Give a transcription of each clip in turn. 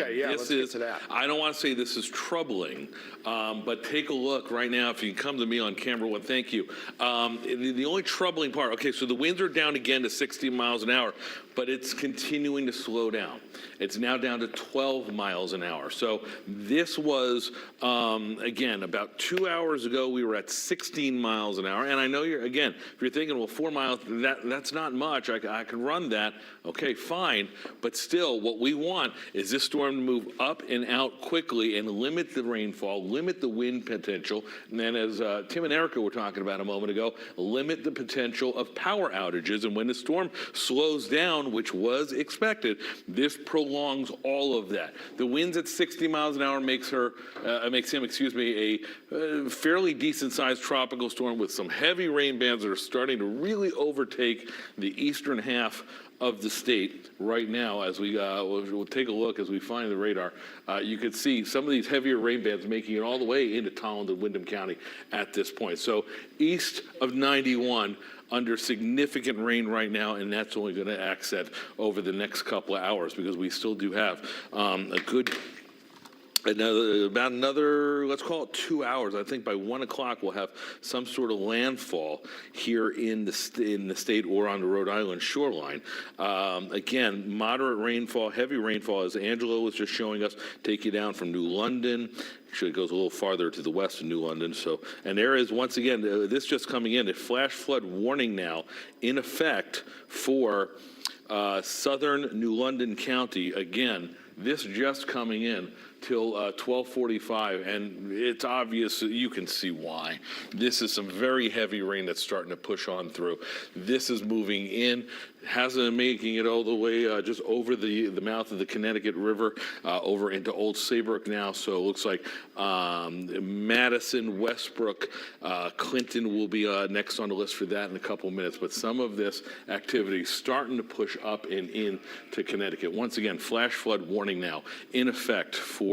Okay, yeah, let's get to that. I don't want to say this is troubling, but take a look right now. If you can come to me on camera one, thank you. The only troubling part, okay, so the winds are down again to 60 miles an hour, but it's continuing to slow down. It's now down to 12 miles an hour. So this was, again, about 2 hours ago, we were at 16 miles an hour. And I know you're, again, if you're thinking, well, 4 miles, that's not much. I can run that. Okay, fine. But still, what we want is this storm to move up and out quickly and limit the rainfall, limit the wind potential. And then as Tim and Erica were talking about a moment ago, limit the potential of power outages. And when the storm slows down, which was expected, this prolongs all of that. The winds at 60 miles an hour makes him, a fairly decent-sized tropical storm with some heavy rain bands that are starting to really overtake the eastern half of the state right now. As we'll take a look as we find the radar, you can see some of these heavier rain bands making it all the way into Tolland and Windham County at this point. So east of 91, under significant rain right now, and that's only going to accent over the next couple of hours because we still do have about another, let's call it 2 hours. I think by 1 o'clock we'll have some sort of landfall here in the state or on the Rhode Island shoreline. Again, moderate rainfall, heavy rainfall, as Angelo was just showing us, take you down from New London. Actually, it goes a little farther to the west of New London. So, and there is, once again, this just coming in, a flash flood warning now in effect for southern New London County. Again, this just coming in till 12:45, and it's obvious, you can see why. This is some very heavy rain that's starting to push on through. This is moving in, hasn't making it all the way just over the mouth of the Connecticut River, over into Old Saybrook now. So it looks like Madison, Westbrook, Clinton will be next on the list for that in a couple minutes. But some of this activity starting to push up and in to Connecticut. Once again, flash flood warning now in effect for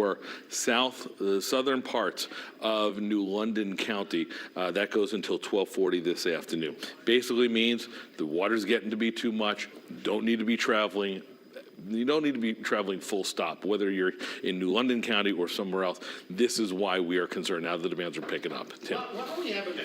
southern parts of New London County. That goes until 12:40 this afternoon. Basically means the water's getting to be too much. Don't need to be traveling. You don't need to be traveling full stop, whether you're in New London County or somewhere else. This is why we are concerned now that the demands are picking up. Tim.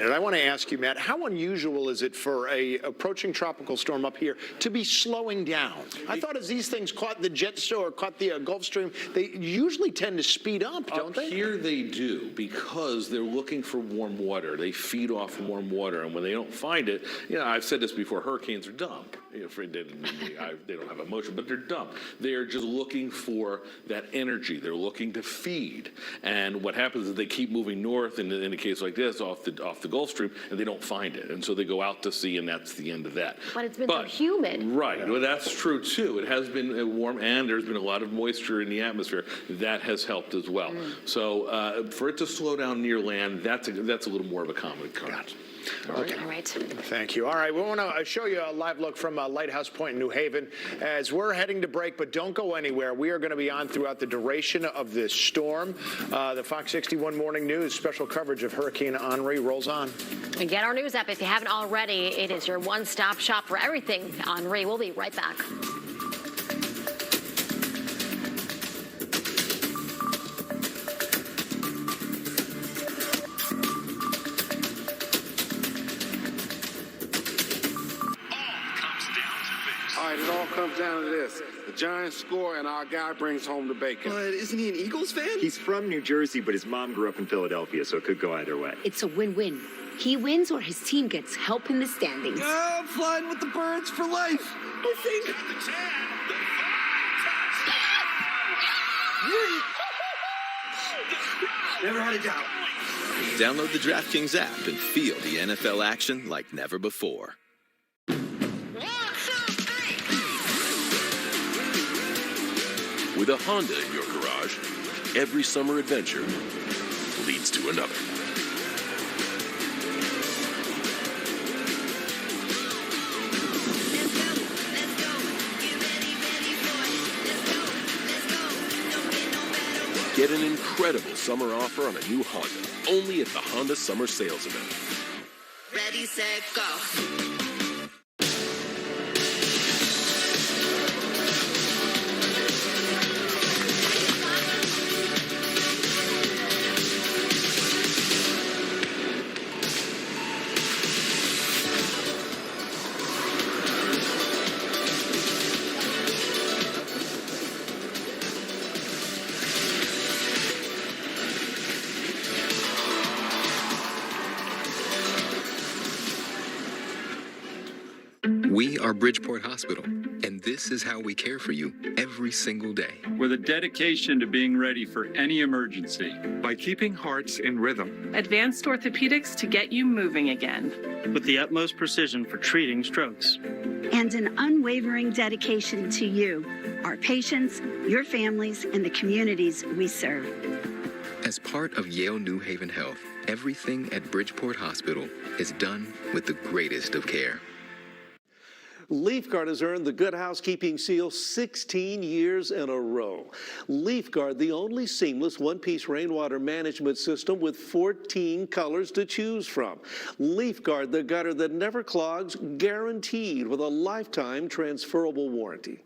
And I want to ask you, Matt, how unusual is it for a approaching tropical storm up here to be slowing down? I thought as these things caught the jet stream or caught the Gulf Stream, they usually tend to speed up, don't they? Up here they do, because they're looking for warm water. They feed off warm water, and when they don't find it, I've said this before, hurricanes are dumb. They don't have emotion, but they're dumb. They are just looking for that energy. They're looking to feed. And what happens is they keep moving north, in a case like this, off the Gulf Stream, and they don't find it. And so they go out to sea, and that's the end of that. But it's been so humid. Right. Well, that's true, too. It has been warm, and there's been a lot of moisture in the atmosphere. That has helped as well. So for it to slow down near land, that's a little more of a common occurrence. Okay. All right. Thank you. All right, we want to show you a live look from Lighthouse Point in New Haven as we're heading to break, but don't go anywhere. We are going to be on throughout the duration of this storm. The Fox 61 Morning News special coverage of Hurricane Henri rolls on. And get our news app if you haven't already. It is your one-stop shop for everything Henri. We'll be right back. It all comes down to this. The Giants score, and our guy brings home the bacon. But isn't he an Eagles fan? He's from New Jersey, but his mom grew up in Philadelphia, so it could go either way. It's a win-win. He wins or his team gets help in the standings. Oh, I'm flying with the birds for life. I think. Never had a doubt. Download the DraftKings app and feel the NFL action like never before. With a Honda in your garage, every summer adventure leads to another. Get an incredible summer offer on a new Honda, only at the Honda Summer Sales Event. Ready, set, go. We are Bridgeport Hospital, and this is how we care for you every single day. With a dedication to being ready for any emergency. By keeping hearts in rhythm. Advanced orthopedics to get you moving again. With the utmost precision for treating strokes. And an unwavering dedication to you, our patients, your families, and the communities we serve. As part of Yale New Haven Health, everything at Bridgeport Hospital is done with the greatest of care. LeafGuard has earned the Good Housekeeping seal 16 years in a row. LeafGuard, the only seamless one-piece rainwater management system with 14 colors to choose from. LeafGuard, the gutter that never clogs, guaranteed with a lifetime transferable warranty.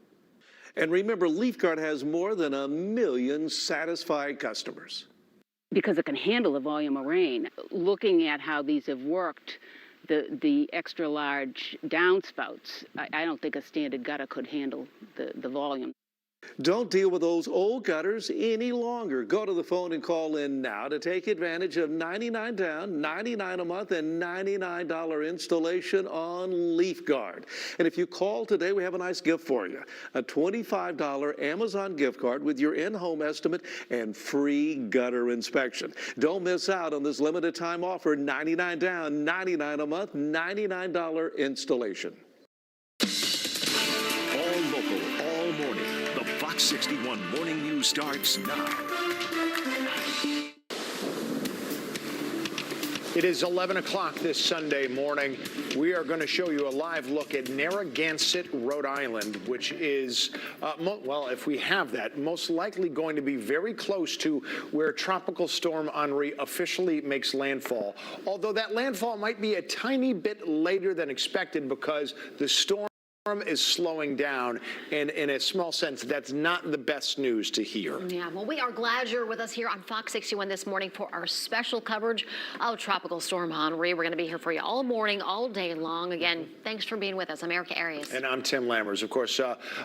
And remember, LeafGuard has more than 1 million satisfied customers. Because it can handle the volume of rain. Looking at how these have worked, the extra large downspouts, I don't think a standard gutter could handle the volume. Don't deal with those old gutters any longer. Go to the phone and call in now to take advantage of $99 down, $99 a month, and $99 installation on LeafGuard. And if you call today, we have a nice gift for you. A $25 Amazon gift card with your in-home estimate and free gutter inspection. Don't miss out on this limited time offer, $99 down, $99 a month, $99 installation. All local, all morning. The Fox 61 Morning News starts now. It is 11 o'clock this Sunday morning. We are going to show you a live look at Narragansett, Rhode Island, which is, well, if we have that, most likely going to be very close to where Tropical Storm Henri officially makes landfall. Although that landfall might be a tiny bit later than expected because the storm is slowing down, and in a small sense, that's not the best news to hear. Yeah, well, we are glad you're with us here on Fox 61 this morning for our special coverage of Tropical Storm Henri. We're going to be here for you all morning, all day long. Again, thanks for being with us. I'm Erica Arias. And I'm Tim Lammers. Of course,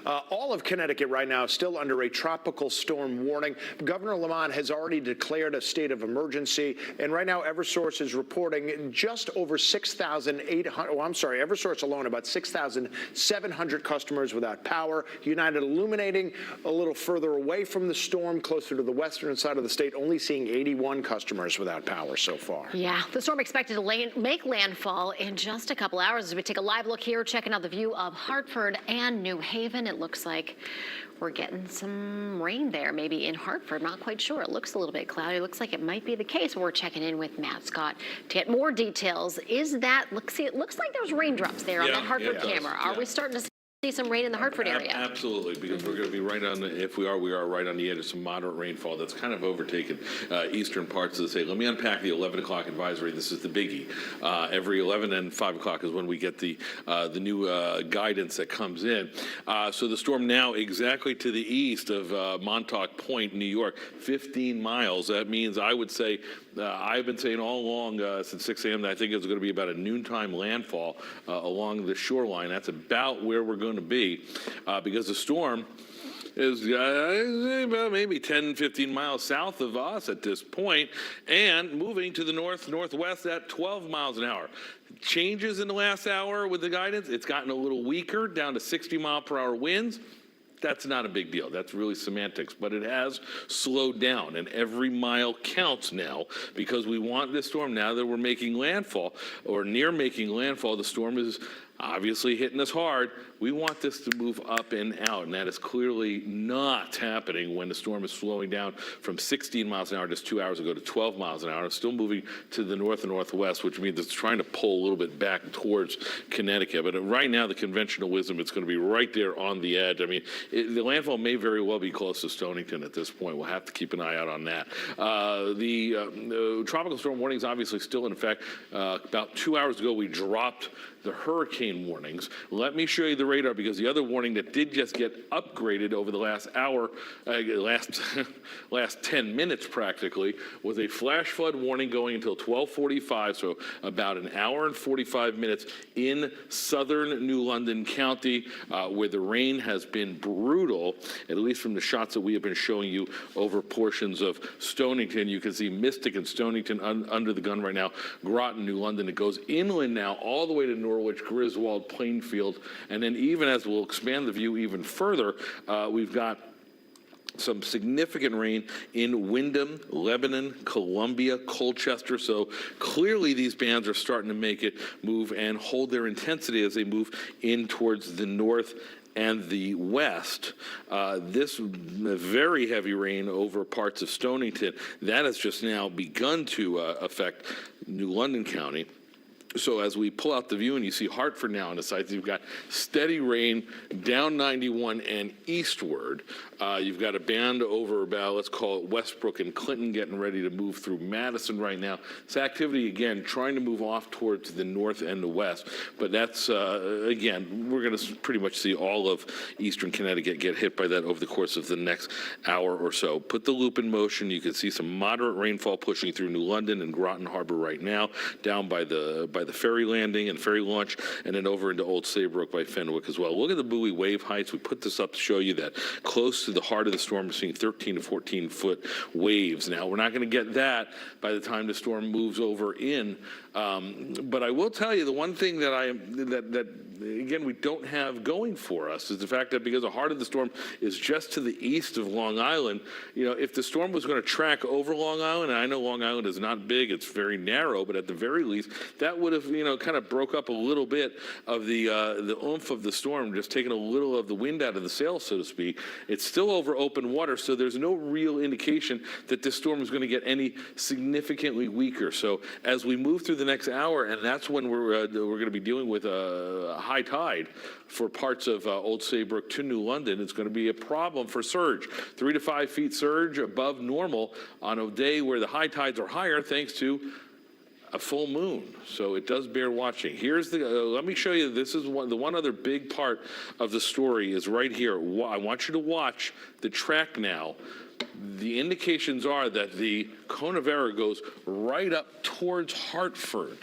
all of Connecticut right now is still under a tropical storm warning. Governor Lamont has already declared a state of emergency, and right now Eversource is reporting just over 6,800, Eversource alone, about 6,700 customers without power. United Illuminating a little further away from the storm, closer to the western side of the state, only seeing 81 customers without power so far. Yeah, the storm expected to make landfall in just a couple hours. As we take a live look here, checking out the view of Hartford and New Haven, it looks like we're getting some rain there, maybe in Hartford. Not quite sure. It looks a little bit cloudy. It looks like it might be the case. We're checking in with Matt Scott to get more details. Is that, it looks like there's raindrops there on that Hartford camera. Are we starting to see some rain in the Hartford area? Absolutely, because we're going to be right on we are right on the edge of some moderate rainfall that's kind of overtaken eastern parts of the state. Let me unpack the 11 o'clock advisory. This is the biggie. Every 11 and 5 o'clock is when we get the new guidance that comes in. So the storm now exactly to the east of Montauk Point, New York, 15 miles. That means I would say, I've been saying all along since 6 a.m. that I think it's going to be about a noontime landfall along the shoreline. That's about where we're going to be because the storm is about maybe 10, 15 miles south of us at this point and moving to the northwest at 12 miles an hour. Changes in the last hour with the guidance. It's gotten a little weaker, down to 60 mile per hour winds. That's not a big deal. That's really semantics, but it has slowed down, and every mile counts now because we want this storm, now that we're making landfall or near making landfall, the storm is obviously hitting us hard. We want this to move up and out, and that is clearly not happening when the storm is slowing down from 16 miles an hour just 2 hours ago to 12 miles an hour. It's still moving to the north and northwest, which means it's trying to pull a little bit back towards Connecticut. But right now, the conventional wisdom, it's going to be right there on the edge. I mean, the landfall may very well be close to Stonington at this point. We'll have to keep an eye out on that. The tropical storm warning is obviously still in effect. About 2 hours ago, we dropped the hurricane warnings. Let me show you the radar, because the other warning that did just get upgraded over the last hour, last 10 minutes practically, was a flash flood warning going until 12:45, so about an hour and 45 minutes in southern New London County, where the rain has been brutal, at least from the shots that we have been showing you over portions of Stonington. You can see Mystic and Stonington under the gun right now, Groton, New London. It goes inland now all the way to Norwich, Griswold, Plainfield, and then even as we'll expand the view even further, we've got some significant rain in Windham, Lebanon, Columbia, Colchester. So clearly these bands are starting to make it move and hold their intensity as they move in towards the north and the west. This very heavy rain over parts of Stonington, that has just now begun to affect New London County. So as we pull out the view and you see Hartford now on the sides, you've got steady rain down 91 and eastward. You've got a band over about, let's call it Westbrook and Clinton, getting ready to move through Madison right now. It's activity, again, trying to move off towards the north and the west. But that's, again, we're going to pretty much see all of eastern Connecticut get hit by that over the course of the next hour or so. Put the loop in motion. You can see some moderate rainfall pushing through New London and Groton Harbor right now, down by the ferry landing and ferry launch, and then over into Old Saybrook by Fenwick as well. Look at the buoy wave heights. We put this up to show you that close to the heart of the storm, we're seeing 13 to 14 foot waves. Now, we're not going to get that by the time the storm moves over in, but I will tell you the one thing that again, we don't have going for us is the fact that because the heart of the storm is just to the east of Long Island, you know, if the storm was going to track over Long Island, and I know Long Island is not big, it's very narrow, but at the very least, that would have, you know, kind of broke up a little bit of the oomph of the storm, just taking a little of the wind out of the sails, so to speak. It's still over open water, so there's no real indication that this storm is going to get any significantly weaker. So as we move through the next hour, and that's when we're going to be dealing with a high tide for parts of Old Saybrook to New London, it's going to be a problem for surge. 3 to 5 feet surge above normal on a day where the high tides are higher thanks to a full moon. So it does bear watching. Here's the, let me show you, this is the one other big part of the story is right here. I want you to watch the track now. The indications are that the cone of error goes right up towards Hartford.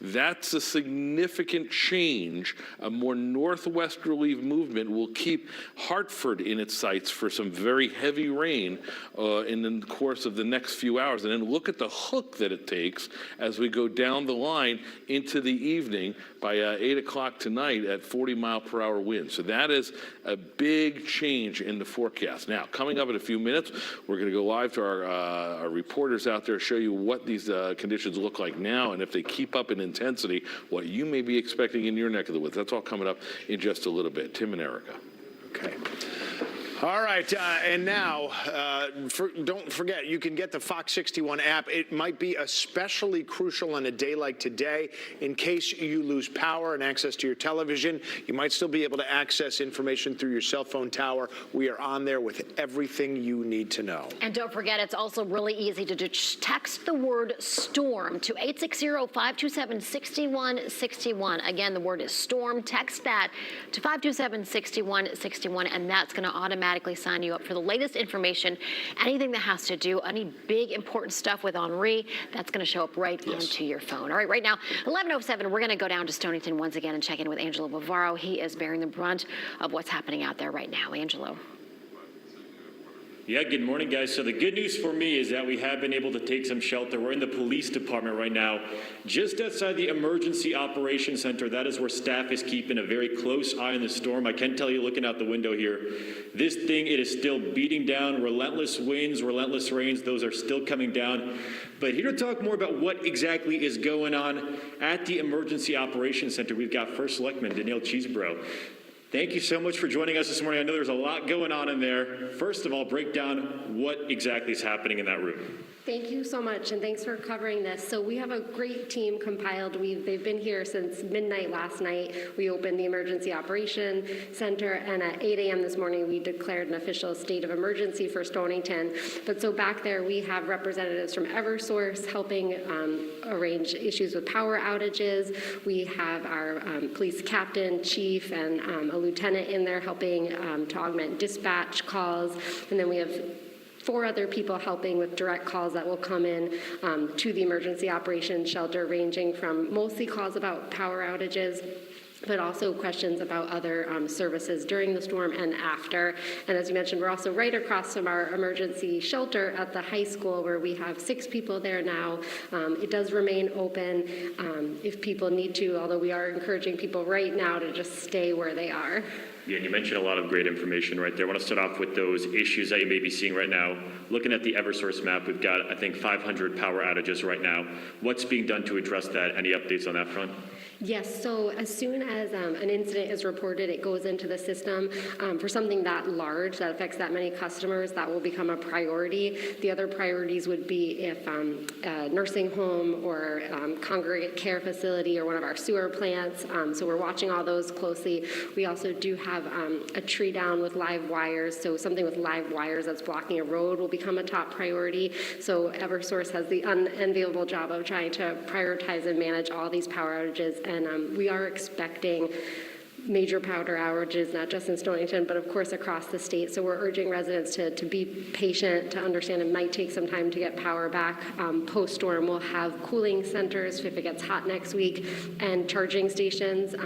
That's a significant change. A more northwesterly movement will keep Hartford in its sights for some very heavy rain in the course of the next few hours. And then look at the hook that it takes as we go down the line into the evening by 8 o'clock tonight at 40-mile-per-hour winds. So that is a big change in the forecast. Now, coming up in a few minutes, we're going to go live to our reporters out there, show you what these conditions look like now, and if they keep up in intensity, what you may be expecting in your neck of the woods. That's all coming up in just a little bit. Tim and Erica. Okay. All right, and now, don't forget, you can get the Fox 61 app. It might be especially crucial on a day like today. In case you lose power and access to your television, you might still be able to access information through your cell phone tower. We are on there with everything you need to know. And don't forget, it's also really easy to just text the word storm to 860-527-6161. Again, the word is storm. Text that to 527-6161, and that's going to automatically sign you up for the latest information. Anything that has to do, any big important stuff with Henri, that's going to show up right onto your phone. All right, right now, 11:07, we're going to go down to Stonington once again and check in with Angelo Bavaro. He is bearing the brunt of what's happening out there right now. Angelo. Yeah, good morning, guys. So the good news for me is that we have been able to take some shelter. We're in the police department right now, just outside the Emergency Operations Center. That is where staff is keeping a very close eye on the storm. I can tell you, looking out the window here, this thing, it is still beating down. Relentless winds, relentless rains, those are still coming down. But here to talk more about what exactly is going on at the Emergency Operations Center, we've got First Selectman Danielle Cheeseborough. Thank you so much for joining us this morning. I know there's a lot going on in there. First of all, break down what exactly is happening in that room. Thank you so much, and thanks for covering this. So we have a great team compiled. They've been here since midnight last night. We opened the Emergency Operations Center, and at 8 a.m. this morning, we declared an official state of emergency for Stonington. But so back there, we have representatives from Eversource helping arrange issues with power outages. We have our police captain, chief, and a lieutenant in there helping to augment dispatch calls. And then we have 4 other people helping with direct calls that will come in to the emergency operations shelter, ranging from mostly calls about power outages but also questions about other services during the storm and after. And as you mentioned, we're also right across from our emergency shelter at the high school where we have 6 people there now. It does remain open if people need to, although we are encouraging people right now to just stay where they are. Yeah, and you mentioned a lot of great information right there. I want to start off with those issues that you may be seeing right now. Looking at the Eversource map, we've got, I think, 500 power outages right now. What's being done to address that? Any updates on that front? Yes, so as soon as an incident is reported, it goes into the system. For something that large, that affects that many customers, that will become a priority. The other priorities would be if a nursing home or congregate care facility or one of our sewer plants. So we're watching all those closely. We also do have a tree down with live wires. So something with live wires that's blocking a road will become a top priority. So Eversource has the unenviable job of trying to prioritize and manage all these power outages. And we are expecting major power outages, not just in Stonington, but of course across the state. So we're urging residents to be patient, to understand it might take some time to get power back. Post-storm, we'll have cooling centers if it gets hot next week, and charging stations,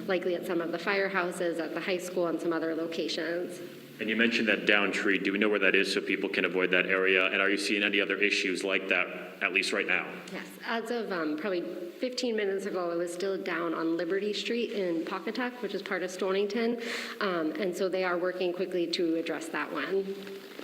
likely at some of the firehouses, at the high school, and some other locations. And you mentioned that down tree. Do we know where that is so people can avoid that area? And are you seeing any other issues like that, at least right now? Yes, as of probably 15 minutes ago, it was still down on Liberty Street in Pawcatuck, which is part of Stonington. And so they are working quickly to address that one.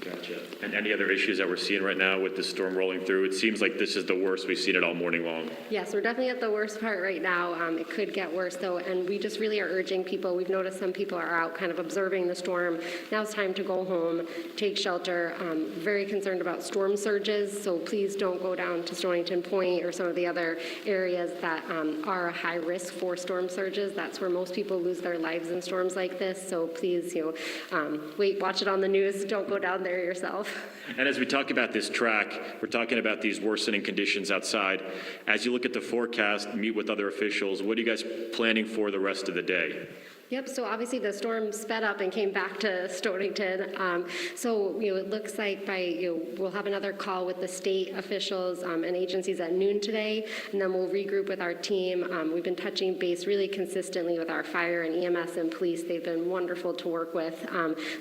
Gotcha. And any other issues that we're seeing right now with the storm rolling through? It seems like this is the worst. We've seen it all morning long. Yes, we're definitely at the worst part right now. It could get worse, though, and we just really are urging people. We've noticed some people are out kind of observing the storm. Now it's time to go home, take shelter. Very concerned about storm surges, so please don't go down to Stonington Point or some of the other areas that are a high risk for storm surges. That's where most people lose their lives in storms like this, so please, wait, watch it on the news. Don't go down there yourself. And as we talk about this track, we're talking about these worsening conditions outside. As you look at the forecast, meet with other officials, what are you guys planning for the rest of the day? Yep, so obviously the storm sped up and came back to Stonington. So, it looks like we'll have another call with the state officials and agencies at noon today, and then we'll regroup with our team. We've been touching base really consistently with our fire and EMS and police. They've been wonderful to work with.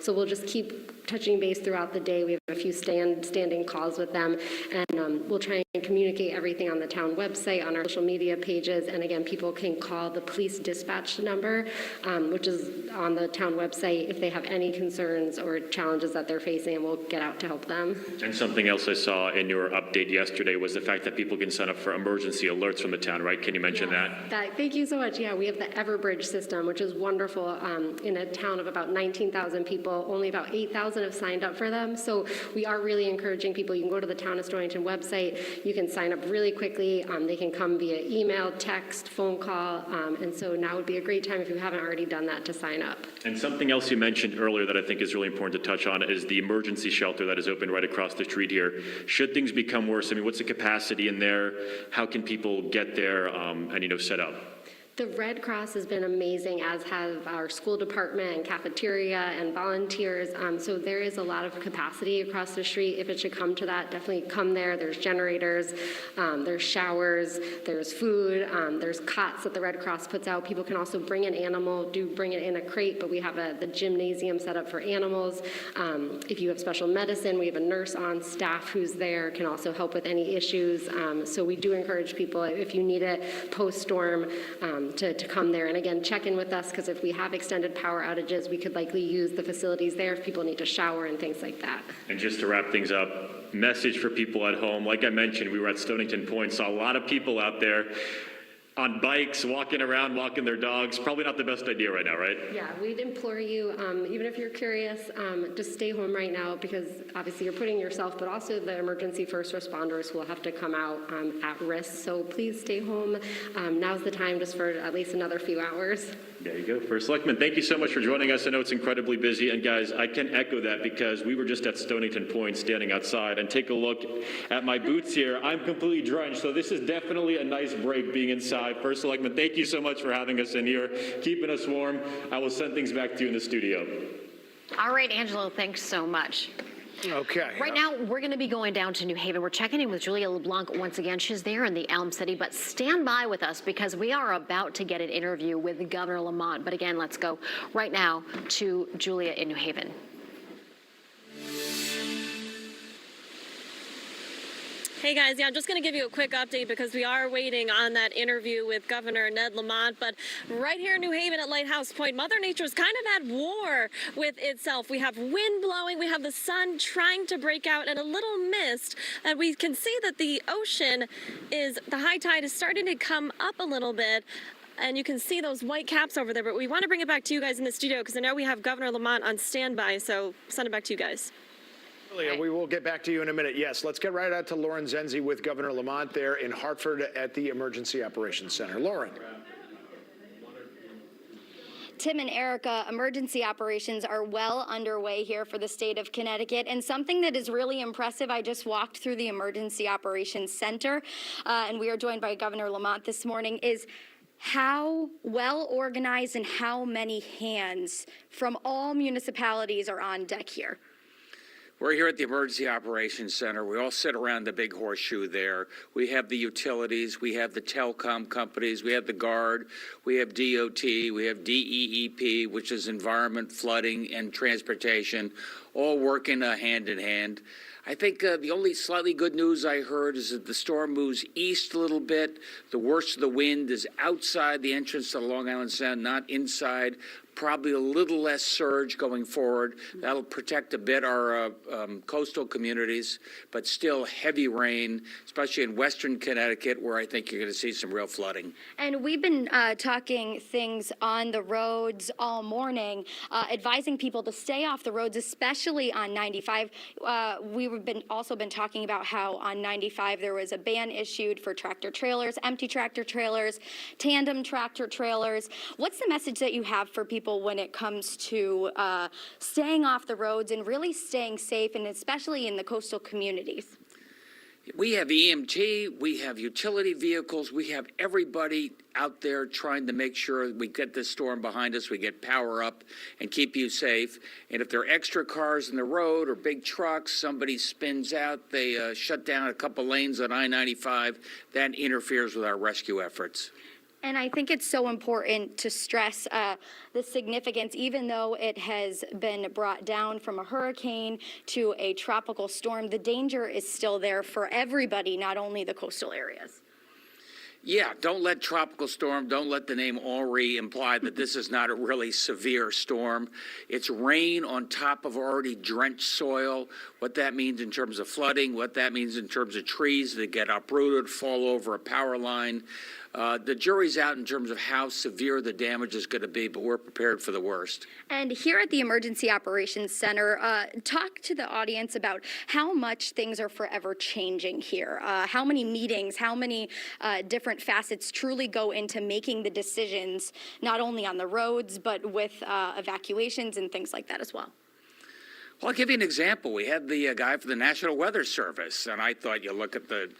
So we'll just keep touching base throughout the day. We have a few standing calls with them, and we'll try and communicate everything on the town website, on our social media pages, and again, people can call the police dispatch number, which is on the town website if they have any concerns or challenges that they're facing, and we'll get out to help them. And something else I saw in your update yesterday was the fact that people can sign up for emergency alerts from the town, right? Can you mention that? Thank you so much. Yeah, we have the Everbridge system, which is wonderful. In a town of about 19,000 people, only about 8,000 have signed up for them. So we are really encouraging people. You can go to the Town of Stonington website. You can sign up really quickly. They can come via email, text, phone call. And so now would be a great time if you haven't already done that to sign up. And something else you mentioned earlier that I think is really important to touch on is the emergency shelter that is open right across the street here. Should things become worse, I mean, what's the capacity in there? How can people get there and, set up? The Red Cross has been amazing, as have our school department and cafeteria and volunteers. So there is a lot of capacity across the street. If it should come to that, definitely come there. There's generators, there's showers, there's food, there's cots that the Red Cross puts out. People can also bring an animal, bring it in a crate, but we have the gymnasium set up for animals. If you have special medicine, we have a nurse on staff who's there, can also help with any issues. So we do encourage people, if you need it post-storm, to come there. And again, check in with us, because if we have extended power outages, we could likely use the facilities there if people need to shower and things like that. And just to wrap things up, message for people at home. Like I mentioned, we were at Stonington Point, saw a lot of people out there on bikes, walking around, walking their dogs. Probably not the best idea right now, right? Yeah, we'd implore you, even if you're curious, just stay home right now, because obviously you're putting yourself, but also the emergency first responders who will have to come out at risk. So please stay home. Now's the time, just for at least another few hours. There you go. First Selectman, thank you so much for joining us. I know it's incredibly busy. And guys, I can echo that, because we were just at Stonington Point standing outside, and take a look at my boots here. I'm completely drenched. So this is definitely a nice break being inside. First Selectman, thank you so much for having us in here, keeping us warm. I will send things back to you in the studio. All right, Angelo, thanks so much. Okay. Right now, we're going to be going down to New Haven. We're checking in with Julia LeBlanc once again. She's there in the Elm City, but stand by with us because we are about to get an interview with Governor Lamont. But again, let's go right now to Julia in New Haven. Hey guys, yeah, I'm just going to give you a quick update because we are waiting on that interview with Governor Ned Lamont. But right here in New Haven at Lighthouse Point, Mother Nature's kind of at war with itself. We have wind blowing, we have the sun trying to break out, and a little mist. And we can see that the ocean the high tide is starting to come up a little bit. And you can see those white caps over there. But we want to bring it back to you guys in the studio because I know we have Governor Lamont on standby. So send it back to you guys. We will get back to you in a minute. Yes, let's get right out to Lauren Zenzi with Governor Lamont there in Hartford at the Emergency Operations Center. Lauren. Tim and Erica, emergency operations are well underway here for the state of Connecticut. And something that is really impressive, I just walked through the Emergency Operations Center, and we are joined by Governor Lamont this morning, is how well organized and how many hands from all municipalities are on deck here. We're here at the Emergency Operations Center. We all sit around the big horseshoe there. We have the utilities, we have the telecom companies, we have the Guard, we have DOT, we have DEEP, which is environment, flooding, and transportation, all working hand in hand. I think the only slightly good news I heard is that the storm moves east a little bit. The worst of the wind is outside the entrance to the Long Island Sound, not inside. Probably a little less surge going forward. That'll protect a bit our coastal communities, but still heavy rain, especially in western Connecticut, where I think you're going to see some real flooding. And we've been talking things on the roads all morning, advising people to stay off the roads, especially on 95. We've also been talking about how on 95 there was a ban issued for tractor trailers, empty tractor trailers, tandem tractor trailers. What's the message that you have for people when it comes to staying off the roads and really staying safe, and especially in the coastal communities? We have EMT, we have utility vehicles, we have everybody out there trying to make sure we get this storm behind us, we get power up and keep you safe. And if there are extra cars in the road or big trucks, somebody spins out, they shut down a couple lanes on I-95, that interferes with our rescue efforts. And I think it's so important to stress the significance, even though it has been brought down from a hurricane to a tropical storm, the danger is still there for everybody, not only the coastal areas. Yeah, don't let tropical storm, don't let the name Henri imply that this is not a really severe storm. It's rain on top of already drenched soil. What that means in terms of flooding, what that means in terms of trees that get uprooted, fall over a power line. The jury's out in terms of how severe the damage is going to be, but we're prepared for the worst. And here at the Emergency Operations Center, talk to the audience about how much things are forever changing here. How many meetings, how many different facets truly go into making the decisions, not only on the roads, but with evacuations and things like that as well. Well, I'll give you an example. We had the guy for the National Weather Service, and I thought you look at the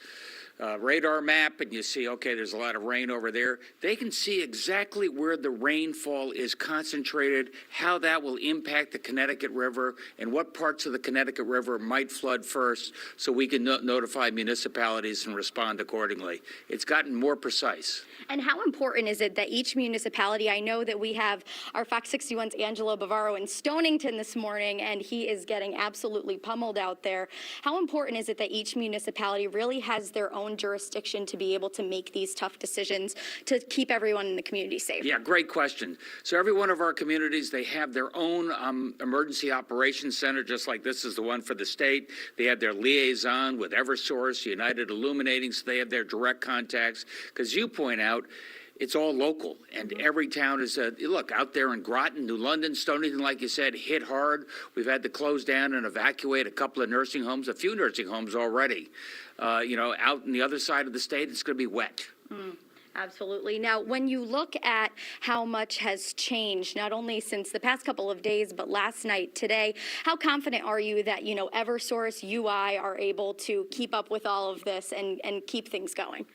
radar map and you see, okay, there's a lot of rain over there. They can see exactly where the rainfall is concentrated, how that will impact the Connecticut River, and what parts of the Connecticut River might flood first, so we can notify municipalities and respond accordingly. It's gotten more precise. And how important is it that each municipality, I know that we have our Fox 61's Angelo Bavaro in Stonington this morning, and he is getting absolutely pummeled out there. How important is it that each municipality really has their own jurisdiction to be able to make these tough decisions to keep everyone in the community safe? Yeah, great question. So every one of our communities, they have their own emergency operations center, just like this is the one for the state. They have their liaison with Eversource, United Illuminating, so they have their direct contacts. Because you point out, it's all local, and every town is, look, out there in Groton, New London, Stonington, like you said, hit hard. We've had to close down and evacuate a couple of nursing homes, a few nursing homes already. Out on the other side of the state, it's going to be wet. Absolutely. Now, when you look at how much has changed, not only since the past couple of days, but last night, today, how confident are you that, Eversource, UI are able to keep up with all of this and keep things going?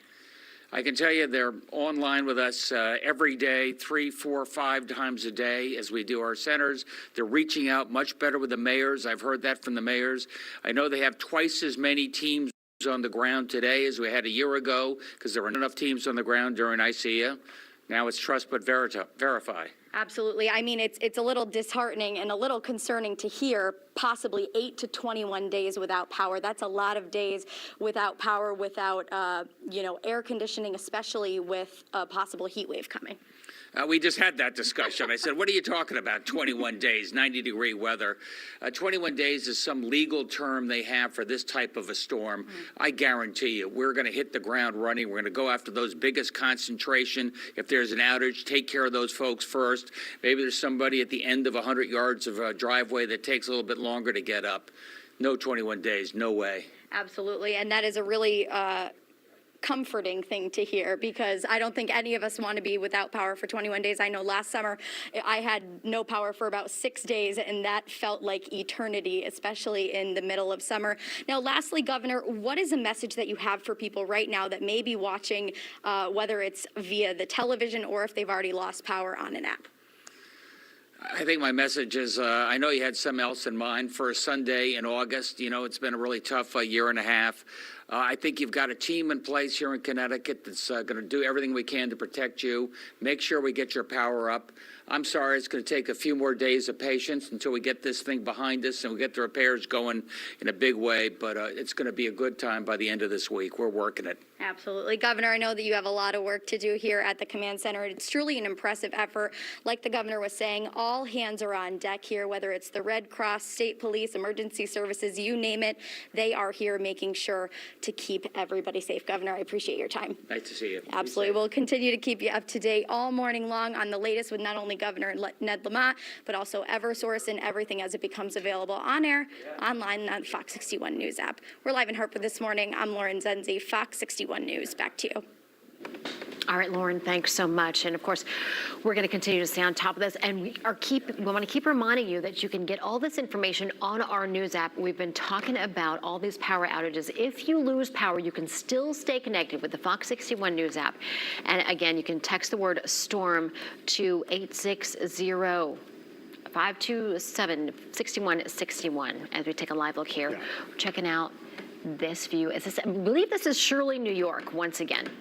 I can tell you they're online with us every day, 3, 4, 5 times a day as we do our centers. They're reaching out much better with the mayors. I've heard that from the mayors. I know they have twice as many teams on the ground today as we had a year ago because there weren't enough teams on the ground during ICEA. Now it's trust but verify. Absolutely. I mean, it's a little disheartening and a little concerning to hear possibly 8 to 21 days without power. That's a lot of days without power, without, air conditioning, especially with a possible heat wave coming. We just had that discussion. I said, what are you talking about? 21 days, 90-degree weather. 21 days is some legal term they have for this type of a storm. I guarantee you, we're going to hit the ground running. We're going to go after those biggest concentration. If there's an outage, take care of those folks first. Maybe there's somebody at the end of 100 yards of a driveway that takes a little bit longer to get up. No 21 days, no way. Absolutely. And that is a really comforting thing to hear, because I don't think any of us want to be without power for 21 days. I know last summer I had no power for about 6 days, and that felt like eternity, especially in the middle of summer. Now, lastly, Governor, what is a message that you have for people right now that may be watching, whether it's via the television or if they've already lost power on an app? I think my message is, I know you had something else in mind for a Sunday in August. You know, it's been a really tough year and a half. I think you've got a team in place here in Connecticut that's going to do everything we can to protect you. Make sure we get your power up. I'm sorry, it's going to take a few more days of patience until we get this thing behind us and we get the repairs going in a big way, but it's going to be a good time by the end of this week. We're working it. Absolutely. Governor, I know that you have a lot of work to do here at the command center. It's truly an impressive effort. Like the governor was saying, all hands are on deck here, whether it's the Red Cross, state police, emergency services, you name it. They are here making sure to keep everybody safe. Governor, I appreciate your time. Nice to see you. Absolutely. We'll continue to keep you up to date all morning long on the latest with not only Governor Ned Lamont, but also Eversource and everything as it becomes available on air, online, on the Fox 61 News app. We're live in Hartford this morning. I'm Lauren Zenzi, Fox 61 News. Back to you. All right, Lauren, thanks so much. And of course, we're going to continue to stay on top of this. And we want to keep reminding you that you can get all this information on our news app. We've been talking about all these power outages. If you lose power, you can still stay connected with the Fox 61 News app. And again, you can text the word storm to 860-527-6161 as we take a live look here. We're checking out this view. I believe this is Shoreline, New York, once again.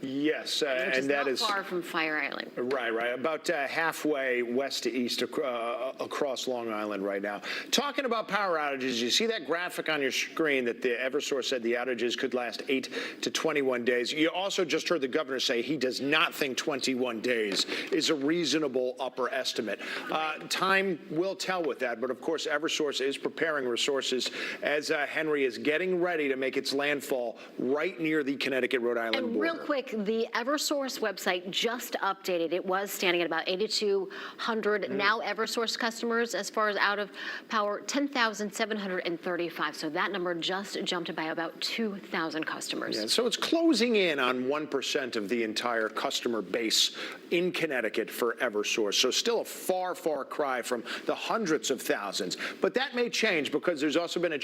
Yes, Which and that not is far from Fire Island. Right. About halfway west to east across Long Island right now. Talking about power outages, you see that graphic on your screen that the Eversource said the outages could last 8 to 21 days. You also just heard the governor say he does not think 21 days is a reasonable upper estimate. Time will tell with that, but of course Eversource is preparing resources as Henri is getting ready to make its landfall right near the Connecticut-Rhode Island border. Real quick, the Eversource website just updated. It was standing at about 8,200. Now Eversource customers, as far as out of power, 10,735. So that number just jumped by about 2,000 customers. Yeah, so it's closing in on 1% of the entire customer base in Connecticut for Eversource. So still a far, far cry from the hundreds of thousands. But that may change because there's also been a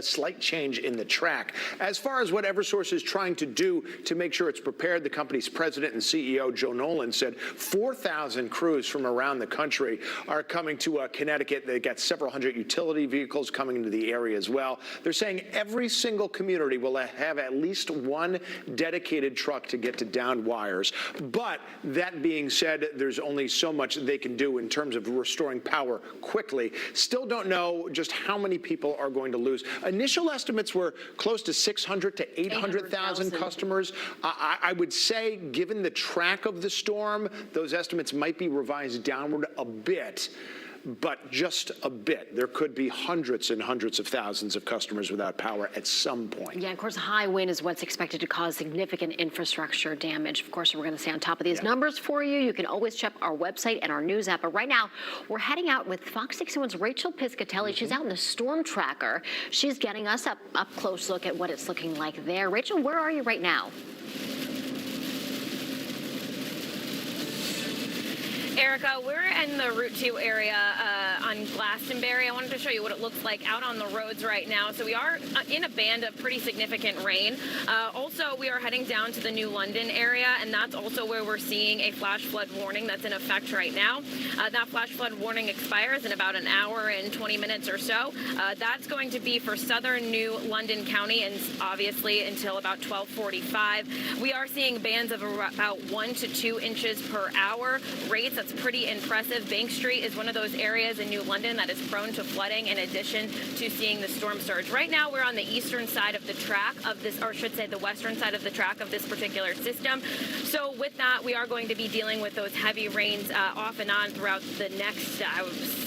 slight change in the track. As far as what Eversource is trying to do to make sure it's prepared, the company's president and CEO, Joe Nolan, said 4,000 crews from around the country are coming to Connecticut. They got several hundred utility vehicles coming into the area as well. They're saying every single community will have at least one dedicated truck to get to downed wires. But that being said, there's only so much they can do in terms of restoring power quickly. Still don't know just how many people are going to lose. Initial estimates were close to 600 to 800,000 customers. I would say, given the track of the storm, those estimates might be revised downward a bit, but just a bit. There could be hundreds and hundreds of thousands of customers without power at some point. Yeah, of course, high wind is what's expected to cause significant infrastructure damage. Of course, we're going to stay on top of these numbers for you. You can always check our website and our news app. But right now, we're heading out with Fox 61's Rachel Piscatelli. She's out in the storm tracker. She's getting us up close look at what it's looking like there. Rachel, where are you right now? Erica, we're in the Route 2 area on Glastonbury. I wanted to show you what it looks like out on the roads right now. So we are in a band of pretty significant rain. Also, we are heading down to the New London area, and that's also where we're seeing a flash flood warning that's in effect right now. That flash flood warning expires in about an hour and 20 minutes or so. That's going to be for southern New London County and obviously until about 12:45. We are seeing bands of about 1 to 2 inches per hour rates. That's pretty impressive. Bank Street is one of those areas in New London that is prone to flooding in addition to seeing the storm surge. Right now, we're on the eastern side of the track of this, or I should say the western side of the track of this particular system. So with that, we are going to be dealing with those heavy rains off and on throughout the next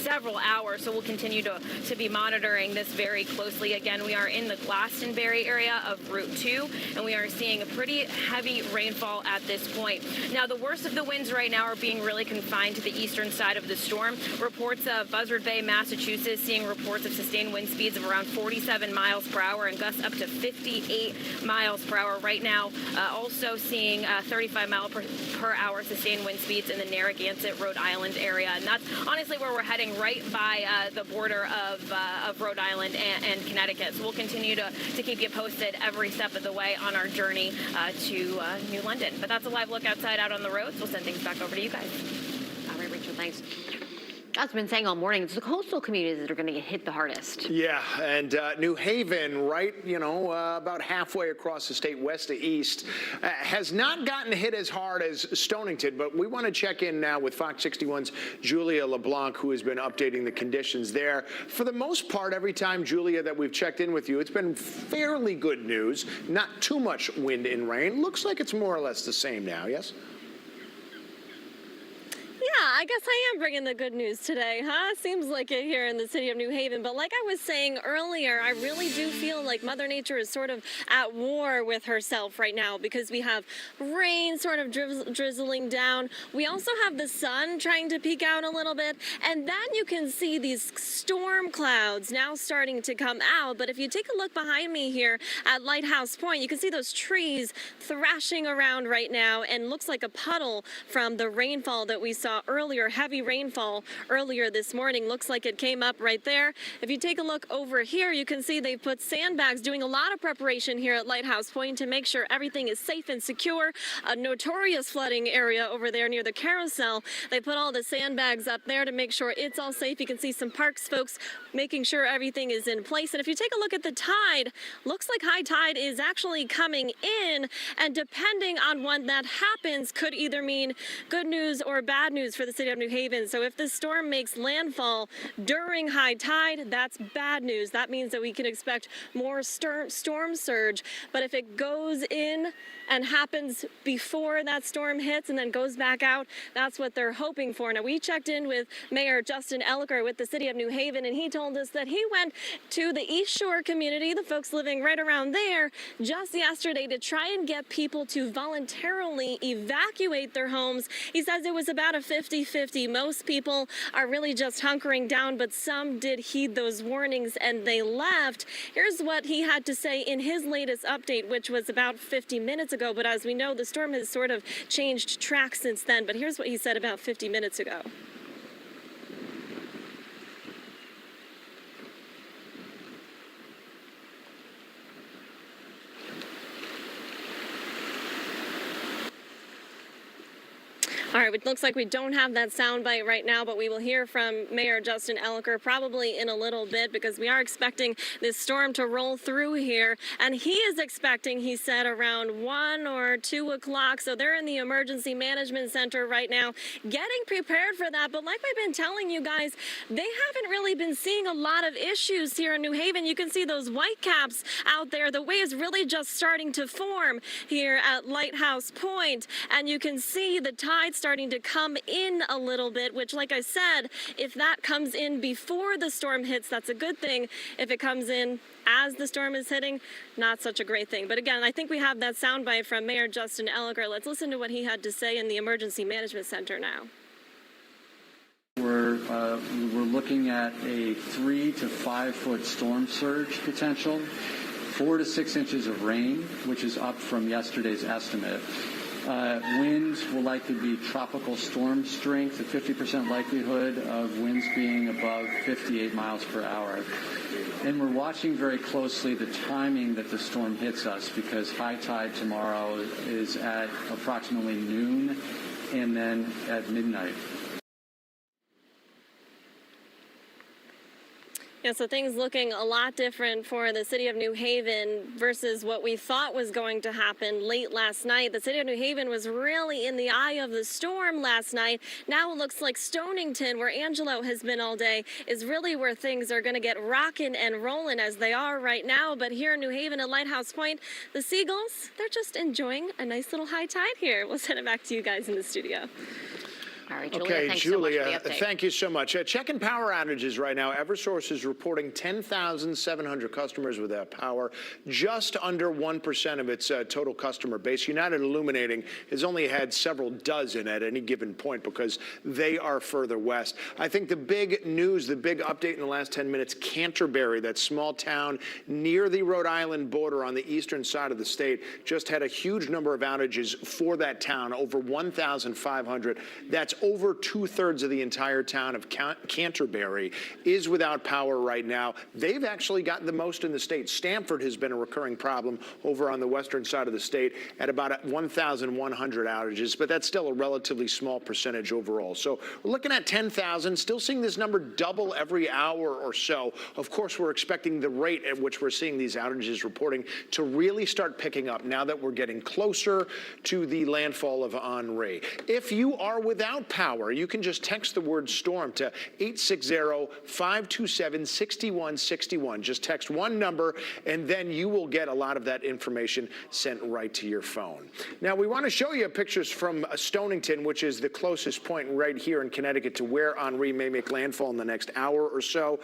several hours. So we'll continue to be monitoring this very closely. Again, we are in the Glastonbury area of Route 2, and we are seeing a pretty heavy rainfall at this point. Now, the worst of the winds right now are being really confined to the eastern side of the storm. Reports of Buzzard Bay, Massachusetts, seeing reports of sustained wind speeds of around 47 miles per hour and gusts up to 58 miles per hour right now. Also seeing 35 mile per hour sustained wind speeds in the Narragansett, Rhode Island area. And that's honestly where we're heading, right by the border of Rhode Island and Connecticut. So we'll continue to keep you posted every step of the way on our journey to New London. But that's a live look outside out on the roads. We'll send things back over to you guys. All right, Rachel, thanks. As I've been saying all morning, it's the coastal communities that are going to get hit the hardest. Yeah, and New Haven, right, about halfway across the state, west to east, has not gotten hit as hard as Stonington, but we want to check in now with Fox 61's Julia LeBlanc, who has been updating the conditions there. For the most part, every time, Julia, that we've checked in with you, it's been fairly good news. Not too much wind and rain. Looks like it's more or less the same now, yes? Yeah, I guess I am bringing the good news today, huh? Seems like it here in the city of New Haven. But like I was saying earlier, I really do feel like Mother Nature is sort of at war with herself right now because we have rain sort of drizzling down. We also have the sun trying to peek out a little bit. And then you can see these storm clouds now starting to come out. But if you take a look behind me here at Lighthouse Point, you can see those trees thrashing around right now and looks like a puddle from the rainfall that we saw earlier. Heavy rainfall earlier this morning. Looks like it came up right there. If you take a look over here, you can see they've put sandbags, doing a lot of preparation here at Lighthouse Point to make sure everything is safe and secure. A notorious flooding area over there near the carousel. They put all the sandbags up there to make sure it's all safe. You can see some parks folks making sure everything is in place. And if you take a look at the tide, looks like high tide is actually coming in, and depending on when that happens could either mean good news or bad news for the city of New Haven. So if the storm makes landfall during high tide, that's bad news. That means that we can expect more storm surge. But if it goes in and happens before that storm hits and then goes back out, that's what they're hoping for. Now, we checked in with Mayor Justin Elliker with the city of New Haven, and he told us that he went to the East Shore community, the folks living right around there, just yesterday to try and get people to voluntarily evacuate their homes. He says it was about a 50-50. Most people are really just hunkering down, but some did heed those warnings and they left. Here's what he had to say in his latest update, which was about 50 minutes ago. But as we know, the storm has sort of changed track since then. But here's what he said about 50 minutes ago. All right, it looks like we don't have that soundbite right now, but we will hear from Mayor Justin Elliker probably in a little bit because we are expecting this storm to roll through here. And he is expecting, he said, around 1 or 2 o'clock. So they're in the Emergency Management Center right now getting prepared for that. But like we've been telling you guys, they haven't really been seeing a lot of issues here in New Haven. You can see those white caps out there. The wave is really just starting to form here at Lighthouse Point. And you can see the tide starting to come in a little bit, which, like I said, if that comes in before the storm hits, that's a good thing. If it comes in as the storm is hitting, not such a great thing. But again, I think we have that soundbite from Mayor Justin Elliker. Let's listen to what he had to say in the Emergency Management Center now. We're looking at a 3 to 5 foot storm surge potential, 4 to 6 inches of rain, which is up from yesterday's estimate. Winds will likely be tropical storm strength, a 50% likelihood of winds being above 58 miles per hour. And we're watching very closely the timing that the storm hits us, because high tide tomorrow is at approximately noon and then at midnight. Yeah, so things looking a lot different for the city of New Haven versus what we thought was going to happen late last night. The city of New Haven was really in the eye of the storm last night. Now it looks like Stonington, where Angelo has been all day, is really where things are going to get rocking and rolling as they are right now. But here in New Haven at Lighthouse Point, the Seagulls, they're just enjoying a nice little high tide here. We'll send it back to you guys in the studio. All right, Julia, okay, thanks Julia, so much for the update. thank you so much. Checking power outages right now. Eversource is reporting 10,700 customers without power, just under 1% of its total customer base. United Illuminating has only had several dozen at any given point because they are further west. I think the big news, the big update in the last 10 minutes, Canterbury, that small town near the Rhode Island border on the eastern side of the state, just had a huge number of outages for that town, over 1,500. That's over 2/3 of the entire town of Canterbury is without power right now. They've actually gotten the most in the state. Stamford has been a recurring problem over on the western side of the state at about 1,100 outages, but that's still a relatively small percentage overall. So we're looking at 10,000, still seeing this number double every hour or so. Of course, we're expecting the rate at which we're seeing these outages reporting to really start picking up now that we're getting closer to the landfall of Henri. If you are without power, you can just text the word storm to 860-527-6161. Just text one number, and then you will get a lot of that information sent right to your phone. Now, we want to show you pictures from Stonington, which is the closest point right here in Connecticut to where Henri may make landfall in the next hour or so.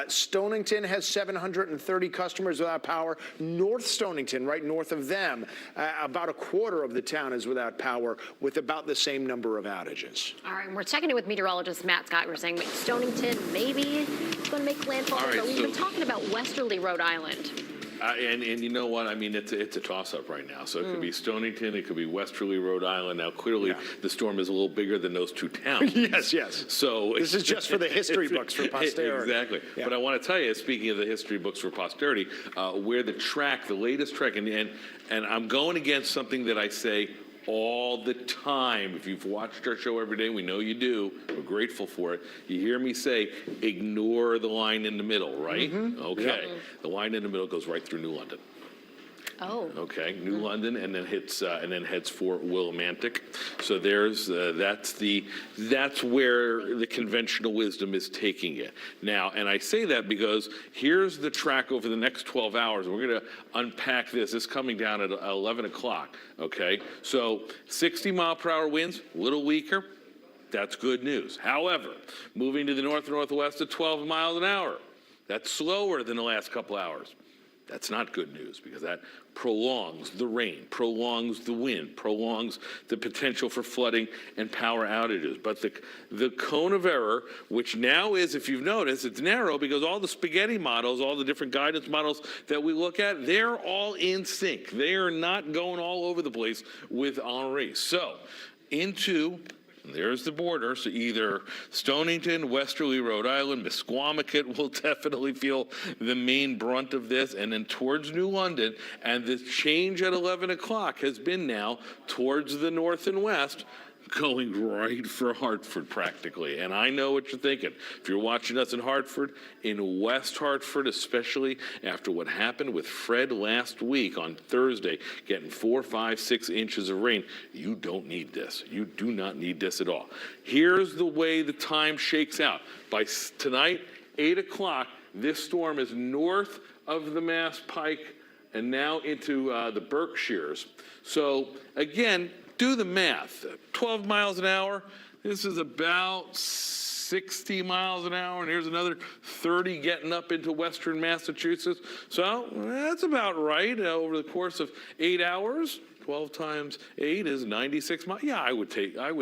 Stonington has 730 customers without power. North Stonington, right north of them, about a quarter of the town is without power, with about the same number of outages. All right, and we're checking in with meteorologist Matt Scott. We're saying Stonington maybe going to make landfall, All right, but we've been talking about westerly Rhode Island. And you know what? I mean, it's a toss-up right now. So it could be Stonington, it could be westerly Rhode Island. Now, clearly, the storm is a little bigger than those two towns. Yes. So this is just for the history books for posterity. Exactly. Yeah. But I want to tell you, speaking of the history books for posterity, where the latest track, and I'm going against something that I say all the time. If you've watched our show every day, we know you do. We're grateful for it. You hear me say, ignore the line in the middle, right? Okay. Yep. The line in the middle goes right through New London. Oh. Okay, New London, and then heads for Willimantic. So there's that's where the conventional wisdom is taking it now. And I say that because here's the track over the next 12 hours. We're going to unpack this. It's coming down at 11 o'clock. Okay, so 60-mile-per-hour winds, a little weaker. That's good news. However, moving to the north and northwest at 12 miles an hour. That's slower than the last couple hours. That's not good news because that prolongs the rain, prolongs the wind, prolongs the potential for flooding and power outages. But the cone of error, which now is, if you've noticed, it's narrow because all the spaghetti models, all the different guidance models that we look at, they're all in sync. They are not going all over the place with Henri. So there's the border, so either Stonington, westerly Rhode Island, Misquamicut will definitely feel the main brunt of this, and then towards New London, and the change at 11 o'clock has been now towards the north and west, going right for Hartford practically. And I know what you're thinking. If you're watching us in Hartford, in West Hartford, especially after what happened with Fred last week on Thursday, getting 4, 5, 6 inches of rain, you don't need this. You do not need this at all. Here's the way the time shakes out. By tonight, 8 o'clock, this storm is north of the Mass Pike and now into the Berkshires. So again, do the math. 12 miles an hour, this is about 60 miles an hour, and here's another 30 getting up into western Massachusetts. So that's about right over the course of 8 hours. 12 times 8 is 96 miles. Yeah, I would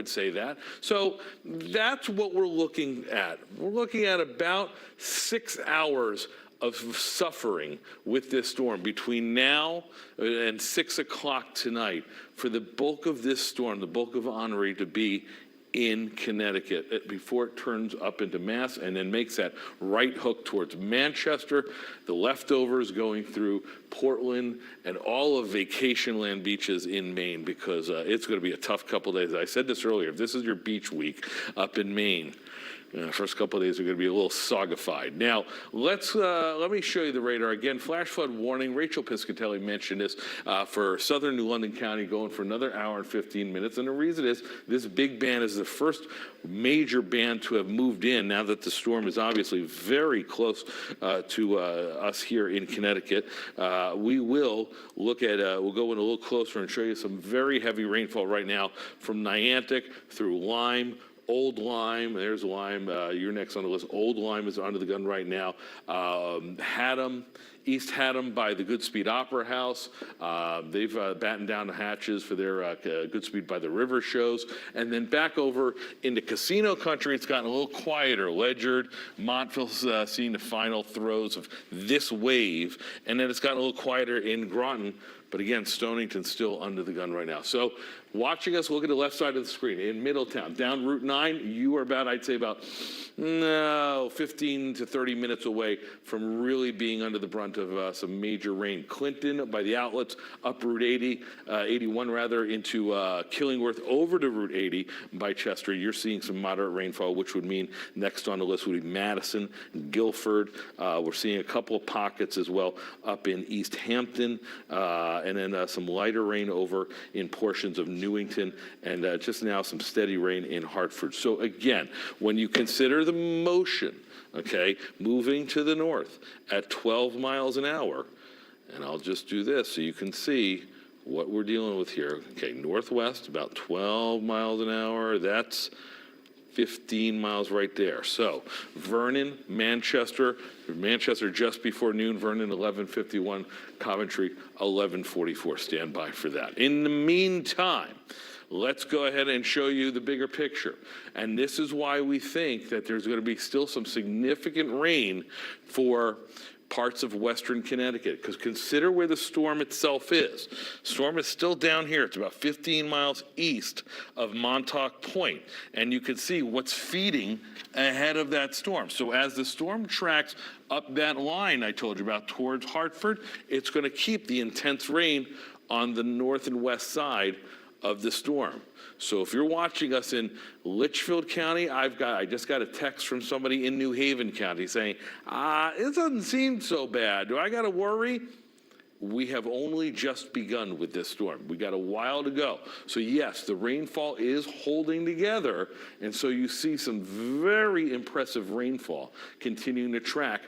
say that. So that's what we're looking at. We're looking at about 6 hours of suffering with this storm between now and 6 o'clock tonight for the bulk of this storm, the bulk of Henri, to be in Connecticut before it turns up into Mass and then makes that right hook towards Manchester, the leftovers going through Portland and all of vacation land beaches in Maine, because it's going to be a tough couple days. I said this earlier, if this is your beach week up in Maine, first couple of days are going to be a little sogified. Now, let me show you the radar. Again, flash flood warning. Rachel Piscatelli mentioned this for southern New London County, going for another hour and 15 minutes. And the reason is this big band is the first major band to have moved in now that the storm is obviously very close to us here in Connecticut. We will look at, we'll go in a little closer and show you some very heavy rainfall right now from Niantic through Lyme, Old Lyme, there's Lyme, you're next on the list. Old Lyme is under the gun right now. Haddam, East Haddam by the Goodspeed Opera House. They've battened down the hatches for their Goodspeed by the River shows. And then back over into casino country, it's gotten a little quieter. Ledyard, Montville's seeing the final throes of this wave. And then it's gotten a little quieter in Groton. But again, Stonington's still under the gun right now. So watching us, look at the left side of the screen. In Middletown, down Route 9, you are about, I'd say about 15 to 30 minutes away from really being under the brunt of some major rain. Clinton by the outlets, up Route 81 rather, into Killingworth over to Route 80 by Chester. You're seeing some moderate rainfall, which would mean next on the list would be Madison, Guilford. We're seeing a couple of pockets as well up in East Hampton, and then some lighter rain over in portions of Newington, and just now some steady rain in Hartford. So again, when you consider the motion, okay, moving to the north at 12 miles an hour, and I'll just do this so you can see what we're dealing with here. Okay, northwest, about 12 miles an hour. That's 15 miles right there. So Vernon, Manchester just before noon, Vernon 11:51, Coventry 11:44. Stand by for that. In the meantime, let's go ahead and show you the bigger picture. And this is why we think that there's going to be still some significant rain for parts of western Connecticut, because consider where the storm itself is. Storm is still down here. It's about 15 miles east of Montauk Point, and you can see what's feeding ahead of that storm. So as the storm tracks up that line I told you about towards Hartford, it's going to keep the intense rain on the north and west side of the storm. So if you're watching us in Litchfield County, I just got a text from somebody in New Haven County saying, it doesn't seem so bad. Do I got to worry? We have only just begun with this storm. We got a while to go. So yes, the rainfall is holding together, and so you see some very impressive rainfall continuing to track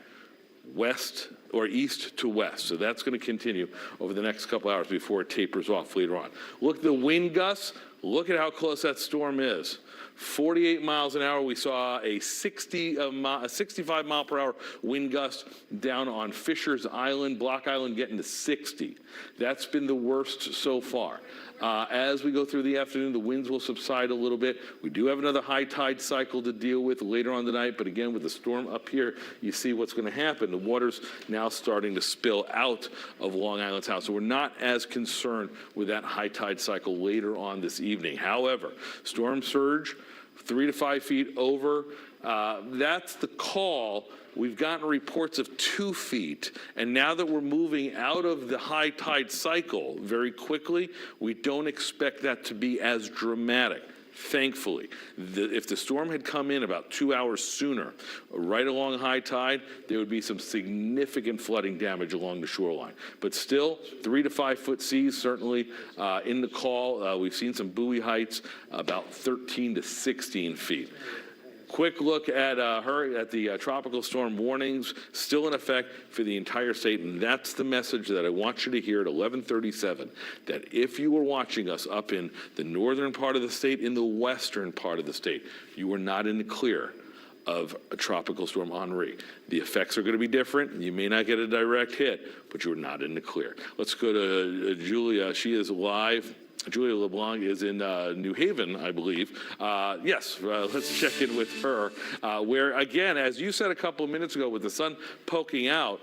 west or east to west. So that's going to continue over the next couple hours before it tapers off later on. Look at the wind gusts. Look at how close that storm is. 48 miles an hour. We saw a 65 mile per hour wind gust down on Fisher's Island, Block Island, getting to 60. That's been the worst so far. As we go through the afternoon, the winds will subside a little bit. We do have another high tide cycle to deal with later on tonight, but again, with the storm up here, you see what's going to happen. The water's now starting to spill out of Long Island Sound, so we're not as concerned with that high tide cycle later on this evening. However, storm surge, 3 to 5 feet over, that's the call. We've gotten reports of 2 feet, and now that we're moving out of the high tide cycle very quickly, we don't expect that to be as dramatic. Thankfully, if the storm had come in about 2 hours sooner, right along high tide, there would be some significant flooding damage along the shoreline. But still, 3 to 5 foot seas certainly in the call. We've seen some buoy heights about 13 to 16 feet. Quick look at the tropical storm warnings still in effect for the entire state, and that's the message that I want you to hear at 11:37, that if you were watching us up in the northern part of the state, in the western part of the state, you are not in the clear of a tropical storm Henri. The effects are going to be different. You may not get a direct hit, but you're not in the clear. Let's go to Julia. She is live Julia LeBlanc is in New Haven, I believe. Yes, let's check in with her. Where, again, as you said a couple of minutes ago, with the sun poking out,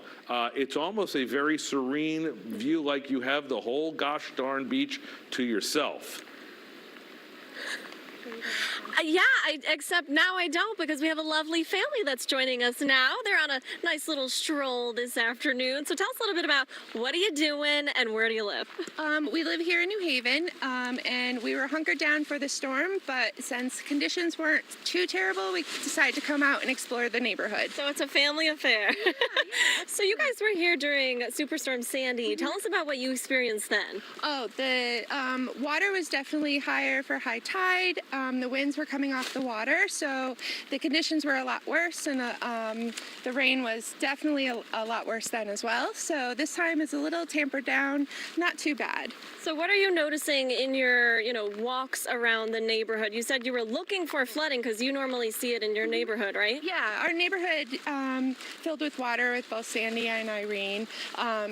it's almost a very serene view, like you have the whole gosh darn beach to yourself. Yeah, except now I don't, because we have a lovely family that's joining us now. They're on a nice little stroll this afternoon. So tell us a little bit about what are you doing and where do you live? We live here in New Haven, and we were hunkered down for the storm, but since conditions weren't too terrible, we decided to come out and explore the neighborhood. So it's a family affair. Yeah. So you guys were here during Superstorm Sandy. Tell us about what you experienced then. Oh, the water was definitely higher for high tide. The winds were coming off the water, so the conditions were a lot worse, and the rain was definitely a lot worse then as well. So this time is a little tampered down, not too bad. So what are you noticing in your, walks around the neighborhood? You said you were looking for flooding because you normally see it in your neighborhood, right? Yeah, our neighborhood filled with water with both Sandy and Irene.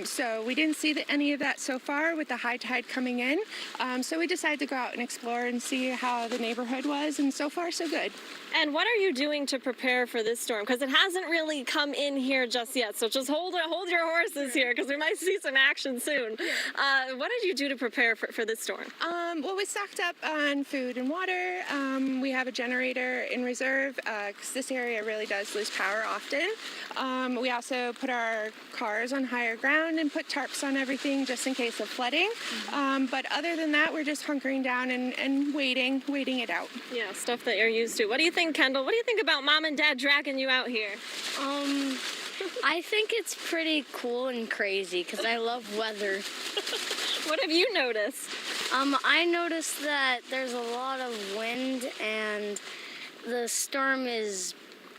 So we didn't see any of that so far with the high tide coming in. So we decided to go out and explore and see how the neighborhood was, and so far so good. And what are you doing to prepare for this storm? Because it hasn't really come in here just yet. So just hold your horses here, because we might see some action soon. What did you do to prepare for this storm? Well, we stocked up on food and water. We have a generator in reserve because this area really does lose power often. We also put our cars on higher ground and put tarps on everything just in case of flooding. But other than that, we're just hunkering down and waiting it out. Yeah, stuff that you're used to. What do you think, Kendall? What do you think about Mom and Dad dragging you out here? I think it's pretty cool and crazy because I love weather. What have you noticed? I noticed that there's a lot of wind and the storm is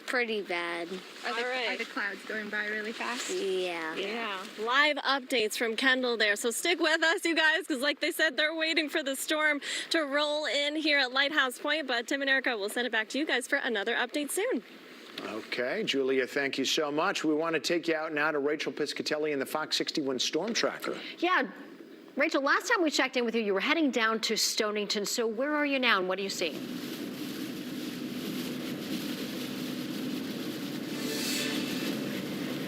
pretty bad. Are the clouds going by really fast? Yeah. Yeah. Live updates from Kendall there. So stick with us, you guys, because like they said, they're waiting for the storm to roll in here at Lighthouse Point. But Tim and Erica will send it back to you guys for another update soon. Okay, Julia, thank you so much. We want to take you out now to Rachel Piscatelli and the Fox 61 Storm Tracker. Yeah. Rachel, last time we checked in with you, you were heading down to Stonington. So where are you now and what do you see?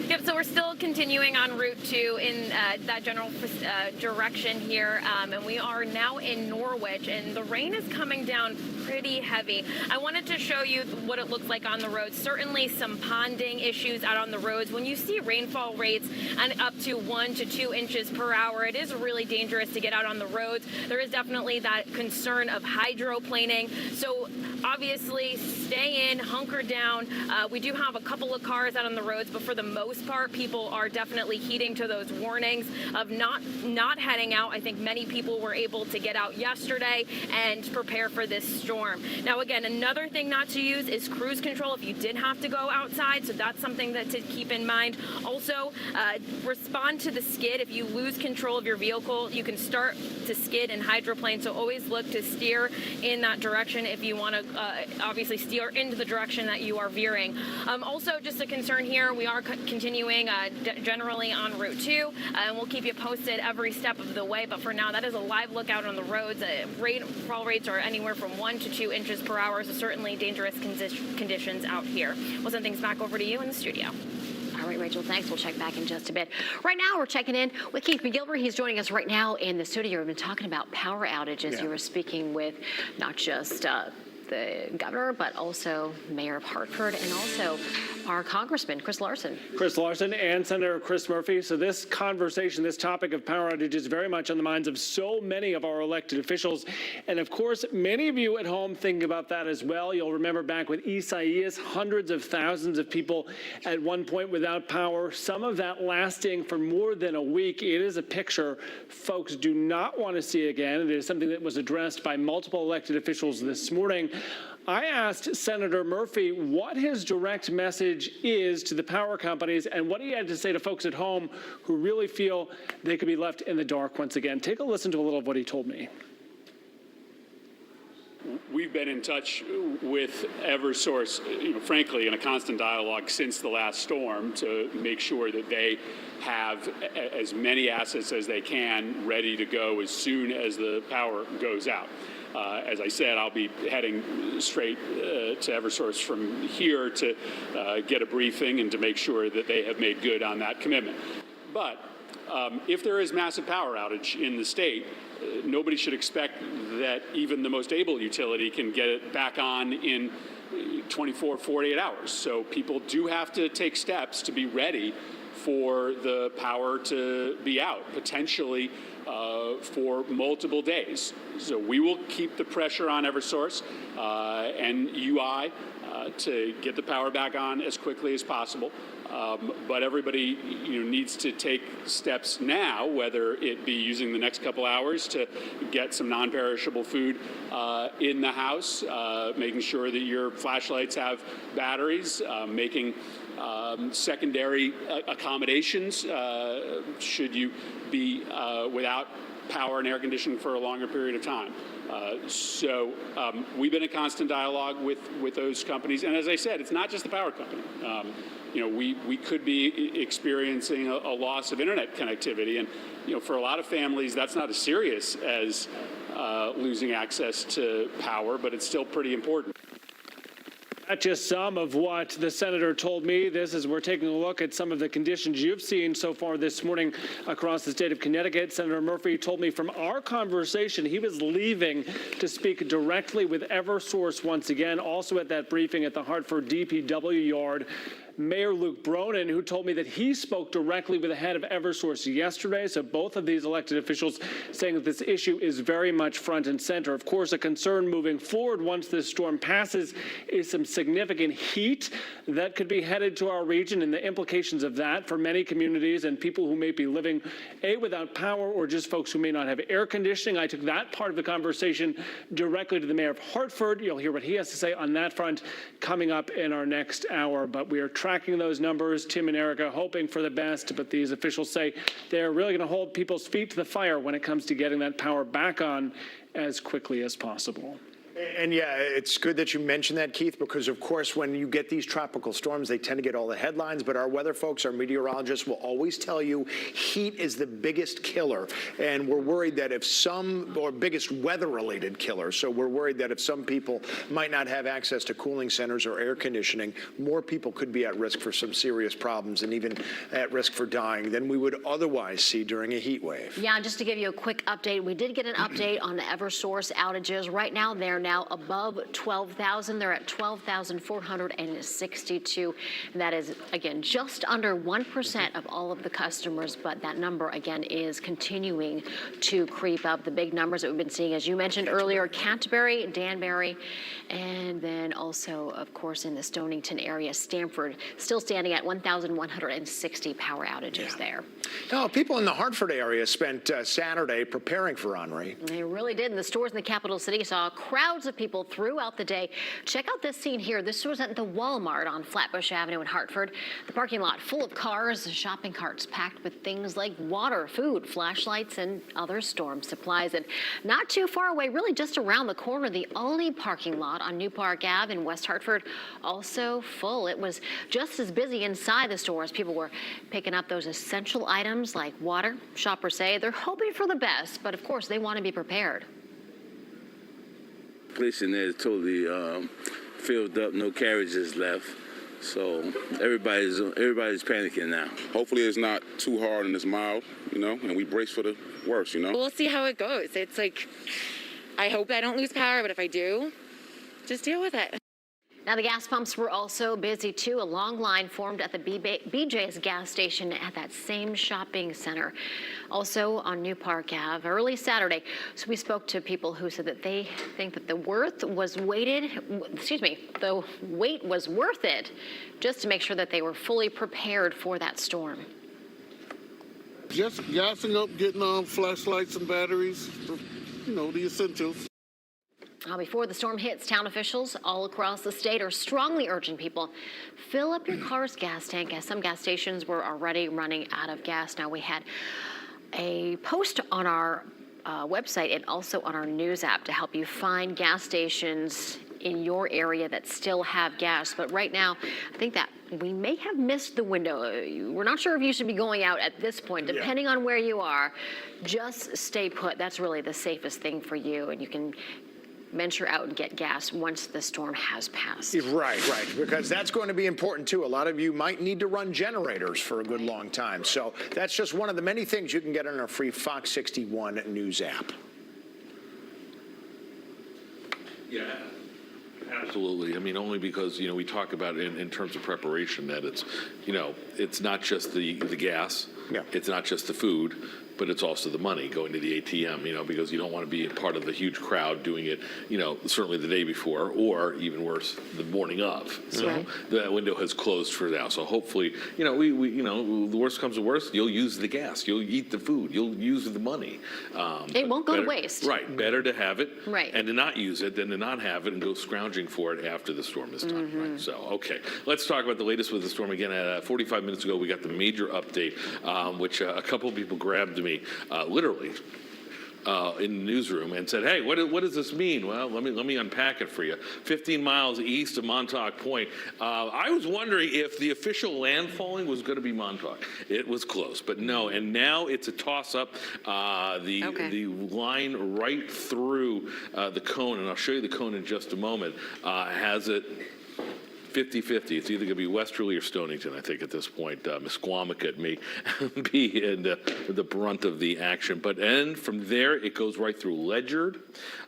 Yep, so we're still continuing on Route 2 in that general direction here, and we are now in Norwich, and the rain is coming down pretty heavy. I wanted to show you what it looks like on the roads. Certainly some ponding issues out on the roads. When you see rainfall rates and up to 1 to 2 inches per hour, it is really dangerous to get out on the roads. There is definitely that concern of hydroplaning. So obviously stay in, hunker down. We do have a couple of cars out on the roads, but for the most part, people are definitely heeding to those warnings of not heading out. I think many people were able to get out yesterday and prepare for this storm. Now, again, another thing not to use is cruise control if you did have to go outside, so that's something that to keep in mind. Also, respond to the skid. If you lose control of your vehicle, you can start to skid and hydroplane, so always look to steer in that direction if you want to obviously steer into the direction that you are veering. Also, just a concern here, we are continuing generally on Route 2, and we'll keep you posted every step of the way, but for now, that is a live look out on the roads. Rainfall rates are anywhere from 1 to 2 inches per hour, so certainly dangerous conditions out here. We'll send things back over to you in the studio. All right, Rachel, thanks. We'll check back in just a bit. Right now, we're checking in with Keith McGilvery. He's joining us right now in the studio. We've been talking about power outages. You were speaking with not just the governor, but also Mayor of Hartford and also our Congressman, Chris Larson. Chris Larson and Senator Chris Murphy. So this conversation, this topic of power outages is very much on the minds of so many of our elected officials. And of course, many of you at home thinking about that as well. You'll remember back with Isaias, hundreds of thousands of people at one point without power, some of that lasting for more than a week. It is a picture folks do not want to see again. It is something that was addressed by multiple elected officials this morning. I asked Senator Murphy what his direct message is to the power companies and what he had to say to folks at home who really feel they could be left in the dark once again. Take a listen to a little of what he told me. we've been in touch with Eversource, frankly, in a constant dialogue since the last storm to make sure that they have as many assets as they can ready to go as soon as the power goes out. As I said, I'll be heading straight to Eversource from here to get a briefing and to make sure that they have made good on that commitment. But if there is massive power outage in the state, nobody should expect that even the most able utility can get it back on in 24, 48 hours. So people do have to take steps to be ready for the power to be out, potentially for multiple days. So we will keep the pressure on Eversource and UI to get the power back on as quickly as possible. But everybody needs to take steps now, whether it be using the next couple hours to get some non-perishable food in the house, making sure that your flashlights have batteries, making secondary accommodations should you be without power and air conditioning for a longer period of time. So we've been in constant dialogue with those companies. And as I said, it's not just the power company. We could be experiencing a loss of internet connectivity. And, for a lot of families, that's not as serious as losing access to power, but it's still pretty important. That's just some of what the senator told me. This is we're taking a look at some of the conditions you've seen so far this morning across the state of Connecticut. Senator Murphy told me from our conversation he was leaving to speak directly with Eversource once again, also at that briefing at the Hartford DPW yard. Mayor Luke Bronin, who told me that he spoke directly with the head of Eversource yesterday. So both of these elected officials saying that this issue is very much front and center. Of course, a concern moving forward once this storm passes is some significant heat that could be headed to our region and the implications of that for many communities and people who may be living without power or just folks who may not have air conditioning. I took that part of the conversation directly to the mayor of Hartford. You'll hear what he has to say on that front coming up in our next hour. But we are tracking those numbers. Tim and Erica hoping for the best, but these officials say they're really going to hold people's feet to the fire when it comes to getting that power back on as quickly as possible. And yeah, it's good that you mentioned that, Keith, because of course, when you get these tropical storms, they tend to get all the headlines, but our weather folks, our meteorologists will always tell you heat is the biggest killer. And we're worried that if biggest weather-related killer. So we're worried that if some people might not have access to cooling centers or air conditioning, more people could be at risk for some serious problems and even at risk for dying than we would otherwise see during a heat wave. Yeah, just to give you a quick update, we did get an update on the Eversource outages. Right now, they're now above 12,000. They're at 12,462. That is, again, just under 1% of all of the customers, but that number, again, is continuing to creep up. The big numbers that we've been seeing, as you mentioned earlier, Canterbury, Danbury, and then also, of course, in the Stonington area, Stamford, still standing at 1,160 power outages there. No, people in the Hartford area spent Saturday preparing for Henri. They really did. And the stores in the capital city saw crowds of people throughout the day. Check out this scene here. This was at the Walmart on Flatbush Avenue in Hartford. The parking lot full of cars, shopping carts packed with things like water, food, flashlights, and other storm supplies. And not too far away, really just around the corner, the only parking lot on New Park Ave in West Hartford, also full. It was just as busy inside the stores. People were picking up those essential items like water. Shoppers say they're hoping for the best, but of course they want to be prepared. Place in there is totally filled up, no carriages left. So everybody's panicking now. Hopefully it's not too hard and it's mild, and we brace for the worst, We'll see how it goes. It's like, I hope I don't lose power, but if I do, just deal with it. Now, the gas pumps were also busy, too. A long line formed at the BJ's gas station at that same shopping center. Also on New Park Ave, early Saturday. So we spoke to people who said that they think that the wait was worth it, just to make sure that they were fully prepared for that storm. Just gassing up, getting flashlights and batteries, the essentials. Now, before the storm hits, town officials all across the state are strongly urging people, fill up your car's gas tank, as some gas stations were already running out of gas. Now, we had a post on our website and also on our news app to help you find gas stations in your area that still have gas. But right now, I think that we may have missed the window. We're not sure if you should be going out at this point, depending on where you are. Just stay put. That's really the safest thing for you, and you can venture out and get gas once the storm has passed. Right, because that's going to be important too. A lot of you might need to run generators for a good long time. So that's just one of the many things you can get on our free Fox 61 News app. Yeah. Absolutely. I mean, only because, we talk about in terms of preparation that it's, it's not just the gas, it's not just the food, but it's also the money going to the ATM, because you don't want to be a part of the huge crowd doing it, certainly the day before, or even worse, the morning of. So that window has closed for now. So hopefully, the worst comes to worst, you'll use the gas, you'll eat the food, you'll use the money. It won't go to waste. Right. Better to have it and to not use it than to not have it and go scrounging for it after the storm is done. Right? So, okay. Let's talk about the latest with the storm. Again, 45 minutes ago, we got the major update, which a couple of people grabbed me literally in the newsroom and said, hey, what does this mean? Well, let me unpack it for you. 15 miles east of Montauk Point. I was wondering if the official landfalling was going to be Montauk. It was close, but no. And now it's a toss-up. The line right through the cone, and I'll show you the cone in just a moment, has it 50-50. It's either going to be Westerly or Stonington, I think, at this point. Misquamicut may be in the brunt of the action. And from there, it goes right through Ledyard,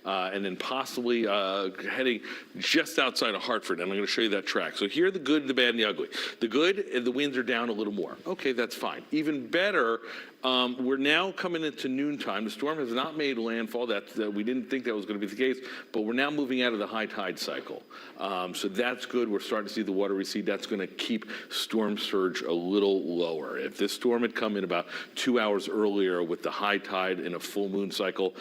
and then possibly heading just outside of Hartford. And I'm going to show you that track. So here are the good, the bad, and the ugly. The good, the winds are down a little more. Okay, that's fine. Even better, we're now coming into noontime. The storm has not made landfall. We didn't think that was going to be the case, but we're now moving out of the high tide cycle. So that's good. We're starting to see the water recede. That's going to keep storm surge a little lower. If this storm had come in about 2 hours earlier with the high tide in a full moon cycle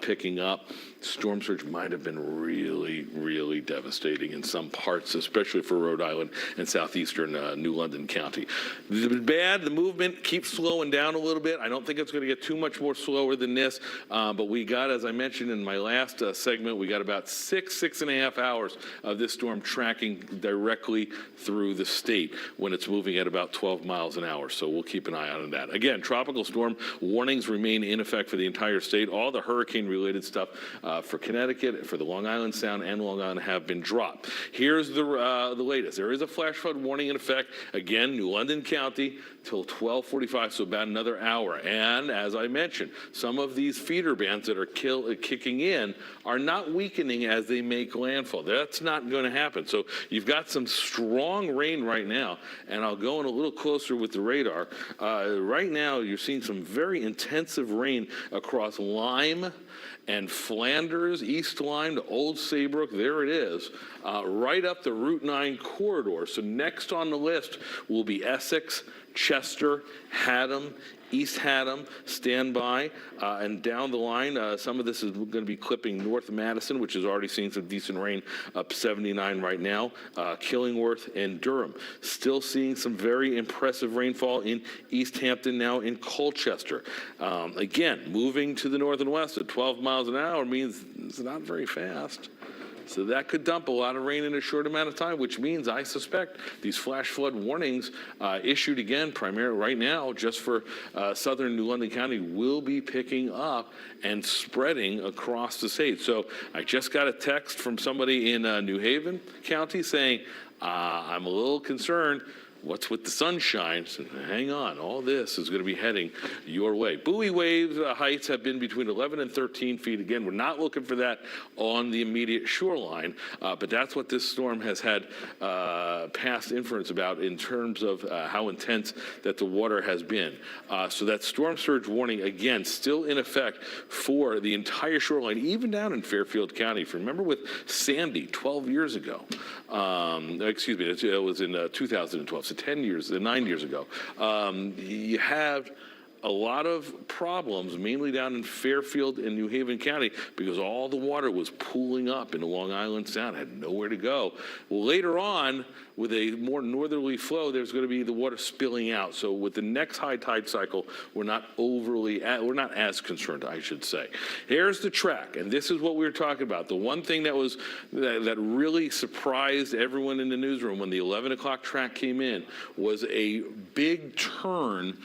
picking up, storm surge might have been really, really devastating in some parts, especially for Rhode Island and southeastern New London County. The bad, the movement keeps slowing down a little bit. I don't think it's going to get too much more slower than this, but we got, as I mentioned in my last segment, we got about 6.5 hours of this storm tracking directly through the state when it's moving at about 12 miles an hour. So we'll keep an eye on that. Again, tropical storm warnings remain in effect for the entire state. All the hurricane-related stuff for Connecticut, for the Long Island Sound and Long Island have been dropped. Here's the latest. There is a flash flood warning in effect. Again, New London County till 12:45, so about another hour. And as I mentioned, some of these feeder bands that are kicking in are not weakening as they make landfall. That's not going to happen. So you've got some strong rain right now, and I'll go in a little closer with the radar. Right now, you're seeing some very intensive rain across Lyme and Flanders, East Lyme to Old Saybrook, there it is, right up the Route 9 corridor. So next on the list will be Essex, Chester, Haddam, East Haddam, stand by, and down the line, some of this is going to be clipping North Madison, which is already seeing some decent rain, up 79 right now, Killingworth and Durham. Still seeing some very impressive rainfall in East Hampton, now in Colchester. Again, moving to the north and west at 12 miles an hour means it's not very fast. So that could dump a lot of rain in a short amount of time, which means I suspect these flash flood warnings issued again, primarily right now, just for southern New London County, will be picking up and spreading across the state. So I just got a text from somebody in New Haven County saying, I'm a little concerned. What's with the sunshine? So hang on, all this is going to be heading your way. Buoy wave heights have been between 11 and 13 feet. Again, we're not looking for that on the immediate shoreline, but that's what this storm has had past inference about in terms of how intense that the water has been. So that storm surge warning, again, still in effect for the entire shoreline, even down in Fairfield County. If you remember with Sandy 12 years ago, excuse me, it was in 2012. So 9 years ago, you have a lot of problems, mainly down in Fairfield and New Haven County, because all the water was pooling up into Long Island Sound, had nowhere to go. Well, later on, with a more northerly flow, there's going to be the water spilling out. So with the next high tide cycle, we're not as concerned, I should say. Here's the track, and this is what we were talking about. The one thing that really surprised everyone in the newsroom when the 11 o'clock track came in was a big turn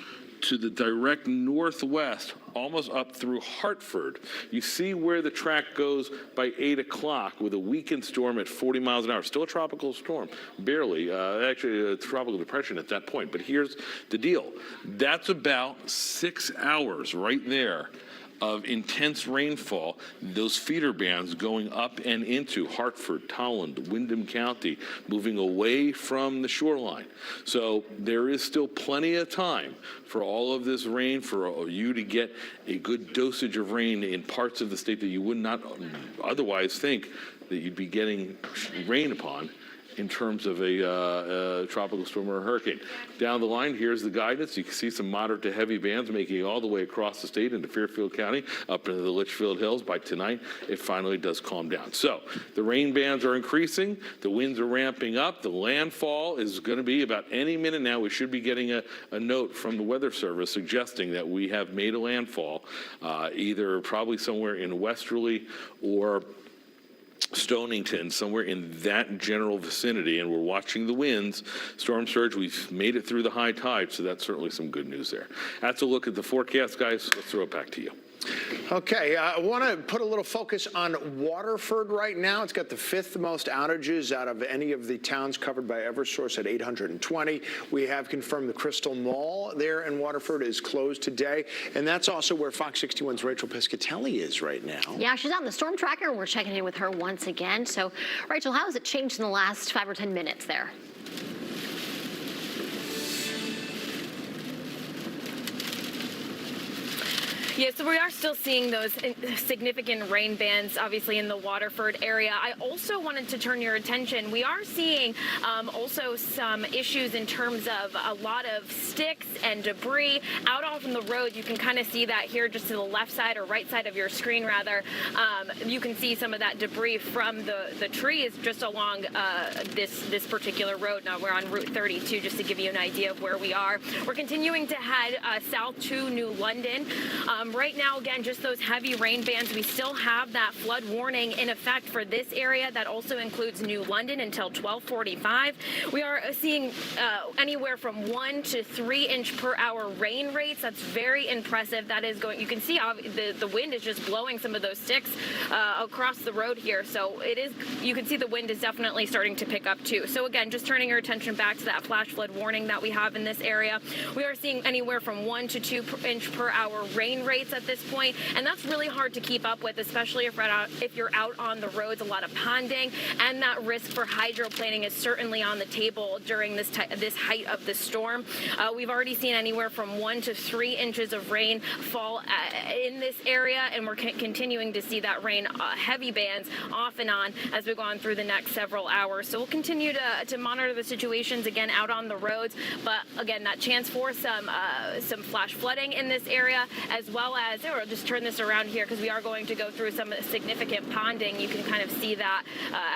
to the direct northwest, almost up through Hartford. You see where the track goes by 8 o'clock with a weakened storm at 40 miles an hour. Still a tropical storm, barely. Actually, a tropical depression at that point. But here's the deal. That's about 6 hours right there of intense rainfall, those feeder bands going up and into Hartford, Towland, Windham County, moving away from the shoreline. So there is still plenty of time for all of this rain, for you to get a good dosage of rain in parts of the state that you would not otherwise think that you'd be getting rain upon in terms of a tropical storm or a hurricane. Down the line, here's the guidance. You can see some moderate to heavy bands making it all the way across the state into Fairfield County, up into the Litchfield Hills. By tonight, it finally does calm down. So the rain bands are increasing. The winds are ramping up. The landfall is going to be about any minute now. We should be getting a note from the Weather Service suggesting that we have made a landfall, either probably somewhere in Westerly or Stonington, somewhere in that general vicinity, and we're watching the winds. Storm surge, we've made it through the high tide, so that's certainly some good news there. That's a look at the forecast, guys. Let's throw it back to you. Okay, I want to put a little focus on Waterford right now. It's got the 5th most outages out of any of the towns covered by Eversource at 820. We have confirmed the Crystal Mall there in Waterford is closed today, and that's also where Fox 61's Rachel Piscatelli is right now. Yeah, she's on the storm tracker, and we're checking in with her once again. So, Rachel, how has it changed in the last 5 or 10 minutes there? Yeah, so we are still seeing those significant rain bands, obviously, in the Waterford area. I also wanted to turn your attention. We are seeing also some issues in terms of a lot of sticks and debris out off on the road. You can kind of see that here just to the left side or right side of your screen, rather. You can see some of that debris from the trees just along this particular road. Now, we're on Route 32, just to give you an idea of where we are. We're continuing to head south to New London. Right now, again, just those heavy rain bands. We still have that flood warning in effect for this area. That also includes New London until 12:45. We are seeing anywhere from 1 to 3 inch per hour rain rates. That's very impressive. That is going. You can see the wind is just blowing some of those sticks across the road here. So it is. You can see the wind is definitely starting to pick up too. So again, just turning your attention back to that flash flood warning that we have in this area. We are seeing anywhere from 1 to 2 inch per hour rain rates at this point, and that's really hard to keep up with, especially if you're out on the roads. A lot of ponding, and that risk for hydroplaning is certainly on the table during this height of the storm. We've already seen anywhere from 1 to 3 inches of rain fall in this area, and we're continuing to see that rain, heavy bands off and on as we go on through the next several hours. So we'll continue to monitor the situations again out on the roads, but again, that chance for some flash flooding in this area, as well as, or just turn this around here because we are going to go through some significant ponding. You can kind of see that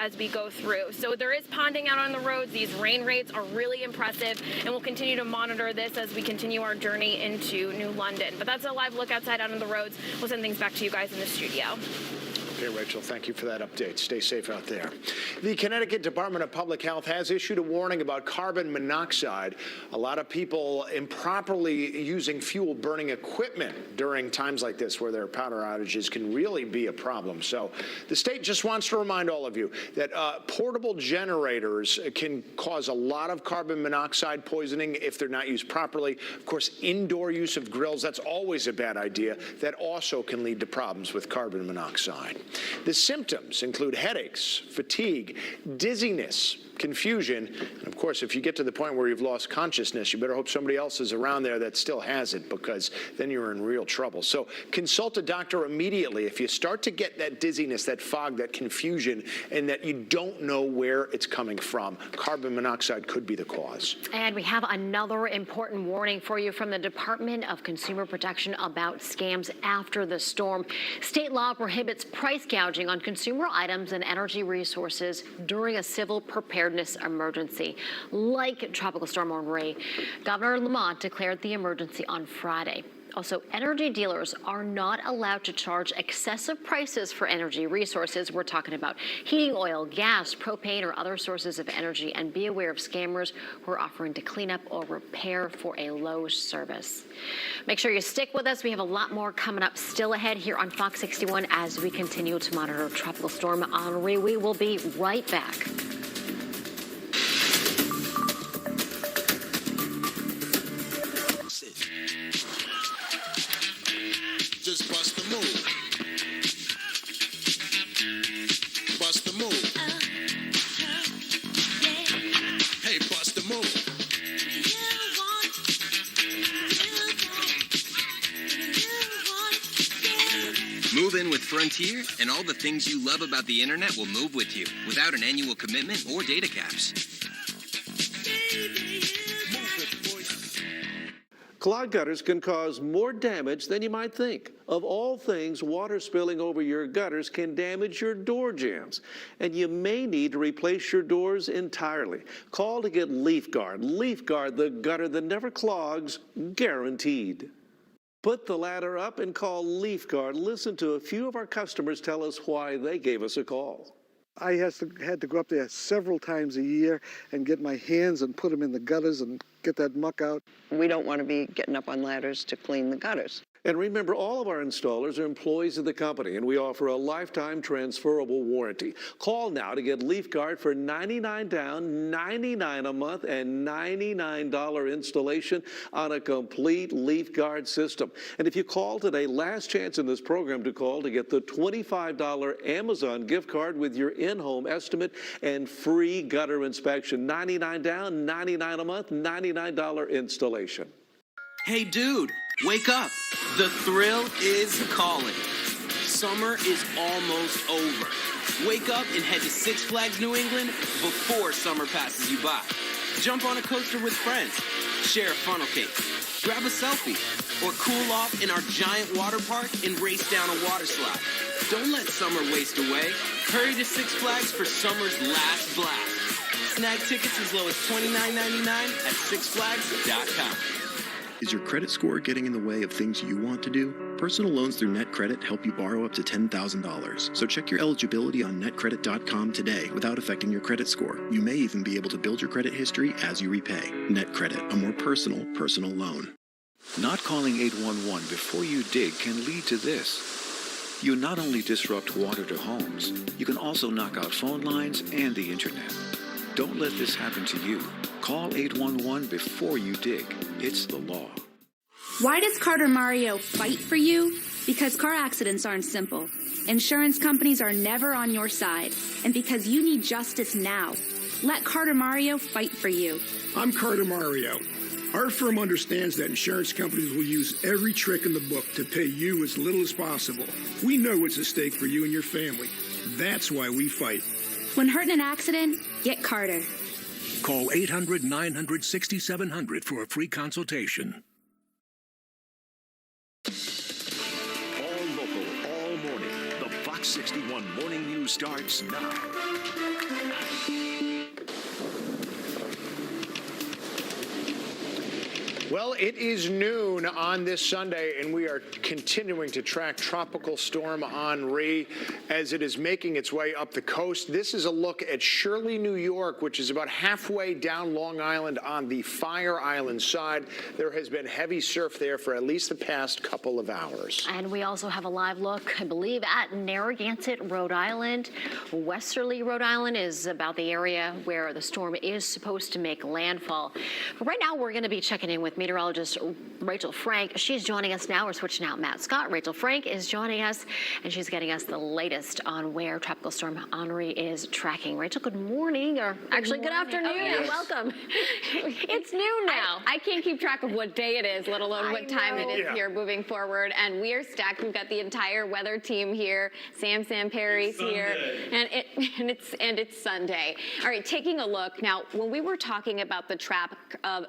as we go through. So there is ponding out on the roads. These rain rates are really impressive, and we'll continue to monitor this as we continue our journey into New London. But that's a live look outside out on the roads. We'll send things back to you guys in the studio. Okay, Rachel, thank you for that update. Stay safe out there. The Connecticut Department of Public Health has issued a warning about carbon monoxide. A lot of people improperly using fuel burning equipment during times like this where their power outages can really be a problem. So the state just wants to remind all of you that portable generators can cause a lot of carbon monoxide poisoning if they're not used properly. Of course, indoor use of grills, that's always a bad idea. That also can lead to problems with carbon monoxide. The symptoms include headaches, fatigue, dizziness, confusion. And of course, if you get to the point where you've lost consciousness, you better hope somebody else is around there that still has it, because then you're in real trouble. So consult a doctor immediately if you start to get that dizziness, that fog, that confusion, and that you don't know where it's coming from. Carbon monoxide could be the cause. And we have another important warning for you from the Department of Consumer Protection about scams after the storm. State law prohibits price gouging on consumer items and energy resources during a civil preparedness emergency, like Tropical Storm Henri. Governor Lamont declared the emergency on Friday. Also, energy dealers are not allowed to charge excessive prices for energy resources. We're talking about heating oil, gas, propane, or other sources of energy. And be aware of scammers who are offering to clean up or repair for a low service. Make sure you stick with us. We have a lot more coming up still ahead here on Fox 61 as we continue to monitor Tropical Storm Henri. We will be right back. Just bust the move. Bust the move. Hey, bust the move. Move in with Frontier, and all the things you love about the internet will move with you without an annual commitment or data caps. Clogged gutters can cause more damage than you might think. Of all things, water spilling over your gutters can damage your door jambs, and you may need to replace your doors entirely. Call to get Leaf Guard. Leaf Guard, the gutter that never clogs, guaranteed. Put the ladder up and call Leaf Guard. Listen to a few of our customers tell us why they gave us a call. I had to go up there several times a year and get my hands and put them in the gutters and get that muck out. We don't want to be getting up on ladders to clean the gutters. And remember, all of our installers are employees of the company, and we offer a lifetime transferable warranty. Call now to get Leaf Guard for $99 down, $99 a month, and $99 installation on a complete Leaf Guard system. And if you call today, last chance in this program to call to get the $25 Amazon gift card with your in-home estimate and free gutter inspection. $99 down, $99 a month, $99 installation. Hey dude, wake up. The thrill is calling. Summer is almost over. Wake up and head to Six Flags New England before summer passes you by. Jump on a coaster with friends, share a funnel cake, grab a selfie, or cool off in our giant water park and race down a water slide. Don't let summer waste away. Hurry to Six Flags for summer's last blast. Snag tickets as low as $29.99 at sixflags.com. Is your credit score getting in the way of things you want to do? Personal loans through NetCredit help you borrow up to $10,000. So check your eligibility on netcredit.com today without affecting your credit score. You may even be able to build your credit history as you repay. NetCredit, a more personal loan. Not calling 811 before you dig can lead to this. You not only disrupt water to homes, you can also knock out phone lines and the internet. Don't let this happen to you. Call 811 before you dig. It's the law. Why does Carter Mario fight for you? Because car accidents aren't simple. Insurance companies are never on your side. And because you need justice now. Let Carter Mario fight for you. I'm Carter Mario. Our firm understands that insurance companies will use every trick in the book to pay you as little as possible. We know what's at stake for you and your family. That's why we fight. When hurt in an accident, get Carter. Call 800-900-6700 for a free consultation. All local, all morning. The Fox 61 Morning News starts now. Well, it is noon on this Sunday, and we are continuing to track Tropical Storm Henri as it is making its way up the coast. This is a look at Shoreline, New York, which is about halfway down Long Island on the Fire Island side. There has been heavy surf there for at least the past couple of hours. And we also have a live look, I believe, at Narragansett, Rhode Island. Westerly, Rhode Island is about the area where the storm is supposed to make landfall. But right now, we're going to be checking in with with meteorologist Rachel Frank. She's joining us now. We're switching out Matt Scott. Rachel Frank is joining us, and she's getting us the latest on where Tropical Storm Henri is tracking. Rachel, good morning, or actually good afternoon. Yes. Welcome. It's noon now. I can't keep track of what day it is, let alone what time it is here moving forward. And we are stacked. We've got the entire weather team here. Sam Perry's here, and it's Sunday. All right, taking a look now. When we were talking about the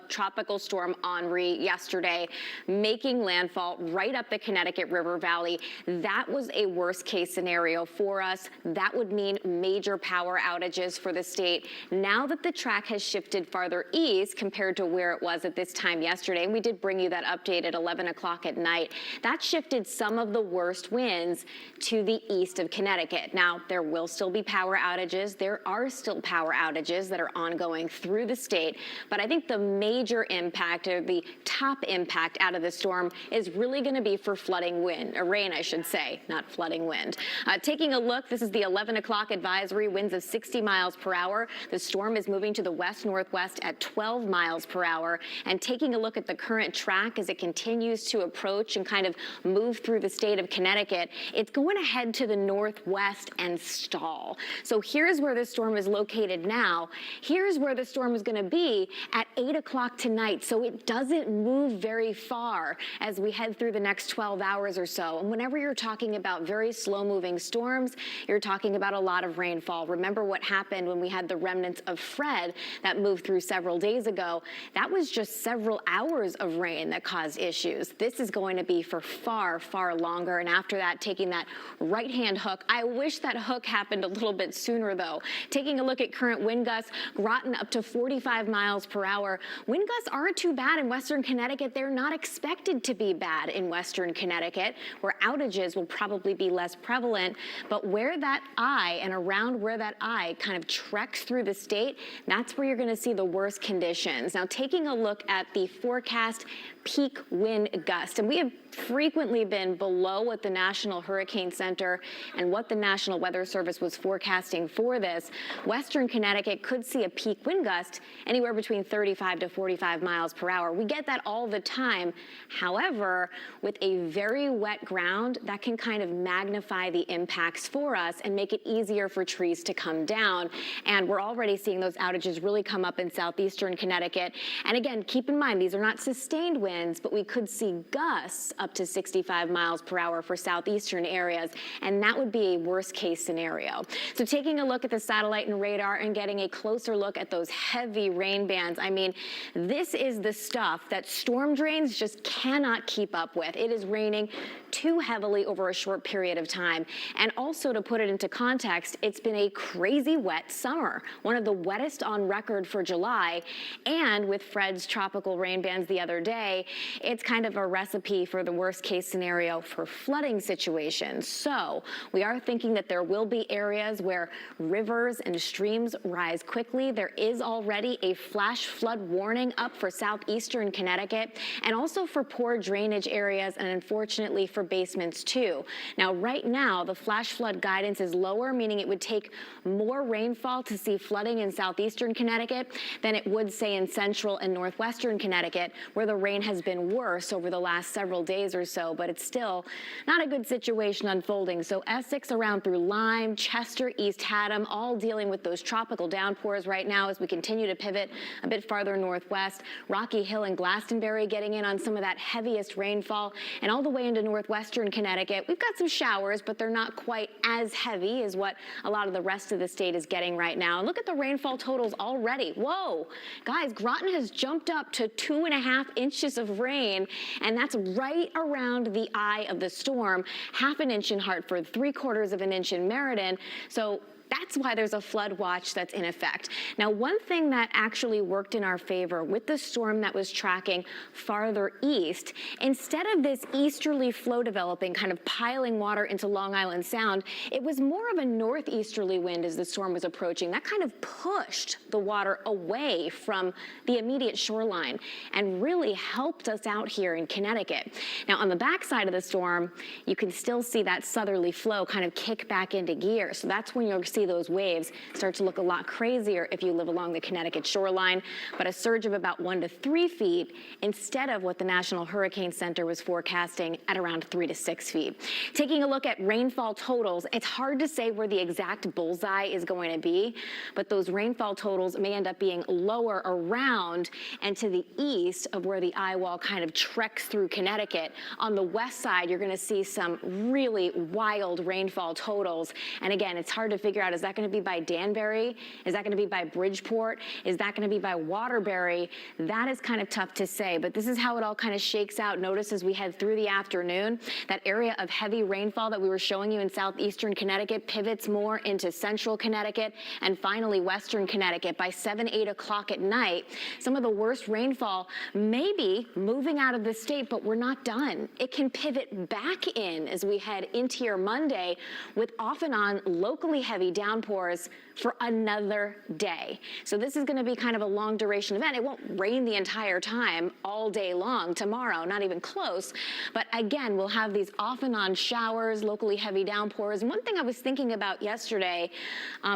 Tropical Storm Henri yesterday, making landfall right up the Connecticut River Valley, that was a worst case scenario for us. That would mean major power outages for the state. Now that the track has shifted farther east compared to where it was at this time yesterday, and we did bring you that update at 11 o'clock at night, that shifted some of the worst winds to the east of Connecticut. Now, there will still be power outages. There are still power outages that are ongoing through the state, but I think the major impact, or the top impact out of the storm, is really going to be for flooding wind, or rain, I should say, not flooding wind. Taking a look, this is the 11 o'clock advisory, winds of 60 miles per hour. The storm is moving to the west-northwest at 12 miles per hour. And taking a look at the current track as it continues to approach and kind of move through the state of Connecticut, it's going to head to the northwest and stall. So here's where the storm is located now. Here's where the storm is going to be at 8 o'clock tonight. So it doesn't move very far as we head through the next 12 hours or so. And whenever you're talking about very slow-moving storms, you're talking about a lot of rainfall. Remember what happened when we had the remnants of Fred that moved through several days ago? That was just several hours of rain that caused issues. This is going to be for far, far longer. And after that, taking that right-hand hook. I wish that hook happened a little bit sooner, though. Taking a look at current wind gusts, Groton up to 45 miles per hour. Wind gusts aren't too bad in western Connecticut. They're not expected to be bad in western Connecticut, where outages will probably be less prevalent. But where that eye and around where that eye kind of treks through the state, that's where you're going to see the worst conditions. Now, taking a look at the forecast peak wind gust, and we have frequently been below what the National Hurricane Center and what the National Weather Service was forecasting for this. Western Connecticut could see a peak wind gust anywhere between 35 to 45 miles per hour. We get that all the time. However, with a very wet ground, that can kind of magnify the impacts for us and make it easier for trees to come down. And we're already seeing those outages really come up in southeastern Connecticut. And again, keep in mind, these are not sustained winds, but we could see gusts up to 65 miles per hour for southeastern areas, and that would be a worst case scenario. So taking a look at the satellite and radar and getting a closer look at those heavy rain bands, I mean, this is the stuff that storm drains just cannot keep up with. It is raining too heavily over a short period of time. And also, to put it into context, it's been a crazy wet summer, one of the wettest on record for July. And with Fred's tropical rain bands the other day, it's kind of a recipe for the worst case scenario for flooding situations. So we are thinking that there will be areas where rivers and streams rise quickly. There is already a flash flood warning up for southeastern Connecticut, and also for poor drainage areas, and unfortunately for basements too. Now, right now, the flash flood guidance is lower, meaning it would take more rainfall to see flooding in southeastern Connecticut than it would, say, in central and northwestern Connecticut, where the rain has been worse over the last several days or so, but it's still not a good situation unfolding. So Essex around through Lyme, Chester, East Haddam, all dealing with those tropical downpours right now as we continue to pivot a bit farther northwest. Rocky Hill and Glastonbury getting in on some of that heaviest rainfall, and all the way into northwestern Connecticut. We've got some showers, but they're not quite as heavy as what a lot of the rest of the state is getting right now. And look at the rainfall totals already. Whoa, guys, Groton has jumped up to 2.5 inches of rain, and that's right around the eye of the storm. 1/2 inch in Hartford, 3/4 of an inch in Meriden. So that's why there's a flood watch that's in effect. Now, one thing that actually worked in our favor with the storm that was tracking farther east, instead of this easterly flow developing, kind of piling water into Long Island Sound, it was more of a northeasterly wind as the storm was approaching. That kind of pushed the water away from the immediate shoreline and really helped us out here in Connecticut. Now, on the backside of the storm, you can still see that southerly flow kind of kick back into gear. So that's when you're seeing see those waves start to look a lot crazier if you live along the Connecticut shoreline, but a surge of about 1 to 3 feet instead of what the National Hurricane Center was forecasting at around 3 to 6 feet. Taking a look at rainfall totals, it's hard to say where the exact bullseye is going to be, but those rainfall totals may end up being lower around and to the east of where the eye wall kind of treks through Connecticut. On the west side, you're going to see some really wild rainfall totals. And again, it's hard to figure out, is that going to be by Danbury? Is that going to be by Bridgeport? Is that going to be by Waterbury? That is kind of tough to say, but this is how it all kind of shakes out. Notice as we head through the afternoon, that area of heavy rainfall that we were showing you in southeastern Connecticut pivots more into central Connecticut and finally western Connecticut. By 7, 8 o'clock at night, some of the worst rainfall may be moving out of the state, but we're not done. It can pivot back in as we head into your Monday with off and on locally heavy downpours for another day. So this is going to be kind of a long duration event. It won't rain the entire time all day long tomorrow, not even close. But again, we'll have these off and on showers, locally heavy downpours. And one thing I was thinking about yesterday,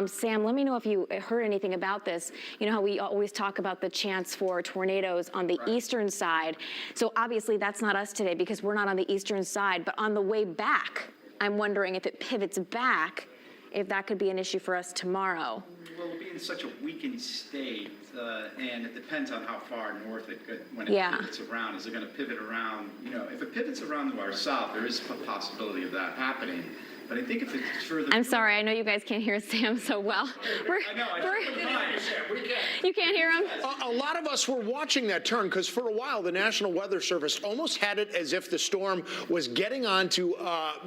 Sam, let me know if you heard anything about this. You know how we always talk about the chance for tornadoes on the eastern side. So obviously that's not us today because we're not on the eastern side. But on the way back, I'm wondering if it pivots back, if that could be an issue for us tomorrow. Well, we'll be in such a weakened state, and it depends on how far north when it pivots around. Is it going to pivot around? You know, if it pivots around to our south, there is a possibility of that happening. But I think if it's further... I'm sorry, I know you guys can't hear Sam so well. You can't hear him? A lot of us were watching that turn because for a while the National Weather Service almost had it as if the storm was getting onto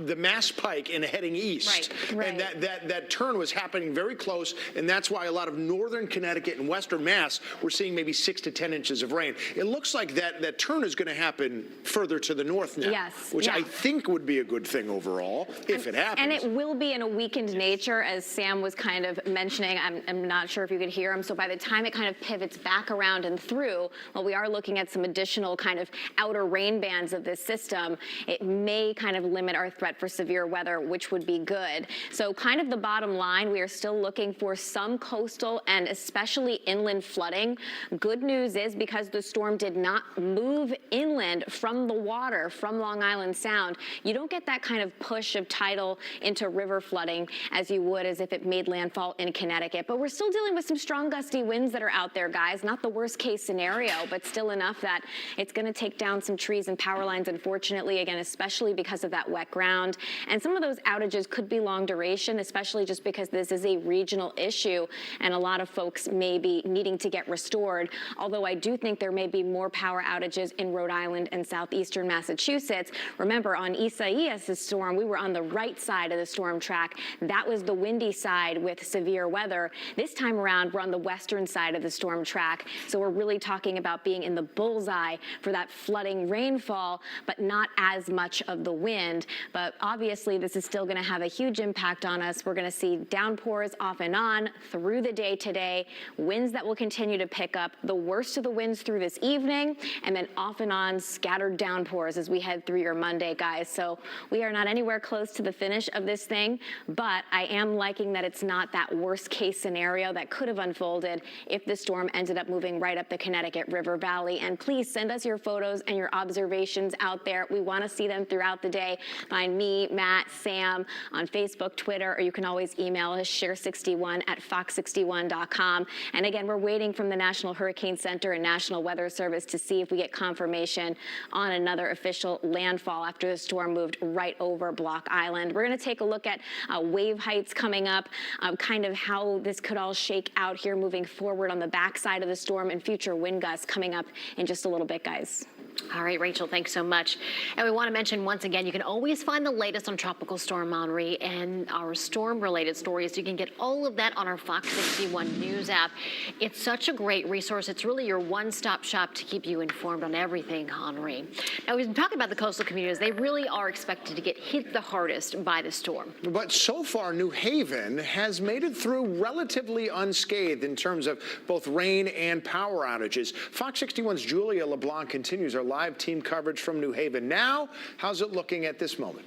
the Mass Pike and heading east. Right. And that turn was happening very close, and that's why a lot of northern Connecticut and western Mass were seeing maybe 6 to 10 inches of rain. It looks like that turn is going to happen further to the north now, which I think would be a good thing overall if it happens. And it will be in a weakened nature, as Sam was kind of mentioning. I'm not sure if you could hear him. So by the time it kind of pivots back around and through, well, we are looking at some additional kind of outer rain bands of this system. It may kind of limit our threat for severe weather, which would be good. So kind of the bottom line, we are still looking for some coastal and especially inland flooding. Good news is because the storm did not move inland from the water, from Long Island Sound, you don't get that kind of push of tidal into river flooding as you would as if it made landfall in Connecticut. But we're still dealing with some strong gusty winds that are out there, guys. Not the worst case scenario, but still enough that it's going to take down some trees and power lines, unfortunately, again, especially because of that wet ground. And some of those outages could be long duration, especially just because this is a regional issue and a lot of folks may be needing to get restored. Although I do think there may be more power outages in Rhode Island and southeastern Massachusetts. Remember, on Isaias' storm, we were on the right side of the storm track. That was the windy side with severe weather. This time around, we're on the western side of the storm track. So we're really talking about being in the bullseye for that flooding rainfall, but not as much of the wind. But obviously, this is still going to have a huge impact on us. We're going to see downpours off and on through the day today, winds that will continue to pick up, the worst of the winds through this evening, and then off and on scattered downpours as we head through your Monday, guys. So we are not anywhere close to the finish of this thing, but I am liking that it's not that worst case scenario that could have unfolded if the storm ended up moving right up the Connecticut River Valley. And please send us your photos and your observations out there. We want to see them throughout the day. Find me, Matt, Sam on Facebook, Twitter, or you can always email us share61@fox61.com. And again, we're waiting from the National Hurricane Center and National Weather Service to see if we get confirmation on another official landfall after the storm moved right over Block Island. We're going to take a look at wave heights coming up, kind of how this could all shake out here moving forward on the backside of the storm, and future wind gusts coming up in just a little bit, guys. All right, Rachel, thanks so much. And we want to mention once again, you can always find the latest on Tropical Storm Henri and our storm-related stories. You can get all of that on our Fox 61 News app. It's such a great resource. It's really your one-stop shop to keep you informed on everything, Henri. Now, we've been talking about the coastal communities. They really are expected to get hit the hardest by the storm. But so far, New Haven has made it through relatively unscathed in terms of both rain and power outages. Fox 61's Julia LeBlanc continues our live team coverage from New Haven. Now, how's it looking at this moment?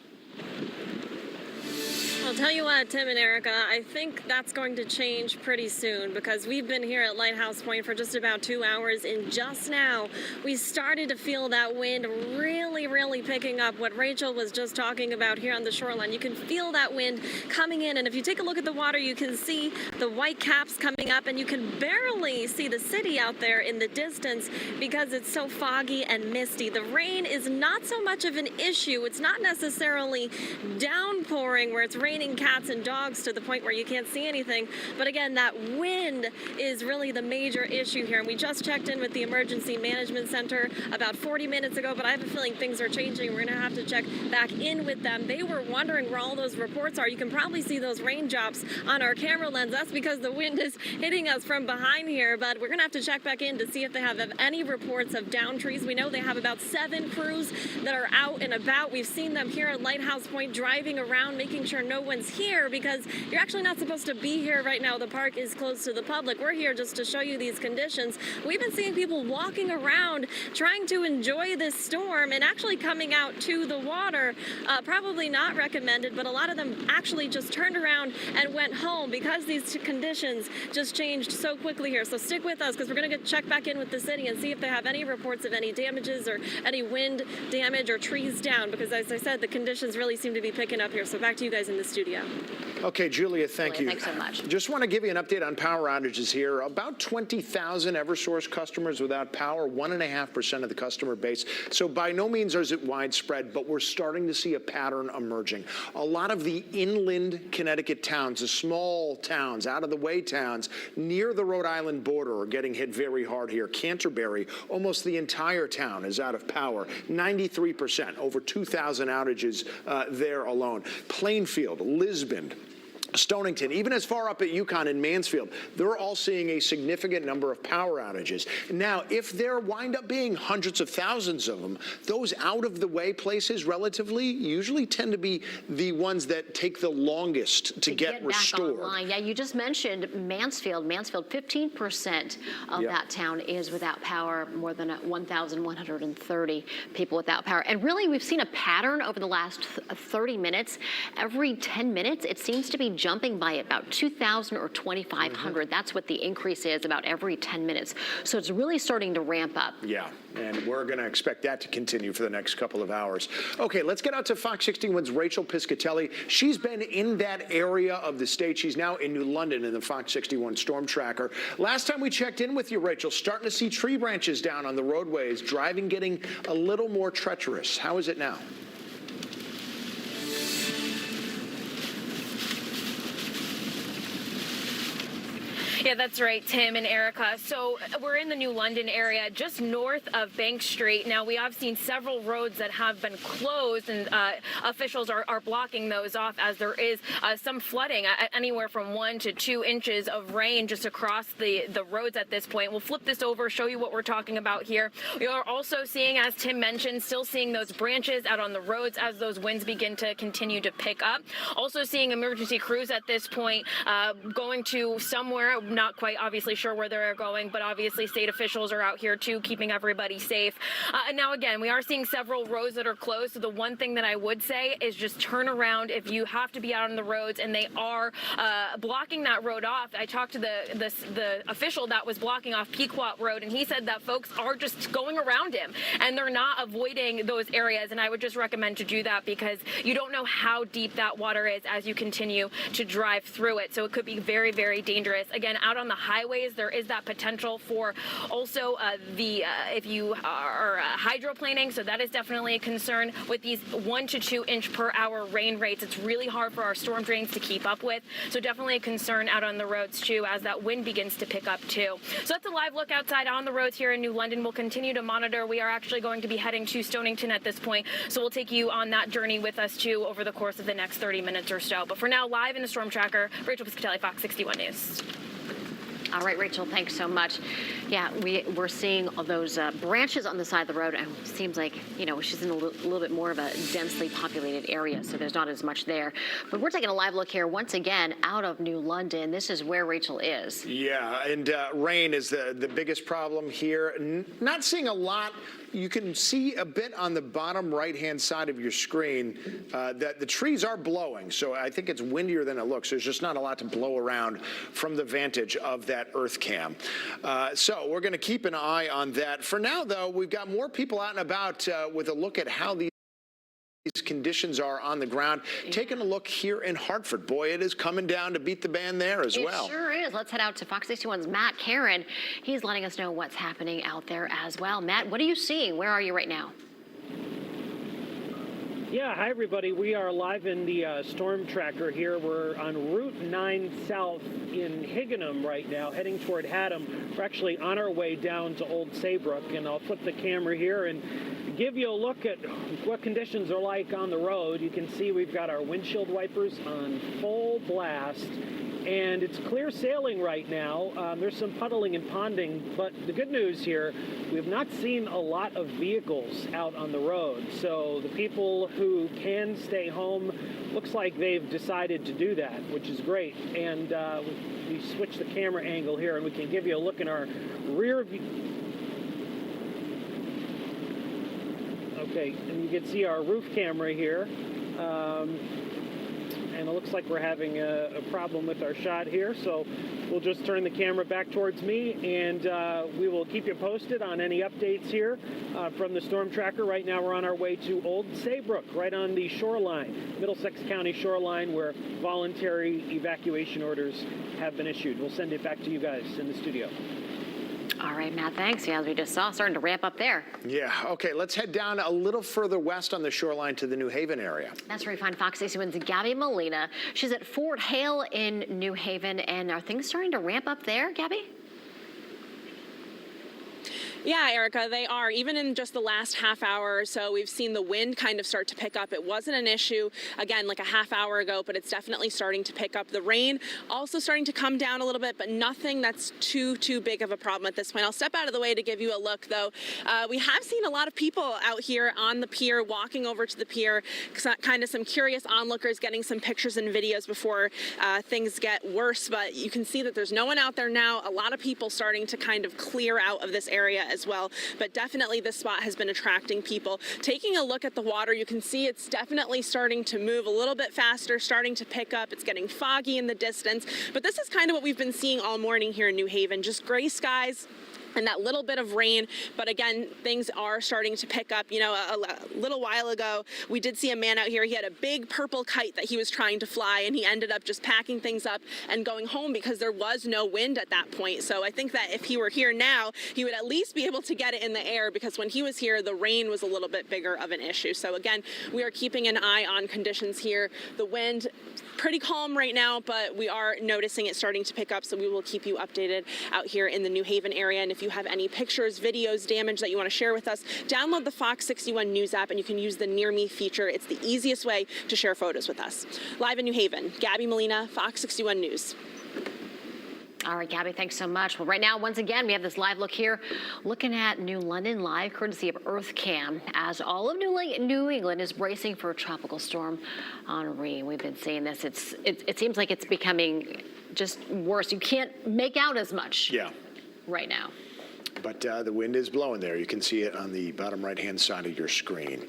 I'll tell you what, Tim and Erica, I think that's going to change pretty soon because we've been here at Lighthouse Point for just about 2 hours, and just now we started to feel that wind really picking up. What Rachel was just talking about here on the shoreline, you can feel that wind coming in, and if you take a look at the water, you can see the white caps coming up, and you can barely see the city out there in the distance because it's so foggy and misty. The rain is not so much of an issue. It's not necessarily downpouring where it's raining cats and dogs to the point where you can't see anything. But again, that wind is really the major issue here. And we just checked in with the Emergency Management Center about 40 minutes ago, but I have a feeling things are changing. We're going to have to check back in with them. They were wondering where all those reports are. You can probably see those raindrops on our camera lens. That's because the wind is hitting us from behind here, but we're going to have to check back in to see if they have any reports of down trees. We know they have about 7 crews that are out and about. We've seen them here at Lighthouse Point driving around, making sure no one's here because you're actually not supposed to be here right now. The park is closed to the public. We're here just to show you these conditions. We've been seeing people walking around trying to enjoy this storm and actually coming out to the water. Probably not recommended, but a lot of them actually just turned around and went home because these conditions just changed so quickly here. So stick with us because we're going to check back in with the city and see if they have any reports of any damages or any wind damage or trees down, because as I said, the conditions really seem to be picking up here. So back to you guys in the studio. Okay, Julia, thank you. Thanks so much. Just want to give you an update on power outages here. About 20,000 Eversource customers without power, 1.5% of the customer base. So by no means is it widespread, but we're starting to see a pattern emerging. A lot of the inland Connecticut towns, the small towns, out-of-the-way towns near the Rhode Island border are getting hit very hard here. Canterbury, almost the entire town is out of power. 93%, over 2,000 outages there alone. Plainfield, Lisbon, Stonington, even as far up at Yukon and Mansfield, they're all seeing a significant number of power outages. Now, if there wind up being hundreds of thousands of them, those out-of-the-way places relatively usually tend to be the ones that take the longest to get restored. Back online. Yeah, you just mentioned Mansfield. Mansfield, 15% of that town is without power, more than 1,130 people without power. And really, we've seen a pattern over the last 30 minutes. Every 10 minutes, it seems to be jumping by about 2,000 or 2,500. That's what the increase is, about every 10 minutes. So it's really starting to ramp up. Yeah, and we're going to expect that to continue for the next couple of hours. Okay, let's get out to Fox 61's Rachel Piscatelli. She's been in that area of the state. She's now in New London in the Fox 61 Storm Tracker. Last time we checked in with you, Rachel, starting to see tree branches down on the roadways, driving getting a little more treacherous. How is it now? Yeah, that's right, Tim and Erica. So we're in the New London area, just north of Bank Street. Now, we have seen several roads that have been closed, and officials are blocking those off as there is some flooding, anywhere from 1 to 2 inches of rain just across the roads at this point. We'll flip this over, show you what we're talking about here. We are also seeing, as Tim mentioned, still seeing those branches out on the roads as those winds begin to continue to pick up. Also seeing emergency crews at this point going to somewhere, not quite obviously sure where they're going, but obviously state officials are out here too, keeping everybody safe. And now again, we are seeing several roads that are closed. So the one thing that I would say is just turn around if you have to be out on the roads and they are blocking that road off. I talked to the official that was blocking off Pequot Road, and he said that folks are just going around him and they're not avoiding those areas. And I would just recommend to do that because you don't know how deep that water is as you continue to drive through it. So it could be very, very dangerous. Again, out on the highways, there is that potential for also if you are hydroplaning, so that is definitely a concern with these 1 to 2 inch per hour rain rates. It's really hard for our storm drains to keep up with, so definitely a concern out on the roads too as that wind begins to pick up too. So that's a live look outside on the roads here in New London. We'll continue to monitor. We are actually going to be heading to Stonington at this point, so we'll take you on that journey with us too over the course of the next 30 minutes or so. But for now, live in the Storm Tracker, Rachel Piscatelli, Fox 61 News. All right, Rachel, thanks so much. Yeah, we're seeing all those branches on the side of the road, and it seems like, she's in a little bit more of a densely populated area, so there's not as much there. But we're taking a live look here once again out of New London. This is where Rachel is. Yeah, and rain is the biggest problem here. Not seeing a lot. You can see a bit on the bottom right-hand side of your screen that the trees are blowing, so I think it's windier than it looks. There's just not a lot to blow around from the vantage of that earth cam. So we're going to keep an eye on that. For now, though, we've got more people out and about with a look at how these conditions are on the ground. Taking a look here in Hartford. Boy, it is coming down to beat the band there as well. It sure is. Let's head out to Fox 61's Matt Karen. He's letting us know what's happening out there as well. Matt, what are you seeing? Where are you right now? Yeah, hi everybody. We are live in the storm tracker here. We're on Route 9 South in Higganum right now, heading toward Haddam. We're actually on our way down to Old Saybrook, and I'll flip the camera here and give you a look at what conditions are like on the road. You can see we've got our windshield wipers on full blast, and it's clear sailing right now. There's some puddling and ponding, but the good news here, we've not seen a lot of vehicles out on the road. So the people who can stay home, looks like they've decided to do that, which is great. And we switch the camera angle here, and we can give you a look in our rear view. Okay, and you can see our roof camera here. And it looks like we're having a problem with our shot here, so we'll just turn the camera back towards me, and we will keep you posted on any updates here from the storm tracker. Right now we're on our way to Old Saybrook, right on the shoreline, Middlesex County shoreline, where voluntary evacuation orders have been issued. We'll send it back to you guys in the studio. All right, Matt, thanks. Yeah, as we just saw, starting to ramp up there. Yeah, okay, let's head down a little further west on the shoreline to the New Haven area. That's where we find Fox 61's Gabby Molina. She's at Fort Hale in New Haven, and are things starting to ramp up there, Gabby? Yeah, Erica, they are. Even in just the last half hour or so, we've seen the wind kind of start to pick up. It wasn't an issue, again, like a half hour ago, but it's definitely starting to pick up. The rain also starting to come down a little bit, but nothing that's too big of a problem at this point. I'll step out of the way to give you a look, though. We have seen a lot of people out here on the pier, walking over to the pier, kind of some curious onlookers getting some pictures and videos before things get worse, but you can see that there's no one out there now. A lot of people starting to kind of clear out of this area as well, but definitely this spot has been attracting people. Taking a look at the water, you can see it's definitely starting to move a little bit faster, starting to pick up. It's getting foggy in the distance, but this is kind of what we've been seeing all morning here in New Haven, just gray skies and that little bit of rain. But again, things are starting to pick up. You know, a little while ago, we did see a man out here. He had a big purple kite that he was trying to fly, and he ended up just packing things up and going home because there was no wind at that point. So I think that if he were here now, he would at least be able to get it in the air, because when he was here, the rain was a little bit bigger of an issue. So again, we are keeping an eye on conditions here. The wind, pretty calm right now, but we are noticing it starting to pick up, so we will keep you updated out here in the New Haven area. And if you have any pictures, videos, damage that you want to share with us, download the Fox 61 News app, and you can use the Near Me feature. It's the easiest way to share photos with us. Live in New Haven, Gabby Molina, Fox 61 News. All right, Gabby, thanks so much. Well, right now, once again, we have this live look here, looking at New London live, courtesy of EarthCam, as all of New England is bracing for a tropical storm Henri. We've been seeing this. It seems like it's becoming just worse. You can't make out as much right now. But the wind is blowing there. You can see it on the bottom right-hand side of your screen.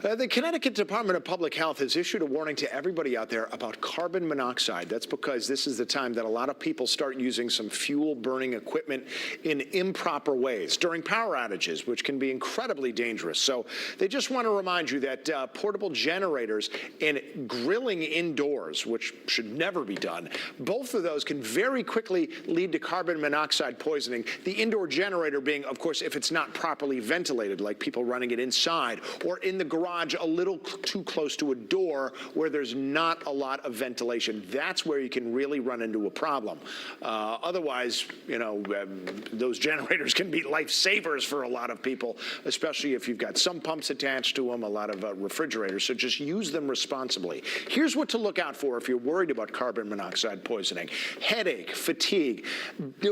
The Connecticut Department of Public Health has issued a warning to everybody out there about carbon monoxide. That's because this is the time that a lot of people start using some fuel-burning equipment in improper ways during power outages, which can be incredibly dangerous. So they just want to remind you that portable generators and grilling indoors, which should never be done, both of those can very quickly lead to carbon monoxide poisoning. The indoor generator being, of course, if it's not properly ventilated, like people running it inside or in the garage garage a little too close to a door where there's not a lot of ventilation. That's where you can really run into a problem. Otherwise, those generators can be lifesavers for a lot of people, especially if you've got some pumps attached to them, a lot of refrigerators. So just use them responsibly. Here's what to look out for if you're worried about carbon monoxide poisoning. Headache, fatigue.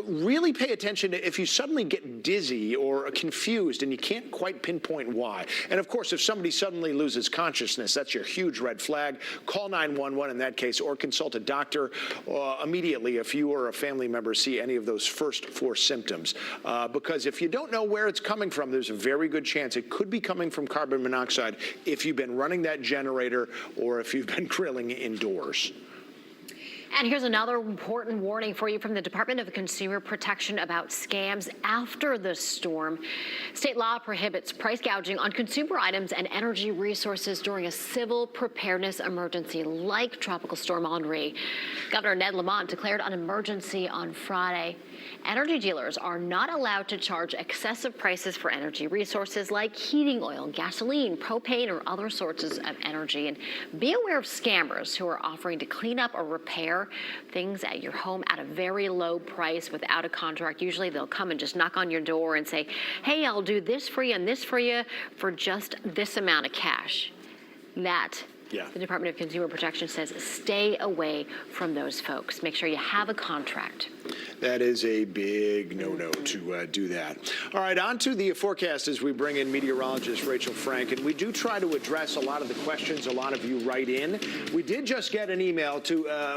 Really pay attention to if you suddenly get dizzy or confused and you can't quite pinpoint why. And of course, if somebody suddenly loses consciousness, that's your huge red flag. Call 911 in that case, or consult a doctor immediately if you or a family member see any of those first 4 symptoms. Because if you don't know where it's coming from, there's a very good chance it could be coming from carbon monoxide if you've been running that generator or if you've been grilling indoors. And here's another important warning for you from the Department of Consumer Protection about scams after the storm. State law prohibits price gouging on consumer items and energy resources during a civil preparedness emergency like Tropical Storm Henri. Governor Ned Lamont declared an emergency on Friday. Energy dealers are not allowed to charge excessive prices for energy resources like heating oil, gasoline, propane, or other sources of energy. And be aware of scammers who are offering to clean up or repair things at your home at a very low price without a contract. Usually they'll come and just knock on your door and say, hey, I'll do this for you and this for you for just this amount of cash. The Department of Consumer Protection says stay away from those folks. Make sure you have a contract. That is a big no-no to do that. All right, on to the forecast as we bring in meteorologist Rachel Frank. And we do try to address a lot of the questions a lot of you write in. We did just get an email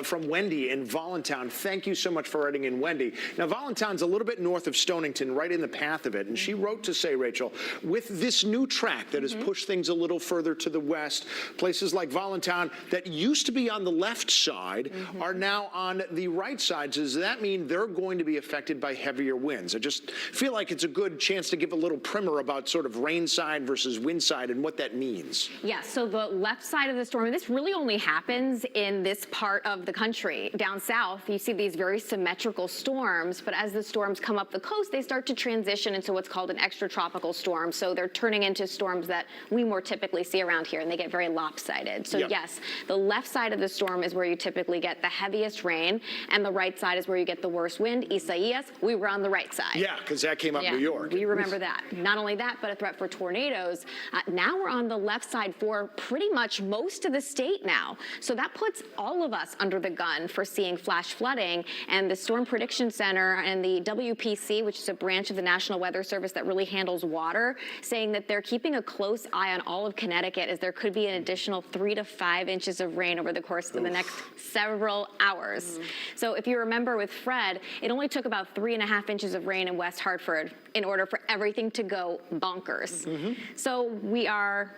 from Wendy in Volantown. Thank you so much for writing in, Wendy. Now, Volantown's a little bit north of Stonington, right in the path of it. And she wrote to say, Rachel, with this new track that has pushed things a little further to the west, places like Volantown that used to be on the left side are now on the right side. Does that mean they're going to be affected by heavier winds? I just feel like it's a good chance to give a little primer about sort of rain side versus wind side and what that means. Yeah, so the left side of the storm, and this really only happens in this part of the country. Down south, you see these very symmetrical storms, but as the storms come up the coast, they start to transition into what's called an extratropical storm. So they're turning into storms that we more typically see around here, and they get very lopsided. So yes, the left side of the storm is where you typically get the heaviest rain, and the right side is where you get the worst wind. Isaias, we were on the right side. Yeah, because that came up New York. We remember that. Not only that, but a threat for tornadoes. Now we're on the left side for pretty much most of the state now. So that puts all of us under the gun for seeing flash flooding. And the Storm Prediction Center and the WPC, which is a branch of the National Weather Service that really handles water, saying that they're keeping a close eye on all of Connecticut as there could be an additional 3 to 5 inches of rain over the course of the next several hours. So if you remember with Fred, it only took about 3.5 inches of rain in West Hartford in order for everything to go bonkers. So we are,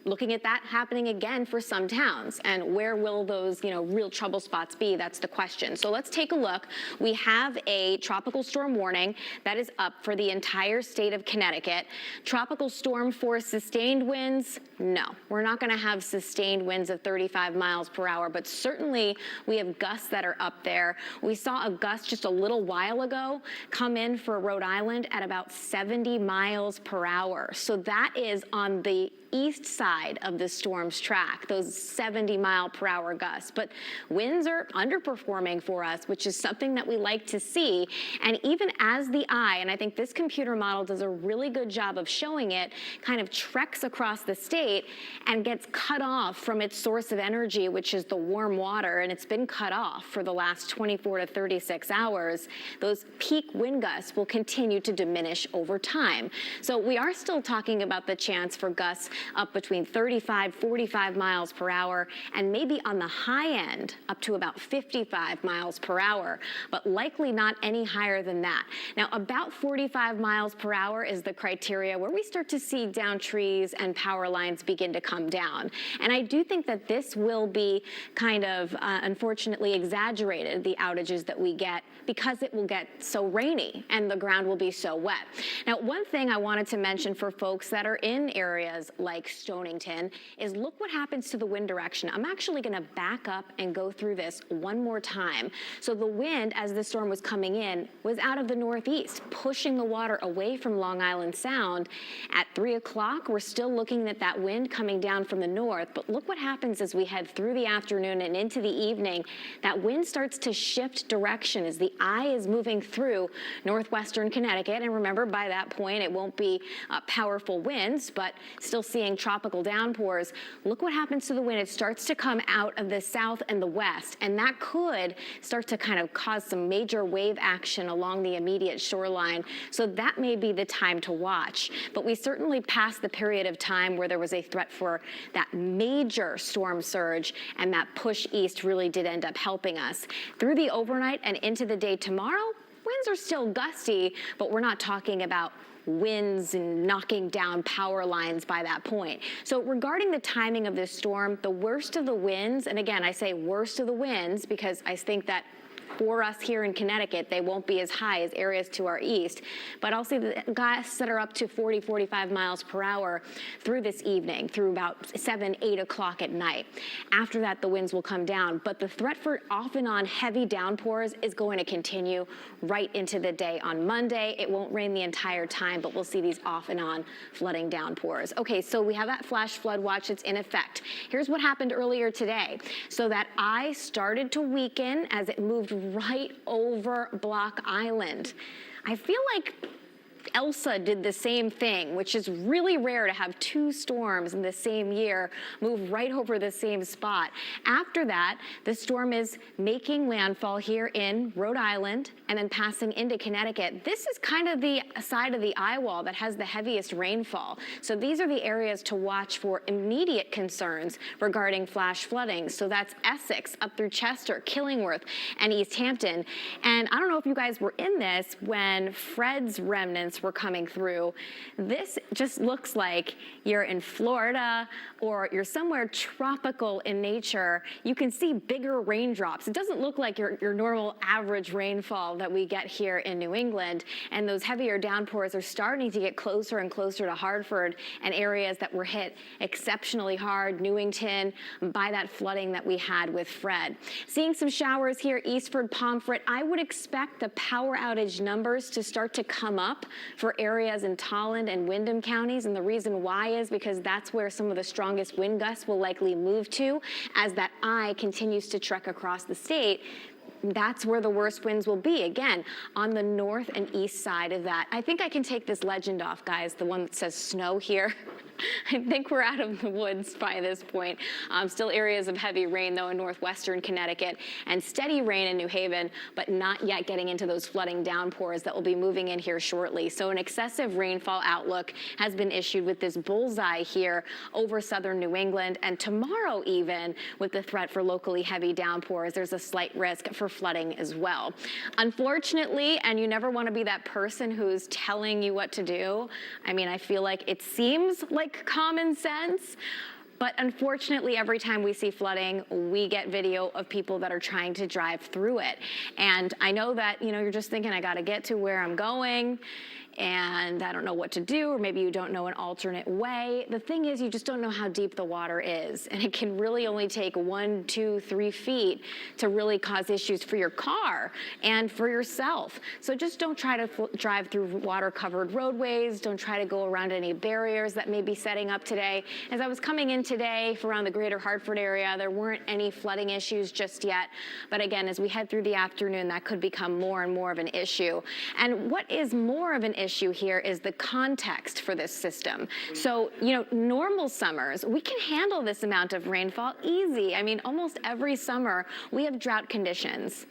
looking at that happening again for some towns. And where will those, real trouble spots be? That's the question. So let's take a look. We have a tropical storm warning that is up for the entire state of Connecticut. Tropical storm force sustained winds? No, we're not going to have sustained winds of 35 miles per hour, but certainly we have gusts that are up there. We saw a gust just a little while ago come in for Rhode Island at about 70 miles per hour. So that is on the east side of the storm's track, those 70-mile-per-hour gusts. But winds are underperforming for us, which is something that we like to see. And even as the eye, and I think this computer model does a really good job of showing it, kind of treks across the state and gets cut off from its source of energy, which is the warm water, and it's been cut off for the last 24 to 36 hours, those peak wind gusts will continue to diminish over time. So we are still talking about the chance for gusts up between 35, 45 miles per hour, and maybe on the high end up to about 55 miles per hour, but likely not any higher than that. Now, about 45 miles per hour is the criteria where we start to see down trees and power lines begin to come down. And I do think that this will be kind of, unfortunately, exaggerated, the outages that we get, because it will get so rainy and the ground will be so wet. Now, one thing I wanted to mention for folks that are in areas like like Stonington is look what happens to the wind direction. I'm actually going to back up and go through this one more time. So the wind, as the storm was coming in, was out of the northeast, pushing the water away from Long Island Sound. At 3 o'clock, we're still looking at that wind coming down from the north, but look what happens as we head through the afternoon and into the evening. That wind starts to shift direction as the eye is moving through northwestern Connecticut. And remember, by that point, it won't be powerful winds, but still seeing tropical downpours. Look what happens to the wind. It starts to come out of the south and the west, and that could start to kind of cause some major wave action along the immediate shoreline. So that may be the time to watch. But we certainly passed the period of time where there was a threat for that major storm surge, and that push east really did end up helping us. Through the overnight and into the day tomorrow, winds are still gusty, but we're not talking about winds and knocking down power lines by that point. So regarding the timing of this storm, the worst of the winds, and again, I say worst of the winds because I think that for us here in Connecticut, they won't be as high as areas to our east, but I'll see the gusts that are up to 40, 45 miles per hour through this evening, through about 7, 8 o'clock at night. After that, the winds will come down, but the threat for off and on heavy downpours is going to continue right into the day on Monday. It won't rain the entire time, but we'll see these off and on flooding downpours. Okay, so we have that flash flood watch that's in effect. Here's what happened earlier today. So that eye started to weaken as it moved right over Block Island. I feel like Elsa did the same thing, which is really rare to have two storms in the same year move right over the same spot. After that, the storm is making landfall here in Rhode Island and then passing into Connecticut. This is kind of the side of the eye wall that has the heaviest rainfall. So these are the areas to watch for immediate concerns regarding flash flooding. So that's Essex up through Chester, Killingworth, and East Hampton. And I don't know if you guys were in this when Fred's remnants were coming through. This just looks like you're in Florida or you're somewhere tropical in nature. You can see bigger raindrops. It doesn't look like your normal average rainfall that we get here in New England. And those heavier downpours are starting to get closer and closer to Hartford and areas that were hit exceptionally hard, Newington, by that flooding that we had with Fred. Seeing some showers here, Eastford, Pomfret. I would expect the power outage numbers to start to come up for areas in Tolland and Windham counties, and the reason why is because that's where some of the strongest wind gusts will likely move to as that eye continues to trek across the state. That's where the worst winds will be, again, on the north and east side of that. I think I can take this legend off, guys, the one that says snow here. I think we're out of the woods by this point. Still areas of heavy rain, though, in northwestern Connecticut, and steady rain in New Haven, but not yet getting into those flooding downpours that will be moving in here shortly. So an excessive rainfall outlook has been issued with this bullseye here over southern New England, and tomorrow even with the threat for locally heavy downpours, there's a slight risk for flooding as well. Unfortunately, and you never want to be that person who's telling you what to do. I mean, I feel like it seems like common sense, but unfortunately, every time we see flooding, we get video of people that are trying to drive through it. And I know that, you're just thinking, I got to get to where I'm going, and I don't know what to do, or maybe you don't know an alternate way. The thing is, you just don't know how deep the water is, and it can really only take 1, 2, 3 feet to really cause issues for your car and for yourself. So just don't try to drive through water-covered roadways. Don't try to go around any barriers that may be setting up today. As I was coming in today around the greater Hartford area, there weren't any flooding issues just yet. But again, as we head through the afternoon, that could become more and more of an issue. And what is more of an issue here is the context for this system. So, normal summers, we can handle this amount of rainfall easy. I mean, almost every summer we have drought conditions.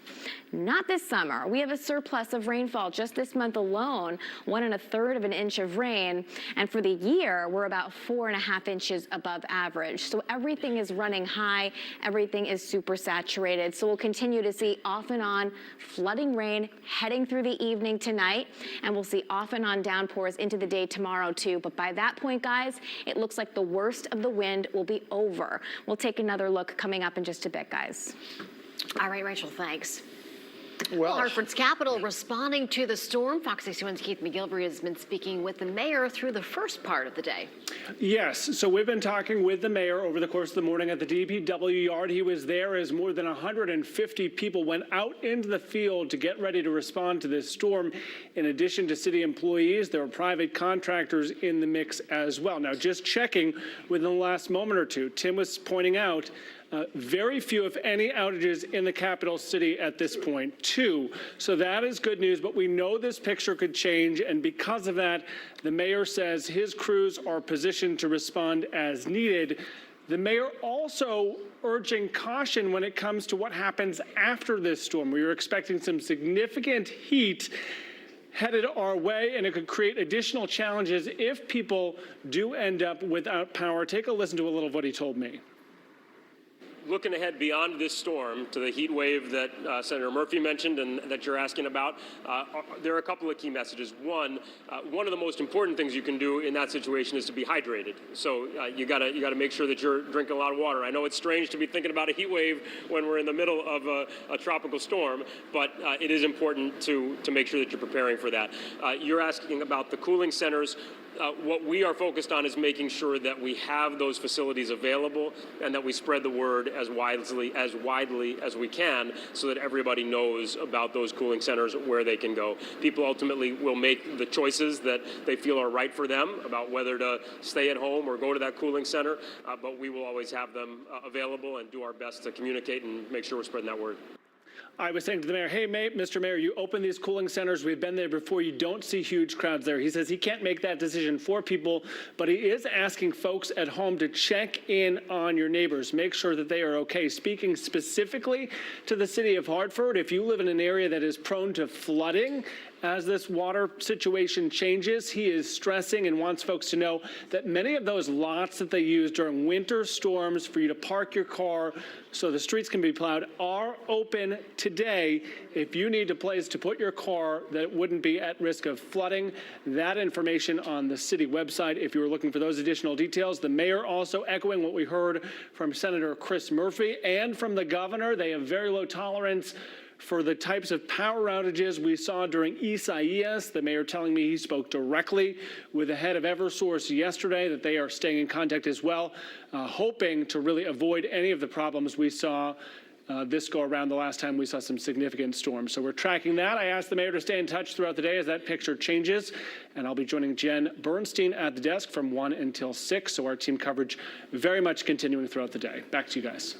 Not this summer. We have a surplus of rainfall just this month alone, 1 1/3 of an inch of rain. And for the year, we're about 4.5 inches above average. So everything is running high. Everything is super saturated. So we'll continue to see off and on flooding rain heading through the evening tonight. And we'll see off and on downpours into the day tomorrow too. But by that point, guys, it looks like the worst of the wind will be over. We'll take another look coming up in just a bit, guys. All right, Rachel, thanks. Well, Hartford's capital responding to the storm. Fox 61's Keith McGilvery has been speaking with the mayor through the first part of the day. Yes, so we've been talking with the mayor over the course of the morning at the DPW yard. He was there as more than 150 people went out into the field to get ready to respond to this storm. In addition to city employees, there were private contractors in the mix as well. Now, just checking within the last moment or two, Tim was pointing out very few, if any, outages in the capital city at this point, too. So that is good news, but we know this picture could change, and because of that, the mayor says his crews are positioned to respond as needed. The mayor also urging caution when it comes to what happens after this storm. We are expecting some significant heat headed our way, and it could create additional challenges if people do end up without power. Take a listen to a little of what he told me. Looking ahead beyond this storm to the heat wave that Senator Murphy mentioned and that you're asking about, there are a couple of key messages. One of the most important things you can do in that situation is to be hydrated. So you gotta make sure that you're drinking a lot of water. I know it's strange to be thinking about a heat wave when we're in the middle of a tropical storm, but it is important to make sure that you're preparing for that. You're asking about the cooling centers. What we are focused on is making sure that we have those facilities available and that we spread the word as widely as we can so that everybody knows about those cooling centers, where they can go. People ultimately will make the choices that they feel are right for them about whether to stay at home or go to that cooling center, but we will always have them available and do our best to communicate and make sure we're spreading that word. I was saying to the mayor, hey, Mr. Mayor, you open these cooling centers. We've been there before. You don't see huge crowds there. He says he can't make that decision for people, but he is asking folks at home to check in on your neighbors, make sure that they are okay. Speaking specifically to the city of Hartford, if you live in an area that is prone to flooding, as this water situation changes, he is stressing and wants folks to know that many of those lots that they use during winter storms for you to park your car so the streets can be plowed are open today if you need a place to put your car that wouldn't be at risk of flooding. That information on the city website if you were looking for those additional details. The mayor also echoing what we heard from Senator Chris Murphy and from the governor. They have very low tolerance for the types of power outages we saw during Isaias. The mayor telling me he spoke directly with the head of Eversource yesterday, that they are staying in contact as well, hoping to really avoid any of the problems we saw this go around the last time we saw some significant storms. So we're tracking that. I asked the mayor to stay in touch throughout the day as that picture changes, and I'll be joining Jen Bernstein at the desk from 1 until 6. So our team coverage very much continuing throughout the day. Back to you guys.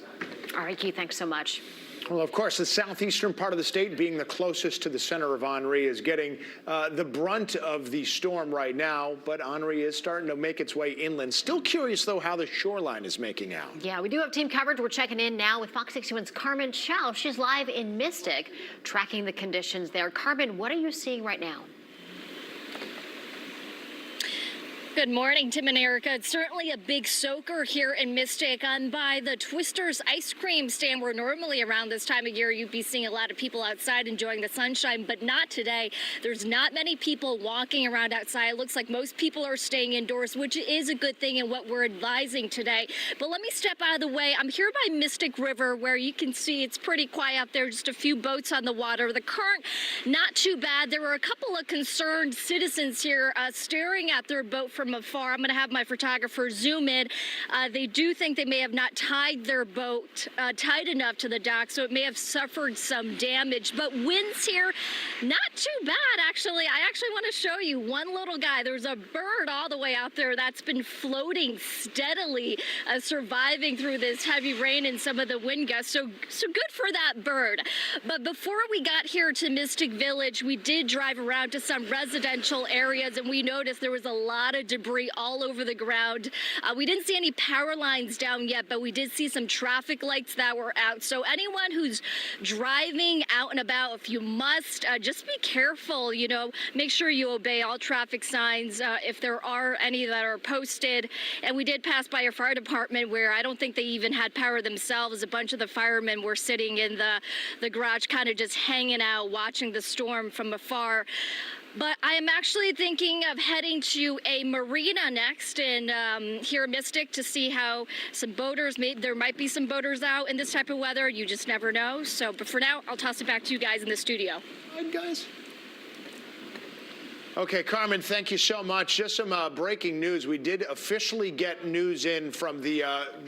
All right, Keith, thanks so much. Well, of course, the southeastern part of the state, being the closest to the center of Henri, is getting the brunt of the storm right now, but Henri is starting to make its way inland. Still curious, though, how the shoreline is making out. Yeah, we do have team coverage. We're checking in now with Fox 61's Carmen Chow. She's live in Mystic, tracking the conditions there. Carmen, what are you seeing right now? Good morning, Tim and Erica. It's certainly a big soaker here in Mystic. I'm by the Twister's ice cream stand where normally around this time of year you'd be seeing a lot of people outside enjoying the sunshine, but not today. There's not many people walking around outside. It looks like most people are staying indoors, which is a good thing and what we're advising today. But let me step out of the way. I'm here by Mystic River where you can see it's pretty quiet out there, just a few boats on the water. The current, not too bad. There were a couple of concerned citizens here staring at their boat from afar. I'm going to have my photographer zoom in. They do think they may have not tied their boat tight enough to the dock, so it may have suffered some damage. But winds here, not too bad, actually. I actually want to show you one little guy. There's a bird all the way out there that's been floating steadily, surviving through this heavy rain and some of the wind gusts. So good for that bird. But before we got here to Mystic Village, we did drive around to some residential areas, and we noticed there was a lot of debris all over the ground. We didn't see any power lines down yet, but we did see some traffic lights that were out. So anyone who's driving out and about, if you must, just be careful, you know, make sure you obey all traffic signs if there are any that are posted. And we did pass by a fire department where I don't think they even had power themselves. A bunch of the firemen were sitting in the garage kind of just hanging out, watching the storm from afar. But I am actually thinking of heading to a marina next in here in Mystic to see how some boaters, there might be some boaters out in this type of weather. You just never know. So, but for now, I'll toss it back to you guys in the studio. All right, guys. Okay, Carmen, thank you so much. Just some breaking news. We did officially get news in from the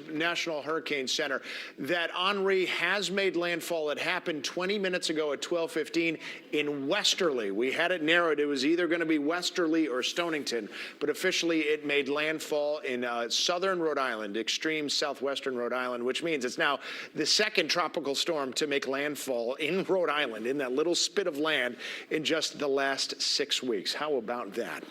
National Hurricane Center that Henri has made landfall. It happened 20 minutes ago at 12:15 in Westerly. We had it narrowed. It was either going to be Westerly or Stonington, but officially it made landfall in southern Rhode Island, extreme southwestern Rhode Island, which means it's now the second tropical storm to make landfall in Rhode Island, in that little spit of land, in just the last 6 weeks. How about that?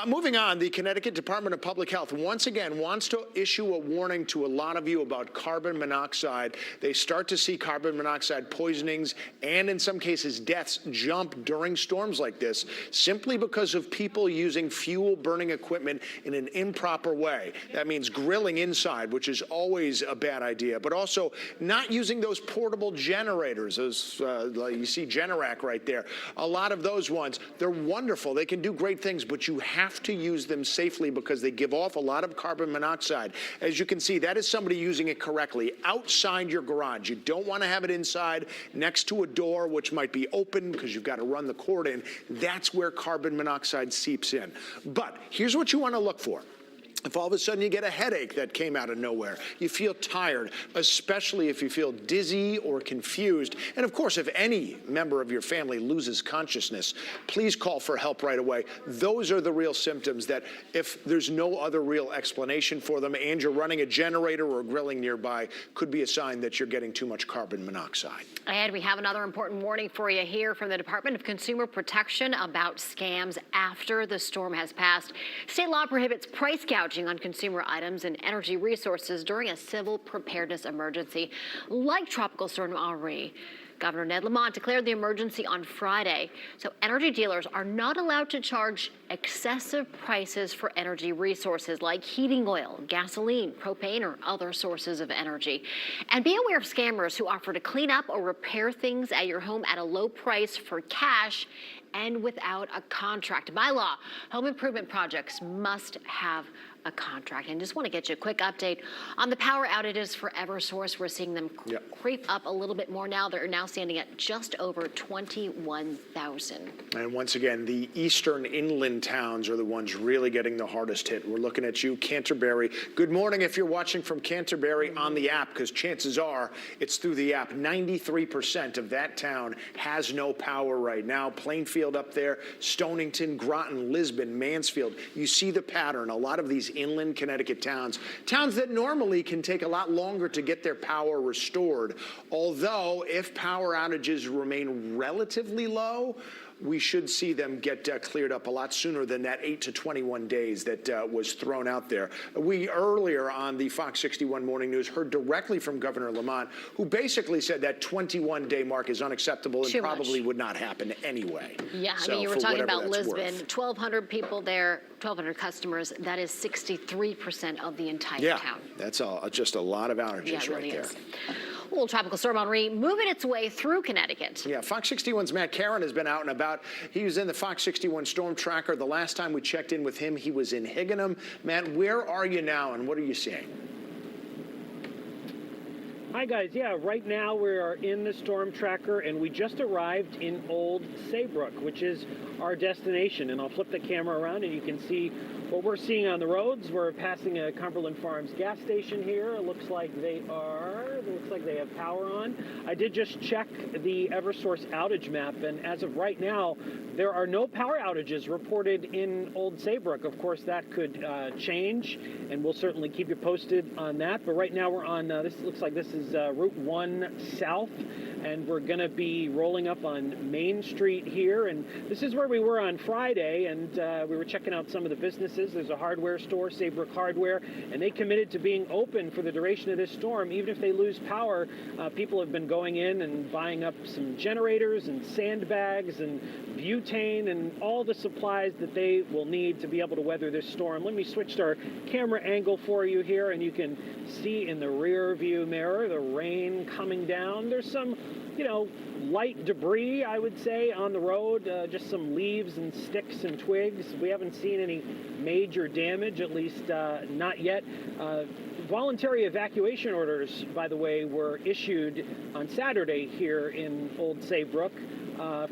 Moving on, the Connecticut Department of Public Health once again wants to issue a warning to a lot of you about carbon monoxide. They start to see carbon monoxide poisonings and in some cases deaths jump during storms like this simply because of people using fuel burning equipment in an improper way. That means grilling inside, which is always a bad idea, but also not using those portable generators. Those, you see Generac right there. A lot of those ones, they're wonderful. They can do great things, but you have to use them safely because they give off a lot of carbon monoxide. As you can see, that is somebody using it correctly outside your garage. You don't want to have it inside next to a door, which might be open because you've got to run the cord in. That's where carbon monoxide seeps in. But here's what you want to look for. If all of a sudden you get a headache that came out of nowhere, you feel tired, especially if you feel dizzy or confused, and of course, if any member of your family loses consciousness, please call for help right away. Those are the real symptoms that if there's no other real explanation for them and you're running a generator or grilling nearby, could be a sign that you're getting too much carbon monoxide. And we have another important warning for you here from the Department of Consumer Protection about scams after the storm has passed. State law prohibits price gouging on consumer items and energy resources during a civil preparedness emergency like Tropical Storm Henri. Governor Ned Lamont declared the emergency on Friday, so energy dealers are not allowed to charge excessive prices for energy resources like heating oil, gasoline, propane, or other sources of energy. And be aware of scammers who offer to clean up or repair things at your home at a low price for cash and without a contract. By law, home improvement projects must have a contract. And just want to get you a quick update on the power outages for Eversource. We're seeing them creep up a little bit more now. They're now standing at just over 21,000. And once again, the eastern inland towns are the ones really getting the hardest hit. We're looking at you, Canterbury. Good morning if you're watching from Canterbury on the app, because chances are it's through the app. 93% of that town has no power right now. Plainfield up there, Stonington, Groton, Lisbon, Mansfield. You see the pattern. A lot of these inland Connecticut towns that normally can take a lot longer to get their power restored. Although if power outages remain relatively low, we should see them get cleared up a lot sooner than that 8 to 21 days that was thrown out there. We earlier on the Fox 61 Morning News heard directly from Governor Lamont, who basically said that 21-day mark is unacceptable and probably would not happen anyway. Yeah, I mean, you were talking about Lisbon, 1,200 people there, 1,200 customers. That is 63% of the entire town. That's just a lot of outages really right there. Is. Well, Tropical Storm Henri moving its way through Connecticut. Yeah, Fox 61's Matt Caron has been out and about. He was in the Fox 61 Storm Tracker. The last time we checked in with him, he was in Higganum. Matt, where are you now and what are you seeing? Hi, guys. Yeah, right now we are in the Storm Tracker, and we just arrived in Old Saybrook, which is our destination. And I'll flip the camera around, and you can see what we're seeing on the roads. We're passing a Cumberland Farms gas station here. It looks like they have power on. I did just check the Eversource outage map, and as of right now, there are no power outages reported in Old Saybrook. Of course, that could change, and we'll certainly keep you posted on that. But right now we're on, this looks like this is Route 1 South, and we're going to be rolling up on Main Street here. And this is where we were on Friday, and we were checking out some of the businesses. There's a hardware store, Saybrook Hardware, and they committed to being open for the duration of this storm. Even if they lose power, people have been going in and buying up some generators and sandbags and butane and all the supplies that they will need to be able to weather this storm. Let me switch our camera angle for you here, and you can see in the rear view mirror the rain coming down. There's some light debris, I would say, on the road, just some leaves and sticks and twigs. We haven't seen any major damage, at least not yet. Voluntary evacuation orders, by the way, were issued on Saturday here in Old Saybrook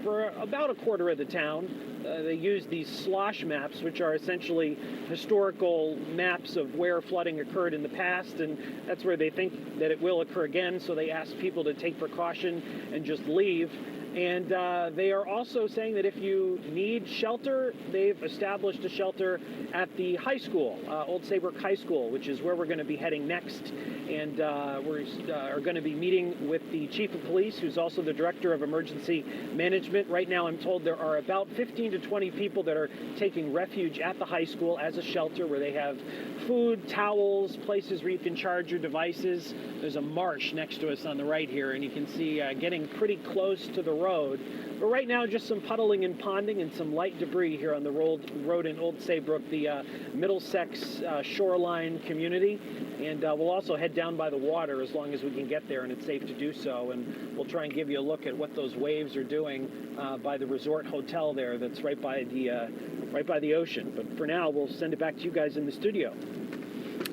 for about a quarter of the town. They use these slosh maps, which are essentially historical maps of where flooding occurred in the past, and that's where they think that it will occur again, so they ask people to take precaution and just leave. And they are also saying that if you need shelter, they've established a shelter at the high school, Old Saybrook High School, which is where we're going to be heading next. And we are going to be meeting with the chief of police, who's also the director of emergency management. Right now, I'm told there are about 15 to 20 people that are taking refuge at the high school as a shelter, where they have food, towels, places where you can charge your devices. There's a marsh next to us on the right here, and you can see getting pretty close to the road. But right now, just some puddling and ponding and some light debris here on the road in Old Saybrook, the Middlesex Shoreline community. And we'll also head down by the water as long as we can get there and it's safe to do so. And we'll try and give you a look at what those waves are doing by the resort hotel there that's right by the ocean. But for now, we'll send it back to you guys in the studio.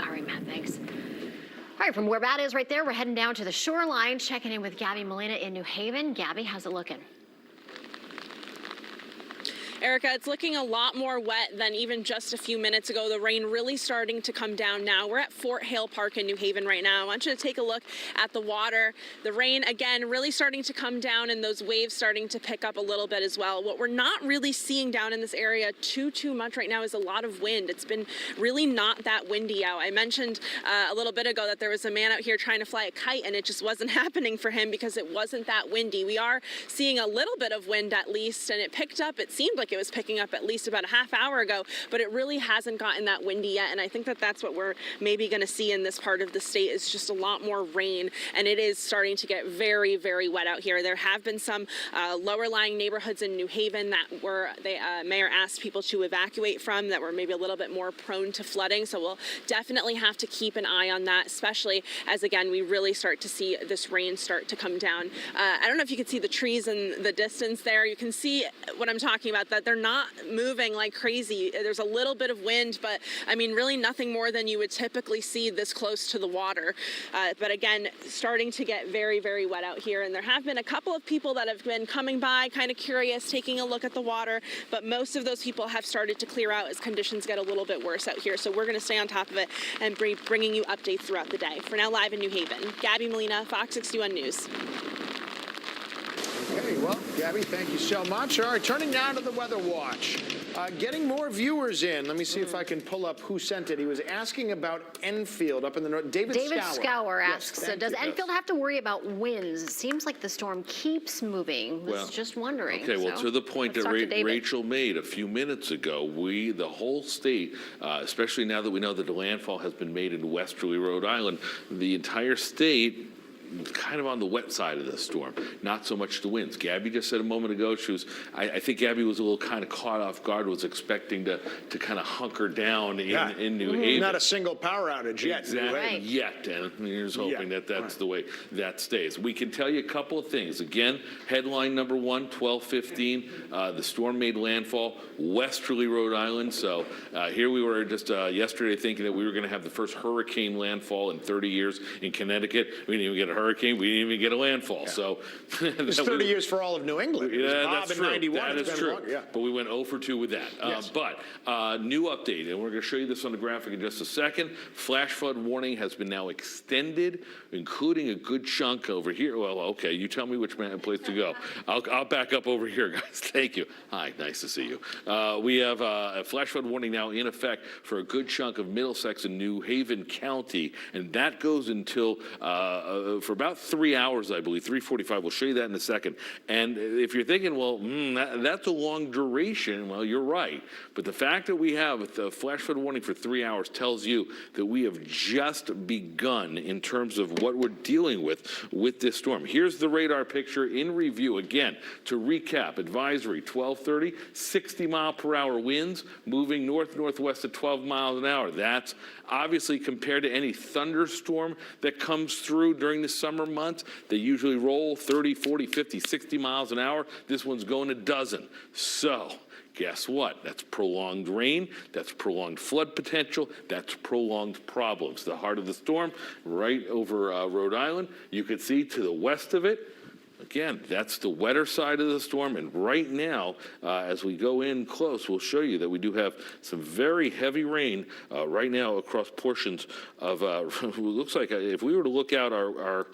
All right, Matt, thanks. All right, from where Matt is right there, we're heading down to the Shoreline, checking in with Gabby Molina in New Haven. Gabby, how's it looking? Erica, it's looking a lot more wet than even just a few minutes ago. The rain really starting to come down now. We're at Fort Hale Park in New Haven right now. I want you to take a look at the water. The rain, again, really starting to come down and those waves starting to pick up a little bit as well. What we're not really seeing down in this area too much right now is a lot of wind. It's been really not that windy out. I mentioned a little bit ago that there was a man out here trying to fly a kite and it just wasn't happening for him because it wasn't that windy. We are seeing a little bit of wind at least, and it picked up. It seemed like it was picking up at least about a half hour ago, but it really hasn't gotten that windy yet. And I think that that's what we're maybe going to see in this part of the state is just a lot more rain, and it is starting to get very, very wet out here. There have been some lower lying neighborhoods in New Haven that mayor asked people to evacuate from that were maybe a little bit more prone to flooding. So we'll definitely have to keep an eye on that, especially as, again, we really start to see this rain start to come down. I don't know if you can see the trees in the distance there. You can see what I'm talking about, that they're not moving like crazy. There's a little bit of wind, but I mean, really nothing more than you would typically see this close to the water. But again, starting to get very, very wet out here. And there have been a couple of people that have been coming by, kind of curious, taking a look at the water, but most of those people have started to clear out as conditions get a little bit worse out here. So we're going to stay on top of it and be bringing you updates throughout the day. For now, live in New Haven, Gabby Molina, Fox 61 News. Okay, well, Gabby, thank you so much. All right, turning now to the Weather Watch. Getting more viewers in. Let me see if I can pull up who sent it. He was asking about Enfield up in the north. David Scour asks, does Enfield have to worry about winds? It seems like the storm keeps moving. Was just wondering. Okay, well, to the point that Rachel made a few minutes ago, the whole state, especially now that we know that the landfall has been made in westerly Rhode Island, the entire state kind of on the wet side of the storm, not so much the winds. Gabby just said a moment ago, I think Gabby was a little kind of caught off guard, was expecting to kind of hunker down in New Haven. Not a single power outage yet. Exactly, yet, and here's hoping that's the way that stays. We can tell you a couple of things. Again, headline number one, 12:15, the storm made landfall, westerly Rhode Island. So here we were just yesterday thinking that we were going to have the first hurricane landfall in 30 years in Connecticut. We didn't even get a hurricane. We didn't even get a landfall. So it's 30 years for all of New England. That's true. 91. That is true. But we went 0 for 2 with that. But new update, and we're going to show you this on the graphic in just a second. Flash flood warning has been now extended, including a good chunk over here. Well, okay, you tell me which place to go. I'll back up over here, guys. Thank you. Hi, nice to see you. We have a flash flood warning now in effect for a good chunk of Middlesex and New Haven County, and that goes until for about 3 hours, I believe, 3:45. We'll show you that in a second. And if you're thinking, well, that's a long duration, well, you're right. But the fact that we have the flash flood warning for 3 hours tells you that we have just begun in terms of what we're dealing with this storm. Here's the radar picture in review. Again, to recap, advisory 12:30, 60-mile-per-hour winds moving north-northwest at 12 miles an hour. That's obviously compared to any thunderstorm that comes through during the summer months, they usually roll 30, 40, 50, 60 miles an hour. This one's going a dozen. So guess what? That's prolonged rain, that's prolonged flood potential, that's prolonged problems. The heart of the storm, right over Rhode Island. You could see to the west of it, again, that's the wetter side of the storm. And right now, as we go in close, we'll show you that we do have some very heavy rain right now across portions of, it looks like if we were to look out our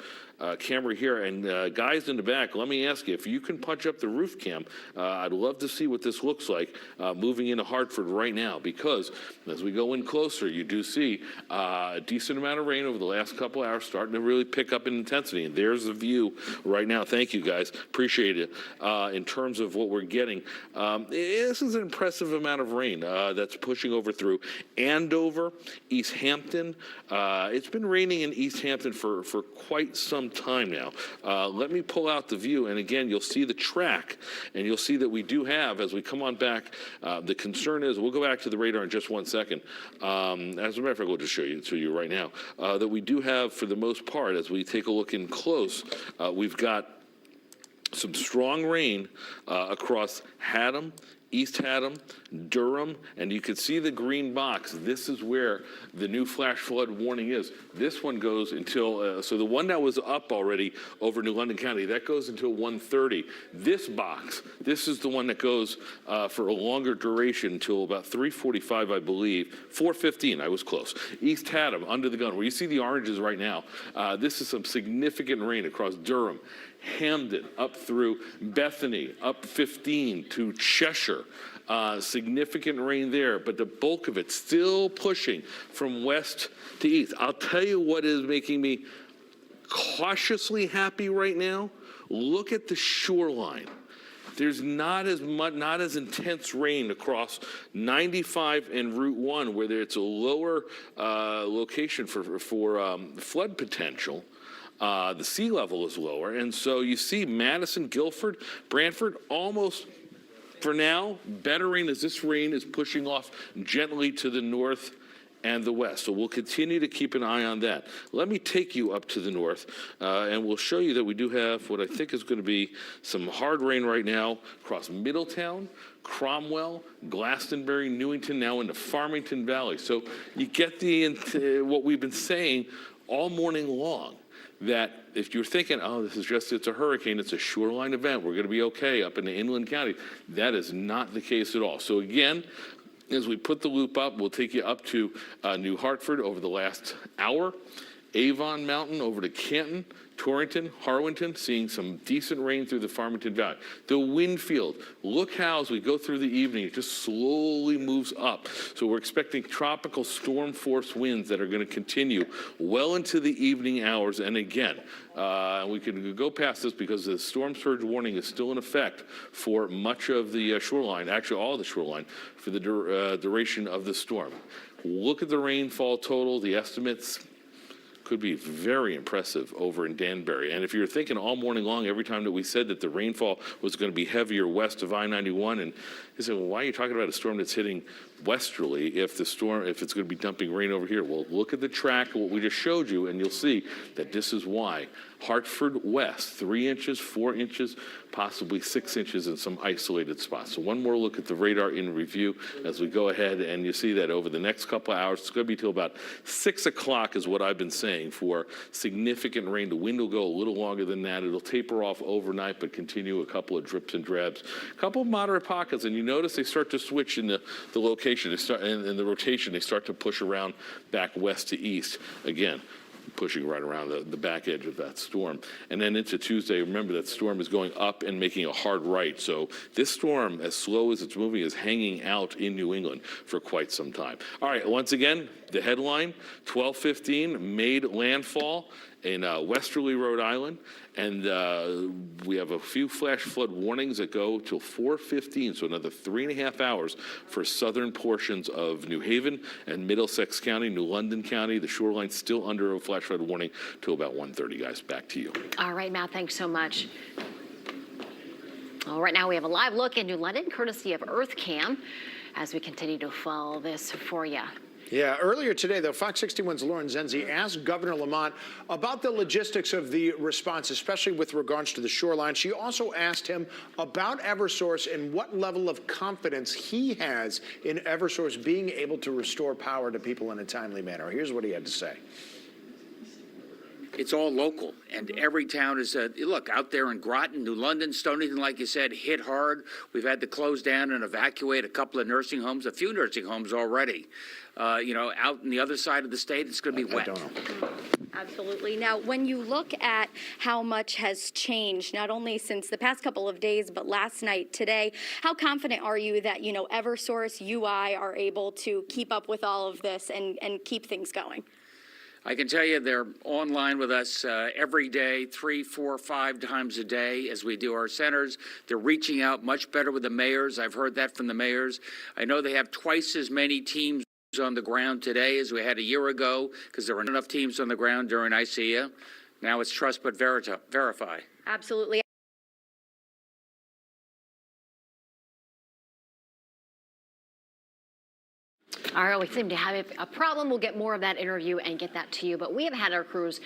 camera here, and guys in the back, let me ask you, if you can punch up the roof cam, I'd love to see what this looks like moving into Hartford right now, because as we go in closer, you do see a decent amount of rain over the last couple hours starting to really pick up in intensity, and there's the view right now. Thank you, guys. Appreciate it. In terms of what we're getting, this is an impressive amount of rain that's pushing over through Andover, East Hampton. It's been raining in East Hampton for quite some time now. Let me pull out the view, and again, you'll see the track, and you'll see that we do have, as we come on back, the concern is, we'll go back to the radar in just 1 second. As a matter of fact, we'll just show you to you right now, that we do have, for the most part, as we take a look in close, we've got some strong rain across Haddam, East Haddam, Durham, and you can see the green box. This is where the new flash flood warning is. This one goes until, so the one that was up already over New London County, that goes until 1:30. This box, this is the one that goes for a longer duration until about 3:45, I believe. 4:15, I was close. East Haddam, under the gun, where you see the oranges right now. This is some significant rain across Durham, Hamden, up through Bethany, up 15 to Cheshire. Significant rain there, but the bulk of it still pushing from west to east. I'll tell you what is making me cautiously happy right now. Look at the shoreline. There's not as intense rain across 95 and Route 1, where it's a lower location for flood potential. The sea level is lower, and so you see Madison, Guilford, Brantford almost, for now, bettering as this rain is pushing off gently to the north and the west. So we'll continue to keep an eye on that. Let me take you up to the north, and we'll show you that we do have what I think is going to be some hard rain right now across Middletown, Cromwell, Glastonbury, Newington, now into Farmington Valley. So you get what we've been saying all morning long, that if you're thinking, oh, it's a hurricane, it's a shoreline event, we're going to be okay up in the inland county, that is not the case at all. So again, as we put the loop up, we'll take you up to New Hartford over the last hour, Avon Mountain over to Canton, Torrington, Harwinton, seeing some decent rain through the Farmington Valley. The Winfield, look how as we go through the evening, it just slowly moves up. So we're expecting tropical storm force winds that are going to continue well into the evening hours. And again, we can go past this because the storm surge warning is still in effect for much of the shoreline, actually all the shoreline, for the duration of the storm. Look at the rainfall total, the estimates could be very impressive over in Danbury. And if you're thinking all morning long, every time that we said that the rainfall was going to be heavier west of I-91, and you say, well, why are you talking about a storm that's hitting westerly if it's going to be dumping rain over here? Well, look at the track, what we just showed you, and you'll see that this is why. Hartford west, 3 inches, 4 inches, possibly 6 inches in some isolated spots. So one more look at the radar in review as we go ahead, and you see that over the next couple of hours, it's going to be till about 6 o'clock is what I've been saying for significant rain. The wind will go a little longer than that. It'll taper off overnight, but continue a couple of drips and drabs. A couple of moderate pockets, and you notice they start to switch in the location. They start in the rotation. They start to push around back west to east again, pushing right around the back edge of that storm. And then into Tuesday, remember that storm is going up and making a hard right. So this storm, as slow as it's moving, is hanging out in New England for quite some time. All right, once again, the headline, 12:15, made landfall in westerly Rhode Island, and we have a few flash flood warnings that go till 4:15, so another 3.5 hours for southern portions of New Haven and Middlesex County, New London County. The shoreline still under a flash flood warning till about 1:30, guys. Back to you. All right, Matt, thanks so much. All right, now we have a live look in New London, courtesy of EarthCam, as we continue to follow this for you. Yeah, earlier today, though, Fox 61's Lauren Zenzi asked Governor Lamont about the logistics of the response, especially with regards to the shoreline. She also asked him about Eversource and what level of confidence he has in Eversource being able to restore power to people in a timely manner. Here's what he had to say. It's all local, and every town is, look, out there in Groton, New London, Stonington, like you said, hit hard. We've had to close down and evacuate a couple of nursing homes, a few nursing homes already. Out on the other side of the state, it's going to be wet. Absolutely. Now, when you look at how much has changed, not only since the past couple of days, but last night, today, how confident are you that, Eversource, UI are able to keep up with all of this and keep things going? I can tell you they're online with us every day, 3, 4, 5 times a day as we do our centers. They're reaching out much better with the mayors. I've heard that from the mayors. I know they have twice as many teams on the ground today as we had a year ago because there weren't enough teams on the ground during ICEA. Now it's trust but verify. Absolutely. All right, we seem to have a problem. We'll get more of that interview and get that to you. But we have had our crews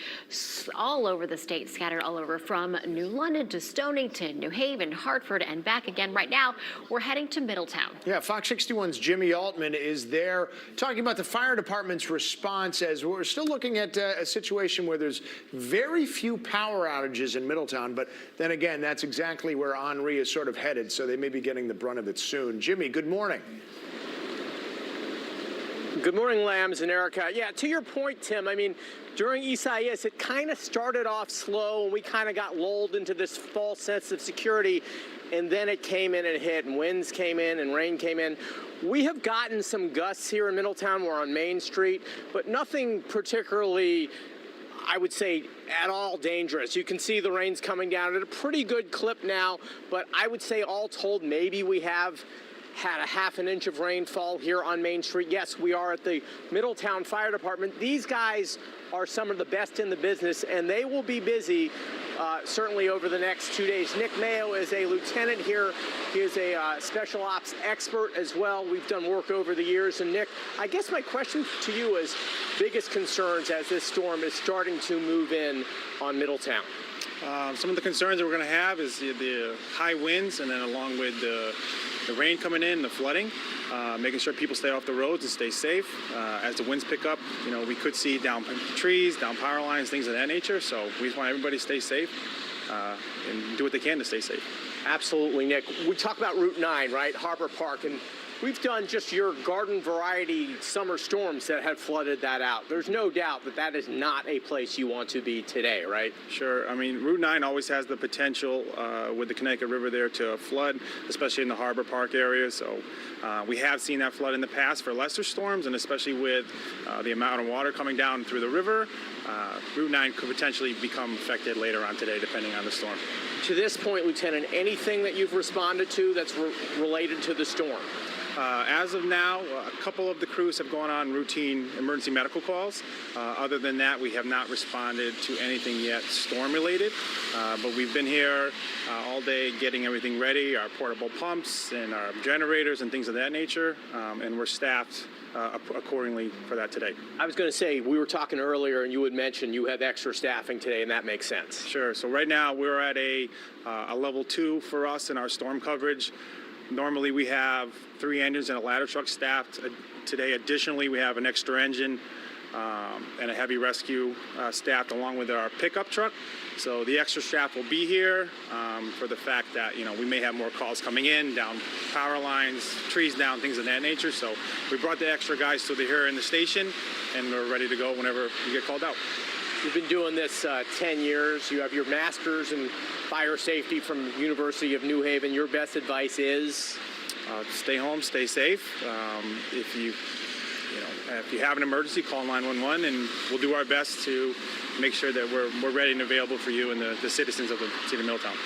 all over the state, scattered all over, from New London to Stonington, New Haven, Hartford, and back again. Right now, we're heading to Middletown. Yeah, Fox 61's Jimmy Altman is there talking about the fire department's response as we're still looking at a situation where there's very few power outages in Middletown. But then again, that's exactly where Henri is sort of headed, so they may be getting the brunt of it soon. Jimmy, good morning. Good morning, Lambs and Erica. Yeah, to your point, Tim, I mean, during Isaias, it kind of started off slow, and we kind of got lulled into this false sense of security, and then it came in and hit, and winds came in, and rain came in. We have gotten some gusts here in Middletown. We're on Main Street, but nothing particularly, I would say, at all dangerous. You can see the rain's coming down at a pretty good clip now, but I would say all told, maybe we have had a ½ an inch of rainfall here on Main Street. Yes, we are at the Middletown Fire Department. These guys are some of the best in the business, and they will be busy certainly over the next 2 days. Nick Mayo is a lieutenant here. He is a special ops expert as well. We've done work over the years. And Nick, I guess my question to you is biggest concerns as this storm is starting to move in on Middletown. Some of the concerns that we're going to have is the high winds, and then along with the rain coming in, the flooding, making sure people stay off the roads and stay safe. As the winds pick up, we could see down trees, down power lines, things of that nature. So we just want everybody to stay safe and do what they can to stay safe. Absolutely, Nick. We talk about Route 9, right? Harbor Park, and we've done just your garden variety summer storms that have flooded that out. There's no doubt that that is not a place you want to be today, right? Sure. I mean, Route 9 always has the potential with the Connecticut River there to flood, especially in the Harbor Park area. So we have seen that flood in the past for lesser storms, and especially with the amount of water coming down through the river, Route 9 could potentially become affected later on today, depending on the storm. To this point, Lieutenant, anything that you've responded to that's related to the storm? As of now, a couple of the crews have gone on routine emergency medical calls. Other than that, we have not responded to anything yet storm-related. But we've been here all day getting everything ready, our portable pumps and our generators and things of that nature, and we're staffed accordingly for that today. I was going to say, we were talking earlier, and you had mentioned you have extra staffing today, and that makes sense. Sure. So right now, we're at a level 2 for us in our storm coverage. Normally, we have 3 engines and a ladder truck staffed. Today, additionally, we have an extra engine and a heavy rescue staffed along with our pickup truck. So the extra staff will be here for the fact that, we may have more calls coming in, down power lines, trees down, things of that nature. So we brought the extra guys so they're here in the station, and we're ready to go whenever you get called out. You've been doing this 10 years. You have your master's in fire safety from University of New Haven. Your best advice is? Stay home, stay safe. If you have an emergency, call 911, and we'll do our best to make sure that we're ready and available for you and the citizens of the city of Middletown.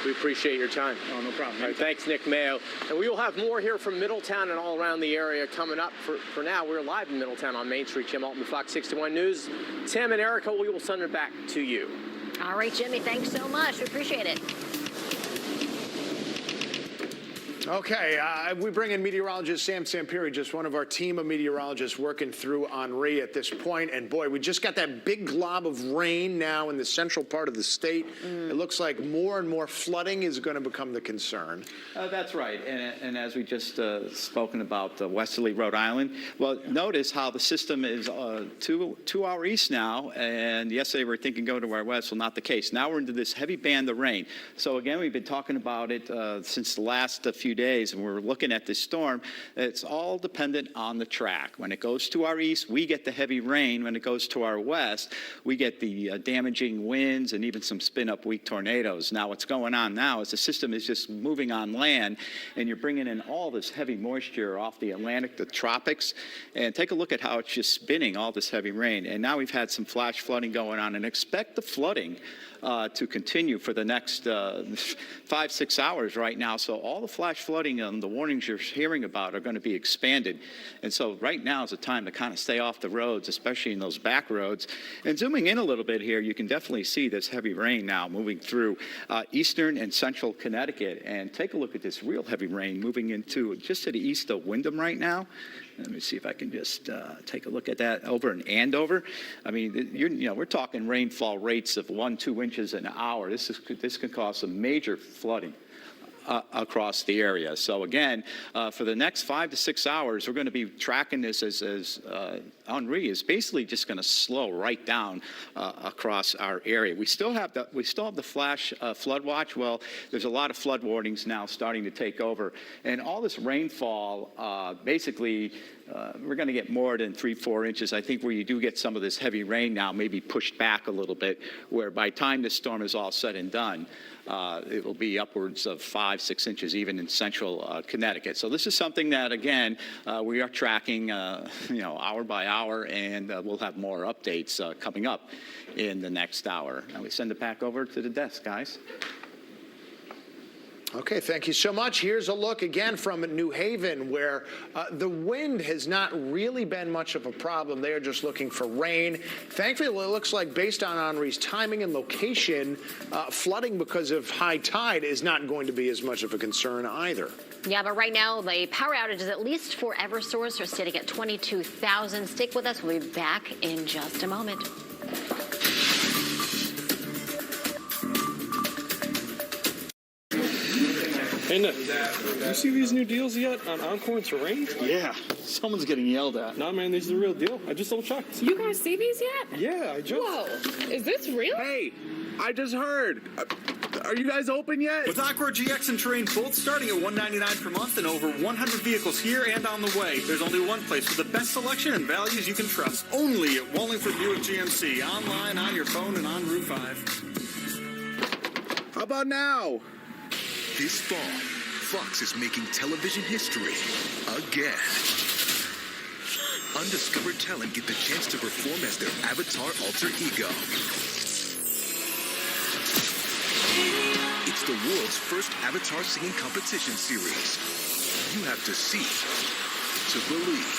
We appreciate your time. Oh, no problem. All right, thanks, Nick Mayo. And we will have more here from Middletown and all around the area coming up. For now, we're live in Middletown on Main Street. Jim Altman, Fox 61 News. Tim and Erica, we will send it back to you. All right, Jimmy, thanks so much. We appreciate it. Okay, we bring in meteorologist Sam Samperi, just one of our team of meteorologists working through Henri at this point. And boy, we just got that big glob of rain now in the central part of the state. It looks like more and more flooding is going to become the concern. That's right. And as we just spoken about westerly Rhode Island, well, notice how the system is to our east now. And yesterday we were thinking go to our west. Well, not the case. Now we're into this heavy band of rain. So again, we've been talking about it since the last few days, and we're looking at this storm. It's all dependent on the track. When it goes to our east, we get the heavy rain. When it goes to our west, we get the damaging winds and even some spin-up weak tornadoes. Now, what's going on now is the system is just moving on land, and you're bringing in all this heavy moisture off the Atlantic, the tropics, and take a look at how it's just spinning all this heavy rain. And now we've had some flash flooding going on, and expect the flooding to continue for the next 5-6 hours right now. So all the flash flooding and the warnings you're hearing about are going to be expanded. And so right now is the time to kind of stay off the roads, especially in those back roads. And zooming in a little bit here, you can definitely see this heavy rain now moving through eastern and central Connecticut. And take a look at this real heavy rain moving into just to the east of Windham right now. Let me see if I can just take a look at that over in Andover. I mean, we're talking rainfall rates of 1-2 inches an hour. This could cause some major flooding across the area. So again, for the next 5 to 6 hours, we're going to be tracking this as Henri is basically just going to slow right down across our area. We still have the flash flood watch. Well, there's a lot of flood warnings now starting to take over, and all this rainfall basically. We're going to get more than 3-4 inches. I think where you do get some of this heavy rain now, maybe pushed back a little bit, where by the time this storm is all said and done, it will be upwards of 5-6 inches, even in central Connecticut. So this is something that, again, we are tracking, hour by hour, and we'll have more updates coming up in the next hour. Now we send it back over to the desk, guys. Okay, thank you so much. Here's a look again from New Haven, where the wind has not really been much of a problem. They are just looking for rain. Thankfully, it looks like based on Henri's timing and location, flooding because of high tide is not going to be as much of a concern either. Yeah, but right now, the power outages, at least for Eversource, are sitting at 22,000. Stick with us. We'll be back in just a moment. Hey, Nick, you see these new deals yet on Encore and Terrain? Yeah, someone's getting yelled at. Nah, man, these are the real deal. I just double-checked. You guys see these yet? Yeah, I just... Whoa, is this real? Hey, I just heard. Are you guys open yet? With Encore GX and Terrain both starting at $199 per month and over 100 vehicles here and on the way, there's only one place for the best selection and values you can trust. Only at Wallingford Buick GMC. Online, on your phone, and on Route 5. How about now? This fall, Fox is making television history again. Undiscovered talent get the chance to perform as their avatar alter ego. It's the world's first Avatar singing competition series. You have to see to believe.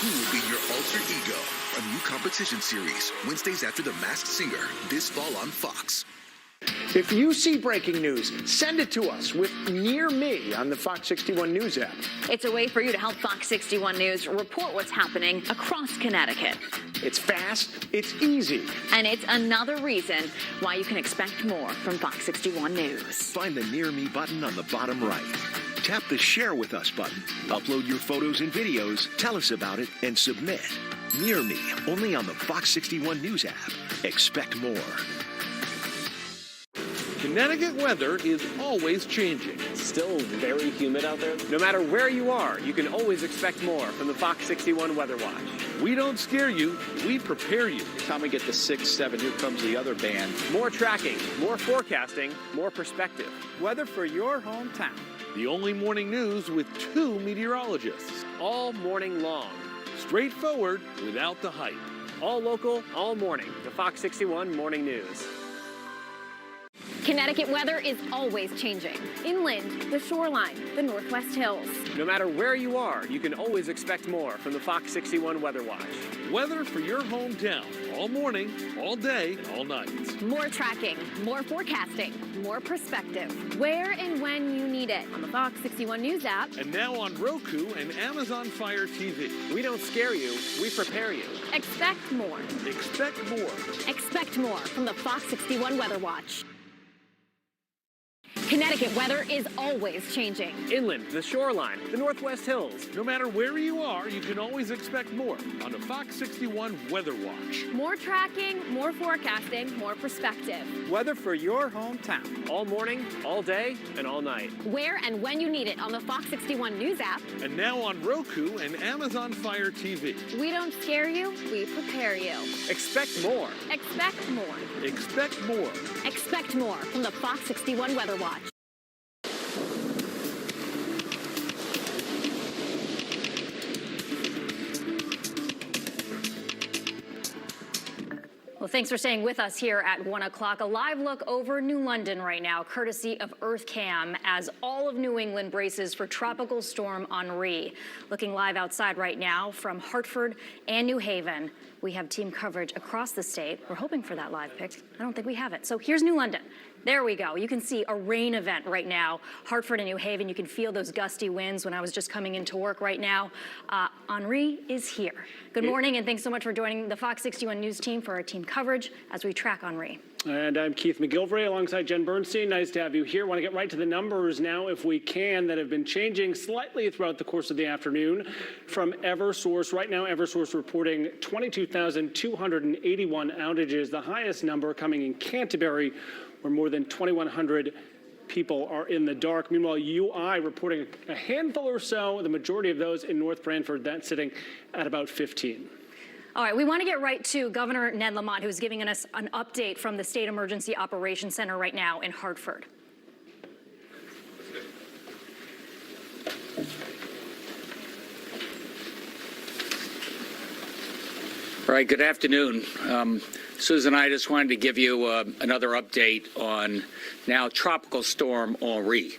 Who will be your alter ego? A new competition series, Wednesdays after The Masked Singer, this fall on Fox. If you see breaking news, send it to us with Near Me on the Fox 61 News app. It's a way for you to help Fox 61 News report what's happening across Connecticut. It's fast, it's easy. And it's another reason why you can expect more from Fox 61 News. Find the Near Me button on the bottom right. Tap the Share With Us button. Upload your photos and videos, tell us about it, and submit. Near Me, only on the Fox 61 News app. Expect more. Connecticut weather is always changing. Still very humid out there. No matter where you are, you can always expect more from the Fox 61 Weather Watch. We don't scare you, we prepare you. Every time we get to 6, 7, here comes the other band. More tracking, more forecasting, more perspective. Weather for your hometown. The only morning news with 2 meteorologists. All morning long. Straightforward without the hype. All local, all morning. The Fox 61 Morning News. Connecticut weather is always changing. Inland, the shoreline, the Northwest Hills. No matter where you are, you can always expect more from the Fox 61 Weather Watch. Weather for your hometown, all morning, all day, and all night. More tracking, more forecasting, more perspective. Where and when you need it on the Fox 61 News app. And now on Roku and Amazon Fire TV. We don't scare you, we prepare you. Expect more. Expect more. Expect more from the Fox 61 Weather Watch. Connecticut weather is always changing. Inland, the shoreline, the Northwest Hills. No matter where you are, you can always expect more on the Fox 61 Weather Watch. More tracking, more forecasting, more perspective. Weather for your hometown, all morning, all day, and all night. Where and when you need it on the Fox 61 News app. And now on Roku and Amazon Fire TV. We don't scare you, we prepare you. Expect more. Expect more. Expect more. Expect more from the Fox 61 Weather Watch. Well, thanks for staying with us here at 1 o'clock. A live look over New London right now, courtesy of EarthCam, as all of New England braces for Tropical Storm Henri. Looking live outside right now from Hartford and New Haven. We have team coverage across the state. We're hoping for that live pic. I don't think we have it. So here's New London. There we go. You can see a rain event right now. Hartford and New Haven, you can feel those gusty winds when I was just coming into work right now. Henri is here. Good morning, and thanks so much for joining the Fox 61 News team for our team coverage as we track Henri. And I'm Keith McGilvray alongside Jen Bernstein. Nice to have you here. Want to get right to the numbers now, if we can, that have been changing slightly throughout the course of the afternoon. From Eversource, right now Eversource reporting 22,281 outages, the highest number coming in Canterbury, where more than 2,100 people are in the dark. Meanwhile, UI reporting a handful or so, the majority of those in North Branford, that's sitting at about 15. All right, we want to get right to Governor Ned Lamont, who's giving us an update from the State Emergency Operations Center right now in Hartford. All right, good afternoon. Susan and I just wanted to give you another update on now Tropical Storm Henri.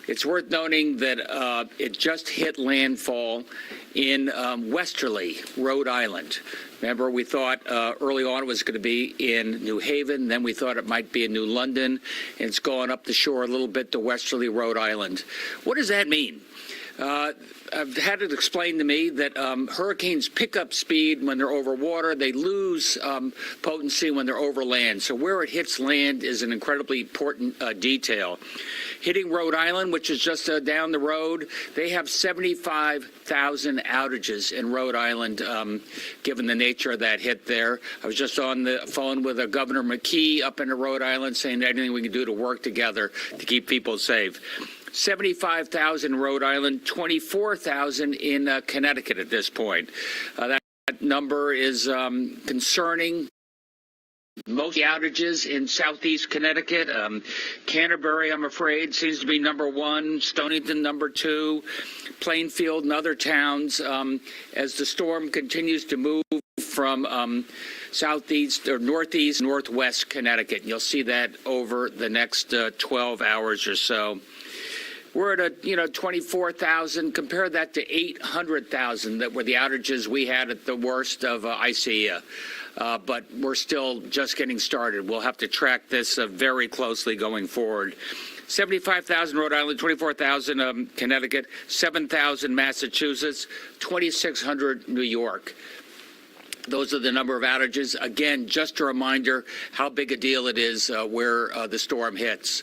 It's worth noting that it just hit landfall in Westerly, Rhode Island. Remember, we thought early on it was going to be in New Haven, then we thought it might be in New London, and it's gone up the shore a little bit to Westerly, Rhode Island. What does that mean? I've had it explained to me that hurricanes pick up speed when they're over water. They lose potency when they're over land. So where it hits land is an incredibly important detail. Hitting Rhode Island, which is just down the road, they have 75,000 outages in Rhode Island, given the nature of that hit there. I was just on the phone with Governor McKee up in Rhode Island saying anything we can do to work together to keep people safe. 75,000 in Rhode Island, 24,000 in Connecticut at this point. That number is concerning. Most outages in southeast Connecticut. Canterbury, I'm afraid, seems to be number one. Stonington, number two. Plainfield and other towns as the storm continues to move from southeast or northeast, northwest Connecticut. You'll see that over the next 12 hours or so. We're at 24,000. Compare that to 800,000 that were the outages we had at the worst of ICEA. But we're still just getting started. We'll have to track this very closely going forward. 75,000 Rhode Island, 24,000 Connecticut, 7,000 Massachusetts, 2,600 New York. Those are the number of outages. Again, just a reminder how big a deal it is where the storm hits.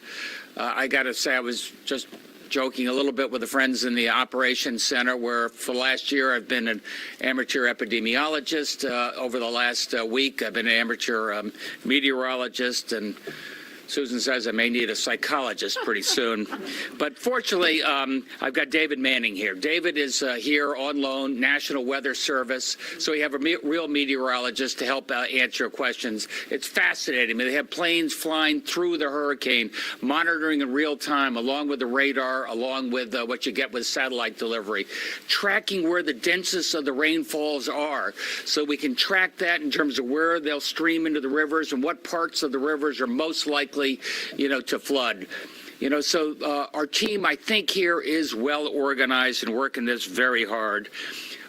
I got to say, I was just joking a little bit with the friends in the operations center, where for last year I've been an amateur epidemiologist. Over the last week I've been an amateur meteorologist, and Susan says I may need a psychologist pretty soon. But fortunately, I've got David Manning here. David is here on loan, National Weather Service. So we have a real meteorologist to help answer your questions. It's fascinating. They have planes flying through the hurricane, monitoring in real time, along with the radar, along with what you get with satellite delivery, tracking where the densest of the rainfalls are. So we can track that in terms of where they'll stream into the rivers and what parts of the rivers are most likely to flood. So our team, I think, here is well organized and working this very hard.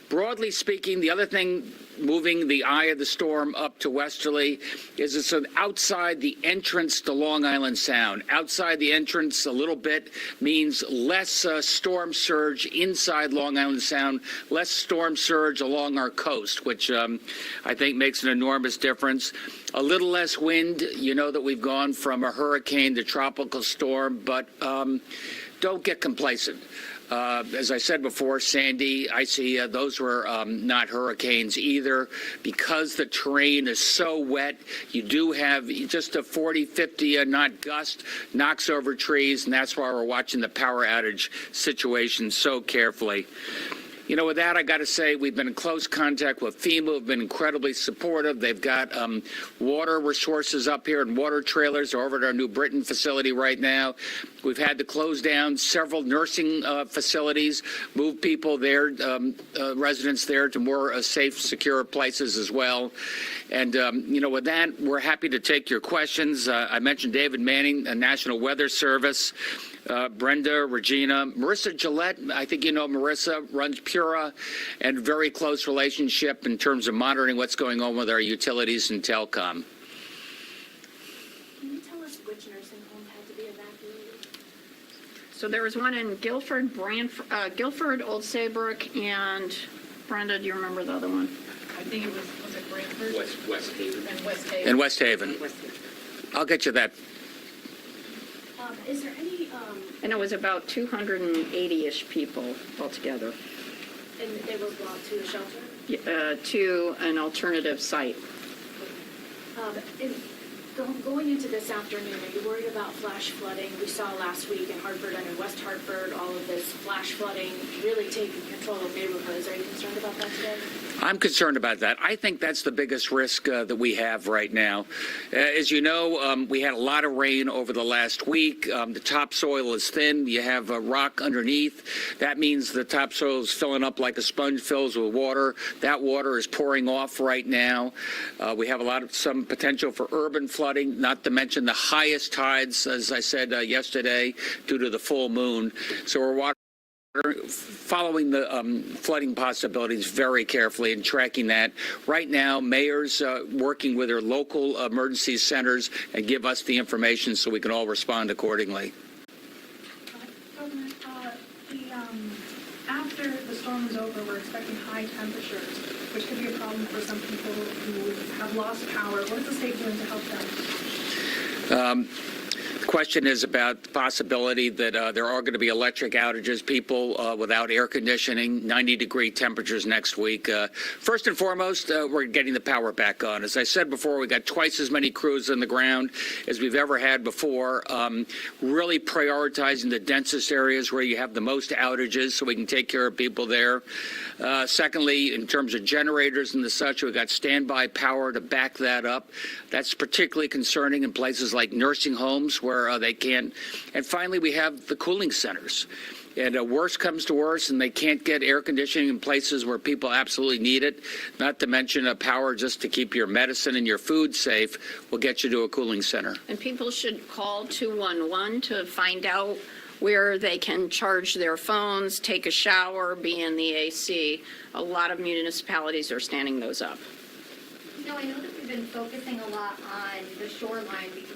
Broadly speaking, the other thing moving the eye of the storm up to westerly is it's outside the entrance to Long Island Sound. Outside the entrance a little bit means less storm surge inside Long Island Sound, less storm surge along our coast, which I think makes an enormous difference. A little less wind. You know that we've gone from a hurricane to tropical storm, but don't get complacent. As I said before, Sandy, Icy, those were not hurricanes either. Because the terrain is so wet, you do have just a 40, 50 knot gust, knocks over trees, and that's why we're watching the power outage situation so carefully. You know, with that, I got to say, we've been in close contact with FEMA, who've been incredibly supportive. They've got water resources up here and water trailers. They're over at our New Britain facility right now. We've had to close down several nursing facilities, move people there, residents there to more safe, secure places as well. And, you know, with that, we're happy to take your questions. I mentioned David Manning, National Weather Service. Brenda, Regina, Marissa Gillette, I think you know Marissa, runs Pura, and very close relationship in terms of monitoring what's going on with our utilities and telecom. Can you tell us which nursing home had to be evacuated? So there was one in Guilford, Guilford, Old Saybrook, and Brenda, do you remember the other one? I think it was it Branford? West Haven. And West Haven. And West Haven. I'll get you that. Is there any... And it was about 280-ish people altogether. And they were brought to the shelter? To an alternative site. Going into this afternoon, are you worried about flash flooding? We saw last week in Hartford and in West Hartford all of this flash flooding really taking control of neighborhoods. Are you concerned about that today? I'm concerned about that. I think that's the biggest risk that we have right now. As you know, we had a lot of rain over the last week. The topsoil is thin. You have rock underneath. That means the topsoil is filling up like a sponge fills with water. That water is pouring off right now. We have some potential for urban flooding, not to mention the highest tides, as I said yesterday, due to the full moon. So we're following the flooding possibilities very carefully and tracking that. Right now, mayors working with their local emergency centers and give us the information so we can all respond accordingly. Governor, after the storm is over, we're expecting high temperatures, which could be a problem for some people who have lost power. What is the state doing to help them? The question is about the possibility that there are going to be electric outages, people without air conditioning, 90-degree temperatures next week. First and foremost, we're getting the power back on. As I said before, we got twice as many crews on the ground as we've ever had before, really prioritizing the densest areas where you have the most outages so we can take care of people there. Secondly, in terms of generators and the such, we've got standby power to back that up. That's particularly concerning in places like nursing homes where they can't. And finally, we have the cooling centers. And worse comes to worse, and they can't get air conditioning in places where people absolutely need it, not to mention power just to keep your medicine and your food safe will get you to a cooling center. And people should call 211 to find out where they can charge their phones, take a shower, be in the AC. A lot of municipalities are standing those up. You know, I know that we've been focusing a lot on the shoreline because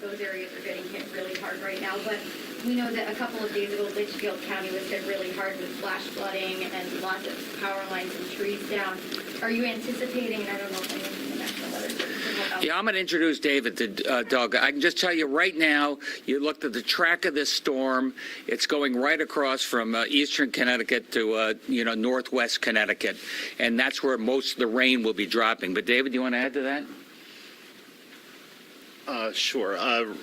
those areas are getting hit really hard right now, but we know that a couple of days ago, Litchfield County was hit really hard with flash flooding and lots of power lines and trees down. Are you anticipating, and I don't know if anyone's in the National Weather Service can help out. Yeah, I'm going to introduce David to Doug. I can just tell you right now, you looked at the track of this storm. It's going right across from eastern Connecticut to, northwest Connecticut, and that's where most of the rain will be dropping. But David, do you want to add to that? Sure.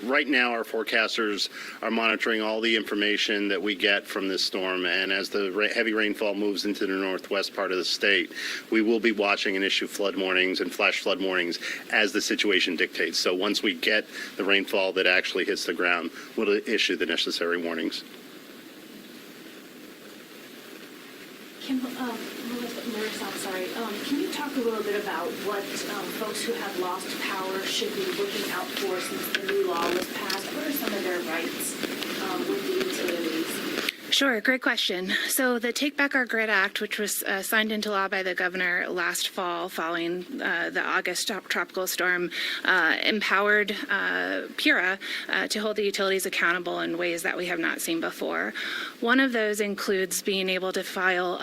Right now, our forecasters are monitoring all the information that we get from this storm, and as the heavy rainfall moves into the northwest part of the state, we will be watching and issue flood warnings and flash flood warnings as the situation dictates. So once we get the rainfall that actually hits the ground, we'll issue the necessary warnings. Marissa, I'm sorry. Can you talk a little bit about what folks who have lost power should be looking out for since the new law was passed? What are some of their rights with the utilities? Sure, great question. So the Take Back Our Grid Act, which was signed into law by the governor last fall following the August tropical storm, empowered PURA to hold the utilities accountable in ways that we have not seen before. One of those includes being able to file,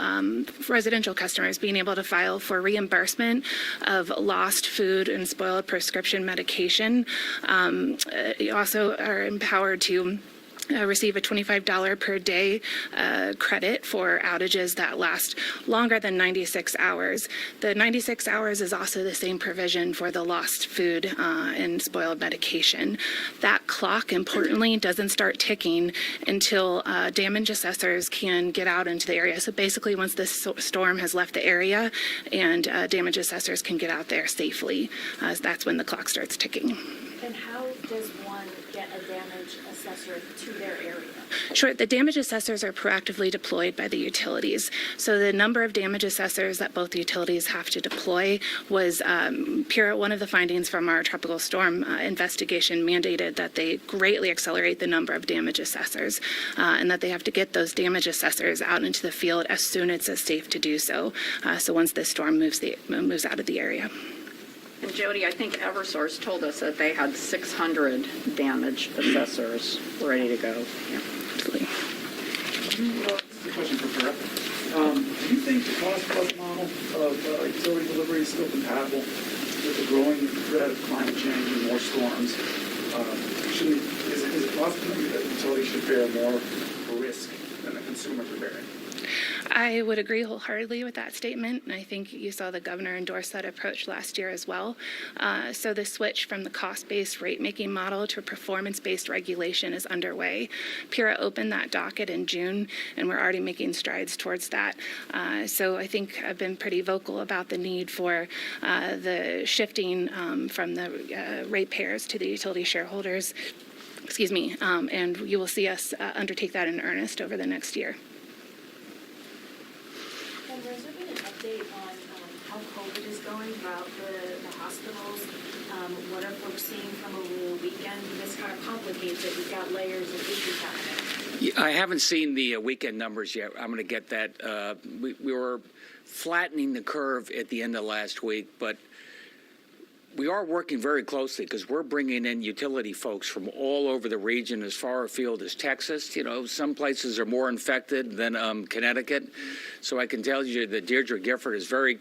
residential customers being able to file for reimbursement of lost food and spoiled prescription medication. You also are empowered to receive a $25 per day credit for outages that last longer than 96 hours. The 96 hours is also the same provision for the lost food and spoiled medication. That clock, importantly, doesn't start ticking until damage assessors can get out into the area. So basically, once the storm has left the area and damage assessors can get out there safely, that's when the clock starts ticking. And how does one get a damage assessor to their area? Sure. The damage assessors are proactively deployed by the utilities. So the number of damage assessors that both utilities have to deploy was one of the findings from our tropical storm investigation mandated that they greatly accelerate the number of damage assessors and that they have to get those damage assessors out into the field as soon as it's safe to do so. So once this storm moves out of the area. And Jody, I think Eversource told us that they had 600 damage assessors ready to go. Yeah, absolutely. This is a question for Kurt. Do you think the cost-plus model of utility delivery is still compatible with the growing threat of climate change and more storms? Is it possible that utilities should bear more risk than the consumers are bearing? I would agree wholeheartedly with that statement, and I think you saw the governor endorse that approach last year as well. So the switch from the cost-based rate-making model to a performance-based regulation is underway. PURA opened that docket in June, and we're already making strides towards that. So I think I've been pretty vocal about the need for the shifting from the ratepayers to the utility shareholders. Excuse me, and you will see us undertake that in earnest over the next year. Has there been an update on how COVID is going throughout the hospitals? What are folks seeing from a weekend? This kind of complicates it. We've got layers of issues happening. I haven't seen the weekend numbers yet. I'm going to get that. We were flattening the curve at the end of last week, but we are working very closely because we're bringing in utility folks from all over the region as far afield as Texas. You know, some places are more infected than Connecticut. So I can tell you that Deirdre Gifford is very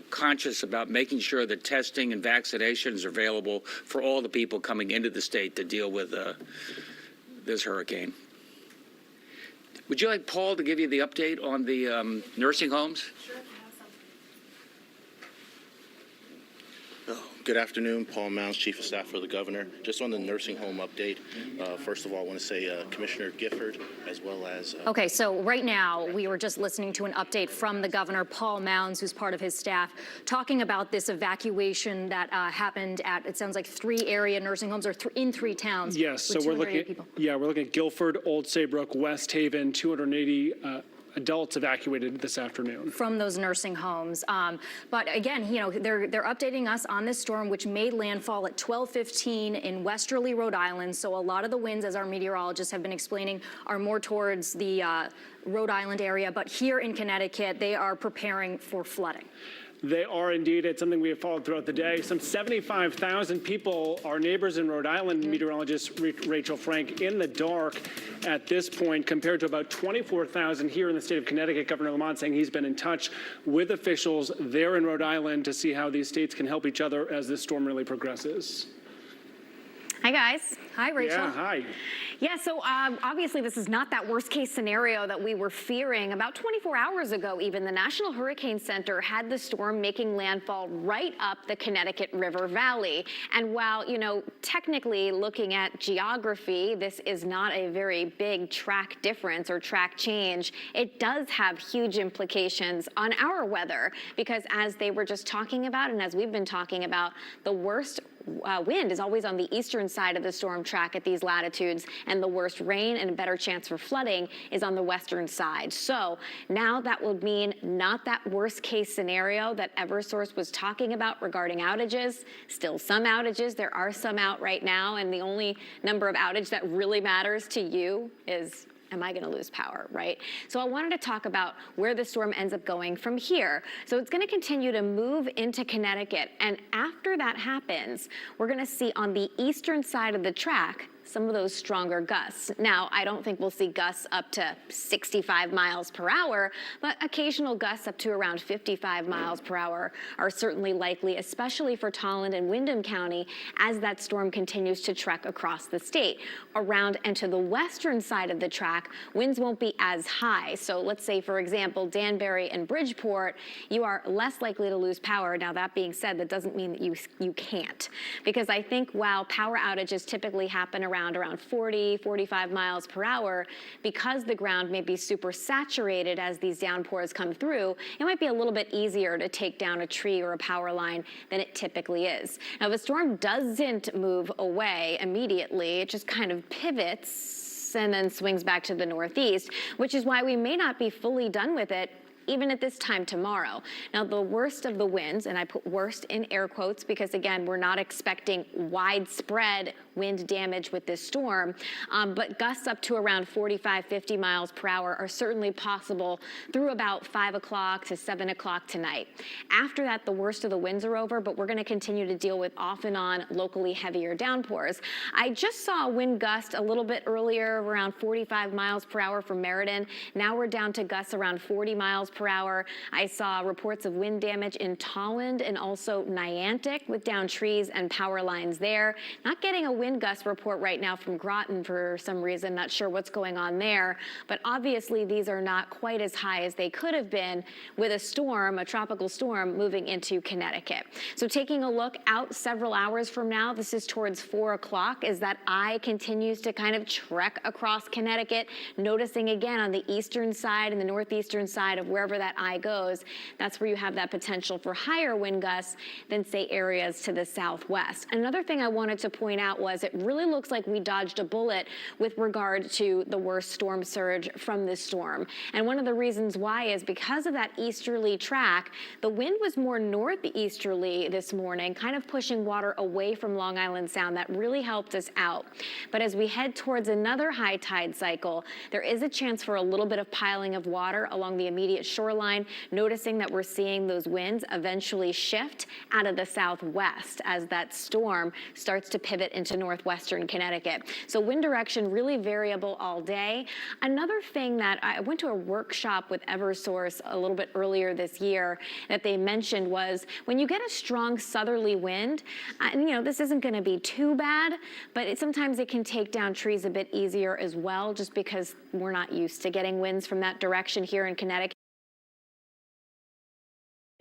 conscious about making sure that testing and vaccinations are available for all the people coming into the state to deal with this hurricane. Would you like Paul to give you the update on the nursing homes? Sure. Good afternoon, Paul Mounds, Chief of Staff for the Governor. Just on the nursing home update, first of all, I want to say Commissioner Gifford, as well as... Okay, so right now, we were just listening to an update from the governor, Paul Mounds, who's part of his staff, talking about this evacuation that happened at, it sounds like 3 area nursing homes, or in 3 towns. Yes, so we're looking at Guilford, Old Saybrook, West Haven, 280 adults evacuated this afternoon from those nursing homes. But again, you know, they're updating us on this storm, which made landfall at 12:15 in westerly Rhode Island. So a lot of the winds, as our meteorologists have been explaining, are more towards the Rhode Island area. But here in Connecticut, they are preparing for flooding. They are indeed. It's something we have followed throughout the day. Some 75,000 people, our neighbors in Rhode Island, meteorologist Rachel Frank, in the dark at this point, compared to about 24,000 here in the state of Connecticut. Governor Lamont saying he's been in touch with officials there in Rhode Island to see how these states can help each other as this storm really progresses. Hi, guys. Hi, Rachel. Yeah, hi. Yeah, so obviously this is not that worst case scenario that we were fearing. About 24 hours ago, even, the National Hurricane Center had the storm making landfall right up the Connecticut River Valley. And while, you know, technically looking at geography, this is not a very big track difference or track change, it does have huge implications on our weather, because as they were just talking about, and as we've been talking about, the worst wind is always on the eastern side of the storm track at these latitudes, and the worst rain and a better chance for flooding is on the western side. So now that would mean not that worst case scenario that Eversource was talking about regarding outages. Still some outages. There are some out right now, and the only number of outage that really matters to you is am I going to lose power, right? So I wanted to talk about where the storm ends up going from here. So it's going to continue to move into Connecticut. And after that happens, we're going to see on the eastern side of the track some of those stronger gusts. Now, I don't think we'll see gusts up to 65 miles per hour, but occasional gusts up to around 55 miles per hour are certainly likely, especially for Tolland and Windham County as that storm continues to trek across the state. Around and to the western side of the track, winds won't be as high. So let's say, for example, Danbury and Bridgeport, you are less likely to lose power. Now, that being said, that doesn't mean that you can't. Because I think while power outages typically happen around 40, 45 miles per hour, because the ground may be super saturated as these downpours come through, it might be a little bit easier to take down a tree or a power line than it typically is. Now, the storm doesn't move away immediately. It just kind of pivots and then swings back to the northeast, which is why we may not be fully done with it even at this time tomorrow. Now, the worst of the winds, and I put worst in air quotes because, again, we're not expecting widespread wind damage with this storm, but gusts up to around 45, 50 miles per hour are certainly possible through about 5 o'clock to 7 o'clock tonight. After that, the worst of the winds are over, but we're going to continue to deal with off and on locally heavier downpours. I just saw a wind gust a little bit earlier, around 45 miles per hour from Meriden. Now we're down to gusts around 40 miles per hour. I saw reports of wind damage in Tolland and also Niantic with downed trees and power lines there. Not getting a wind gust report right now from Groton for some reason. Not sure what's going on there. But obviously these are not quite as high as they could have been with a storm, a tropical storm, moving into Connecticut. So taking a look out several hours from now, this is towards 4 o'clock, as that eye continues to kind of trek across Connecticut, noticing again on the eastern side and the northeastern side of wherever that eye goes, that's where you have that potential for higher wind gusts than, say, areas to the southwest. Another thing I wanted to point out was it really looks like we dodged a bullet with regard to the worst storm surge from this storm. And one of the reasons why is because of that easterly track, the wind was more northeasterly this morning, kind of pushing water away from Long Island Sound. That really helped us out. But as we head towards another high tide cycle, there is a chance for a little bit of piling of water along the immediate shoreline, noticing that we're seeing those winds eventually shift out of the southwest as that storm starts to pivot into northwestern Connecticut. So wind direction really variable all day. Another thing that I went to a workshop with Eversource a little bit earlier this year that they mentioned was when you get a strong southerly wind, and this isn't going to be too bad, but sometimes it can take down trees a bit easier as well, just because we're not used to getting winds from that direction here in Connecticut.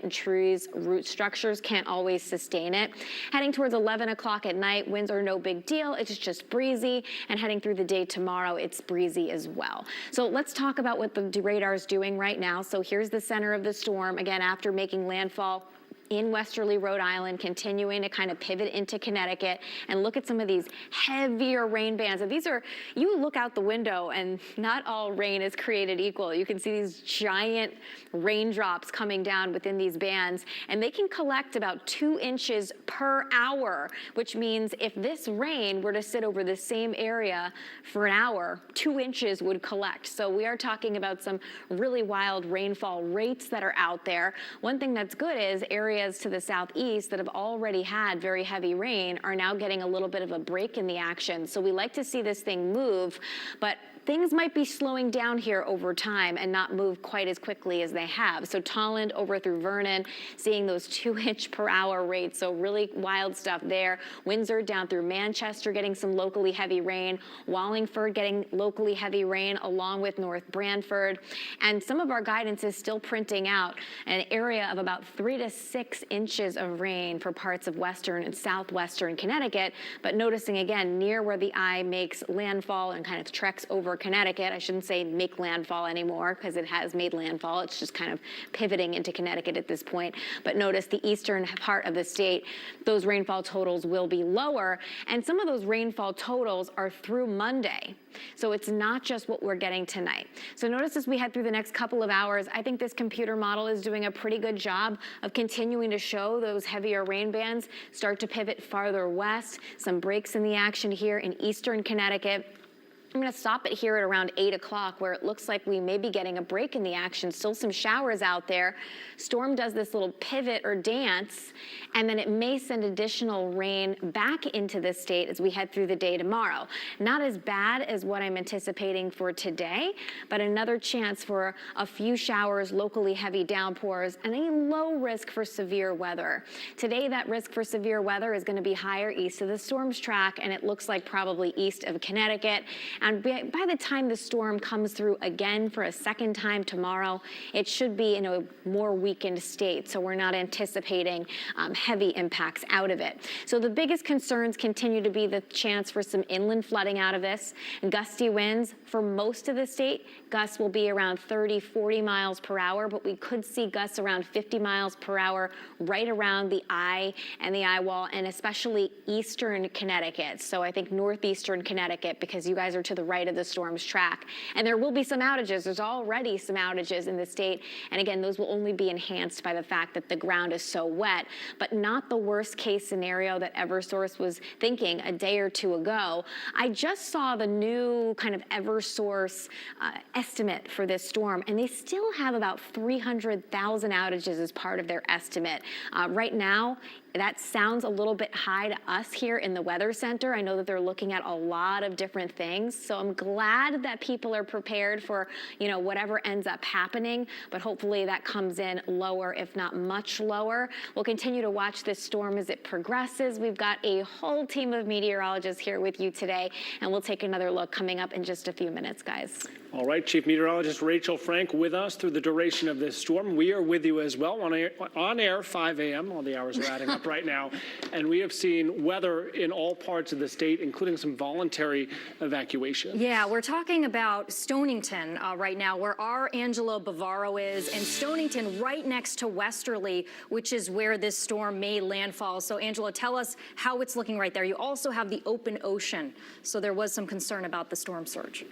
And trees, root structures can't always sustain it. Heading towards 11 o'clock at night, winds are no big deal. It's just breezy. And heading through the day tomorrow, it's breezy as well. So let's talk about what the radar is doing right now. So here's the center of the storm, again, after making landfall in westerly Rhode Island, continuing to kind of pivot into Connecticut, and look at some of these heavier rain bands. And these are, you look out the window and not all rain is created equal. You can see these giant raindrops coming down within these bands, and they can collect about 2 inches per hour, which means if this rain were to sit over the same area for an hour, 2 inches would collect. So we are talking about some really wild rainfall rates that are out there. One thing that's good is areas to the southeast that have already had very heavy rain are now getting a little bit of a break in the action. So we like to see this thing move, but things might be slowing down here over time and not move quite as quickly as they have. So Tolland over through Vernon, seeing those 2 inch per hour rates. So really wild stuff there. Windsor down through Manchester getting some locally heavy rain. Wallingford getting locally heavy rain along with North Branford. And some of our guidance is still printing out an area of about 3 to 6 inches of rain for parts of western and southwestern Connecticut. But noticing again, near where the eye makes landfall and kind of treks over Connecticut. I shouldn't say make landfall anymore because it has made landfall. It's just kind of pivoting into Connecticut at this point. But notice the eastern part of the state, those rainfall totals will be lower. And some of those rainfall totals are through Monday. So it's not just what we're getting tonight. So notice as we head through the next couple of hours, I think this computer model is doing a pretty good job of continuing to show those heavier rain bands start to pivot farther west. Some breaks in the action here in eastern Connecticut. I'm going to stop it here at around 8 o'clock where it looks like we may be getting a break in the action. Still some showers out there. Storm does this little pivot or dance, and then it may send additional rain back into the state as we head through the day tomorrow. Not as bad as what I'm anticipating for today, but another chance for a few showers, locally heavy downpours, and a low risk for severe weather. Today, that risk for severe weather is going to be higher east of the storm's track, and it looks like probably east of Connecticut. And by the time the storm comes through again for a second time tomorrow, it should be in a more weakened state. So we're not anticipating heavy impacts out of it. So the biggest concerns continue to be the chance for some inland flooding out of this. Gusty winds for most of the state. Gusts will be around 30, 40 miles per hour, but we could see gusts around 50 miles per hour right around the eye and the eye wall, and especially eastern Connecticut. So I think northeastern Connecticut, because you guys are to the right of the storm's track. And there will be some outages. There's already some outages in the state. And again, those will only be enhanced by the fact that the ground is so wet, but not the worst case scenario that Eversource was thinking a day or two ago. I just saw the new kind of Eversource estimate for this storm, and they still have about 300,000 outages as part of their estimate. Right now, that sounds a little bit high to us here in the Weather Center. I know that they're looking at a lot of different things, so I'm glad that people are prepared for, whatever ends up happening, but hopefully that comes in lower, if not much lower. We'll continue to watch this storm as it progresses. We've got a whole team of meteorologists here with you today, and we'll take another look coming up in just a few minutes, guys. All right, Chief Meteorologist Rachel Frank with us through the duration of this storm. We are with you as well on air 5 a.m. All the hours are adding up right now. And we have seen weather in all parts of the state, including some voluntary evacuation. Yeah, we're talking about Stonington right now, where our Angelo Bavaro is, and Stonington right next to Westerly, which is where this storm made landfall. So, Angelo, tell us how it's looking right there. You also have the open ocean, so there was some concern about the storm surge.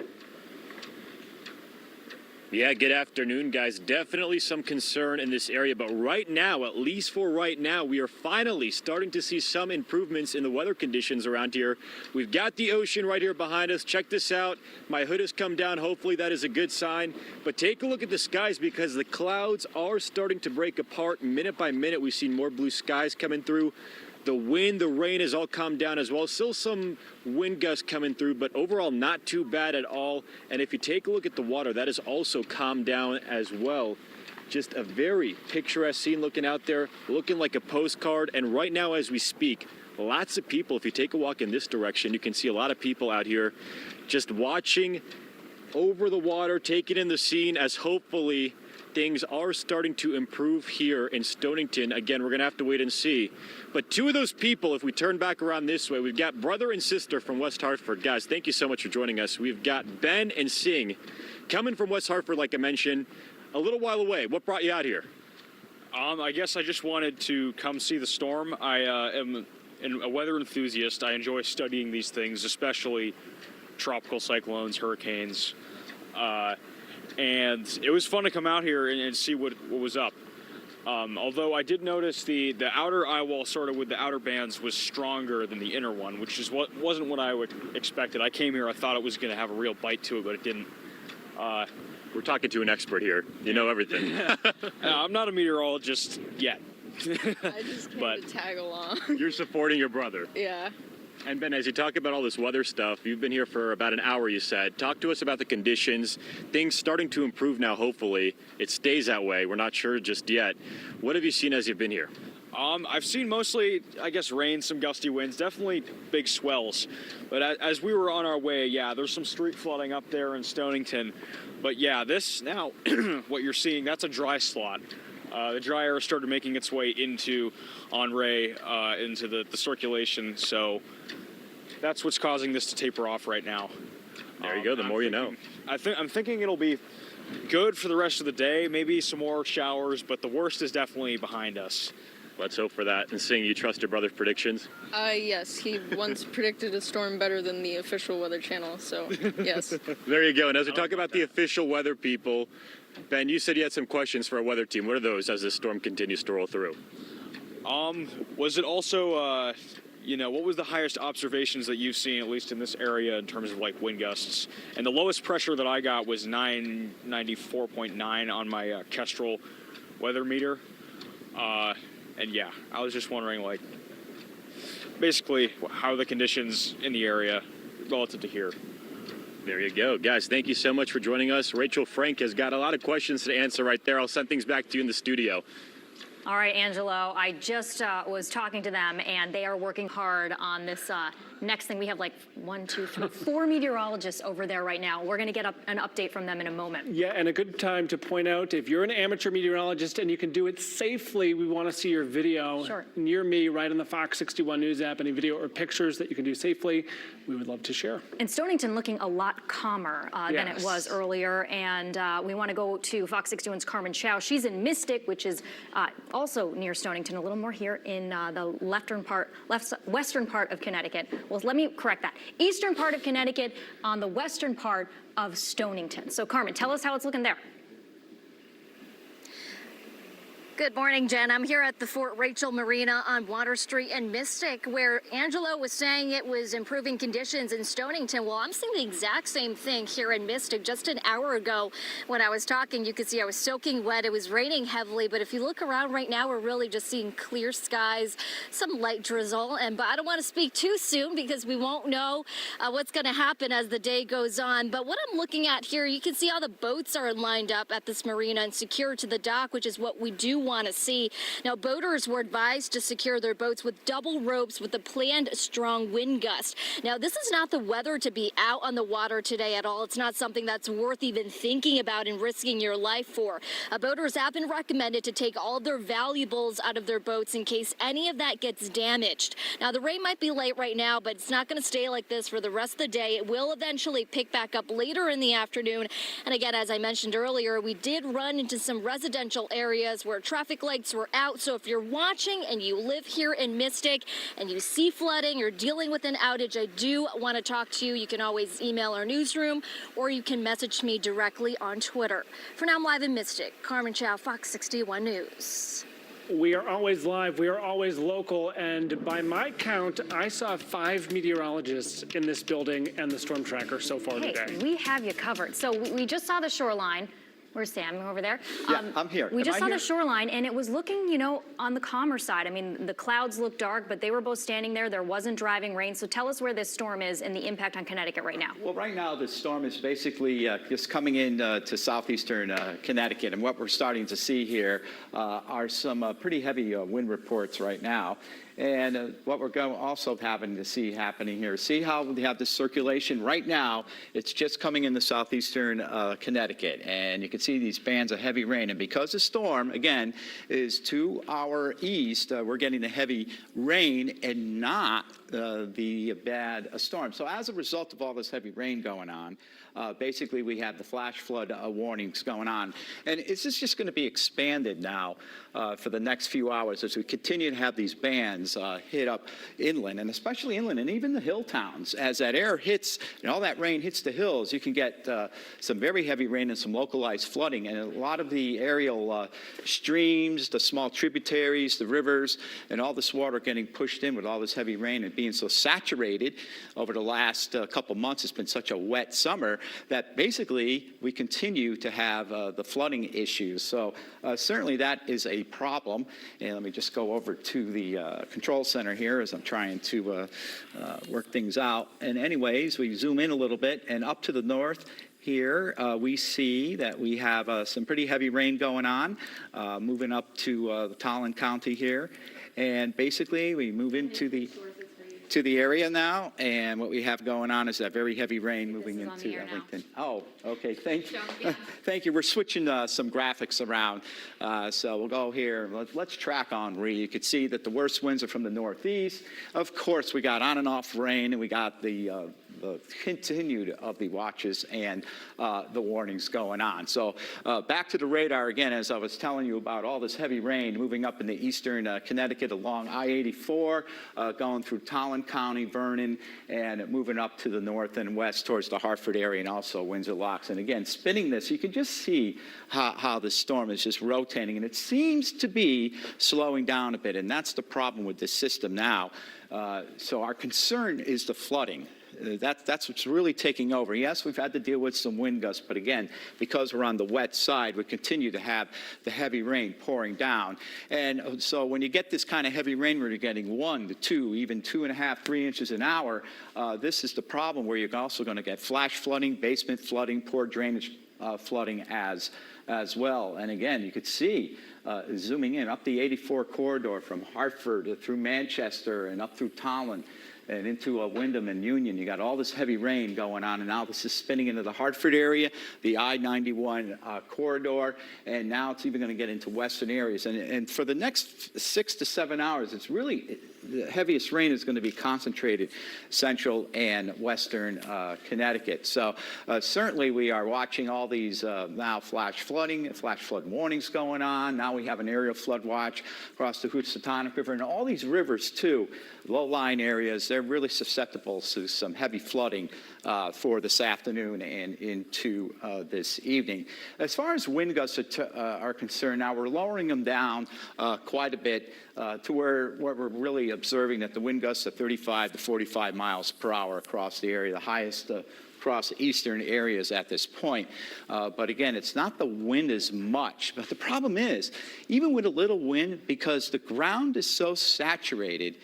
Yeah, good afternoon, guys. Definitely some concern in this area, but right now, at least for right now, we are finally starting to see some improvements in the weather conditions around here. We've got the ocean right here behind us. Check this out. My hood has come down. Hopefully that is a good sign. But take a look at the skies, because the clouds are starting to break apart minute by minute. We've seen more blue skies coming through. The wind, the rain has all calmed down as well. Still some wind gusts coming through, but overall not too bad at all. And if you take a look at the water, that has also calmed down as well. Just a very picturesque scene looking out there, looking like a postcard. And right now as we speak, lots of people, if you take a walk in this direction, you can see a lot of people out here just watching over the water, taking in the scene as hopefully things are starting to improve here in Stonington. Again, we're going to have to wait and see. But two of those people, if we turn back around this way, we've got brother and sister from West Hartford. Guys, thank you so much for joining us. We've got Ben and Singh coming from West Hartford, like I mentioned, a little while away. What brought you out here? I guess I just wanted to come see the storm. I am a weather enthusiast. I enjoy studying these things, especially tropical cyclones, hurricanes. And it was fun to come out here and see what was up. Although I did notice the outer eye wall, sort of with the outer bands, was stronger than the inner one, which is wasn't what I would expected. I came here, I thought it was going to have a real bite to it, but it didn't. We're talking to an expert here. You know everything. I'm not a meteorologist yet. I just came to tag along. You're supporting your brother. Yeah. And Ben, as you talk about all this weather stuff, you've been here for about an hour, you said. Talk to us about the conditions. Things starting to improve now, hopefully. It stays that way. We're not sure just yet. What have you seen as you've been here? I've seen mostly, I guess, rain, some gusty winds, definitely big swells. But as we were on our way, yeah, there's some street flooding up there in Stonington. But yeah, this now, what you're seeing, that's a dry slot. The dry air started making its way into Henri, into the circulation. So that's what's causing this to taper off right now. There you go. The more you know. I'm thinking it'll be good for the rest of the day. Maybe some more showers, but the worst is definitely behind us. Let's hope for that. And Singh, you trust your brother's predictions? Yes, he once predicted a storm better than the official Weather Channel, so yes. There you go. And as we talk about the official weather people, Ben, you said you had some questions for our weather team. What are those as this storm continues to roll through? Was it also what was the highest observations that you've seen, at least in this area, in terms of like wind gusts? And the lowest pressure that I got was 994.9 on my Kestrel weather meter. And yeah, I was just wondering, like, basically how are the conditions in the area relative to here? There you go. Guys, thank you so much for joining us. Rachel Frank has got a lot of questions to answer right there. I'll send things back to you in the studio. All right, Angelo, I just was talking to them, and they are working hard on this next thing. We have like 4 meteorologists over there right now. We're going to get an update from them in a moment. Yeah, and a good time to point out, if you're an amateur meteorologist and you can do it safely, we want to see your video near me, right on the Fox 61 News app. Any video or pictures that you can do safely, we would love to share. And Stonington looking a lot calmer than it was earlier. And we want to go to Fox 61's Carmen Chow. She's in Mystic, which is also near Stonington, a little more here in the western part of Connecticut. Well, let me correct that. Eastern part of Connecticut on the western part of Stonington. So Carmen, tell us how it's looking there. Good morning, Jen. I'm here at the Fort Rachel Marina on Water Street and Mystic, where Angelo was saying it was improving conditions in Stonington. Well, I'm seeing the exact same thing here in Mystic. Just an hour ago when I was talking, you could see I was soaking wet. It was raining heavily, but if you look around right now, we're really just seeing clear skies, some light drizzle. But I don't want to speak too soon because we won't know what's going to happen as the day goes on. But what I'm looking at here, you can see how the boats are lined up at this marina and secured to the dock, which is what we do want to see. Now, boaters were advised to secure their boats with double ropes with a planned strong wind gust. Now, this is not the weather to be out on the water today at all. It's not something that's worth even thinking about and risking your life for. Boaters have been recommended to take all of their valuables out of their boats in case any of that gets damaged. Now, the rain might be late right now, but it's not going to stay like this for the rest of the day. It will eventually pick back up later in the afternoon. And again, as I mentioned earlier, we did run into some residential areas where traffic lights were out. So if you're watching and you live here in Mystic and you see flooding, you're dealing with an outage, I do want to talk to you. You can always email our newsroom or you can message me directly on Twitter. For now, I'm live in Mystic. Carmen Chow, Fox 61 News. We are always live, we are always local, and by my count, I saw 5 meteorologists in this building and the storm tracker so far today. We have you covered. So we just saw the shoreline. Where's Sam over there? Yeah, I'm here. We just saw here? the shoreline, and it was looking, on the calmer side. I mean, the clouds looked dark, but they were both standing there. There wasn't driving rain. So tell us where this storm is and the impact on Connecticut right now. Well, right now, the storm is basically just coming in to southeastern Connecticut. And what we're starting to see here are some pretty heavy wind reports right now. And what we're also having to see happening here, see how we have this circulation right now. It's just coming into southeastern Connecticut, and you can see these bands of heavy rain. And because the storm, again, is to our east, we're getting the heavy rain and not the bad storm. So as a result of all this heavy rain going on, basically we have the flash flood warnings going on. And is this just going to be expanded now for the next few hours as we continue to have these bands hit up inland, and especially inland and even the hill towns? As that air hits and all that rain hits the hills, you can get some very heavy rain and some localized flooding. And a lot of the aerial streams, the small tributaries, the rivers, and all this water getting pushed in with all this heavy rain and being so saturated over the last couple months. It's been such a wet summer that basically we continue to have the flooding issues. So certainly that is a problem. And let me just go over to the control center here as I'm trying to work things out. And anyways, we zoom in a little bit, and up to the north here, we see that we have some pretty heavy rain going on, moving up to Tolland County here. And basically, we move into the area now, and what we have going on is that very heavy rain moving into Lincoln. Oh, okay, thank you. Thank you. We're switching some graphics around, so we'll go here. Let's track Henri. You can see that the worst winds are from the northeast. Of course, we got on and off rain, and we got the the continued of the watches and the warnings going on. So back to the radar again, as I was telling you about all this heavy rain moving up in the eastern Connecticut along I-84, going through Tolland County, Vernon, and moving up to the north and west towards the Hartford area and also Windsor Locks. And again, spinning this, you can just see how the storm is just rotating, and it seems to be slowing down a bit, and that's the problem with this system now. So our concern is the flooding. That's what's really taking over. Yes, we've had to deal with some wind gusts, but again, because we're on the wet side, we continue to have the heavy rain pouring down. And so when you get this kind of heavy rain where you're getting 1 to 2, even 2.5, 3 inches an hour, this is the problem where you're also going to get flash flooding, basement flooding, poor drainage flooding as well. And again, you could see zooming in up the 84 corridor from Hartford through Manchester and up through Tolland and into Wyndham and Union. You got all this heavy rain going on, and now this is spinning into the Hartford area, the I-91 corridor, and now it's even going to get into western areas. And for the next 6 to 7 hours, it's really the heaviest rain is going to be concentrated central and western Connecticut. So certainly we are watching all these now flash flood warnings going on. Now we have an aerial flood watch across the Housatonic River, and all these rivers too, low-lying areas, they're really susceptible to some heavy flooding for this afternoon and into this evening. As far as wind gusts are concerned, now we're lowering them down quite a bit to where we're really observing that the wind gusts are 35 to 45 miles per hour across the area, the highest across the eastern areas at this point. But again, it's not the wind as much. But the problem is, even with a little wind, because the ground is so saturated,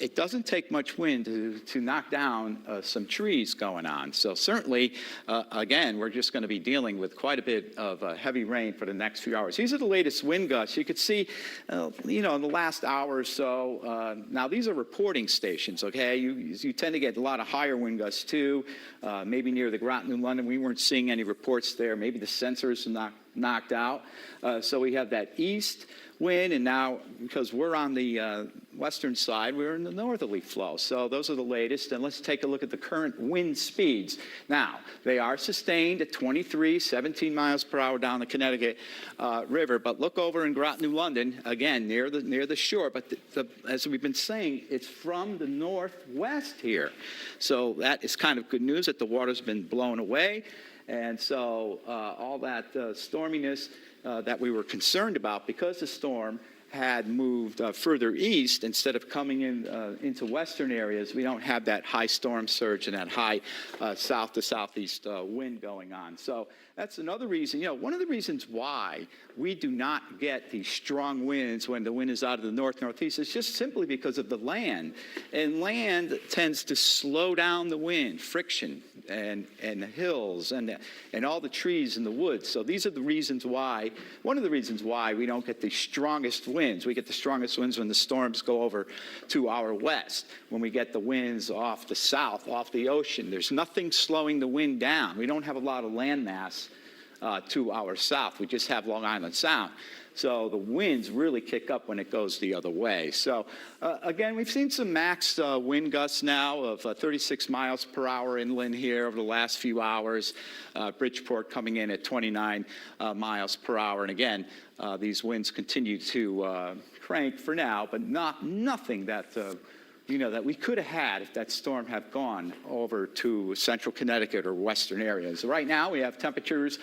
it doesn't take much wind to knock down some trees going on. So certainly, again, we're just going to be dealing with quite a bit of heavy rain for the next few hours. These are the latest wind gusts. You could see, in the last hour or so, now these are reporting stations, okay? You tend to get a lot of higher wind gusts too, maybe near the Groton, New London. We weren't seeing any reports there. Maybe the sensors knocked out. So we have that east wind, and now because we're on the western side, we're in the northerly flow. So those are the latest, and let's take a look at the current wind speeds. Now, they are sustained at 23, 17 miles per hour down the Connecticut River, but look over in Groton, New London, again, near the shore, but as we've been saying, it's from the northwest here. So that is kind of good news that the water's been blown away, and so all that storminess that we were concerned about, because the storm had moved further east instead of coming into western areas, we don't have that high storm surge and that high south to southeast wind going on. So that's another reason, one of the reasons why we do not get these strong winds when the wind is out of the northeast is just simply because of the land. And land tends to slow down the wind, friction, and the hills and all the trees in the woods. So these are the reasons why, one of the reasons why we don't get the strongest winds. We get the strongest winds when the storms go over to our west, when we get the winds off the south, off the ocean. There's nothing slowing the wind down. We don't have a lot of landmass to our south. We just have Long Island Sound. So the winds really kick up when it goes the other way. So again, we've seen some max wind gusts now of 36 miles per hour inland here over the last few hours. Bridgeport coming in at 29 miles per hour. And again, these winds continue to crank for now, but nothing that that we could have had if that storm had gone over to central Connecticut or western areas. Right now, we have temperatures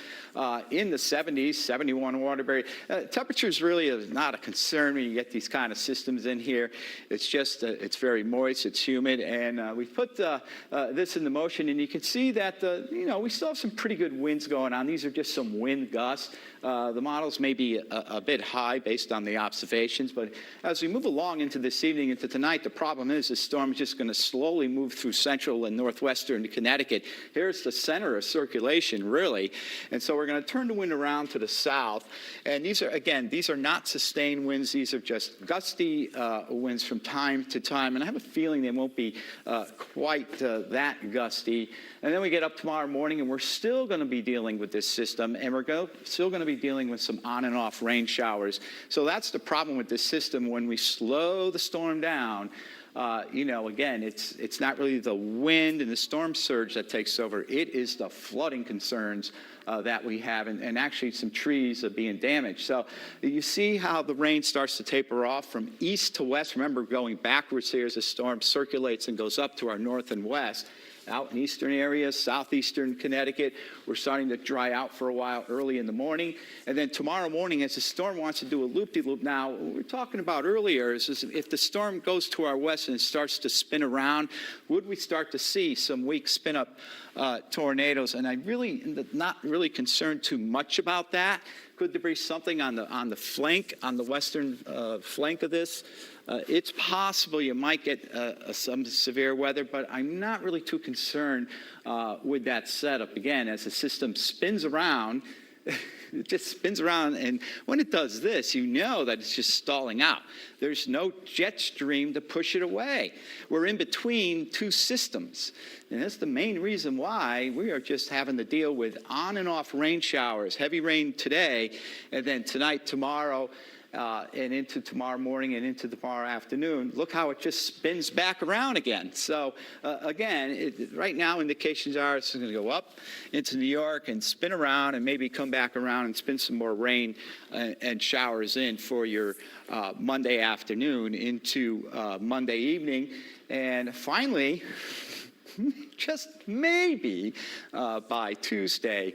in the 70s, 71 Waterbury. Temperatures really is not a concern when you get these kind of systems in here. It's just, it's very moist, it's humid, and we put this into motion, and you can see that, we still have some pretty good winds going on. These are just some wind gusts. The models may be a bit high based on the observations, but as we move along into this evening, into tonight, the problem is the storm is just going to slowly move through central and northwestern Connecticut. Here's the center of circulation, really. And so we're going to turn the wind around to the south. And these are not sustained winds. These are just gusty winds from time to time. And I have a feeling they won't be quite that gusty. And then we get up tomorrow morning, and we're still going to be dealing with this system, and we're still going to be dealing with some on and off rain showers. So that's the problem with this system. When we slow the storm down, again, it's not really the wind and the storm surge that takes over. It is the flooding concerns that we have, and actually some trees are being damaged. So you see how the rain starts to taper off from east to west. Remember, going backwards here as the storm circulates and goes up to our north and west. Out in eastern areas, southeastern Connecticut, we're starting to dry out for a while early in the morning. And then tomorrow morning, as the storm wants to do a loop-de-loop, now, what we were talking about earlier is if the storm goes to our west and it starts to spin around, would we start to see some weak spin-up tornadoes? And I'm really not really concerned too much about that. Could there be something on the flank, on the western flank of this? It's possible you might get some severe weather, but I'm not really too concerned with that setup. Again, as the system spins around, it just spins around, and when it does this, you know that it's just stalling out. There's no jet stream to push it away. We're in between two systems, and that's the main reason why we are just having to deal with on and off rain showers, heavy rain today, and then tonight, tomorrow, and into tomorrow morning and into tomorrow afternoon. Look how it just spins back around again. So again, right now indications are it's going to go up into New York and spin around and maybe come back around and spin some more rain and showers in for your Monday afternoon into Monday evening. And finally, just maybe by Tuesday,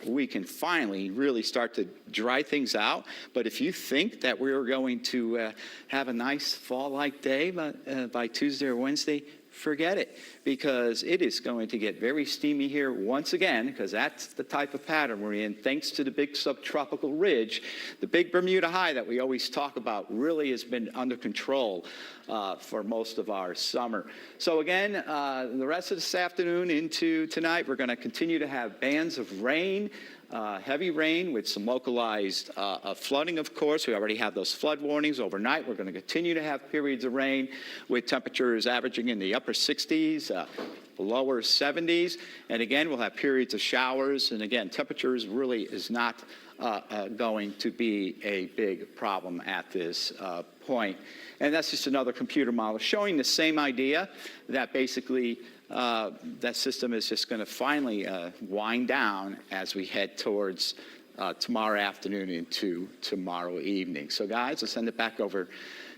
we can finally really start to dry things out. But if you think that we're going to have a nice fall-like day by Tuesday or Wednesday, forget it, because it is going to get very steamy here once again, because that's the type of pattern we're in, thanks to the big subtropical ridge. The big Bermuda high that we always talk about really has been under control for most of our summer. So again, the rest of this afternoon into tonight, we're going to continue to have bands of rain, heavy rain with some localized flooding, of course. We already have those flood warnings overnight. We're going to continue to have periods of rain with temperatures averaging in the upper 60s, lower 70s. And again, we'll have periods of showers. And again, temperatures really is not going to be a big problem at this point. And that's just another computer model showing the same idea that basically that system is just going to finally wind down as we head towards tomorrow afternoon into tomorrow evening. So guys, I'll send it back over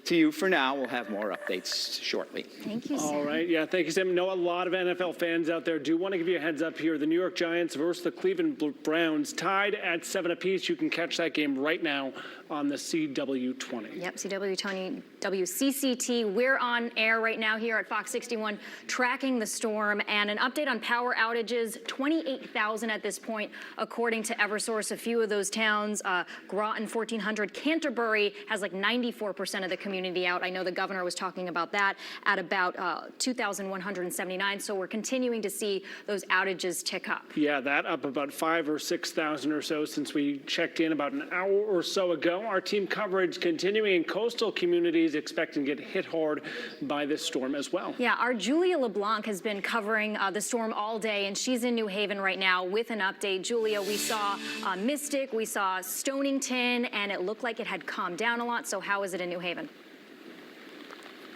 to you for now. We'll have more updates shortly. Thank you, Sam. All right. Yeah, thank you, Sam. I know a lot of NFL fans out there do want to give you a heads up here. The New York Giants versus the Cleveland Browns tied at 7 apiece. You can catch that game right now on the CW20. Yep, CW20, WCCT. We're on air right now here at Fox 61 tracking the storm, and an update on power outages, 28,000 at this point, according to Eversource. A few of those towns, Groton, 1,400, Canterbury has like 94% of the community out. I know the governor was talking about that at about 2,179. So we're continuing to see those outages tick up. Yeah, that up about 5,000 or 6,000 or so since we checked in about an hour or so ago. Our team coverage continuing in coastal communities expecting to get hit hard by this storm as well. Yeah, our Julia LeBlanc has been covering the storm all day, and she's in New Haven right now with an update. Julia, we saw Mystic, we saw Stonington, and it looked like it had calmed down a lot. So how is it in New Haven?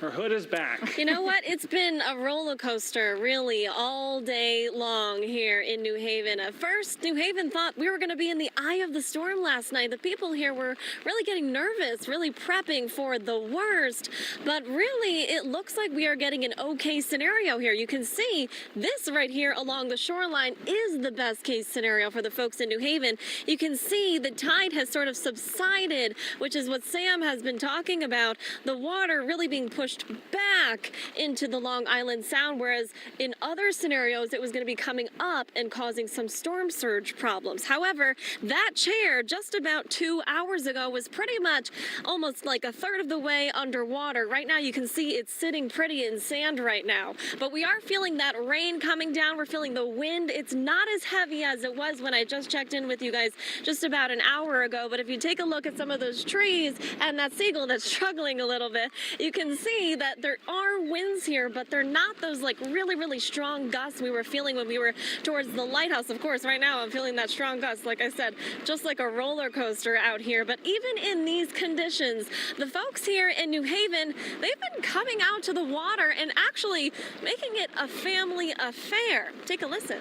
Her hood is back. You know what? It's been a roller coaster really all day long here in New Haven. At first, New Haven thought we were going to be in the eye of the storm last night. The people here were really getting nervous, really prepping for the worst. But really, it looks like we are getting an okay scenario here. You can see this right here along the shoreline is the best case scenario for the folks in New Haven. You can see the tide has sort of subsided, which is what Sam has been talking about. The water really being pushed back into the Long Island Sound, whereas in other scenarios it was going to be coming up and causing some storm surge problems. However, that chair just about 2 hours ago was pretty much almost like a third of the way underwater. Right now you can see it's sitting pretty in sand right now, but we are feeling that rain coming down. We're feeling the wind. It's not as heavy as it was when I just checked in with you guys just about an hour ago, but if you take a look at some of those trees and that seagull that's struggling a little bit, you can see see that there are winds here, but they're not those like really, really strong gusts we were feeling when we were towards the lighthouse. Of course, right now I'm feeling that strong gust, like I said, just like a roller coaster out here. But even in these conditions, the folks here in New Haven, they've been coming out to the water and actually making it a family affair. Take a listen.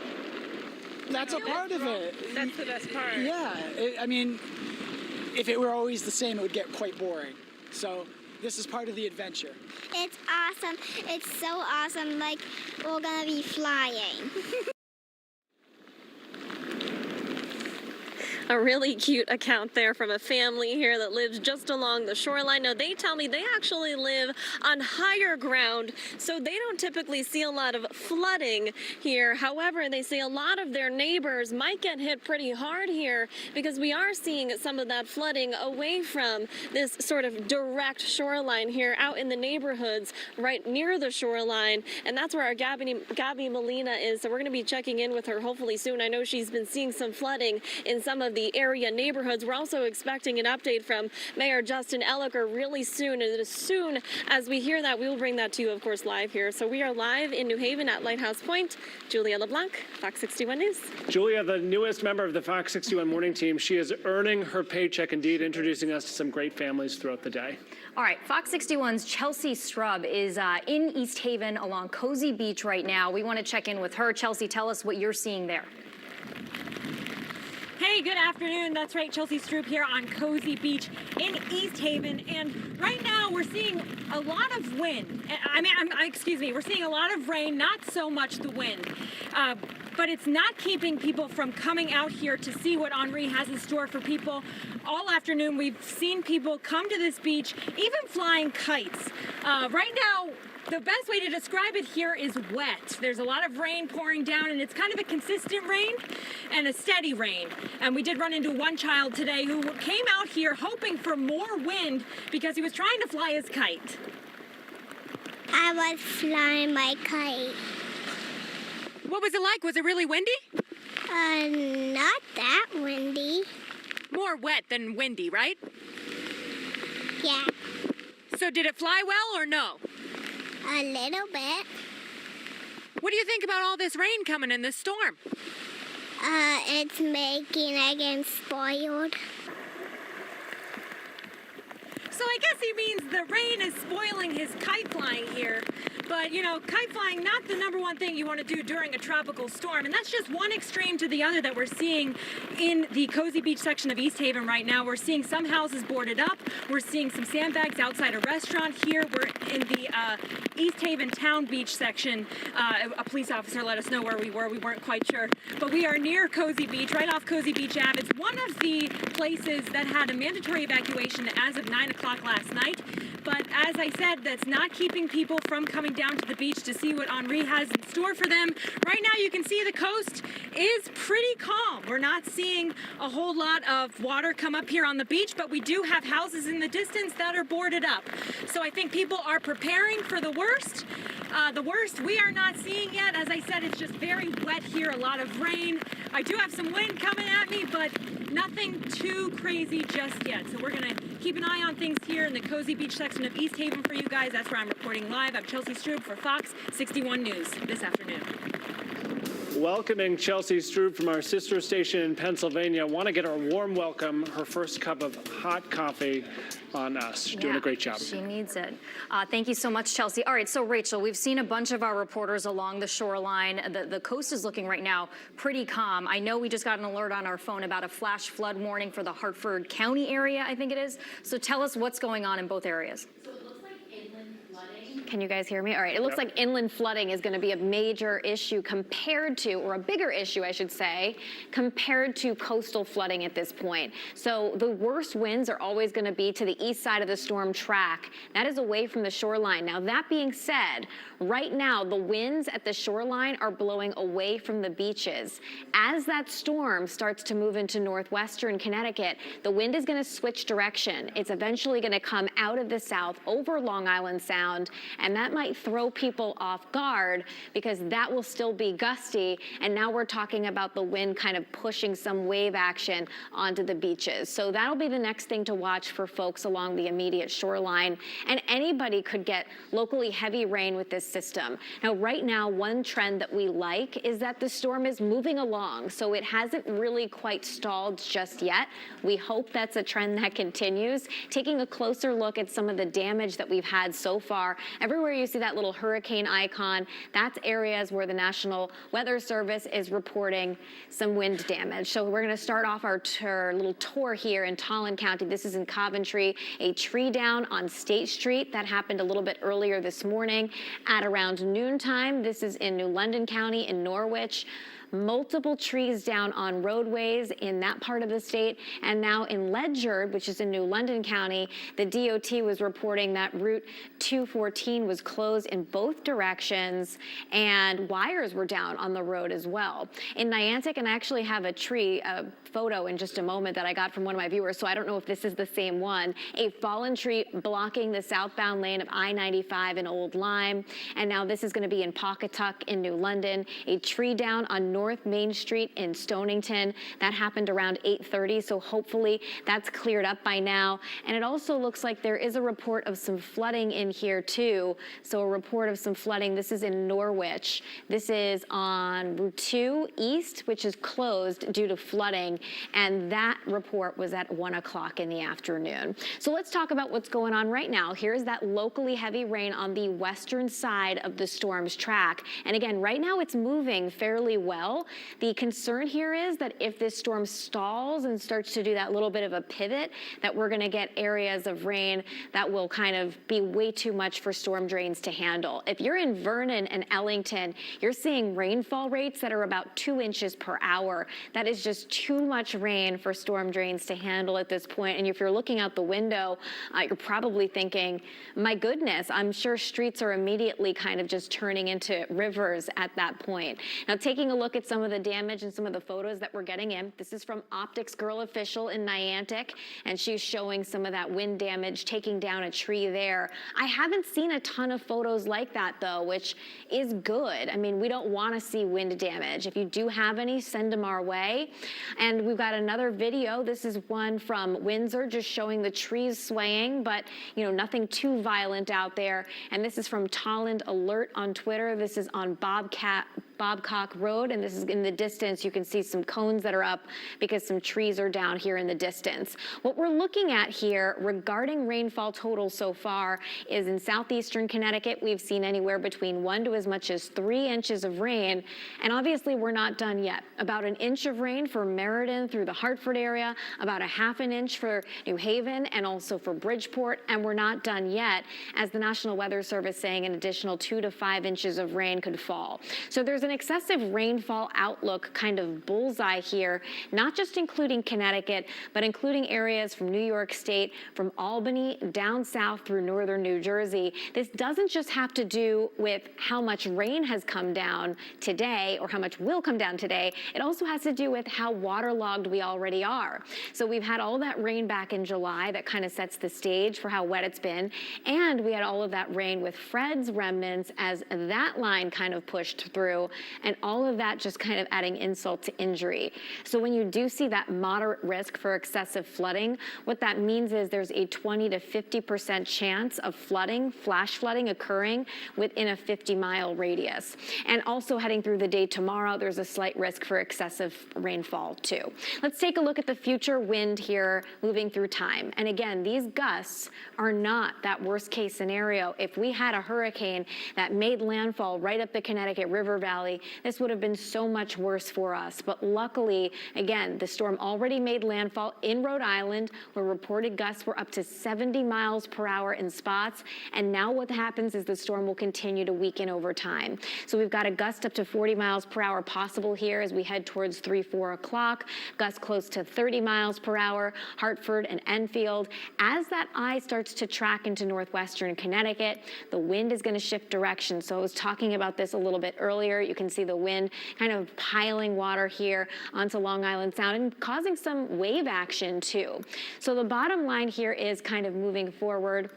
That's a part of it. That's the best part. Yeah, I mean, if it were always the same, it would get quite boring. So this is part of the adventure. It's awesome. It's so awesome. Like, we're gonna be flying. A really cute account there from a family here that lives just along the shoreline. Now, they tell me they actually live on higher ground, so they don't typically see a lot of flooding here. However, they say a lot of their neighbors might get hit pretty hard here because we are seeing some of that flooding away from this sort of direct shoreline here out in the neighborhoods right near the shoreline. And that's where our Gabby Molina is. So we're going to be checking in with her hopefully soon. I know she's been seeing some flooding in some of the area neighborhoods. We're also expecting an update from Mayor Justin Elicker really soon, and as soon as we hear that, we will bring that to you, of course, live here. So we are live in New Haven at Lighthouse Point. Julia LeBlanc, Fox 61 News. Julia, the newest member of the Fox 61 morning team, she is earning her paycheck indeed, introducing us to some great families throughout the day. All right, Fox 61's Chelsea Strub is in East Haven along Cozy Beach right now. We want to check in with her. Chelsea, tell us what you're seeing there. Hey, good afternoon. That's right, Chelsea Stroop here on Cozy Beach in East Haven. And right now we're seeing a lot of wind. We're seeing a lot of rain, not so much the wind. But it's not keeping people from coming out here to see what Henri has in store for people. All afternoon, we've seen people come to this beach, even flying kites. Right now, the best way to describe it here is wet. There's a lot of rain pouring down, and it's kind of a consistent rain and a steady rain. And we did run into one child today who came out here hoping for more wind because he was trying to fly his kite. I was flying my kite. What was it like? Was it really windy? Not that windy. More wet than windy, right? Yeah, So did it fly well or no? a little bit. What do you think about all this rain coming in this storm? It's making it get spoiled. So I guess he means the rain is spoiling his kite flying here. But, you know, kite flying, not the number one thing you want to do during a tropical storm. And that's just one extreme to the other that we're seeing in the Cozy Beach section of East Haven right now. We're seeing some houses boarded up. We're seeing some sandbags outside a restaurant here. We're in the East Haven Town Beach section. A police officer let us know where we were. We weren't quite sure. But we are near Cozy Beach, right off Cozy Beach Ave. It's one of the places that had a mandatory evacuation as of 9 o'clock last night. But as I said, that's not keeping people from coming down to the beach to see what Henri has in store for them. Right now you can see the coast is pretty calm. We're not seeing a whole lot of water come up here on the beach, but we do have houses in the distance that are boarded up. So I think people are preparing for the worst. The worst we are not seeing yet. As I said, it's just very wet here, a lot of rain. I do have some wind coming at me, but nothing too crazy just yet. So we're going to keep an eye on things here in the Cozy Beach section of East Haven for you guys. That's where I'm reporting live. I'm Chelsea Stroop for Fox 61 News this afternoon. Welcoming Chelsea Stroop from our sister station in Pennsylvania. Want to get her a warm welcome, her first cup of hot coffee on us. She's doing a great job. She needs it. Thank you so much, Chelsea. All right, so Rachel, we've seen a bunch of our reporters along the shoreline. The coast is looking right now pretty calm. I know we just got an alert on our phone about a flash flood warning for the Hartford County area, I think it is. So tell us what's going on in both areas. Can you guys hear me? All right. It looks like inland flooding is going to be a major issue compared to, or a bigger issue, I should say, compared to coastal flooding at this point. So the worst winds are always going to be to the east side of the storm track. That is away from the shoreline. Now, that being said, right now, the winds at the shoreline are blowing away from the beaches. As that storm starts to move into northwestern Connecticut, the wind is going to switch direction. It's eventually going to come out of the south over Long Island Sound, and that might throw people off guard because that will still be gusty, and now we're talking about the wind kind of pushing some wave action onto the beaches. So that'll be the next thing to watch for folks along the immediate shoreline, and anybody could get locally heavy rain with this system. Now, right now, one trend that we like is that the storm is moving along, so it hasn't really quite stalled just yet. We hope that's a trend that continues. Taking a closer look at some of the damage that we've had so far, everywhere you see that little hurricane icon, that's areas where the National Weather Service is reporting some wind damage. So we're going to start off our little tour here in Tolland County. This is in Coventry. A tree down on State Street. That happened a little bit earlier this morning at around noontime. This is in New London County in Norwich. Multiple trees down on roadways in that part of the state. And now in Ledyard, which is in New London County, the DOT was reporting that Route 214 was closed in both directions and wires were down on the road as well. In Niantic, and I actually have a photo in just a moment that I got from one of my viewers, so I don't know if this is the same one. A fallen tree blocking the southbound lane of I-95 in Old Lyme. And now this is going to be in Pawcatuck in New London. A tree down on North Main Street in Stonington. That happened around 8:30, so hopefully that's cleared up by now. And it also looks like there is a report of some flooding in here too. So a report of some flooding. This is in Norwich. This is on Route 2 East, which is closed due to flooding. And that report was at 1 o'clock in the afternoon. So let's talk about what's going on right now. Here's that locally heavy rain on the western side of the storm's track. And again, right now it's moving fairly well. The concern here is that if this storm stalls and starts to do that little bit of a pivot, that we're going to get areas of rain that will kind of be way too much for storm drains to handle. If you're in Vernon and Ellington, you're seeing rainfall rates that are about 2 inches per hour. That is just too much rain for storm drains to handle at this point. And if you're looking out the window, you're probably thinking, my goodness, I'm sure streets are immediately kind of just turning into rivers at that point. Now, taking a look at some of the damage and some of the photos that we're getting in. This is from Optics Girl Official in Niantic, and she's showing some of that wind damage, taking down a tree there. I haven't seen a ton of photos like that, though, which is good. I mean, we don't want to see wind damage. If you do have any, send them our way. And we've got another video. This is one from Windsor, just showing the trees swaying, but, you know, nothing too violent out there. And this is from Tolland Alert on Twitter. This is on Babcock Road, and this is in the distance. You can see some cones that are up because some trees are down here in the distance. What we're looking at here regarding rainfall totals so far is in southeastern Connecticut, we've seen anywhere between 1 to as much as 3 inches of rain, and obviously we're not done yet. About an inch of rain for Meriden through the Hartford area, about a half an inch for New Haven and also for Bridgeport, and we're not done yet, as the National Weather Service saying an additional 2 to 5 inches of rain could fall. So there's an excessive rainfall outlook kind of bullseye here, not just including Connecticut, but including areas from New York State, from Albany down south through northern New Jersey. This doesn't just have to do with how much rain has come down today or how much will come down today. It also has to do with how waterlogged we already are. So we've had all that rain back in July that kind of sets the stage for how wet it's been. And we had all of that rain with Fred's remnants as that line kind of pushed through. And all of that just kind of adding insult to injury. So when you do see that moderate risk for excessive flooding, what that means is there's a 20 to 50% chance of flooding, flash flooding occurring within a 50-mile radius. And also heading through the day tomorrow, there's a slight risk for excessive rainfall too. Let's take a look at the future wind here moving through time. And again, these gusts are not that worst case scenario. If we had a hurricane that made landfall right up the Connecticut River Valley, this would have been so much worse for us. But luckily, again, the storm already made landfall in Rhode Island, where reported gusts were up to 70 miles per hour in spots. And now what happens is the storm will continue to weaken over time. So we've got a gust up to 40 miles per hour possible here as we head towards 3, 4 o'clock. Gusts close to 30 miles per hour, Hartford and Enfield. As that eye starts to track into northwestern Connecticut, the wind is going to shift direction. So I was talking about this a little bit earlier. You can see the wind kind of piling water here onto Long Island Sound and causing some wave action too. So the bottom line here is kind of moving forward.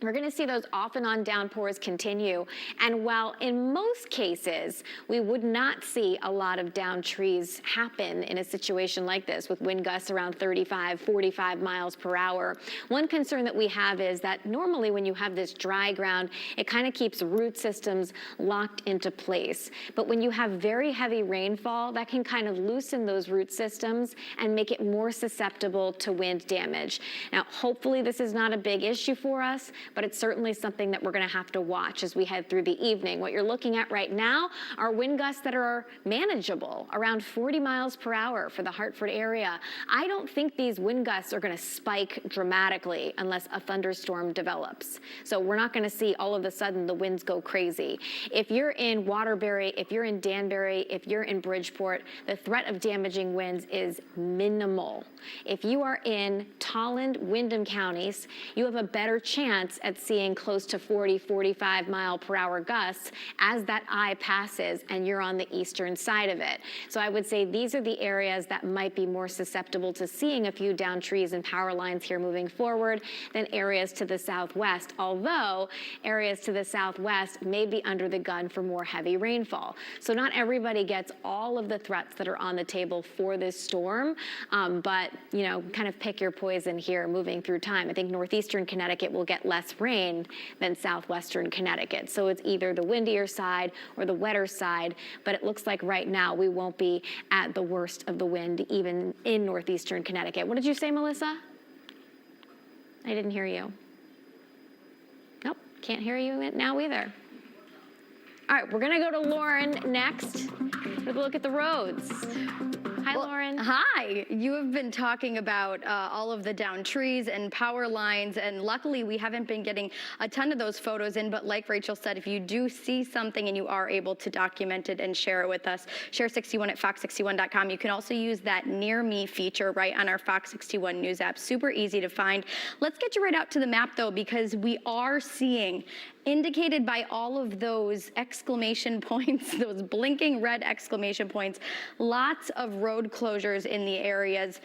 We're going to see those off and on downpours continue. And while in most cases we would not see a lot of downed trees happen in a situation like this with wind gusts around 35, 45 miles per hour, one concern that we have is that normally when you have this dry ground, it kind of keeps root systems locked into place. But when you have very heavy rainfall, that can kind of loosen those root systems and make it more susceptible to wind damage. Now, hopefully this is not a big issue for us, but it's certainly something that we're going to have to watch as we head through the evening. What you're looking at right now are wind gusts that are manageable, around 40 miles per hour for the Hartford area. I don't think these wind gusts are going to spike dramatically unless a thunderstorm develops. So we're not going to see all of a sudden the winds go crazy. If you're in Waterbury, if you're in Danbury, if you're in Bridgeport, the threat of damaging winds is minimal. If you are in Tolland, Windham counties, you have a better chance at seeing close to 40, 45 mile per hour gusts as that eye passes and you're on the eastern side of it. So I would say these are the areas that might be more susceptible to seeing a few downed trees and power lines here moving forward than areas to the southwest, although areas to the southwest may be under the gun for more heavy rainfall. So not everybody gets all of the threats that are on the table for this storm, but you know, kind of pick your poison here moving through time. I think northeastern Connecticut will get less rain than southwestern Connecticut. So it's either the windier side or the wetter side, but it looks like right now we won't be at the worst of the wind even in northeastern Connecticut. What did you say, Melissa? I didn't hear you. Nope, can't hear you now either. All right, we're gonna go to Lauren next. We'll look at the roads. Hi, Lauren. Hi. You have been talking about all of the downed trees and power lines, and luckily we haven't been getting a ton of those photos in, but like Rachel said, if you do see something and you are able to document it and share it with us, share61 at fox61.com. You can also use that Near Me feature right on our Fox 61 News app. Super easy to find. Let's get you right out to the map, though, because we are seeing, indicated by all of those exclamation points, those blinking red exclamation points, lots of road closures in the areas,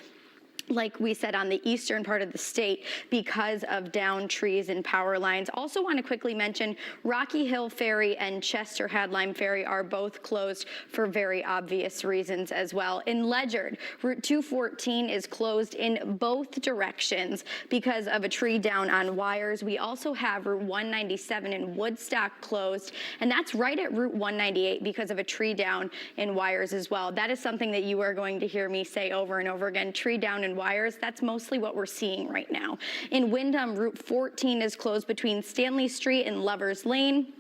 like we said, on the eastern part of the state because of downed trees and power lines. Also want to quickly mention Rocky Hill Ferry and Chester Hadlime Ferry are both closed for very obvious reasons as well. In Ledyard, Route 214 is closed in both directions because of a tree down on wires. We also have Route 197 in Woodstock closed, and that's right at Route 198 because of a tree down in wires as well. That is something that you are going to hear me say over and over again, tree down in wires. That's mostly what we're seeing right now. In Windham, Route 14 is closed between Stanley Street and Lovers Lane.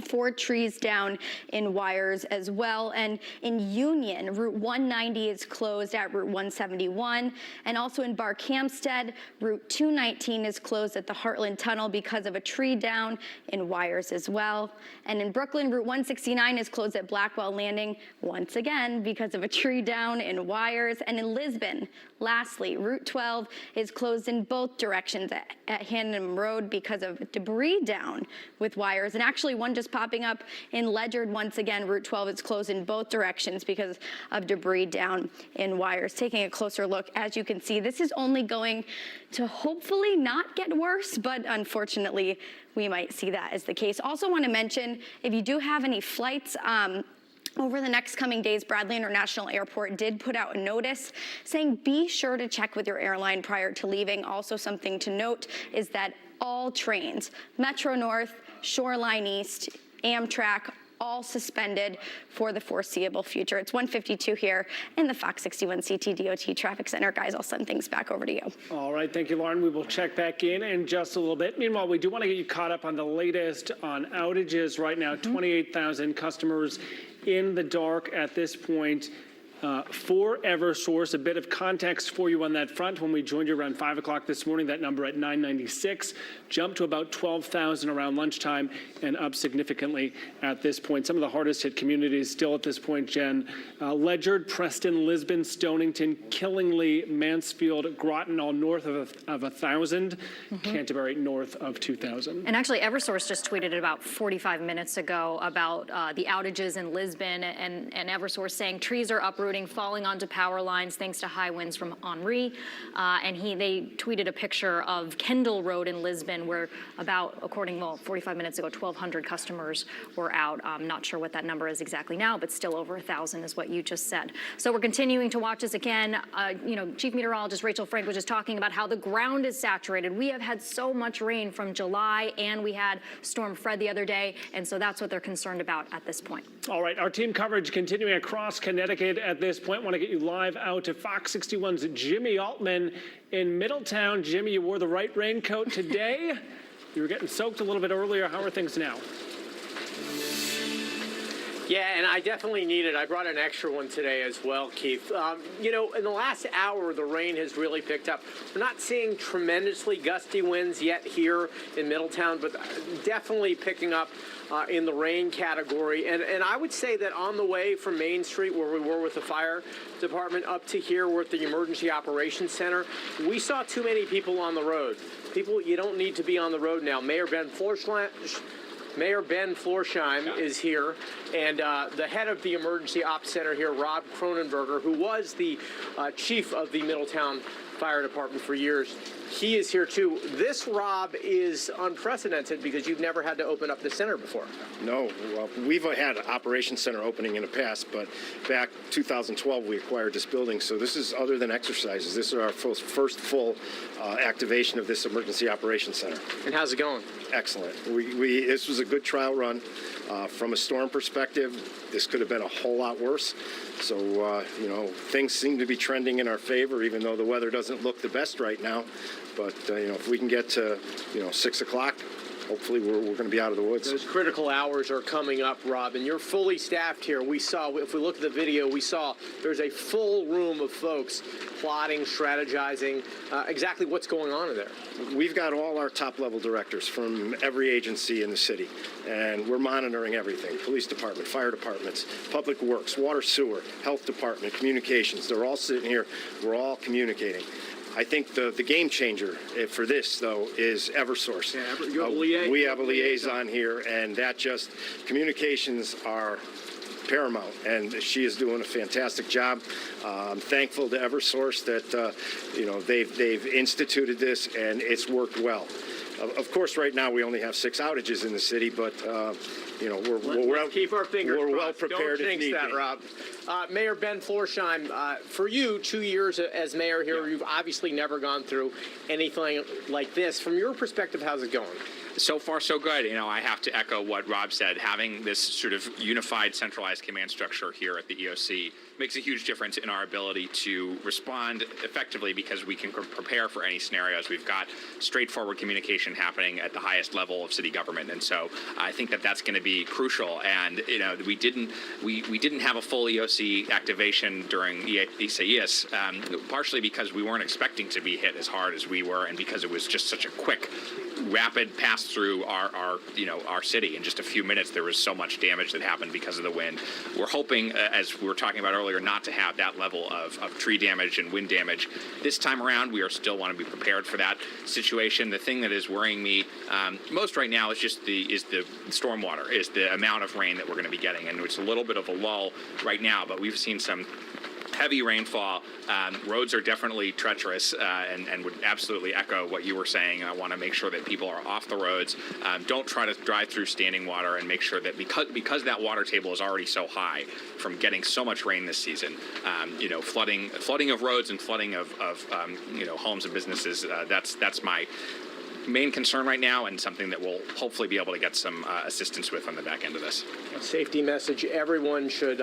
4 trees down in wires as well. And in Union, Route 190 is closed at Route 171. And also in Barkhamsted, Route 219 is closed at the Heartland Tunnel because of a tree down in wires as well. And in Brooklyn, Route 169 is closed at Blackwell Landing once again because of a tree down in wires. And in Lisbon, lastly, Route 12 is closed in both directions at Hannum Road because of debris down with wires. And actually one just popping up in Ledyard once again. Route 12 is closed in both directions because of debris down in wires. Taking a closer look, as you can see, this is only going to hopefully not get worse, but unfortunately we might see that as the case. Also want to mention, if you do have any flights over the next coming days, Bradley International Airport did put out a notice saying be sure to check with your airline prior to leaving. Also something to note is that all trains, Metro North, Shoreline East, Amtrak, all suspended for the foreseeable future. It's 1:52 here in the Fox 61 CTDOT Traffic Center. Guys, I'll send things back over to you. All right, thank you, Lauren. We will check back in just a little bit. Meanwhile, we do want to get you caught up on the latest on outages right now. 28,000 customers in the dark at this point. For Eversource, a bit of context for you on that front. When we joined you around 5 o'clock this morning, that number at 996 jumped to about 12,000 around lunchtime and up significantly at this point. Some of the hardest hit communities still at this point, Jen. Ledyard, Preston, Lisbon, Stonington, Killingly, Mansfield, Groton, all north of 1,000. Canterbury north of 2,000. And actually, Eversource just tweeted about 45 minutes ago about the outages in Lisbon, and Eversource saying trees are uprooted reporting falling onto power lines thanks to high winds from Henri. And they tweeted a picture of Kendall Road in Lisbon where about, 45 minutes ago, 1,200 customers were out. I'm not sure what that number is exactly now, but still over 1,000 is what you just said. So we're continuing to watch this again. Chief Meteorologist Rachel Frank was just talking about how the ground is saturated. We have had so much rain from July, and we had Storm Fred the other day, and so that's what they're concerned about at this point. All right, our team coverage continuing across Connecticut at this point. Want to get you live out to Fox 61's Jimmy Altman in Middletown. Jimmy, you wore the right raincoat today. You were getting soaked a little bit earlier. How are things now? Yeah, and I definitely need it. I brought an extra one today as well, Keith. In the last hour, the rain has really picked up. We're not seeing tremendously gusty winds yet here in Middletown, but definitely picking up in the rain category. And I would say that on the way from Main Street, where we were with the fire department, up to here, we're at the Emergency Operations Center, we saw too many people on the road. People, you don't need to be on the road now. Mayor Ben Florsheim is here, and the head of the Emergency Ops Center here, Rob Cronenberger, who was the chief of the Middletown Fire Department for years, he is here too. This, Rob, is unprecedented because you've never had to open up the center before. No, well, we've had an operations center opening in the past, but back 2012 we acquired this building, so this is, other than exercises, this is our first full activation of this emergency operations center. And how's it going? Excellent. This was a good trial run. From a storm perspective, this could have been a whole lot worse. So, things seem to be trending in our favor, even though the weather doesn't look the best right now. But, if we can get to, 6 o'clock, hopefully we're going to be out of the woods. Those critical hours are coming up, Rob, and you're fully staffed here. We saw, if we look at the video, we saw there's a full room of folks plotting, strategizing, exactly what's going on in there. We've got all our top-level directors from every agency in the city, and we're monitoring everything. Police department, fire departments, public works, water sewer, health department, communications. They're all sitting here. We're all communicating. I think the game changer for this, though, is Eversource. Yeah, we have a liaison here, and communications are paramount, and she is doing a fantastic job. I'm thankful to Eversource that they've instituted this, and it's worked well. Of course, right now we only have 6 outages in the city, but Let's keep our fingers crossed. well prepared. Don't jinx that, Rob. Mayor Ben Florsheim, for you, 2 years as mayor here, you've obviously never gone through anything like this. From your perspective, how's it going? So far, so good. I have to echo what Rob said. Having this sort of unified, centralized command structure here at the EOC makes a huge difference in our ability to respond effectively because we can prepare for any scenarios. We've got straightforward communication happening at the highest level of city government, and so I think that that's going to be crucial. And we didn't have a full EOC activation during Isaias, partially because we weren't expecting to be hit as hard as we were, and because it was just such a quick, rapid pass through our city. In just a few minutes, there was so much damage that happened because of the wind. We're hoping, as we were talking about earlier, not to have that level of tree damage and wind damage. This time around, we still want to be prepared for that situation. The thing that is worrying me most right now is just the stormwater, is the amount of rain that we're going to be getting. And it's a little bit of a lull right now, but we've seen some heavy rainfall. Roads are definitely treacherous and would absolutely echo what you were saying. I want to make sure that people are off the roads. Don't try to drive through standing water, and make sure that because that water table is already so high from getting so much rain this season, flooding of roads and flooding of homes and businesses, that's my main concern right now, and something that we'll hopefully be able to get some assistance with on the back end of this. A safety message everyone should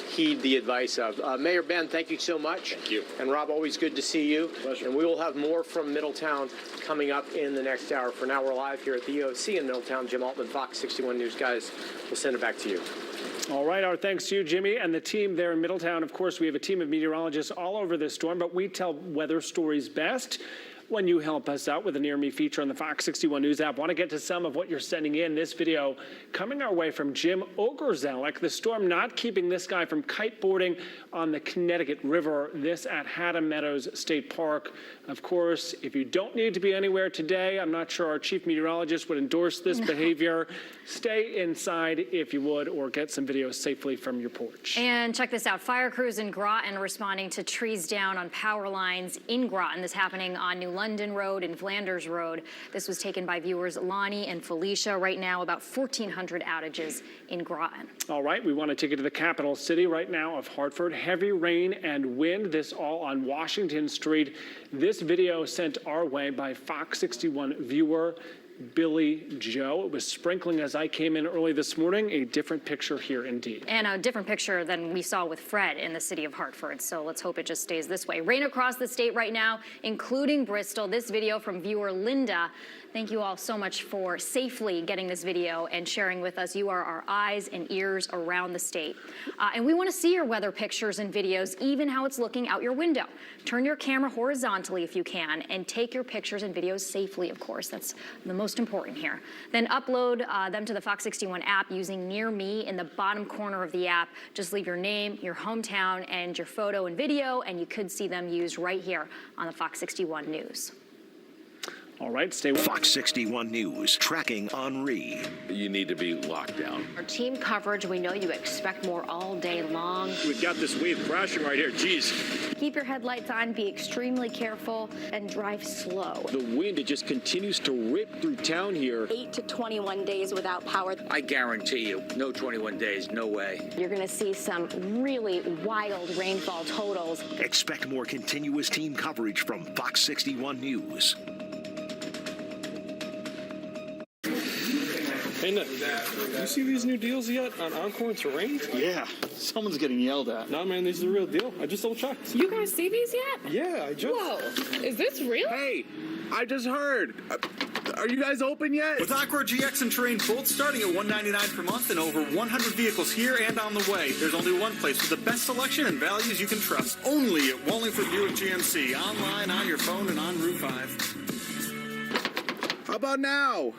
heed the advice of. Mayor Ben, thank you so much. Thank you. And Rob, always good to see you. Pleasure. And we will have more from Middletown coming up in the next hour. For now, we're live here at the EOC in Middletown. Jim Altman, Fox 61 News. Guys, we'll send it back to you. All right, our thanks to you, Jimmy, and the team there in Middletown. Of course, we have a team of meteorologists all over this storm, but we tell weather stories best when you help us out with a Near Me feature on the Fox 61 News app. Want to get to some of what you're sending in. This video coming our way from Jim Ogerzelic. The storm not keeping this guy from kiteboarding on the Connecticut River. This at Haddam Meadows State Park. Of course, if you don't need to be anywhere today, I'm not sure our chief meteorologist would endorse this behavior. Stay inside if you would, or get some videos safely from your porch. And check this out. Fire crews in Groton responding to trees down on power lines in Groton. This happening on New London Road and Flanders Road. This was taken by viewers Lonnie and Felicia. Right now, about 1,400 outages in Groton. All right, we want to take you to the capital city right now of Hartford. Heavy rain and wind, this all on Washington Street. This video sent our way by Fox 61 viewer Billy Joe. It was sprinkling as I came in early this morning. A different picture here indeed. And a different picture than we saw with Fred in the city of Hartford. So let's hope it just stays this way. Rain across the state right now, including Bristol. This video from viewer Linda. Thank you all so much for safely getting this video and sharing with us. You are our eyes and ears around the state. And we want to see your weather pictures and videos, even how it's looking out your window. Turn your camera horizontally if you can, and take your pictures and videos safely, of course. That's the most important here. Then upload them to the Fox 61 app using Near Me in the bottom corner of the app. Just leave your name, your hometown, and your photo and video, and you could see them used right here on the Fox 61 News. All right, stay with Fox 61 News, tracking Henri. You need to be locked down. Our team coverage, we know you expect more all day long. We've got this wave crashing right here. Geez. Keep your headlights on, be extremely careful, and drive slow. The wind, it just continues to rip through town here. 8 to 21 days without power. I guarantee you, no 21 days, no way. You're going to see some really wild rainfall totals. Expect more continuous team coverage from Fox 61 News. Hey, Nick, you see these new deals yet on Encore and Terrain? Yeah, someone's getting yelled at. Nah, man, these are the real deal. I just double checked. You guys see these yet? Yeah, I just... Whoa, is this real? Hey, I just heard. Are you guys open yet? With Encore GX and Terrain both starting at $199 per month and over 100 vehicles here and on the way, there's only one place with the best selection and values you can trust. Only at Wallingford Buick GMC. Online, on your phone, and on Route 5. How about now?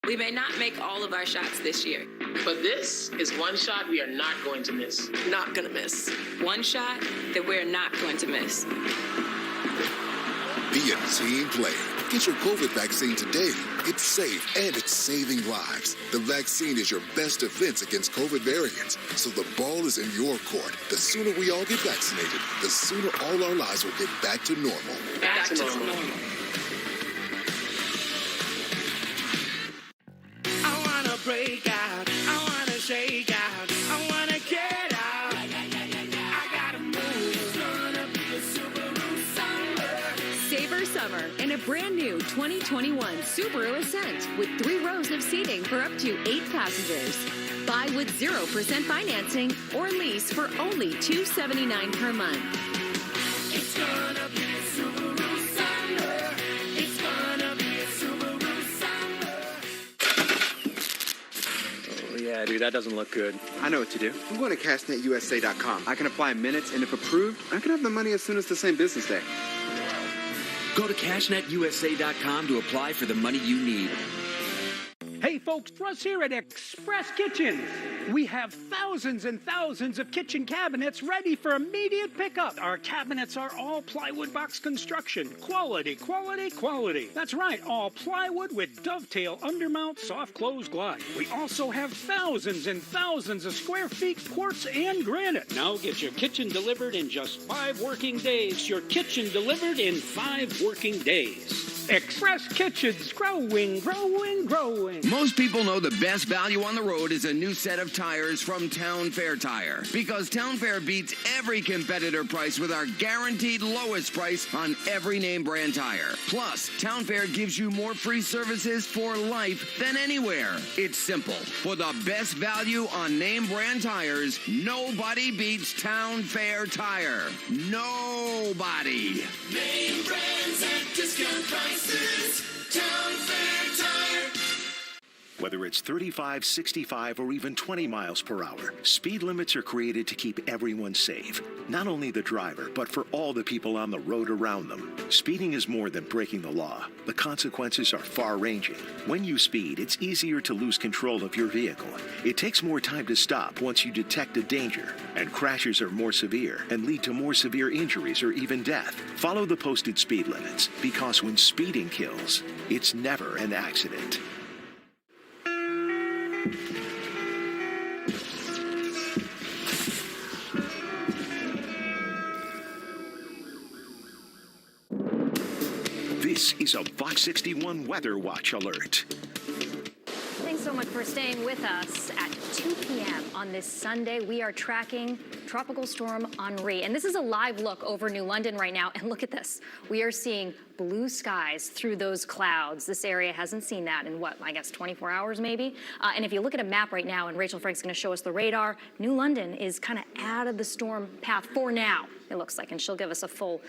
We may not make all of our shots this year. But this is one shot we are not going to miss. Not gonna miss. One shot that we're not going to miss. Be a team player. Get your COVID vaccine today. It's safe and it's saving lives. The vaccine is your best defense against COVID variants. So the ball is in your court. The sooner we all get vaccinated, the sooner all our lives will get back to normal. Back to normal. Break out, I wanna shake out, I wanna get out. I gotta move. It's gonna be a Subaru summer. Savor summer in a brand new 2021 Subaru Ascent with 3 rows of seating for up to 8 passengers. Buy with 0% financing or lease for only $279 per month. It's gonna be a Subaru summer. It's gonna be a Subaru summer. Yeah, dude, that doesn't look good. I know what to do. I'm going to cashnetusa.com. I can apply in minutes, and if approved, I can have the money as soon as the same business day. Go to cashnetusa.com to apply for the money you need. Hey folks, Russ here at Express Kitchens. We have thousands and thousands of kitchen cabinets ready for immediate pickup. Our cabinets are all plywood box construction. Quality, quality, quality. That's right, all plywood with dovetail undermount soft close glide. We also have thousands and thousands of square feet quartz and granite. Now get your kitchen delivered in just 5 working days. Your kitchen delivered in 5 working days. Express Kitchens, growing, growing, growing. Most people know the best value on the road is a new set of tires from Town Fair Tire. Because Town Fair beats every competitor price with our guaranteed lowest price on every name brand tire. Plus, Town Fair gives you more free services for life than anywhere. It's simple. For the best value on name brand tires, nobody beats Town Fair Tire. Nobody. Name brands at discount prices. Town Fair Tire. Whether it's 35, 65, or even 20 miles per hour, speed limits are created to keep everyone safe. Not only the driver, but for all the people on the road around them. Speeding is more than breaking the law. The consequences are far-ranging. When you speed, it's easier to lose control of your vehicle. It takes more time to stop once you detect a danger. And crashes are more severe and lead to more severe injuries or even death. Follow the posted speed limits, because when speeding kills, it's never an accident. This is a Fox 61 Weather Watch alert. Thanks so much for staying with us. At 2 p.m. on this Sunday, we are tracking Tropical Storm Henri. And this is a live look over New London right now. And look at this. We are seeing blue skies through those clouds. This area hasn't seen that in what, I guess 24 hours maybe. And if you look at a map right now, and Rachel Frank's going to show us the radar, New London is kind of out of the storm path for now, it looks like, and she'll give us a full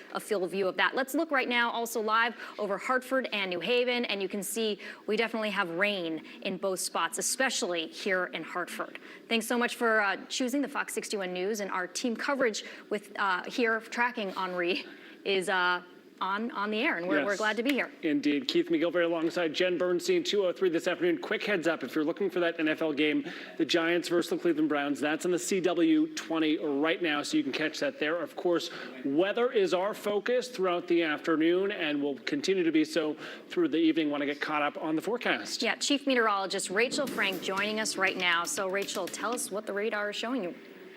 view of that. Let's look right now also live over Hartford and New Haven, and you can see we definitely have rain in both spots, especially here in Hartford. Thanks so much for choosing the Fox 61 News, and our team coverage with here tracking Henri is on the air, and we're glad to be here. Indeed. Keith McGilvery alongside Jen Bernstein, 2:03 this afternoon. Quick heads up, if you're looking for that NFL game, the Giants versus the Cleveland Browns, that's on the CW20 right now, so you can catch that there. Of course, weather is our focus throughout the afternoon and will continue to be so through the evening. Want to get caught up on the forecast. Yeah, Chief Meteorologist Rachel Frank joining us right now. So Rachel, tell us what the radar is showing you.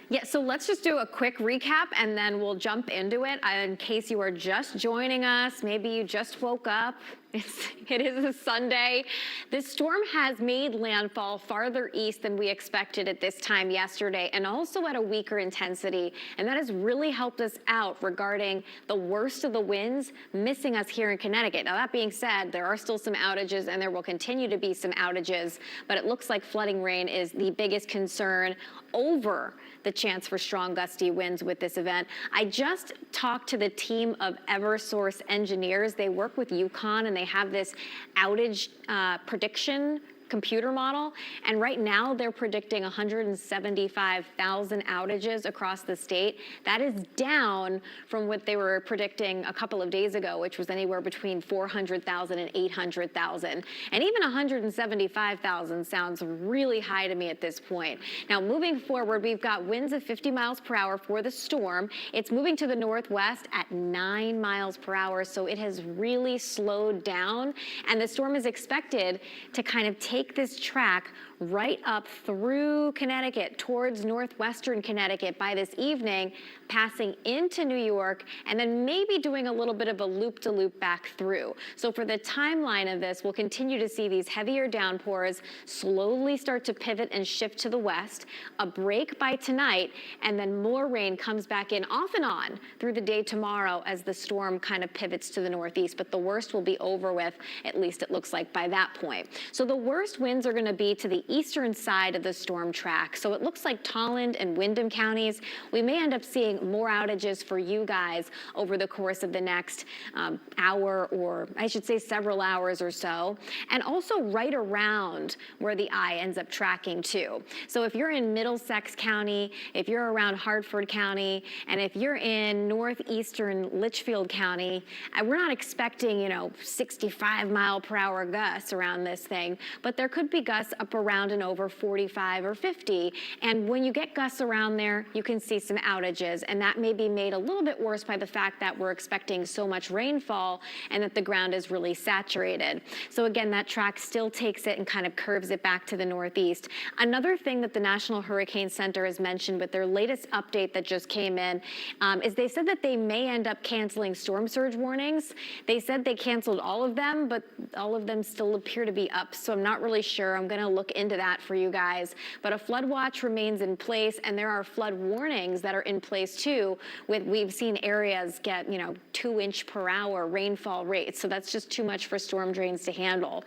Yeah, so let's just do a quick recap and then we'll jump into it. In case you are just joining us, maybe you just woke up. It is a Sunday. This storm has made landfall farther east than we expected at this time yesterday, and also at a weaker intensity. And that has really helped us out regarding the worst of the winds missing us here in Connecticut. Now, that being said, there are still some outages and there will continue to be some outages, but it looks like flooding rain is the biggest concern over the chance for strong gusty winds with this event. I just talked to the team of Eversource engineers. They work with UConn and they have this outage prediction computer model, and right now they're predicting 175,000 outages across the state. That is down from what they were predicting a couple of days ago, which was anywhere between 400,000 and 800,000. And even 175,000 sounds really high to me at this point. Now, moving forward, we've got winds of 50 miles per hour for the storm. It's moving to the northwest at 9 miles per hour, so it has really slowed down, and the storm is expected to kind of take this track right up through Connecticut towards northwestern Connecticut by this evening, passing into New York, and then maybe doing a little bit of a loop-to-loop back through. So for the timeline of this, we'll continue to see these heavier downpours slowly start to pivot and shift to the west, a break by tonight, and then more rain comes back in off and on through the day tomorrow as the storm kind of pivots to the northeast. But the worst will be over with, at least it looks like by that point. So the worst winds are going to be to the eastern side of the storm track. So it looks like Tolland and Windham counties, we may end up seeing more outages for you guys over the course of the next hour, or I should say several hours or so. And also right around where the eye ends up tracking too. So if you're in Middlesex County, if you're around Hartford County, and if you're in northeastern Litchfield County, we're not expecting, 65 mile per hour gusts around this thing, but there could be gusts up around and over 45 or 50. And when you get gusts around there, you can see some outages, and that may be made a little bit worse by the fact that we're expecting so much rainfall and that the ground is really saturated. So again, that track still takes it and kind of curves it back to the northeast. Another thing that the National Hurricane Center has mentioned with their latest update that just came in is they said that they may end up canceling storm surge warnings. They said they canceled all of them, but all of them still appear to be up. So I'm not really sure. I'm going to look into that for you guys. But a flood watch remains in place, and there are flood warnings that are in place too. We've seen areas get 2-inch per hour rainfall rates, so that's just too much for storm drains to handle.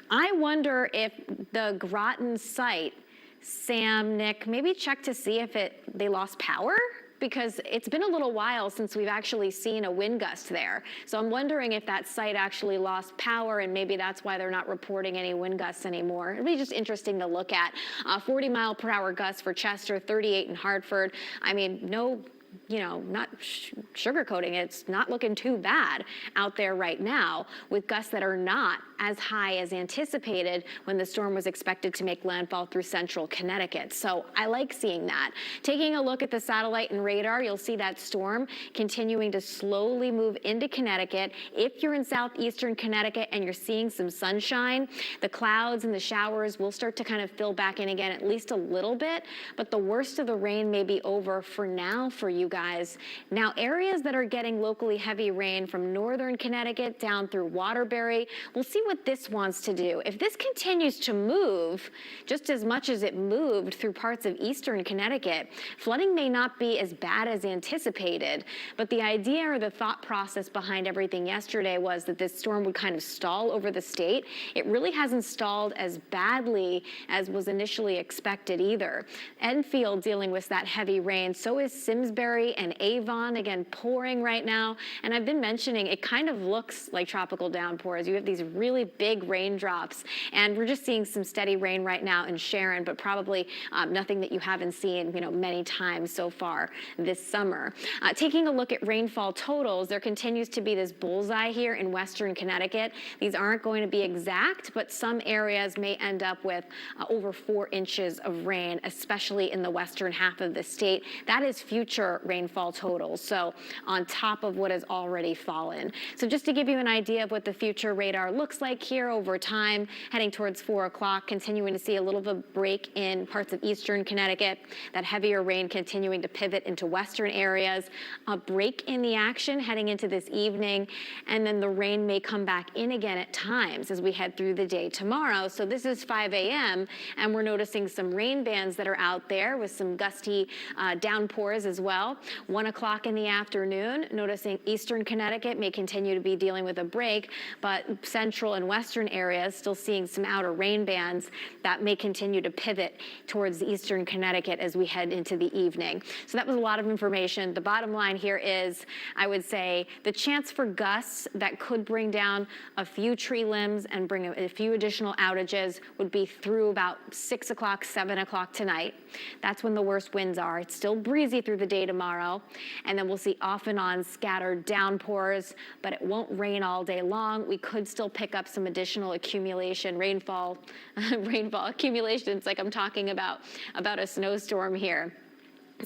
I wonder if the Groton site, Sam, Nick, maybe check to see if they lost power. because it's been a little while since we've actually seen a wind gust there. So I'm wondering if that site actually lost power, and maybe that's why they're not reporting any wind gusts anymore. It'll be just interesting to look at. 40-mile-per-hour gusts for Chester, 38 in Hartford. I mean, no, not sugarcoating it, it's not looking too bad out there right now, with gusts that are not as high as anticipated when the storm was expected to make landfall through central Connecticut. So I like seeing that. Taking a look at the satellite and radar, you'll see that storm continuing to slowly move into Connecticut. If you're in southeastern Connecticut and you're seeing some sunshine, the clouds and the showers will start to kind of fill back in again, at least a little bit, but the worst of the rain may be over for now for you guys. Now, areas that are getting locally heavy rain from northern Connecticut down through Waterbury, we'll see what this wants to do. If this continues to move just as much as it moved through parts of eastern Connecticut, flooding may not be as bad as anticipated, but the idea or the thought process behind everything yesterday was that this storm would kind of stall over the state. It really hasn't stalled as badly as was initially expected either. Enfield dealing with that heavy rain, so is Simsbury and Avon, again, pouring right now. And I've been mentioning it kind of looks like tropical downpours. You have these really big raindrops, and we're just seeing some steady rain right now in Sharon, but probably nothing that you haven't seen, many times so far this summer. Taking a look at rainfall totals, there continues to be this bullseye here in western Connecticut. These aren't going to be exact, but some areas may end up with over 4 inches of rain, especially in the western half of the state. That is future rainfall totals, so on top of what has already fallen. So just to give you an idea of what the future radar looks like here over time, heading towards 4 o'clock, continuing to see a little bit of a break in parts of eastern Connecticut, that heavier rain continuing to pivot into western areas, a break in the action heading into this evening, and then the rain may come back in again at times as we head through the day tomorrow. So this is 5 a.m., and we're noticing some rain bands that are out there with some gusty downpours as well. 1 o'clock in the afternoon, noticing eastern Connecticut may continue to be dealing with a break, but central and western areas still seeing some outer rain bands that may continue to pivot towards eastern Connecticut as we head into the evening. So that was a lot of information. The bottom line here is, I would say, the chance for gusts that could bring down a few tree limbs and bring a few additional outages would be through about 6 o'clock, 7 o'clock tonight. That's when the worst winds are. It's still breezy through the day tomorrow, and then we'll see off and on scattered downpours, but it won't rain all day long. We could still pick up some additional accumulation, rainfall accumulation. It's like I'm talking about a snowstorm here.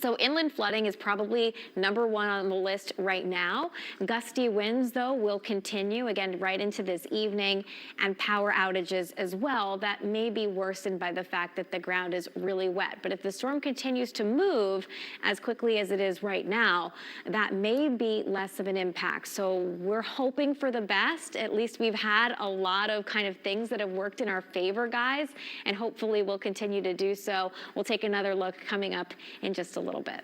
So inland flooding is probably number one on the list right now. Gusty winds, though, will continue, again, right into this evening, and power outages as well. That may be worsened by the fact that the ground is really wet. But if the storm continues to move as quickly as it is right now, that may be less of an impact. So we're hoping for the best. At least we've had a lot of kind of things that have worked in our favor, guys, and hopefully we'll continue to do so. We'll take another look coming up in just a little bit.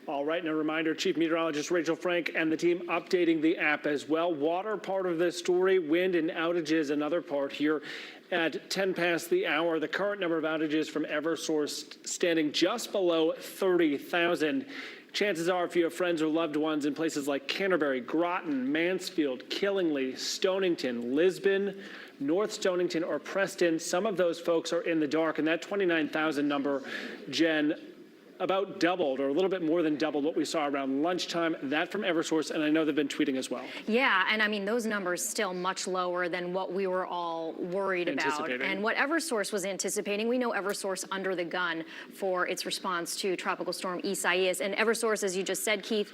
All right, and a reminder, Chief Meteorologist Rachel Frank and the team updating the app as well. Water part of this story, wind and outages another part here. At 10 past the hour, the current number of outages from Eversource standing just below 30,000. Chances are, if you have friends or loved ones in places like Canterbury, Groton, Mansfield, Killingly, Stonington, Lisbon, North Stonington, or Preston, some of those folks are in the dark, and that 29,000 number, Jen, about doubled, or a little bit more than doubled what we saw around lunchtime. That from Eversource, and I know they've been tweeting as well. Yeah, and I mean, those numbers still much lower than what we were all worried about. And what Eversource was anticipating, we know Eversource under the gun for its response to Tropical Storm Isaias. And Eversource, as you just said, Keith,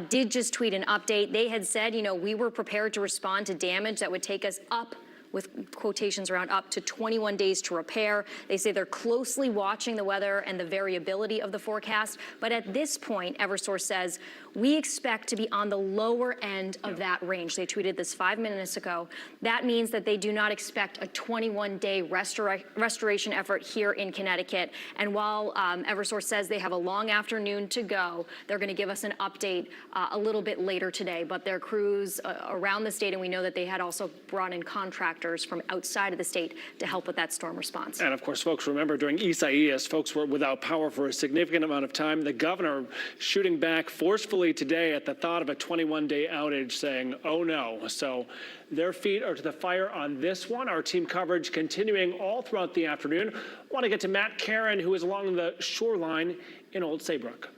did just tweet an update. They had said, we were prepared to respond to damage that would take us up, with quotations around up to 21 days to repair. They say they're closely watching the weather and the variability of the forecast. But at this point, Eversource says, we expect to be on the lower end of that range. They tweeted this 5 minutes ago. That means that they do not expect a 21-day restoration effort here in Connecticut. And while Eversource says they have a long afternoon to go, they're going to give us an update a little bit later today. But their crews around the state, and we know that they had also brought in contractors helicopters from outside of the state to help with that storm response. And of course, folks, remember during Isaias, folks were without power for a significant amount of time. The governor shooting back forcefully today at the thought of a 21-day outage, saying, oh no. So their feet are to the fire on this one. Our team coverage continuing all throughout the afternoon. I want to get to Matt Karen, who is along the shoreline in Old Saybrook.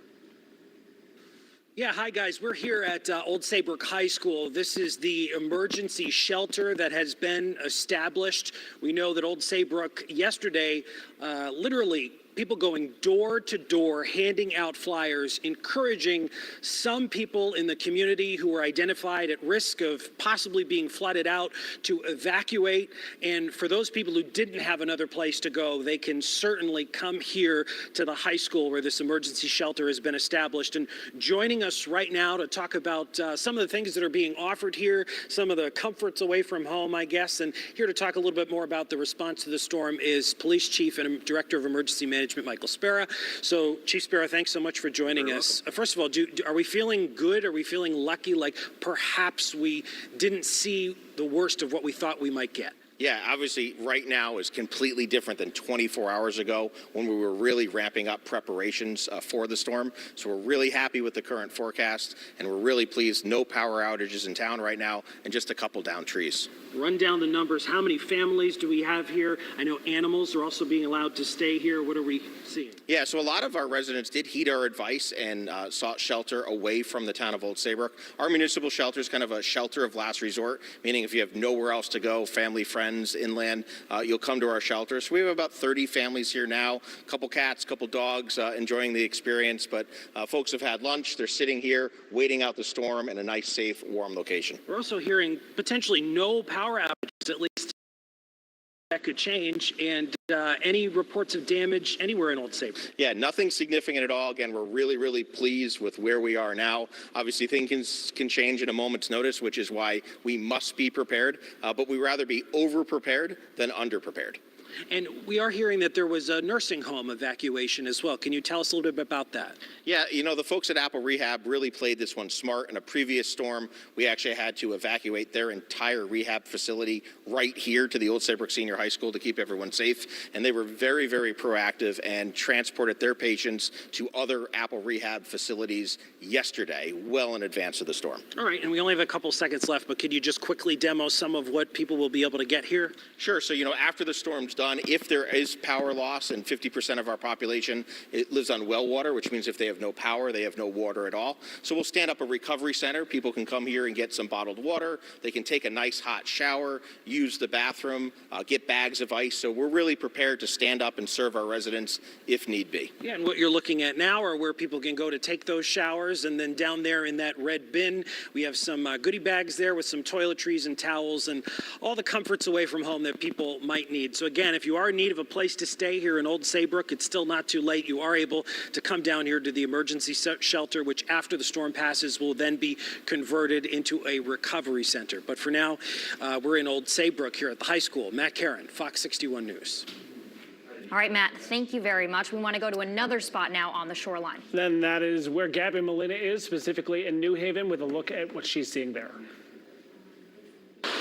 Yeah, hi guys. We're here at Old Saybrook High School. This is the emergency shelter that has been established. We know that Old Saybrook yesterday, literally people going door to door, handing out flyers, encouraging some people in the community who were identified at risk of possibly being flooded out to evacuate. And for those people who didn't have another place to go, they can certainly come here to the high school where this emergency shelter has been established. And joining us right now to talk about some of the things that are being offered here, some of the comforts away from home, I guess, and here to talk a little bit more about the response to the storm is Police Chief and Director of Emergency Management, Michael Spera. So, Chief Spera, thanks so much for joining us. First of all, are we feeling good? Are we feeling lucky? Like perhaps we didn't see the worst of what we thought we might get? Yeah, obviously right now is completely different than 24 hours ago when we were really ramping up preparations for the storm. So we're really happy with the current forecast, and we're really pleased. No power outages in town right now, and just a couple down trees. Run down the numbers. How many families do we have here? I know animals are also being allowed to stay here. What are we seeing? Yeah, so a lot of our residents did heed our advice and sought shelter away from the town of Old Saybrook. Our municipal shelter is kind of a shelter of last resort, meaning if you have nowhere else to go, family, friends, inland, you'll come to our shelter. So we have about 30 families here now, a couple cats, a couple dogs enjoying the experience, but folks have had lunch. They're sitting here waiting out the storm in a nice, safe, warm location. We're also hearing potentially no power outages, at least that could change, and any reports of damage anywhere in Old Saybrook? Yeah, nothing significant at all. Again, we're really, really pleased with where we are now. Obviously, things can change at a moment's notice, which is why we must be prepared, but we'd rather be over-prepared than under-prepared. And we are hearing that there was a nursing home evacuation as well. Can you tell us a little bit about that? Yeah, you know, the folks at Apple Rehab really played this one smart. In a previous storm, we actually had to evacuate their entire rehab facility right here to the Old Saybrook Senior High School to keep everyone safe. And they were very, very proactive and transported their patients to other Apple Rehab facilities yesterday, well in advance of the storm. All right, and we only have a couple seconds left, but could you just quickly demo some of what people will be able to get here? Sure. So, you know, after the storm's done, if there is power loss, and 50% of our population lives on well water, which means if they have no power, they have no water at all. So we'll stand up a recovery center. People can come here and get some bottled water. They can take a nice hot shower, use the bathroom, get bags of ice. So we're really prepared to stand up and serve our residents if need be. Yeah, and what you're looking at now are where people can go to take those showers, and then down there in that red bin, we have some goodie bags there with some toiletries and towels and all the comforts away from home that people might need. So again, if you are in need of a place to stay here in Old Saybrook, it's still not too late. You are able to come down here to the emergency shelter, which after the storm passes will then be converted into a recovery center. But for now, we're in Old Saybrook here at the high school. Matt Karen, Fox 61 News. All right, Matt, thank you very much. We want to go to another spot now on the shoreline. Then that is where Gabby Molina is, specifically in New Haven, with a look at what she's seeing there.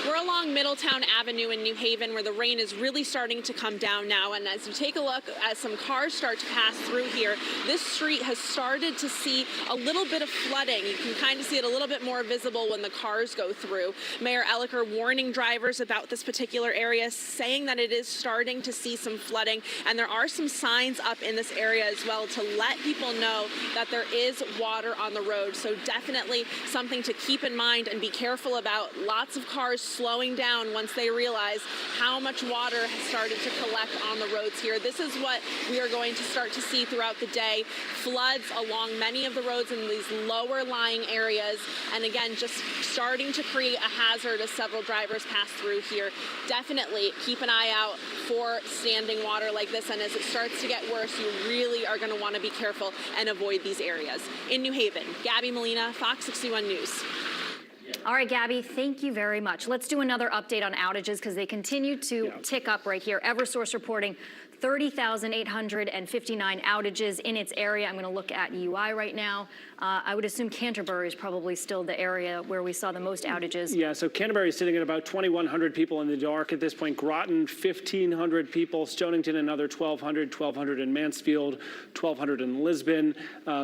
We're along Middletown Avenue in New Haven, where the rain is really starting to come down now. And as you take a look, as some cars start to pass through here, this street has started to see a little bit of flooding. You can kind of see it a little bit more visible when the cars go through. Mayor Elliker warning drivers about this particular area, saying that it is starting to see some flooding. And there are some signs up in this area as well to let people know that there is water on the road. So definitely something to keep in mind and be careful about. Lots of cars slowing down once they realize how much water has started to collect on the roads here. This is what we are going to start to see throughout the day. Floods along many of the roads in these lower lying areas. And again, just starting to create a hazard as several drivers pass through here. Definitely keep an eye out for standing water like this. And as it starts to get worse, you really are going to want to be careful and avoid these areas. In New Haven, Gabby Molina, Fox 61 News. All right, Gabby, thank you very much. Let's do another update on outages because they continue to tick up right here. Eversource reporting 30,859 outages in its area. I'm going to look at UI right now. I would assume Canterbury is probably still the area where we saw the most outages. Yeah, so Canterbury is sitting at about 2,100 people in the dark at this point. Groton, 1,500 people. Stonington, another 1,200. 1,200 in Mansfield, 1,200 in Lisbon.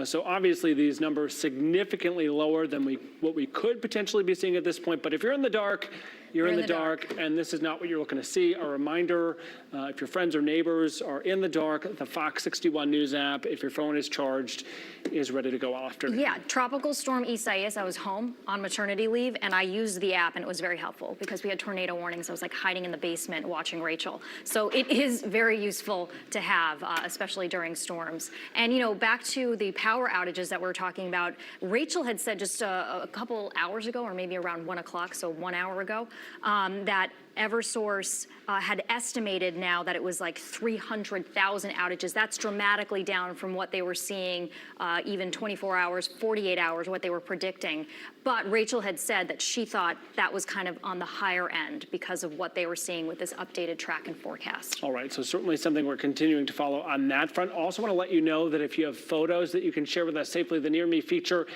So obviously these numbers significantly lower than what we could potentially be seeing at this point. But if you're in the dark, you're in the dark, and this is not what you're looking to see. A reminder, if your friends or neighbors are in the dark, the Fox 61 News app, if your phone is charged, is ready to go after. Yeah, Tropical Storm Isaias, I was home on maternity leave, and I used the app, and it was very helpful because we had tornado warnings. I was like hiding in the basement watching Rachel. So it is very useful to have, especially during storms. And, you know, back to the power outages that we're talking about, Rachel had said just a couple hours ago, or maybe around 1 o'clock, so 1 hour ago, that Eversource had estimated now that it was like 300,000 outages. That's dramatically down from what they were seeing even 24 hours, 48 hours, what they were predicting. But Rachel had said that she thought that was kind of on the higher end because of what they were seeing with this updated track and forecast. All right, so certainly something we're continuing to follow on that front. Also want to let you know that if you have photos that you can share with us safely, the Near Me feature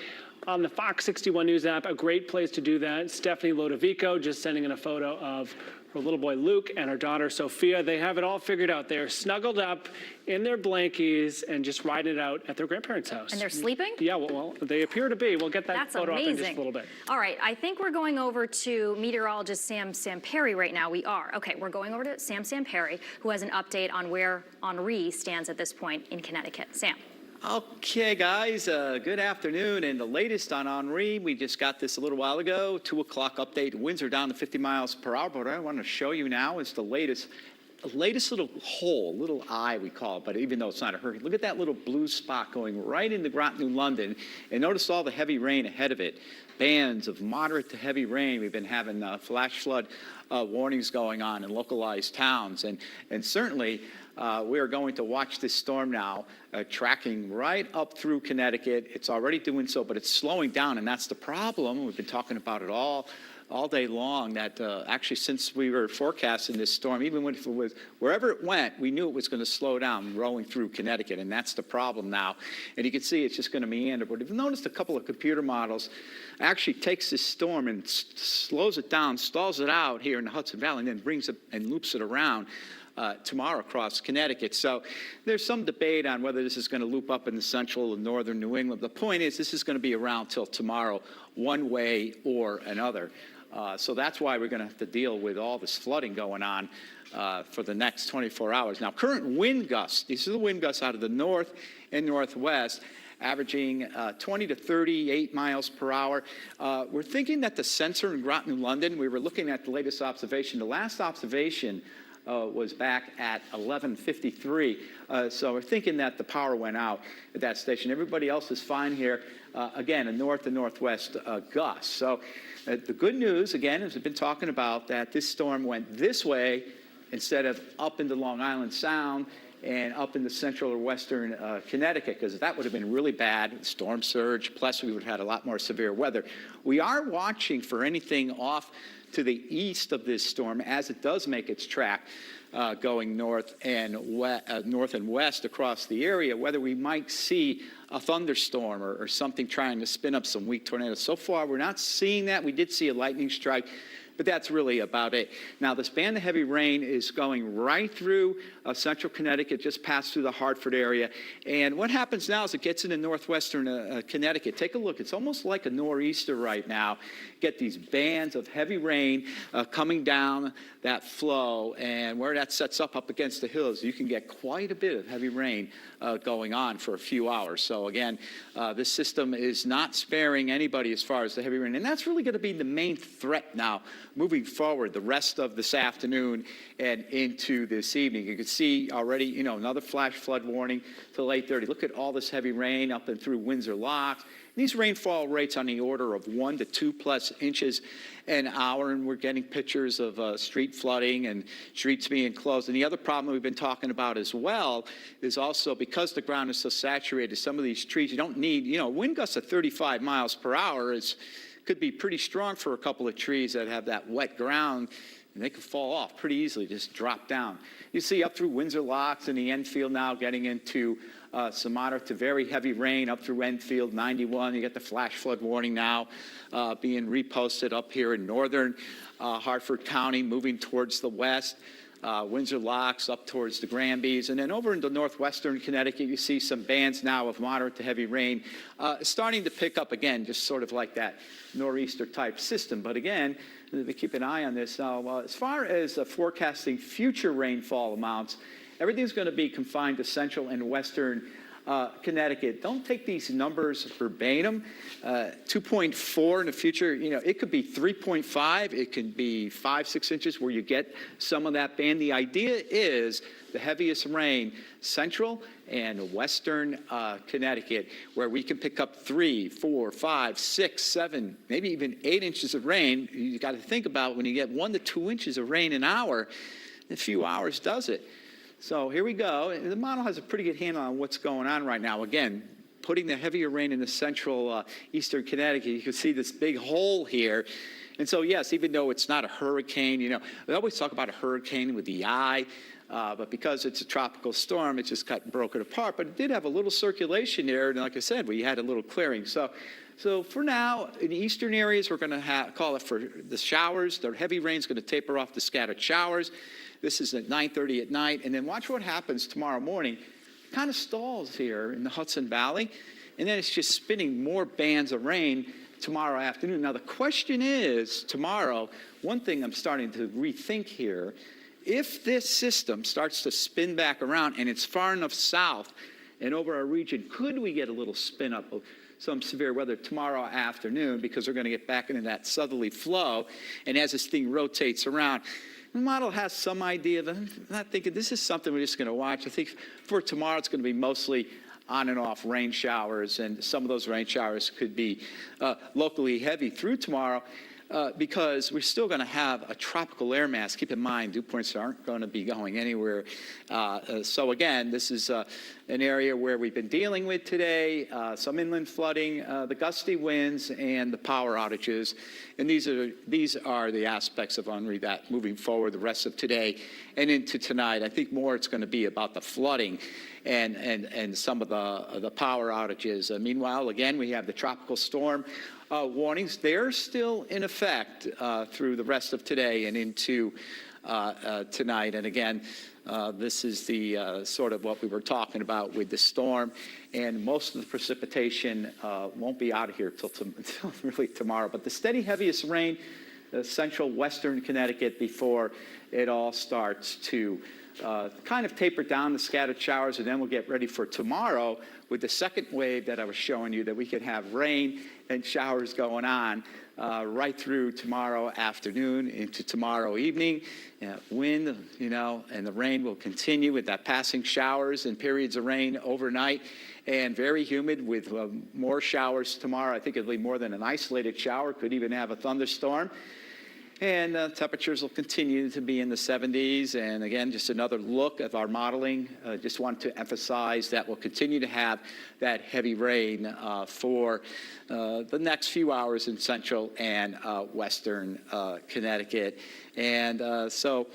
on the Fox 61 News app, a great place to do that. Stephanie Lodovico just sending in a photo of her little boy Luke and her daughter Sophia. They have it all figured out. They're snuggled up in their blankies and just riding it out at their grandparents' house. And they're sleeping? Yeah, well, they appear to be. We'll get that That's photo amazing. up in just a little bit. All right, I think we're going over to meteorologist Sam Samperi right now. We are. Okay, we're going over to Sam Samperi, who has an update on where Henri stands at this point in Connecticut. Sam. Okay, guys, good afternoon. And the latest on Henri, we just got this a little while ago, 2 o'clock update. Winds are down to 50 miles per hour. But what I want to show you now is the latest little hole, little eye we call it, but even though it's not a hurricane, look at that little blue spot going right into Groton, New London, and notice all the heavy rain ahead of it. Bands of moderate to heavy rain. We've been having flash flood warnings going on in localized towns, and certainly we are going to watch this storm now, tracking right up through Connecticut. It's already doing so, but it's slowing down, and that's the problem. We've been talking about it all day long, that actually since we were forecasting this storm, even when it was, wherever it went, we knew it was going to slow down rolling through Connecticut, and that's the problem now. And you can see it's just going to meander. But if you've noticed, a couple of computer models actually takes this storm and slows it down, stalls it out here in the Hudson Valley, and then brings it and loops it around tomorrow across Connecticut. So there's some debate on whether this is going to loop up in the central and northern New England. The point is, this is going to be around till tomorrow, one way or another. So that's why we're going to have to deal with all this flooding going on for the next 24 hours. Now, current wind gusts, these are the wind gusts out of the north and northwest, averaging 20 to 38 miles per hour. We're thinking that the sensor in Groton, New London, we were looking at the latest observation. The last observation was back at 11:53. So we're thinking that the power went out at that station. Everybody else is fine here. Again, a north and northwest gust. So the good news, again, as we've been talking about, that this storm went this way instead of up into Long Island Sound and up into central or western Connecticut, because that would have been really bad, storm surge, plus we would have had a lot more severe weather. We are watching for anything off to the east of this storm as it does make its track going north and west across the area, whether we might see a thunderstorm or something trying to spin up some weak tornadoes. So far, we're not seeing that. We did see a lightning strike, but that's really about it. Now, this band of heavy rain is going right through central Connecticut, just past through the Hartford area. And what happens now is it gets into northwestern Connecticut. Take a look. It's almost like a nor'easter right now. Get these bands of heavy rain coming down that flow, and where that sets up against the hills, you can get quite a bit of heavy rain going on for a few hours. So again, this system is not sparing anybody as far as the heavy rain, and that's really going to be the main threat now moving forward the rest of this afternoon and into this evening. You can see already, another flash flood warning till 8:30. Look at all this heavy rain up and through Windsor Locks. These rainfall rates on the order of 1 to 2+ inches an hour, and we're getting pictures of street flooding and streets being closed. And the other problem we've been talking about as well is also because the ground is so saturated, some of these trees, you don't need, wind gusts at 35 miles per hour could be pretty strong for a couple of trees that have that wet ground. and they can fall off pretty easily, just drop down. You see up through Windsor Locks and the Enfield now getting into some moderate to very heavy rain up through Enfield, 91. You get the flash flood warning now being reposted up here in northern Hartford County, moving towards the west. Windsor Locks up towards the Granbys. And then over into northwestern Connecticut, you see some bands now of moderate to heavy rain starting to pick up again, just sort of like that nor'easter type system. But again, we keep an eye on this. Now, as far as forecasting future rainfall amounts, everything's going to be confined to central and western Connecticut. Don't take these numbers verbatim. 2.4 in the future, it could be 3.5. It can be 5-6 inches where you get some of that band. The idea is the heaviest rain central and western Connecticut, where we can pick up 3, 4, 5, 6, 7, maybe even 8 inches of rain. You got to think about when you get 1 to 2 inches of rain an hour, a few hours does it. So here we go. The model has a pretty good handle on what's going on right now. Again, putting the heavier rain in the central eastern Connecticut, you can see this big hole here. And so, yes, even though it's not a hurricane, we always talk about a hurricane with the eye, but because it's a tropical storm, it just got broken apart. But it did have a little circulation there, and like I said, we had a little clearing. So for now, in the eastern areas, we're going to call it for the showers. The heavy rain is going to taper off the scattered showers. This is at 9:30 at night. And then watch what happens tomorrow morning. It kind of stalls here in the Hudson Valley. And then it's just spinning more bands of rain tomorrow afternoon. Now, the question is, tomorrow, one thing I'm starting to rethink here, if this system starts to spin back around and it's far enough south and over our region, could we get a little spin up of some severe weather tomorrow afternoon, because we're going to get back into that southerly flow. And as this thing rotates around, the model has some idea of it. I'm not thinking this is something we're just going to watch. I think for tomorrow, it's going to be mostly on and off rain showers, and some of those rain showers could be locally heavy through tomorrow. Because we're still going to have a tropical air mass. Keep in mind, dew points aren't going to be going anywhere. So again, this is an area where we've been dealing with today, some inland flooding, the gusty winds, and the power outages. And these are the aspects of Henri that moving forward the rest of today and into tonight. I think more it's going to be about the flooding and some of the power outages. Meanwhile, again, we have the tropical storm warnings. They're still in effect through the rest of today and into tonight. And again, this is the sort of what we were talking about with the storm. And most of the precipitation won't be out of here till really tomorrow. But the steady heaviest rain, central western Connecticut, before it all starts to kind of taper down the scattered showers. And then we'll get ready for tomorrow with the second wave that I was showing you, that we could have rain and showers going on right through tomorrow afternoon into tomorrow evening. Wind, and the rain will continue with that passing showers and periods of rain overnight, and very humid with more showers tomorrow. I think it'll be more than an isolated shower, could even have a thunderstorm. And temperatures will continue to be in the 70s. And again, just another look at our modeling. Just want to emphasize that we'll continue to have that heavy rain for the next few hours in central and western Connecticut. And so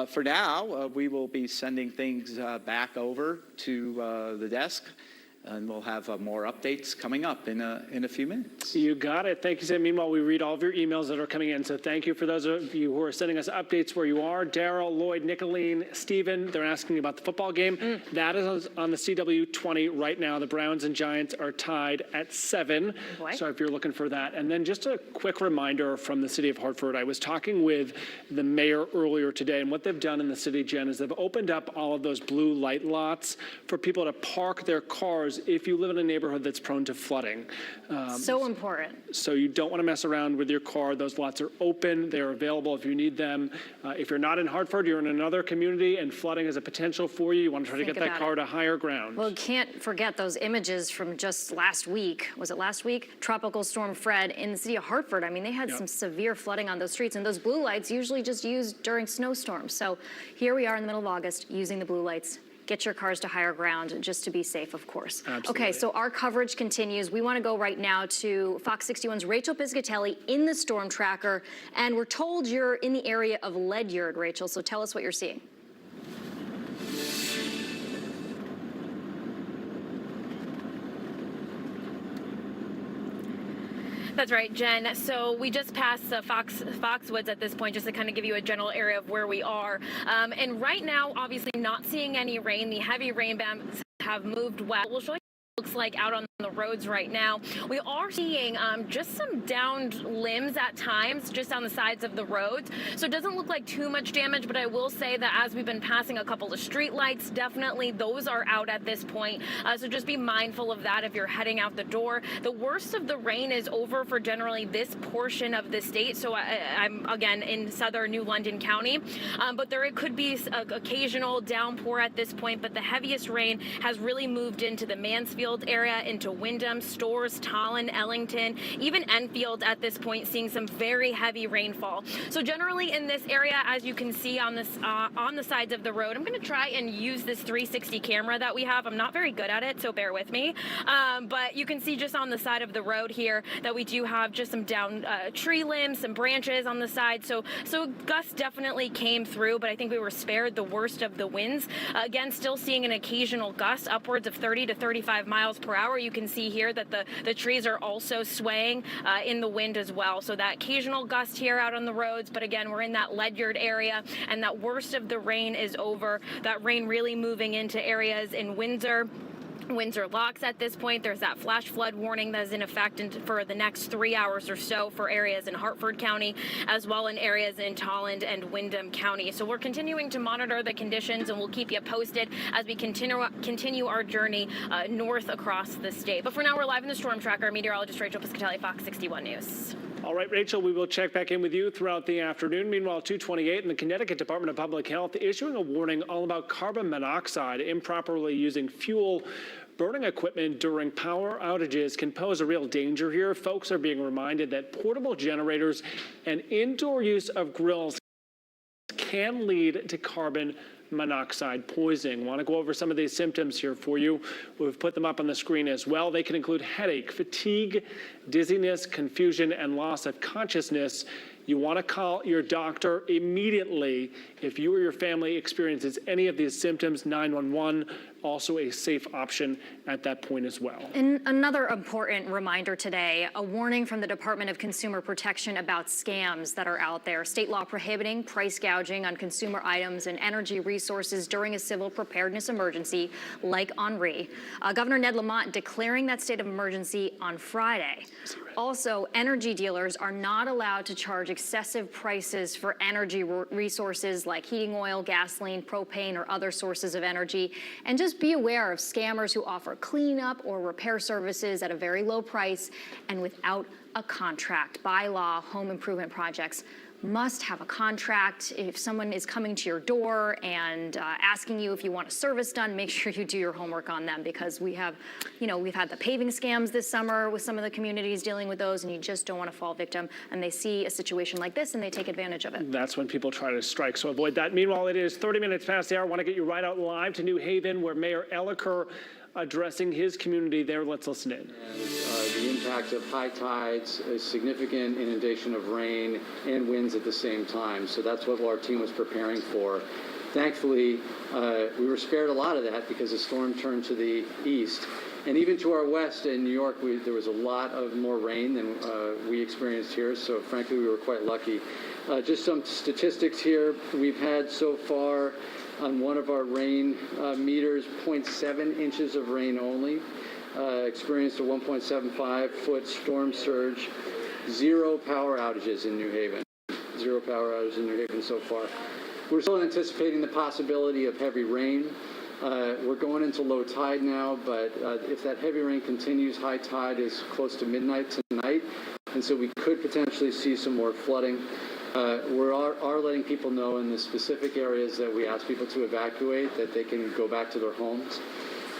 for now, we will be sending things back over to the desk. And we'll have more updates coming up in a few minutes. You got it. Thank you, Sam. Meanwhile, we read all of your emails that are coming in. So thank you for those of you who are sending us updates where you are. Daryl, Lloyd, Nicolene, Stephen, they're asking about the football game. That is on the CW20 right now. The Browns and Giants are tied at 7. Boy. So if you're looking for that. And then just a quick reminder from the city of Hartford. I was talking with the mayor earlier today, and what they've done in the city, Jen, is they've opened up all of those blue light lots for people to park their cars if you live in a neighborhood that's prone to flooding. So important. So you don't want to mess around with your car. Those lots are open. They're available if you need them. If you're not in Hartford, you're in another community and flooding is a potential for you. You want to try to get that car to higher ground. Well, can't forget those images from just last week. Was it last week? Tropical Storm Fred in the city of Hartford. I mean, they had some severe flooding on those streets, and those blue lights usually just used during snowstorms. So here we are in the middle of August using the blue lights get your cars to higher ground just to be safe, of course. Absolutely. Okay, so our coverage continues. We want to go right now to Fox 61's Rachel Piscatelli in the storm tracker, and we're told you're in the area of Ledyard, Rachel, so tell us what you're seeing. That's right, Jen. So we just passed Foxwoods at this point, just to kind of give you a general area of where we are. And right now, obviously not seeing any rain. The heavy rain bands have moved west. We'll show you what it looks like out on the roads right now. We are seeing just some downed limbs at times, just on the sides of the roads. So it doesn't look like too much damage, but I will say that as we've been passing a couple of street lights, definitely those are out at this point. So just be mindful of that if you're heading out the door. The worst of the rain is over for generally this portion of the state. So I'm again in southern New London County, but there could be occasional downpour at this point, but the heaviest rain has really moved into the Mansfield area, into Wyndham, Storrs, Tolland, Ellington, even Enfield at this point, seeing some very heavy rainfall. So generally in this area, as you can see on this on the sides of the road, I'm going to try and use this 360 camera that we have. I'm not very good at it, so bear with me. But you can see just on the side of the road here that we do have just some down tree limbs, some branches on the side. So gusts definitely came through, but I think we were spared the worst of the winds. Again, still seeing an occasional gust upwards of 30 to 35 miles per hour. You can see here that the trees are also swaying in the wind as well. So that occasional gust here out on the roads, but again, we're in that Ledyard area, and that worst of the rain is over. That rain really moving into areas in Windsor locks at this point. There's that flash flood warning that is in effect for the next 3 hours or so for areas in Hartford County, as well in areas in Tolland and Wyndham County. So we're continuing to monitor the conditions, and we'll keep you posted as we continue our journey north across the state. But for now, we're live in the storm tracker. Meteorologist Rachel Piscatelli, Fox 61 News. All right, Rachel, we will check back in with you throughout the afternoon. Meanwhile, 228 and the Connecticut Department of Public Health issuing a warning all about carbon monoxide. Improperly using fuel burning equipment during power outages can pose a real danger here. Folks are being reminded that portable generators and indoor use of grills can lead to carbon monoxide poisoning. Want to go over some of these symptoms here for you. We've put them up on the screen as well. They can include headache, fatigue, dizziness, confusion, and loss of consciousness. You want to call your doctor immediately if you or your family experiences any of these symptoms. 911, also a safe option at that point as well. And another important reminder today, a warning from the Department of Consumer Protection about scams that are out there. State law prohibiting price gouging on consumer items and energy resources during a civil preparedness emergency like Henri. Governor Ned Lamont declaring that state of emergency on Friday. Also, energy dealers are not allowed to charge excessive prices for energy resources like heating oil, gasoline, propane, or other sources of energy. And just be aware of scammers who offer cleanup or repair services at a very low price and without a contract. By law, home improvement projects must have a contract. If someone is coming to your door and asking you if you want a service done, make sure you do your homework on them, because we've had the paving scams this summer with some of the communities dealing with those, and you just don't want to fall victim. And they see a situation like this and they take advantage of it. That's when people try to strike, so avoid that. Meanwhile, it is 30 minutes past the hour. I want to get you right out live to New Haven, where Mayor Elliker addressing his community there. Let's listen in. The impact of high tides, a significant inundation of rain and winds at the same time. So that's what our team was preparing for. Thankfully, we were spared a lot of that because the storm turned to the east. And even to our west in New York, there was a lot of more rain than we experienced here. So frankly, we were quite lucky. Just some statistics here. We've had so far on one of our rain meters, 0.7 inches of rain only. Experienced a 1.75 foot storm surge. 0 power outages in New Haven. 0 power outages in New Haven so far. We're still anticipating the possibility of heavy rain. We're going into low tide now, but if that heavy rain continues, high tide is close to midnight tonight, and so we could potentially see some more flooding. We are letting people know in the specific areas that we ask people to evacuate that they can go back to their homes.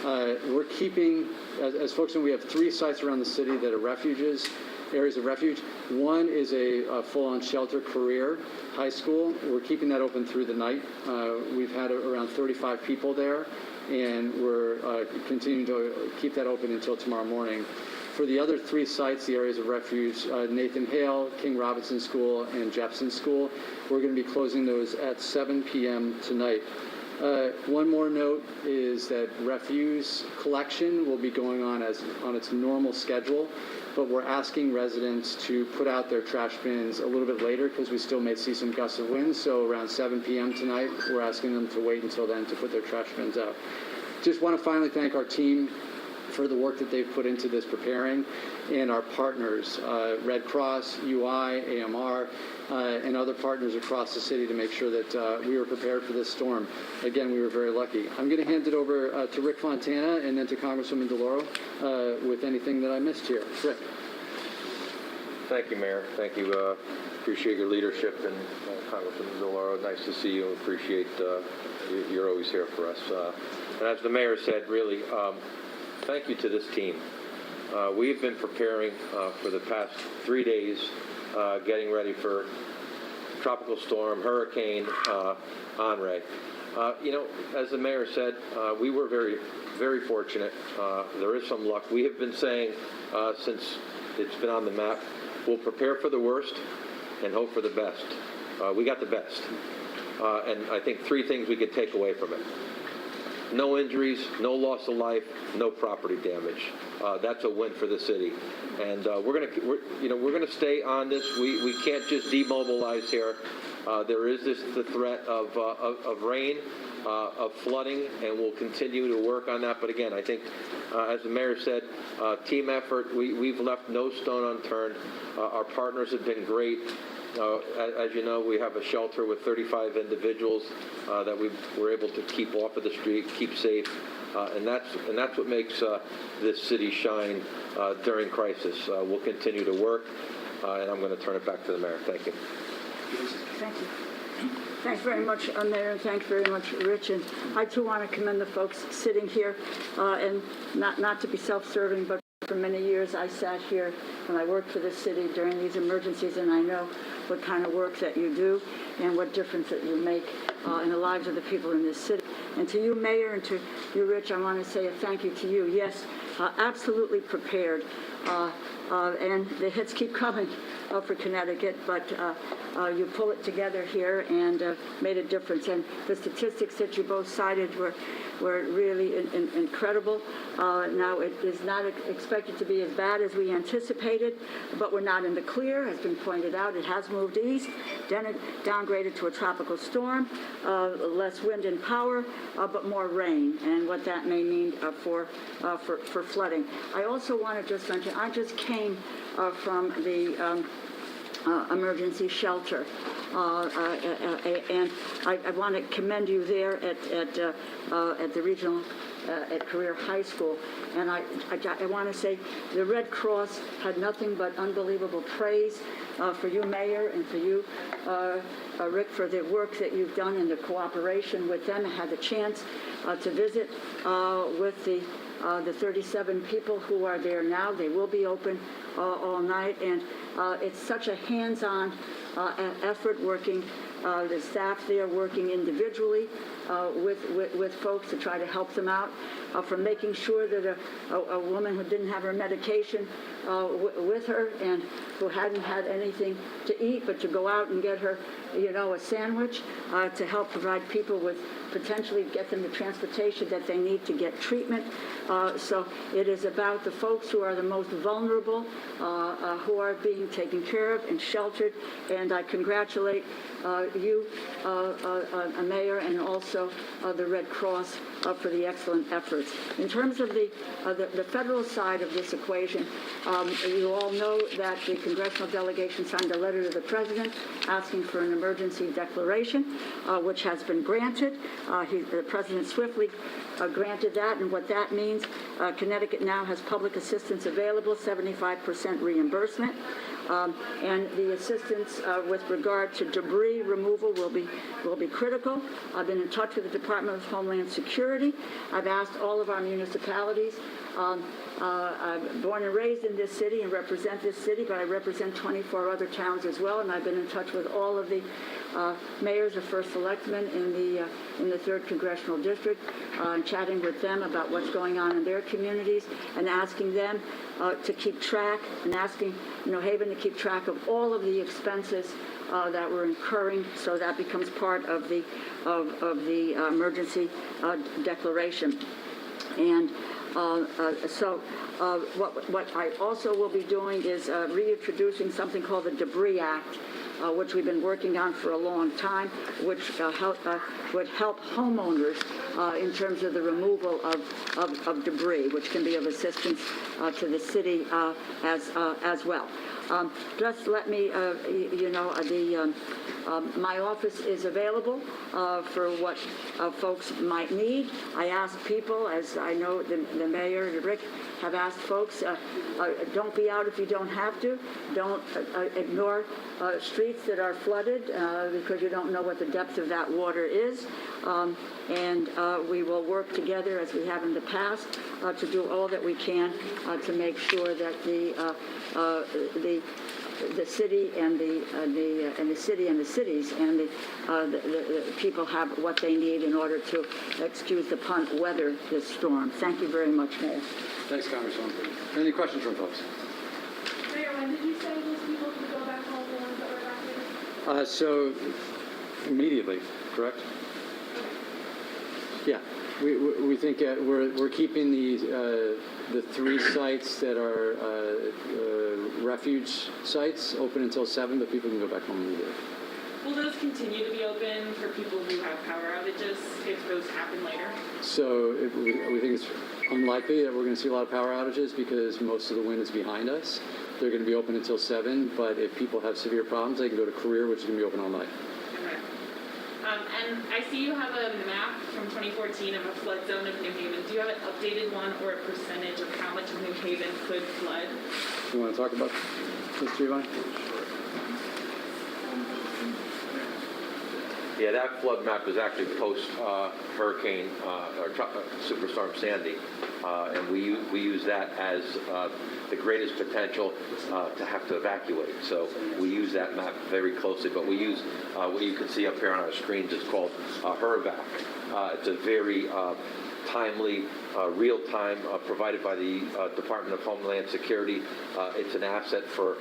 We're keeping, as folks know, we have 3 sites around the city that are refuges, areas of refuge. One is a full-on shelter career high school. We're keeping that open through the night. We've had around 35 people there. and we're continuing to keep that open until tomorrow morning. For the other 3 sites, the areas of refuge, Nathan Hale, King Robinson School, and Jepson School, we're going to be closing those at 7 p.m. tonight. One more note is that refuse collection will be going on on its normal schedule, but we're asking residents to put out their trash bins a little bit later because we still may see some gusts of wind. So around 7 p.m. tonight, we're asking them to wait until then to put their trash bins out. Just want to finally thank our team for the work that they've put into this preparing, and our partners, Red Cross, UI, AMR, and other partners across the city to make sure that we were prepared for this storm. Again, we were very lucky. I'm going to hand it over to Rick Fontana and then to Congresswoman DeLauro with anything that I missed here. Rick. Thank you, Mayor. Thank you. Appreciate your leadership, and Congresswoman DeLauro, nice to see you. Appreciate you're always here for us. And as the mayor said, really, thank you to this team. We've been preparing for the past 3 days, getting ready for tropical storm, Hurricane Henri. As the mayor said, we were very, very fortunate. There is some luck. We have been saying since it's been on the map, we'll prepare for the worst and hope for the best. We got the best. And I think 3 things we could take away from it. No injuries, no loss of life, no property damage. That's a win for the city, and we're gonna stay on this. We can't just demobilize here. There is the threat of rain, of flooding, and we'll continue to work on that. But again, I think, as the mayor said, team effort. We've left no stone unturned. Our partners have been great. As you know, we have a shelter with 35 individuals that we were able to keep off of the street, keep safe, and that's what makes this city shine during crisis. We'll continue to work, and I'm going to turn it back to the mayor. Thank you. Thank you. Thanks very much, Mayor, and thanks very much, Rich. And I too want to commend the folks sitting here, and not to be self-serving, but for many years I sat here and I worked for the city during these emergencies, and I know what kind of work that you do and what difference that you make in the lives of the people in this city. And to you, Mayor, and to you, Rich, I want to say a thank you to you. Yes, absolutely prepared. And the hits keep coming for Connecticut, but you pull it together here and made a difference. And the statistics that you both cited were really incredible. Now, it is not expected to be as bad as we anticipated, but we're not in the clear. Has been pointed out, it has moved east, then it downgraded to a tropical storm, less wind and power, but more rain, and what that may mean for flooding. I also want to just mention, I just came from the emergency shelter, and I want to commend you there at the regional at Career High School, and I want to say the Red Cross had nothing but unbelievable praise for you, Mayor, and for you, Rick, for the work that you've done and the cooperation with them. I had the chance to visit with the 37 people who are there now. They will be open all night, and it's such a hands-on effort working, the staff there working individually with folks to try to help them out, from making sure that a woman who didn't have her medication with her and who hadn't had anything to eat, but to go out and get her, a sandwich to help provide people with potentially get them the transportation that they need to get treatment. So it is about the folks who are the most vulnerable, who are being taken care of and sheltered. And I congratulate you, Mayor, and also the Red Cross for the excellent efforts. In terms of the federal side of this equation, you all know that the congressional delegation signed a letter to the president asking for an emergency declaration, which has been granted. The president swiftly granted that, and what that means, Connecticut now has public assistance available, 75% reimbursement, and the assistance with regard to debris removal will be critical. I've been in touch with the Department of Homeland Security. I've asked all of our municipalities I'm born and raised in this city and represent this city, but I represent 24 other towns as well, and I've been in touch with all of the mayors of first selectmen in the 3rd Congressional District, and chatting with them about what's going on in their communities and asking them to keep track and asking New Haven to keep track of all of the expenses that we're incurring, so that becomes part of the emergency declaration. And what I also will be doing is reintroducing something called the Debris Act, which we've been working on for a long time, which would help homeowners in terms of the removal of debris, which can be of assistance to the city as well. Just let me, my office is available for what folks might need. I ask people, as I know the mayor, Rick, have asked folks, don't be out if you don't have to. Don't ignore streets that are flooded because you don't know what the depth of that water is. And we will work together, as we have in the past, to do all that we can to make sure that the city and the city and the cities and the people have what they need in order to, excuse the pun, weather this storm. Thank you very much, Mayor. Thanks, Congresswoman. Any questions from folks? Mayor, when did you say those people could go back home, the ones that were evacuated? So immediately, correct? Yeah, we think we're keeping the 3 sites that are refuge sites open until 7, but people can go back home immediately. Will those continue to be open for people who have power outages if those happen later? So we think it's unlikely that we're going to see a lot of power outages because most of the wind is behind us. They're going to be open until 7, but if people have severe problems, they can go to Career, which is going to be open all night. Okay. And I see you have a map from 2014 of a flood zone of New Haven. Do you have an updated one or a percentage of how much of New Haven could flood? You want to talk about this, Trayvon? Yeah, that flood map is actually post-hurricane or Superstorm Sandy, and we use that as the greatest potential to have to evacuate. So we use that map very closely, but we use what you can see up here on our screens. It's called HERVAC. It's a very timely, real-time, provided by the Department of Homeland Security. It's an asset for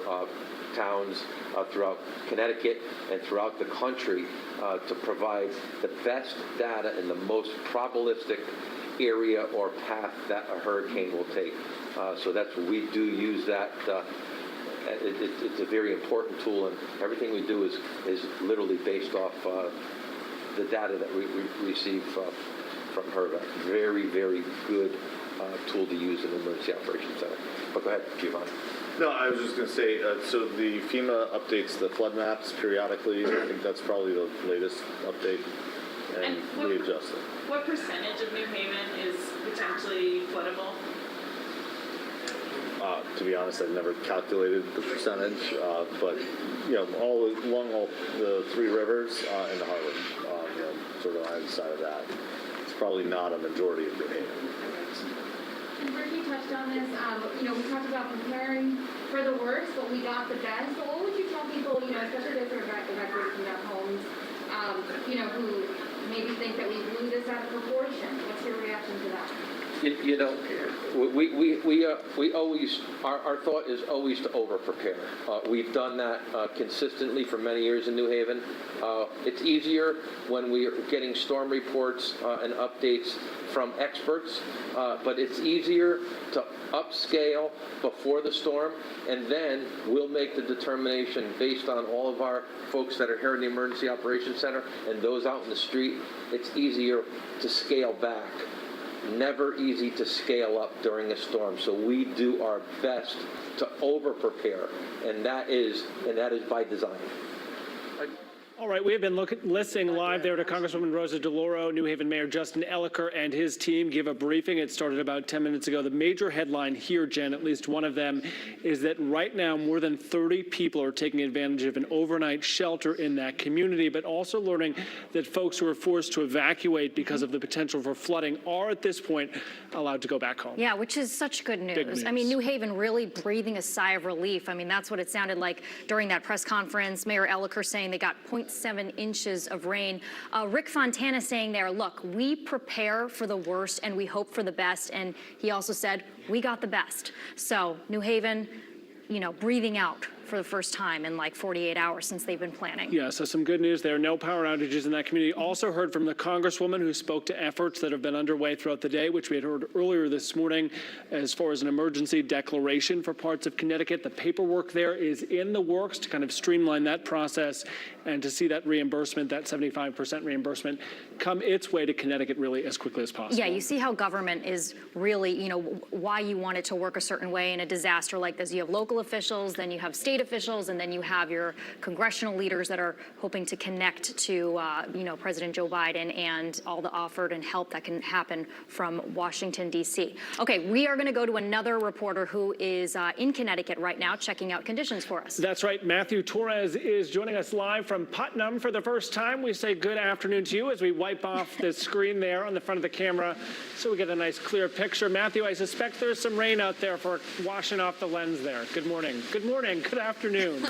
towns throughout Connecticut and throughout the country to provide the best data in the most probabilistic area or path that a hurricane will take. So that's what we do use that. It's a very important tool, and everything we do is literally based off the data that we receive from HERVAC. Very, very good tool to use in the Emergency Operations Center. But go ahead, Giovanni. No, I was just going to say, so the FEMA updates the flood maps periodically. I think that's probably the latest update, and we adjust it. What percentage of New Haven is potentially floodable? To be honest, I've never calculated the percentage, but along all the 3 rivers and the harbor, sort of on either side of that, it's probably not a majority of New Haven. Ricky touched on this. We talked about preparing for the worst, but we got the best. So what would you tell people, especially those who are evacuated from their homes, who maybe think that we blew this out of proportion? What's your reaction to that? We always, our thought is always to over-prepare. We've done that consistently for many years in New Haven. It's easier when we are getting storm reports and updates from experts, but it's easier to upscale before the storm, and then we'll make the determination based on all of our folks that are here in the Emergency Operations Center and those out in the street. It's easier to scale back. Never easy to scale up during a storm. So we do our best to over-prepare, and that is by design. All right, we have been listening live there to Congresswoman Rosa DeLauro, New Haven Mayor Justin Elicker and his team give a briefing. It started about 10 minutes ago. The major headline here, Jen, at least one of them, is that right now more than 30 people are taking advantage of an overnight shelter in that community, but also learning that folks who are forced to evacuate because of the potential for flooding are at this point allowed to go back home. Yeah, which is such good news. Big news. I mean, New Haven really breathing a sigh of relief. I mean, that's what it sounded like during that press conference. Mayor Elicker saying they got 0.7 inches of rain. Rick Fontana saying there, look, we prepare for the worst and we hope for the best. And he also said, we got the best. So New Haven, you know, breathing out for the first time in like 48 hours since they've been planning. Yeah, so some good news there. No power outages in that community. Also heard from the Congresswoman who spoke to efforts that have been underway throughout the day, which we had heard earlier this morning as far as an emergency declaration for parts of Connecticut. The paperwork there is in the works to kind of streamline that process and to see that reimbursement, that 75% reimbursement, come its way to Connecticut really as quickly as possible. Yeah, you see how government is really, you know, why you want it to work a certain way in a disaster like this. You have local officials, then you have state officials, and then you have your congressional leaders that are hoping to connect to, you know, President Joe Biden and all the offered and help that can happen from Washington, D.C. Okay, we are going to go to another reporter who is in Connecticut right now checking out conditions for us. That's right. Matthew Torres is joining us live from Putnam for the first time. We say good afternoon to you as we wipe off the screen there on the front of the camera so we get a nice clear picture. Matthew, I suspect there's some rain out there for washing off the lens there. Good morning. Good morning. Good afternoon.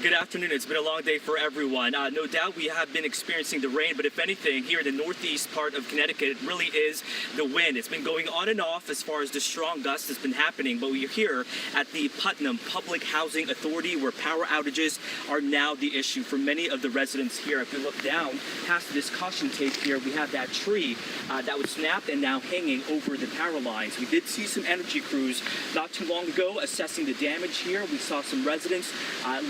Good afternoon. It's been a long day for everyone. No doubt we have been experiencing the rain, but if anything, here in the northeast part of Connecticut, it really is the wind. It's been going on and off as far as the strong gust has been happening, but we're here at the Putnam Public Housing Authority where power outages are now the issue for many of the residents here. If we look down past this caution tape here, we have that tree that was snapped and now hanging over the power lines. We did see some energy crews not too long ago assessing the damage here. We saw some residents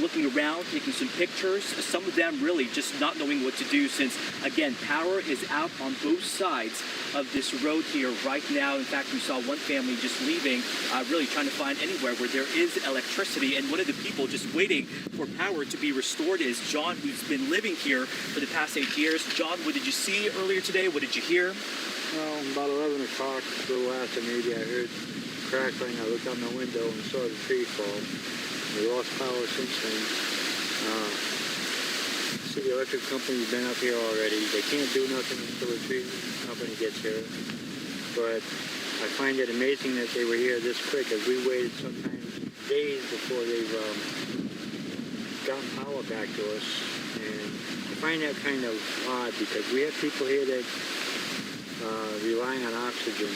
looking around, taking some pictures, some of them really just not knowing what to do since, again, power is out on both sides of this road here right now. In fact, we saw one family just leaving, really trying to find anywhere where there is electricity, and one of the people just waiting for power to be restored is John, who's been living here for the past 8 years. John, what did you see earlier today? What did you hear? Well, about 11 o'clock, a little after maybe, I heard crackling. I looked out my window and saw the tree fall. We lost power since then. City Electric Company's been up here already. They can't do nothing until the tree company gets here. But I find it amazing that they were here this quick, as we waited sometimes days before they've gotten power back to us. And I find that kind of odd because we have people here that rely on oxygen.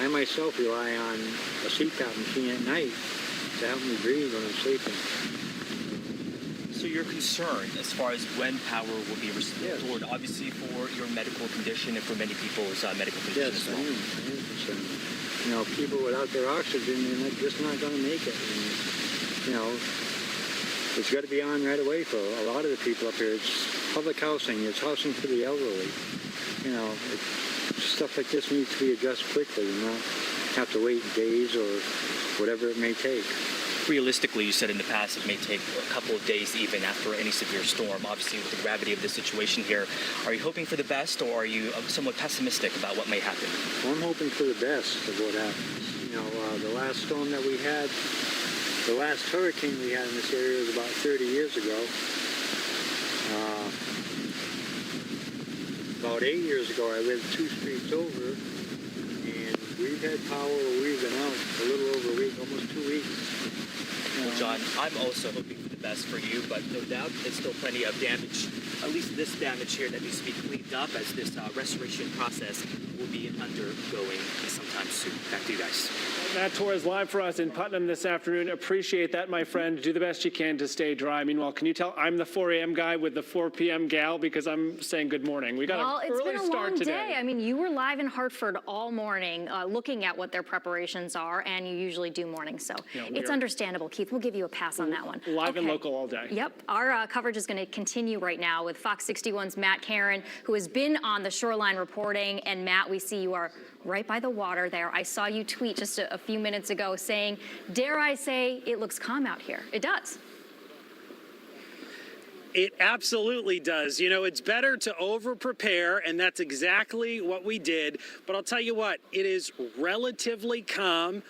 I myself rely on a CPAP machine at night to help me breathe when I'm sleeping. So you're concerned as far as when power will be restored, obviously for your medical condition and for many people's medical condition as well. I am concerned. You know, people without their oxygen, they're just not going to make it. And, you know, it's got to be on right away for a lot of the people up here. It's public housing. It's housing for the elderly. You know, stuff like this needs to be addressed quickly and not have to wait days or whatever it may take. Realistically, you said in the past it may take a couple of days even after any severe storm. Obviously, with the gravity of the situation here, are you hoping for the best or are you somewhat pessimistic about what may happen? Well, I'm hoping for the best of what happens. You know, the last storm that we had, the last hurricane we had in this area was about 30 years ago. About 8 years ago, I lived 2 streets over, and we've had power where we've been out a little over a week, almost 2 weeks. Well, John, I'm also hoping for the best for you, but no doubt there's still plenty of damage, at least this damage here that needs to be cleaned up as this restoration process will be undergoing sometime soon. Back to you guys. Matt Torres live for us in Putnam this afternoon. Appreciate that, my friend. Do the best you can to stay dry. Meanwhile, can you tell I'm the 4 a.m. guy with the 4 p.m. gal because I'm saying good morning. We got an early start today. Day. I mean, you were live in Hartford all morning looking at what their preparations are, and you usually do morning, so it's understandable. Keith, we'll give you a pass on that one. Live and local all day. Yep. Our coverage is going to continue right now with Fox 61's Matt Caron, who has been on the Shoreline reporting. And Matt, we see you are right by the water there. I saw you tweet just a few minutes ago saying, dare I say, it looks calm out here. It does. It absolutely does. You know, it's better to over-prepare, and that's exactly what we did. But I'll tell you what, it is relatively calm.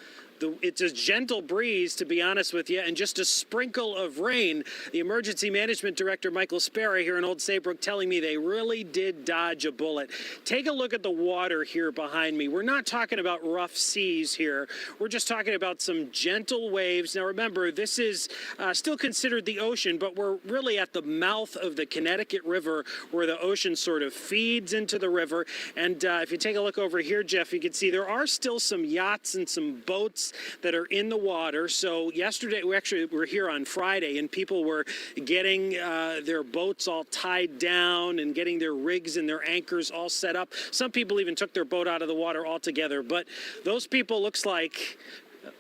It's a gentle breeze, to be honest with you, and just a sprinkle of rain. The Emergency Management Director, Michael Sparrow, here in Old Saybrook, telling me they really did dodge a bullet. Take a look at the water here behind me. We're not talking about rough seas here. We're just talking about some gentle waves. Now, remember, this is still considered the ocean, but we're really at the mouth of the Connecticut River where the ocean sort of feeds into the river. And if you take a look over here, Jeff, you can see there are still some yachts and some boats that are in the water. So yesterday, we were here on Friday, and people were getting their boats all tied down and getting their rigs and their anchors all set up. Some people even took their boat out of the water altogether. But those people, looks like,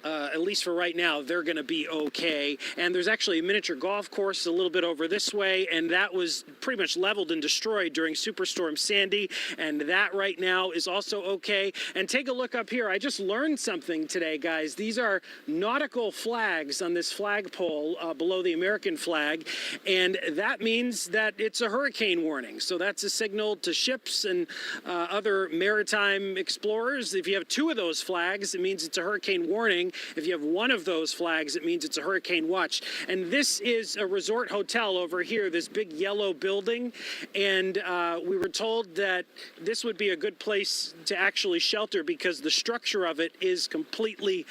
at least for right now, they're going to be okay. And there's actually a miniature golf course a little bit over this way, and that was pretty much leveled and destroyed during Superstorm Sandy, and that right now is also okay. And take a look up here. I just learned something today, guys. These are nautical flags on this flagpole below the American flag, and that means that it's a hurricane warning. So that's a signal to ships and other maritime explorers. If you have two of those flags, it means it's a hurricane warning. If you have one of those flags, it means it's a hurricane watch. And this is a resort hotel over here, this big yellow building. And we were told that this would be a good place to actually shelter because the structure of it is completely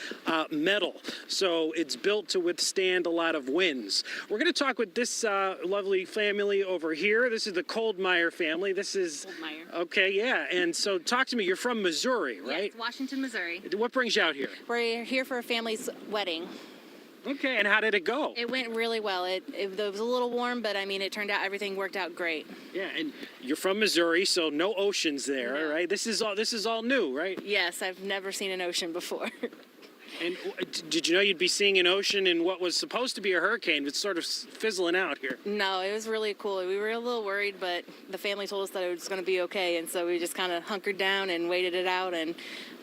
metal. So it's built to withstand a lot of winds. We're going to talk with this lovely family over here. This is the Coldmeyer family. This is Coldmeyer. Okay, yeah. And so talk to me. You're from Missouri, right? Yes, Washington, Missouri. What brings you out here? We're here for a family's wedding. Okay, and how did it go? It went really well. It was a little warm, but I mean, it turned out everything worked out great. Yeah, and you're from Missouri, so no oceans there, right? This is all new, right? Yes, I've never seen an ocean before. And did you know you'd be seeing an ocean in what was supposed to be a hurricane? It's sort of fizzling out here. No, it was really cool. We were a little worried, but the family told us that it was going to be okay, and so we just kind of hunkered down and waited it out, and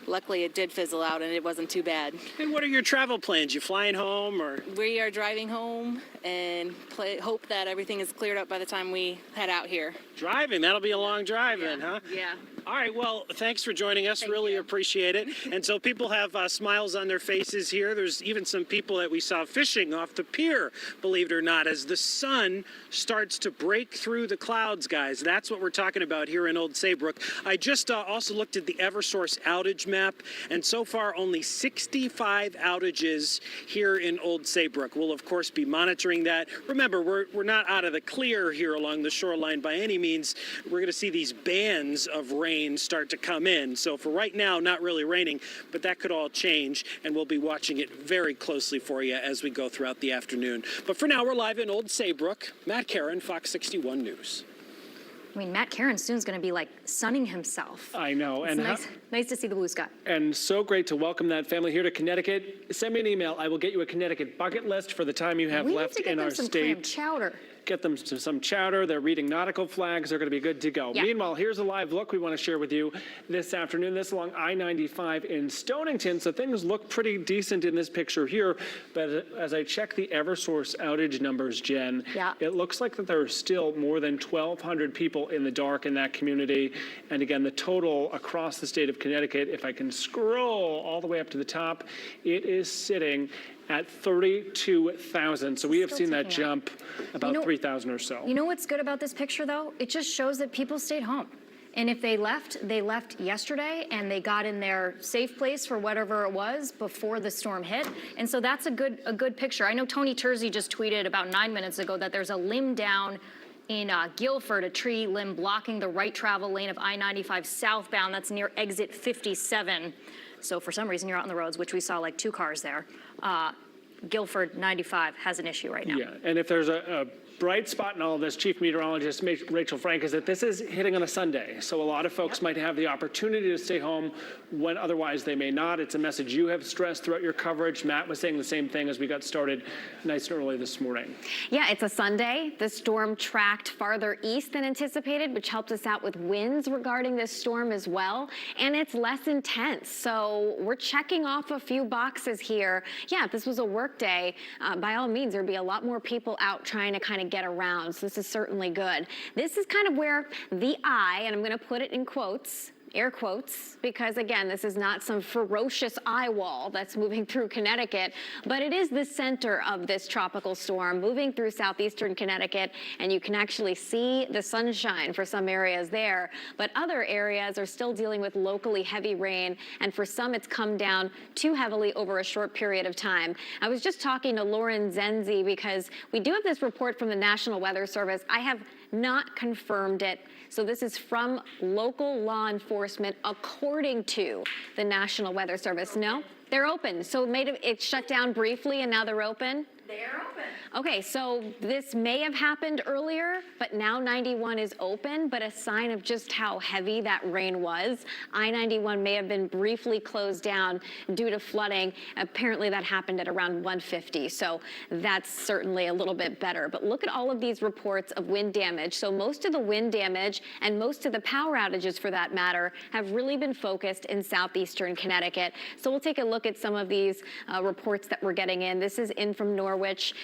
luckily it did fizzle out, and it wasn't too bad. And what are your travel plans? You flying home, or? We are driving home and hope that everything is cleared up by the time we head out here. Driving? That'll be a long drive then, huh? Yeah. All right, well, thanks for joining us. Really appreciate it. And so people have smiles on their faces here. There's even some people that we saw fishing off the pier, believe it or not, as the sun starts to break through the clouds, guys. That's what we're talking about here in Old Saybrook. I just also looked at the Eversource outage map, and so far only 65 outages here in Old Saybrook. We'll, of course, be monitoring that. Remember, we're not out of the clear here along the shoreline by any means. We're going to see these bands of rain start to come in. So for right now, not really raining, but that could all change, and we'll be watching it very closely for you as we go throughout the afternoon. But for now, we're live in Old Saybrook. Matt Caron, Fox 61 News. I mean, Matt Caron soon's going to be like sunning himself. I know. It's nice to see the blue sky. And so great to welcome that family here to Connecticut. Send me an email. I will get you a Connecticut bucket list for the time you have left in our state. We need to get them some clam chowder. Get them some chowder. They're reading nautical flags. They're going to be good to go. Yeah. Meanwhile, here's a live look we want to share with you this afternoon. This along I-95 in Stonington. So things look pretty decent in this picture here. But as I check the Eversource outage numbers, Jen, it looks like that there are still more than 1,200 people in the dark in that community. And again, the total across the state of Connecticut, if I can scroll all the way up to the top, it is sitting at 32,000. So we have seen that jump about 3,000 or so. You know what's good about this picture, though? It just shows that people stayed home. And if they left yesterday, and they got in their safe place for whatever it was before the storm hit. And so that's a good picture. I know Tony Terzi just tweeted about 9 minutes ago that there's a limb down in Guilford, a tree limb blocking the right travel lane of I-95 southbound. That's near exit 57. So for some reason, you're out on the roads, which we saw like 2 cars there. Guilford 95 has an issue right now. Yeah, and if there's a bright spot in all of this, Chief Meteorologist Rachel Frank, is that this is hitting on a Sunday. So a lot of folks might have the opportunity to stay home when otherwise they may not. It's a message you have stressed throughout your coverage. Matt was saying the same thing as we got started nice and early this morning. Yeah, it's a Sunday. The storm tracked farther east than anticipated, which helped us out with winds regarding this storm as well. And it's less intense. So we're checking off a few boxes here. Yeah, if this was a work day, by all means, there'd be a lot more people out trying to kind of get around. So this is certainly good. This is kind of where the eye, and I'm going to put it in quotes, air quotes, because again, this is not some ferocious eye wall that's moving through Connecticut, but it is the center of this tropical storm moving through southeastern Connecticut, and you can actually see the sunshine for some areas there, but other areas are still dealing with locally heavy rain, and for some it's come down too heavily over a short period of time. I was just talking to Lauren Zenzi because we do have this report from the National Weather Service. I have not confirmed it. So this is from local law enforcement according to the National Weather Service. No, they're open. So it shut down briefly and now they're open? They're open. Okay, so this may have happened earlier, but now 91 is open, but a sign of just how heavy that rain was. I-91 may have been briefly closed down due to flooding. Apparently that happened at around 1:50, so that's certainly a little bit better. But look at all of these reports of wind damage. So most of the wind damage and most of the power outages, for that matter, have really been focused in southeastern Connecticut. So we'll take a look at some of these reports that we're getting in. This is in from Norwich.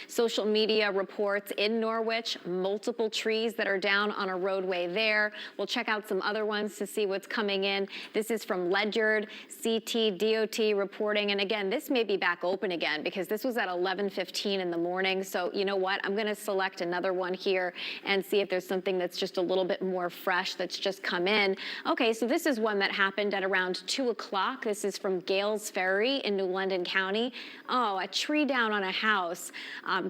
Social media reports in Norwich, multiple trees that are down on a roadway there. We'll check out some other ones to see what's coming in. This is from Ledyard, CT, DOT reporting. And again, this may be back open again because this was at 11:15 in the morning. So you know what? I'm going to select another one here and see if there's something that's just a little bit more fresh that's just come in. Okay, so this is one that happened at around 2 o'clock. This is from Gales Ferry in New London County. Oh, a tree down on a house.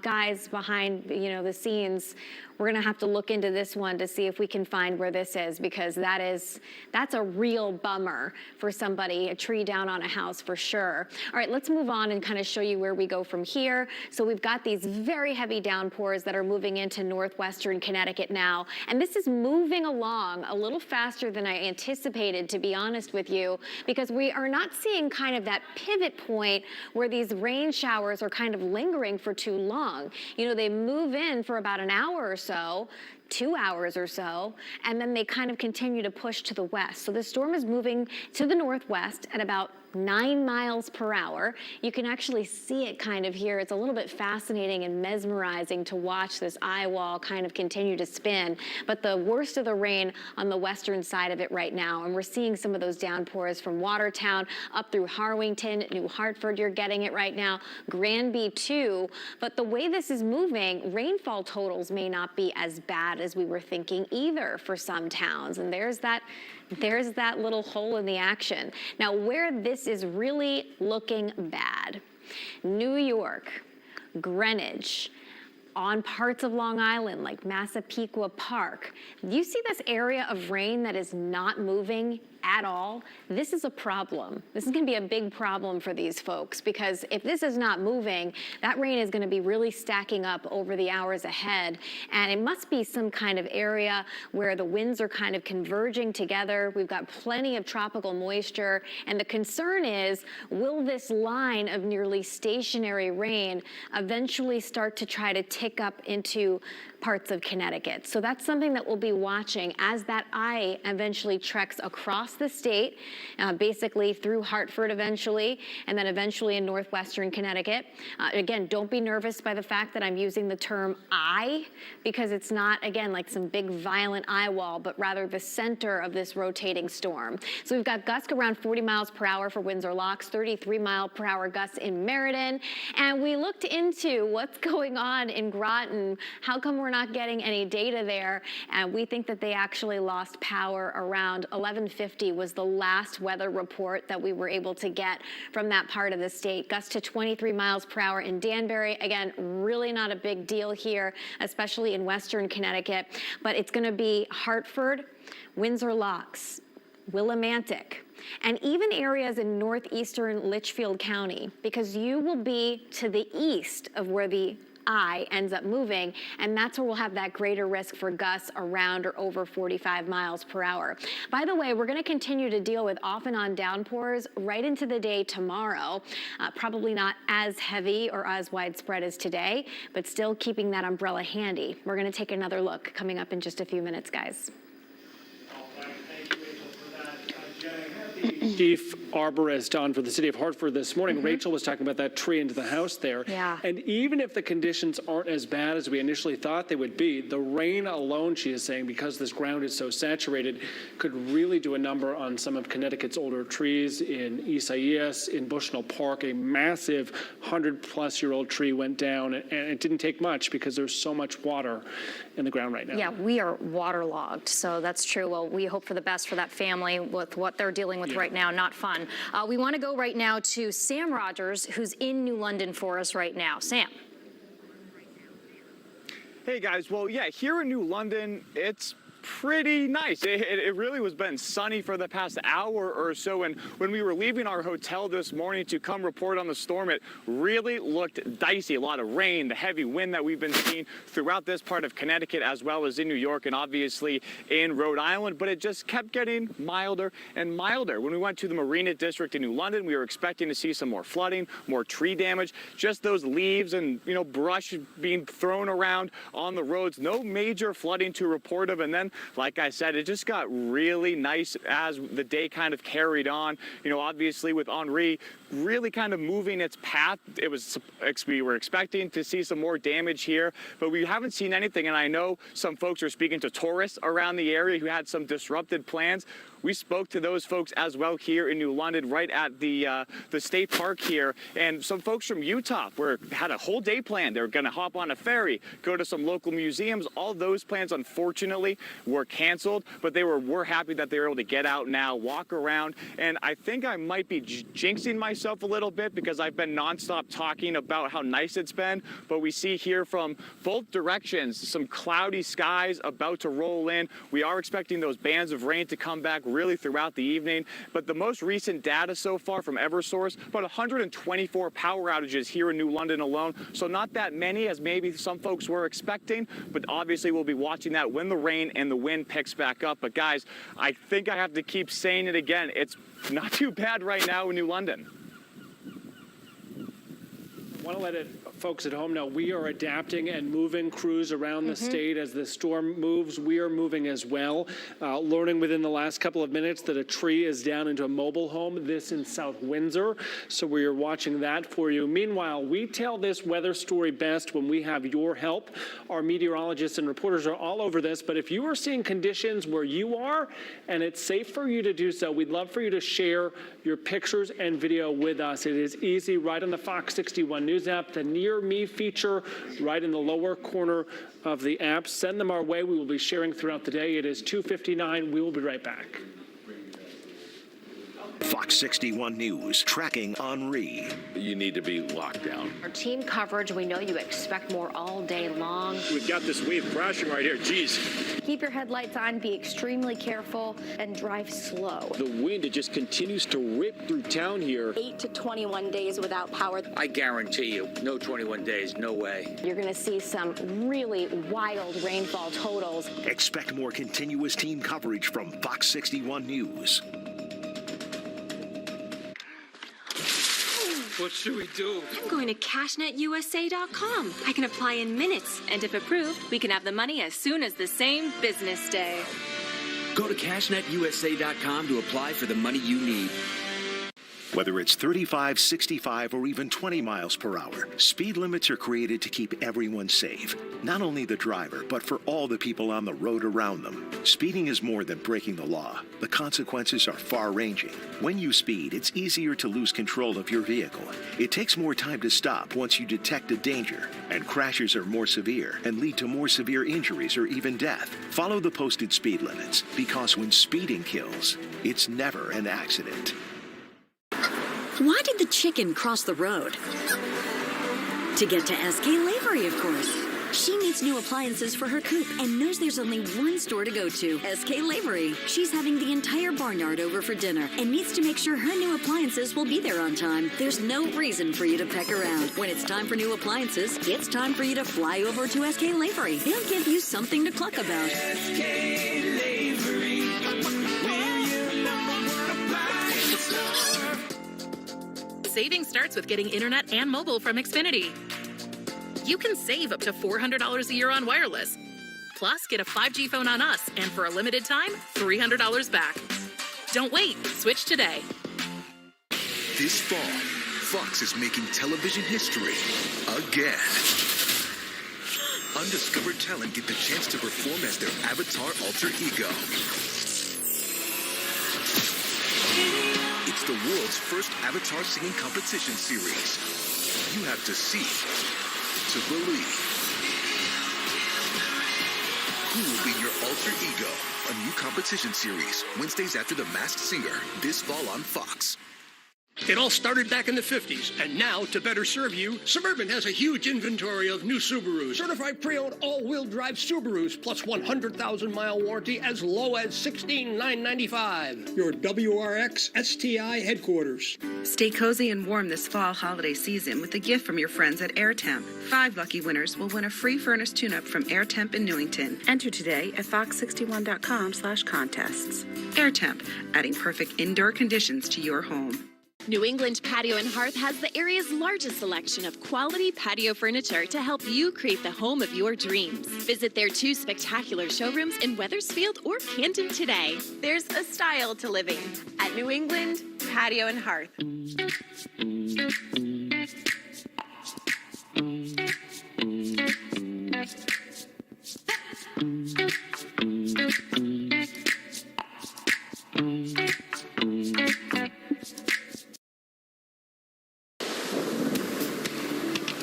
Guys behind, the scenes, we're going to have to look into this one to see if we can find where this is, because that's a real bummer for somebody, a tree down on a house for sure. All right, let's move on and kind of show you where we go from here. So we've got these very heavy downpours that are moving into northwestern Connecticut now, and this is moving along a little faster than I anticipated, to be honest with you, because we are not seeing kind of that pivot point where these rain showers are kind of lingering for too long. They move in for about an hour or so, 2 hours or so, and then they kind of continue to push to the west. So the storm is moving to the northwest at about 9 miles per hour. You can actually see it kind of here. It's a little bit fascinating and mesmerizing to watch this eye wall kind of continue to spin. But the worst of the rain on the western side of it right now, and we're seeing some of those downpours from Watertown up through Harwington, New Hartford, you're getting it right now, Granby too. But the way this is moving, rainfall totals may not be as bad as we were thinking either for some towns. And there's that little hole in the action. Now, where this is really looking bad, New York, Greenwich, on parts of Long Island like Massapequa Park. You see this area of rain that is not moving at all? This is a problem. This is going to be a big problem for these folks, because if this is not moving, that rain is going to be really stacking up over the hours ahead. And it must be some kind of area where the winds are kind of converging together. We've got plenty of tropical moisture. And the concern is, will this line of nearly stationary rain eventually start to try to tick up into parts of Connecticut? So that's something that we'll be watching as that eye eventually treks across the state, basically through Hartford eventually, and then eventually in northwestern Connecticut. Again, don't be nervous by the fact that I'm using the term eye, because it's not, again, like some big violent eye wall, but rather the center of this rotating storm. So we've got gusts around 40 miles per hour for Windsor Locks, 33 mile per hour gusts in Meriden, and we looked into what's going on in Groton. How come we're not getting any data there? And we think that they actually lost power around 11:50 was the last weather report that we were able to get from that part of the state. Gusts to 23 miles per hour in Danbury. Again, really not a big deal here, especially in western Connecticut, but it's going to be Hartford, Windsor Locks, Willimantic, and even areas in northeastern Litchfield County, because you will be to the east of where the eye ends up moving, and that's where we'll have that greater risk for gusts around or over 45 miles per hour. By the way, we're going to continue to deal with off and on downpours right into the day tomorrow. Probably not as heavy or as widespread as today, but still keeping that umbrella handy. We're going to take another look coming up in just a few minutes, guys. Chief arborist on for the city of Hartford this morning. Rachel was talking about that tree into the house there. Yeah. And even if the conditions aren't as bad as we initially thought they would be, the rain alone, she is saying, because this ground is so saturated, could really do a number on some of Connecticut's older trees. In Isaias, in Bushnell Park, a massive 100-plus-year-old tree went down, and it didn't take much because there's so much water in the ground right now. Yeah, we are waterlogged, so that's true. Well, we hope for the best for that family with what they're dealing with right now. Not fun. We want to go right now to Sam Rogers, who's in New London for us right now. Sam. Hey guys, well, yeah, here in New London, it's pretty nice. It really has been sunny for the past hour or so, and when we were leaving our hotel this morning to come report on the storm, it really looked dicey. A lot of rain, the heavy wind that we've been seeing throughout this part of Connecticut as well as in New York and obviously in Rhode Island, but it just kept getting milder and milder. When we went to the Marina District in New London, we were expecting to see some more flooding, more tree damage, just those leaves and, you know, brush being thrown around on the roads. No major flooding to report of, and then like I said, it just got really nice as the day kind of carried on. You know, obviously with Henri really kind of moving its path, we were expecting to see some more damage here, but we haven't seen anything. And I know some folks are speaking to tourists around the area who had some disrupted plans. We spoke to those folks as well here in New London, right at the state park here, and some folks from Utah had a whole day planned. They were going to hop on a ferry, go to some local museums. All those plans, unfortunately, were canceled, but we're happy that they were able to get out now, walk around, and I think I might be jinxing myself a little bit because I've been nonstop talking about how nice it's been, but we see here from both directions some cloudy skies about to roll in. We are expecting those bands of rain to come back really throughout the evening, but the most recent data so far from Eversource, about 124 power outages here in New London alone, so not that many as maybe some folks were expecting, but obviously we'll be watching that when the rain and the wind picks back up. But guys, I think I have to keep saying it again, it's not too bad right now in New London. I want to let folks at home know we are adapting and moving crews around the state as the storm moves. We are moving as well. Learning within the last couple of minutes that a tree is down into a mobile home, this in South Windsor. So we are watching that for you. Meanwhile, we tell this weather story best when we have your help. Our meteorologists and reporters are all over this, but if you are seeing conditions where you are and it's safe for you to do so, we'd love for you to share your pictures and video with us. It is easy, right on the Fox 61 News app, the Near Me feature right in the lower corner of the app. Send them our way. We will be sharing throughout the day. It is 2:59. We will be right back. Fox 61 News tracking Henri. You need to be locked down. Our team coverage, we know you expect more all day long. We've got this wave crashing right here. Jeez. Keep your headlights on, be extremely careful, and drive slow. The wind, it just continues to rip through town here. 8 to 21 days without power. I guarantee you, no 21 days, no way. You're going to see some really wild rainfall totals. Expect more continuous team coverage from Fox 61 News. What should we do? I'm going to CashNetUSA.com. I can apply in minutes, and if approved, we can have the money as soon as the same business day. Go to CashNetUSA.com to apply for the money you need. Whether it's 35, 65, or even 20 miles per hour, speed limits are created to keep everyone safe. Not only the driver, but for all the people on the road around them. Speeding is more than breaking the law. The consequences are far-ranging. When you speed, it's easier to lose control of your vehicle. It takes more time to stop once you detect a danger, and crashes are more severe and lead to more severe injuries or even death. Follow the posted speed limits, because when speeding kills, it's never an accident. Why did the chicken cross the road? To get to SK Lavery, of course. She needs new appliances for her coop and knows there's only one store to go to, SK Lavery. She's having the entire barnyard over for dinner and needs to make sure her new appliances will be there on time. There's no reason for you to peck around. When it's time for new appliances, it's time for you to fly over to SK Lavery. They'll give you something to cluck about. SK Lavery, we're your #1 appliance store. Saving starts with getting internet and mobile from Xfinity. You can save up to $400 a year on wireless. Plus, get a 5G phone on us, and for a limited time, $300 back. Don't wait. Switch today. This fall, Fox is making television history again. Undiscovered talent get the chance to perform as their avatar alter ego. It's the world's first Avatar singing competition series. You have to see to believe. Who will be your alter ego? A new competition series, Wednesdays after The Masked Singer, this fall on Fox. It all started back in the 50s, and now, to better serve you, Suburban has a huge inventory of new Subarus. Certified pre-owned all-wheel drive Subarus, plus 100,000-mile warranty as low as $16,995. Your WRX STI headquarters. Stay cozy and warm this fall holiday season with a gift from your friends at AirTemp. 5 lucky winners will win a free furnace tune-up from AirTemp in Newington. Enter today at fox61.com/contests. AirTemp, adding perfect indoor conditions to your home. New England Patio and Hearth has the area's largest selection of quality patio furniture to help you create the home of your dreams. Visit their 2 spectacular showrooms in Wethersfield or Canton today. There's a style to living at New England Patio and Hearth.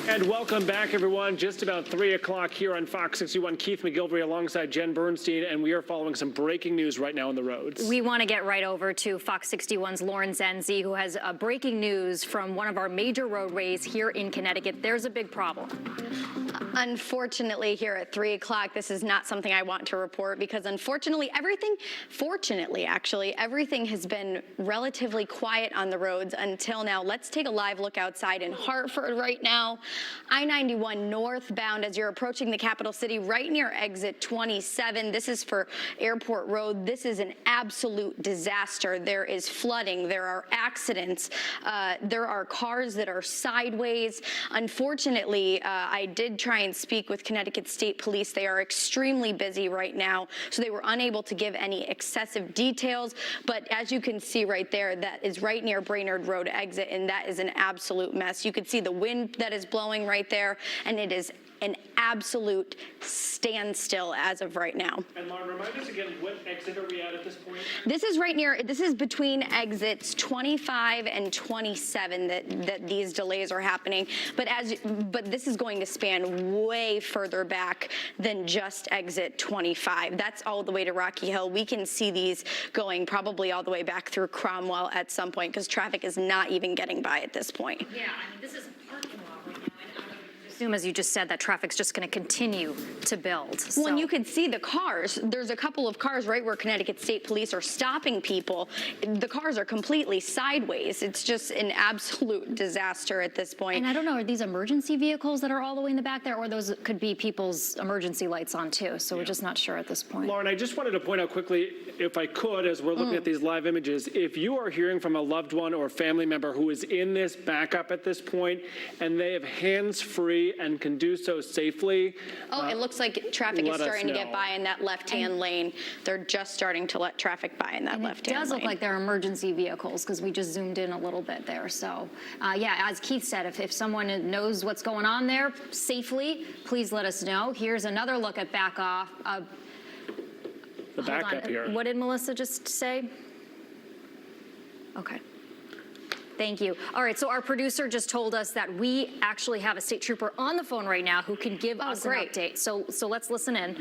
And welcome back, everyone. Just about 3 o'clock here on Fox 61. Keith McGilvery alongside Jen Bernstein, and we are following some breaking news right now on the roads. We want to get right over to Fox 61's Lauren Zenzi, who has breaking news from one of our major roadways here in Connecticut. There's a big problem. Unfortunately, here at 3 o'clock, this is not something I want to report because fortunately, everything has been relatively quiet on the roads until now. Let's take a live look outside in Hartford right now. I-91 northbound as you're approaching the capital city right near exit 27. This is for Airport Road. This is an absolute disaster. There is flooding. There are accidents. There are cars that are sideways. Unfortunately, I did try and speak with Connecticut State Police. They are extremely busy right now, so they were unable to give any excessive details. But as you can see right there, that is right near Brainerd Road exit, and that is an absolute mess. You can see the wind that is blowing right there, and it is an absolute standstill as of right now. And Lauren, remind us again, what exit are we at this point? This is between exits 25 and 27 that these delays are happening. But this is going to span way further back than just exit 25. That's all the way to Rocky Hill. We can see these going probably all the way back through Cromwell at some point because traffic is not even getting by at this point. Yeah, I mean, this is a parking lot right now. Assume, as you just said, that traffic's just going to continue to build. Well, and you can see the cars. There's a couple of cars right where Connecticut State Police are stopping people. The cars are completely sideways. It's just an absolute disaster at this point. And I don't know, are these emergency vehicles that are all the way in the back there, or those could be people's emergency lights on too? So we're just not sure at this point. Lauren, I just wanted to point out quickly, if I could, as we're looking at these live images, if you are hearing from a loved one or family member who is in this backup at this point, and they have hands-free and can do so safely. It looks like traffic is starting to get by in that left-hand lane. They're just starting to let traffic by in that left-hand lane. It does look like they're emergency vehicles because we just zoomed in a little bit there. So, yeah, as Keith said, if someone knows what's going on there safely, please let us know. Here's another look at the backup here. What did Melissa just say? Okay. Thank you. All right, so our producer just told us that we actually have a state trooper on the phone right now who can give us an update. So let's listen in.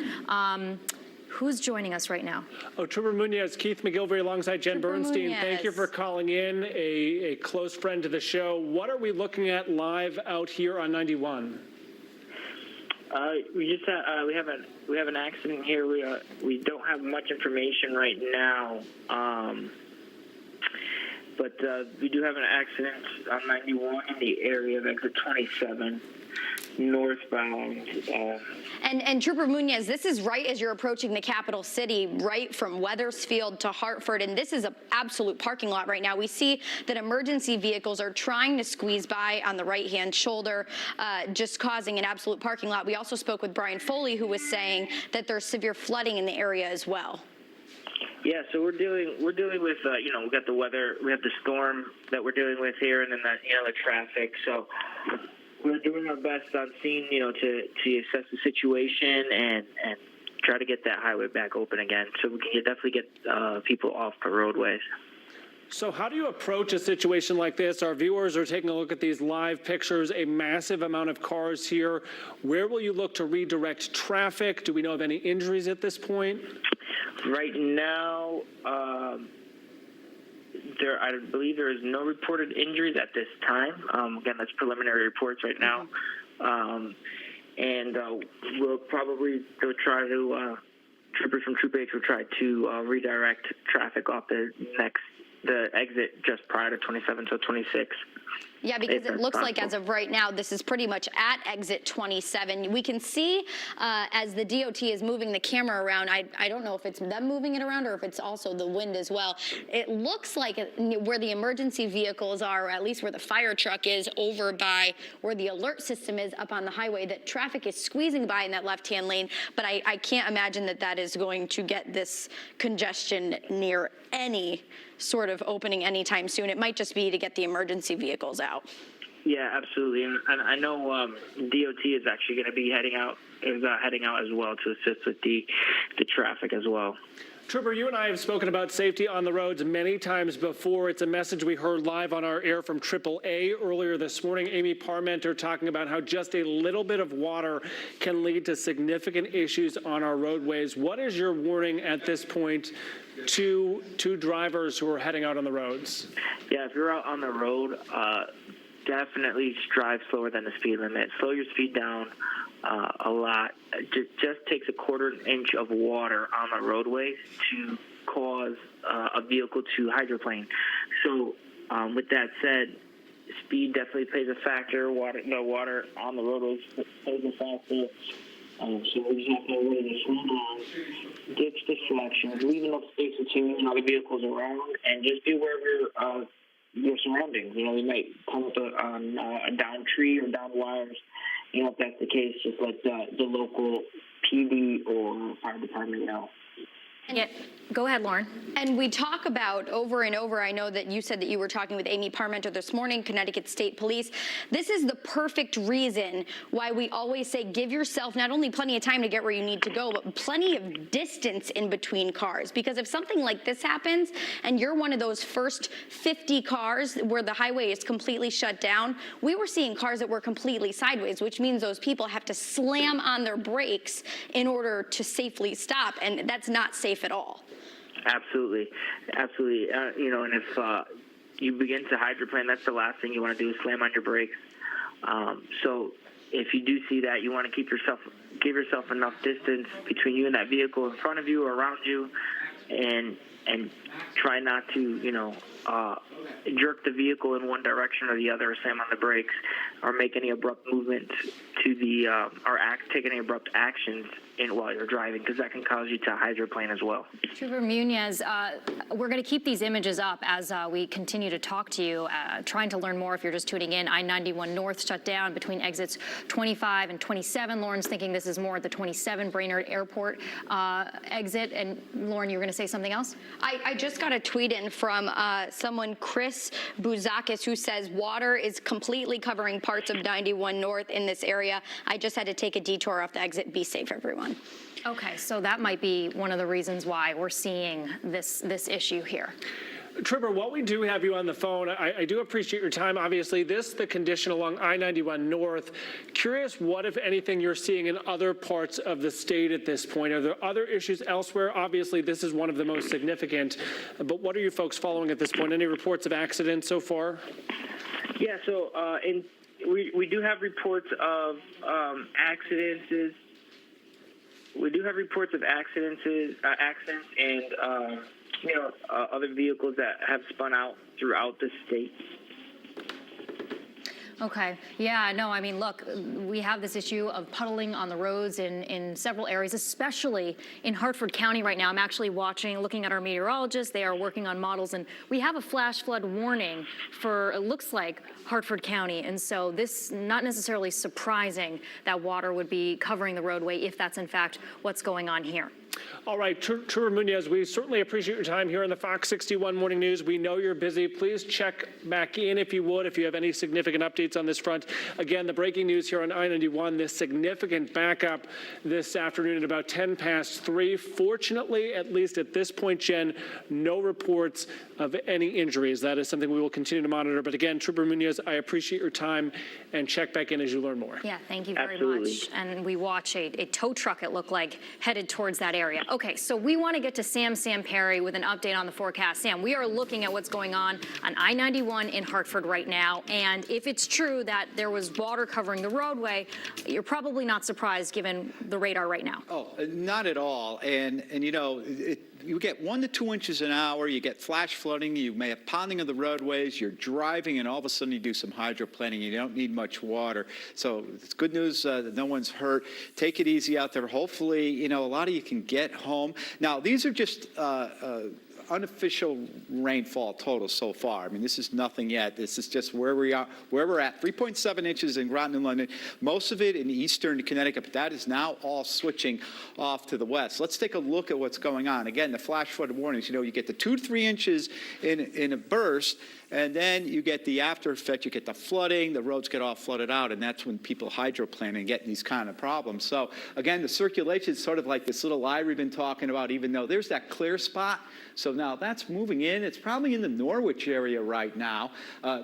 Who's joining us right now? Trooper Munoz, Keith McGilvery alongside Jen Bernstein. Munoz. Thank you for calling in, a close friend to the show. What are we looking at live out here on 91? We just we have an accident here. We don't have much information right now, but we do have an accident on 91 in the area of exit 27 northbound. And Trooper Munoz, this is right as you're approaching the capital city, right from Wethersfield to Hartford, and this is an absolute parking lot right now. We see that emergency vehicles are trying to squeeze by on the right-hand shoulder, just causing an absolute parking lot. We also spoke with Brian Foley, who was saying that there's severe flooding in the area as well. Yeah, so we're dealing with we got the weather, we have the storm that we're dealing with here, and then the traffic. So we're doing our best on scene, to assess the situation and try to get that highway back open again, so we can definitely get people off the roadways. So how do you approach a situation like this? Our viewers are taking a look at these live pictures, a massive amount of cars here. Where will you look to redirect traffic? Do we know of any injuries at this point? Right now, I believe there is no reported injuries at this time. Again, that's preliminary reports right now. And we'll try to, troopers from Troop H will try to redirect traffic off the exit just prior to 27 to 26. Yeah, because it looks like as of right now, this is pretty much at exit 27. We can see as the DOT is moving the camera around, I don't know if it's them moving it around or if it's also the wind as well. It looks like where the emergency vehicles are, or at least where the fire truck is, over by where the alert system is up on the highway, that traffic is squeezing by in that left-hand lane. But I can't imagine that is going to get this congestion near any sort of opening anytime soon. It might just be to get the emergency vehicles out. Yeah, absolutely, and I know DOT is actually going to be heading out as well to assist with the traffic as well. Trooper, you and I have spoken about safety on the roads many times before. It's a message we heard live on our air from AAA earlier this morning. Amy Parmenter talking about how just a little bit of water can lead to significant issues on our roadways. What is your warning at this point to drivers who are heading out on the roads? Yeah, if you're out on the road, definitely drive slower than the speed limit. Slow your speed down a lot. It just takes a quarter inch of water on the roadway to cause a vehicle to hydroplane. So with that said, speed definitely plays a factor. Water on the roadways plays a factor. So we just have to really slow down, ditch distractions, leave enough space between other vehicles around, and just be aware of your surroundings. We might come up on a down tree or down wires. If that's the case, just let the local PD or fire department know. Yeah. Go ahead, Lauren. And we talk about over and over, I know that you said that you were talking with Amy Parmenter this morning, Connecticut State Police. This is the perfect reason why we always say give yourself not only plenty of time to get where you need to go, but plenty of distance in between cars. Because if something like this happens and you're one of those first 50 cars where the highway is completely shut down, we were seeing cars that were completely sideways, which means those people have to slam on their brakes in order to safely stop, and that's not safe at all. Absolutely. And if you begin to hydroplane, that's the last thing you want to do is slam on your brakes. So if you do see that, you want to give yourself enough distance between you and that vehicle in front of you or around you, and try not to, jerk the vehicle in one direction or the other, or slam on the brakes, or make any abrupt movement to take any abrupt actions while you're driving, because that can cause you to hydroplane as well. Trooper Munoz, we're going to keep these images up as we continue to talk to you, trying to learn more if you're just tuning in. I-91 North shut down between exits 25 and 27. Lauren's thinking this is more at the 27 Brainerd Airport exit. And Lauren, you were going to say something else? I just got a tweet in from someone, Chris Bouzakis, who says water is completely covering parts of 91 North in this area. I just had to take a detour off the exit. Be safe, everyone. Okay, so that might be one of the reasons why we're seeing this issue here. Trooper, while we do have you on the phone, I do appreciate your time. Obviously, the condition along I-91 North. Curious what, if anything, you're seeing in other parts of the state at this point. Are there other issues elsewhere? Obviously, this is one of the most significant, but what are you folks following at this point? Any reports of accidents so far? Yeah, so we do have reports of accidents. We do have reports of accidents and other vehicles that have spun out throughout the state. Okay. Yeah, no, I mean, look, we have this issue of puddling on the roads in several areas, especially in Hartford County right now. I'm actually looking at our meteorologists. They are working on models, and we have a flash flood warning for, it looks like, Hartford County. And so this, not necessarily surprising that water would be covering the roadway if that's in fact what's going on here. All right, Trevor Munoz, we certainly appreciate your time here on the Fox 61 Morning News. We know you're busy. Please check back in if you would, if you have any significant updates on this front. Again, the breaking news here on I-91, this significant backup this afternoon at about 10 past 3. Fortunately, at least at this point, Jen, no reports of any injuries. That is something we will continue to monitor. But again, Trevor Munoz, I appreciate your time, and check back in as you learn more. Yeah, thank you very much. And we watch a tow truck, it looked like, headed towards that area. Okay, so we want to get to Sam Perry with an update on the forecast. Sam, we are looking at what's going on I-91 in Hartford right now, and if it's true that there was water covering the roadway, you're probably not surprised given the radar right now. Oh, not at all. And you know, you get 1 to 2 inches an hour, you get flash flooding, you may have ponding of the roadways, you're driving, and all of a sudden you do some hydroplaning. You don't need much water. So it's good news that no one's hurt. Take it easy out there. Hopefully, you know, a lot of you can get home. Now, these are just unofficial rainfall total so far. I mean, this is nothing yet. This is just where we are, where we're at. 3.7 inches in Groton and London, most of it in eastern Connecticut, but that is now all switching off to the west. Let's take a look at what's going on. Again, the flash flood warnings, you know, you get the 2 to 3 inches in a burst, and then you get the after effect, you get the flooding, the roads get all flooded out, and that's when people hydroplane and get these kind of problems. So again, the circulation is sort of like this little eye we've been talking about, even though there's that clear spot. So now that's moving in. It's probably in the Norwich area right now.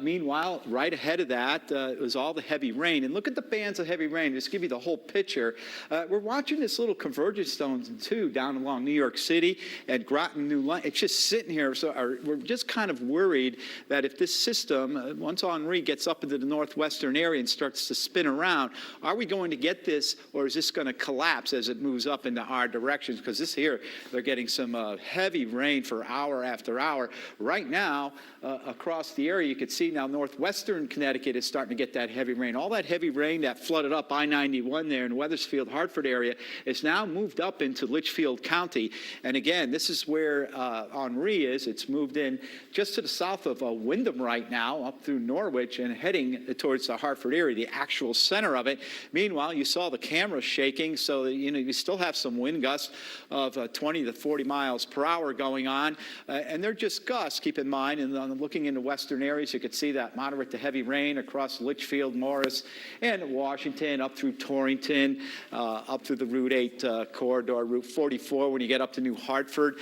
Meanwhile, right ahead of that was all the heavy rain. And look at the bands of heavy rain. Just give you the whole picture. We're watching this little convergence zone too down along New York City and Groton, New London. It's just sitting here. So we're just kind of worried that if this system, once Henri gets up into the northwestern area and starts to spin around, are we going to get this, or is this going to collapse as it moves up into our directions? Because this here, they're getting some heavy rain for hour after hour. Right now, across the area, you can see now northwestern Connecticut is starting to get that heavy rain. All that heavy rain that flooded up I-91 there in Wethersfield, Hartford area is now moved up into Litchfield County. And again, this is where Henri is. It's moved in just to the south of Windham right now, up through Norwich and heading towards the Hartford area, the actual center of it. Meanwhile, you saw the camera shaking, so you know you still have some wind gusts of 20 to 40 miles per hour going on, and they're just gusts, keep in mind. And looking into western areas, you could see that moderate to heavy rain across Litchfield, Morris, and Washington, up through Torrington, up through the Route 8 corridor, Route 44. When you get up to New Hartford,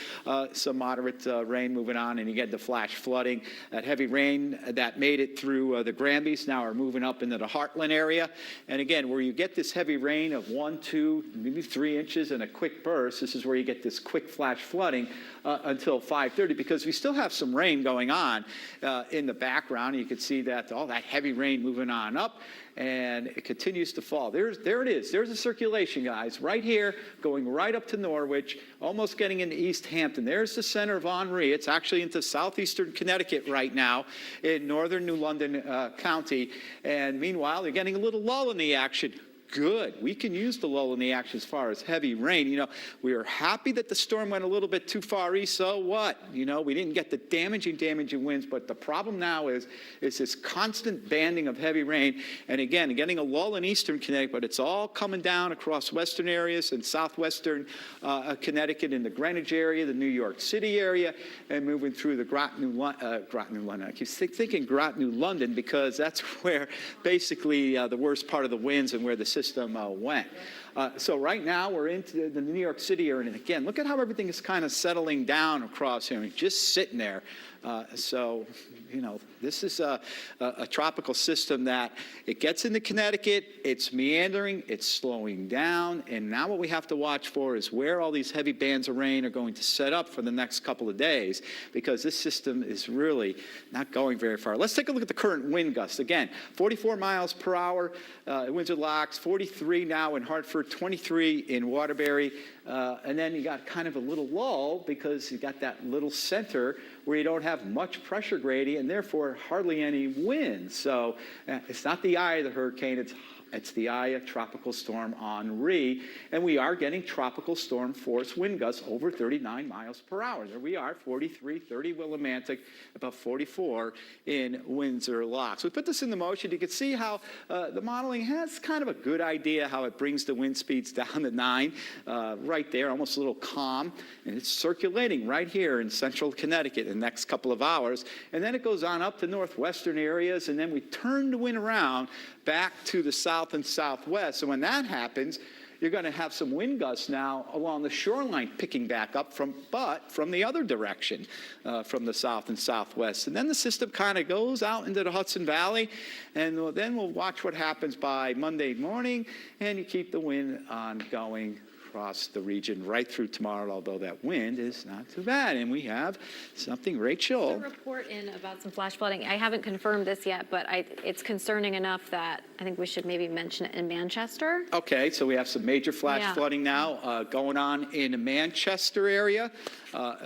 some moderate rain moving on, and you get the flash flooding. That heavy rain that made it through the Granbys now are moving up into the Heartland area. And again, where you get this heavy rain of 1, 2, maybe 3 inches in a quick burst, this is where you get this quick flash flooding until 5:30, because we still have some rain going on in the background. You can see that all that heavy rain moving on up, and it continues to fall. There it is. There's the circulation, guys, right here, going right up to Norwich, almost getting into East Hampton. There's the center of Henri. It's actually into southeastern Connecticut right now in northern New London County. And meanwhile, they're getting a little lull in the action. Good. We can use the lull in the action as far as heavy rain. You know, we are happy that the storm went a little bit too far east. So what? You know, we didn't get the damaging winds, but the problem now is this constant banding of heavy rain. And again, getting a lull in eastern Connecticut, but it's all coming down across western areas and southwestern Connecticut in the Greenwich area, the New York City area, and moving through the Groton, New London. I keep thinking Groton, New London, because that's where basically the worst part of the winds and where the system went. So right now we're into the New York City area, and again, look at how everything is kind of settling down across here, just sitting there. So, you know, this is a tropical system that it gets into Connecticut, it's meandering, it's slowing down, and now what we have to watch for is where all these heavy bands of rain are going to set up for the next couple of days, because this system is really not going very far. Let's take a look at the current wind gusts. Again, 44 miles per hour in Windsor Locks, 43 now in Hartford, 23 in Waterbury, and then you got kind of a little lull because you got that little center where you don't have much pressure gradient and therefore hardly any wind. So it's not the eye of the hurricane, it's the eye of Tropical Storm Henri, and we are getting tropical storm force wind gusts over 39 miles per hour. There we are, 43, 30 Willimantic, about 44 in Windsor Locks. We put this into motion. You can see how the modeling has kind of a good idea how it brings the wind speeds down to 9, right there, almost a little calm, and it's circulating right here in central Connecticut in the next couple of hours, and then it goes on up to northwestern areas, and then we turn the wind around back to the south and southwest. So when that happens, you're going to have some wind gusts now along the shoreline picking back up from the other direction, from the south and southwest. And then the system kind of goes out into the Hudson Valley, and then we'll watch what happens by Monday morning, and you keep the wind on going across the region right through tomorrow, although that wind is not too bad. And we have something, Rachel. A report in about some flash flooding. I haven't confirmed this yet, but it's concerning enough that I think we should maybe mention it in Manchester. Okay, so we have some major flash flooding now going on in the Manchester area.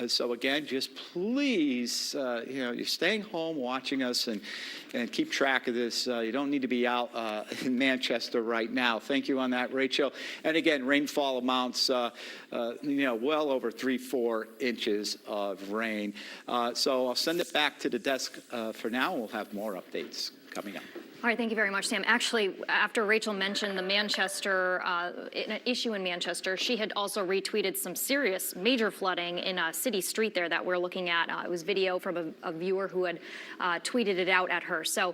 So again, just please, you're staying home watching us and keep track of this. You don't need to be out in Manchester right now. Thank you on that, Rachel. And again, rainfall amounts, well over 3-4 inches of rain. So I'll send it back to the desk for now. We'll have more updates coming up. All right, thank you very much, Sam. Actually, after Rachel mentioned the Manchester issue in Manchester, she had also retweeted some serious major flooding in a city street there that we're looking at. It was video from a viewer who had tweeted it out at her. So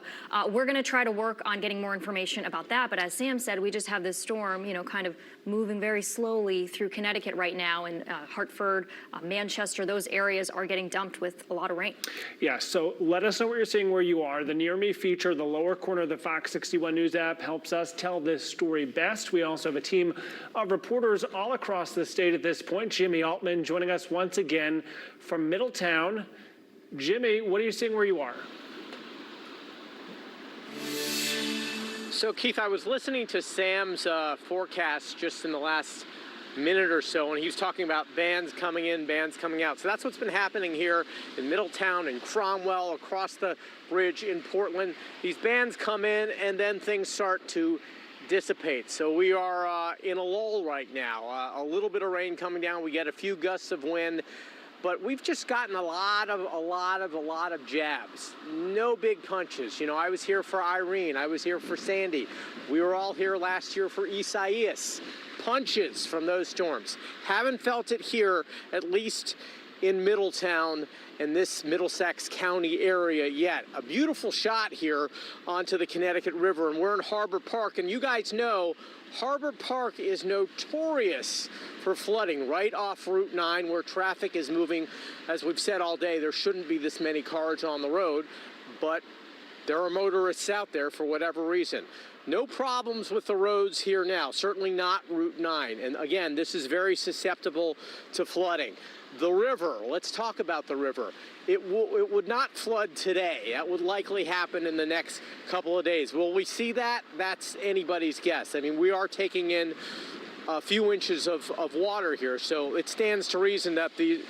we're going to try to work on getting more information about that. But as Sam said, we just have this storm, kind of moving very slowly through Connecticut right now, and Hartford, Manchester, those areas are getting dumped with a lot of rain. Yeah, so let us know what you're seeing where you are. The Near Me feature, the lower corner of the Fox 61 News app, helps us tell this story best. We also have a team of reporters all across the state at this point. Jimmy Altman joining us once again from Middletown. Jimmy, what are you seeing where you are? So, Keith, I was listening to Sam's forecast just in the last minute or so, and he was talking about bands coming in, bands coming out. So that's what's been happening here in Middletown and Cromwell, across the bridge in Portland. These bands come in, and then things start to dissipate. So we are in a lull right now. A little bit of rain coming down. We get a few gusts of wind. But we've just gotten a lot of jabs. No big punches. I was here for Irene. I was here for Sandy. We were all here last year for Isaias. Punches from those storms. Haven't felt it here, at least in Middletown and this Middlesex County area yet. A beautiful shot here onto the Connecticut River, and we're in Harbor Park, and you guys know Harbor Park is notorious for flooding right off Route 9 where traffic is moving. As we've said all day, there shouldn't be this many cars on the road, but there are motorists out there for whatever reason. No problems with the roads here now, certainly not Route 9. And again, this is very susceptible to flooding. The river, let's talk about the river. It would not flood today. That would likely happen in the next couple of days. Will we see that? That's anybody's guess. I mean, we are taking in a few inches of water here, so it stands to reason that the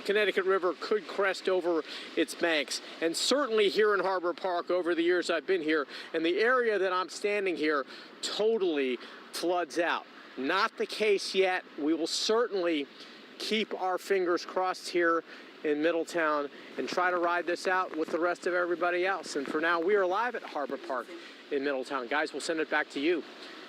Connecticut River could crest over its banks. And certainly here in Harbor Park, over the years I've been here, and the area that I'm standing here totally floods out. Not the case yet. We will certainly keep our fingers crossed here in Middletown and try to ride this out with the rest of everybody else. And for now, we are live at Harbor Park in Middletown. Guys, we'll send it back to you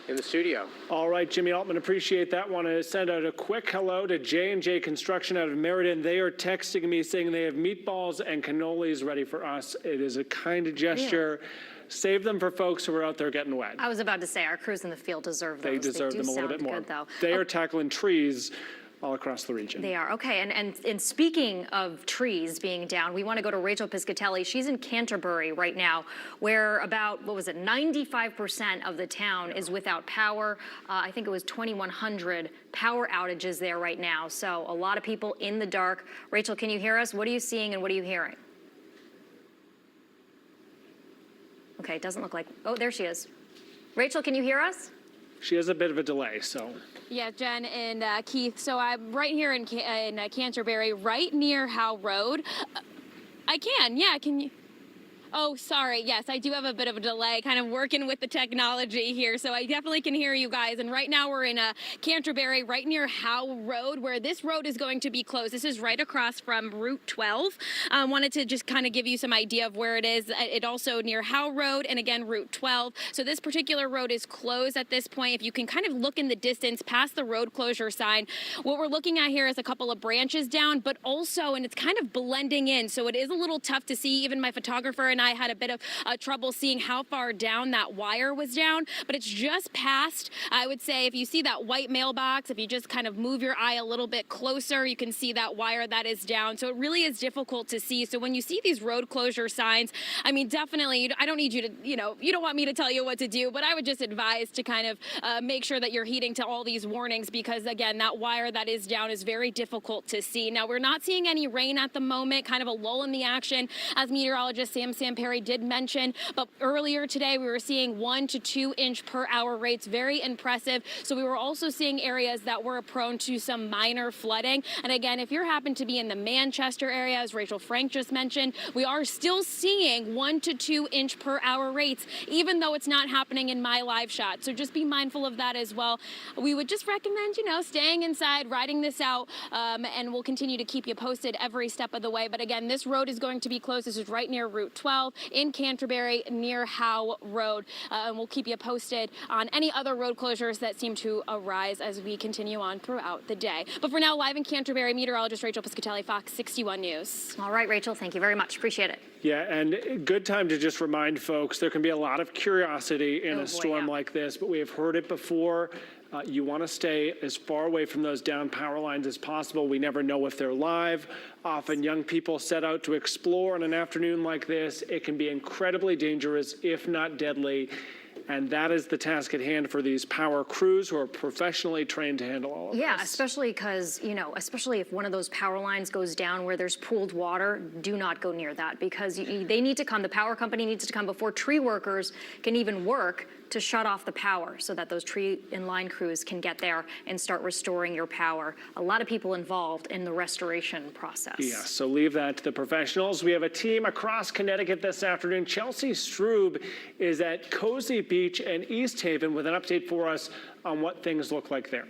in the studio. All right, Jimmy Altman, appreciate that. Want to send out a quick hello to J&J Construction out of Meriden. They are texting me saying they have meatballs and cannolis ready for us. It is a kind gesture. save them for folks who are out there getting wet. I was about to say, our crews in the field deserve those. They deserve do them a little sound bit more. good, though. They are tackling trees all across the region. They are. Okay, and speaking of trees being down, we want to go to Rachel Piscatelli. She's in Canterbury right now, where about, 95% of the town is without power. I think it was 2,100 power outages there right now. So a lot of people in the dark. Rachel, can you hear us? What are you seeing and what are you hearing? Okay, it doesn't look like, oh, there she is. Rachel, can you hear us? She has a bit of a delay, so. Yeah, Jen and Keith. So I'm right here in Canterbury, right near Howe Road. I can, yeah, can you? Oh, sorry. Yes, I do have a bit of a delay, kind of working with the technology here, so I definitely can hear you guys. And right now we're in Canterbury, right near Howe Road, where this road is going to be closed. This is right across from Route 12. Wanted to just kind of give you some idea of where it is. It also near Howe Road and again Route 12. So this particular road is closed at this point. If you can kind of look in the distance past the road closure sign, what we're looking at here is a couple of branches down, but also, and it's kind of blending in, so it is a little tough to see. Even my photographer and I had a bit of trouble seeing how far down that wire was down, but it's just past. I would say if you see that white mailbox, if you just kind of move your eye a little bit closer, you can see that wire that is down. So it really is difficult to see. So when you see these road closure signs, I mean, definitely, I don't need you to, you don't want me to tell you what to do, but I would just advise to kind of make sure that you're heeding to all these warnings because, again, that wire that is down is very difficult to see. Now, we're not seeing any rain at the moment, kind of a lull in the action, as meteorologist Sam Samperi did mention, but earlier today we were seeing 1 to 2 inch per hour rates, very impressive. So we were also seeing areas that were prone to some minor flooding. And again, if you happen to be in the Manchester area, as Rachel Frank just mentioned, we are still seeing 1 to 2 inch per hour rates, even though it's not happening in my live shot. So just be mindful of that as well. We would just recommend, staying inside, riding this out, and we'll continue to keep you posted every step of the way. But again, this road is going to be closed. This is right near Route 12 in Canterbury near Howe Road. And we'll keep you posted on any other road closures that seem to arise as we continue on throughout the day. But for now, live in Canterbury, meteorologist Rachel Piscatelli, Fox 61 News. All right, Rachel, thank you very much. Appreciate it. Yeah, and good time to just remind folks, there can be a lot of curiosity in a storm like this, but we have heard it before. You want to stay as far away from those down power lines as possible. We never know if they're live. Often young people set out to explore on an afternoon like this. It can be incredibly dangerous, if not deadly. And that is the task at hand for these power crews who are professionally trained to handle all of this. Yeah, especially because, especially if one of those power lines goes down where there's pooled water, do not go near that because they need to come, the power company needs to come before tree workers can even work to shut off the power so that those tree and line crews can get there and start restoring your power. A lot of people involved in the restoration process. Yeah, so leave that to the professionals. We have a team across Connecticut this afternoon. Chelsea Strube is at Cozy Beach and East Haven with an update for us on what things look like there.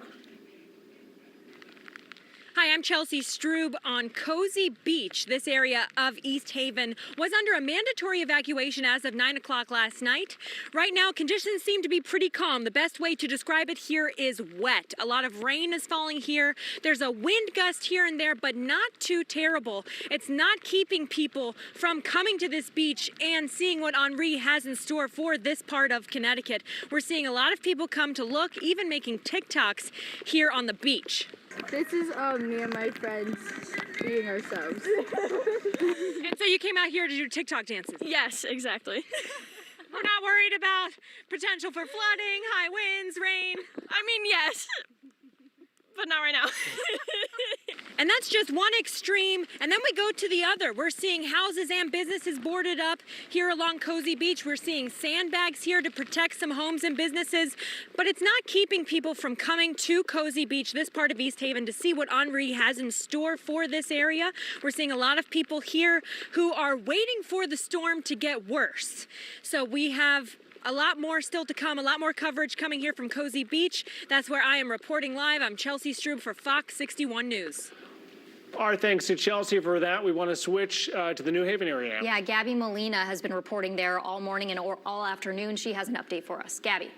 Hi, I'm Chelsea Strube on Cozy Beach. This area of East Haven was under a mandatory evacuation as of 9 o'clock last night. Right now, conditions seem to be pretty calm. The best way to describe it here is wet. A lot of rain is falling here. There's a wind gust here and there, but not too terrible. It's not keeping people from coming to this beach and seeing what Henri has in store for this part of Connecticut. We're seeing a lot of people come to look, even making TikToks here on the beach. This is me and my friends being ourselves. And so you came out here to do TikTok dances? Yes, exactly. We're not worried about potential for flooding, high winds, rain? I mean, yes, but not right now. And that's just one extreme, and then we go to the other. We're seeing houses and businesses boarded up here along Cozy Beach. We're seeing sandbags here to protect some homes and businesses, but it's not keeping people from coming to Cozy Beach, this part of East Haven, to see what Henri has in store for this area. We're seeing a lot of people here who are waiting for the storm to get worse. So we have a lot more still to come, a lot more coverage coming here from Cozy Beach. That's where I am reporting live. I'm Chelsea Strube for Fox 61 News. Our thanks to Chelsea for that. We want to switch to the New Haven area now. Yeah, Gabby Molina has been reporting there all morning and all afternoon. She has an update for us. Gabby.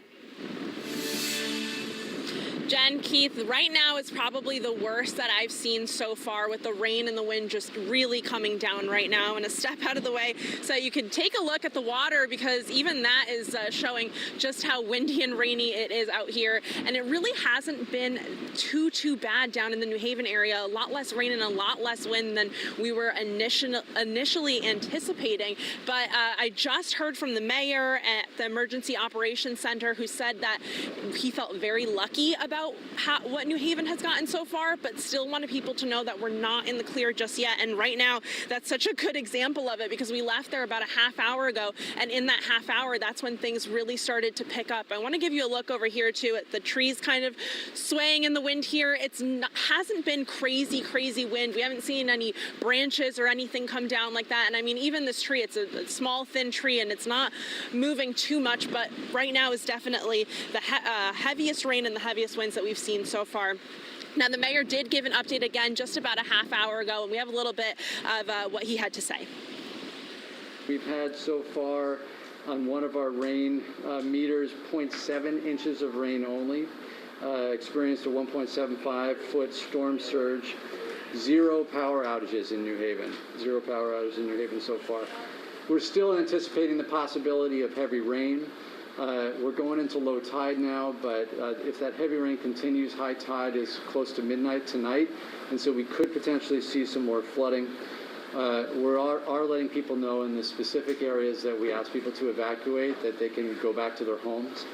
Jen, Keith, right now is probably the worst that I've seen so far, with the rain and the wind just really coming down right now. I'm going to step out of the way so you can take a look at the water, because even that is showing just how windy and rainy it is out here. And it really hasn't been too bad down in the New Haven area. A lot less rain and a lot less wind than we were initially anticipating. But I just heard from the mayor at the Emergency Operations Center, who said that he felt very lucky about what New Haven has gotten so far, but still wanted people to know that we're not in the clear just yet. And right now, that's such a good example of it, because we left there about a half hour ago, and in that half hour, that's when things really started to pick up. I want to give you a look over here too at the trees kind of swaying in the wind here. Hasn't been crazy wind. We haven't seen any branches or anything come down like that. And I mean, even this tree, it's a small, thin tree, and it's not moving too much, but right now is definitely the heaviest rain and the heaviest winds that we've seen so far. Now, the mayor did give an update again just about a half hour ago, and we have a little bit of what he had to say. We've had so far on one of our rain meters 0.7 inches of rain only, experienced a 1.75 foot storm surge, 0 power outages in New Haven, 0 power outages in New Haven so far. We're still anticipating the possibility of heavy rain. We're going into low tide now, but if that heavy rain continues, high tide is close to midnight tonight, and so we could potentially see some more flooding. We are letting people know in the specific areas that we ask people to evacuate that they can go back to their homes.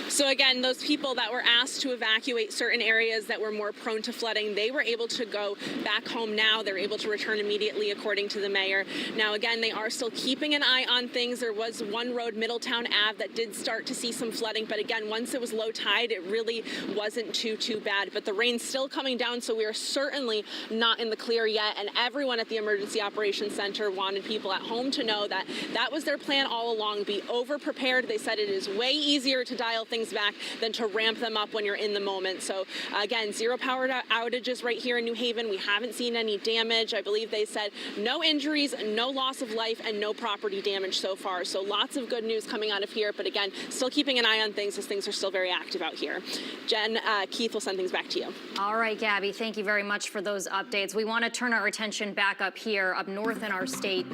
So again, those people that were asked to evacuate certain areas that were more prone to flooding, they were able to go back home now. They're able to return immediately, according to the mayor. Now, again, they are still keeping an eye on things. There was one road, Middletown Ave, that did start to see some flooding. But again, once it was low tide, it really wasn't too bad. But the rain's still coming down, so we are certainly not in the clear yet. And everyone at the Emergency Operations Center wanted people at home to know that that was their plan all along, be over-prepared. They said it is way easier to dial things back than to ramp them up when you're in the moment. So again, 0 power outages right here in New Haven. We haven't seen any damage. I believe they said no injuries, no loss of life, and no property damage so far. So lots of good news coming out of here. But again, still keeping an eye on things as things are still very active out here. Jen, Keith will send things back to you. All right, Gabby, thank you very much for those updates. We want to turn our attention back up here, up north in our state,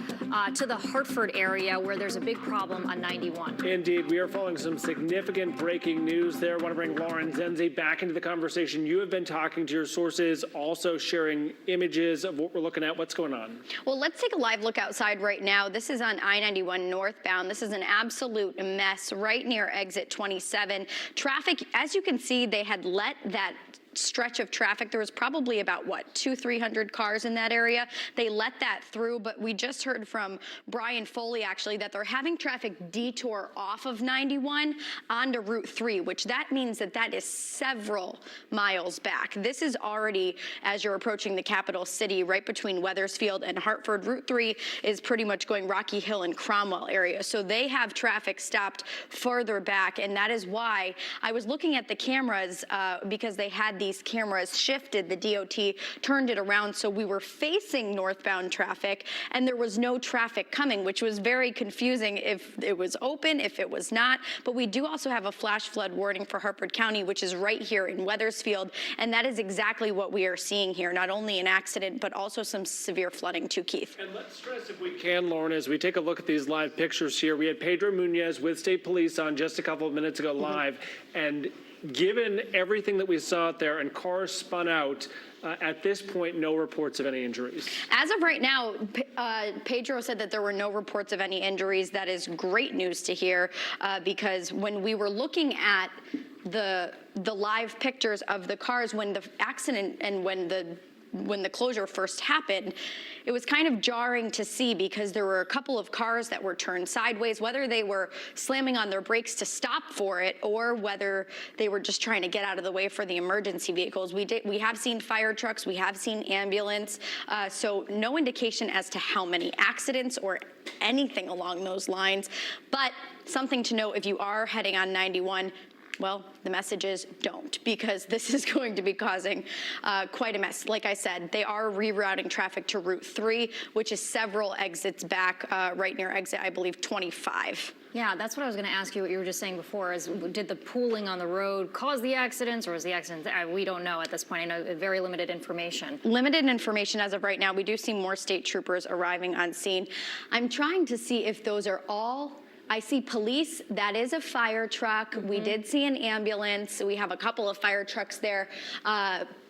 to the Hartford area, where there's a big problem on 91. Indeed, we are following some significant breaking news there. I want to bring Lauren Zenzi back into the conversation. You have been talking to your sources, also sharing images of what we're looking at. What's going on? Well, let's take a live look outside right now. This is on I-91 northbound. This is an absolute mess right near exit 27. Traffic, as you can see, they had let that stretch of traffic. There was probably about, 200-300 cars in that area. They let that through, but we just heard from Brian Foley, actually, that they're having traffic detour off of 91 onto Route 3, which that means that is several miles back. This is already, as you're approaching the capital city, right between Wethersfield and Hartford. Route 3 is pretty much going Rocky Hill and Cromwell area. So they have traffic stopped further back, and that is why I was looking at the cameras because they had these cameras shifted. The DOT turned it around, so we were facing northbound traffic, and there was no traffic coming, which was very confusing if it was open, if it was not. But we do also have a flash flood warning for Hartford County, which is right here in Wethersfield, and that is exactly what we are seeing here. Not only an accident, but also some severe flooding too, Keith. And let's stress, if we can, Lauren, as we take a look at these live pictures here, we had Pedro Munoz with State Police on just a couple of minutes ago live, and given everything that we saw out there and cars spun out, at this point, no reports of any injuries. As of right now, Pedro said that there were no reports of any injuries. That is great news to hear because when we were looking at the live pictures of the cars when the accident and when the closure first happened, it was kind of jarring to see because there were a couple of cars that were turned sideways, whether they were slamming on their brakes to stop for it or whether they were just trying to get out of the way for the emergency vehicles. We have seen fire trucks, we have seen ambulance, so no indication as to how many accidents or anything along those lines. But something to note, if you are heading on 91, well, the message is don't, because this is going to be causing quite a mess. Like I said, they are rerouting traffic to Route 3, which is several exits back right near exit, I believe, 25. Yeah, that's what I was going to ask you, what you were just saying before, is did the pooling on the road cause the accidents, or was the accident, we don't know at this point. I know very limited information. Limited information as of right now. We do see more state troopers arriving on scene. I'm trying to see if those are all. I see police. That is a fire truck. We did see an ambulance. We have a couple of fire trucks there.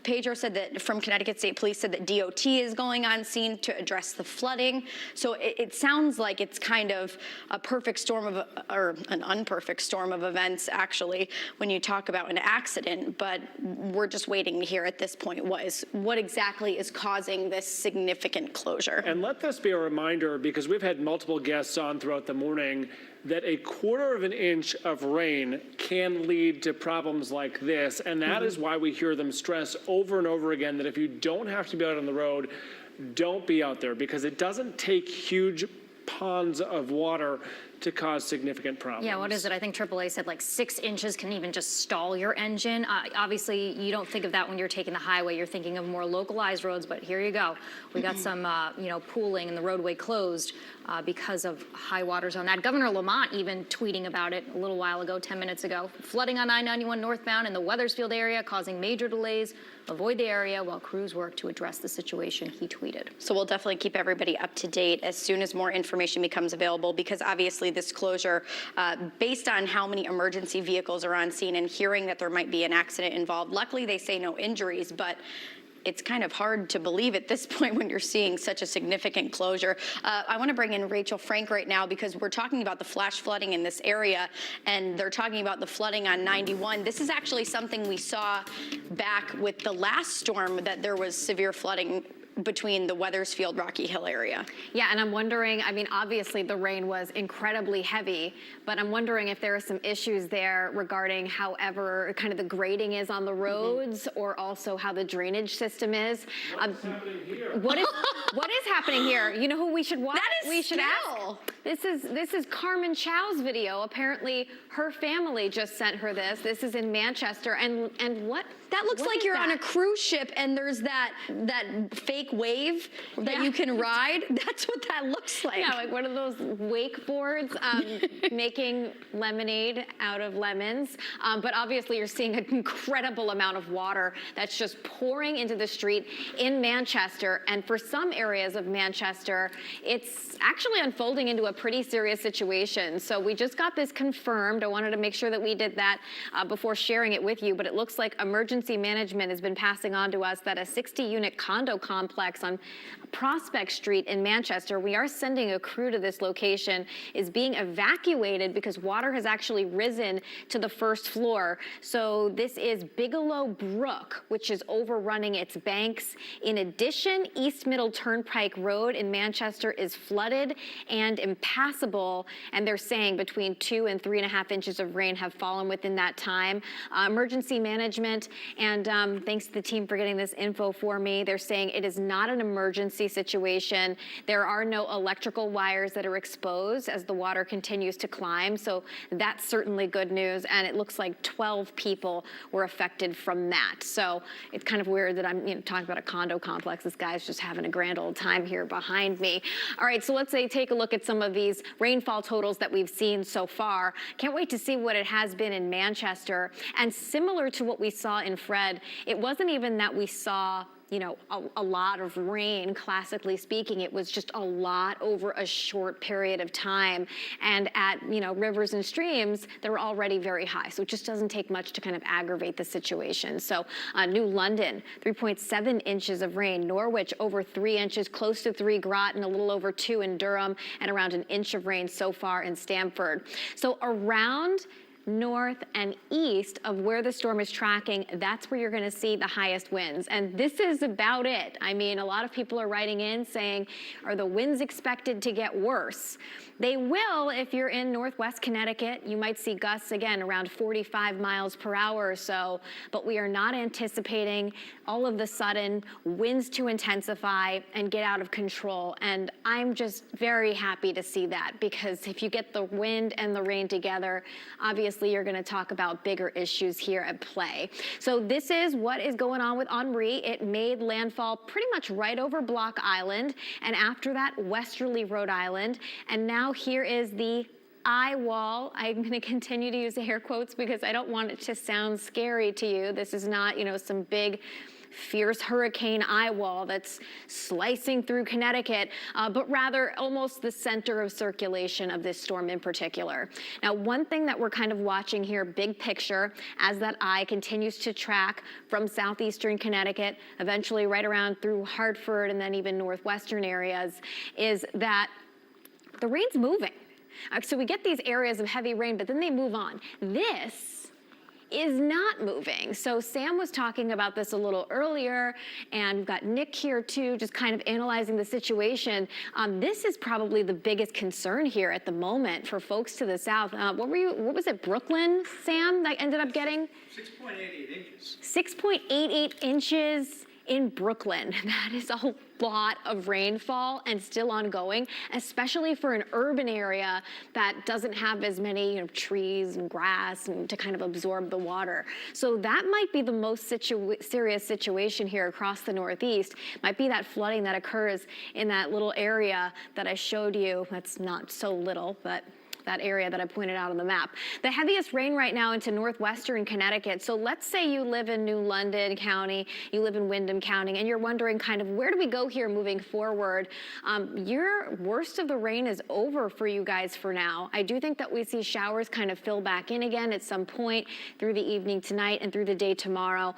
Pedro said that from Connecticut State Police said that DOT is going on scene to address the flooding. So it sounds like it's kind of a perfect storm of, or an unperfect storm of events, actually, when you talk about an accident. But we're just waiting to hear at this point what exactly is causing this significant closure. And let this be a reminder, because we've had multiple guests on throughout the morning, that a quarter of an inch of rain can lead to problems like this. And that is why we hear them stress over and over again that if you don't have to be out on the road, don't be out there, because it doesn't take huge ponds of water to cause significant problems. Yeah, what is it? I think AAA said like 6 inches can even just stall your engine. Obviously, you don't think of that when you're taking the highway. You're thinking of more localized roads, but here you go. We got some, pooling and the roadway closed because of high waters on that. Governor Lamont even tweeting about it a little while ago, 10 minutes ago. Flooding on I-91 northbound in the Wethersfield area, causing major delays. Avoid the area while crews work to address the situation, he tweeted. So we'll definitely keep everybody up to date as soon as more information becomes available, because obviously this closure, based on how many emergency vehicles are on scene and hearing that there might be an accident involved, luckily they say no injuries, but it's kind of hard to believe at this point when you're seeing such a significant closure. I want to bring in Rachel Frank right now, because we're talking about the flash flooding in this area, and they're talking about the flooding on 91. This is actually something we saw back with the last storm, that there was severe flooding between the Wethersfield, Rocky Hill area. Yeah, and I'm wondering, I mean, obviously the rain was incredibly heavy, but I'm wondering if there are some issues there regarding however kind of the grading is on the roads, or also how the drainage system is. What's happening here? What is happening here? You know who we should watch? That is we should ask. This is Carmen Chow's video. Apparently her family just sent her this. This is in Manchester, and what? That looks like you're on a cruise ship and there's that fake wave that you can ride. That's what that looks like. Yeah, like one of those wakeboards making lemonade out of lemons. But obviously you're seeing an incredible amount of water that's just pouring into the street in Manchester. And for some areas of Manchester, it's actually unfolding into a pretty serious situation. So we just got this confirmed. I wanted to make sure that we did that before sharing it with you. But it looks like emergency management has been passing on to us that a 60-unit condo complex on Prospect Street in Manchester, we are sending a crew to this location, is being evacuated because water has actually risen to the first floor. So this is Bigelow Brook, which is overrunning its banks. In addition, East Middle Turnpike Road in Manchester is flooded and impassable, and they're saying between 2 and 3.5 inches of rain have fallen within that time. Emergency management, and thanks to the team for getting this info for me. They're saying it is not an emergency situation. There are no electrical wires that are exposed as the water continues to climb. So that's certainly good news. And it looks like 12 people were affected from that. So it's kind of weird that I'm talking about a condo complex. This guy's just having a grand old time here behind me. All right, so let's take a look at some of these rainfall totals that we've seen so far. Can't wait to see what it has been in Manchester. And similar to what we saw in Fred, it wasn't even that we saw a lot of rain, classically speaking. It was just a lot over a short period of time. And at, rivers and streams, they were already very high. So it just doesn't take much to kind of aggravate the situation. So New London, 3.7 inches of rain. Norwich, over 3 inches, close to 3 Groton, a little over 2 in Durham, and around an inch of rain so far in Stamford. So around north and east of where the storm is tracking, that's where you're going to see the highest winds. And this is about it. I mean, a lot of people are writing in saying, are the winds expected to get worse? They will if you're in northwest Connecticut. You might see gusts again around 45 miles per hour or so, but we are not anticipating all of the sudden winds to intensify and get out of control. And I'm just very happy to see that, because if you get the wind and the rain together, obviously you're going to talk about bigger issues here at play. So this is what is going on with Henri. It made landfall pretty much right over Block Island, and after that, westerly Rhode Island. And now here is the eye wall. I'm going to continue to use air quotes because I don't want it to sound scary to you. This is not, some big fierce hurricane eye wall that's slicing through Connecticut, but rather almost the center of circulation of this storm in particular. Now, one thing that we're kind of watching here, big picture, as that eye continues to track from southeastern Connecticut, eventually right around through Hartford and then even northwestern areas, is that the rain's moving. So we get these areas of heavy rain, but then they move on. This is not moving. So Sam was talking about this a little earlier, and we've got Nick here too, just kind of analyzing the situation. This is probably the biggest concern here at the moment for folks to the south. What was it, Brooklyn, Sam, that ended up getting? 6.88 inches. 6.88 inches in Brooklyn. That is a lot of rainfall and still ongoing, especially for an urban area that doesn't have as many trees and grass and to kind of absorb the water. So that might be the most serious situation here across the Northeast. Might be that flooding that occurs in that little area that I showed you. That's not so little, but that area that I pointed out on the map. The heaviest rain right now into northwestern Connecticut. So let's say you live in New London County, you live in Windham County, and you're wondering kind of where do we go here moving forward? Your worst of the rain is over for you guys for now. I do think that we see showers kind of fill back in again at some point through the evening tonight and through the day tomorrow.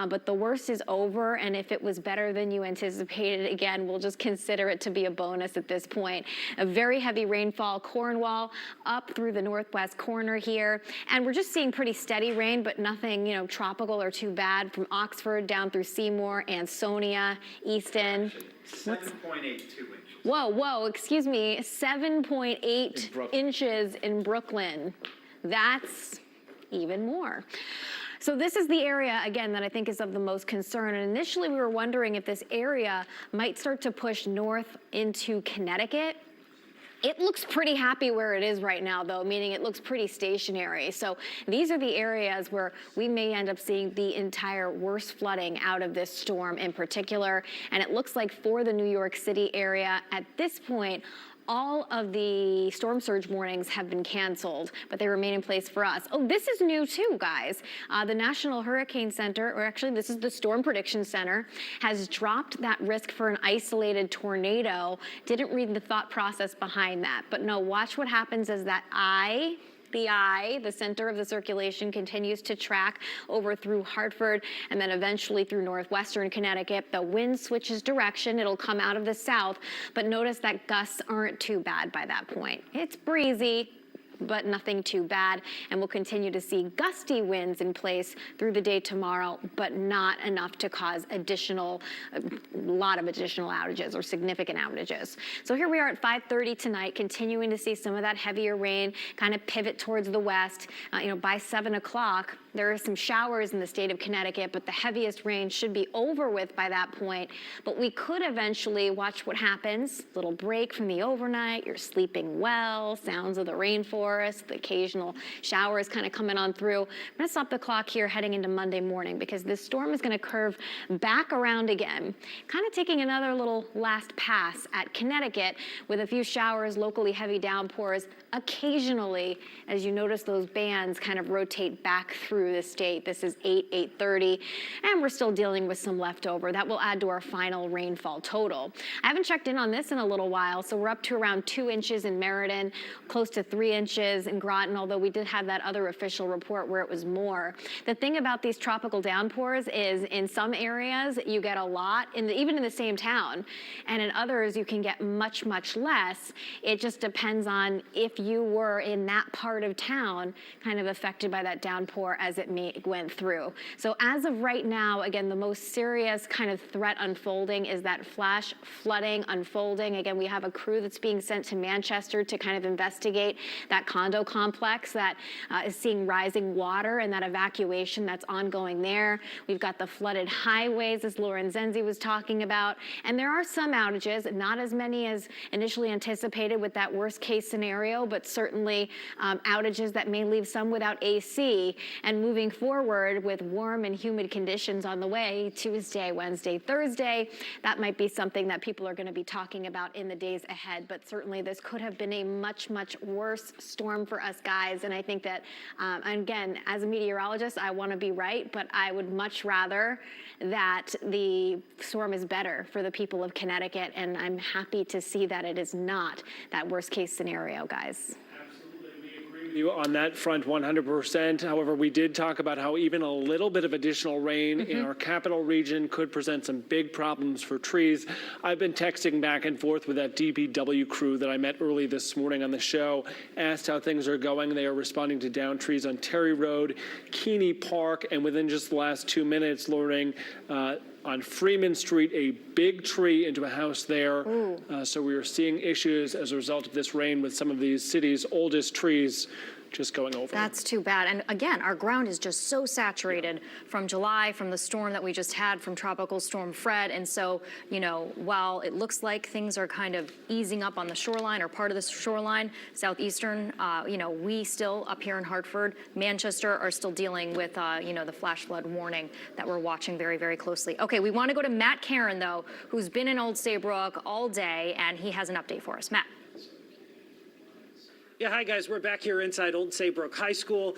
But the worst is over, and if it was better than you anticipated, again, we'll just consider it to be a bonus at this point. A very heavy rainfall, Cornwall, up through the northwest corner here. And we're just seeing pretty steady rain, but nothing, tropical or too bad from Oxford down through Seymour, Ansonia, Easton. 7.82 inches. Whoa, excuse me, 7.8 inches in Brooklyn. That's even more. So this is the area, again, that I think is of the most concern. And initially we were wondering if this area might start to push north into Connecticut. It looks pretty happy where it is right now, though, meaning it looks pretty stationary. So these are the areas where we may end up seeing the entire worst flooding out of this storm in particular. And it looks like for the New York City area at this point, all of the storm surge warnings have been canceled, but they remain in place for us. Oh, this is new too, guys. The National Hurricane Center, or actually this is the Storm Prediction Center, has dropped that risk for an isolated tornado. Didn't read the thought process behind that, but no, watch what happens as that the center of the circulation, continues to track over through Hartford and then eventually through northwestern Connecticut. The wind switches direction. It'll come out of the south, but notice that gusts aren't too bad by that point. It's breezy, but nothing too bad. And we'll continue to see gusty winds in place through the day tomorrow, but not enough to cause a lot of additional outages or significant outages. So here we are at 5:30 tonight, continuing to see some of that heavier rain kind of pivot towards the west. By 7 o'clock, there are some showers in the state of Connecticut, but the heaviest rain should be over with by that point. But we could eventually watch what happens. Little break from the overnight, you're sleeping well, sounds of the rainforest, the occasional showers kind of coming on through. I'm going to stop the clock here heading into Monday morning because this storm is going to curve back around again, kind of taking another little last pass at Connecticut with a few showers, locally heavy downpours occasionally as you notice those bands kind of rotate back through the state. This is 8:30, and we're still dealing with some leftover. That will add to our final rainfall total. I haven't checked in on this in a little while, so we're up to around 2 inches in Meriden, close to 3 inches in Groton, although we did have that other official report where it was more. The thing about these tropical downpours is in some areas you get a lot, even in the same town, and in others you can get much, much less. It just depends on if you were in that part of town kind of affected by that downpour as it went through. So as of right now, again, the most serious kind of threat unfolding is that flash flooding unfolding. Again, we have a crew that's being sent to Manchester to kind of investigate that condo complex that is seeing rising water and that evacuation that's ongoing there. We've got the flooded highways, as Lauren Zenzi was talking about, and there are some outages, not as many as initially anticipated with that worst case scenario, but certainly outages that may leave some without AC. And moving forward with warm and humid conditions on the way, Tuesday, Wednesday, Thursday, that might be something that people are going to be talking about in the days ahead. But certainly this could have been a much, much worse storm storm for us guys. And I think that, and again, as a meteorologist, I want to be right, but I would much rather that the storm is better for the people of Connecticut. And I'm happy to see that it is not that worst case scenario, guys. You on that front 100%. However, we did talk about how even a little bit of additional rain in our capital region could present some big problems for trees. I've been texting back and forth with that DPW crew that I met early this morning on the show, asked how things are going. They are responding to downed trees on Terry Road, Keeney Park, and within just the last 2 minutes, luring on Freeman Street, a big tree into a house there. So we are seeing issues as a result of this rain with some of these cities' oldest trees just going over. That's too bad. And again, our ground is just so saturated from July, from the storm that we just had from Tropical Storm Fred. And so, you know, while it looks like things are kind of easing up on the shoreline or part of the shoreline, southeastern, you know, we still up here in Hartford, Manchester are still dealing with, you know, the flash flood warning that we're watching very, very closely. Okay, we want to go to Matt Karen, though, who's been in Old Saybrook all day, and he has an update for us. Matt. Yeah, hi guys, we're back here inside Old Saybrook High School.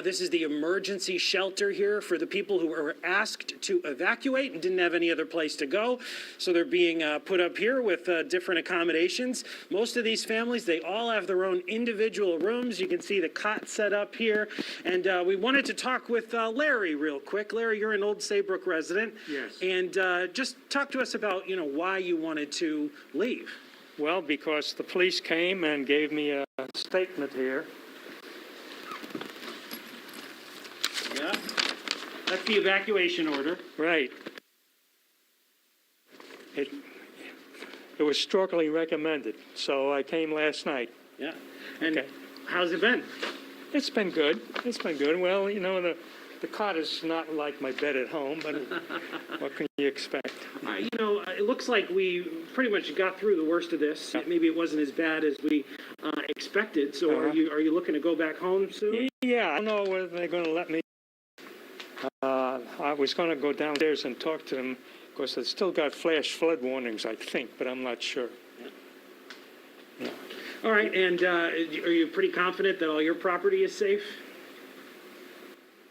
This is the emergency shelter here for the people who were asked to evacuate and didn't have any other place to go. So they're being put up here with different accommodations. Most of these families, they all have their own individual rooms. You can see the cot set up here. And we wanted to talk with Larry real quick. Larry, you're an Old Saybrook resident. Yes. And just talk to us about, you know, why you wanted to leave. Well, because the police came and gave me a statement here. Yeah, that's the evacuation order. Right. It was strongly recommended, so I came last night. Yeah. And how's it been? It's been good. It's been good. Well, you know, the cot is not like my bed at home, but what can you expect? You know, it looks like we pretty much got through the worst of this. Maybe it wasn't as bad as we expected. So are you looking to go back home soon? Yeah, I don't know whether they're going to let me. I was going to go downstairs and talk to them because they still got flash flood warnings, I think, but I'm not sure. Yeah. All right, and are you pretty confident that all your property is safe?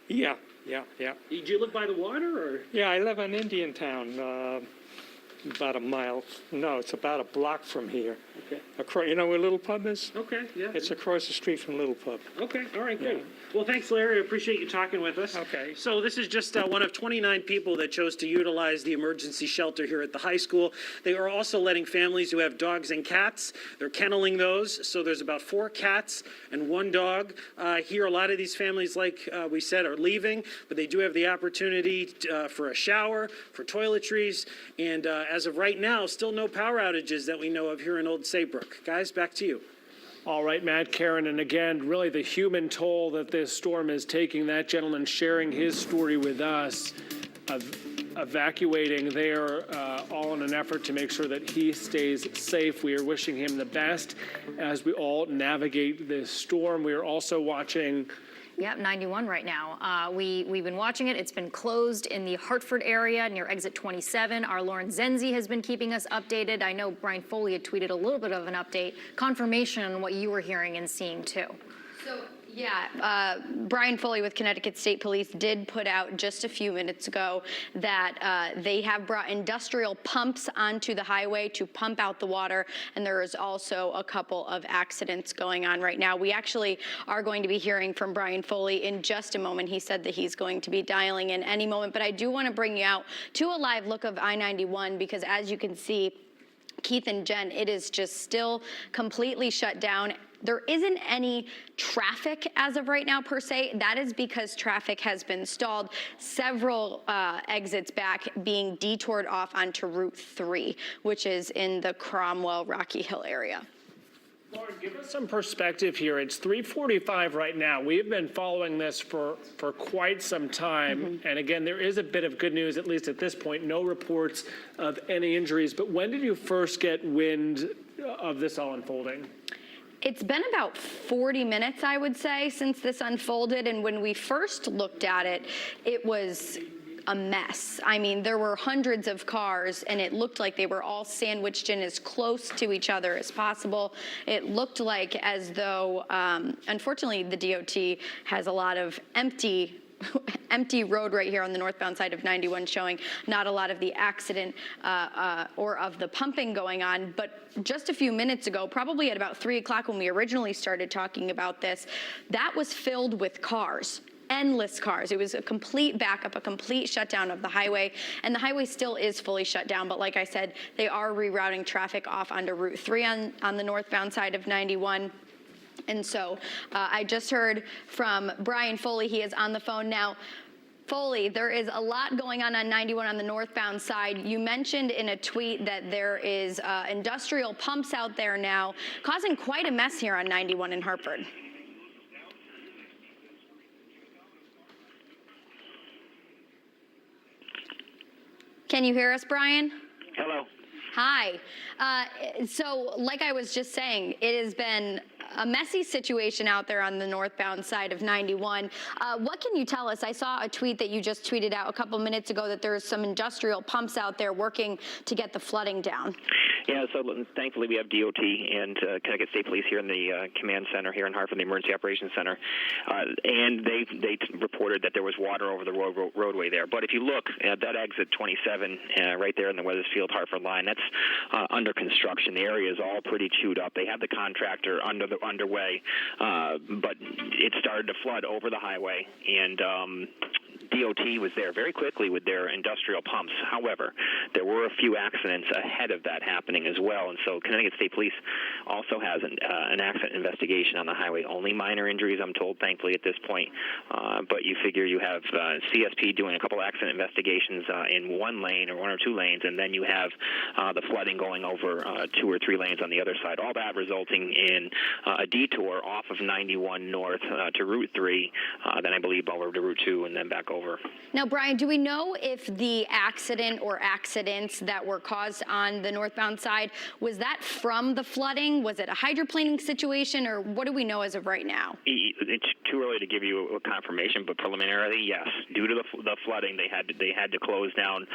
Yeah. Do you live by the water, or? Yeah, I live in Indian Town, about a mile. No, it's about a block from here. Okay. You know where Little Pub is? Okay, yeah. It's across the street from Little Pub. Okay, all right, great. Well, thanks, Larry. I appreciate you talking with us. Okay. So this is just one of 29 people that chose to utilize the emergency shelter here at the high school. They are also letting families who have dogs and cats, they're kenneling those. So there's about 4 cats and 1 dog. Here, a lot of these families, like we said, are leaving, but they do have the opportunity for a shower, for toiletries, and as of right now, still no power outages that we know of here in Old Saybrook. Guys, back to you. All right, Matt, Karen, and again, really the human toll that this storm is taking. That gentleman sharing his story with us of evacuating there, all in an effort to make sure that he stays safe. We are wishing him the best as we all navigate this storm. We are also watching. Yep, 91 right now. We've been watching it. It's been closed in the Hartford area near exit 27. Our Lauren Zenzi has been keeping us updated. I know Brian Foley had tweeted a little bit of an update, confirmation on what you were hearing and seeing too. So, yeah, Brian Foley with Connecticut State Police did put out just a few minutes ago that they have brought industrial pumps onto the highway to pump out the water, and there is also a couple of accidents going on right now. We actually are going to be hearing from Brian Foley in just a moment. He said that he's going to be dialing in any moment, but I do want to bring you out to a live look of I-91 because as you can see, Keith and Jen, it is just still completely shut down. There isn't any traffic as of right now per se. That is because traffic has been stalled. Several exits back being detoured off onto Route 3, which is in the Cromwell Rocky Hill area. Lauren, give us some perspective here. It's 3:45 right now. We've been following this for quite some time. And again, there is a bit of good news, at least at this point, no reports of any injuries. But when did you first get wind of this all unfolding? It's been about 40 minutes, I would say, since this unfolded. And when we first looked at it, it was a mess. I mean, there were hundreds of cars, and it looked like they were all sandwiched in as close to each other as possible. It looked like as though, unfortunately, the DOT has a lot of empty road right here on the northbound side of 91, showing not a lot of the accident or of the pumping going on. But just a few minutes ago, probably at about 3 o'clock when we originally started talking about this, that was filled with cars. Endless cars. It was a complete backup, a complete shutdown of the highway, and the highway still is fully shut down. But like I said, they are rerouting traffic off onto Route 3 on the northbound side of 91. And so I just heard from Brian Foley. He is on the phone now. Foley, there is a lot going on 91 on the northbound side. You mentioned in a tweet that there is industrial pumps out there now, causing quite a mess here on 91 in Hartford. Can you hear us, Brian? Hello. Hi. So like I was just saying, it has been a messy situation out there on the northbound side of 91. What can you tell us? I saw a tweet that you just tweeted out a couple minutes ago that there's some industrial pumps out there working to get the flooding down. Yeah, so thankfully we have DOT and Connecticut State Police here in the command center here in Hartford, the Emergency Operations Center, and they reported that there was water over the roadway there. But if you look at that exit 27 right there in the Wethersfield Hartford line, that's under construction. The area is all pretty chewed up. They have the contractor underway, but it started to flood over the highway, and DOT was there very quickly with their industrial pumps. However, there were a few accidents ahead of that happening as well, and so Connecticut State Police also has an accident investigation on the highway. Only minor injuries, I'm told, thankfully, at this point. But you figure you have CSP doing a couple accident investigations in one lane or one or two lanes, and then you have the flooding going over 2 or 3 lanes on the other side. All that resulting in a detour off of 91 north to Route 3, then I believe over to Route 2, and then back over. Now, Brian, do we know if the accident or accidents that were caused on the northbound side, was that from the flooding? Was it a hydroplaning situation, or what do we know as of right now? It's too early to give you a confirmation, but preliminarily, yes. Due to the flooding, they had to close down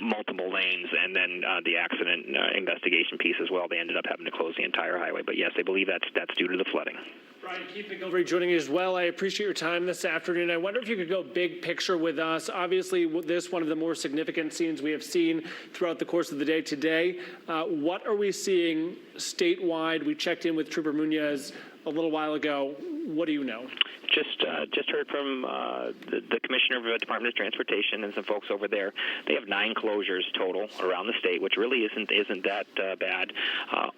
multiple lanes, and then the accident investigation piece as well. They ended up having to close the entire highway. But yes, they believe that's due to the flooding. Brian, Keith McGilvery joining you as well. I appreciate your time this afternoon. I wonder if you could go big picture with us. Obviously, this one of the more significant scenes we have seen throughout the course of the day today. What are we seeing statewide? We checked in with Trooper Munoz a little while ago. What do you know? Just heard from the Commissioner of the Department of Transportation and some folks over there. They have 9 closures total around the state, which really isn't that bad.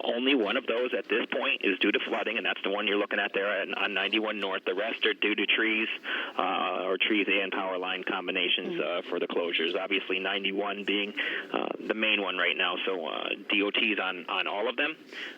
Only one of those at this point is due to flooding, and that's the one you're looking at there on 91 North. The rest are due to trees or trees and power line combinations for the closures. Obviously, 91 being the main one right now. So DOT's on all of them,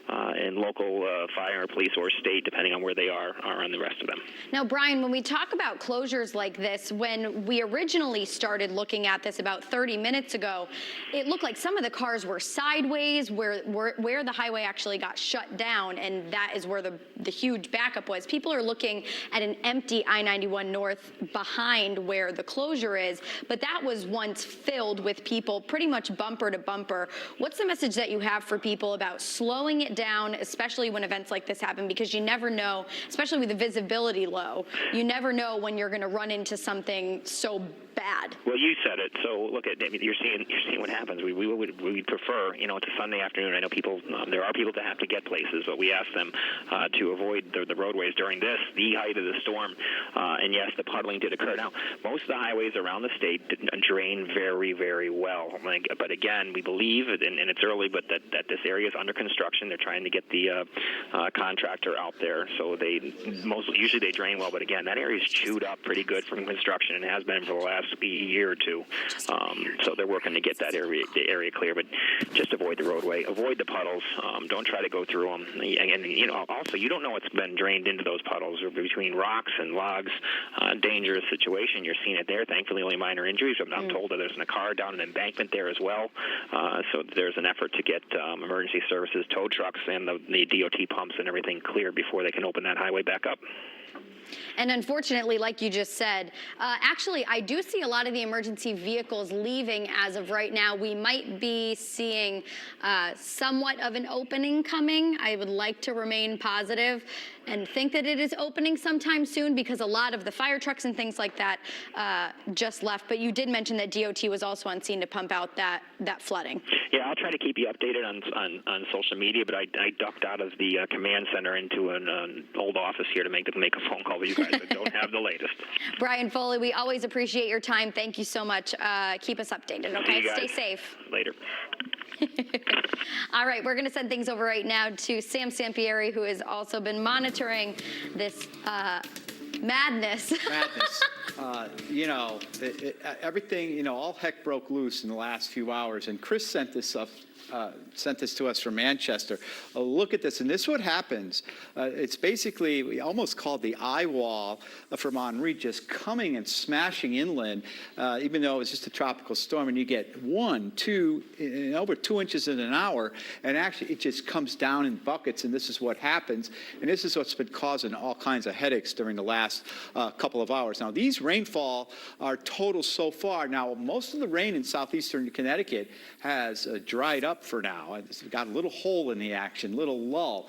and local fire or police or state, depending on where they are on the rest of them. Now, Brian, when we talk about closures like this, when we originally started looking at this about 30 minutes ago, it looked like some of the cars were sideways where the highway actually got shut down, and that is where the huge backup was. People are looking at an empty I-91 North behind where the closure is, but that was once filled with people pretty much bumper to bumper. What's the message that you have for people about slowing it down, especially when events like this happen? Because you never know, especially with the visibility low, you never know when you're going to run into something so bad. Well, you said it. So look at you're seeing what happens. We prefer, it's a Sunday afternoon. I know people. There are people that have to get places, but we ask them to avoid the roadways during the height of the storm. And yes, the puddling did occur. Now, most of the highways around the state drain very, very well. But again, we believe, and it's early, but that this area is under construction. They're trying to get the contractor out there. So usually they drain well, but again, that area is chewed up pretty good from construction and has been for the last year or two. So they're working to get that area clear, but just avoid the roadway, avoid the puddles. Don't try to go through them. And also you don't know what's been drained into those puddles or between rocks and logs. Dangerous situation. You're seeing it there. Thankfully, only minor injuries. I'm told that there's a car down an embankment there as well. So there's an effort to get emergency services, tow trucks, and the DOT pumps and everything cleared before they can open that highway back up. And unfortunately, like you just said, actually, I do see a lot of the emergency vehicles leaving as of right now. We might be seeing somewhat of an opening coming. I would like to remain positive and think that it is opening sometime soon, because a lot of the fire trucks and things like that just left. But you did mention that DOT was also on scene to pump out that flooding. Yeah, I'll try to keep you updated on social media, but I ducked out of the command center into an old office here to make a phone call with you guys that don't have the latest. Brian Foley, we always appreciate your time. Thank you so much. Keep us updated, okay? Stay safe. Later. All right, we're going to send things over right now to Sam Sampieri, who has also been monitoring this madness. Everything, all heck broke loose in the last few hours, and Chris sent this to us from Manchester. Look at this, and this is what happens. It's basically, we almost called the eye wall from Henri, just coming and smashing inland, even though it was just a tropical storm, and you get 1, 2, over 2 inches in an hour, and actually it just comes down in buckets, and this is what happens, and this is what's been causing all kinds of headaches during the last couple of hours. Now, these rainfall are total so far. Now, most of the rain in southeastern Connecticut has dried up for now. It's got a little hole in the action, little lull.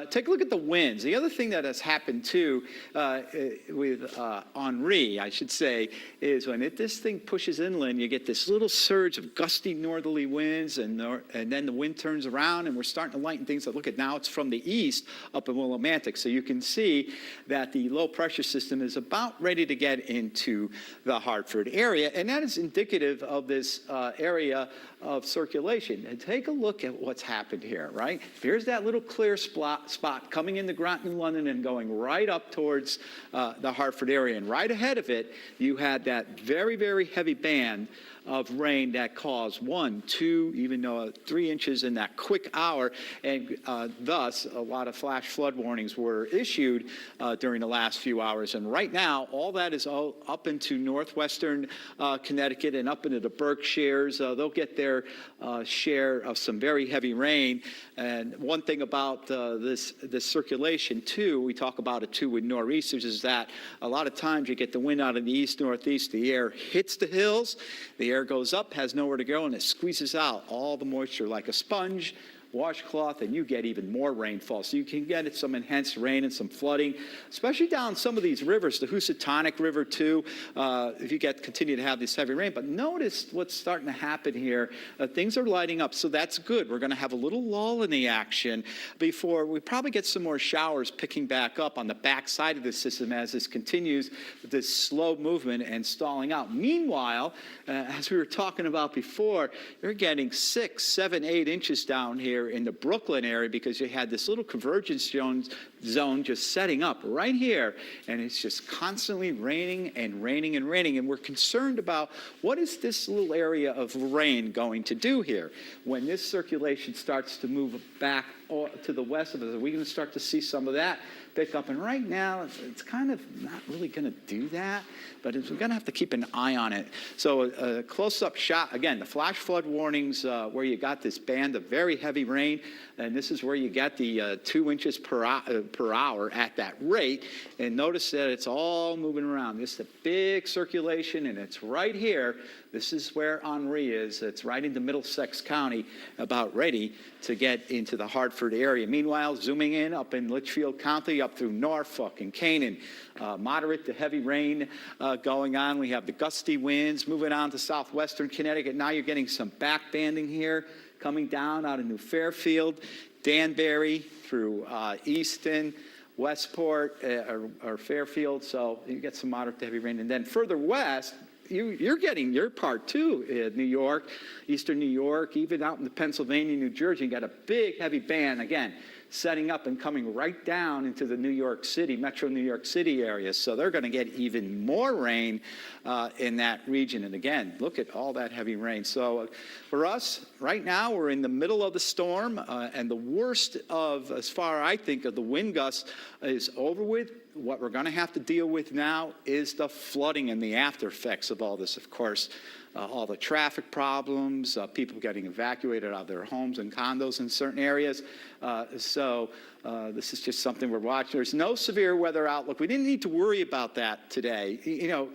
Take a look at the winds. The other thing that has happened too with Henri, I should say, is when this thing pushes inland, you get this little surge of gusty northerly winds, and then the wind turns around, and we're starting to lighten things up. Look at now, it's from the east up in Willimantic. So you can see that the low pressure system is about ready to get into the Hartford area, and that is indicative of this area of circulation. And take a look at what's happened here, right? Here's that little clear spot coming into Groton, London, and going right up towards the Hartford area. And right ahead of it, you had that very, very heavy band of rain that caused 1, 2, even 3 inches in that quick hour, and thus a lot of flash flood warnings were issued during the last few hours. And right now, all that is all up into northwestern Connecticut and up into the Berkshires. They'll get their share of some very heavy rain. And one thing about this circulation too, we talk about it too with nor'easters, is that a lot of times you get the wind out of the east northeast, the air hits the hills, the air goes up, has nowhere to go, and it squeezes out all the moisture like a sponge, washcloth, and you get even more rainfall. So you can get some enhanced rain and some flooding, especially down some of these rivers, the Housatonic River too, if you continue to have this heavy rain. But notice what's starting to happen here. Things are lighting up, so that's good. We're going to have a little lull in the action before we probably get some more showers picking back up on the back side of the system as this continues, this slow movement and stalling out. Meanwhile, as we were talking about before, you're getting 6, 7, 8 inches down here in the Brooklyn area because you had this little convergence zone just setting up right here, and it's just constantly raining and raining and raining, and we're concerned about what is this little area of rain going to do here when this circulation starts to move back to the west of us. Are we going to start to see some of that pick up? And right now, it's kind of not really going to do that, but we're going to have to keep an eye on it. So a close-up shot, again, the flash flood warnings where you got this band of very heavy rain, and this is where you get the 2 inches per hour at that rate. And notice that it's all moving around. This is a big circulation, and it's right here. This is where Henri is. It's right into Middlesex County, about ready to get into the Hartford area. Meanwhile, zooming in up in Litchfield County, up through Norfolk and Canaan, moderate to heavy rain going on. We have the gusty winds moving on to southwestern Connecticut. Now you're getting some back banding here coming down out of New Fairfield, Danbury through Easton, Westport, or Fairfield. So you get some moderate to heavy rain. And then further west, you're getting your part too, New York, eastern New York, even out into Pennsylvania, New Jersey. You got a big heavy band, again, setting up and coming right down into the New York City, metro New York City area. So they're going to get even more rain in that region. And again, look at all that heavy rain. So for us, right now, we're in the middle of the storm, and the worst of, as far I think, of the wind gusts is over with. What we're going to have to deal with now is the flooding and the after effects of all this, of course. All the traffic problems, people getting evacuated out of their homes and condos in certain areas. So This is just something we're watching. There's no severe weather outlook. We didn't need to worry about that today.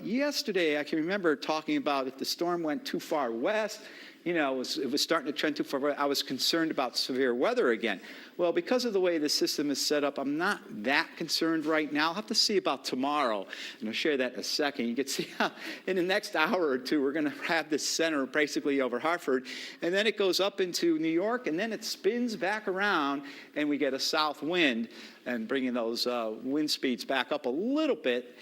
Yesterday I can remember talking about if the storm went too far west, it was starting to trend too far west, I was concerned about severe weather again. Well, because of the way the system is set up, I'm not that concerned right now. I'll have to see about tomorrow, and I'll share that in a second. You can see how in the next hour or two, we're going to have this center basically over Hartford, and then it goes up into New York, and then it spins back around, and we get a south wind, and bringing those wind speeds back up a little bit.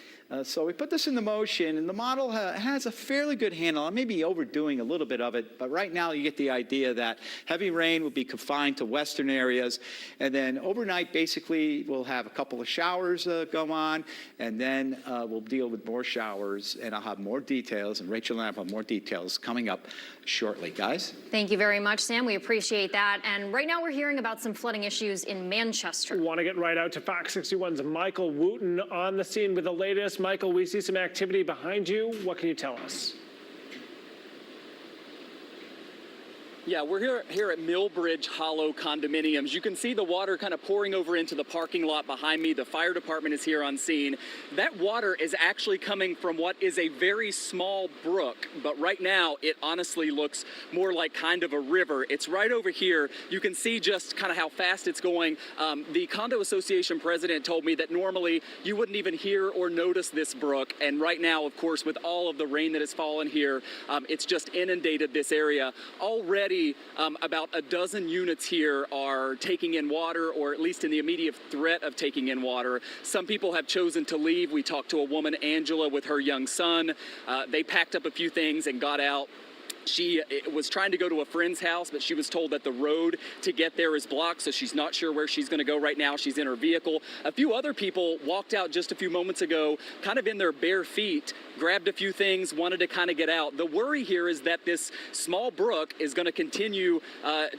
So we put this into motion, and the model has a fairly good handle. I may be overdoing a little bit of it, but right now you get the idea that heavy rain will be confined to western areas, and then overnight, basically, we'll have a couple of showers go on, and then we'll deal with more showers, and I'll have more details, and Rachel and I will have more details coming up shortly. Guys? Thank you very much, Sam. We appreciate that. And right now we're hearing about some flooding issues in Manchester. Want to get right out to Fox 61's Michael Wooten on the scene with the latest. Michael, we see some activity behind you. What can you tell us? Yeah, we're here at Millbridge Hollow Condominiums. You can see the water kind of pouring over into the parking lot behind me. The fire department is here on scene. That water is actually coming from what is a very small brook, but right now it honestly looks more like kind of a river. It's right over here. You can see just kind of how fast it's going. The condo association president told me that normally you wouldn't even hear or notice this brook, and right now, of course, with all of the rain that has fallen here, it's just inundated this area. Already about a dozen units here are taking in water, or at least in the immediate threat of taking in water. Some people have chosen to leave. We talked to a woman, Angela, with her young son. They packed up a few things and got out. She was trying to go to a friend's house, but she was told that the road to get there is blocked, so she's not sure where she's going to go right now. She's in her vehicle. A few other people walked out just a few moments ago, kind of in their bare feet, grabbed a few things, wanted to kind of get out. The worry here is that this small brook is going to continue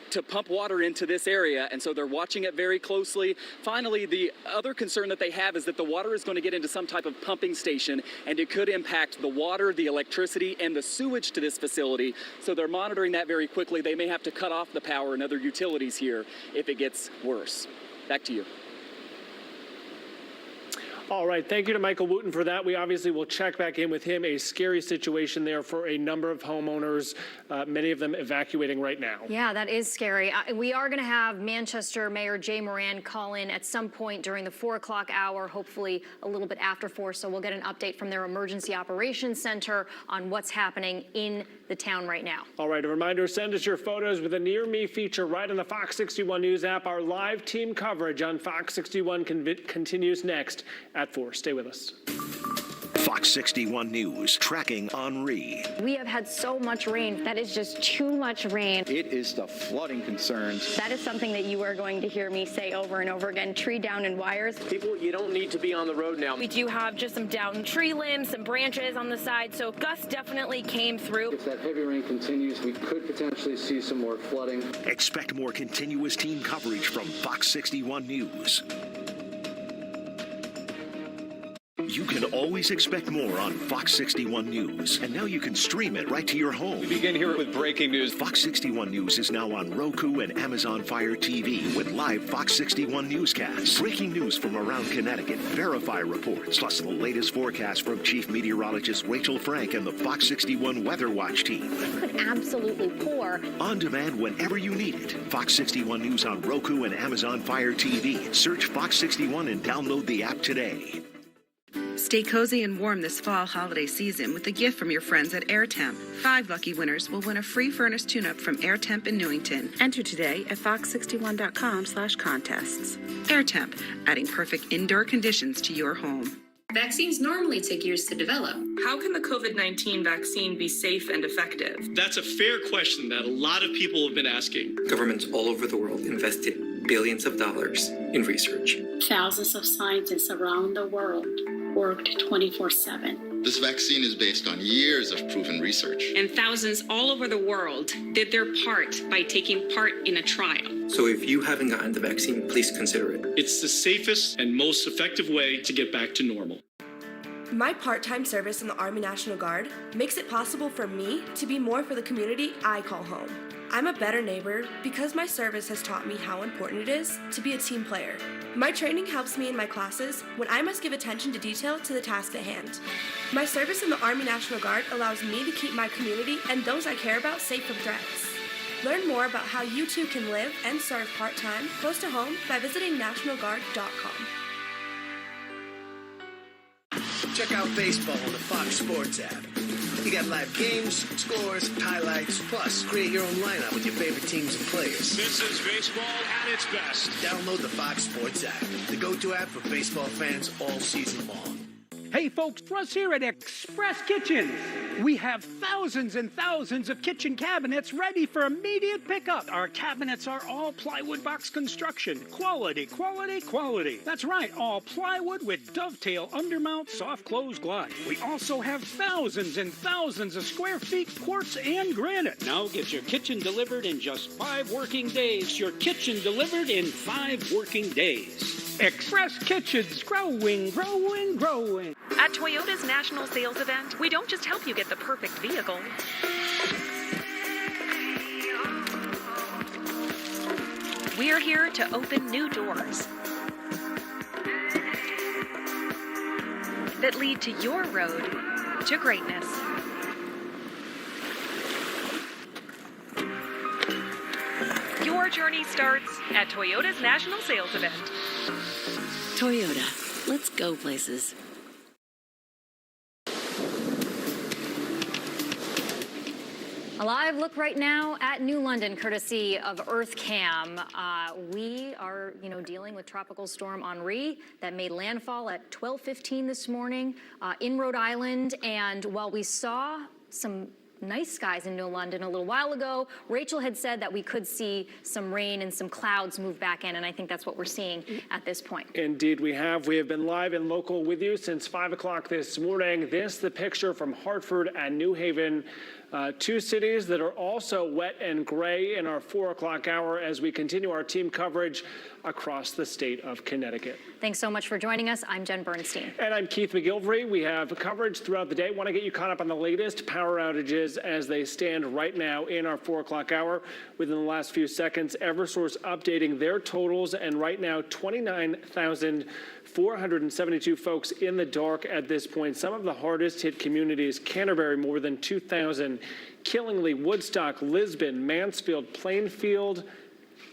to pump water into this area, and so they're watching it very closely. Finally, the other concern that they have is that the water is going to get into some type of pumping station, and it could impact the water, the electricity, and the sewage to this facility. So they're monitoring that very quickly. They may have to cut off the power and other utilities here if it gets worse. Back to you. All right, thank you to Michael Wooten for that. We obviously will check back in with him. A scary situation there for a number of homeowners, many of them evacuating right now. Yeah, that is scary. We are going to have Manchester Mayor Jay Moran call in at some point during the 4 o'clock hour, hopefully a little bit after 4, so we'll get an update from their Emergency Operations Center on what's happening in the town right now. All right, a reminder, send us your photos with a Near Me feature right on the Fox 61 News app. Our live team coverage on Fox 61 continues next at 4. Stay with us. Fox 61 News, tracking Henri. We have had so much rain. That is just too much rain. It is the flooding concerns. That is something that you are going to hear me say over and over again. Tree down and wires. People, you don't need to be on the road now. We do have just some downed tree limbs, some branches on the side, so gusts definitely came through. If that heavy rain continues, we could potentially see some more flooding. Expect more continuous team coverage from Fox 61 News. You can always expect more on Fox 61 News. And now you can stream it right to your home. We begin here with breaking news. Fox 61 News is now on Roku and Amazon Fire TV with live Fox 61 newscasts. Breaking news from around Connecticut, Verify reports, plus the latest forecast from Chief Meteorologist Rachel Frank and the Fox 61 Weather Watch team. It could absolutely pour. On demand whenever you need it. Fox 61 News on Roku and Amazon Fire TV. Search Fox 61 and download the app today. Stay cozy and warm this fall holiday season with a gift from your friends at AirTemp. 5 lucky winners will win a free furnace tune-up from AirTemp in Newington. Enter today at fox61.com/contests. AirTemp, adding perfect indoor conditions to your home. Vaccines normally take years to develop. How can the COVID-19 vaccine be safe and effective? That's a fair question that a lot of people have been asking. Governments all over the world invested billions of dollars in research. Thousands of scientists around the world worked 24/7. This vaccine is based on years of proven research. And thousands all over the world did their part by taking part in a trial. So if you haven't gotten the vaccine, please consider it. It's the safest and most effective way to get back to normal. My part-time service in the Army National Guard makes it possible for me to be more for the community I call home. I'm a better neighbor because my service has taught me how important it is to be a team player. My training helps me in my classes when I must give attention to detail to the task at hand. My service in the Army National Guard allows me to keep my community and those I care about safe from threats. Learn more about how you too can live and serve part-time close to home by visiting nationalguard.com. Check out baseball on the Fox Sports app. You got live games, scores, highlights, plus create your own lineup with your favorite teams and players. This is baseball at its best. Download the Fox Sports app, the go-to app for baseball fans all season long. Hey folks, for us here at Express Kitchens, we have thousands and thousands of kitchen cabinets ready for immediate pickup. Our cabinets are all plywood box construction. Quality, quality, quality. That's right, all plywood with dovetail undermount soft close glide. We also have thousands and thousands of square feet quartz and granite. Now get your kitchen delivered in just 5 working days. Your kitchen delivered in 5 working days. Express Kitchens, growing, growing, growing. At Toyota's national sales event, we don't just help you get the perfect vehicle. We're here to open new doors that lead to your road to greatness. Your journey starts at Toyota's national sales event. Toyota, let's go places. A live look right now at New London, courtesy of EarthCam. We are, dealing with Tropical Storm Henri that made landfall at 12:15 this morning in Rhode Island. And while we saw some nice skies in New London a little while ago, Rachel had said that we could see some rain and some clouds move back in, and I think that's what we're seeing at this point. Indeed, we have. We have been live and local with you since 5 o'clock this morning. The picture from Hartford and New Haven. 2 cities that are also wet and gray in our 4 o'clock hour as we continue our team coverage across the state of Connecticut. Thanks so much for joining us. I'm Jen Bernstein. And I'm Keith McGilvery. We have coverage throughout the day. Want to get you caught up on the latest power outages as they stand right now in our 4 o'clock hour. Within the last few seconds, Eversource updating their totals, and right now 29,472 folks in the dark at this point. Some of the hardest hit communities: Canterbury, more than 2,000, Killingly, Woodstock, Lisbon, Mansfield, Plainfield,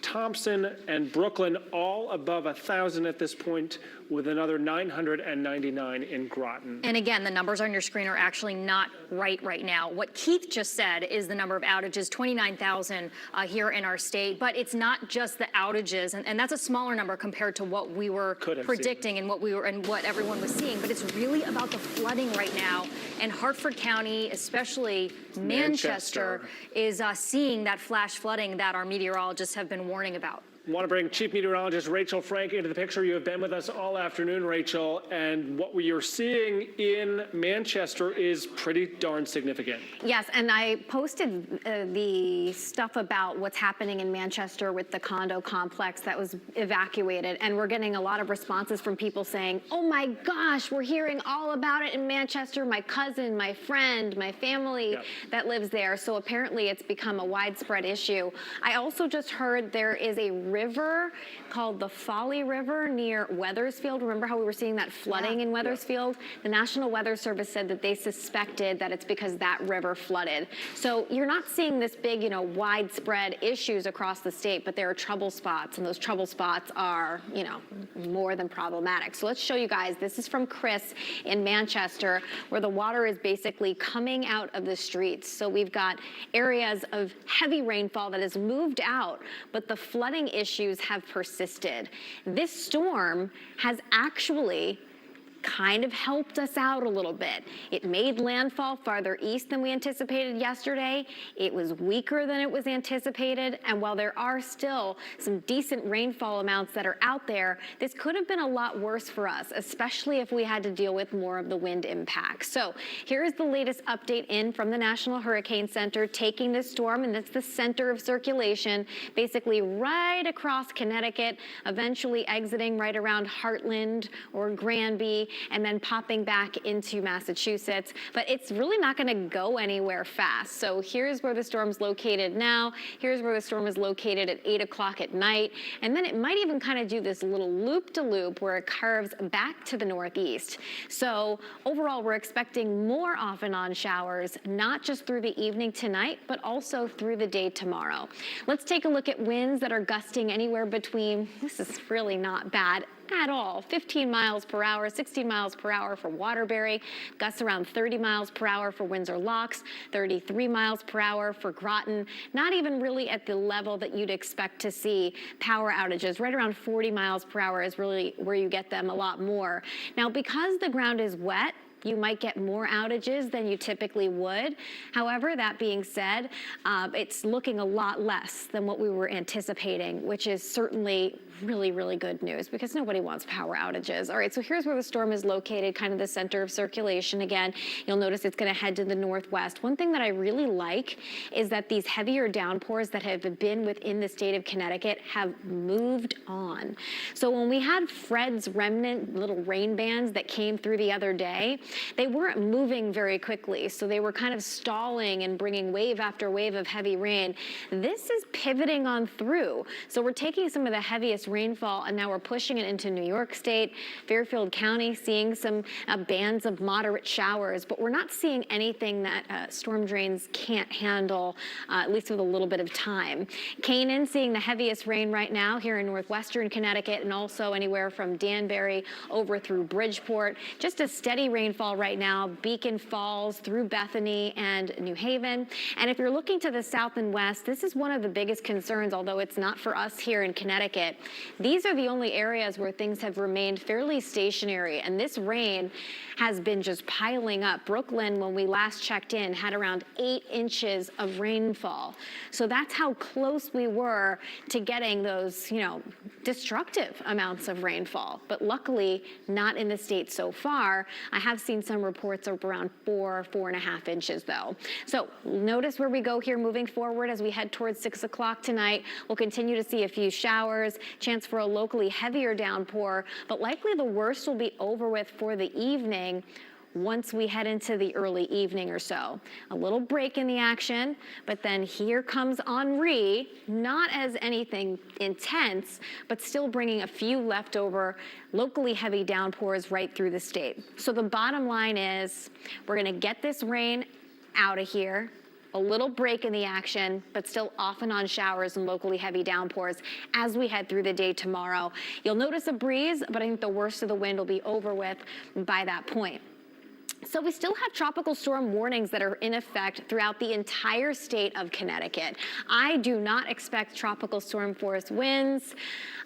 Thompson, and Brooklyn, all above 1,000 at this point, with another 999 in Groton. And again, the numbers on your screen are actually not right now. What Keith just said is the number of outages, 29,000 here in our state, but it's not just the outages, and that's a smaller number compared to what we were predicting and what everyone was seeing, but it's really about the flooding right now. And Hartford County, especially Manchester is seeing that flash flooding that our meteorologists have been warning about. I want to bring Chief Meteorologist Rachel Frank into the picture. You have been with us all afternoon, Rachel, and what we are seeing in Manchester is pretty darn significant. Yes, and I posted the stuff about what's happening in Manchester with the condo complex that was evacuated, and we're getting a lot of responses from people saying, oh my gosh, we're hearing all about it in Manchester. My cousin, my friend, my family that lives there. So apparently it's become a widespread issue. I also just heard there is a river called the Folly River near Wethersfield. Remember how we were seeing that flooding in Wethersfield? The National Weather Service said that they suspected that it's because that river flooded. So you're not seeing this big, widespread issues across the state, but there are trouble spots, and those trouble spots are, more than problematic. So let's show you guys. This is from Chris in Manchester, where the water is basically coming out of the streets. So we've got areas of heavy rainfall that has moved out, but the flooding issues have persisted. This storm has actually kind of helped us out a little bit. It made landfall farther east than we anticipated yesterday. It was weaker than it was anticipated, and while there are still some decent rainfall amounts that are out there, this could have been a lot worse for us, especially if we had to deal with more of the wind impacts. So here is the latest update in from the National Hurricane Center taking this storm, and that's the center of circulation, basically right across Connecticut, eventually exiting right around Hartland or Granby, and then popping back into Massachusetts. But it's really not going to go anywhere fast. So here's where the storm's located now. Here's where the storm is located at 8 o'clock at night. And then it might even kind of do this little loop-to-loop where it curves back to the northeast. So overall, we're expecting more off and on showers, not just through the evening tonight, but also through the day tomorrow. Let's take a look at winds that are gusting anywhere between, this is really not bad at all, 15 miles per hour, 16 miles per hour for Waterbury, gusts around 30 miles per hour for Windsor Locks, 33 miles per hour for Groton, not even really at the level that you'd expect to see power outages. Right around 40 miles per hour is really where you get them a lot more. Now, because the ground is wet, you might get more outages than you typically would. However, that being said, it's looking a lot less than what we were anticipating, which is certainly really, really good news because nobody wants power outages. All right, so here's where the storm is located, kind of the center of circulation. Again, you'll notice it's going to head to the northwest. One thing that I really like is that these heavier downpours that have been within the state of Connecticut have moved on. So when we had Fred's remnant little rain bands that came through the other day, they weren't moving very quickly. So they were kind of stalling and bringing wave after wave of heavy rain. This is pivoting on through. So we're taking some of the heaviest rainfall and now we're pushing it into New York State, Fairfield County, seeing some bands of moderate showers, but we're not seeing anything that storm drains can't handle, at least with a little bit of time. Canaan seeing the heaviest rain right now here in northwestern Connecticut and also anywhere from Danbury over through Bridgeport. Just a steady rainfall right now, Beacon Falls through Bethany and New Haven. And if you're looking to the south and west, this is one of the biggest concerns, although it's not for us here in Connecticut. These are the only areas where things have remained fairly stationary, and this rain has been just piling up. Brooklyn, when we last checked in, had around 8 inches of rainfall. So that's how close we were to getting those, destructive amounts of rainfall. But luckily, not in the state so far. I have seen some reports of around 4.5 inches, though. So notice where we go here moving forward as we head towards 6 o'clock tonight. We'll continue to see a few showers, chance for a locally heavier downpour, but likely the worst will be over with for the evening once we head into the early evening or so. A little break in the action, but then here comes Henri, not as anything intense, but still bringing a few leftover locally heavy downpours right through the state. So the bottom line is we're going to get this rain out of here. A little break in the action, but still off and on showers and locally heavy downpours as we head through the day tomorrow. You'll notice a breeze, but I think the worst of the wind will be over with by that point. So we still have tropical storm warnings that are in effect throughout the entire state of Connecticut. I do not expect tropical storm force winds.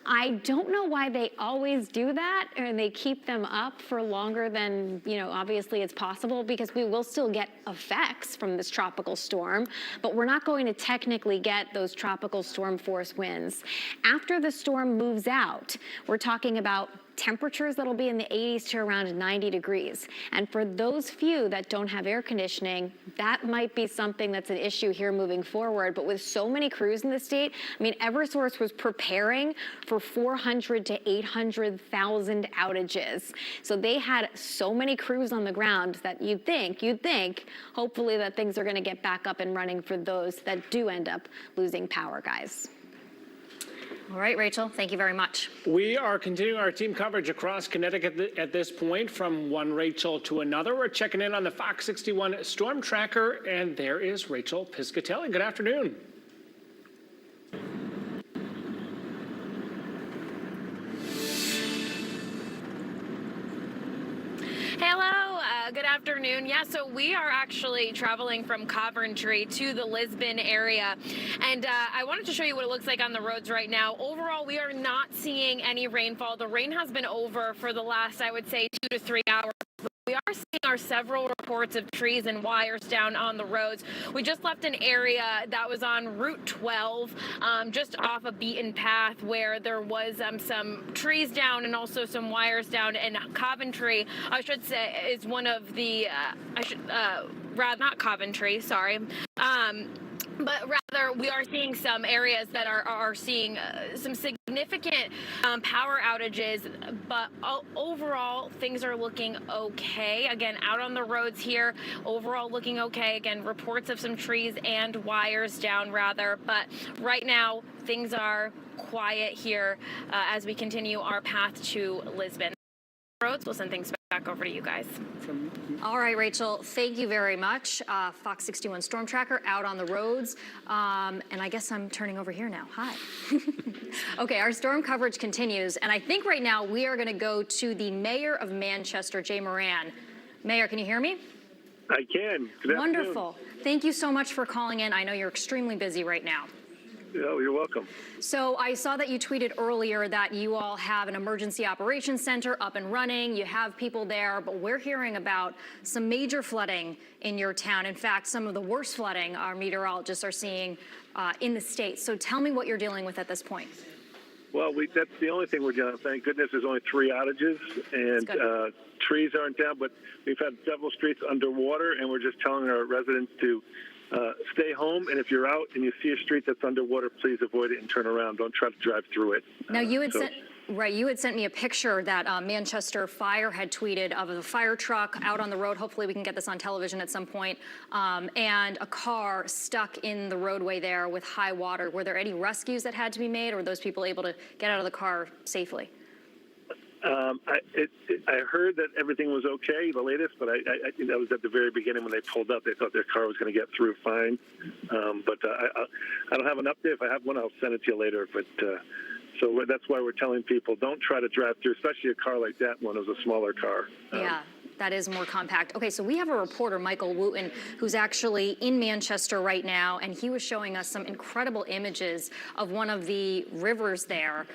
I don't know why they always do that and they keep them up for longer than, obviously it's possible, because we will still get effects from this tropical storm, but we're not going to technically get those tropical storm force winds. After the storm moves out, we're talking about temperatures that'll be in the 80s to around 90 degrees. And for those few that don't have air conditioning, that might be something that's an issue here moving forward. But with so many crews in the state, Eversource was preparing for 400 to 800,000 outages. So they had so many crews on the ground that you'd think, hopefully that things are going to get back up and running for those that do end up losing power, guys. All right, Rachel, thank you very much. We are continuing our team coverage across Connecticut at this point from one Rachel to another. We're checking in on the Fox 61 Storm Tracker, and there is Rachel Piscatelli. Good afternoon. Hello, good afternoon. Yeah, so we are actually traveling from Coventry to the Lisbon area, and I wanted to show you what it looks like on the roads right now. Overall, we are not seeing any rainfall. The rain has been over for the last, I would say, 2 to 3 hours. We are seeing several reports of trees and wires down on the roads. We just left an area that was on Route 12, just off a beaten path, where there was some trees down and also some wires down. And Coventry, I should say, is one of the, not Coventry, sorry. but rather we are seeing some areas that are seeing some significant power outages, but overall things are looking okay. Again, out on the roads here, overall looking okay. Again, reports of some trees and wires down rather, but right now things are quiet here as we continue our path to Lisbon. Roads, we'll send things back over to you guys. All right, Rachel, thank you very much. Fox 61 Storm Tracker out on the roads. And I guess I'm turning over here now. Hi. Okay, our storm coverage continues. And I think right now we are going to go to the mayor of Manchester, Jay Moran. Mayor, can you hear me? I can. Good Wonderful. afternoon. Thank you so much for calling in. I know you're extremely busy right now. Oh, you're welcome. So I saw that you tweeted earlier that you all have an emergency operations center up and running. You have people there, but we're hearing about some major flooding in your town. In fact, some of the worst flooding our meteorologists are seeing in the state. So tell me what you're dealing with at this point. Well, that's the only thing we're dealing with. Thank goodness there's only 3 outages, and trees aren't down, but we've had several streets underwater, and we're just telling our residents to stay home, and if you're out and you see a street that's underwater, please avoid it and turn around. Don't try to drive through it. Now, you had you had sent me a picture that Manchester Fire had tweeted of a fire truck out on the road. Hopefully we can get this on television at some point, and a car stuck in the roadway there with high water. Were there any rescues that had to be made, or were those people able to get out of the car safely? I heard that everything was okay, the latest, but that was at the very beginning when they pulled up. They thought their car was going to get through fine. But I don't have an update. If I have one, I'll send it to you later. But so that's why we're telling people don't try to drive through, especially a car like that one. It was a smaller car. Yeah. That is more compact. Okay, so we have a reporter, Michael Wooten, who's actually in Manchester right now, and he was showing us some incredible images of one of the rivers there.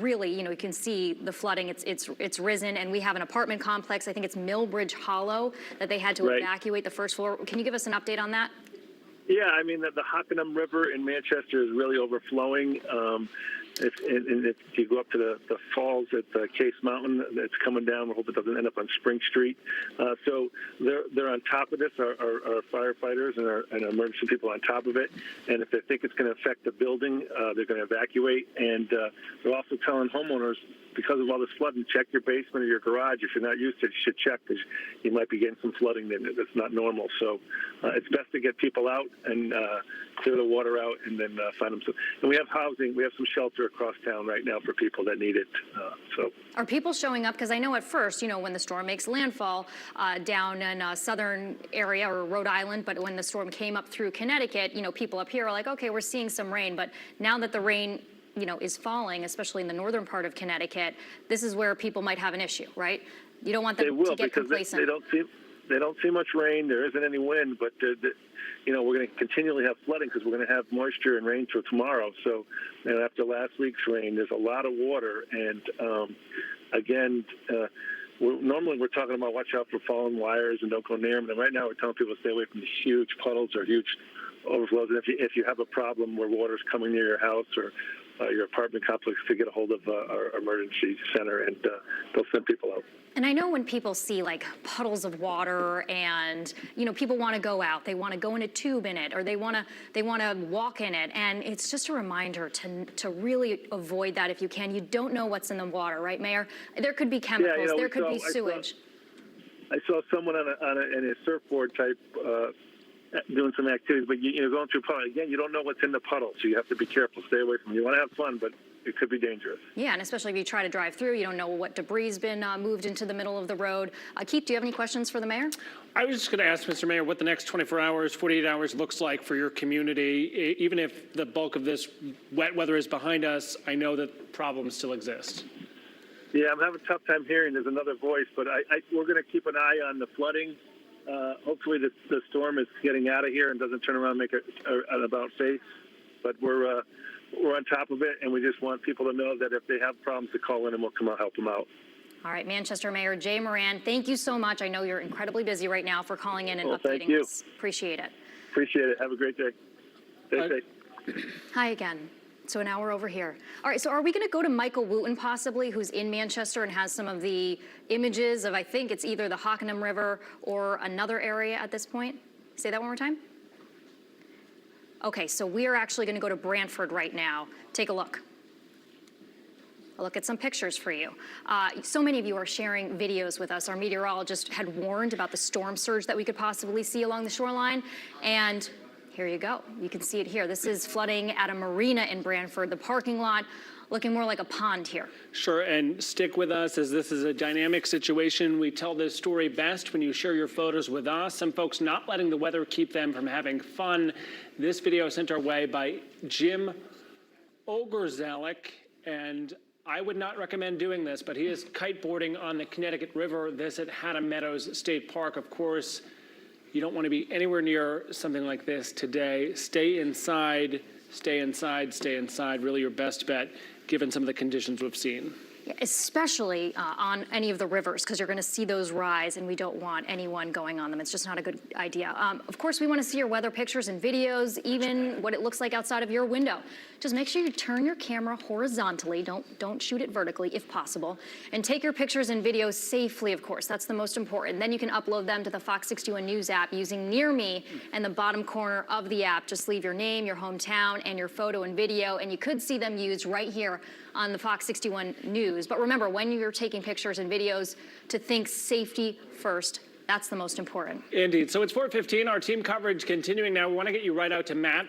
Really, you can see the flooding. It's risen, and we have an apartment complex. I think it's Millbridge Hollow that they had to evacuate the first floor. Can you give us an update on that? Yeah, I mean, the Hockenham River in Manchester is really overflowing. If you go up to the falls at Case Mountain, it's coming down. We hope it doesn't end up on Spring Street. So they're on top of this, our firefighters and our emergency people on top of it. And if they think it's going to affect the building, they're going to evacuate. And they're also telling homeowners, because of all this flooding, check your basement or your garage. If you're not used to it, you should check, because you might be getting some flooding that's not normal. So it's best to get people out and clear the water out, and then find them. And we have housing. We have some shelter across town right now for people that need it. So are people showing up? Because I know at first, when the storm makes landfall down in a southern area or Rhode Island, but when the storm came up through Connecticut, people up here are like, okay, we're seeing some rain. But now that the rain is falling, especially in the northern part of Connecticut, this is where people might have an issue, right? You don't want them to get complacent. They don't see much rain. There isn't any wind, but we're going to continually have flooding because we're going to have moisture and rain till tomorrow. So, after last week's rain, there's a lot of water, and again. Normally we're talking about watch out for fallen wires and don't go near them. And right now we're telling people to stay away from these huge puddles or huge overflows. And if you have a problem where water's coming near your house or your apartment complex, to get a hold of our emergency center, and they'll send people out. And I know when people see like puddles of water and, people want to go out, they want to go in a tube in it, or they want to walk in it. And it's just a reminder to really avoid that if you can. You don't know what's in the water, right, Mayor? There could be chemicals, there could be sewage. I saw someone in a surfboard type doing some activities, but going through puddle. Again, you don't know what's in the puddle, so you have to be careful, stay away from it. You want to have fun, but it could be dangerous. Yeah, and especially if you try to drive through, you don't know what debris has been moved into the middle of the road. Keith, do you have any questions for the mayor? I was just going to ask, Mr. Mayor, what the next 24 hours, 48 hours looks like for your community. Even if the bulk of this wet weather is behind us, I know that problems still exist. Yeah, I'm having a tough time hearing. There's another voice, but we're going to keep an eye on the flooding. Hopefully the storm is getting out of here and doesn't turn around and make an about face. But we're on top of it, and we just want people to know that if they have problems, to call in and we'll come out help them out. All right, Manchester Mayor Jay Moran, thank you so much. I know you're incredibly busy right now for calling in and updating us. Appreciate it. Appreciate it. Have a great day. Stay safe. Hi again. So now we're over here. All right, so are we going to go to Michael Wooten possibly, who's in Manchester and has some of the images of, I think it's either the Hockenham River or another area at this point? Say that one more time. Okay, so we are actually going to go to Brantford right now. Take a look. I'll look at some pictures for you. So many of you are sharing videos with us. Our meteorologist had warned about the storm surge that we could possibly see along the shoreline, and here you go. You can see it here. This is flooding at a marina in Brantford. The parking lot looking more like a pond here. Sure, and stick with us as this is a dynamic situation. We tell this story best when you share your photos with us. Some folks not letting the weather keep them from having fun. This video sent our way by Jim Ogerzalik, and I would not recommend doing this, but he is kiteboarding on the Connecticut River, this at Haddam Meadows State Park. Of course, you don't want to be anywhere near something like this today. Stay inside, stay inside, stay inside. Really your best bet, given some of the conditions we've seen. Especially on any of the rivers, because you're going to see those rise, and we don't want anyone going on them. It's just not a good idea. Of course, we want to see your weather pictures and videos, even what it looks like outside of your window. Just make sure you turn your camera horizontally. Don't shoot it vertically, if possible. And take your pictures and videos safely, of course. That's the most important. Then you can upload them to the Fox 61 News app using Near Me in the bottom corner of the app. Just leave your name, your hometown, and your photo and video, and you could see them used right here on the Fox 61 News. But remember, when you're taking pictures and videos, to think safety first. That's the most important. Indeed. So it's 4:15. Our team coverage continuing now. We want to get you right out to Matt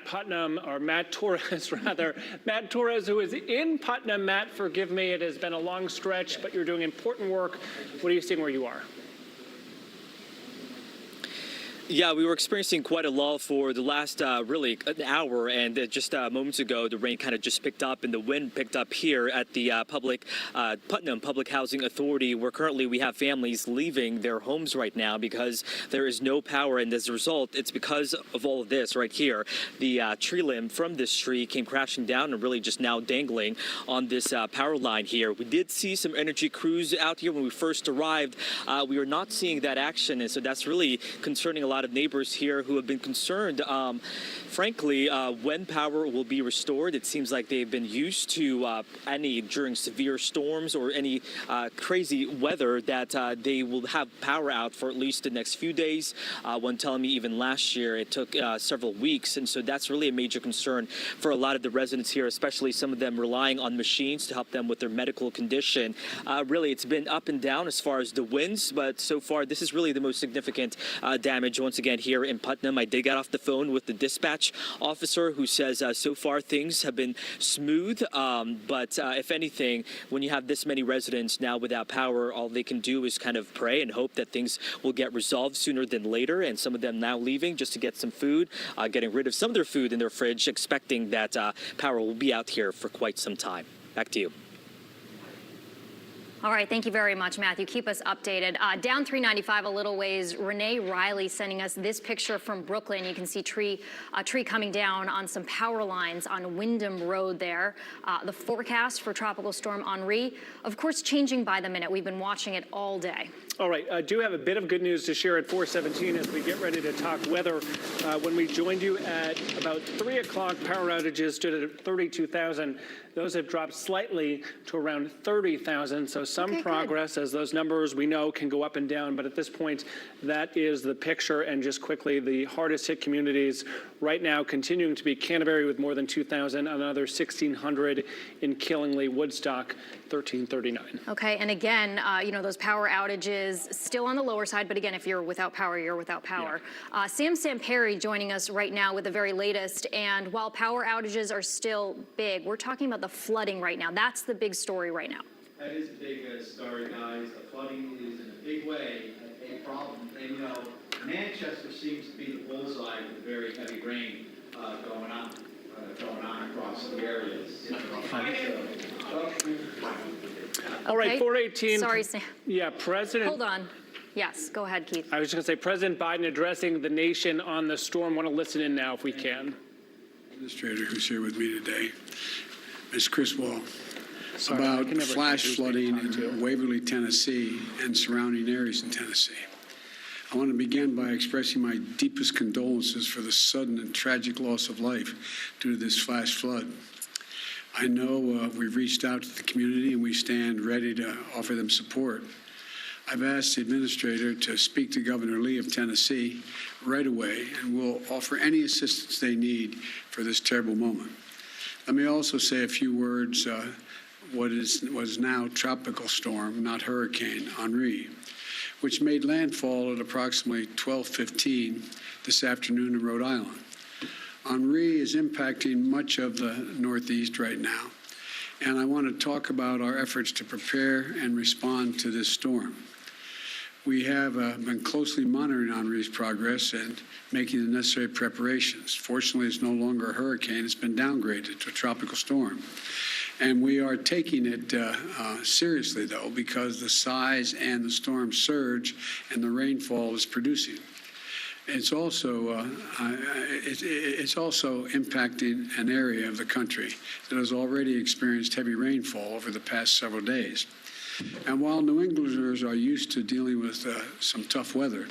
Torres, rather. Matt Torres, who is in Putnam. Matt, forgive me. It has been a long stretch, but you're doing important work. What are you seeing where you are? Yeah, we were experiencing quite a lull for the last really an hour, and just moments ago the rain kind of just picked up and the wind picked up here at the Putnam Public Housing Authority, where currently we have families leaving their homes right now because there is no power, and as a result it's because of all of this right here. The tree limb from this tree came crashing down and really just now dangling on this power line here. We did see some energy crews out here when we first arrived. We are not seeing that action, and so that's really concerning a lot of neighbors here who have been concerned, frankly, when power will be restored. It seems like they've been used to any during severe storms or any crazy weather that they will have power out for at least the next few days. One telling me even last year it took several weeks, and so that's really a major concern for a lot of the residents here, especially some of them relying on machines to help them with their medical condition. Really, it's been up and down as far as the winds, but so far this is really the most significant damage. Once again, here in Putnam, I did get off the phone with the dispatch officer who says so far things have been smooth, but if anything, when you have this many residents now without power, all they can do is kind of pray and hope that things will get resolved sooner than later, and some of them now leaving just to get some food, getting rid of some of their food in their fridge, expecting that power will be out here for quite some time. Back to you. All right, thank you very much, Matthew. Keep us updated. Down 395 a little ways, Renee Riley sending us this picture from Brooklyn. You can see a tree coming down on some power lines on Wyndham Road there. The forecast for Tropical Storm Henri, of course, changing by the minute. We've been watching it all day. All right, I do have a bit of good news to share at 4:17 as we get ready to talk weather. When we joined you at about 3 o'clock, power outages stood at 32,000. Those have dropped slightly to around 30,000, so some progress as those numbers we know can go up and down, but at this point, that is the picture. And just quickly, the hardest hit communities right now continuing to be Canterbury with more than 2,000, another 1,600 in Killingly, Woodstock, 1,339. Okay, and again, those power outages still on the lower side, but again, if you're without power, you're without power. Yeah. Sam Samperi joining us right now with the very latest, and while power outages are still big, we're talking about the flooding right now. That's the big story right now. That is a big story, guys. The flooding is in a big way a problem. And Manchester seems to be the bullseye with very heavy rain going on across the areas. All right, 4:18. Sorry, Sam. Yeah, President. Hold on. Yes, go ahead, Keith. I was just going to say, President Biden addressing the nation on the storm. Want to listen in now if we can. Administrator who's here with me today, Ms. Chris Wall, about flash flooding in Waverly, Tennessee, and surrounding areas in Tennessee. I want to begin by expressing my deepest condolences for the sudden and tragic loss of life due to this flash flood. I know we've reached out to the community and we stand ready to offer them support. I've asked the administrator to speak to Governor Lee of Tennessee right away, and we'll offer any assistance they need for this terrible moment. Let me also say a few words what is now tropical storm, not hurricane, Henri, which made landfall at approximately 12:15 this afternoon in Rhode Island. Henri is impacting much of the Northeast right now, and I want to talk about our efforts to prepare and respond to this storm. We have been closely monitoring Henri's progress and making the necessary preparations. Fortunately, it's no longer a hurricane. It's been downgraded to a tropical storm. And we are taking it seriously, though, because the size and the storm surge and the rainfall is producing. It's also impacting an area of the country that has already experienced heavy rainfall over the past several days. And while New Englanders are used to dealing with some tough weather,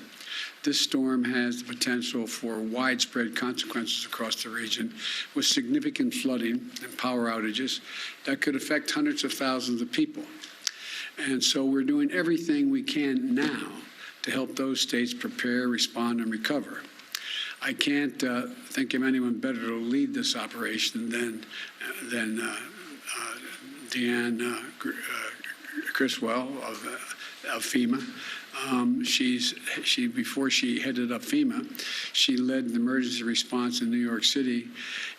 this storm has the potential for widespread consequences across the region, with significant flooding and power outages that could affect hundreds of thousands of people. And so we're doing everything we can now to help those states prepare, respond, and recover. I can't think of anyone better to lead this operation than Deanne Criswell of FEMA. Before she headed up FEMA, she led the emergency response in New York City,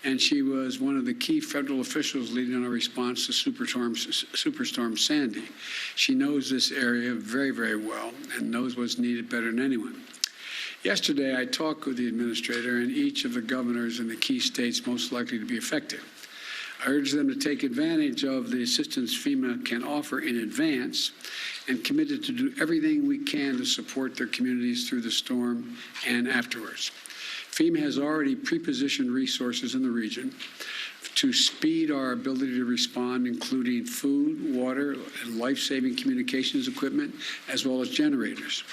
and she was one of the key federal officials leading our response to Superstorm Sandy. She knows this area very, very well and knows what's needed better than anyone. Yesterday, I talked with the administrator and each of the governors in the key states most likely to be affected. I urge them to take advantage of the assistance FEMA can offer in advance and committed to do everything we can to support their communities through the storm and afterwards. FEMA has already pre-positioned resources in the region to speed our ability to respond, including food, water, and life-saving communications equipment, as well as generators.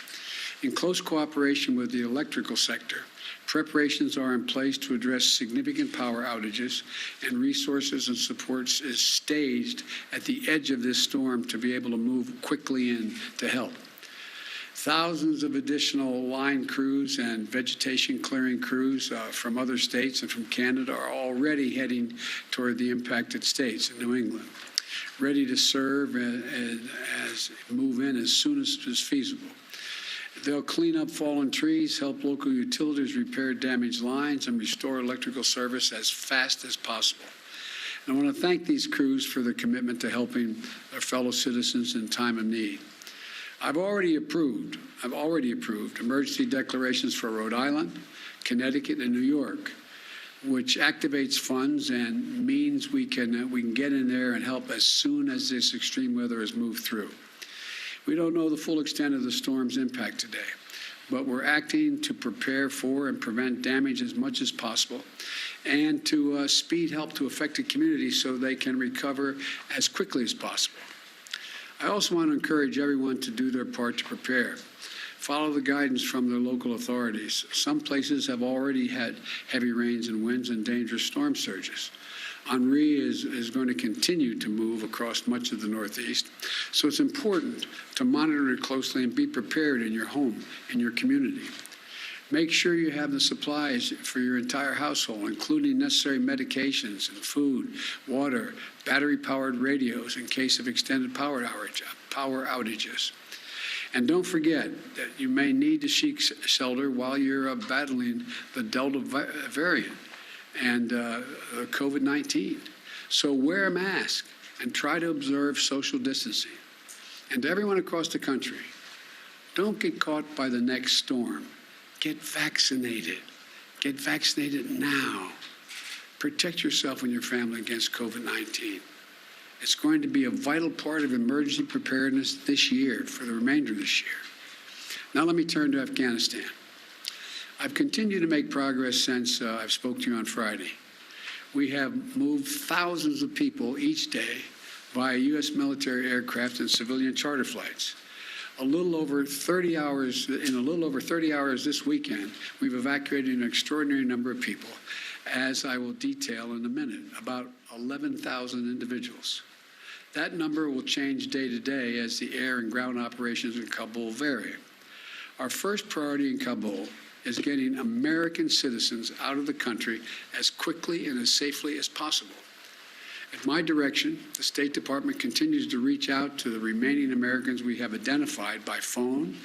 In close cooperation with the electrical sector, preparations are in place to address significant power outages, and resources and supports is staged at the edge of this storm to be able to move quickly in to help. Thousands of additional line crews and vegetation clearing crews from other states and from Canada are already heading toward the impacted states in New England, ready to serve and move in as soon as is feasible. They'll clean up fallen trees, help local utilities repair damaged lines, and restore electrical service as fast as possible. And I want to thank these crews for their commitment to helping their fellow citizens in time of need. I've already approved emergency declarations for Rhode Island, Connecticut, and New York, which activates funds and means we can get in there and help as soon as this extreme weather has moved through. We don't know the full extent of the storm's impact today, but we're acting to prepare for and prevent damage as much as possible and to speed help to affected communities so they can recover as quickly as possible. I also want to encourage everyone to do their part to prepare. Follow the guidance from their local authorities. Some places have already had heavy rains and winds and dangerous storm surges. Henri is going to continue to move across much of the Northeast, so it's important to monitor it closely and be prepared in your home and your community. Make sure you have the supplies for your entire household, including necessary medications and food, water, battery-powered radios in case of extended power outages. And don't forget that you may need to seek shelter while you're battling the Delta variant and COVID-19. So wear a mask and try to observe social distancing. And to everyone across the country, don't get caught by the next storm. Get vaccinated. Get vaccinated now. Protect yourself and your family against COVID-19. It's going to be a vital part of emergency preparedness this year, for the remainder of this year. Now let me turn to Afghanistan. I've continued to make progress since I've spoke to you on Friday. We have moved thousands of people each day via U.S. military aircraft and civilian charter flights. In a little over 30 hours this weekend, we've evacuated an extraordinary number of people, as I will detail in a minute, about 11,000 individuals. That number will change day to day as the air and ground operations in Kabul vary. Our first priority in Kabul is getting American citizens out of the country as quickly and as safely as possible. At my direction, the State Department continues to reach out to the remaining Americans we have identified by phone,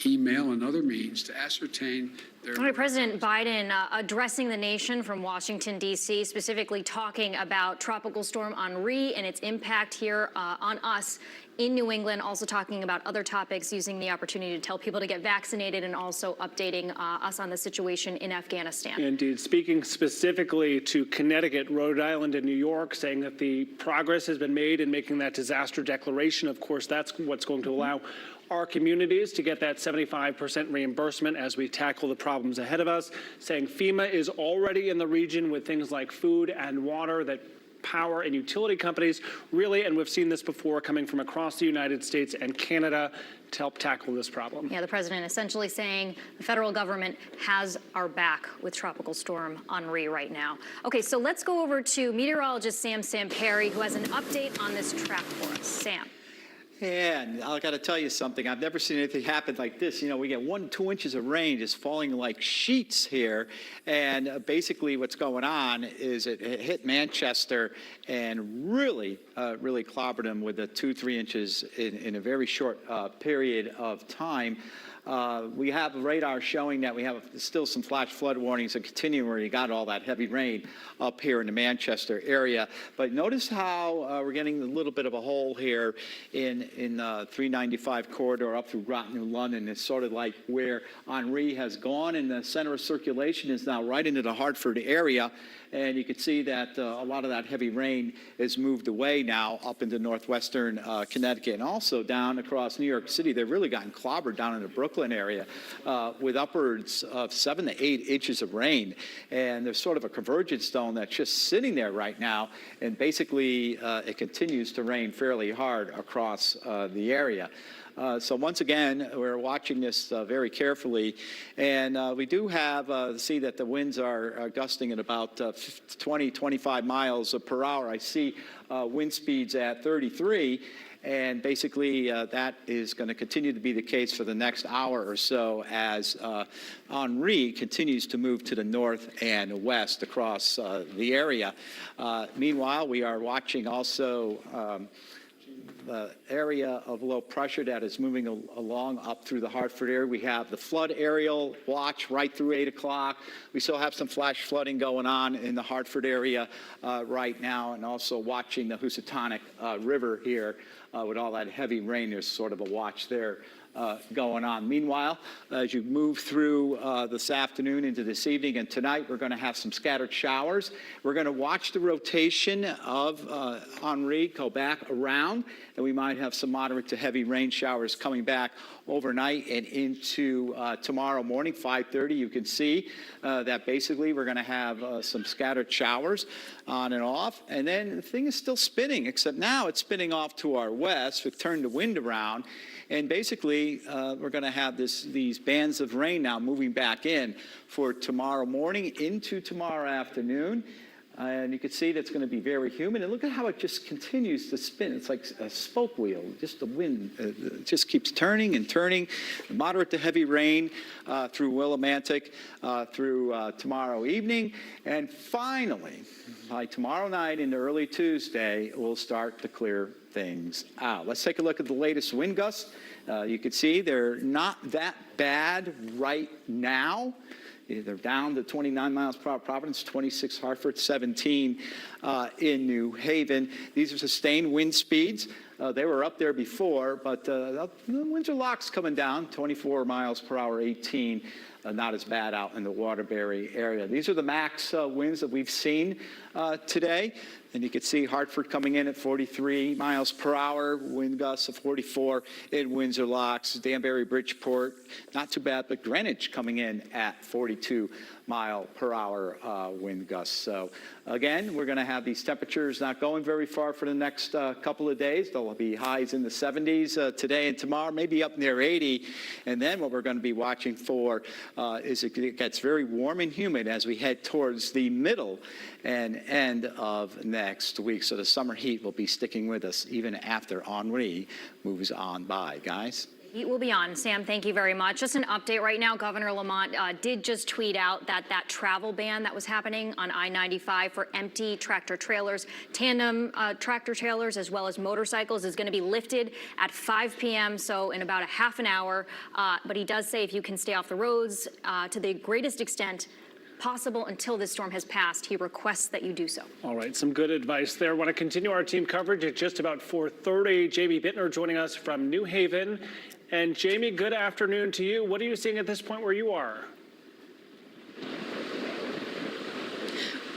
email, and other means to ascertain their... All right, President Biden addressing the nation from Washington, D.C., specifically talking about Tropical Storm Henri and its impact here on us in New England, also talking about other topics, using the opportunity to tell people to get vaccinated and also updating us on the situation in Afghanistan. Indeed, speaking specifically to Connecticut, Rhode Island, and New York, saying that the progress has been made in making that disaster declaration. Of course, that's what's going to allow our communities to get that 75% reimbursement as we tackle the problems ahead of us, saying FEMA is already in the region with things like food and water that power and utility companies really, and we've seen this before, coming from across the United States and Canada to help tackle this problem. Yeah, the president essentially saying the federal government has our back with Tropical Storm Henri right now. Okay, so let's go over to meteorologist Sam Samperi, who has an update on this track for us. Sam. And I got to tell you something. I've never seen anything happen like this. You know, we get 1 to 2 inches of rain just falling like sheets here. And basically what's going on is it hit Manchester and really clobbered them with the 2-3 inches in a very short period of time. We have radar showing that we have still some flash flood warnings and continuing where you got all that heavy rain up here in the Manchester area. But notice how we're getting a little bit of a hole here in 395 corridor up through Groton, New London. It's sort of like where Henri has gone, and the center of circulation is now right into the Hartford area. And you can see that a lot of that heavy rain is moved away now up into northwestern Connecticut and also down across New York City. They've really gotten clobbered down in the Brooklyn area with upwards of 7 to 8 inches of rain. And there's sort of a convergence zone that's just sitting there right now. And basically, it continues to rain fairly hard across the area. So once again, we're watching this very carefully, and we do have see that the winds are gusting at about 20, 25 miles per hour. I see wind speeds at 33, and basically that is going to continue to be the case for the next hour or so as Henri continues to move to the north and west across the area. Meanwhile, we are watching also the area of low pressure that is moving along up through the Hartford area. We have the flood aerial watch right through 8 o'clock. We still have some flash flooding going on in the Hartford area right now, and also watching the Housatonic River here with all that heavy rain. There's sort of a watch there going on. Meanwhile, as you move through this afternoon into this evening and tonight, we're going to have some scattered showers. We're going to watch the rotation of Henri go back around, and we might have some moderate to heavy rain showers coming back overnight and into tomorrow morning, 5:30. You can see that basically we're going to have some scattered showers on and off. And then the thing is still spinning, except now it's spinning off to our west. We've turned the wind around. And basically, we're going to have these bands of rain now moving back in for tomorrow morning into tomorrow afternoon. And you can see that's going to be very humid. And look at how it just continues to spin. It's like a spoke wheel. Just the wind just keeps turning and turning. Moderate to heavy rain through Willimantic through tomorrow evening. And finally, by tomorrow night into early Tuesday, we'll start to clear things out. Let's take a look at the latest wind gusts. You can see they're not that bad right now. They're down to 29 miles per hour Providence, 26 Hartford, 17 in New Haven. These are sustained wind speeds. They were up there before, but the Windsor Locks coming down, 24 miles per hour, 18. Not as bad out in the Waterbury area. These are the max winds that we've seen today. And you can see Hartford coming in at 43 miles per hour, wind gusts of 44 in Windsor Locks. Danbury, Bridgeport, not too bad, but Greenwich coming in at 42 mile-per-hour wind gusts. So again, we're going to have these temperatures not going very far for the next couple of days. There'll be highs in the 70s today and tomorrow, maybe up near 80. And then what we're going to be watching for is it gets very warm and humid as we head towards the middle and end of next week. So the summer heat will be sticking with us even after Henri moves on by, guys. Heat will be on. Sam, thank you very much. Just an update right now. Governor Lamont did just tweet out that travel ban that was happening on I-95 for empty tractor trailers, tandem tractor trailers, as well as motorcycles is going to be lifted at 5 p.m., so in about a half an hour. But he does say if you can stay off the roads to the greatest extent possible until this storm has passed, he requests that you do so. All right, some good advice there. I want to continue our team coverage at just about 4:30. Jamie Bittner joining us from New Haven. And Jamie, good afternoon to you. What are you seeing at this point where you are?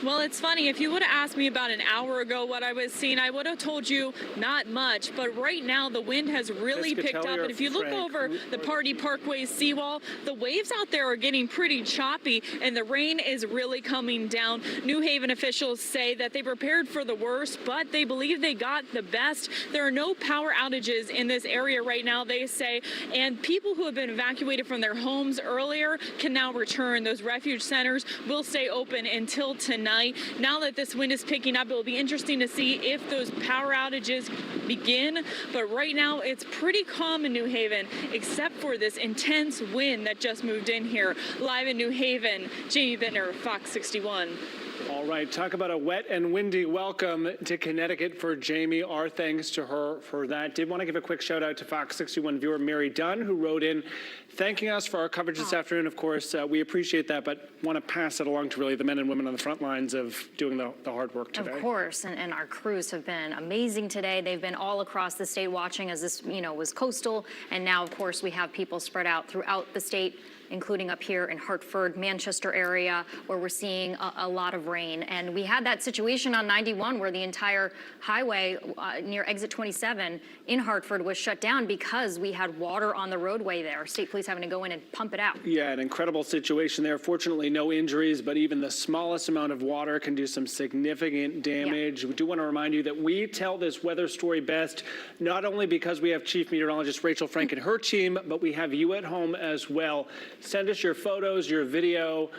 Well, it's funny. If you would have asked me about an hour ago what I was seeing, I would have told you not much. But right now, the wind has really picked up. And if you look over the Pardee Parkway seawall, the waves out there are getting pretty choppy, and the rain is really coming down. New Haven officials say that they prepared for the worst, but they believe they got the best. There are no power outages in this area right now, they say, and people who have been evacuated from their homes earlier can now return. Those refuge centers will stay open until tonight. Now that this wind is picking up, it will be interesting to see if those power outages begin. But right now, it's pretty calm in New Haven, except for this intense wind that just moved in here. Live in New Haven, Jamie Bittner, Fox 61. All right, talk about a wet and windy welcome to Connecticut for Jamie. Our thanks to her for that. Did want to give a quick shout out to Fox 61 viewer Mary Dunn, who wrote in thanking us for our coverage this afternoon. Of course, we appreciate that, but want to pass it along to really the men and women on the front lines of doing the hard work today. Of course, and our crews have been amazing today. They've been all across the state watching as this, was coastal, and now, of course, we have people spread out throughout the state, including up here in Hartford, Manchester area, where we're seeing a lot of rain. And we had that situation on 91 where the entire highway near exit 27 in Hartford was shut down because we had water on the roadway there. State police having to go in and pump it out. Yeah, an incredible situation there. Fortunately, no injuries, but even the smallest amount of water can do some significant damage. We do want to remind you that we tell this weather story best, not only because we have Chief Meteorologist Rachel Frank and her team, but we have you at home as well. Send us your photos, your video,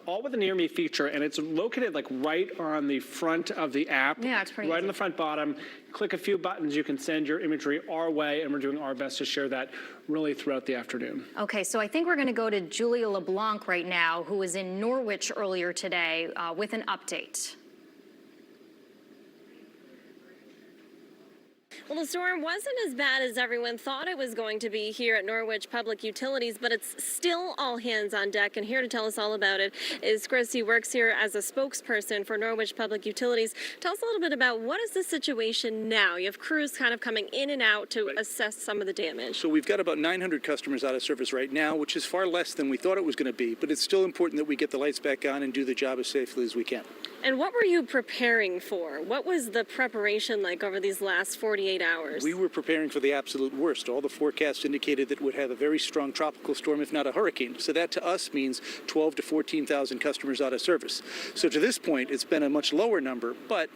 all with the Near Me feature, and it's located right on the front of the app. Yeah, it's pretty right easy. on the front bottom. Click a few buttons, you can send your imagery our way, and we're doing our best to share that really throughout the afternoon. Okay, so I think we're going to go to Julia LeBlanc right now, who was in Norwich earlier today with an update. Well, the storm wasn't as bad as everyone thought it was going to be here at Norwich Public Utilities, but it's still all hands on deck. And here to tell us all about it is Chris. He works here as a spokesperson for Norwich Public Utilities. Tell us a little bit about what is the situation now? You have crews kind of coming in and out to assess some of the damage. So we've got about 900 customers out of service right now, which is far less than we thought it was going to be. But it's still important that we get the lights back on and do the job as safely as we can. And what were you preparing for? What was the preparation like over these last 48 hours? We were preparing for the absolute worst. All the forecasts indicated that we'd have a very strong tropical storm, if not a hurricane. So that to us means 12 to 14,000 customers out of service. So to this point, it's been a much lower number, but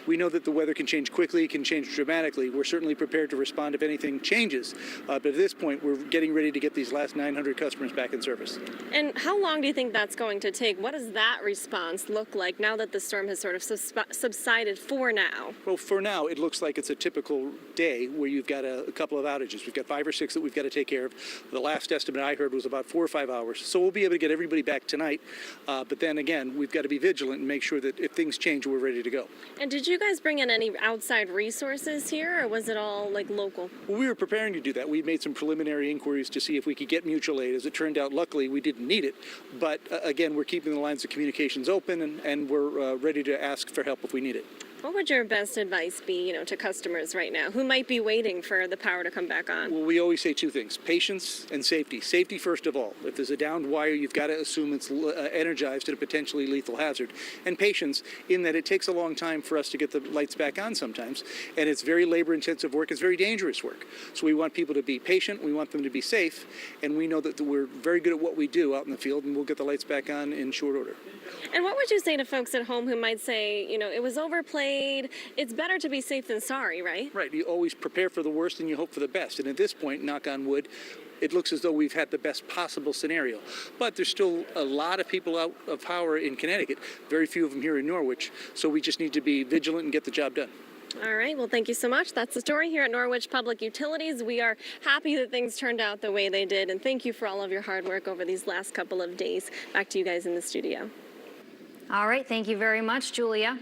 we know that the weather can change quickly, can change dramatically. We're certainly prepared to respond if anything changes. But at this point, we're getting ready to get these last 900 customers back in service. And how long do you think that's going to take? What does that response look like now that the storm has sort of subsided for now? Well, for now, it looks like it's a typical day where you've got a couple of outages. We've got 5 or 6 that we've got to take care of. The last estimate I heard was about 4 or 5 hours. So we'll be able to get everybody back tonight. But then again, we've got to be vigilant and make sure that if things change, we're ready to go. And did you guys bring in any outside resources here, or was it all local? Well, we were preparing to do that. We made some preliminary inquiries to see if we could get mutual aid. As it turned out, luckily, we didn't need it. But again, we're keeping the lines of communications open, and we're ready to ask for help if we need it. What would your best advice be, to customers right now who might be waiting for the power to come back on? Well, we always say two things: patience and safety. Safety first of all. If there's a downed wire, you've got to assume it's energized at a potentially lethal hazard. And patience in that it takes a long time for us to get the lights back on sometimes, and it's very labor-intensive work. It's very dangerous work. So we want people to be patient. We want them to be safe, and we know that we're very good at what we do out in the field, and we'll get the lights back on in short order. And what would you say to folks at home who might say, it was overplayed? It's better to be safe than sorry, right? Right. You always prepare for the worst and you hope for the best. And at this point, knock on wood, it looks as though we've had the best possible scenario. But there's still a lot of people out of power in Connecticut, very few of them here in Norwich. So we just need to be vigilant and get the job done. All right. Well, thank you so much. That's the story here at Norwich Public Utilities. We are happy that things turned out the way they did. And thank you for all of your hard work over these last couple of days. Back to you guys in the studio. All right, thank you very much, Julia.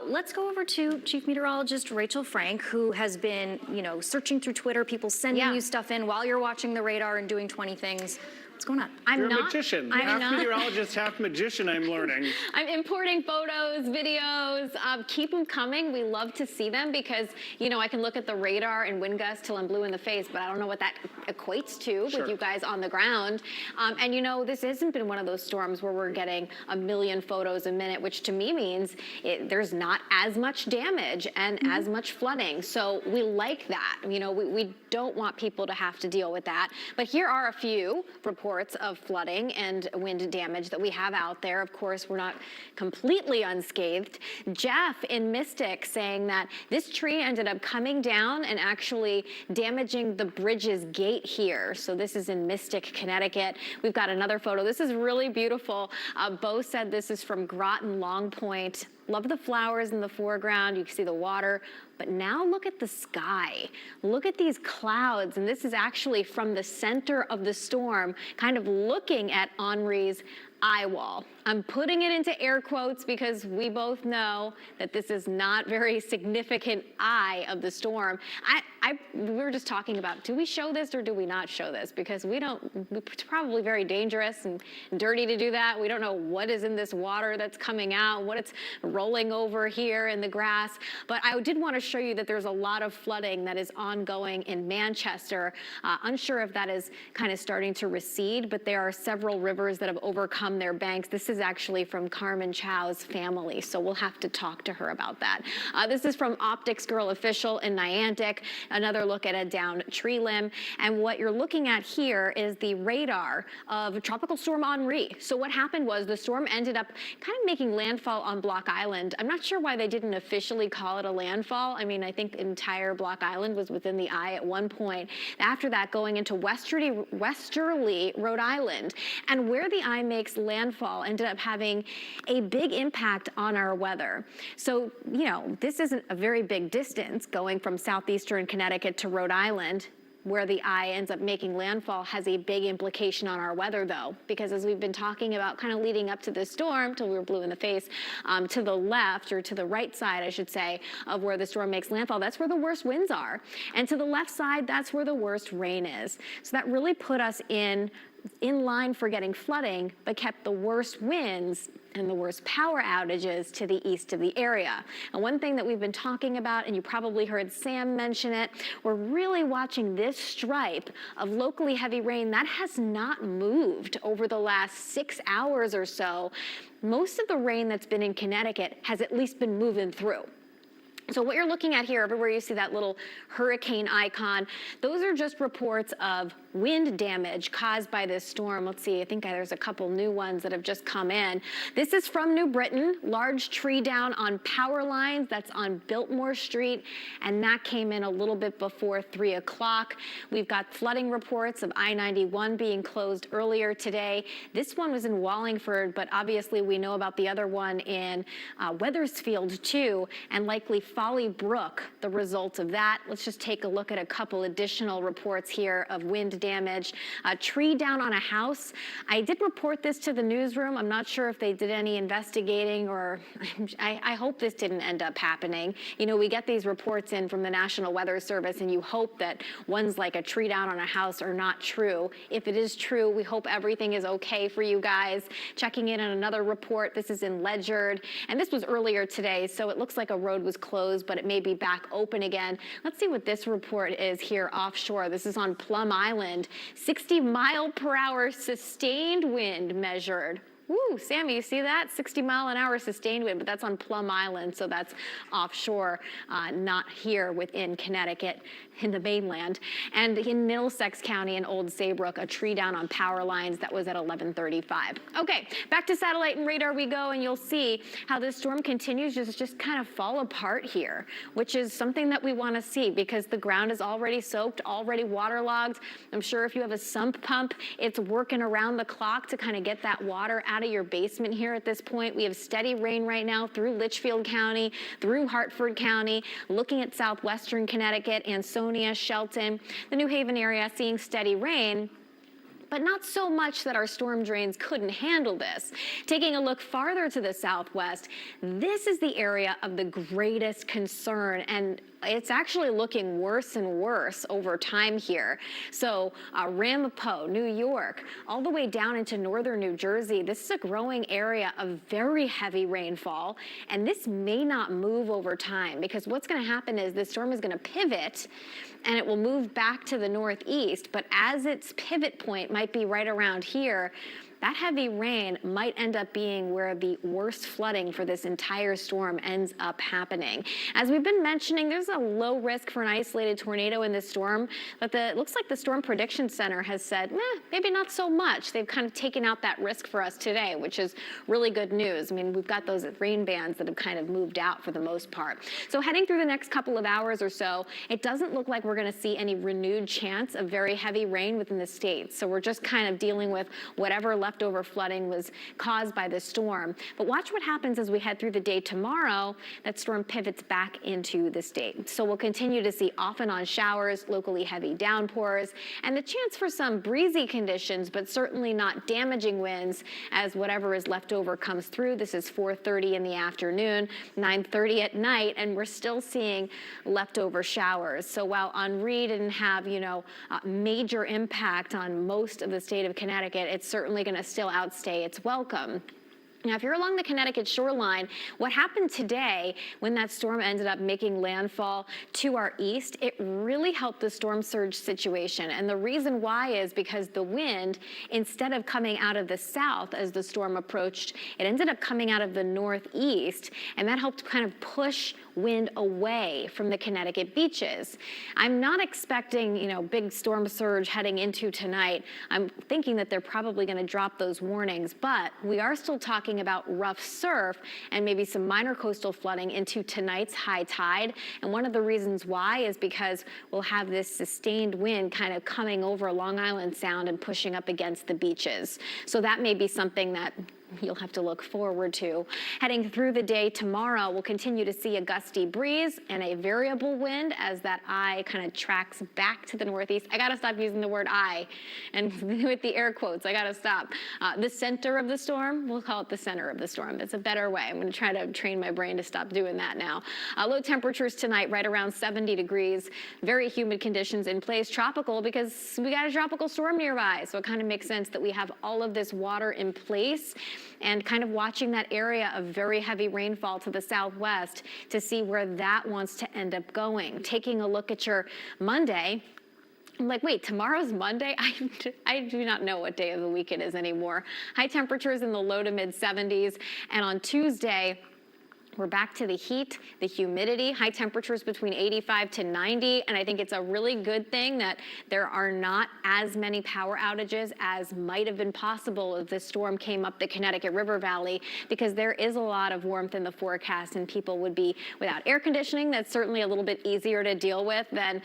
Let's go over to Chief Meteorologist Rachel Frank, who has been, searching through Twitter, people sending you stuff in while you're watching the radar and doing 20 things. What's going on? You're a magician. Half meteorologist, half magician, I'm learning. I'm importing photos, videos. Keep them coming. We love to see them because, I can look at the radar and wind gusts till I'm blue in the face, but I don't know what that equates to with you guys on the ground. And, this hasn't been one of those storms where we're getting a million photos a minute, which to me means there's not as much damage and as much flooding. So we like that. We don't want people to have to deal with that. But here are a few reports of flooding and wind damage that we have out there. Of course, we're not completely unscathed. Jeff in Mystic saying that this tree ended up coming down and actually damaging the bridge's gate here. So this is in Mystic, Connecticut. We've got another photo. This is really beautiful. Bo said this is from Groton Long Point. Love the flowers in the foreground. You can see the water. But now look at the sky. Look at these clouds. And this is actually from the center of the storm, kind of looking at Henri's eye wall. I'm putting it into air quotes because we both know that this is not very significant eye of the storm. We were just talking about, do we show this or do we not show this? Because it's probably very dangerous and dirty to do that. We don't know what is in this water that's coming out, what it's rolling over here in the grass. But I did want to show you that there's a lot of flooding that is ongoing in Manchester. Unsure if that is kind of starting to recede, but there are several rivers that have overcome their banks. This is actually from Carmen Chow's family, so we'll have to talk to her about that. This is from Optics Girl Official in Niantic, another look at a downed tree limb. And what you're looking at here is the radar of Tropical Storm Henri. So what happened was the storm ended up kind of making landfall on Block Island. I'm not sure why they didn't officially call it a landfall. I mean, I think entire Block Island was within the eye at one point. After that, going into westerly Rhode Island. And where the eye makes landfall ended up having a big impact on our weather. So, this isn't a very big distance going from southeastern Connecticut to Rhode Island. Where the eye ends up making landfall has a big implication on our weather, though, because as we've been talking about kind of leading up to this storm till we were blue in the face, to the left, or to the right side, I should say, of where the storm makes landfall, that's where the worst winds are. And to the left side, that's where the worst rain is. So that really put us in line for getting flooding, but kept the worst winds and the worst power outages to the east of the area. And one thing that we've been talking about, and you probably heard Sam mention it, we're really watching this stripe of locally heavy rain that has not moved over the last 6 hours or so. Most of the rain that's been in Connecticut has at least been moving through. So what you're looking at here, everywhere you see that little hurricane icon, those are just reports of wind damage caused by this storm. Let's see, I think there's a couple new ones that have just come in. This is from New Britain, large tree down on power lines. That's on Biltmore Street, and that came in a little bit before 3 o'clock. We've got flooding reports of I-91 being closed earlier today. This one was in Wallingford, but obviously we know about the other one in Wethersfield too, and likely Folly Brook, the result of that. Let's just take a look at a couple additional reports here of wind damage. A tree down on a house. I did report this to the newsroom. I'm not sure if they did any investigating, or I hope this didn't end up happening. You know, we get these reports in from the National Weather Service, and you hope that ones like a tree down on a house are not true. If it is true, we hope everything is okay for you guys. Checking in on another report. This is in Ledyard, and this was earlier today, so it looks like a road was closed, but it may be back open again. Let's see what this report is here offshore. This is on Plum Island. 60-mile-per-hour sustained wind measured. Woo, Sammy, you see that? 60-mile-an-hour sustained wind, but that's on Plum Island, so that's offshore, not here within Connecticut in the mainland. And in Middlesex County in Old Saybrook, a tree down on power lines. That was at 11:35. Okay, back to satellite and radar we go, and you'll see how this storm continues to just kind of fall apart here, which is something that we want to see because the ground is already soaked, already waterlogged. I'm sure if you have a sump pump, it's working around the clock to kind of get that water out of your basement here at this point. We have steady rain right now through Litchfield County, through Hartford County, looking at southwestern Connecticut, Ansonia, Shelton, the New Haven area, seeing steady rain, but not so much that our storm drains couldn't handle this. Taking a look farther to the southwest, this is the area of the greatest concern, and it's actually looking worse and worse over time here. So Ramapo, New York, all the way down into northern New Jersey, this is a growing area of very heavy rainfall, and this may not move over time because what's going to happen is this storm is going to pivot and it will move back to the northeast, but as its pivot point might be right around here, that heavy rain might end up being where the worst flooding for this entire storm ends up happening. As we've been mentioning, there's a low risk for an isolated tornado in this storm, but it looks like the Storm Prediction Center has said, maybe not so much. They've kind of taken out that risk for us today, which is really good news. I mean, we've got those rain bands that have kind of moved out for the most part. So heading through the next couple of hours or so, it doesn't look like we're going to see any renewed chance of very heavy rain within the state. So we're just kind of dealing with whatever leftover flooding was caused by the storm. But watch what happens as we head through the day tomorrow. That storm pivots back into the state. So we'll continue to see off and on showers, locally heavy downpours, and the chance for some breezy conditions, but certainly not damaging winds as whatever is left over comes through. This is 4:30 in the afternoon, 9:30 at night, and we're still seeing leftover showers. So while Henri didn't have, major impact on most of the state of Connecticut, it's certainly going to still outstay its welcome. Now, if you're along the Connecticut shoreline, what happened today when that storm ended up making landfall to our east, it really helped the storm surge situation. And the reason why is because the wind, instead of coming out of the south as the storm approached, it ended up coming out of the northeast, and that helped kind of push wind away from the Connecticut beaches. I'm not expecting, big storm surge heading into tonight. I'm thinking that they're probably going to drop those warnings, but we are still talking about rough surf and maybe some minor coastal flooding into tonight's high tide. And one of the reasons why is because we'll have this sustained wind kind of coming over Long Island Sound and pushing up against the beaches. So that may be something that you'll have to look forward to. Heading through the day tomorrow, we'll continue to see a gusty breeze and a variable wind as that eye kind of tracks back to the northeast. I gotta stop using the word eye, and with the air quotes, I gotta stop. The center of the storm, we'll call it the center of the storm. That's a better way. I'm gonna try to train my brain to stop doing that now. Low temperatures tonight, right around 70 degrees. Very humid conditions in place. Tropical because we got a tropical storm nearby, so it kind of makes sense that we have all of this water in place and kind of watching that area of very heavy rainfall to the southwest to see where that wants to end up going. Taking a look at your Monday, I'm like, wait, tomorrow's Monday? I do not know what day of the week it is anymore. High temperatures in the low to mid 70s, and on Tuesday, we're back to the heat, the humidity, high temperatures between 85 to 90, and I think it's a really good thing that there are not as many power outages as might have been possible if the storm came up the Connecticut River Valley, because there is a lot of warmth in the forecast and people would be without air conditioning. That's certainly a little bit easier to deal with than,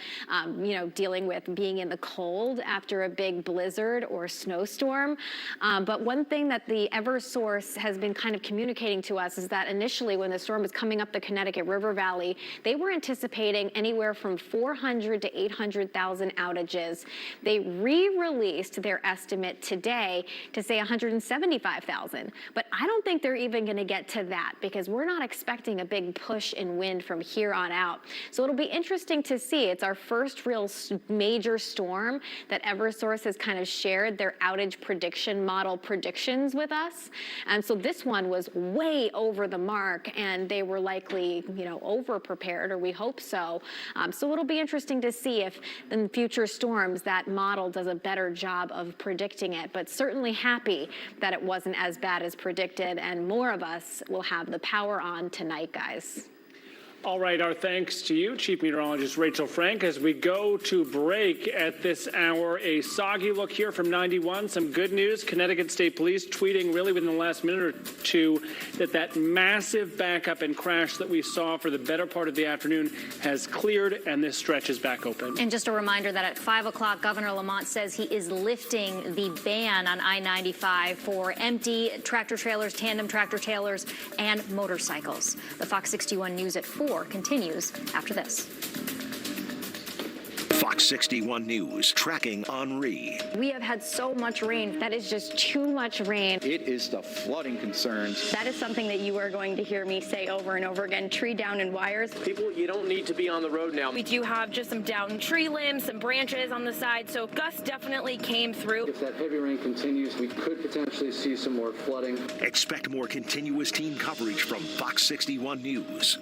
dealing with being in the cold after a big blizzard or snowstorm. But one thing that the Eversource has been kind of communicating to us is that initially when the storm was coming up the Connecticut River Valley, they were anticipating anywhere from 400 to 800,000 outages. They re-released their estimate today to say 175,000. But I don't think they're even going to get to that because we're not expecting a big push in wind from here on out. So it'll be interesting to see. It's our first real major storm that Eversource has kind of shared their outage prediction model predictions with us. And so this one was way over the mark, and they were likely, over prepared, or we hope so. So it'll be interesting to see if in future storms that model does a better job of predicting it. But certainly happy that it wasn't as bad as predicted, and more of us will have the power on tonight, guys. All right, our thanks to you, Chief Meteorologist Rachel Frank. As we go to break at this hour, a soggy look here from 91. Some good news. Connecticut State Police tweeting really within the last minute or two that massive backup and crash that we saw for the better part of the afternoon has cleared, and this stretch is back open. And just a reminder that at 5 o'clock, Governor Lamont says he is lifting the ban on I-95 for empty tractor trailers, tandem tractor trailers, and motorcycles. The Fox 61 News at 4 continues after this. Fox 61 News tracking Henri. We have had so much rain. That is just too much rain. It is the flooding concerns. That is something that you are going to hear me say over and over again. Tree down and wires. People, you don't need to be on the road now. We do have just some downed tree limbs, some branches on the side, so gusts definitely came through. If that heavy rain continues, we could potentially see some more flooding. Expect more continuous team coverage from Fox 61 News.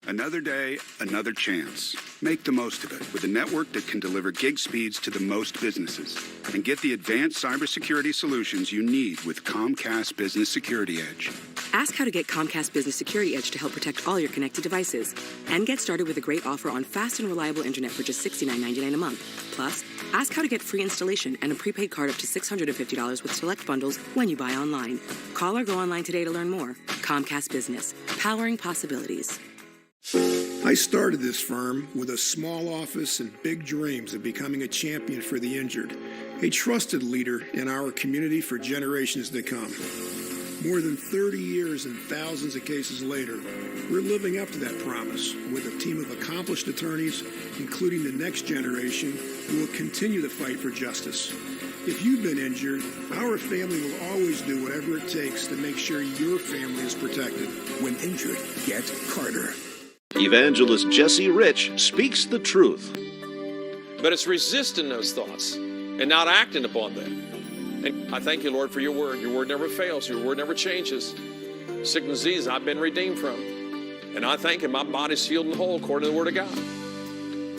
Another day, another chance. Make the most of it with a network that can deliver gig speeds to the most businesses. And get the advanced cybersecurity solutions you need with Comcast Business Security Edge. Ask how to get Comcast Business Security Edge to help protect all your connected devices. And get started with a great offer on fast and reliable internet for just $69.99 a month. Plus, ask how to get free installation and a prepaid card up to $650 with select bundles when you buy online. Call or go online today to learn more. Comcast Business, powering possibilities. I started this firm with a small office and big dreams of becoming a champion for the injured, a trusted leader in our community for generations to come. More than 30 years and thousands of cases later, we're living up to that promise with a team of accomplished attorneys, including the next generation, who will continue the fight for justice. If you've been injured, our family will always do whatever it takes to make sure your family is protected. When injured, get Carter. Evangelist Jesse Rich speaks the truth. But it's resisting those thoughts and not acting upon them. And I thank you, Lord, for your word. Your word never fails. Your word never changes. Sickness and disease I've been redeemed from. And I thank you, my body's healed and whole according to the word of God.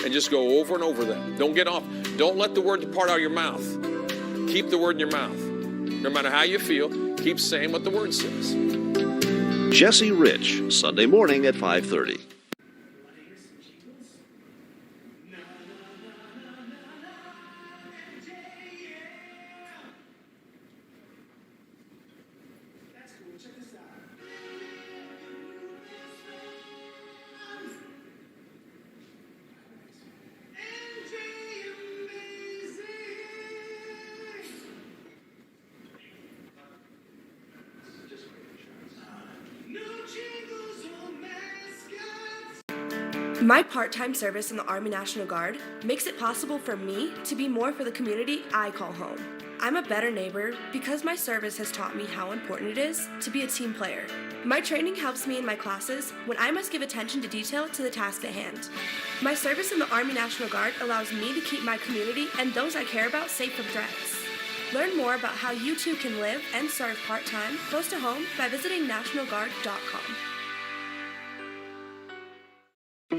And just go over and over that. Don't get off. Don't let the word depart out of your mouth. Keep the word in your mouth. No matter how you feel, keep saying what the word says. Jesse Rich, Sunday morning at 5:30. My part-time service in the Army National Guard makes it possible for me to be more for the community I call home. I'm a better neighbor because my service has taught me how important it is to be a team player. My training helps me in my classes when I must give attention to detail to the task at hand. My service in the Army National Guard allows me to keep my community and those I care about safe from threats. Learn more about how you too can live and serve part-time close to home by visiting nationalguard.com.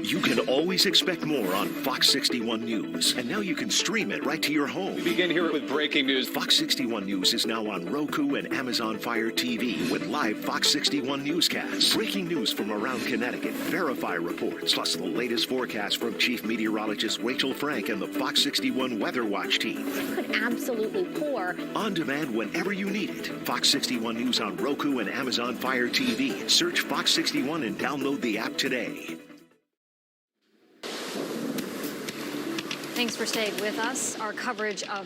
You can always expect more on Fox 61 News. And now you can stream it right to your home. We begin here with breaking news. Fox 61 News is now on Roku and Amazon Fire TV with live Fox 61 newscasts. Breaking news from around Connecticut, Verify reports, plus the latest forecast from Chief Meteorologist Rachel Frank and the Fox 61 Weather Watch team. It could absolutely pour. On demand whenever you need it. Fox 61 News on Roku and Amazon Fire TV. Search Fox 61 and download the app today. Thanks for staying with us. Our coverage of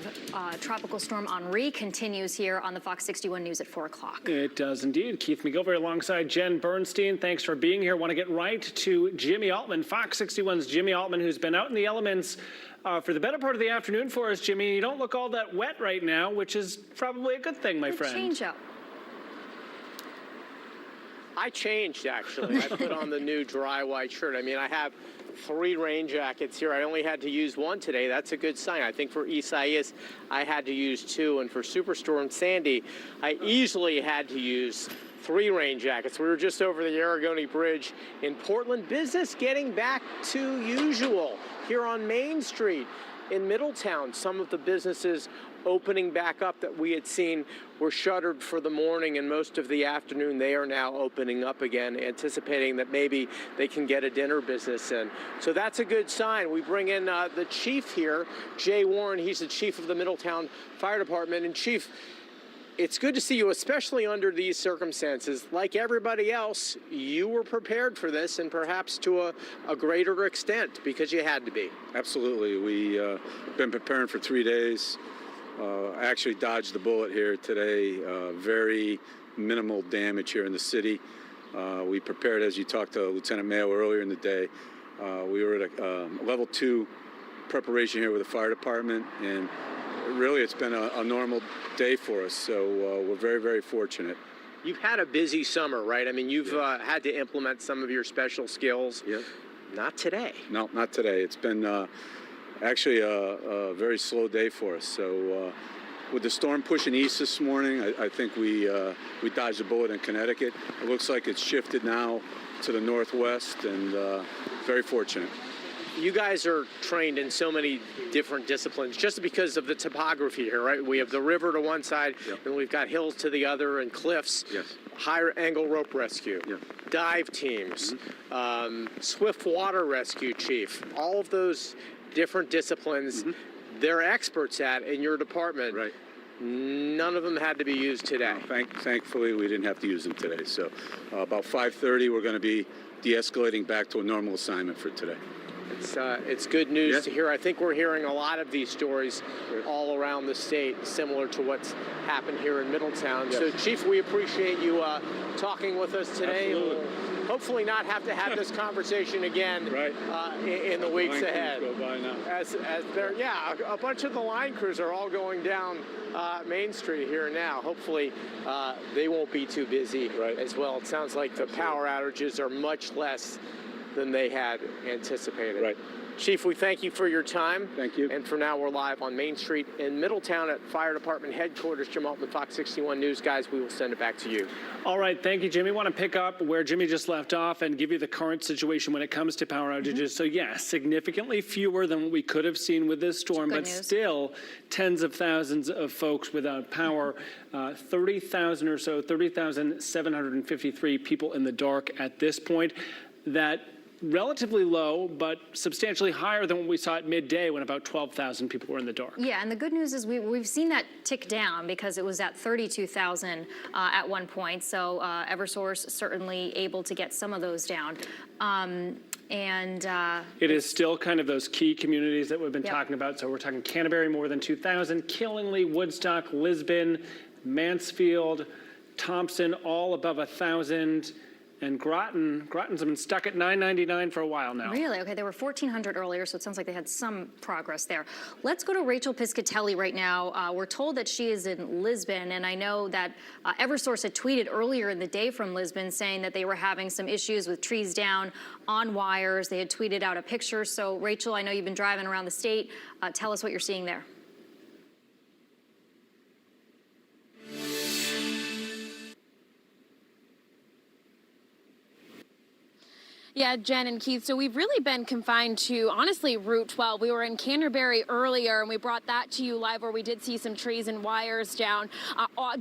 Tropical Storm Henri continues here on the Fox 61 News at 4 o'clock. It does indeed. Keith McGilvery alongside Jen Bernstein. Thanks for being here. Want to get right to Jimmy Altman, Fox 61's Jimmy Altman, who's been out in the elements for the better part of the afternoon for us. Jimmy, you don't look all that wet right now, which is probably a good thing, my friend. Change up. I changed, actually. I put on the new dry white shirt. I mean, I have 3 rain jackets here. I only had to use 1 today. That's a good sign. I think for Isaias, I had to use 2. And for Superstorm Sandy, I easily had to use 3 rain jackets. We were just over the Aragoni Bridge in Portland. Business getting back to usual here on Main Street in Middletown. Some of the businesses opening back up that we had seen were shuttered for the morning and most of the afternoon. They are now opening up again, anticipating that maybe they can get a dinner business in. So that's a good sign. We bring in the chief here, Jay Warren. He's the chief of the Middletown Fire Department. And Chief, it's good to see you, especially under these circumstances. Like everybody else, you were prepared for this, and perhaps to a greater extent, because you had to be. Absolutely. We've been preparing for 3 days. Actually dodged the bullet here today. Very minimal damage here in the city. We prepared, as you talked to Lieutenant Mayo earlier in the day. We were at a level 2 preparation here with the fire department, and really it's been a normal day for us. So we're very, very fortunate. You've had a busy summer, right? I mean, you've had to implement some of your special skills. Yes. Not today. No, not today. It's been actually a very slow day for us. So with the storm pushing east this morning, I think we dodged a bullet in Connecticut. It looks like it's shifted now to the northwest, and very fortunate. You guys are trained in so many different disciplines just because of the topography here, right? We have the river to one side, and we've got hills to the other and cliffs. Yes. Higher angle rope rescue, dive teams, swift water rescue, Chief. All of those different disciplines they're experts at in your department. Right. None of them had to be used today. Thankfully, we didn't have to use them today. So about 5:30, we're going to be de-escalating back to a normal assignment for today. It's good news to hear. I think we're hearing a lot of these stories all around the state, similar to what's happened here in Middletown. So, Chief, we appreciate you talking with us today. Absolutely. We'll hopefully not have to have this conversation again in the weeks ahead. Go by now. As a bunch of the line crews are all going down Main Street here now. Hopefully, they won't be too busy as well. It sounds like the power outages are much less than they had anticipated. Right. Chief, we thank you for your time. Thank you. And for now, we're live on Main Street in Middletown at Fire Department headquarters. Jim Altman, Fox 61 News. Guys, we will send it back to you. All right. Thank you, Jimmy. I want to pick up where Jimmy just left off and give you the current situation when it comes to power outages. So, yes, significantly fewer than what we could have seen with this storm, but still tens of thousands of folks without power. 30,000 or so, 30,753 people in the dark at this point. That relatively low, but substantially higher than what we saw at midday when about 12,000 people were in the dark. Yeah, and the good news is we've seen that tick down because it was at 32,000 at one point. So Eversource certainly able to get some of those down. It is still kind of those key communities that we've been talking about. So we're talking Canterbury, more than 2,000, Killingly, Woodstock, Lisbon, Mansfield, Thompson, all above 1,000. And Groton's been stuck at $9.99 for a while now. Really? Okay, they were 1,400 earlier, so it sounds like they had some progress there. Let's go to Rachel Piscatelli right now. We're told that she is in Lisbon, and I know that Eversource had tweeted earlier in the day from Lisbon saying that they were having some issues with trees down on wires. They had tweeted out a picture. So, Rachel, I know you've been driving around the state. Tell us what you're seeing there. Yeah, Jen and Keith, so we've really been confined to, honestly, Route 12. We were in Canterbury earlier, and we brought that to you live where we did see some trees and wires down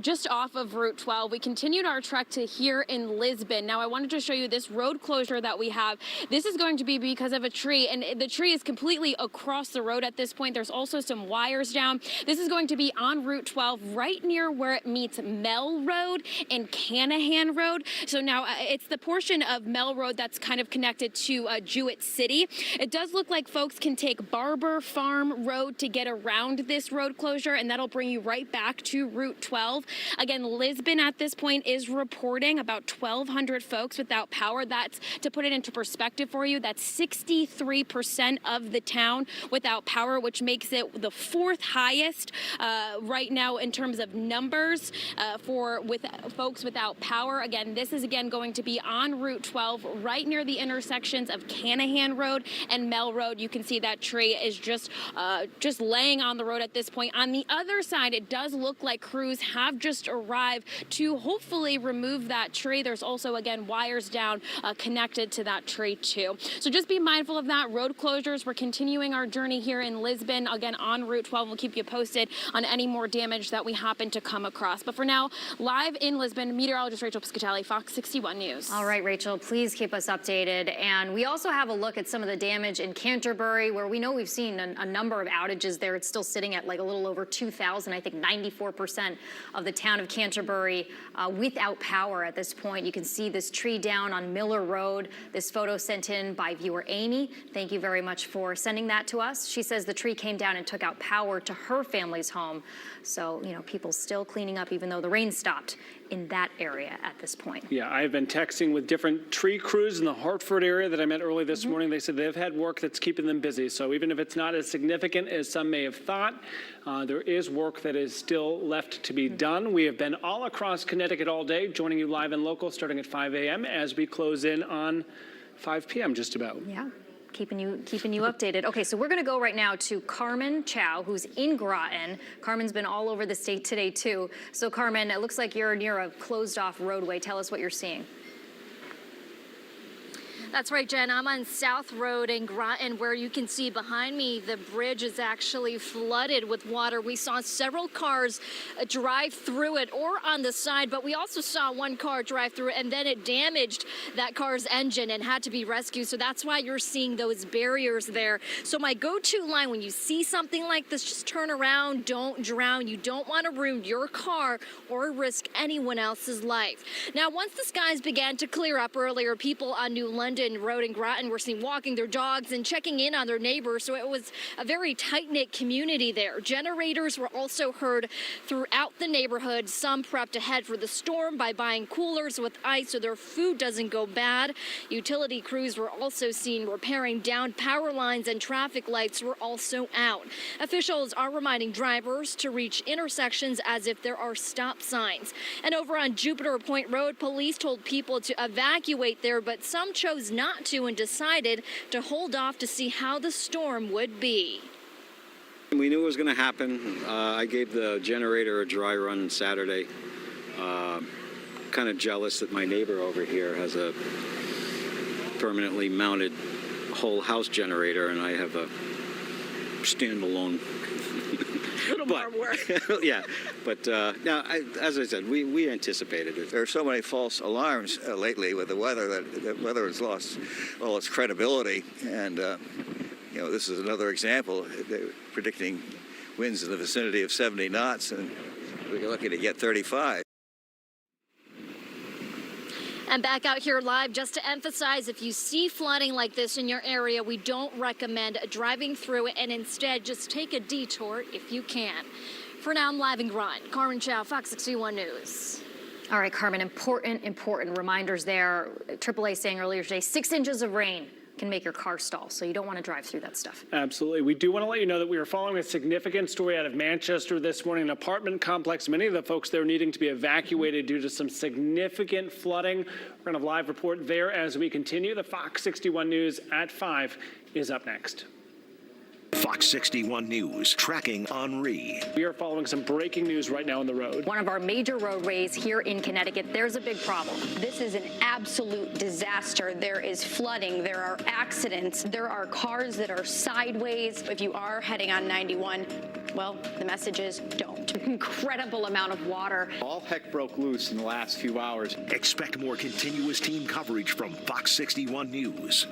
just off of Route 12. We continued our trek to here in Lisbon. Now, I wanted to show you this road closure that we have. This is going to be because of a tree, and the tree is completely across the road at this point. There's also some wires down. This is going to be on Route 12, right near where it meets Mell Road and Canahan Road. So now it's the portion of Mell Road that's kind of of connected to Jewett City. It does look like folks can take Barber Farm Road to get around this road closure, and that'll bring you right back to Route 12. Again, Lisbon at this point is reporting about 1,200 folks without power. That's, to put it into perspective for you, that's 63% of the town without power, which makes it the fourth highest right now in terms of numbers with folks without power. Again, this is going to be on Route 12, right near the intersections of Canahan Road and Mell Road. You can see that tree is just laying on the road at this point. On the other side, it does look like crews have just arrived to hopefully remove that tree. There's also, again, wires down connected to that tree too. So just be mindful of that. Road closures. We're continuing our journey here in Lisbon, again on Route 12. We'll keep you posted on any more damage that we happen to come across. But for now, live in Lisbon, meteorologist Rachel Piscatelli, Fox 61 News. All right, Rachel, please keep us updated. And we also have a look at some of the damage in Canterbury, where we know we've seen a number of outages there. It's still sitting at like a little over 2,000. I think 94% of the town of Canterbury without power at this point. You can see this tree down on Miller Road. This photo sent in by viewer Amy. Thank you very much for sending that to us. She says the tree came down and took out power to her family's home. So, you know, people still cleaning up even though the rain stopped in that area at this point. Yeah, I've been texting with different tree crews in the Hartford area that I met early this morning. They said they've had work that's keeping them busy. So even if it's not as significant as some may have thought, there is work that is still left to be done. We have been all across Connecticut all day, joining you live and local starting at 5 a.m. as we close in on 5 p.m. just about. Yeah. Keeping you updated. Okay, so we're going to go right now to Carmen Chow, who's in Groton. Carmen's been all over the state today, too. So, Carmen, it looks like you're near a closed-off roadway. Tell us what you're seeing. That's right, Jen. I'm on South Road in Groton, where you can see behind me the bridge is actually flooded with water. We saw several cars drive through it or on the side, but we also saw one car drive through it, and then it damaged that car's engine and had to be rescued. So that's why you're seeing those barriers there. So my go-to line when you see something like this, just turn around, don't drown. You don't want to ruin your car or risk anyone else's life. Now, once the skies began to clear up earlier, people on New London Road in Groton were seen walking their dogs and checking in on their neighbors, so it was a very tight-knit community there. Generators were also heard throughout the neighborhood. Some prepped ahead for the storm by buying coolers with ice so their food doesn't go bad. Utility crews were also seen repairing downed power lines, and traffic lights were also out. Officials are reminding drivers to reach intersections as if there are stop signs. And over on Jupiter Point Road, police told people to evacuate there, but some chose not to and decided to hold off to see how the storm would be. We knew it was going to happen. I gave the generator a dry run Saturday. Kind of jealous that my neighbor over here has a permanently mounted whole house generator and I have a standalone. A little more work. Yeah, but now, as I said, we anticipated it. There are so many false alarms lately with the weather that the weather has lost all its credibility, and you know, this is another example. They're predicting winds in the vicinity of 70 knots, and we're lucky to get 35. And back out here live, just to emphasize, if you see flooding like this in your area, we don't recommend driving through it, and instead just take a detour if you can. For now, I'm live in Groton. Carmen Chow, Fox 61 News. All right, Carmen, important reminders there. AAA saying earlier today, 6 inches of rain can make your car stall, so you don't want to drive through that stuff. Absolutely. We do want to let you know that we are following a significant story out of Manchester this morning, an apartment complex. Many of the folks there needing to be evacuated due to some significant flooding. We're going to have a live report there as we continue. The Fox 61 News at 5 is up next. Fox 61 News, tracking Henri. We are following some breaking news right now on the road. One of our major roadways here in Connecticut, there's a big problem. This is an absolute disaster. There is flooding, there are accidents, there are cars that are sideways. If you are heading on 91, well, the message is don't. Incredible amount of water. All heck broke loose in the last few hours. Expect more continuous team coverage from Fox 61 News.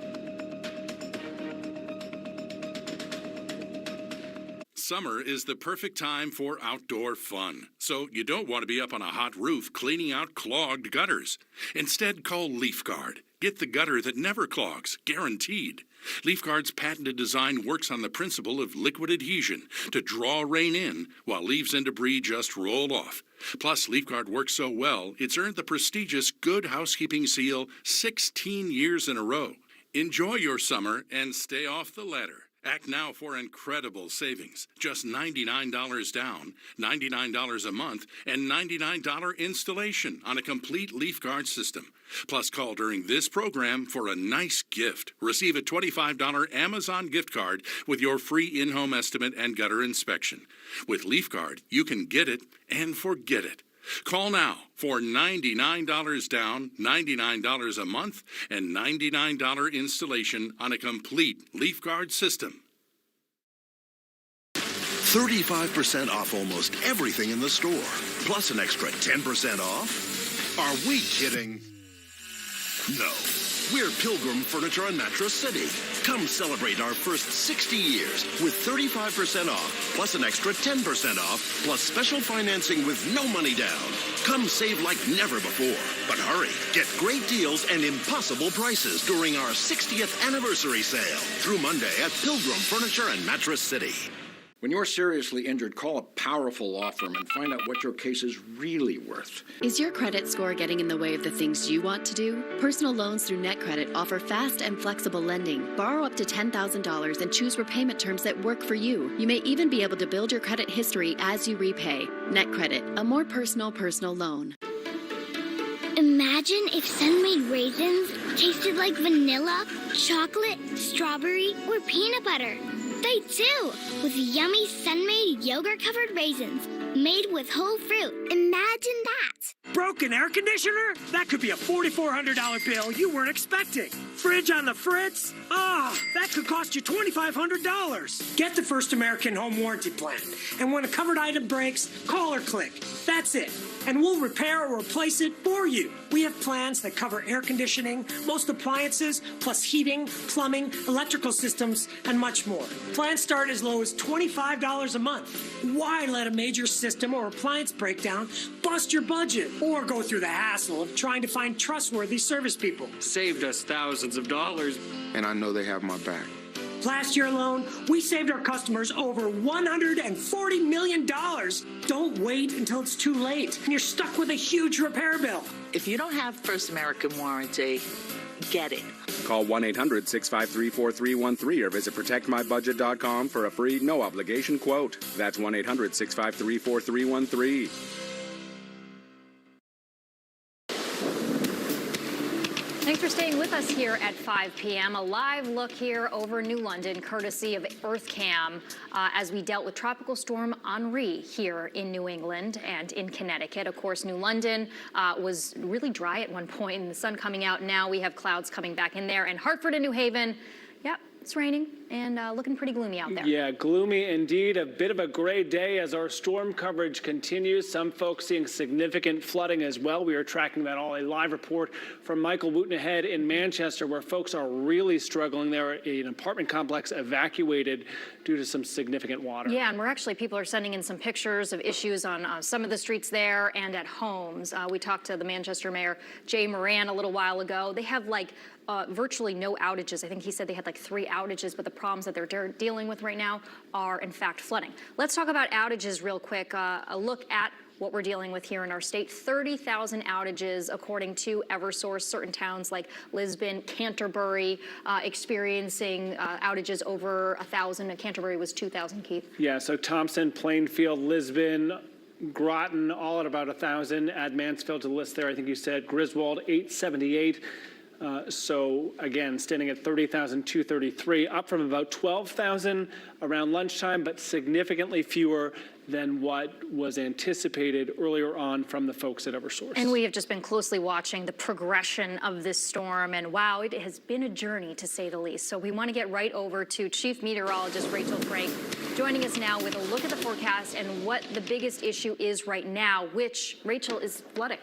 Summer is the perfect time for outdoor fun, so you don't want to be up on a hot roof cleaning out clogged gutters. Instead, call LeafGuard. Get the gutter that never clogs, guaranteed. LeafGuard's patented design works on the principle of liquid adhesion to draw rain in while leaves and debris just roll off. Plus, LeafGuard works so well, it's earned the prestigious Good Housekeeping seal 16 years in a row. Enjoy your summer and stay off the ladder. Act now for incredible savings. Just $99 down, $99 a month, and $99 installation on a complete LeafGuard system. Plus, call during this program for a nice gift. Receive a $25 Amazon gift card with your free in-home estimate and gutter inspection. With LeafGuard, you can get it and forget it. Call now for $99 down, $99 a month, and $99 installation on a complete LeafGuard system. 35% off almost everything in the store, plus an extra 10% off? Are we kidding? No. We're Pilgrim Furniture and Mattress City. Come celebrate our first 60 years with 35% off, plus an extra 10% off, plus special financing with no money down. Come save like never before. But hurry, get great deals and impossible prices during our 60th anniversary sale through Monday at Pilgrim Furniture and Mattress City. When you're seriously injured, call a powerful law firm and find out what your case is really worth. Is your credit score getting in the way of the things you want to do? Personal loans through NetCredit offer fast and flexible lending. Borrow up to $10,000 and choose repayment terms that work for you. You may even be able to build your credit history as you repay. NetCredit, a more personal loan. Imagine if Sun-Made raisins tasted like vanilla, chocolate, strawberry, or peanut butter. They do, with yummy Sun-Made yogurt-covered raisins made with whole fruit. Imagine that. Broken air conditioner? That could be a $4,400 bill you weren't expecting. Fridge on the fritz? That could cost you $2,500. Get the First American Home Warranty Plan. And when a covered item breaks, call or click. That's it. And we'll repair or replace it for you. We have plans that cover air conditioning, most appliances, plus heating, plumbing, electrical systems, and much more. Plans start as low as $25 a month. Why let a major system or appliance breakdown bust your budget or go through the hassle of trying to find trustworthy service people? Saved us thousands of dollars. And I know they have my back. Last year alone, we saved our customers over $140 million. Don't wait until it's too late and you're stuck with a huge repair bill. If you don't have First American Warranty, get it. Call 1-800-653-4313 or visit protectmybudget.com for a free, no-obligation quote. That's 1-800-653-4313. Thanks for staying with us here at 5 p.m. A live look here over New London, courtesy of EarthCam, as we dealt with Tropical Storm Henri here in New England and in Connecticut. Of course, New London was really dry at one point, and the sun coming out. Now we have clouds coming back in there. And Hartford and New Haven, yep, it's raining and looking pretty gloomy out there. Yeah, gloomy indeed. A bit of a gray day as our storm coverage continues. Some folks seeing significant flooding as well. We are tracking that all. A live report from Michael Wooten ahead in Manchester, where folks are really struggling. There, an apartment complex evacuated due to some significant water. Yeah, and people are sending in some pictures of issues on some of the streets there and at homes. We talked to the Manchester Mayor, Jay Moran, a little while ago. They have virtually no outages. I think he said they had 3 outages, but the problems that they're dealing with right now are in fact flooding. Let's talk about outages real quick. A look at what we're dealing with here in our state. 30,000 outages according to Eversource. Certain towns like Lisbon, Canterbury experiencing outages over 1,000. Canterbury was 2,000, Keith. Yeah, so Thompson, Plainfield, Lisbon, Groton, all at about 1,000. Add Mansfield to the list there. I think you said Griswold, 878. So again, standing at 30,233, up from about 12,000 around lunchtime, but significantly fewer than what was anticipated earlier on from the folks at Eversource. And we have just been closely watching the progression of this storm, and wow, it has been a journey to say the least. So we want to get right over to Chief Meteorologist Rachel Frank, joining us now with a look at the forecast and what the biggest issue is right now, which, Rachel, is flooding.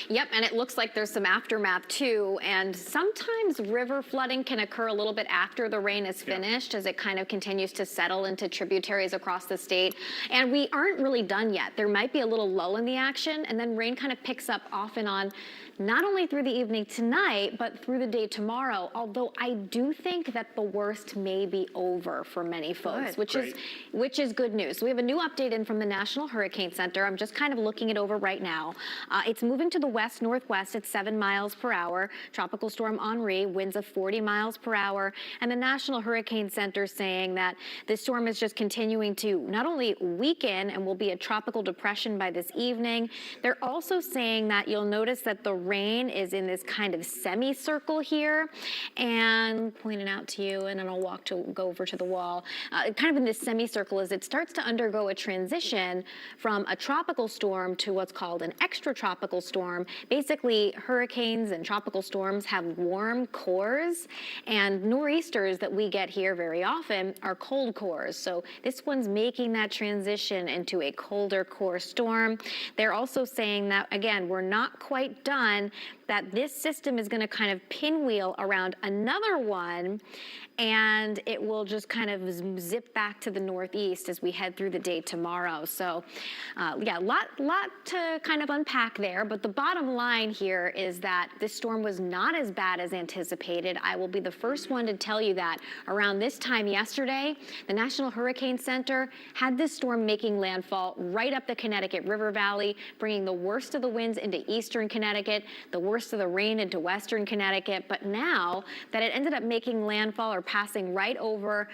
Yep, and it looks like there's some aftermath too, and sometimes river flooding can occur a little bit after the rain is finished as it kind of continues to settle into tributaries across the state. And we aren't really done yet. There might be a little lull in the action, and then rain kind of picks up off and on, not only through the evening tonight, but through the day tomorrow, although I do think that the worst may be over for many folks, which is good news. So we have a new update in from the National Hurricane Center. I'm just kind of looking it over right now. It's moving to the west-northwest at 7 miles per hour. Tropical Storm Henri, winds of 40 miles per hour. And the National Hurricane Center saying that this storm is just continuing to not only weaken and will be a tropical depression by this evening, they're also saying that you'll notice that the rain is in this kind of semicircle here, and pointing out to you, and then I'll go over to the wall, kind of in this semicircle as it starts to undergo a transition from a tropical storm to what's called an extratropical storm. Basically, hurricanes and tropical storms have warm cores, and nor'easters that we get here very often are cold cores. So this one's making that transition into a colder core storm. They're also saying that, again, we're not quite done, that this system is going to kind of pinwheel around another one, and it will just kind of zip back to the northeast as we head through the day tomorrow. So yeah, lot to kind of unpack there, but the bottom line here is that this storm was not as bad as anticipated. I will be the first one to tell you that. Around this time yesterday, the National Hurricane Center had this storm making landfall right up the Connecticut River Valley, bringing the worst of the winds into eastern Connecticut, the worst of the rain into western Connecticut. But now that it ended up making landfall or passing right over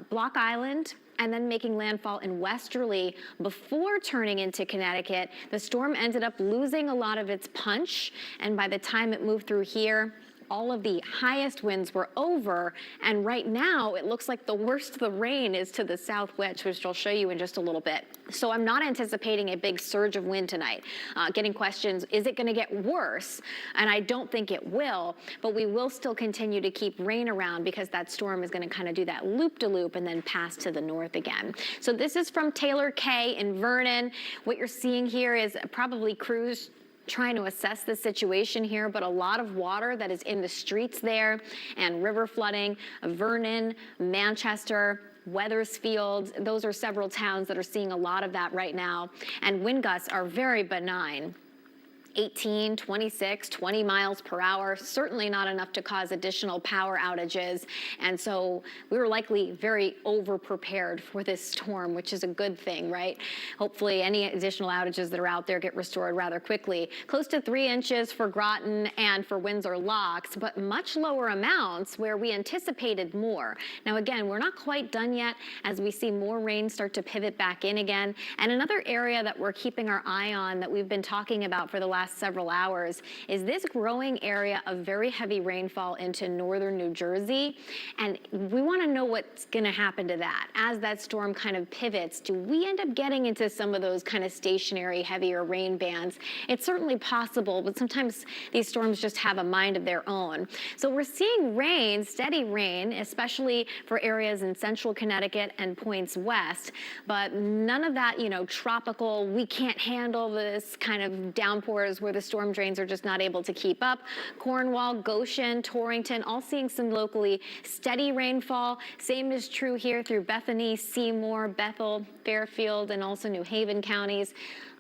Block Island and then making landfall in Westerly before turning into Connecticut, the storm ended up losing a lot of its punch. And by the time it moved through here, all of the highest winds were over, and right now it looks like the worst of the rain is to the southwest, which I'll show you in just a little bit. So I'm not anticipating a big surge of wind tonight. Getting questions, is it going to get worse? And I don't think it will, but we will still continue to keep rain around because that storm is going to kind of do that loop-de-loop and then pass to the north again. So this is from Taylor K in Vernon. What you're seeing here is probably crews trying to assess the situation here, but a lot of water that is in the streets there and river flooding. Vernon, Manchester, Wethersfield, those are several towns that are seeing a lot of that right now. And wind gusts are very benign. 18, 26, 20 miles per hour, certainly not enough to cause additional power outages. And so we were likely very over-prepared for this storm, which is a good thing, right? Hopefully any additional outages that are out there get restored rather quickly. Close to 3 inches for Groton and for Windsor Locks, but much lower amounts where we anticipated more. Now again, we're not quite done yet as we see more rain start to pivot back in again. And another area that we're keeping our eye on that we've been talking about for the last several hours is this growing area of very heavy rainfall into northern New Jersey. And we want to know what's going to happen to that. As that storm kind of pivots, do we end up getting into some of those kind of stationary, heavier rain bands? It's certainly possible, but sometimes these storms just have a mind of their own. So we're seeing rain, steady rain, especially for areas in central Connecticut and points west, but none of that, tropical, we can't handle this kind of downpours where the storm drains are just not able to keep up. Cornwall, Goshen, Torrington, all seeing some locally steady rainfall. Same is true here through Bethany, Seymour, Bethel, Fairfield, and also New Haven counties.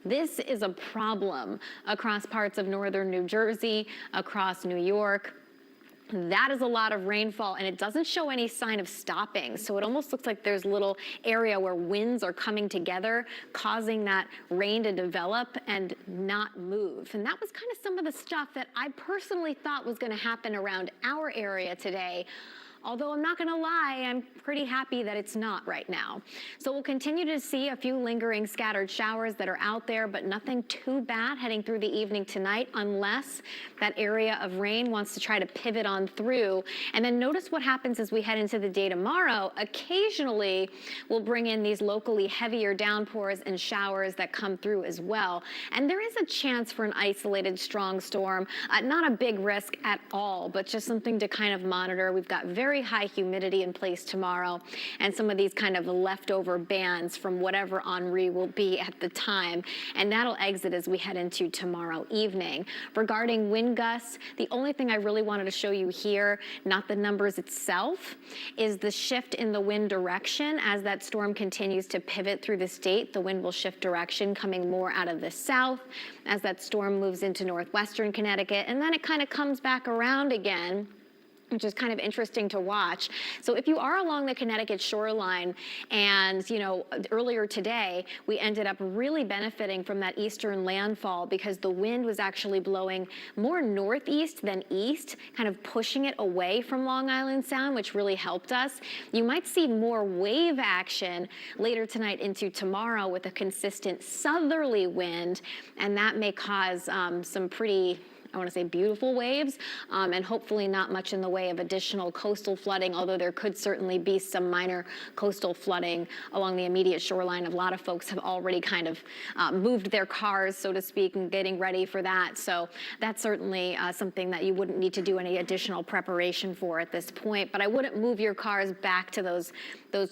This is a problem across parts of northern New Jersey, across New York. That is a lot of rainfall, and it doesn't show any sign of stopping. So it almost looks like there's a little area where winds are coming together, causing that rain to develop and not move. And that was kind of some of the stuff that I personally thought was going to happen around our area today. Although I'm not going to lie, I'm pretty happy that it's not right now. So we'll continue to see a few lingering scattered showers that are out there, but nothing too bad heading through the evening tonight unless that area of rain wants to try to pivot on through. And then notice what happens as we head into the day tomorrow. Occasionally, we'll bring in these locally heavier downpours and showers that come through as well. And there is a chance for an isolated strong storm. Not a big risk at all, but just something to kind of monitor. We've got very very high humidity in place tomorrow, and some of these kind of leftover bands from whatever Henri will be at the time, and that'll exit as we head into tomorrow evening. Regarding wind gusts, the only thing I really wanted to show you here, not the numbers itself, is the shift in the wind direction. As that storm continues to pivot through the state, the wind will shift direction, coming more out of the south as that storm moves into northwestern Connecticut, and then it kind of comes back around again, which is kind of interesting to watch. So if you are along the Connecticut shoreline, and earlier today, we ended up really benefiting from that eastern landfall because the wind was actually blowing more northeast than east, kind of pushing it away from Long Island Sound, which really helped us. You might see more wave action later tonight into tomorrow with a consistent southerly wind, and that may cause some pretty, I want to say, beautiful waves, and hopefully not much in the way of additional coastal flooding, although there could certainly be some minor coastal flooding along the immediate shoreline. A lot of folks have already kind of moved their cars, so to speak, and getting ready for that. So that's certainly something that you wouldn't need to do any additional preparation for at this point. But I wouldn't move your cars back to those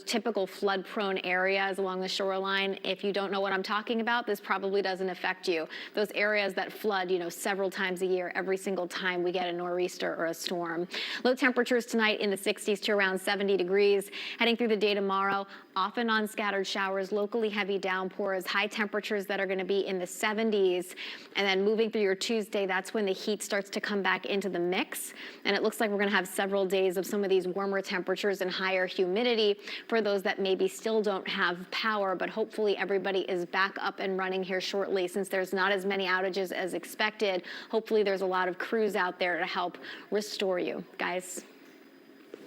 typical flood-prone areas along the shoreline. If you don't know what I'm talking about, this probably doesn't affect you. Those areas that flood, several times a year, every single time we get a nor'easter or a storm. Low temperatures tonight in the 60s to around 70 degrees. Heading through the day tomorrow, off and on scattered showers, locally heavy downpours, high temperatures that are going to be in the 70s. And then moving through your Tuesday, that's when the heat starts to come back into the mix. And it looks like we're going to have several days of some of these warmer temperatures and higher humidity for those that maybe still don't have power, but hopefully everybody is back up and running here shortly. Since there's not as many outages as expected, hopefully there's a lot of crews out there to help restore you, guys.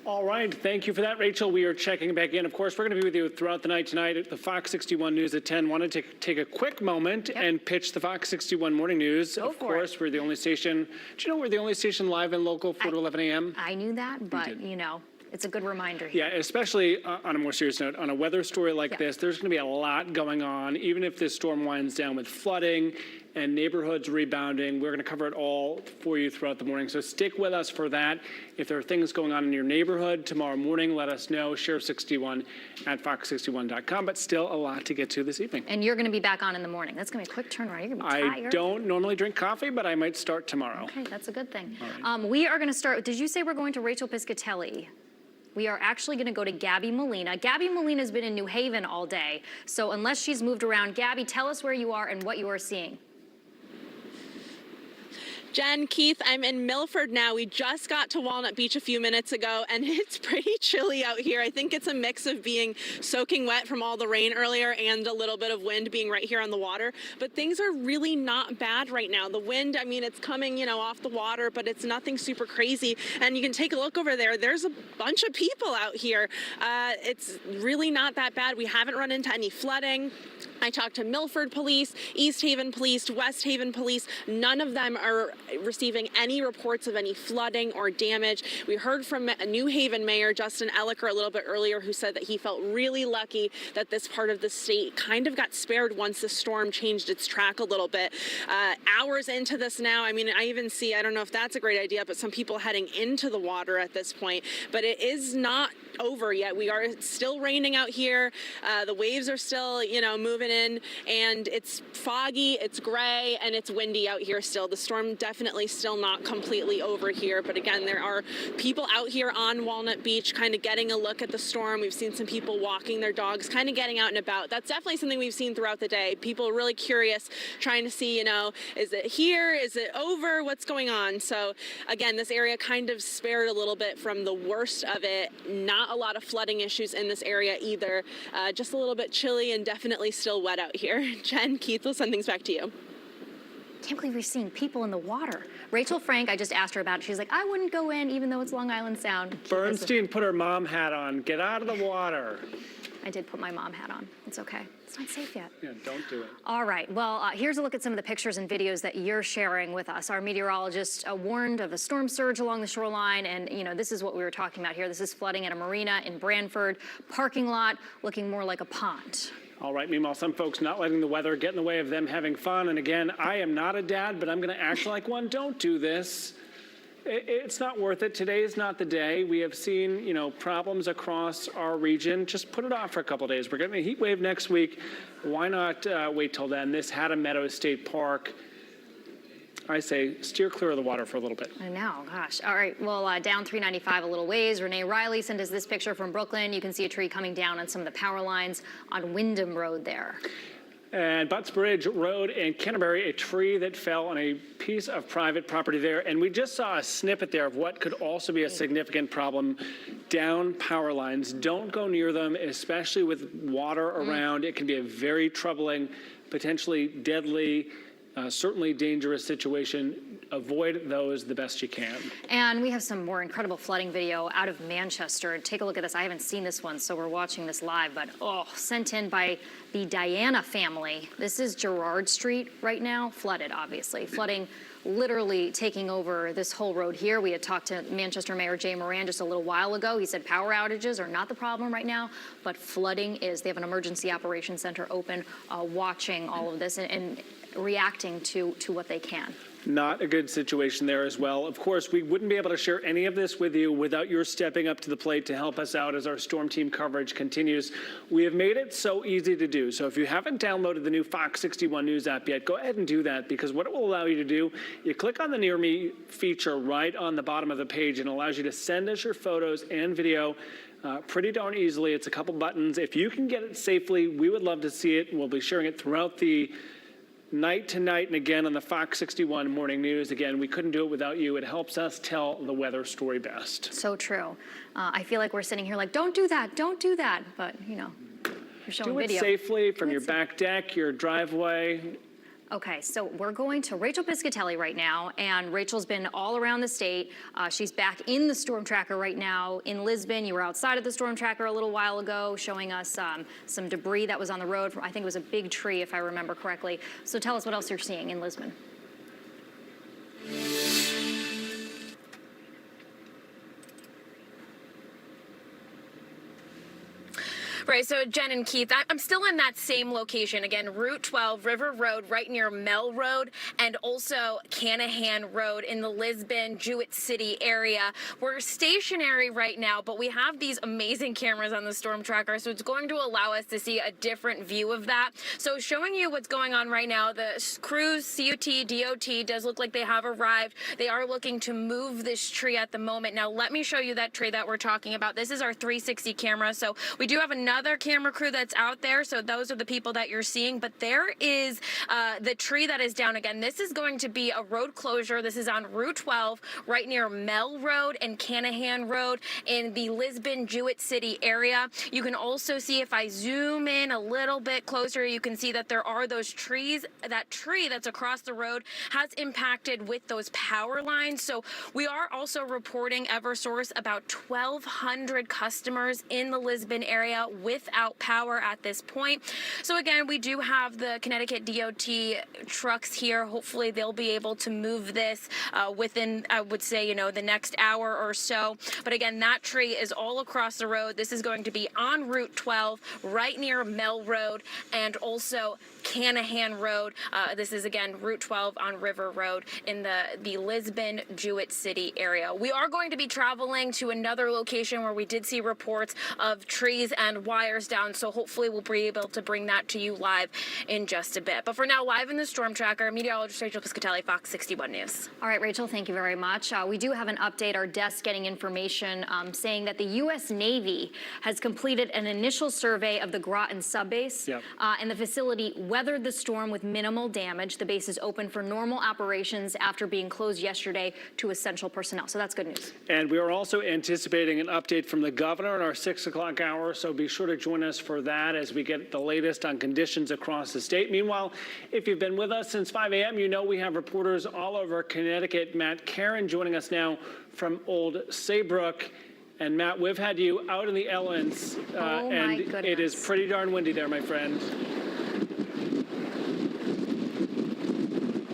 All right, thank you for that, Rachel. We are checking back in. Of course, we're going to be with you throughout the night tonight at the Fox 61 News at 10. Wanted to take a quick moment and pitch the Fox 61 Morning News. Of course, we're the only station. Do you know we're the only station live and local 4 to 11 a.m.? I knew that, but it's a good reminder here. Yeah, especially on a more serious note, on a weather story like this, there's going to be a lot going on. Even if this storm winds down with flooding and neighborhoods rebounding, we're going to cover it all for you throughout the morning. So stick with us for that. If there are things going on in your neighborhood tomorrow morning, let us know. Sheriff 61 at fox61.com. But still a lot to get to this evening. And you're going to be back on in the morning. That's going to be a quick turnaround. You're going to be tired. I don't normally drink coffee, but I might start tomorrow. Okay, that's a good thing. Right. We are going to start. Did you say we're going to Rachel Piscatelli? We are actually going to go to Gabby Molina. Gabby Molina has been in New Haven all day. So unless she's moved around, Gabby, tell us where you are and what you are seeing. Jen, Keith, I'm in Milford now. We just got to Walnut Beach a few minutes ago, and it's pretty chilly out here. I think it's a mix of being soaking wet from all the rain earlier and a little bit of wind being right here on the water. But things are really not bad right now. The wind, I mean, it's coming, off the water, but it's nothing super crazy. And you can take a look over there. There's a bunch of people out here. It's really not that bad. We haven't run into any flooding. I talked to Milford Police, East Haven Police, West Haven Police. None of them are receiving any reports of any flooding or damage. We heard from New Haven Mayor Justin Ellicker a little bit earlier, who said that he felt really lucky that this part of the state kind of got spared once the storm changed its track a little bit. Hours into this now, I mean, I even see, I don't know if that's a great idea, but some people heading into the water at this point. But it is not over yet. We are still raining out here. The waves are still, moving in, and it's foggy, it's gray, and it's windy out here still. The storm definitely still not completely over here, but again, there are people out here on Walnut Beach kind of getting a look at the storm. We've seen some people walking their dogs, kind of getting out and about. That's definitely something we've seen throughout the day. People are really curious, trying to see, is it here? Is it over? What's going on? So again, this area kind of spared a little bit from the worst of it. Not a lot of flooding issues in this area either. Just a little bit chilly and definitely still wet out here. Jen, Keith, we'll send things back to you. Can't believe we're seeing people in the water. Rachel Frank, I just asked her about it. She's like, I wouldn't go in even though it's Long Island Sound. Bernstein put her mom hat on. Get out of the water. I did put my mom hat on. It's okay. It's not safe yet. Yeah, don't do it. All right. Well, here's a look at some of the pictures and videos that you're sharing with us. Our meteorologist warned of a storm surge along the shoreline, and this is what we were talking about here. This is flooding at a marina in Branford. Parking lot looking more like a pond. All right, meanwhile, some folks not letting the weather get in the way of them having fun. And again, I am not a dad, but I'm going to act like one. Don't do this. It's not worth it. Today is not the day. We have seen, problems across our region. Just put it off for a couple of days. We're getting a heat wave next week. Why not wait till then? This Haddam Meadows State Park, I say steer clear of the water for a little bit. I know, gosh. All right, well, down 395 a little ways. Renee Riley sent us this picture from Brooklyn. You can see a tree coming down on some of the power lines on Wyndham Road there. And Butts Bridge Road in Canterbury, a tree that fell on a piece of private property there. And we just saw a snippet there of what could also be a significant problem. Down power lines. Don't go near them, especially with water around. It can be a very troubling, potentially deadly, certainly dangerous situation. Avoid those the best you can. And we have some more incredible flooding video out of Manchester. Take a look at this. I haven't seen this one, so we're watching this live, but sent in by the Diana family. This is Gerrard Street right now, flooded, obviously. Flooding literally taking over this whole road here. We had talked to Manchester Mayor Jay Moran just a little while ago. He said power outages are not the problem right now, but flooding is. They have an emergency operations center open, watching all of this and reacting to what they can. Not a good situation there as well. Of course, we wouldn't be able to share any of this with you without your stepping up to the plate to help us out as our storm team coverage continues. We have made it so easy to do. So if you haven't downloaded the new Fox 61 News app yet, go ahead and do that, because what it will allow you to do, you click on the Near Me feature right on the bottom of the page and allows you to send us your photos and video pretty darn easily. It's a couple buttons. If you can get it safely, we would love to see it. We'll be sharing it throughout the night to night and again on the Fox 61 Morning News. Again, we couldn't do it without you. It helps us tell the weather story best. So true. I feel like we're sitting here like, don't do that, but you're showing do it video. Safely from your back deck, your driveway. Okay, so we're going to Rachel Piscatelli right now, and Rachel's been all around the state. She's back in the storm tracker right now in Lisbon. You were outside of the storm tracker a little while ago showing us some debris that was on the road. I think it was a big tree, if I remember correctly. So tell us what else you're seeing in Lisbon. Right, so Jen and Keith, I'm still in that same location. Again, Route 12, River Road, right near Mell Road, and also Canahan Road in the Lisbon, Jewett City area. We're stationary right now, but we have these amazing cameras on the storm tracker, so it's going to allow us to see a different view of that. So showing you what's going on right now, the crews, CUT, DOT, does look like they have arrived. They are looking to move this tree at the moment. Now, let me show you that tree that we're talking about. This is our 360 camera, so we do have another camera crew that's out there, so those are the people that you're seeing, but there is the tree that is down. Again, this is going to be a road closure. This is on Route 12 right near Mell Road and Canahan Road in the Lisbon, Jewett City area. You can also see, if I zoom in a little bit closer, you can see that there are those trees. That tree that's across the road has impacted with those power lines. So we are also reporting, Eversource, about 1,200 customers in the Lisbon area without power at this point. So again, we do have the Connecticut DOT trucks here. Hopefully they'll be able to move this within, I would say, the next hour or so. But again, that tree is all across the road. This is going to be on Route 12, right near Mell Road, and also Canahan Road. This is, again, Route 12 on River Road in the Lisbon, Jewett City area. We are going to be traveling to another location where we did see reports of trees and wires down, so hopefully we'll be able to bring that to you live in just a bit. But for now, live in the storm tracker, meteorologist Rachel Piscatelli, Fox 61 News. All right, Rachel, thank you very much. We do have an update. Our desk getting information saying that the U.S. Navy has completed an initial survey of the Groton subbase, and the facility weathered the storm with minimal damage. The base is open for normal operations after being closed yesterday to essential personnel. So that's good news. And we are also anticipating an update from the governor in our 6 o'clock hour, so be sure to join us for that as we get the latest on conditions across the state. Meanwhile, if you've been with us since 5 a.m., you know we have reporters all over Connecticut. Matt Karen joining us now from Old Saybrook. And Matt, we've had you out in the elements, and it is pretty darn windy there, my friend.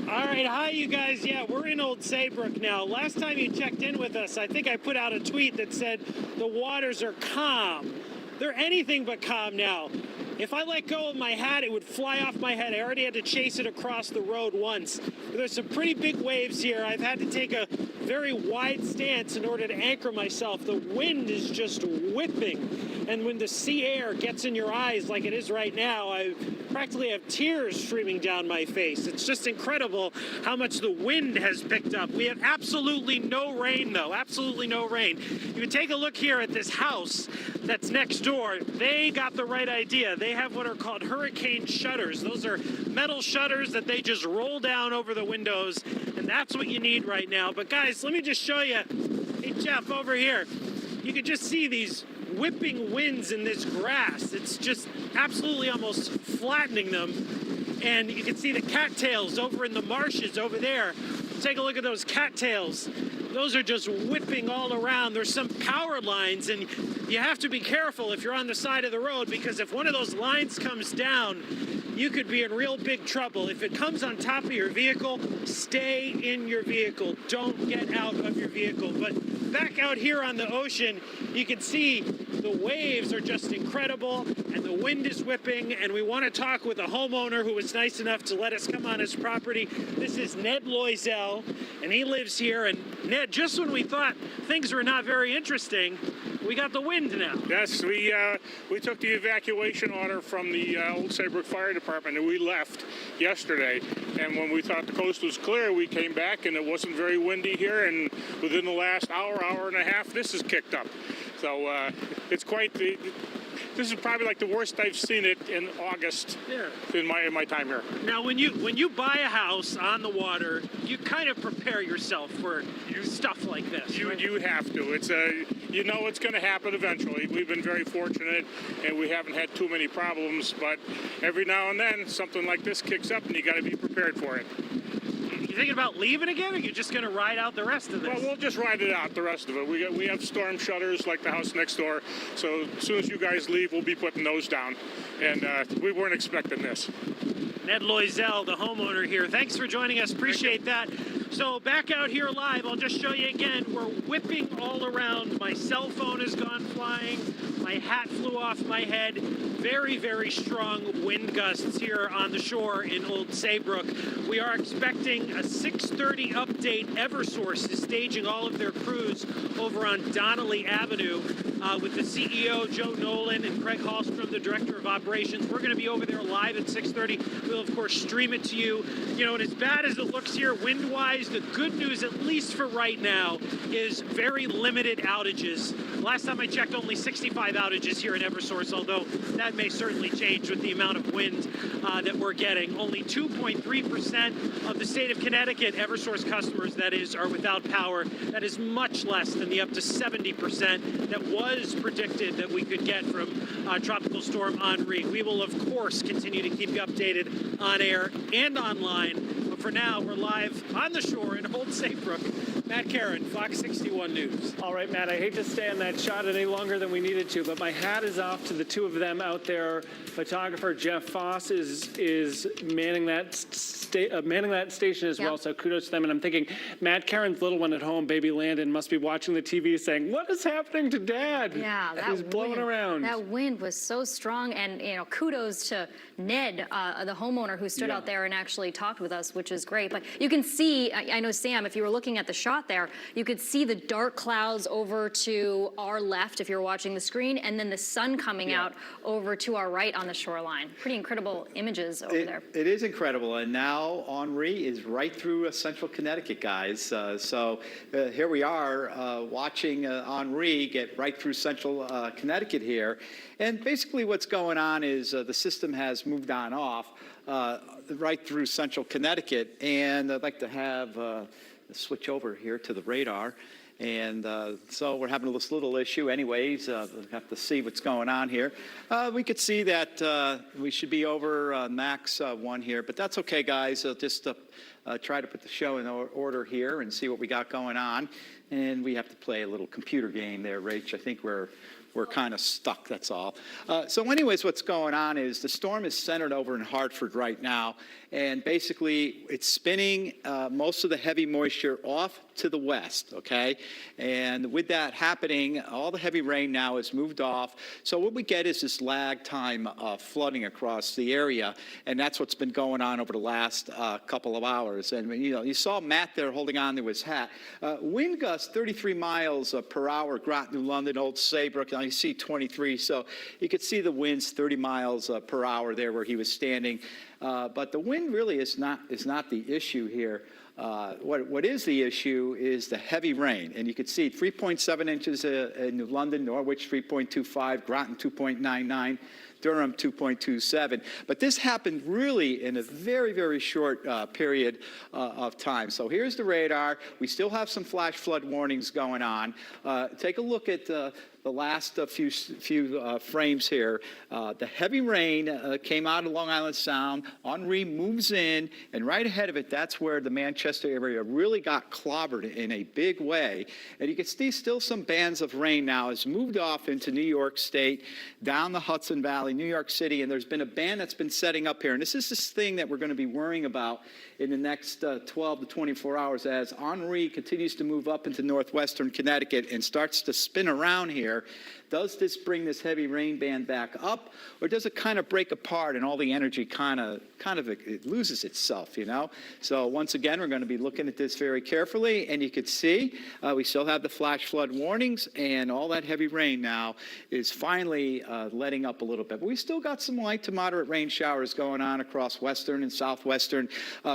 All right, hi, you guys. Yeah, we're in Old Saybrook now. Last time you checked in with us, I think I put out a tweet that said the waters are calm. They're anything but calm now. If I let go of my hat, it would fly off my head. I already had to chase it across the road once. There's some pretty big waves here. I've had to take a very wide stance in order to anchor myself. The wind is just whipping, and when the sea air gets in your eyes like it is right now, I practically have tears streaming down my face. It's just incredible how much the wind has picked up. We have absolutely no rain, though, absolutely no rain. You can take a look here at this house that's next door. They got the right idea. They have what are called hurricane shutters. Those are metal shutters that they just roll down over the windows, and that's what you need right now. But guys, let me just show you. Hey, Jeff, over here. You can just see these whipping winds in this grass. It's just absolutely almost flattening them. And you can see the cattails over in the marshes over there. Take a look at those cattails. Those are just whipping all around. There's some power lines, and you have to be careful if you're on the side of the road, because if one of those lines comes down, you could be in real big trouble. If it comes on top of your vehicle, stay in your vehicle. Don't get out of your vehicle. But back out here on the ocean, you can see the waves are just incredible, and the wind is whipping, and we want to talk with a homeowner who was nice enough to let us come on his property. This is Ned Loisel, and he lives here. And Ned, just when we thought things were not very interesting, we got the wind now. Yes, we took the evacuation order from the Old Saybrook Fire Department, and we left yesterday. And when we thought the coast was clear, we came back, and it wasn't very windy here. And within the last hour and a half, this has kicked up. So it's quite the. This is probably like the worst I've seen it in August in my time here. Now, when you buy a house on the water, you kind of prepare yourself for stuff like this. You have to. It's you know it's going to happen eventually. We've been very fortunate, and we haven't had too many problems. But every now and then, something like this kicks up, and you got to be prepared for it. You thinking about leaving again, or you just going to ride out the rest of this? Well, we'll just ride it out, the rest of it. We have storm shutters like the house next door, so as soon as you guys leave, we'll be putting those down. And we weren't expecting this. Ned Loisel, the homeowner here. Thanks for joining us. Appreciate that. So back out here live, I'll just show you again. We're whipping all around. My cell phone has gone flying. My hat flew off my head. Very, very strong wind gusts here on the shore in Old Saybrook. We are expecting a 6:30 update. Eversource is staging all of their crews over on Donnelly Avenue with the CEO, Joe Nolan, and Craig Hallstrom, the Director of Operations. We're going to be over there live at 6:30. We'll, of course, stream it to you. You know, and as bad as it looks here wind-wise, the good news, at least for right now, is very limited outages. Last time I checked, only 65 outages here at Eversource, although that may certainly change with the amount of wind that we're getting. Only 2.3% of the state of Connecticut Eversource customers, that is, are without power. That is much less than the up to 70% that was predicted that we could get from Tropical Storm Henri. We will, of course, continue to keep you updated on air and online. But for now, we're live on the shore in Old Saybrook. Matt Karen, Fox 61 News. All right, Matt, I hate to stay on that shot any longer than we needed to, but my hat is off to the two of them out there. Photographer Jeff Foss is manning that station as well, so kudos to them. And I'm thinking, Matt Karen's little one at home, baby Landon, must be watching the TV saying, what is happening to Dad? Yeah, that He's blowing around. That wind was so strong, and kudos to Ned, the homeowner who stood out there and actually talked with us, which is great. But you can see, I know, Sam, if you were looking at the shot there, you could see the dark clouds over to our left if you're watching the screen, and then the sun coming out over to our right on the shoreline. Pretty incredible images over there. It is incredible, and now Henri is right through central Connecticut, guys. So here we are watching Henri get right through central Connecticut here. And basically what's going on is the system has moved on off right through central Connecticut, and I'd like to have switch over here to the radar. And so we're having this little issue anyways. We'll have to see what's going on here. We could see that we should be over max 1 here, but that's okay, guys. I'll just try to put the show in order here and see what we got going on. And we have to play a little computer game there, Rach. I think we're we're kind of stuck, that's all. So anyways, what's going on is the storm is centered over in Hartford right now, and basically it's spinning most of the heavy moisture off to the west, okay? And with that happening, all the heavy rain now is moved off. So what we get is this lag time flooding across the area, and that's what's been going on over the last couple of hours. And you saw Matt there holding on to his hat. Wind gusts 33 miles per hour, Groton, New London, Old Saybrook. Now you see 23, so you could see the winds 30 miles per hour there where he was standing. But the wind really is not the issue here. What is the issue is the heavy rain. And you can see 3.7 inches in New London, Norwich 3.25, Groton 2.99, Durham 2.27. But this happened really in a very, very short period of time. So here's the radar. We still have some flash flood warnings going on. Take a look at the last few frames here. The heavy rain came out of Long Island Sound. Henri moves in, and right ahead of it, that's where the Manchester area really got clobbered in a big way. And you can see still some bands of rain now. It's moved off into New York State, down the Hudson Valley, New York City, and there's been a band that's been setting up here. And this is this thing that we're going to be worrying about in the next 12 to 24 hours as Henri continues to move up into northwestern Connecticut and starts to spin around here. Does this bring this heavy rain band back up, or does it kind of break apart and all the energy kind of it loses itself, you know? So once again, we're going to be looking at this very carefully, and you can see we still have the flash flood warnings, and all that heavy rain now is finally letting up a little bit. But we still got some light to moderate rain showers going on across western and southwestern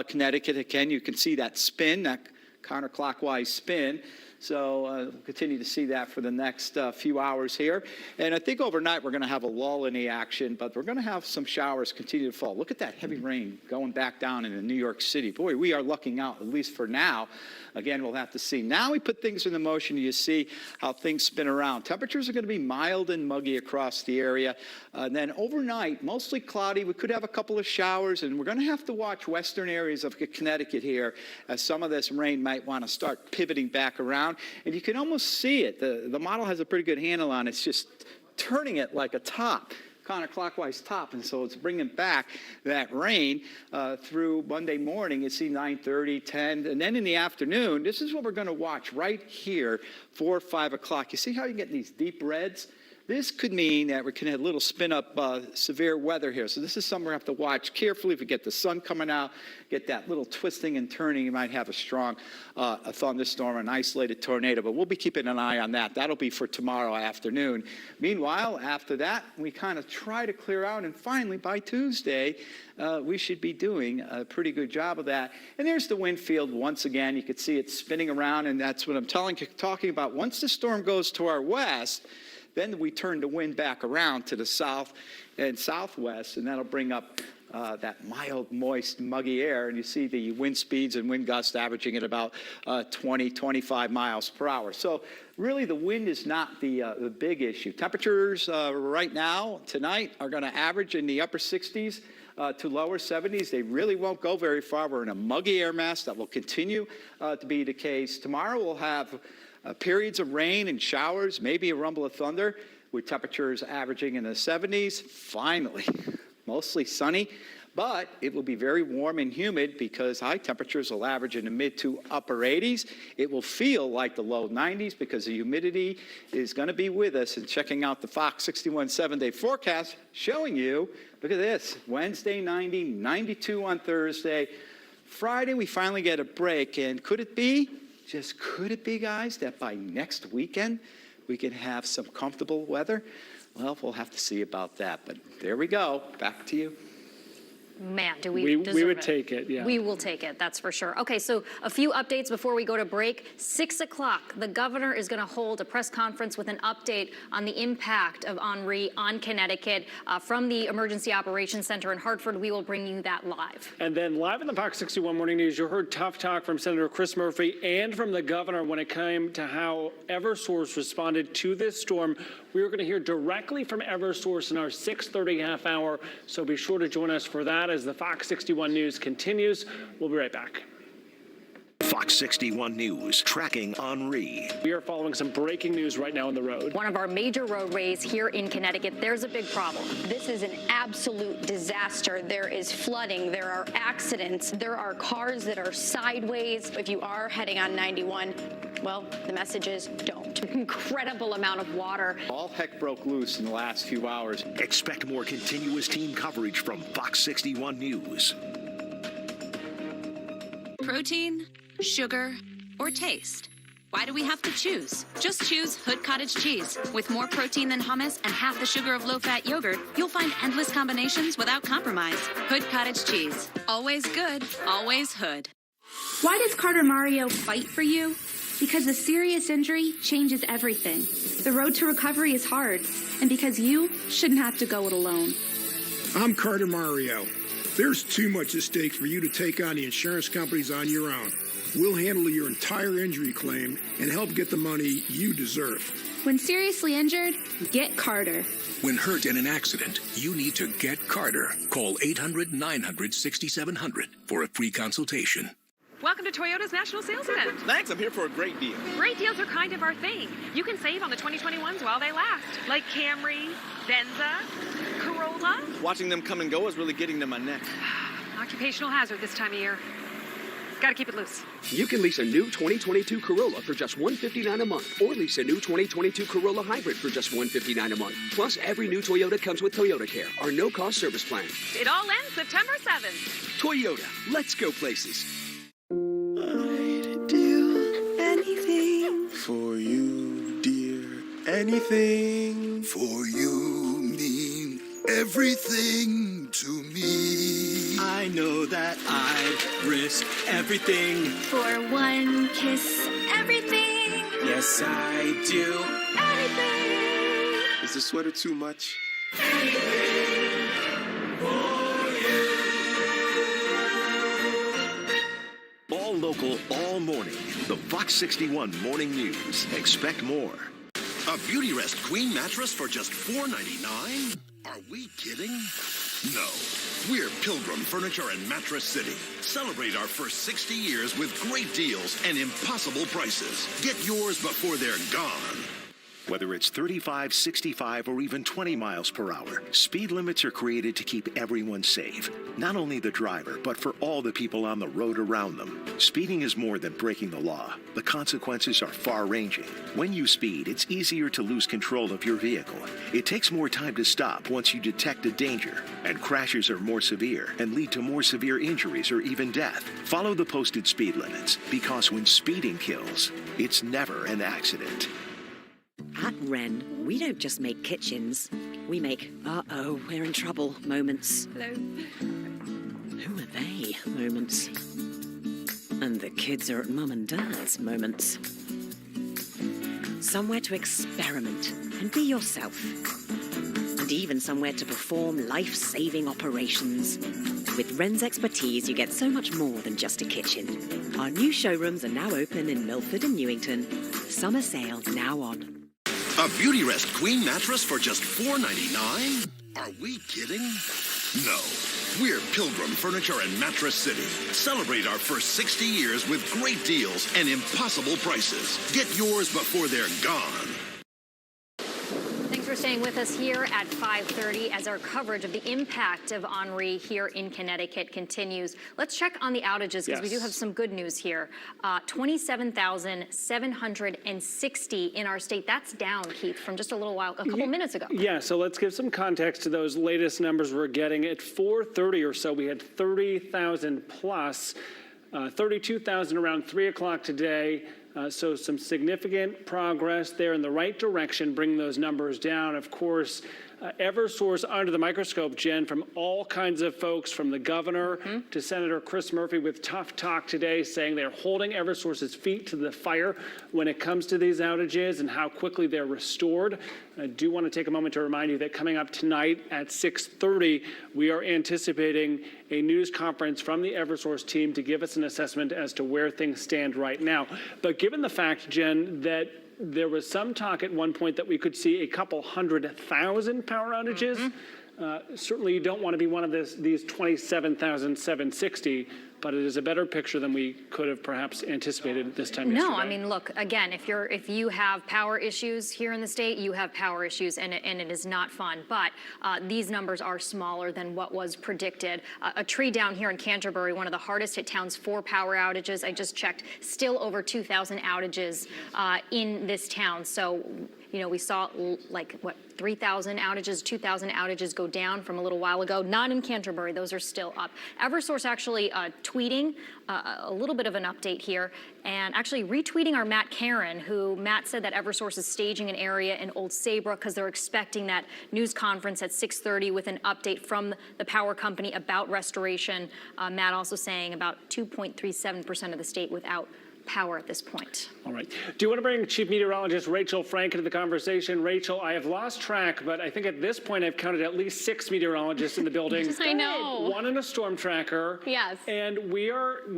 Connecticut. Again, you can see that spin, that counterclockwise spin. So we'll continue to see that for the next few hours here. And I think overnight we're going to have a lull in the action, but we're going to have some showers continue to fall. Look at that heavy rain going back down into New York City. Boy, we are lucking out, at least for now. Again, we'll have to see. Now we put things into motion. You see how things spin around. Temperatures are going to be mild and muggy across the area. And then overnight, mostly cloudy. We could have a couple of showers, and we're going to have to watch western areas of Connecticut here as some of this rain might want to start pivoting back around. And you can almost see it. The model has a pretty good handle on it. It's just turning it like a top, counterclockwise top, and so it's bringing back that rain through Monday morning. You see 9:30, 10, and then in the afternoon, this is what we're going to watch right here, 4 or 5 o'clock. You see how you get these deep reds? This could mean that we can have a little spin-up severe weather here. So this is something we have to watch carefully. If we get the sun coming out, get that little twisting and turning, you might have a strong a thunderstorm, an isolated tornado. But we'll be keeping an eye on that. That'll be for tomorrow afternoon. Meanwhile, after that, we kind of try to clear out. And finally, by Tuesday, we should be doing a pretty good job of that. And there's the wind field once again. You can see it spinning around, and that's what I'm talking about. Once the storm goes to our west, then we turn the wind back around to the south and southwest, and that'll bring up that mild, moist, muggy air. And you see the wind speeds and wind gusts averaging at about 20, 25 miles per hour. So really the wind is not the big issue. Temperatures right now, tonight, are going to average in the upper 60s to lower 70s. They really won't go very far. We're in a muggy air mass. That will continue to be the case. Tomorrow we'll have periods of rain and showers, maybe a rumble of thunder, with temperatures averaging in the 70s. Finally, mostly sunny, but it will be very warm and humid because high temperatures will average in the mid to upper 80s. It will feel like the low 90s because the humidity is going to be with us. And checking out the Fox 61 7-day forecast, showing you, look at this, Wednesday 90, 92 on Thursday. Friday, we finally get a break, and could it be, just could it be, guys, that by next weekend we can have some comfortable weather? Well, we'll have to see about that. But there we go. Back to you. Man, do we deserve it. We would take it, yeah. We will take it, that's for sure. Okay, so a few updates before we go to break. 6 o'clock, the governor is going to hold a press conference with an update on the impact of Henri on Connecticut. From the Emergency Operations Center in Hartford, we will bring you that live. And then live in the Fox 61 Morning News, you heard tough talk from Senator Chris Murphy and from the governor when it came to how Eversource responded to this storm. We are going to hear directly from Eversource in our 6:30 half hour, so be sure to join us for that as the Fox 61 News continues. We'll be right back. Fox 61 News, tracking Henri. We are following some breaking news right now on the road. One of our major roadways here in Connecticut, there's a big problem. This is an absolute disaster. There is flooding. There are accidents. There are cars that are sideways. If you are heading on 91, well, the message is don't. Incredible amount of water. All heck broke loose in the last few hours. Expect more continuous team coverage from Fox 61 News. Protein, sugar, or taste? Why do we have to choose? Just choose Hood Cottage Cheese. With more protein than hummus and half the sugar of low-fat yogurt, you'll find endless combinations without compromise. Hood Cottage Cheese. Always good, always Hood. Why does Carter Mario fight for you? Because a serious injury changes everything. The road to recovery is hard, and because you shouldn't have to go it alone. I'm Carter Mario. There's too much at stake for you to take on the insurance companies on your own. We'll handle your entire injury claim and help get the money you deserve. When seriously injured, get Carter. When hurt in an accident, you need to get Carter. Call 800-900-6700 for a free consultation. Welcome to Toyota's National Sales Event. Thanks, I'm here for a great deal. Great deals are kind of our thing. You can save on the 2021s while they last, like Camry, Venza, Corolla. Watching them come and go is really getting to my neck. Occupational hazard this time of year. Got to keep it loose. You can lease a new 2022 Corolla for just $159 a month, or lease a new 2022 Corolla Hybrid for just $159 a month. Plus, every new Toyota comes with Toyota Care, our no-cost service plan. It all ends September 7th. Toyota, let's go places. I'd do anything for you, dear. Anything for you mean everything to me. I know that I'd risk everything For one kiss, everything. Yes, I do. Anything. Is the sweater too much? All local, all morning. The Fox 61 Morning News. Expect more. A Beauty Rest Queen mattress for just $4.99? Are we kidding? No. We're Pilgrim Furniture and Mattress City. Celebrate our first 60 years with great deals and impossible prices. Get yours before they're gone. Whether it's 35, 65, or even 20 miles per hour, speed limits are created to keep everyone safe. Not only the driver, but for all the people on the road around them. Speeding is more than breaking the law. The consequences are far-ranging. When you speed, it's easier to lose control of your vehicle. It takes more time to stop once you detect a danger, and crashes are more severe and lead to more severe injuries or even death. Follow the posted speed limits, because when speeding kills, it's never an accident. At Wren, we don't just make kitchens. We make, uh-oh, we're in trouble moments. Hello. Who are they moments? And the kids are at mum and dad's moments. Somewhere to experiment and be yourself. And even somewhere to perform life-saving operations. With Wren's expertise, you get so much more than just a kitchen. Our new showrooms are now open in Milford and Newington. Summer sale now on. A Beauty Rest Queen mattress for just $4.99? Are we kidding? No. We're Pilgrim Furniture and Mattress City. Celebrate our first 60 years with great deals and impossible prices. Get yours before they're gone. Thanks for staying with us here at 5:30 as our coverage of the impact of Henri here in Connecticut continues. Let's check on the outages because we do have some good news here. 27,760 in our state. That's down, Keith, from just a couple minutes ago. Yeah, so let's give some context to those latest numbers we're getting. At 4:30 or so, we had 30,000 plus, 32,000 around 3 o'clock today. So some significant progress there in the right direction, bringing those numbers down. Of course, Eversource under the microscope, Jen, from all kinds of folks, from the governor to Senator Chris Murphy with tough talk today, saying they're holding Eversource's feet to the fire when it comes to these outages and how quickly they're restored. I do want to take a moment to remind you that coming up tonight at 6:30, we are anticipating a news conference from the Eversource team to give us an assessment as to where things stand right now. But given the fact, Jen, that there was some talk at one point that we could see a couple 100,000 power outages, Certainly you don't want to be one of these 27,760, but it is a better picture than we could have perhaps anticipated this time yesterday. No, I mean, look, again, if you have power issues here in the state, you have power issues, and it is not fun. But these numbers are smaller than what was predicted. A tree down here in Canterbury, one of the hardest hit towns for power outages. I just checked, still over 2,000 outages in this town. So, you know, we saw 3,000 outages, 2,000 outages go down from a little while ago. Not in Canterbury, those are still up. Eversource actually tweeting a little bit of an update here and actually retweeting our Matt Karen, who Matt said that Eversource is staging an area in Old Saybrook because they're expecting that news conference at 6:30 with an update from the power company about restoration. Matt also saying about 2.37% of the state without power at this point. All right. Do you want to bring Chief Meteorologist Rachel Frank into the conversation? Rachel, I have lost track, but I think at this point I've counted at least 6 meteorologists in the building. I know. One in a storm tracker. Yes. And we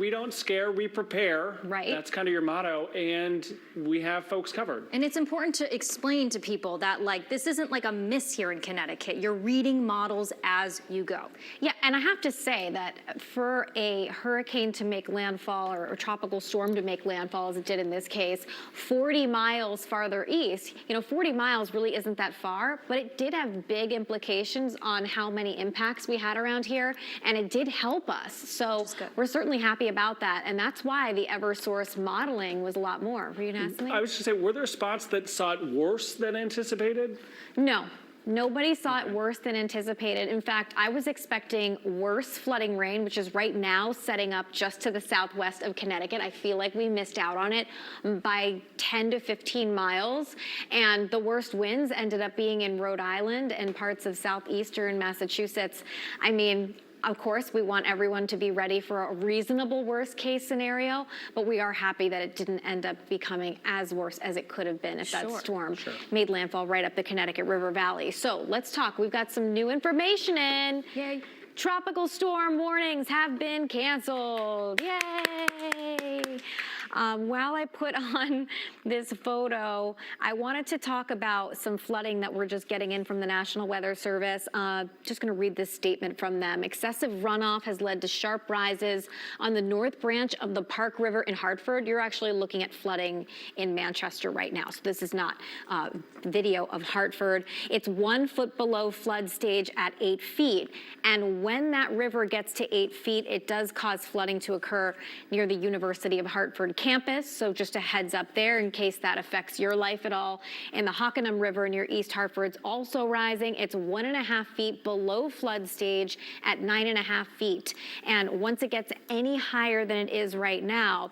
don't scare, we prepare. Right. That's kind of your motto, and we have folks covered. And it's important to explain to people that this isn't like a miss here in Connecticut. You're reading models as you go. Yeah, and I have to say that for a hurricane to make landfall or a tropical storm to make landfall as it did in this case, 40 miles farther east, 40 miles really isn't that far, but it did have big implications on how many impacts we had around here, and it did help us. So we're certainly happy about that, and that's why the Eversource modeling was a lot more. Were you going to ask me? I was just saying, were there spots that saw it worse than anticipated? No. Nobody saw it worse than anticipated. In fact, I was expecting worse flooding rain, which is right now setting up just to the southwest of Connecticut. I feel like we missed out on it by 10 to 15 miles. And the worst winds ended up being in Rhode Island and parts of southeastern Massachusetts. I mean, of course, we want everyone to be ready for a reasonable worst case scenario, but we are happy that it didn't end up becoming as worse as it could have been if that storm made landfall right up the Connecticut River Valley. So let's talk. We've got some new information in. Yay. Tropical storm warnings have been canceled. Yay! While I put on this photo, I wanted to talk about some flooding that we're just getting in from the National Weather Service. Just going to read this statement from them. Excessive runoff has led to sharp rises on the north branch of the Park River in Hartford. You're actually looking at flooding in Manchester right now, so this is not video of Hartford. It's 1 foot below flood stage at 8 feet, and when that river gets to 8 feet, it does cause flooding to occur near the University of Hartford campus, so just a heads up there in case that affects your life at all. And the Hockanum River near East Hartford's also rising. It's 1.5 feet below flood stage at 9.5 feet. And once it gets any higher than it is right now,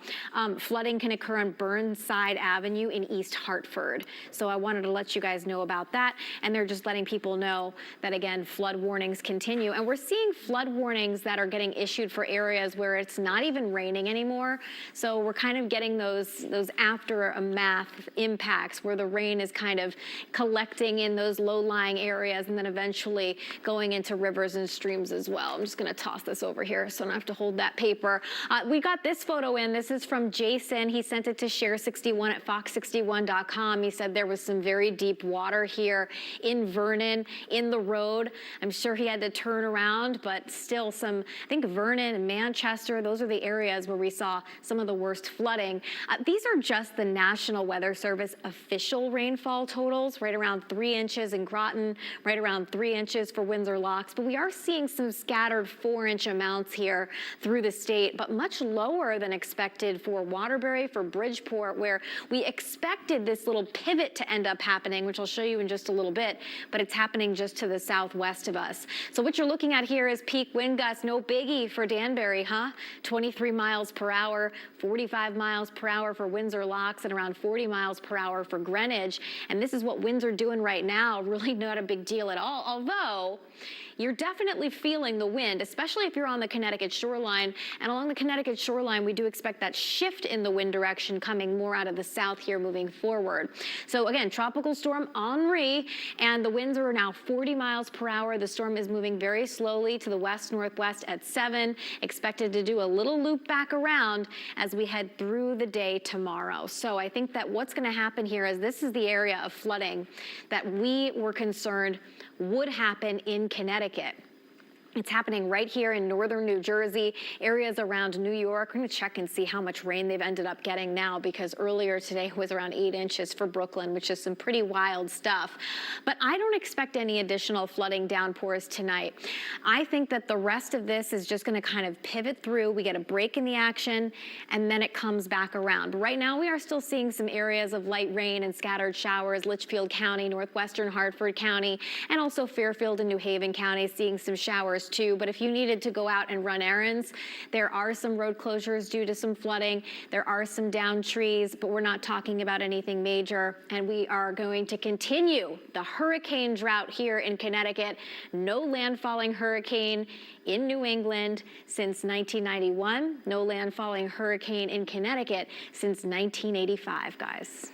flooding can occur on Burnside Avenue in East Hartford. So I wanted to let you guys know about that. And they're just letting people know that, again, flood warnings continue. And we're seeing flood warnings that are getting issued for areas where it's not even raining anymore. So we're kind of getting those aftermath impacts where the rain is kind of collecting in those low-lying areas and then eventually going into rivers and streams as well. I'm just going to toss this over here so I don't have to hold that paper. We got this photo in. This is from Jason. He sent it to Share61 at fox61.com. He said there was some very deep water here in Vernon, in the road. I'm sure he had to turn around, but still I think Vernon and Manchester, those are the areas where we saw some of the worst flooding. These are just the National Weather Service official rainfall totals, right around 3 inches in Groton, right around 3 inches for Windsor Locks. But we are seeing some scattered 4-inch amounts here through the state, but much lower than expected for Waterbury, for Bridgeport, where we expected this little pivot to end up happening, which I'll show you in just a little bit, but it's happening just to the southwest of us. So what you're looking at here is peak wind gusts, no biggie for Danbury, huh? 23 miles per hour, 45 miles per hour for Windsor Locks, and around 40 miles per hour for Greenwich. And this is what winds are doing right now. Really not a big deal at all. Although, you're definitely feeling the wind, especially if you're on the Connecticut shoreline. And along the Connecticut shoreline, we do expect that shift in the wind direction coming more out of the south here moving forward. So again, Tropical Storm Henri, and the winds are now 40 miles per hour. The storm is moving very slowly to the west-northwest at 7, expected to do a little loop back around as we head through the day tomorrow. So I think that what's going to happen here is this is the area of flooding that we were concerned would happen in Connecticut. It's happening right here in northern New Jersey, areas around New York. We're going to check and see how much rain they've ended up getting now, because earlier today was around 8 inches for Brooklyn, which is some pretty wild stuff. But I don't expect any additional flooding downpours tonight. I think that the rest of this is just going to kind of pivot through. We get a break in the action, and then it comes back around. Right now, we are still seeing some areas of light rain and scattered showers, Litchfield County, northwestern Hartford County, and also Fairfield and New Haven County, seeing some showers too. But if you needed to go out and run errands, there are some road closures due to some flooding. There are some downed trees, but we're not talking about anything major. And we are going to continue the hurricane drought here in Connecticut. No landfalling hurricane in New England since 1991. No landfalling hurricane in Connecticut since 1985, guys.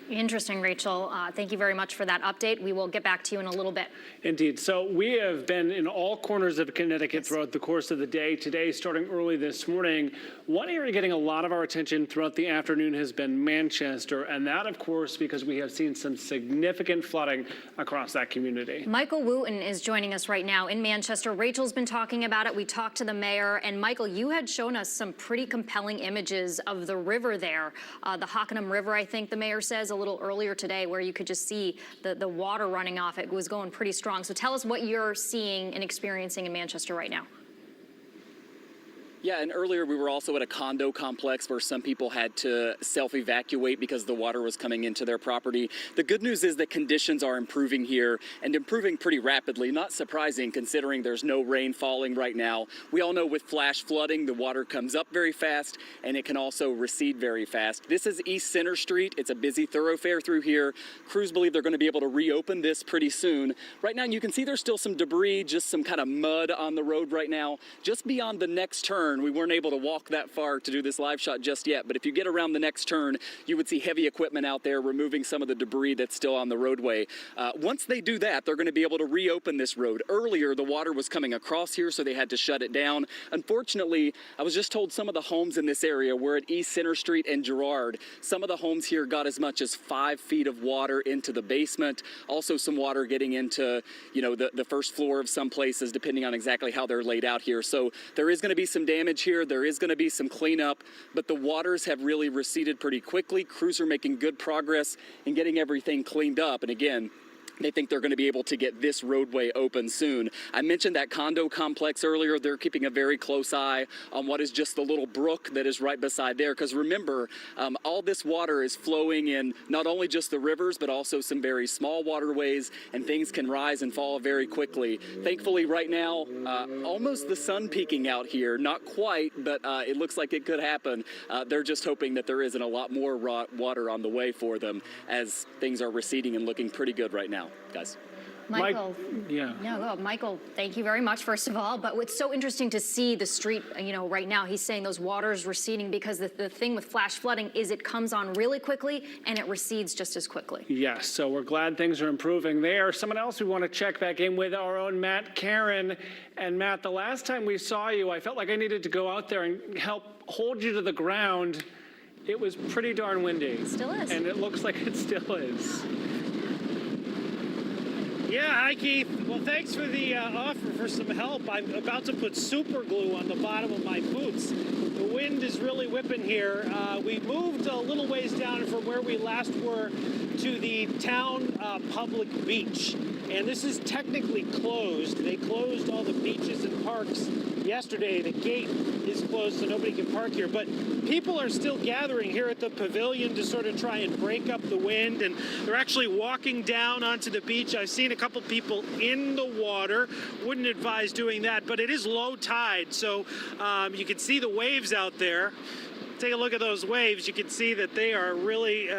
Interesting, Rachel. Thank you very much for that update. We will get back to you in a little bit. Indeed. So we have been in all corners of Connecticut throughout the course of the day. Today, starting early this morning, one area getting a lot of our attention throughout the afternoon has been Manchester. And that, of course, because we have seen some significant flooding across that community. Michael Wooten is joining us right now in Manchester. Rachel's been talking about it. We talked to the mayor. And Michael, you had shown us some pretty compelling images of the river there. The Hockenham River, I think the mayor says, a little earlier today, where you could just see the water running off. It was going pretty strong. So tell us what you're seeing and experiencing in Manchester right now. Yeah, and earlier we were also at a condo complex where some people had to self-evacuate because the water was coming into their property. The good news is that conditions are improving here, and improving pretty rapidly. Not surprising considering there's no rain falling right now. We all know with flash flooding, the water comes up very fast and it can also recede very fast. This is East Center Street. It's a busy thoroughfare through here. Crews believe they're going to be able to reopen this pretty soon. Right now you can see there's still some debris, just some kind of mud on the road right now. Just beyond the next turn, we weren't able to walk that far to do this live shot just yet, but if you get around the next turn, you would see heavy equipment out there removing some of the debris that's still on the roadway. Once they do that, they're going to be able to reopen this road. Earlier, the water was coming across here, so they had to shut it down. Unfortunately, I was just told some of the homes in this area, we're at East Center Street and Girard, some of the homes here got as much as 5 feet of water into the basement. Also some water getting into, the first floor of some places, depending on exactly how they're laid out here. So there is going to be some damage here. There is going to be some cleanup, but the waters have really receded pretty quickly. Crews are making good progress in getting everything cleaned up. And again, they think they're going to be able to get this roadway open soon. I mentioned that condo complex earlier. They're keeping a very close eye on what is just the little brook that is right beside there. Because remember, all this water is flowing in not only just the rivers, but also some very small waterways, and things can rise and fall very quickly. Thankfully, right now, almost the sun peeking out here. Not quite, but it looks like it could happen. They're just hoping that there isn't a lot more water on the way for them as things are receding and looking pretty good right now. Guys. Michael, Michael, thank you very much, first of all. But it's so interesting to see the street, right now. He's saying those waters receding because the thing with flash flooding is it comes on really quickly and it recedes just as quickly. Yes, so we're glad things are improving there. Someone else we want to check back in with, our own Matt Karen. And Matt, the last time we saw you, I felt like I needed to go out there and help hold you to the ground. It was pretty darn windy. It still is. And it looks like it still is. Yeah, hi Keith. Well, thanks for the offer for some help. I'm about to put super glue on the bottom of my boots. The wind is really whipping here. We moved a little ways down from where we last were to the town public beach. And this is technically closed. They closed all the beaches and parks yesterday. The gate is closed, so nobody can park here. But people are still gathering here at the pavilion to sort of try and break up the wind. And they're actually walking down onto the beach. I've seen a couple people in the water. Wouldn't advise doing that, but it is low tide, so you can see the waves out there. take a look at those waves. You can see that they are really,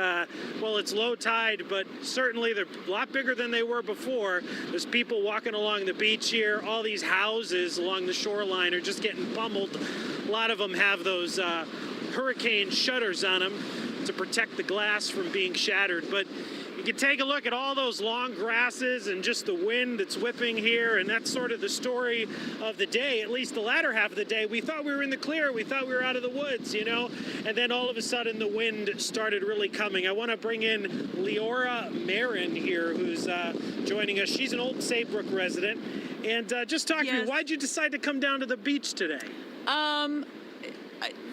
well, it's low tide, but certainly they're a lot bigger than they were before. There's people walking along the beach here. All these houses along the shoreline are just getting pummeled. A lot of them have those hurricane shutters on them to protect the glass from being shattered. But you can take a look at all those long grasses and just the wind that's whipping here, and that's sort of the story of the day, at least the latter half of the day. We thought we were in the clear, we thought we were out of the woods, you know, and then all of a sudden the wind started really coming. I want to bring in Leora Marin here, who's joining us. She's an Old Saybrook resident, and just talk to me, why'd you decide to come down to the beach today?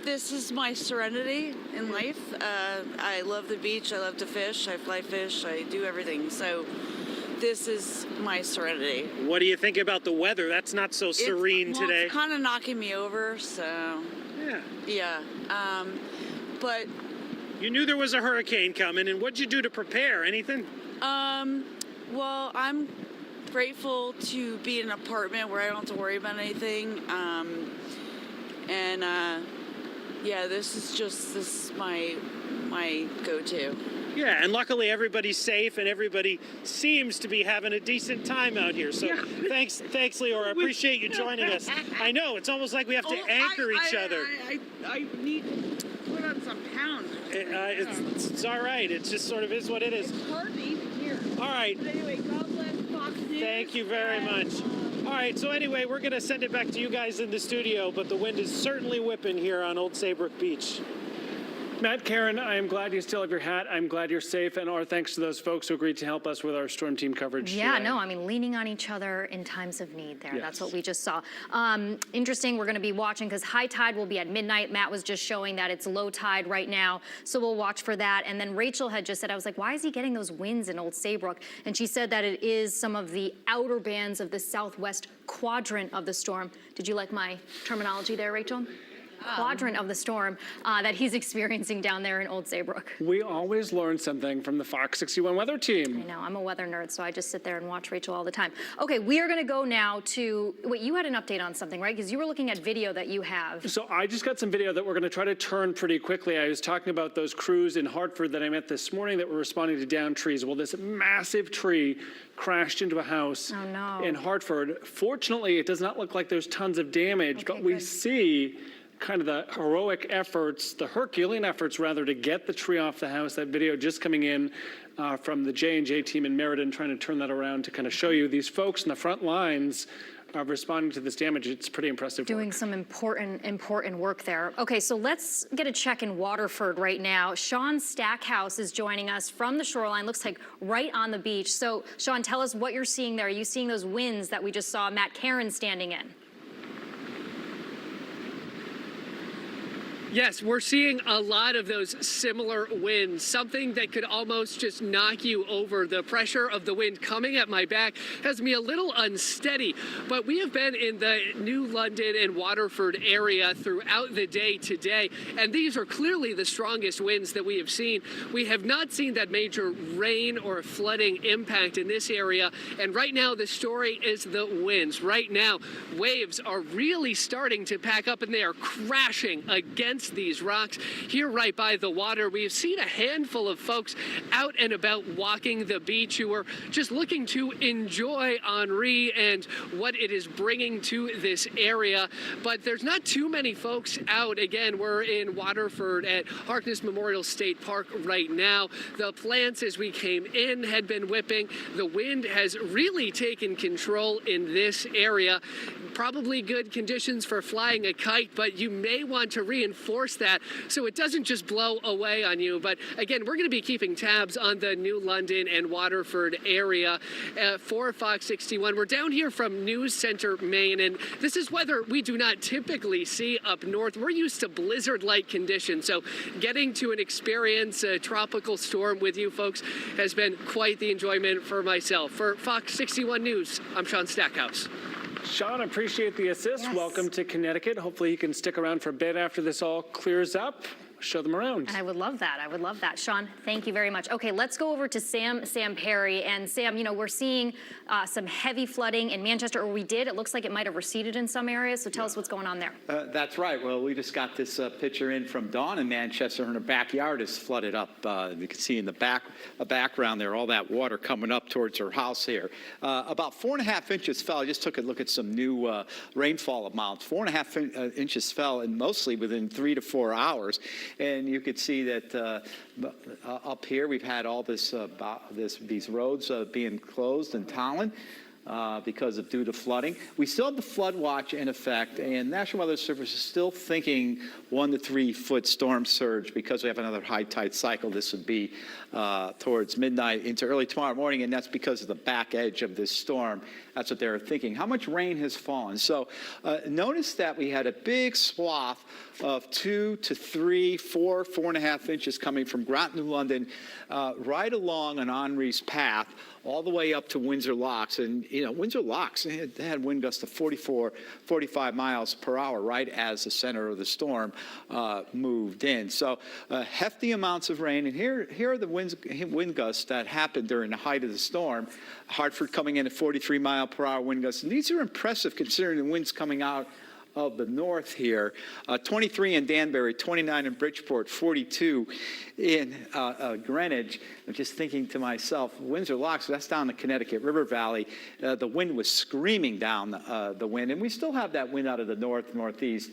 This is my serenity in life. I love the beach. I love to fish. I fly fish. I do everything. So this is my serenity. What do you think about the weather? That's not so serene today. It's kind of knocking me over, so. Yeah. But. You knew there was a hurricane coming, and what'd you do to prepare? Anything? Well, I'm grateful to be in an apartment where I don't have to worry about anything. Yeah, this is my go-to. Yeah, and luckily everybody's safe and everybody seems to be having a decent time out here. So thanks, Leora. I appreciate you joining us. I know, it's almost like we have to anchor each other. I need to put on some pounds. It's all right. It just sort of is what it is. It's hard to even hear. All right. But anyway, God bless Fox News. Thank you very much. All right, so anyway, we're going to send it back to you guys in the studio, but the wind is certainly whipping here on Old Saybrook Beach. Matt, Karen, I am glad you still have your hat. I'm glad you're safe, and our thanks to those folks who agreed to help us with our storm team coverage. Yeah, today. no, I mean, leaning on each other in times of need there. Yes. That's what we just saw. Interesting, we're going to be watching because high tide will be at midnight. Matt was just showing that it's low tide right now, so we'll watch for that. And then Rachel had just said, I was like, why is he getting those winds in Old Saybrook? And she said that it is some of the outer bands of the southwest quadrant of the storm. Did you like my terminology there, Rachel? Quadrant of the storm that he's experiencing down there in Old Saybrook. We always learn something from the Fox 61 weather team. I know, I'm a weather nerd, so I just sit there and watch Rachel all the time. Okay, we are going to go now to, wait, you had an update on something, right? Because you were looking at video that you have. So I just got some video that we're going to try to turn pretty quickly. I was talking about those crews in Hartford that I met this morning that were responding to downed trees. Well, this massive tree crashed into a house in Hartford. Fortunately, it does not look like there's tons of damage, but we see kind of the heroic efforts, the Herculean efforts rather, to get the tree off the house. That video just coming in from the J&J team in Meriden, trying to turn that around to kind of show you these folks in the front lines responding to this damage. It's pretty impressive Doing work. some important work there. Okay, so let's get a check in Waterford right now. Sean Stackhouse is joining us from the shoreline, looks like right on the beach. So Sean, tell us what you're seeing there. Are you seeing those winds that we just saw Matt Karen standing in? Yes, we're seeing a lot of those similar winds, something that could almost just knock you over. The pressure of the wind coming at my back has me a little unsteady, but we have been in the New London and Waterford area throughout the day today, and these are clearly the strongest winds that we have seen. We have not seen that major rain or flooding impact in this area, and right now the story is the winds. Right now, waves are really starting to pack up, and they are crashing against these rocks here right by the water. We have seen a handful of folks out and about walking the beach who are just looking to enjoy Henri and what it is bringing to this area. But there's not too many folks out. Again, we're in Waterford at Harkness Memorial State Park right now. The plants as we came in had been whipping. The wind has really taken control in this area. Probably good conditions for flying a kite, but you may want to reinforce that so it doesn't just blow away on you. But again, we're going to be keeping tabs on the New London and Waterford area for Fox 61. We're down here from News Center, Maine, and this is weather we do not typically see up north. We're used to blizzard-like conditions, so getting to experience a tropical storm with you folks has been quite the enjoyment for myself. For Fox 61 News, I'm Sean Stackhouse. Sean, appreciate the assist. Yes. Welcome to Connecticut. Hopefully you can stick around for a bit after this all clears up. show them around. I would love that. I would love that. Sean, thank you very much. Okay, let's go over to Sam Perry. And Sam, you know, we're seeing some heavy flooding in Manchester, or we did. It looks like it might have receded in some areas. So tell us what's going on there. That's right. Well, we just got this picture in from Dawn in Manchester, and her backyard is flooded up. You can see in the background there, all that water coming up towards her house here. About 4.5 inches fell. I just took a look at some new rainfall amounts. 4.5 inches fell, and mostly within 3 to 4 hours. And you could see that up here we've had all these roads being closed in Tallinn due to flooding. We still have the flood watch in effect, and National Weather Service is still thinking 1 to 3 foot storm surge because we have another high tide cycle. This would be towards midnight into early tomorrow morning, and that's because of the back edge of this storm. That's what they're thinking. How much rain has fallen? So notice that we had a big swath of 2 to 3, 4, 4.5 inches coming from Groton, New London, right along on Henri's path, all the way up to Windsor Locks. And, you know, Windsor Locks, they had wind gusts of 44, 45 miles per hour right as the center of the storm moved in. So hefty amounts of rain. And here are the wind gusts that happened during the height of the storm. Hartford coming in at 43 mile per hour wind gusts. And these are impressive considering the winds coming out of the north here. 23 in Danbury, 29 in Bridgeport, 42 in Greenwich. I'm just thinking to myself, Windsor Locks, that's down the Connecticut River Valley. The wind was screaming down the wind, and we still have that wind out of the northeast.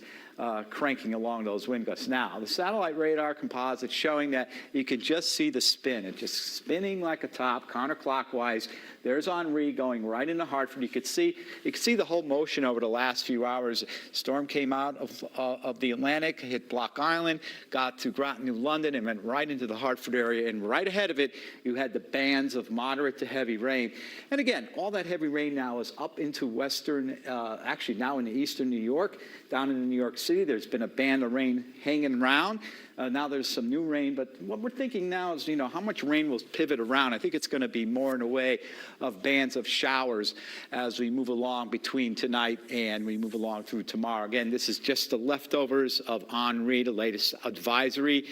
Cranking along those wind gusts. Now, the satellite radar composite showing that you can just see the spin. It's just spinning like a top, counterclockwise. There's Henri going right into Hartford. You could see the whole motion over the last few hours. Storm came out of the Atlantic, hit Block Island, got to Groton, New London, and went right into the Hartford area. And right ahead of it, you had the bands of moderate to heavy rain. And again, all that heavy rain now is up into western, actually now in eastern New York, down in New York City. There's been a band of rain hanging around. Now there's some new rain, but what we're thinking now is, you know, how much rain will pivot around. I think it's going to be more in a way of bands of showers as we move along between tonight and we move along through tomorrow. Again, this is just the leftovers of Henri, the latest advisory,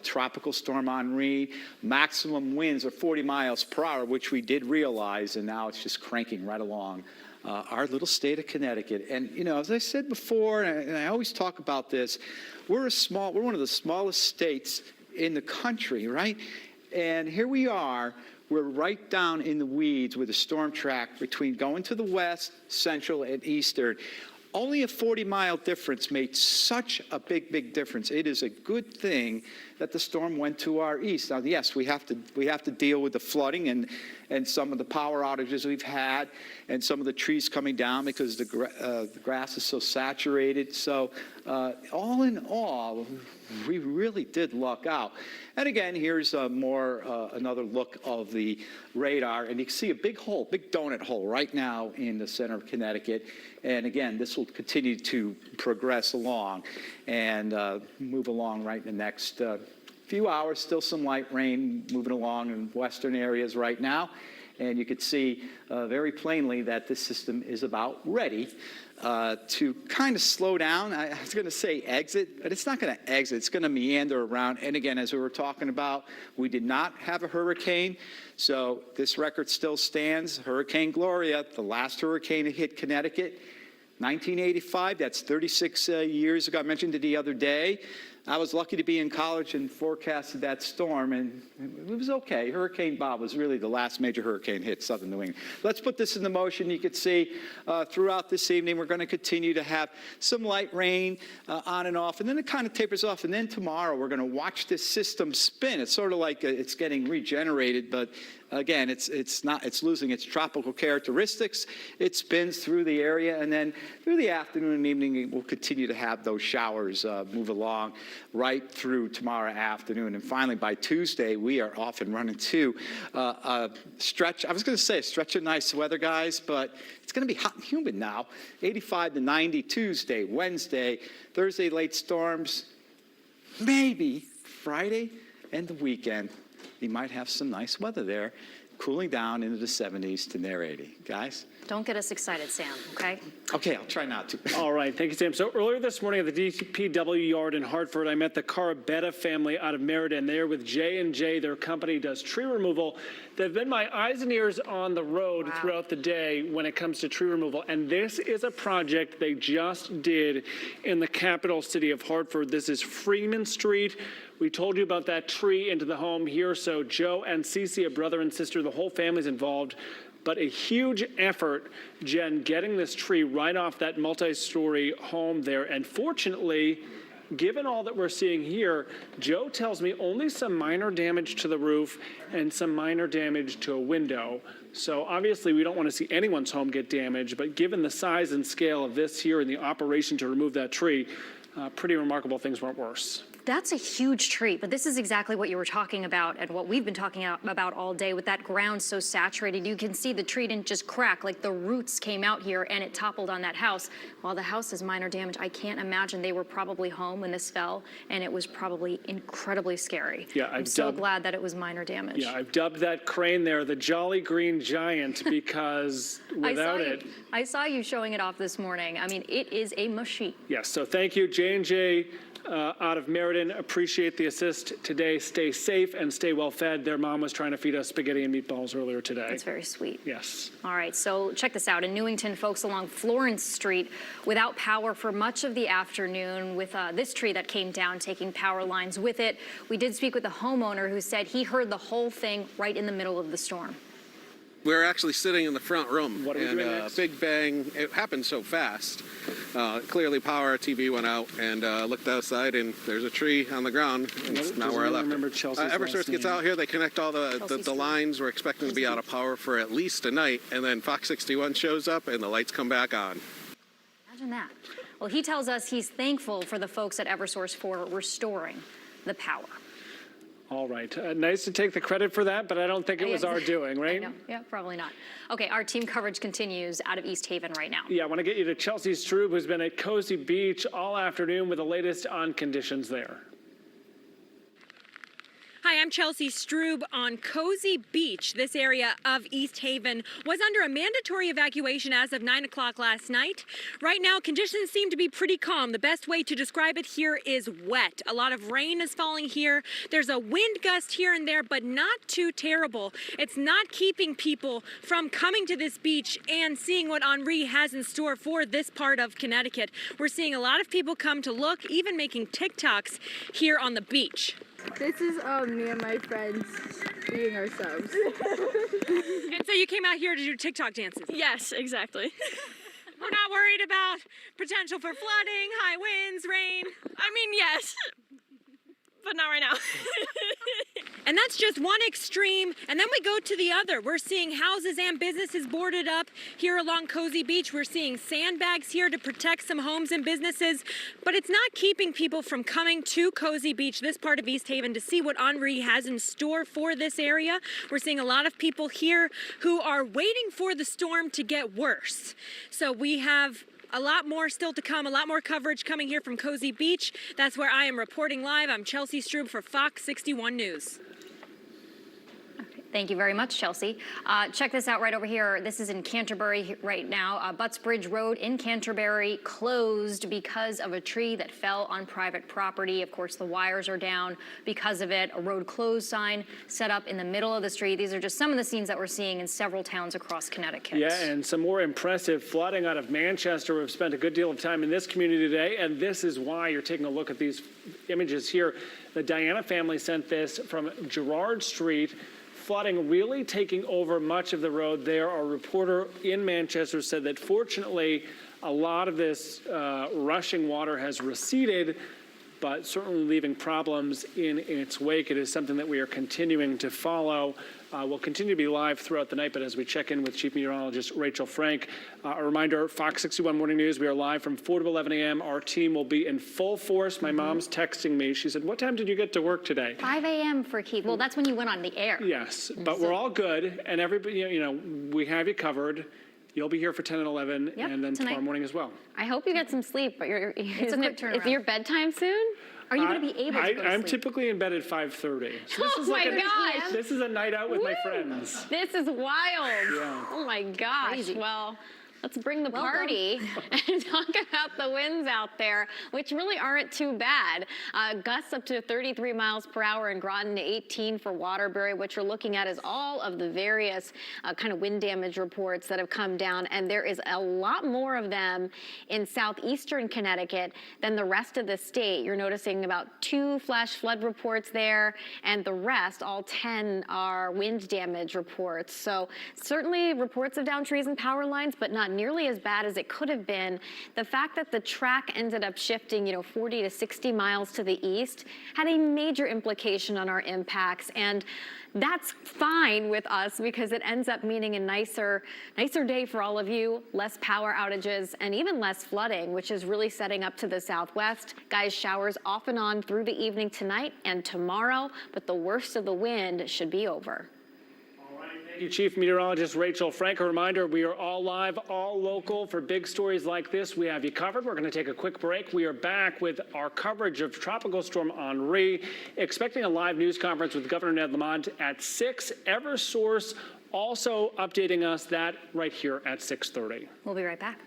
tropical storm Henri. Maximum winds are 40 miles per hour, which we did realize, and now it's just cranking right along our little state of Connecticut. And, you know, as I said before, and I always talk about this, we're one of the smallest states in the country, right? And here we are, we're right down in the weeds with a storm track between going to the west, central, and eastern. Only a 40-mile difference made such a big difference. It is a good thing that the storm went to our east. Now, yes, we have to deal with the flooding and some of the power outages we've had, and some of the trees coming down because the grass is so saturated. So, all in all, we really did luck out. And again, here's another look of the radar, and you can see a big hole, big donut hole right now in the center of Connecticut. And again, this will continue to progress along and move along right in the next few hours. Still some light rain moving along in western areas right now. And you could see very plainly that this system is about ready to kind of slow down. I was going to say exit, but it's not going to exit. It's going to meander around. And again, as we were talking about, we did not have a hurricane. So this record still stands. Hurricane Gloria, the last hurricane to hit Connecticut, 1985. That's 36 years ago. I mentioned it the other day. I was lucky to be in college and forecasted that storm, and it was okay. Hurricane Bob was really the last major hurricane hit southern New England. Let's put this into motion. You can see throughout this evening we're going to continue to have some light rain on and off, and then it kind of tapers off. And then tomorrow we're going to watch this system spin. It's sort of like it's getting regenerated, but again, it's losing its tropical characteristics. It spins through the area, and then through the afternoon and evening, we'll continue to have those showers move along right through tomorrow afternoon. And finally, by Tuesday, we are off and running to a stretch. I was going to say a stretch of nice weather, guys, but it's going to be hot and humid now. 85 to 90 Tuesday, Wednesday, Thursday, late storms, maybe Friday and the weekend. You might have some nice weather there, cooling down into the 70s to near 80. Guys? Don't get us excited, Sam, okay? Okay, I'll try not to. All right, thank you, Sam. So earlier this morning at the DPW yard in Hartford, I met the Carabetta family out of Meriden. They're with J&J. Their company does tree removal. They've been my eyes and ears on the road throughout the day when it comes to tree removal. And this is a project they just did in the capital city of Hartford. This is Freeman Street. We told you about that tree into the home here. So Joe and Cece, a brother and sister, the whole family's involved. But a huge effort, Jen, getting this tree right off that multi-story home there. And fortunately, given all that we're seeing here, Joe tells me only some minor damage to the roof and some minor damage to a window. So obviously we don't want to see anyone's home get damaged, but given the size and scale of this here and the operation to remove that tree, pretty remarkable things weren't worse. That's a huge tree, but this is exactly what you were talking about and what we've been talking about all day with that ground so saturated. You can see the tree didn't just crack, like the roots came out here and it toppled on that house. While the house is minor damage, I can't imagine they were probably home when this fell, and it was probably incredibly scary. Yeah, I'm so glad that it was minor damage. Yeah, I've dubbed that crane there the Jolly Green Giant because without it. I saw you showing it off this morning. I mean, it is a machine. Yes, so thank you, J&J. Out of Meriden, appreciate the assist today. Stay safe and stay well fed. Their mom was trying to feed us spaghetti and meatballs earlier today. That's very sweet. Yes. All right, so check this out. In Newington, folks along Florence Street without power for much of the afternoon with this tree that came down taking power lines with it. We did speak with a homeowner who said he heard the whole thing right in the middle of the storm. We were actually sitting in the front room, what are we and doing next? big bang. It happened so fast. Clearly, power TV went out, and looked outside, and there's a tree on the ground. And it's not where I left it. Eversource gets out here. They connect all the lines. We're expecting to be out of power for at least a night, and then Fox 61 shows up, and the lights come back on. Imagine that. Well, he tells us he's thankful for the folks at Eversource for restoring the power. All right. Nice to take the credit for that, but I don't think it was our doing, right? I know. Yeah, probably not. Okay, our team coverage continues out of East Haven right now. Yeah, I want to get you to Chelsea Strube, who's been at Cozy Beach all afternoon with the latest on conditions there. Hi, I'm Chelsea Strube on Cozy Beach. This area of East Haven was under a mandatory evacuation as of 9 o'clock last night. Right now, conditions seem to be pretty calm. The best way to describe it here is wet. A lot of rain is falling here. There's a wind gust here and there, but not too terrible. It's not keeping people from coming to this beach and seeing what Henri has in store for this part of Connecticut. We're seeing a lot of people come to look, even making TikToks here on the beach. This is me and my friends being ourselves. And so you came out here to do TikTok dances? Yes, exactly. We're not worried about potential for flooding, high winds, rain. I mean, yes, but not right now. And that's just one extreme, and then we go to the other. We're seeing houses and businesses boarded up here along Cozy Beach. We're seeing sandbags here to protect some homes and businesses, but it's not keeping people from coming to Cozy Beach, this part of East Haven, to see what Henri has in store for this area. We're seeing a lot of people here who are waiting for the storm to get worse. So we have a lot more still to come, a lot more coverage coming here from Cozy Beach. That's where I am reporting live. I'm Chelsea Strube for Fox 61 News. Thank you very much, Chelsea. Check this out right over here. This is in Canterbury right now. Butts Bridge Road in Canterbury closed because of a tree that fell on private property. Of course, the wires are down because of it. A road closed sign set up in the middle of the street. These are just some of the scenes that we're seeing in several towns across Connecticut. Yeah, and some more impressive flooding out of Manchester. We've spent a good deal of time in this community today, and this is why you're taking a look at these images here. The Diana family sent this from Gerrard Street. Flooding really taking over much of the road there. Our reporter in Manchester said that fortunately a lot of this rushing water has receded, but certainly leaving problems in its wake. It is something that we are continuing to follow. We'll continue to be live throughout the night, but as we check in with Chief Meteorologist Rachel Frank, a reminder, Fox 61 Morning News, we are live from 4 to 11 a.m. Our team will be in full force. My mom's texting me. She said, what time did you get to work today? 5 a.m. for Keith. Well, that's when you went on the air. Yes, but we're all good, and everybody, you know, we have you covered. You'll be here for 10 and 11, Yep, and then tonight. tomorrow morning as well. I hope you get some sleep, but It's a quick turnaround. is your bedtime soon? are you going to be able to go to I'm sleep? typically in bed at 5:30. So this is Oh my gosh. This is a night out with my Woo! friends. This is wild. Yeah. Oh my gosh. Crazy. Well, let's bring the Well party and talk about the winds out there, which really aren't too bad. Gusts up to 33 miles per hour in Groton, 18 for Waterbury. What you're looking at is all of the various kind of wind damage reports that have come down, and there is a lot more of them in southeastern Connecticut than the rest of the state. You're noticing about 2 flash flood reports there, and the rest, all 10, are wind damage reports. So certainly reports of downed trees and power lines, but not nearly as bad as it could have been. The fact that the track ended up shifting, 40 to 60 miles to the east had a major implication on our impacts, and that's fine with us because it ends up meaning a nicer day for all of you, less power outages, and even less flooding, which is really setting up to the southwest. Guys, showers off and on through the evening tonight and tomorrow, but the worst of the wind should be over. Thank you, Chief Meteorologist Rachel Frank. A reminder, we are all live, all local. For big stories like this, we have you covered. We're going to take a quick break. We are back with our coverage of Tropical Storm Henri. Expecting a live news conference with Governor Ned Lamont at 6. Eversource also updating us that right here at 6:30. We'll be right back.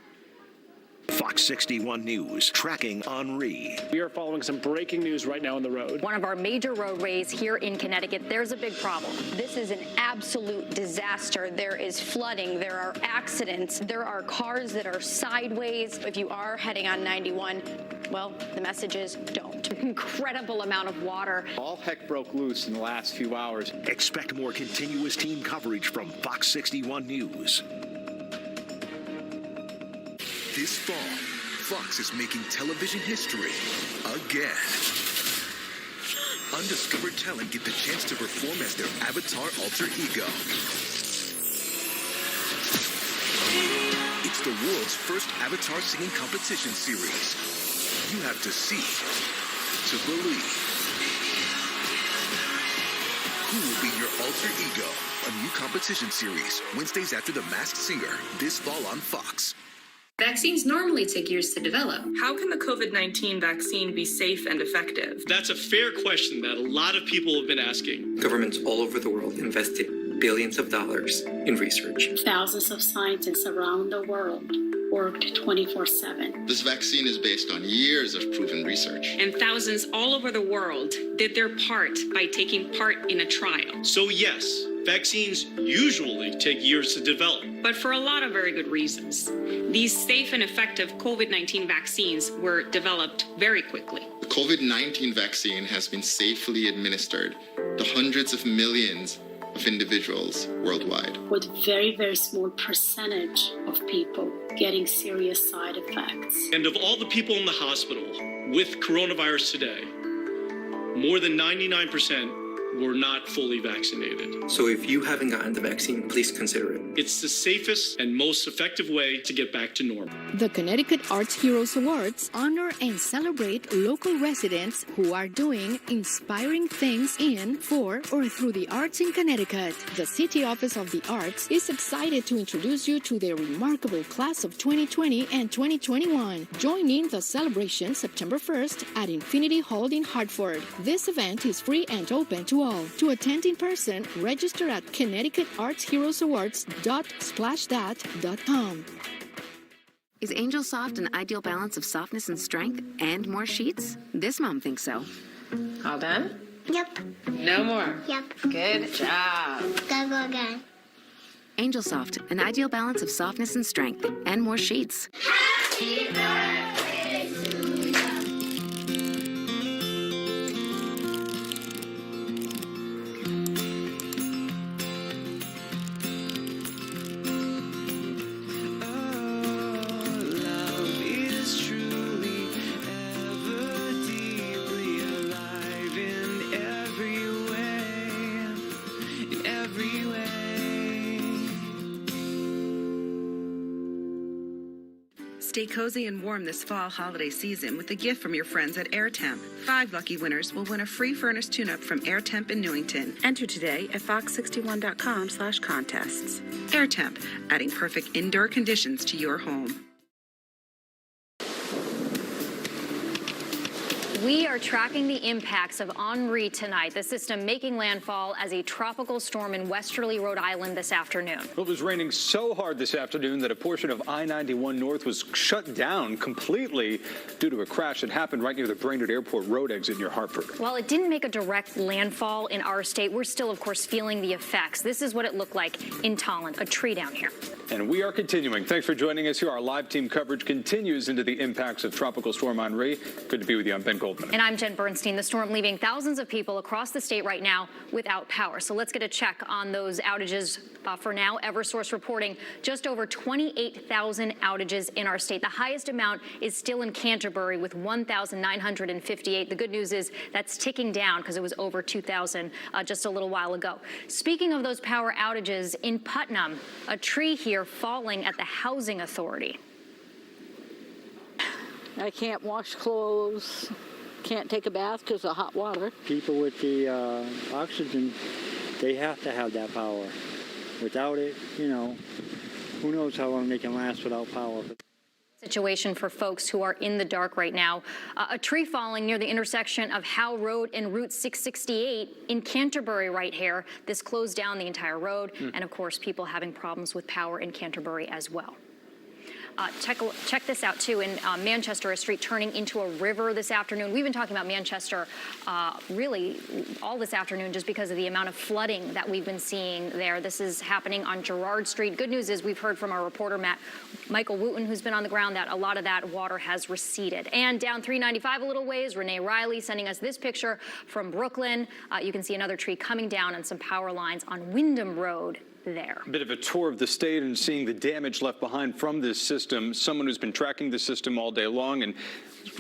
Fox 61 News, tracking Henri. We are following some breaking news right now on the road. One of our major roadways here in Connecticut, there's a big problem. This is an absolute disaster. There is flooding, there are accidents, there are cars that are sideways. If you are heading on 91, well, the message is don't. Incredible amount of water. All heck broke loose in the last few hours. Expect more continuous team coverage from Fox 61 News. This fall, Fox is making television history again. Undiscovered talent get the chance to perform as their avatar alter ego. It's the world's first Avatar singing competition series. You have to see to believe. Who will be your alter ego? A new competition series, Wednesdays after The Masked Singer, this fall on Fox. Vaccines normally take years to develop. How can the COVID-19 vaccine be safe and effective? That's a fair question that a lot of people have been asking. Governments all over the world invested billions of dollars in research. Thousands of scientists around the world worked 24/7. This vaccine is based on years of proven research. And thousands all over the world did their part by taking part in a trial. So yes, vaccines usually take years to develop. But for a lot of very good reasons. These safe and effective COVID-19 vaccines were developed very quickly. The COVID-19 vaccine has been safely administered to hundreds of millions of individuals worldwide. With very, very small percentage of people getting serious side effects. And of all the people in the hospital with coronavirus today, more than 99% were not fully vaccinated. So if you haven't gotten the vaccine, please consider it. It's the safest and most effective way to get back to normal. The Connecticut Arts Heroes Awards honor and celebrate local residents who are doing inspiring things in, for, or through the arts in Connecticut. The City Office of the Arts is excited to introduce you to their remarkable class of 2020 and 2021. Join in the celebration September 1st at Infinity Hall in Hartford. This event is free and open to all. To attend in person, register at ConnecticutArtsHeroesAwards.splashthat.com. Is Angel Soft an ideal balance of softness and strength and more sheets? This mom thinks so. All done? Yep. No more? Yep. Good job. Go again. Angel Soft, an ideal balance of softness and strength and more sheets. Happy birthday to you. Stay cozy and warm this fall holiday season with a gift from your friends at AirTemp. 5 lucky winners will win a free furnace tune-up from AirTemp in Newington. Enter today at fox61.com/contests. AirTemp, adding perfect indoor conditions to your home. We are tracking the impacts of Henri tonight, the system making landfall as a tropical storm in westerly Rhode Island this afternoon. It was raining so hard this afternoon that a portion of I-91 North was shut down completely due to a crash that happened right near the Brainerd Airport Road exit near Hartford. While it didn't make a direct landfall in our state, we're still, of course, feeling the effects. This is what it looked like in Tolland, a tree down here. And we are continuing. Thanks for joining us here. Our live team coverage continues into the impacts of Tropical Storm Henri. Good to be with you. I'm Ben Goldman. And I'm Jen Bernstein. The storm leaving thousands of people across the state right now without power. So let's get a check on those outages for now. Eversource reporting just over 28,000 outages in our state. The highest amount is still in Canterbury with 1,958. The good news is that's ticking down because it was over 2,000 just a little while ago. Speaking of those power outages, in Putnam, a tree here falling at the Housing Authority. I can't wash clothes, can't take a bath because of hot water. People with the oxygen, they have to have that power. Without it, you know, who knows how long they can last without power. Situation for folks who are in the dark right now. A tree falling near the intersection of Howe Road and Route 668 in Canterbury right here. This closed down the entire road. And of course, people having problems with power in Canterbury as well. Check this out, too. In Manchester, a street turning into a river this afternoon. We've been talking about Manchester really all this afternoon just because of the amount of flooding that we've been seeing there. This is happening on Gerrard Street. Good news is we've heard from our reporter, Michael Wooten, who's been on the ground, that a lot of that water has receded. And down 395 a little ways, Renee Riley sending us this picture from Brooklyn. You can see another tree coming down and some power lines on Wyndham Road there. A bit of a tour of the state and seeing the damage left behind from this system. Someone who's been tracking the system all day long and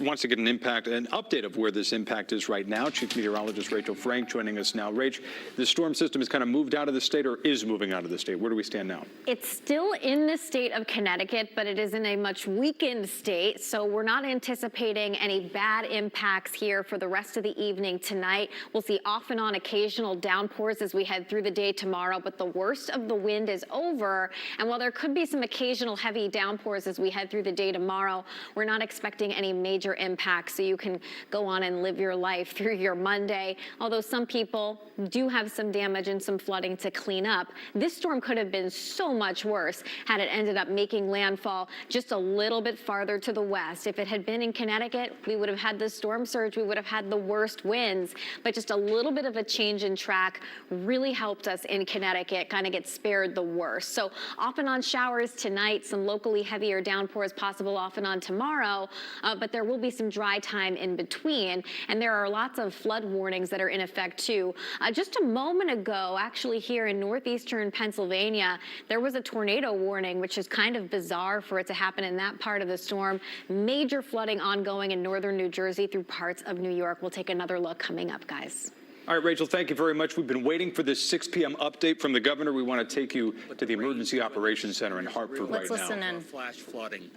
wants to get an update of where this impact is right now. Chief Meteorologist Rachel Frank joining us now. Rach, the storm system has kind of moved out of the state or is moving out of the state. Where do we stand now? It's still in the state of Connecticut, but it is in a much weakened state. So we're not anticipating any bad impacts here for the rest of the evening tonight. We'll see off and on occasional downpours as we head through the day tomorrow, but the worst of the wind is over. And while there could be some occasional heavy downpours as we head through the day tomorrow, we're not expecting any major impacts, so you can go on and live your life through your Monday. Although some people do have some damage and some flooding to clean up. This storm could have been so much worse had it ended up making landfall just a little bit farther to the west. If it had been in Connecticut, we would have had the storm surge, we would have had the worst winds, but just a little bit of a change in track really helped us in Connecticut kind of get spared the worst. So off and on showers tonight, some locally heavier downpours possible off and on tomorrow, but there will be some dry time in between. And there are lots of flood warnings that are in effect too. Just a moment ago, actually here in northeastern Pennsylvania, there was a tornado warning, which is kind of bizarre for it to happen in that part of the storm. Major flooding ongoing in northern New Jersey through parts of New York. We'll take another look coming up, guys. All right, Rachel, thank you very much. We've been waiting for this 6 p.m. update from the governor. We want to take you to the Emergency Operations Center in Hartford right now. Let's listen in. Flash flooding.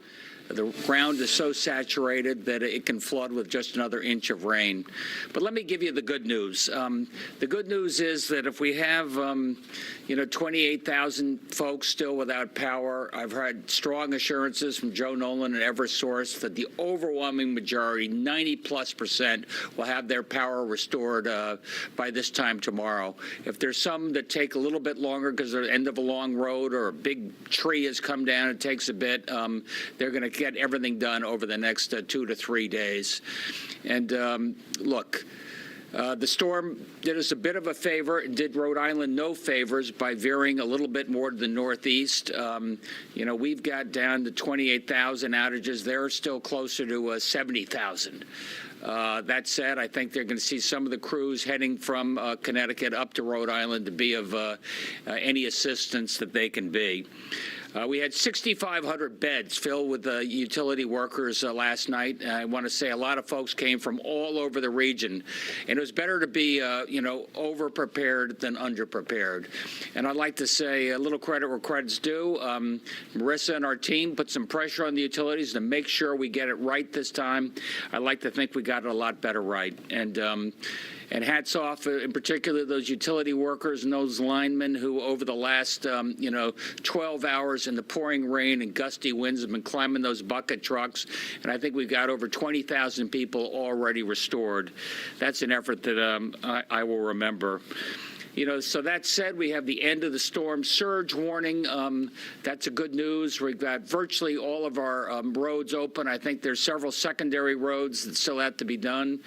The ground is so saturated that it can flood with just another inch of rain. But let me give you the good news. The good news is that if we have, 28,000 folks still without power, I've had strong assurances from Joe Nolan and Eversource that the overwhelming majority, 90+%, will have their power restored by this time tomorrow. If there's some that take a little bit longer because they're at the end of a long road or a big tree has come down, it takes a bit, they're going to get everything done over the next 2 to 3 days. And look, the storm did us a bit of a favor. It did Rhode Island no favors by veering a little bit more to the northeast. We've got down to 28,000 outages. They're still closer to 70,000. That said, I think they're going to see some of the crews heading from Connecticut up to Rhode Island to be of any assistance that they can be. We had 6,500 beds filled with utility workers last night. I want to say a lot of folks came from all over the region, and it was better to be, over-prepared than under-prepared. And I'd like to say a little credit where credit's due. Marissa and our team put some pressure on the utilities to make sure we get it right this time. I'd like to think we got it a lot better right. And hats off, in particular, those utility workers and those linemen who, over the last, 12 hours, hours, and the pouring rain and gusty winds have been climbing those bucket trucks, and I think we've got over 20,000 people already restored. That's an effort that I will remember. You know, so that said, we have the end of the storm surge warning. That's a good news. We've got virtually all of our roads open. I think there's several secondary roads that still have to be done.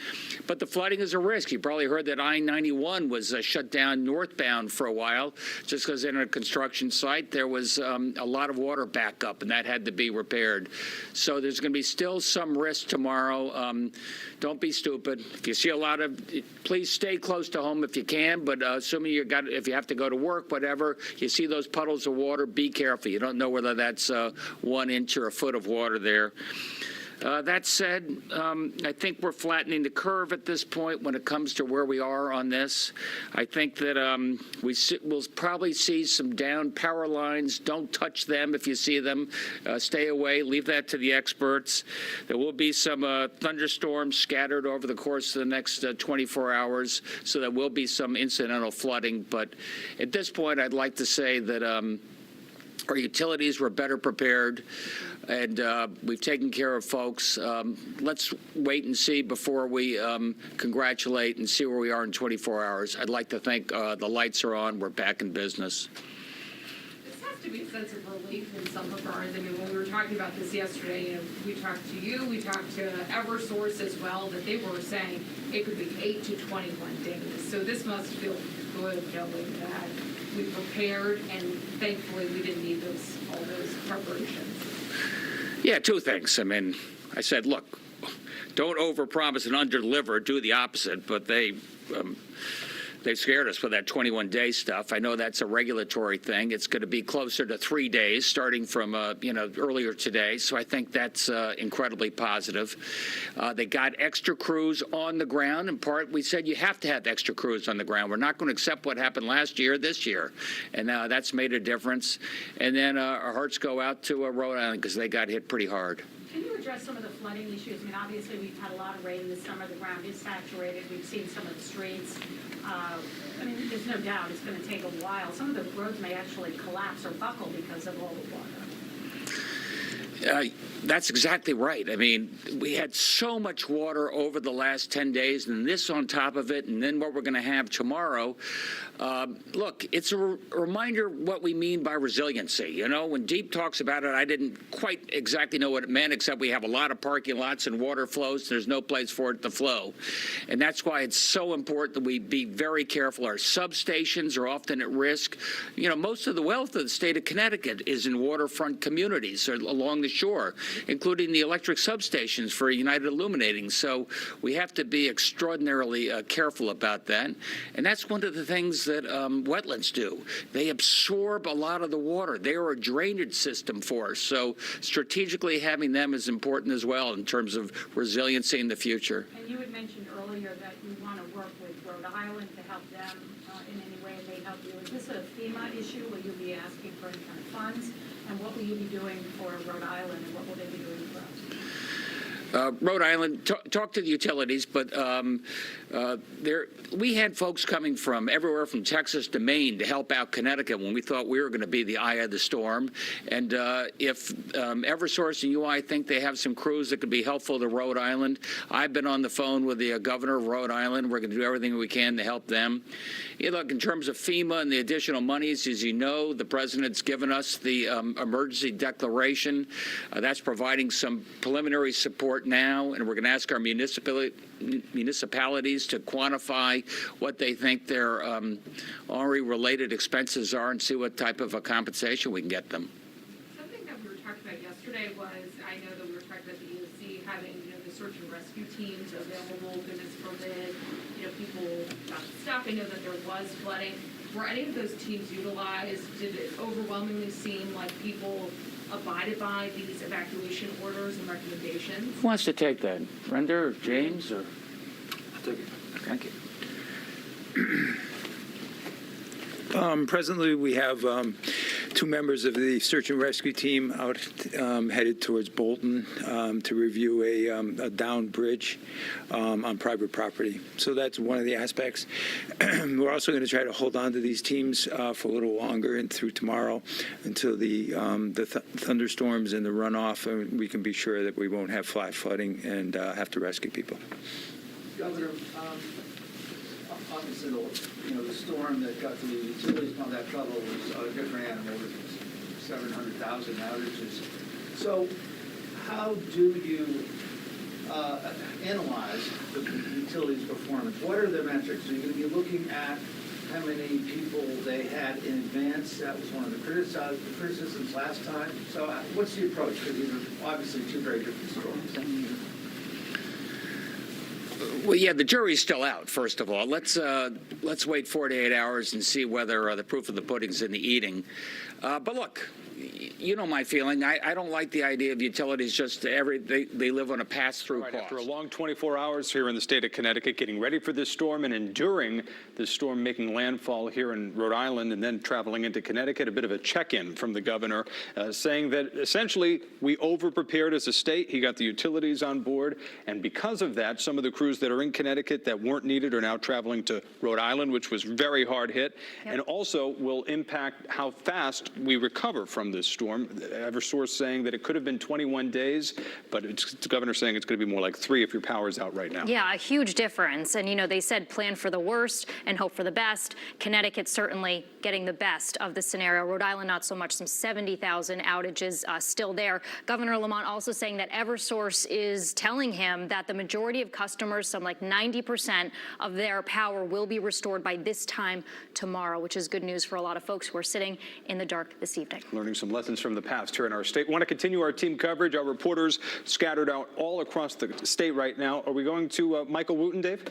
But the flooding is a risk. You probably heard that I-91 was shut down northbound for a while just because in a construction site there was a lot of water backup, and that had to be repaired. So there's going to be still some risk tomorrow. Don't be stupid. If you see a lot of, please stay close to home if you can, but assuming if you have to go to work, whatever, you see those puddles of water, be careful. You don't know whether that's 1 inch or a foot of water there. That said, I think we're flattening the curve at this point when it comes to where we are on this. I think that we'll probably see some down power lines. Don't touch them if you see them. Stay away. Leave that to the experts. There will be some thunderstorms scattered over the course of the next 24 hours, so there will be some incidental flooding. But at this point, I'd like to say that our utilities were better prepared, and we've taken care of folks. Let's wait and see before we congratulate and see where we are in 24 hours. I'd like to think the lights are on. We're back in business. This has to be a sense of relief in some regards. I mean, when we were talking about this yesterday, you know, we talked to you, we talked to Eversource as well, that they were saying it could be 8 to 21 days. So this must feel good knowing that we prepared, and thankfully we didn't need all those preparations. Yeah, two things. I mean, I said, look, don't overpromise and underdeliver. Do the opposite. But they scared us with that 21-day stuff. I know that's a regulatory thing. It's going to be closer to 3 days, starting from earlier today. So I think that's incredibly positive. They got extra crews on the ground. In part, we said you have to have extra crews on the ground. We're not going to accept what happened last year, this year, and that's made a difference. And then our hearts go out to Rhode Island because they got hit pretty hard. Can you address some of the flooding issues? I mean, obviously, we've had a lot of rain this summer. The ground is saturated. We've seen some of the streets. I mean, there's no doubt it's going to take a while. Some of the roads may actually collapse or buckle because of all the water. That's exactly right. I mean, we had so much water over the last 10 days, and this on top of it, and then what we're going to have tomorrow. Look, it's a reminder what we mean by resiliency. You know, when Deep talks about it, I didn't quite exactly know what it meant, except we have a lot of parking lots and water flows. There's no place for it to flow. And that's why it's so important that we be very careful. Our substations are often at risk. You know, most of the wealth of the state of Connecticut is in waterfront communities along the shore, including the electric substations for United Illuminating. So we have to be extraordinarily careful about that. And that's one of the things that wetlands do. They absorb a lot of the water. They are a drainage system for us. So strategically having them is important as well in terms of resiliency in the future. And you had mentioned earlier that you want to work with Rhode Island to help them in any way they help you. Is this a FEMA issue? Will you be asking for any kind of funds? And what will you be doing for Rhode Island, and what will they be doing for us? Rhode Island, talk to the utilities, but we had folks coming from everywhere from Texas to Maine to help out Connecticut when we thought we were going to be the eye of the storm. And if Eversource and UI think they have some crews that could be helpful to Rhode Island, I've been on the phone with the governor of Rhode Island. We're going to do everything we can to help them. You look, in terms of FEMA and the additional monies, as you know, the president's given us the emergency declaration. That's providing some preliminary support now, and we're going to ask our municipalities to quantify what they think their Henri-related expenses are and see what type of a compensation we can get them. Something that we were talking about yesterday was, I know that we were talking about the EOC having, the search and rescue teams available, goodness forbid, people got stuck. I know that there was flooding. Were any of those teams utilized? Did it overwhelmingly seem like people abided by these evacuation orders and recommendations? Who wants to take that? Brenda or James? Or? I'll take it. Thank you. Presently, we have 2 members of the search and rescue team out headed towards Bolton to review a downed bridge on private property. So that's one of the aspects. We're also going to try to hold on to these teams for a little longer and through tomorrow until the thunderstorms and the runoff, and we can be sure that we won't have flash flooding and have to rescue people. Governor, obviously, the storm that got the utilities on that trouble was a different animal. It was 700,000 outages. So how do you analyze the utilities' performance? What are the metrics? Are you going to be looking at how many people they had in advance? That was one of the criticisms last time. So what's the approach? Because these are obviously 2 very different storms. Well, yeah, the jury's still out, first of all. Let's wait 48 hours and see whether the proof of the pudding's in the eating. But look, you know my feeling. I don't like the idea of utilities just they live on a pass-through cost. After a long 24 hours here in the state of Connecticut, getting ready for this storm and enduring the storm making landfall here in Rhode Island and then traveling into Connecticut, a bit of a check-in from the governor saying that essentially we over-prepared as a state. He got the utilities on board, and because of that, some of the crews that are in Connecticut that weren't needed are now traveling to Rhode Island, which was very hard hit, and also will impact how fast we recover from this storm. Eversource saying that it could have been 21 days, but the governor's saying it's going to be more like 3 if your power's out right now. Yeah, a huge difference. And, they said plan for the worst and hope for the best. Connecticut certainly getting the best of the scenario. Rhode Island, not so much, some 70,000 outages still there. Governor Lamont also saying that Eversource is telling him that the majority of customers, some like 90% of their power will be restored by this time tomorrow, which is good news for a lot of folks who are sitting in the dark this evening. Learning some lessons from the past here in our state. Want to continue our team coverage. Our reporters scattered out all across the state right now. Are we going to Michael Wooten, Dave?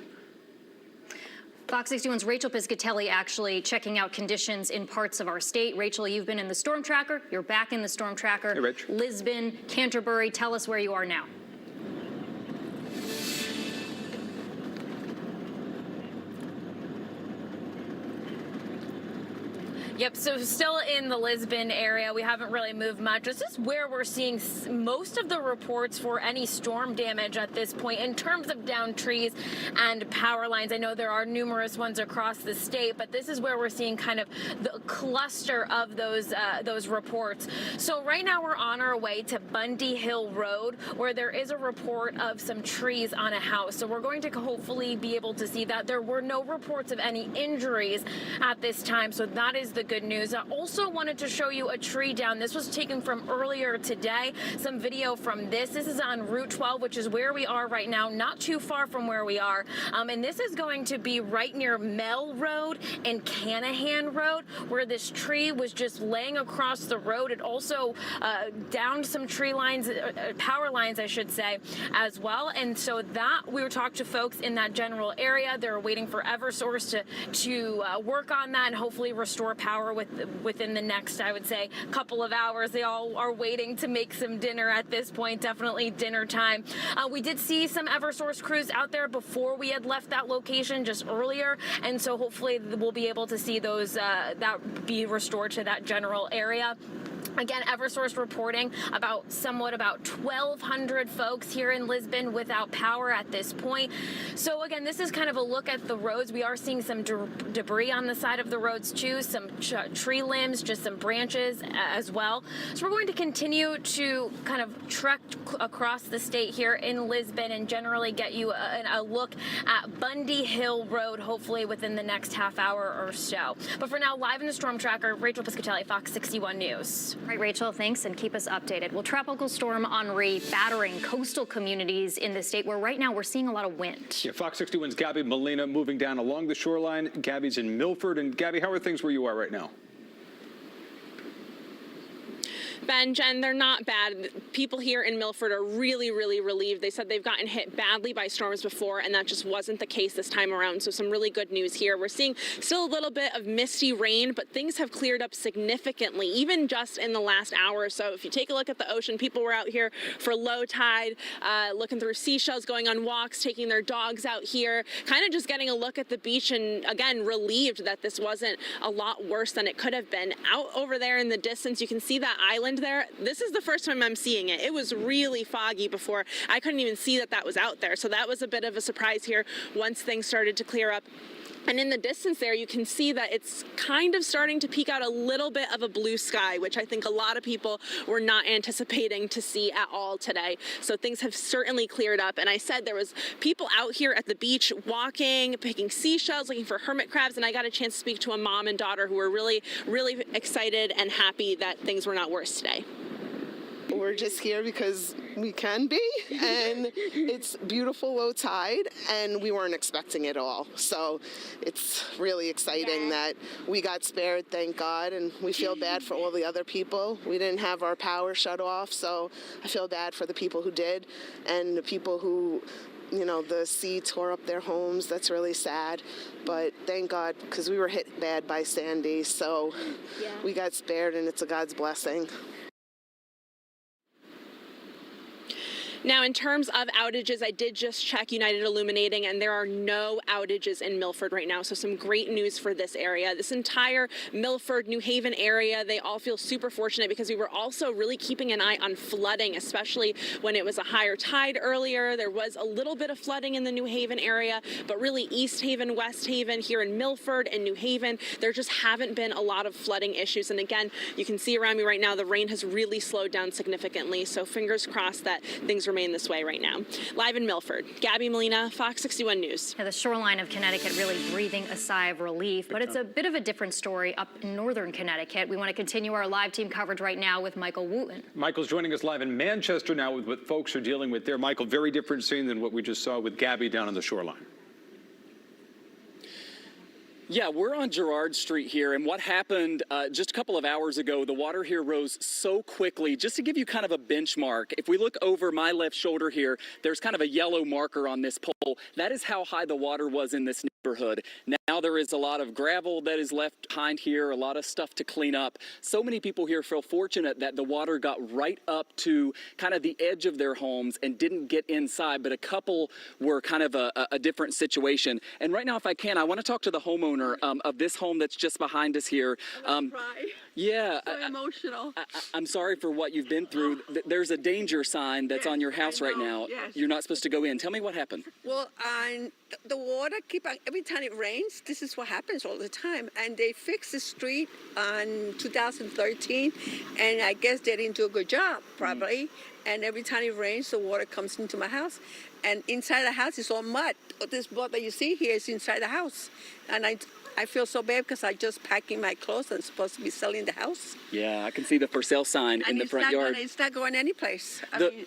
Fox 61's Rachel Piscatelli actually checking out conditions in parts of our state. Rachel, you've been in the storm tracker. You're back in the storm tracker. Hey, Rich. Lisbon, Canterbury. Tell us where you are now. Yep, so still in the Lisbon area. We haven't really moved much. This is where we're seeing most of the reports for any storm damage at this point in terms of downed trees and power lines. I know there are numerous ones across the state, but this is where we're seeing kind of the cluster of those reports. So right now we're on our way to Bundy Hill Road, where there is a report of some trees on a house. So we're going to hopefully be able to see that. There were no reports of any injuries at this time, so that is the good news. I also wanted to show you a tree down. This was taken from earlier today. Some video from this. This is on Route 12, which is where we are right now, not too far from where we are. And this is going to be right near Mell Road and Canahan Road, where this tree was just laying across the road. It also downed some tree lines, power lines, I should say, as well. And so that we were talking to folks in that general area. They're waiting for Eversource to work on that and hopefully restore power within the next, I would say, couple of hours. They all are waiting to make some dinner at this point, definitely dinner time. We did see some Eversource crews out there before we had left that location just earlier, and so hopefully we'll be able to see those that be restored to that general area. Again, Eversource reporting about 1,200 folks here in Lisbon without power at this point. So again, this is kind of a look at the roads. We are seeing some debris on the side of the roads too, some tree limbs, just some branches as well. So we're going to continue to kind of trek across the state here in Lisbon and generally get you a look at Bundy Hill Road, hopefully within the next half hour or so. But for now, live in the Storm Tracker, Rachel Piscatelli, Fox 61 News. All right, Rachel, thanks, and keep us updated. Well, Tropical Storm Henri battering coastal communities in the state where right now we're seeing a lot of wind. Yeah, Fox 61's Gabby Molina moving down along the shoreline. Gabby's in Milford. And Gabby, how are things where you are right now? Benj, and they're not bad. People here in Milford are really, really relieved. They said they've gotten hit badly by storms before, and that just wasn't the case this time around. So some really good news here. We're seeing still a little bit of misty rain, but things have cleared up significantly, even just in the last hour or so. If you take a look at the ocean, people were out here for low tide, looking through seashells, going on walks, taking their dogs out here, kind of just getting a look at the beach, and again, relieved that this wasn't a lot worse than it could have been. Out over there in the distance, you can see that island there. This is the first time I'm seeing it. It was really foggy before. I couldn't even see that that was out there. So that was a bit of a surprise here once things started to clear up. And in the distance there, you can see that it's kind of starting to peek out a little bit of a blue sky, which I think a lot of people were not anticipating to see at all today. So things have certainly cleared up. And I said there was people out here at the beach walking, picking seashells, looking for hermit crabs. And I got a chance to speak to a mom and daughter who were really, really excited and happy that things were not worse today. We're just here because we can be, and it's beautiful low tide, and we weren't expecting it all. So it's really exciting that we got spared, thank God, and we feel bad for all the other people. We didn't have our power shut off, so I feel bad for the people who did, and the people who, you know, the sea tore up their homes. That's really sad. But thank God, because we were hit bad by Sandy, so we got spared, and it's a God's blessing. Now, in terms of outages, I did just check United Illuminating, and there are no outages in Milford right now. So some great news for this area. This entire Milford, New Haven area, they all feel super fortunate because we were also really keeping an eye on flooding, especially when it was a higher tide earlier. There was a little bit of flooding in the New Haven area, but really East Haven, West Haven, here in Milford and New Haven, there just haven't been a lot of flooding issues. And again, you can see around me right now, the rain has really slowed down significantly. So fingers crossed that things remain this way right now. Live in Milford, Gabby Molina, Fox 61 News. The shoreline of Connecticut really breathing a sigh of relief, but it's a bit of a different story up in northern Connecticut. We want to continue our live team coverage right now with Michael Wooten. Michael's joining us live in Manchester now with what folks are dealing with there. Michael, very different scene than what we just saw with Gabby down on the shoreline. Yeah, we're on Girard Street here, and what happened just a couple of hours ago, the water here rose so quickly. Just to give you kind of a benchmark, if we look over my left shoulder here, there's kind of a yellow marker on this pole. That is how high the water was in this neighborhood. Now there is a lot of gravel that is left behind here, a lot of stuff to clean up. So many people here feel fortunate that the water got right up to kind of the edge of their homes and didn't get inside, but a couple were kind of a different situation. And right now, if I can, I want to talk to the homeowner of this home that's just behind us here. Yeah, so emotional. I'm sorry for what you've been through. There's a danger sign that's on your house right now. Yes. You're not supposed to go in. Tell me what happened. Well, the water keep on, every time it rains, this is what happens all the time. And they fixed the street on 2013, and I guess they didn't do a good job, probably. And every time it rains, the water comes into my house. And inside the house is all mud. This mud that you see here is inside the house. And I feel so bad because I just packing my clothes and supposed to be selling the house. Yeah, I can see the for sale sign in the front yard. It's not going anyplace.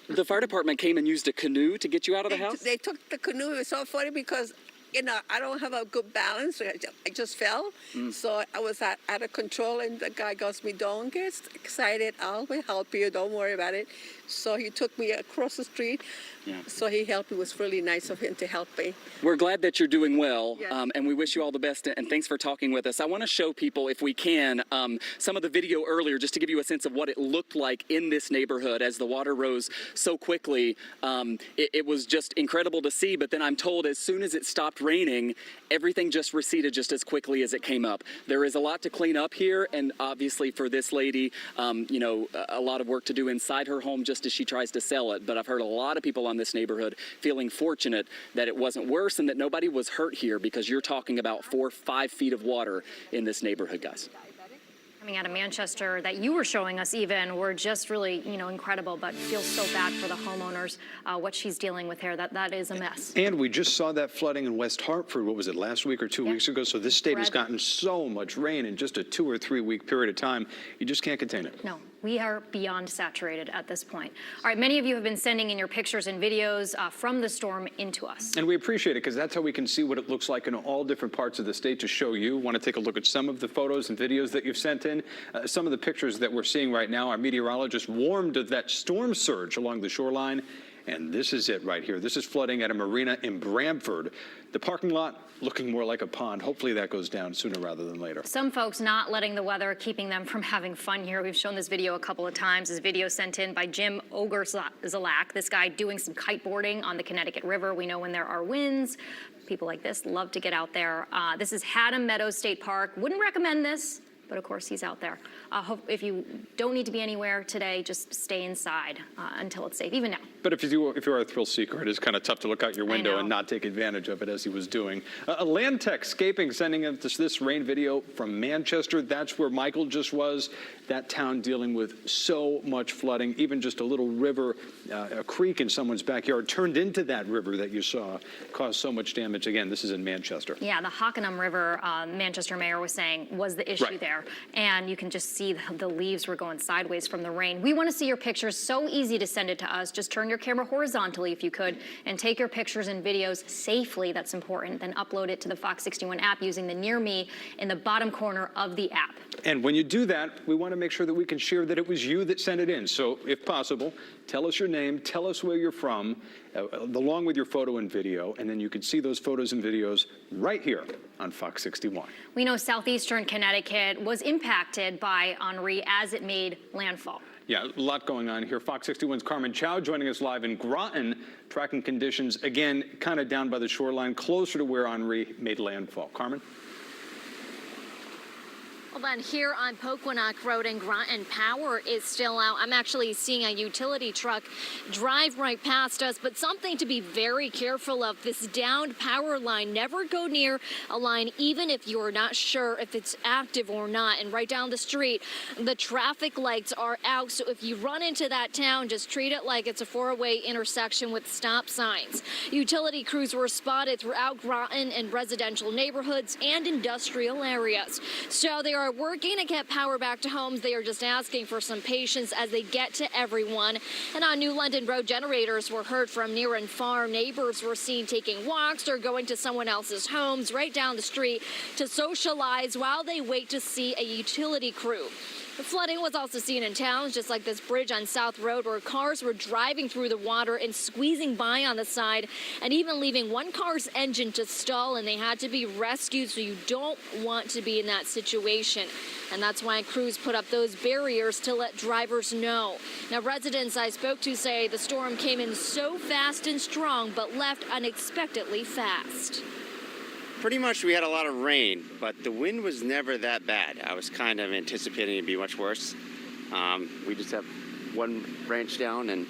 The fire department came and used a canoe to get you out of the house? They took the canoe. It was so funny because, you know, I don't have a good balance. I just fell. So I was out of control, and the guy goes, don't get excited. I will help you. Don't worry about it. So he took me across the street. Yeah. So he helped me. It was really nice of him to help me. We're glad that you're doing well, Yes. And we wish you all the best, and thanks for talking with us. I want to show people, if we can, some of the video earlier, just to give you a sense of what it looked like in this neighborhood as the water rose so quickly. It was just incredible to see, but then I'm told as soon as it stopped raining, everything just receded just as quickly as it came up. There is a lot to clean up here, and obviously for this lady, you know, a lot of work to do inside her home just as she tries to sell it. But I've heard a lot of people on this neighborhood feeling fortunate that it wasn't worse and that nobody was hurt here, because you're talking about 4 or 5 feet of water in this neighborhood, guys. Coming out of Manchester that you were showing us even were just really, you know, incredible, but feel so bad for the homeowners, what she's dealing with here. That is a mess. And we just saw that flooding in West Hartford, what was it, last week or 2 weeks ago? So this state has gotten so much rain in just a 2 or 3 week period of time, you just can't contain it. No. We are beyond saturated at this point. All right, many of you have been sending in your pictures and videos from the storm into us. And we appreciate it because that's how we can see what it looks like in all different parts of the state to show you. Want to take a look at some of the photos and videos that you've sent in. Some of the pictures that we're seeing right now, our meteorologist warned of that storm surge along the shoreline. And this is it right here. This is flooding at a marina in Bramford. The parking lot looking more like a pond. Hopefully that goes down sooner rather than later. Some folks not letting the weather, keeping them from having fun here. We've shown this video a couple of times. This video sent in by Jim Ogerzalak, this guy doing some kiteboarding on the Connecticut River. We know when there are winds, people like this love to get out there. This is Haddam Meadows State Park. Wouldn't recommend this, but of course he's out there. If you don't need to be anywhere today, just stay inside until it's safe, even now. But if you are a thrill seeker, it is kind of tough to look out your window and not take advantage of it as he was doing. Landtech sending us this rain video from Manchester. That's where Michael just was. That town dealing with so much flooding, even just a little river, a creek in someone's backyard turned into that river that you saw, caused so much damage. Again, this is in Manchester. Yeah, the Hockenham River, Manchester mayor was saying, was the issue there. And you can just see the leaves were going sideways from the rain. We want to see your pictures. So easy to send it to us. Just turn your camera horizontally if you could and take your pictures and videos safely. That's important. Then upload it to the Fox 61 app using the Near Me in the bottom corner of the app. And when you do that, we want to make sure that we can share that it was you that sent it in. So if possible, tell us your name, tell us where you're from, along with your photo and video, and then you can see those photos and videos right here on Fox 61. We know southeastern Connecticut was impacted by Henri as it made landfall. Yeah, a lot going on here. Fox 61's Carmen Chow joining us live in Groton, tracking conditions, again, kind of down by the shoreline, closer to where Henri made landfall. Carmen? Well, then here on Poquonock Road in Groton, power is still out. I'm actually seeing a utility truck drive right past us, but something to be very careful of. This downed power line, never go near a line, even if you're not sure if it's active or not. And right down the street, the traffic lights are out. So if you run into that town, just treat it like it's a four-way intersection with stop signs. Utility crews were spotted throughout Groton in residential neighborhoods and industrial areas. So they are working to get power back to homes. They are just asking for some patience as they get to everyone. And on New London Road, generators were heard from near and far. Neighbors were seen taking walks or going to someone else's homes right down the street to socialize while they wait to see a utility crew. The flooding was also seen in towns, just like this bridge on South Road, where cars were driving through the water and squeezing by on the side, and even leaving one car's engine to stall, and they had to be rescued, so you don't want to be in that situation. And that's why crews put up those barriers to let drivers know. Now, residents I spoke to say the storm came in so fast and strong, but left unexpectedly fast. Pretty much we had a lot of rain, but the wind was never that bad. I was kind of anticipating it'd be much worse. We just have one branch down and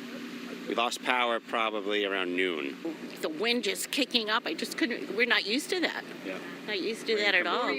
we lost power probably around noon. The wind just kicking up, I just couldn't, we're not used to that. Yeah. Not used to that at all.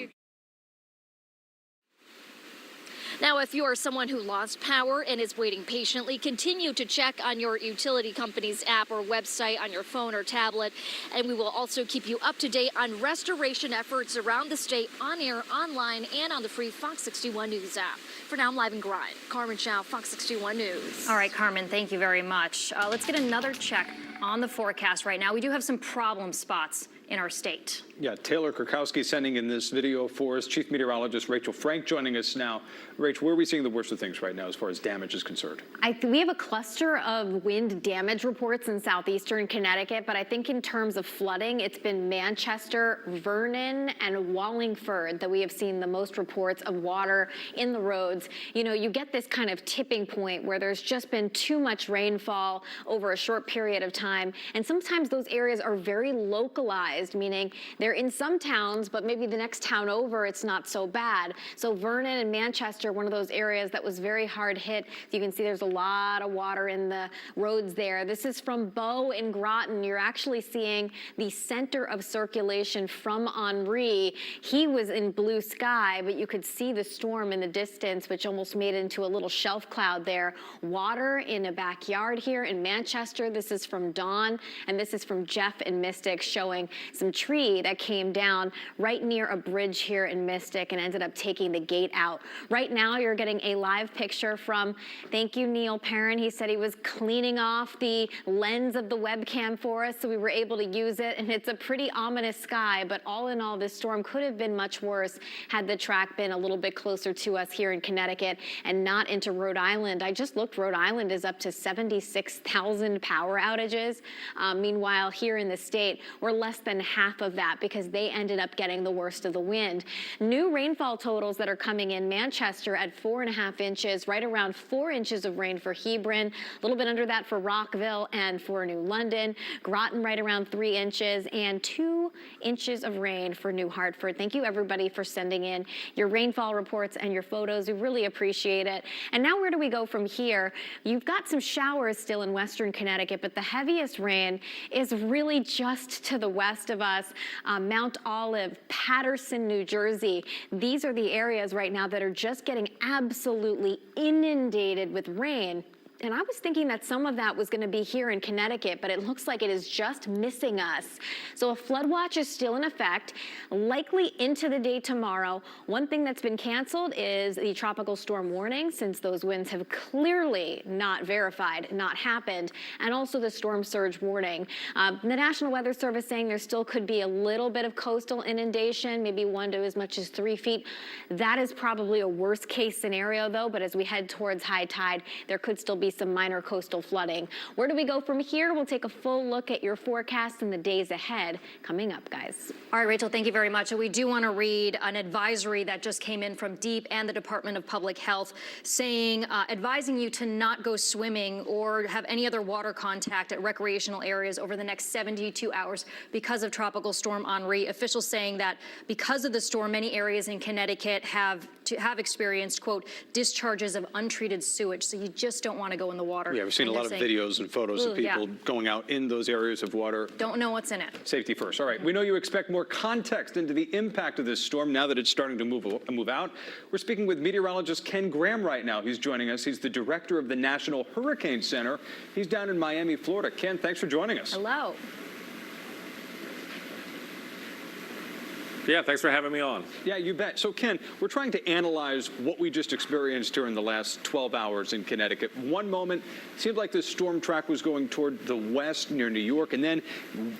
Now, if you are someone who lost power and is waiting patiently, continue to check on your utility company's app or website on your phone or tablet. And we will also keep you up to date on restoration efforts around the state on air, online, and on the free Fox 61 News app. For now, I'm live in Groton. Carmen Chow, Fox 61 News. All right, Carmen, thank you very much. Let's get another check on the forecast right now. We do have some problem spots in our state. Yeah, Taylor Kurkowski sending in this video for us. Chief Meteorologist Rachel Frank joining us now. Rach, where are we seeing the worst of things right now as far as damage is concerned? We have a cluster of wind damage reports in southeastern Connecticut, but I think in terms of flooding, it's been Manchester, Vernon, and Wallingford that we have seen the most reports of water in the roads. You know, you get this kind of tipping point where there's just been too much rainfall over a short period of time, and sometimes those areas are very localized, meaning they're in some towns, but maybe the next town over, it's not so bad. So Vernon and Manchester, one of those areas that was very hard hit. You can see there's a lot of water in the roads there. This is from Bow in Groton. You're actually seeing the center of circulation from Henri. He was in blue sky, but you could see the storm in the distance, which almost made it into a little shelf cloud there. Water in a backyard here in Manchester. This is from Dawn, and this is from Jeff in Mystic, showing some tree that came down right near a bridge here in Mystic and ended up taking the gate out. Right now, you're getting a live picture from, thank you, Neil Perrin. He said he was cleaning off the lens of the webcam for us, so we were able to use it, and it's a pretty ominous sky, but all in all, this storm could have been much worse had the track been a little bit closer to us here in Connecticut and not into Rhode Island. I just looked, Rhode Island is up to 76,000 power outages. Meanwhile, here in the state, we're less than half of that because they ended up getting the worst of the wind. New rainfall totals that are coming in: Manchester at 4.5 inches, right around 4 inches of rain for Hebron, a little bit under that for Rockville and for New London, Groton right around 3 inches, and 2 inches of rain for New Hartford. Thank you everybody for sending in your rainfall reports and your photos. We really appreciate it. And now where do we go from here? You've got some showers still in western Connecticut, but the heaviest rain is really just to the west of us. Mount Olive, Paterson, New Jersey. These are the areas right now that are just getting absolutely inundated with rain. And I was thinking that some of that was going to be here in Connecticut, but it looks like it is just missing us. So a flood watch is still in effect, likely into the day tomorrow. One thing that's been canceled is the tropical storm warning, since those winds have clearly not verified, not happened, and also the storm surge warning. The National Weather Service saying there still could be a little bit of coastal inundation, maybe 1 to as much as 3 feet. That is probably a worst case scenario though, but as we head towards high tide, there could still be some minor coastal flooding. Where do we go from here? We'll take a full look at your forecast in the days ahead coming up, guys. All right, Rachel, thank you very much. And we do want to read an advisory that just came in from DEEP and the Department of Public Health saying, advising you to not go swimming or have any other water contact at recreational areas over the next 72 hours because of Tropical Storm Henri. Officials saying that because of the storm, many areas in Connecticut have experienced, quote, discharges of untreated sewage. So you just don't want to go in the water. Yeah, we've seen a lot of videos and photos of people going out in those areas of water. Don't know what's in it. Safety first. All right, we know you expect more context into the impact of this storm now that it's starting to move out. We're speaking with meteorologist Ken Graham right now. He's joining us. He's the director of the National Hurricane Center. He's down in Miami, Florida. Ken, thanks for joining us. Hello. Yeah, thanks for having me on. Yeah, you bet. So, Ken, we're trying to analyze what we just experienced during the last 12 hours in Connecticut. One moment, it seemed like the storm track was going toward the west near New York, and then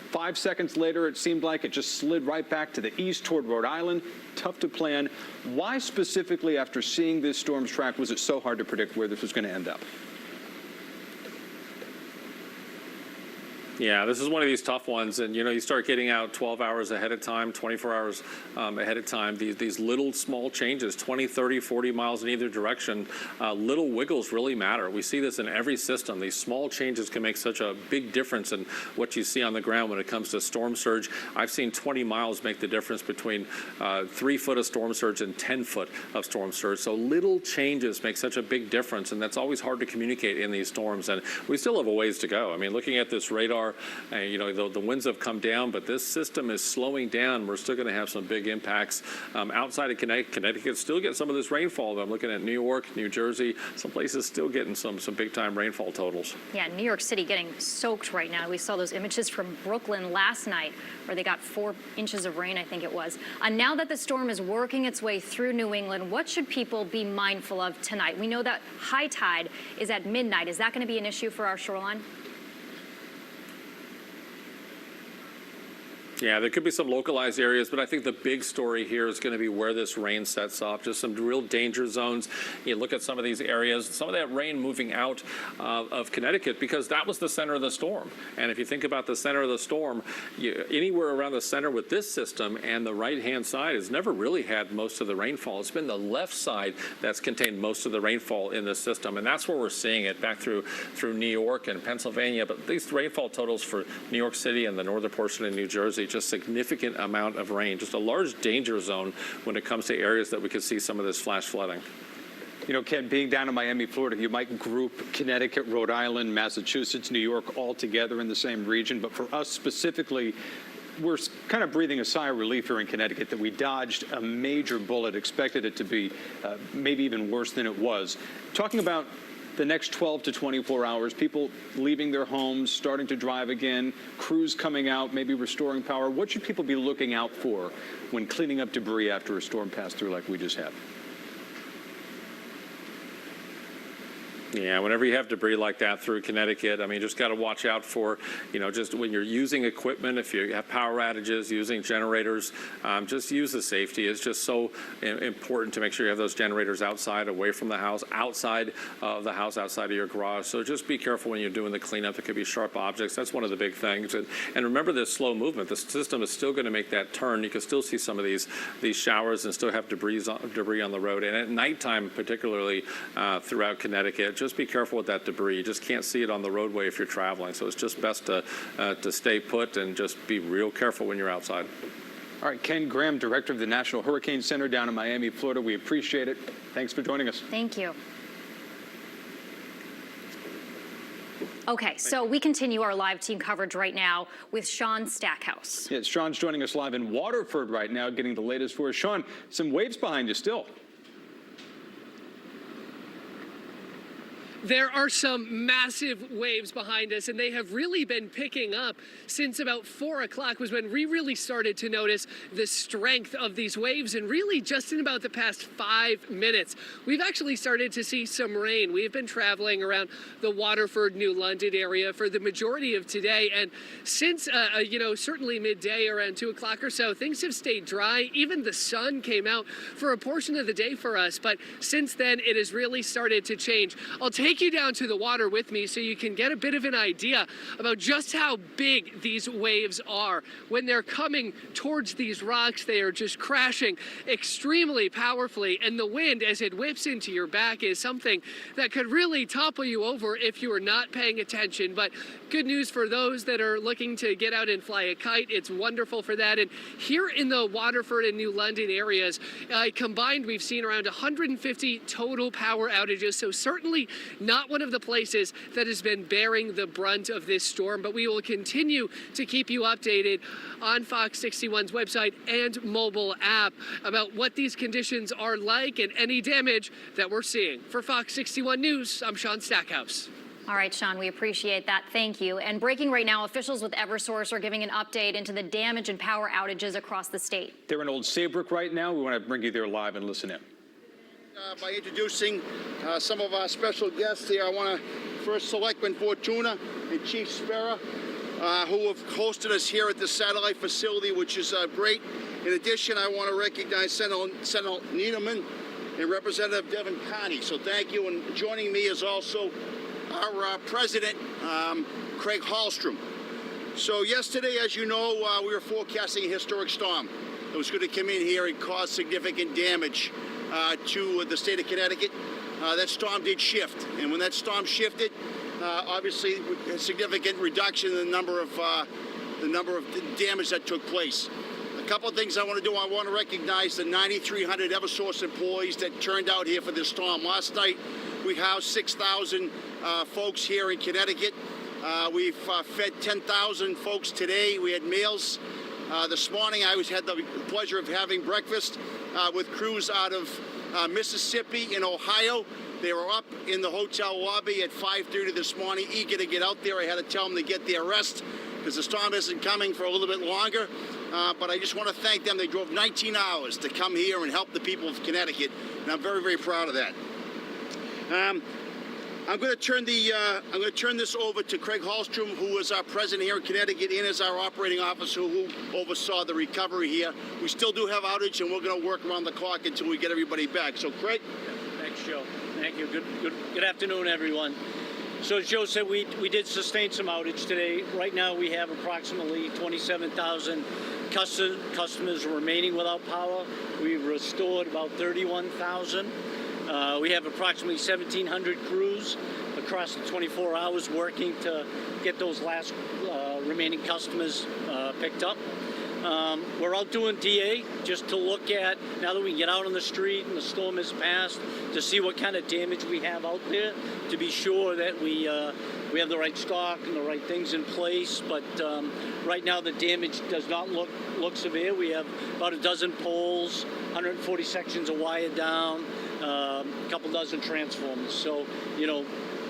5 seconds later, it seemed like it just slid right back to the east toward Rhode Island. Tough to plan. Why specifically, after seeing this storm's track, was it so hard to predict where this was going to end up? Yeah, this is one of these tough ones, and you start getting out 12 hours ahead of time, 24 hours ahead of time. These little small changes, 20, 30, 40 miles in either direction, little wiggles really matter. We see this in every system. These small changes can make such a big difference in what you see on the ground when it comes to storm surge. I've seen 20 miles make the difference between 3 foot of storm surge and 10 foot of storm surge. So little changes make such a big difference, and that's always hard to communicate in these storms. And we still have a ways to go. I mean, looking at this radar, the winds have come down, but this system is slowing down. We're still going to have some big impacts outside of Connecticut. Still get some of this rainfall. I'm looking at New York, New Jersey, some places still getting some big time rainfall totals. Yeah, New York City getting soaked right now. We saw those images from Brooklyn last night where they got 4 inches of rain, I think it was. Now that the storm is working its way through New England, what should people be mindful of tonight? We know that high tide is at midnight. Is that going to be an issue for our shoreline? Yeah, there could be some localized areas, but I think the big story here is going to be where this rain sets off. Just some real danger zones. You look at some of these areas, some of that rain moving out of Connecticut because that was the center of the storm. And if you think about the center of the storm, anywhere around the center with this system and the right-hand side has never really had most of the rainfall. It's been the left side that's contained most of the rainfall in this system, and that's where we're seeing it back through New York and Pennsylvania. But these rainfall totals for New York City and the northern portion of New Jersey, just significant amount of rain, just a large danger zone when it comes to areas that we could see some of this flash flooding. Ken, being down in Miami, Florida, you might group Connecticut, Rhode Island, Massachusetts, New York all together in the same region. But for us specifically, we're kind of breathing a sigh of relief here in Connecticut that we dodged a major bullet, expected it to be maybe even worse than it was. Talking about the next 12 to 24 hours? People leaving their homes, starting to drive again, crews coming out, maybe restoring power. What should people be looking out for when cleaning up debris after a storm passed through like we just had? Yeah, whenever you have debris like that through Connecticut, I mean, just got to watch out for, just when you're using equipment, if you have power outages, using generators, just use the safety. It's just so important to make sure you have those generators outside, away from the house, outside of the house, outside of your garage. So just be careful when you're doing the cleanup. There could be sharp objects. That's one of the big things. And remember this slow movement. The system is still going to make that turn. You can still see some of these showers and still have debris on the road. And at nighttime, particularly throughout Connecticut, just be careful with that debris. You just can't see it on the roadway if you're traveling. So it's just best to stay put and just be real careful when you're outside. All right, Ken Graham, Director of the National Hurricane Center down in Miami, Florida. We appreciate it. Thanks for joining us. Thank you. Okay, so we continue our live team coverage right now with Sean Stackhouse. Yes, Sean's joining us live in Waterford right now, getting the latest for us. Sean, some waves behind you still. There are some massive waves behind us, and they have really been picking up since about 4 o'clock was when we really started to notice the strength of these waves, and really just in about the past 5 minutes. We've actually started to see some rain. We have been traveling around the Waterford, New London area for the majority of today, and since, certainly midday around 2 o'clock or so, things have stayed dry. Even the sun came out for a portion of the day for us, but since then it has really started to change. I'll take you down to the water with me so you can get a bit of an idea about just how big these waves are. When they're coming towards these rocks, they are just crashing extremely powerfully, and the wind as it whips into your back is something that could really topple you over if you are not paying attention. But good news for those that are looking to get out and fly a kite. It's wonderful for that. And here in the Waterford and New London areas, combined, we've seen around 150 total power outages. So certainly not one of the places that has been bearing the brunt of this storm, but we will continue to keep you updated on Fox 61's website and mobile app about what these conditions are like and any damage that we're seeing. For Fox 61 News, I'm Sean Stackhouse. All right, Sean, we appreciate that. Thank you. And breaking right now, officials with Eversource are giving an update into the damage and power outages across the state. They're in Old Saybrook right now. We want to bring you there live and listen in. By introducing some of our special guests here, I want to first Selectman Fortuna and Chief Spera, who have hosted us here at the satellite facility, which is great. In addition, I want to recognize Senator Niederman and Representative Devin Carney. So thank you. And joining me is also our President, Craig Hallstrom. So yesterday, as you know, we were forecasting a historic storm that was going to come in here and cause significant damage to the state of Connecticut. That storm did shift, and when that storm shifted, obviously a significant reduction in the number of damage that took place. A couple of things I want to do. I want to recognize the 9,300 Eversource employees that turned out here for this storm. Last night, we housed 6,000 folks here in Connecticut. We've fed 10,000 folks today. We had meals. This morning, I had the pleasure of having breakfast with crews out of Mississippi and Ohio. They were up in the hotel lobby at 5:30 this morning, eager to get out there. I had to tell them to get their rest because the storm isn't coming for a little bit longer. But I just want to thank them. They drove 19 hours to come here and help the people of Connecticut, and I'm very, very proud of that. I'm going to turn this over to Craig Hallstrom, who is our president here in Connecticut and is our operating officer who oversaw the recovery here. We still do have outage, and we're going to work around the clock until we get everybody back. So, Craig? Thanks, Joe. Thank you. Good afternoon, everyone. So as Joe said, we did sustain some outage today. Right now, we have approximately 27,000 customers remaining without power. We've restored about 31,000. We have approximately 1,700 crews across the 24 hours working to get those last remaining customers picked up. We're out doing DA just to look at, now that we can get out on the street and the storm has passed, to see what kind of damage we have out there, to be sure that we have the right stock and the right things in place. But right now the damage does not look severe. We have about a dozen poles, 140 sections of wire down, a couple dozen transformers. So, you know,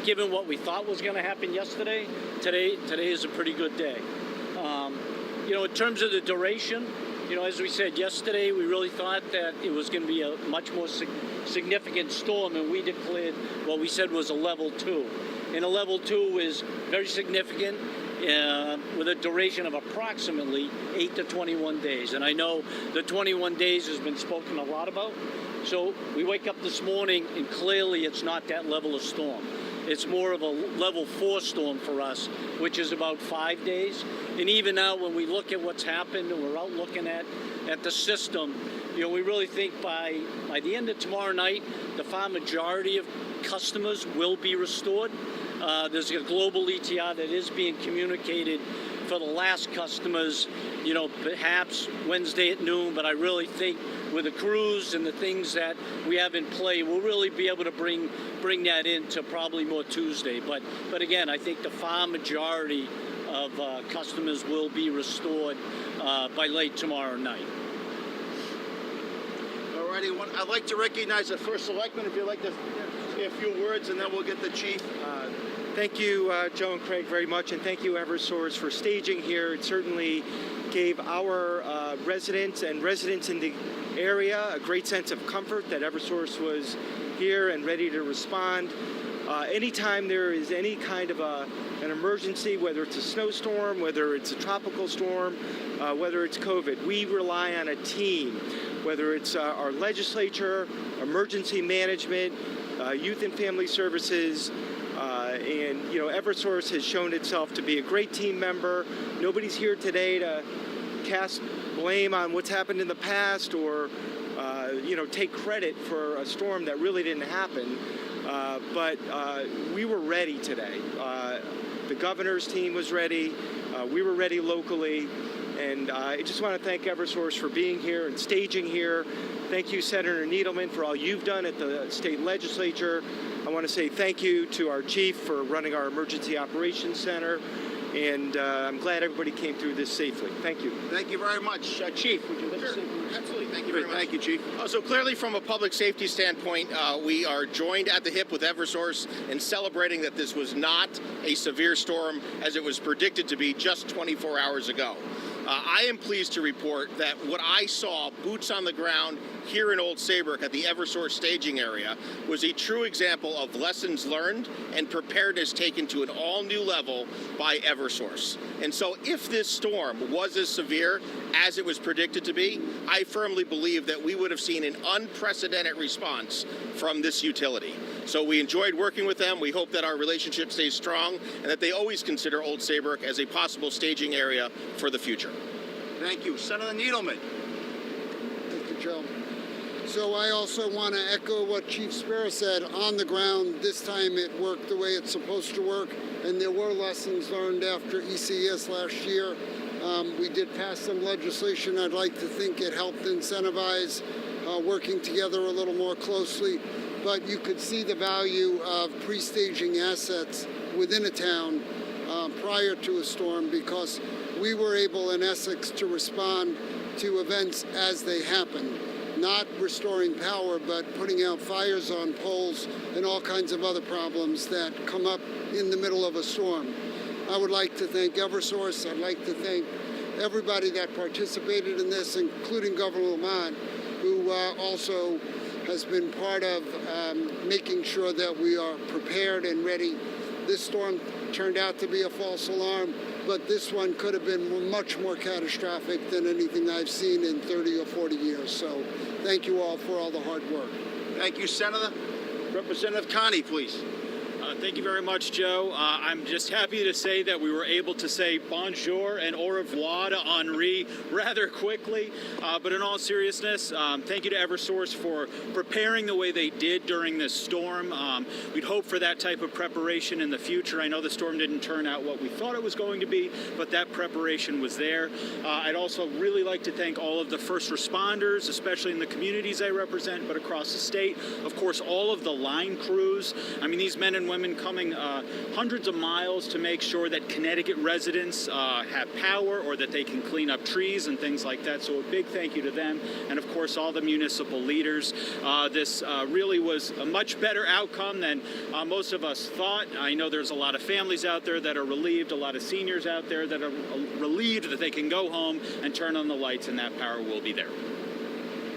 given what we thought was going to happen yesterday, today is a pretty good day. You know, in terms of the duration, you know, as we said yesterday, we really thought that it was going to be a much more significant storm, and we declared what we said was a level 2. And a level 2 is very significant with a duration of approximately 8 to 21 days. And I know the 21 days has been spoken a lot about. So we wake up this morning and clearly it's not that level of storm. It's more of a level 4 storm for us, which is about 5 days. And even now when we look at what's happened and we're out looking at the system, you know, we really think by the end of tomorrow night, the far majority of customers will be restored. There's a global ETR that is being communicated for the last customers, you know, perhaps Wednesday at noon, but I really think with the crews and the things that we have in play, we'll really be able to bring that into probably more Tuesday. But again, I think the far majority of customers will be restored by late tomorrow night. All righty, I'd like to recognize the first selectman, if you'd like to say a few words, and then we'll get the chief. Thank you, Joe and Craig, very much, and thank you, Eversource, for staging here. It certainly gave our residents and residents in the area a great sense of comfort that Eversource was here and ready to respond. Anytime there is any kind of an emergency, whether it's a snowstorm, whether it's a tropical storm, whether it's COVID, we rely on a team, whether it's our legislature, emergency management, youth and family services, and, you know, Eversource has shown itself to be a great team member. Nobody's here today to cast blame on what's happened in the past or, you know, take credit for a storm that really didn't happen. But we were ready today. The governor's team was ready. We were ready locally. And I just want to thank Eversource for being here and staging here. Thank you, Senator Needleman, for all you've done at the state legislature. I want to say thank you to our chief for running our emergency operations center. And I'm glad everybody came through this safely. Thank you. Thank you very much. Chief, would you like to say? Absolutely. Thank you very much. Thank you, Chief. So clearly, from a public safety standpoint, we are joined at the hip with Eversource in celebrating that this was not a severe storm as it was predicted to be just 24 hours ago. I am pleased to report that what I saw, boots on the ground here in Old Saybrook at the Eversource staging area, was a true example of lessons learned and preparedness taken to an all-new level by Eversource. And so if this storm was as severe as it was predicted to be, I firmly believe that we would have seen an unprecedented response from this utility. So we enjoyed working with them. We hope that our relationship stays strong and that they always consider Old Saybrook as a possible staging area for the future. Thank you. Senator Needleman. Thank you, Joe. So I also want to echo what Chief Spera said. On the ground, this time it worked the way it's supposed to work, and there were lessons learned after ECS last year. We did pass some legislation. I'd like to think it helped incentivize working together a little more closely. But you could see the value of pre-staging assets within a town prior to a storm, because we were able in Essex to respond to events as they happen. Not restoring power, but putting out fires on poles and all kinds of other problems that come up in the middle of a storm. I would like to thank Eversource. I'd like to thank everybody that participated in this, including Governor Lamont, who also has been part of making sure that we are prepared and ready. This storm turned out to be a false alarm, but this one could have been much more catastrophic than anything I've seen in 30 or 40 years. So thank you all for all the hard work. Thank you, Senator. Representative Connie, please. Thank you very much, Joe. I'm just happy to say that we were able to say bonjour and au revoir to Henri rather quickly. But in all seriousness, thank you to Eversource for preparing the way they did during this storm. We'd hope for that type of preparation in the future. I know the storm didn't turn out what we thought it was going to be, but that preparation was there. I'd also really like to thank all of the first responders, especially in the communities I represent, but across the state. Of course, all of the line crews. I mean, these men and women coming hundreds of miles to make sure that Connecticut residents have power or that they can clean up trees and things like that. So a big thank you to them. And of course, all the municipal leaders. This really was a much better outcome than most of us thought. I know there's a lot of families out there that are relieved, a lot of seniors out there that are relieved that they can go home and turn on the lights and that power will be there.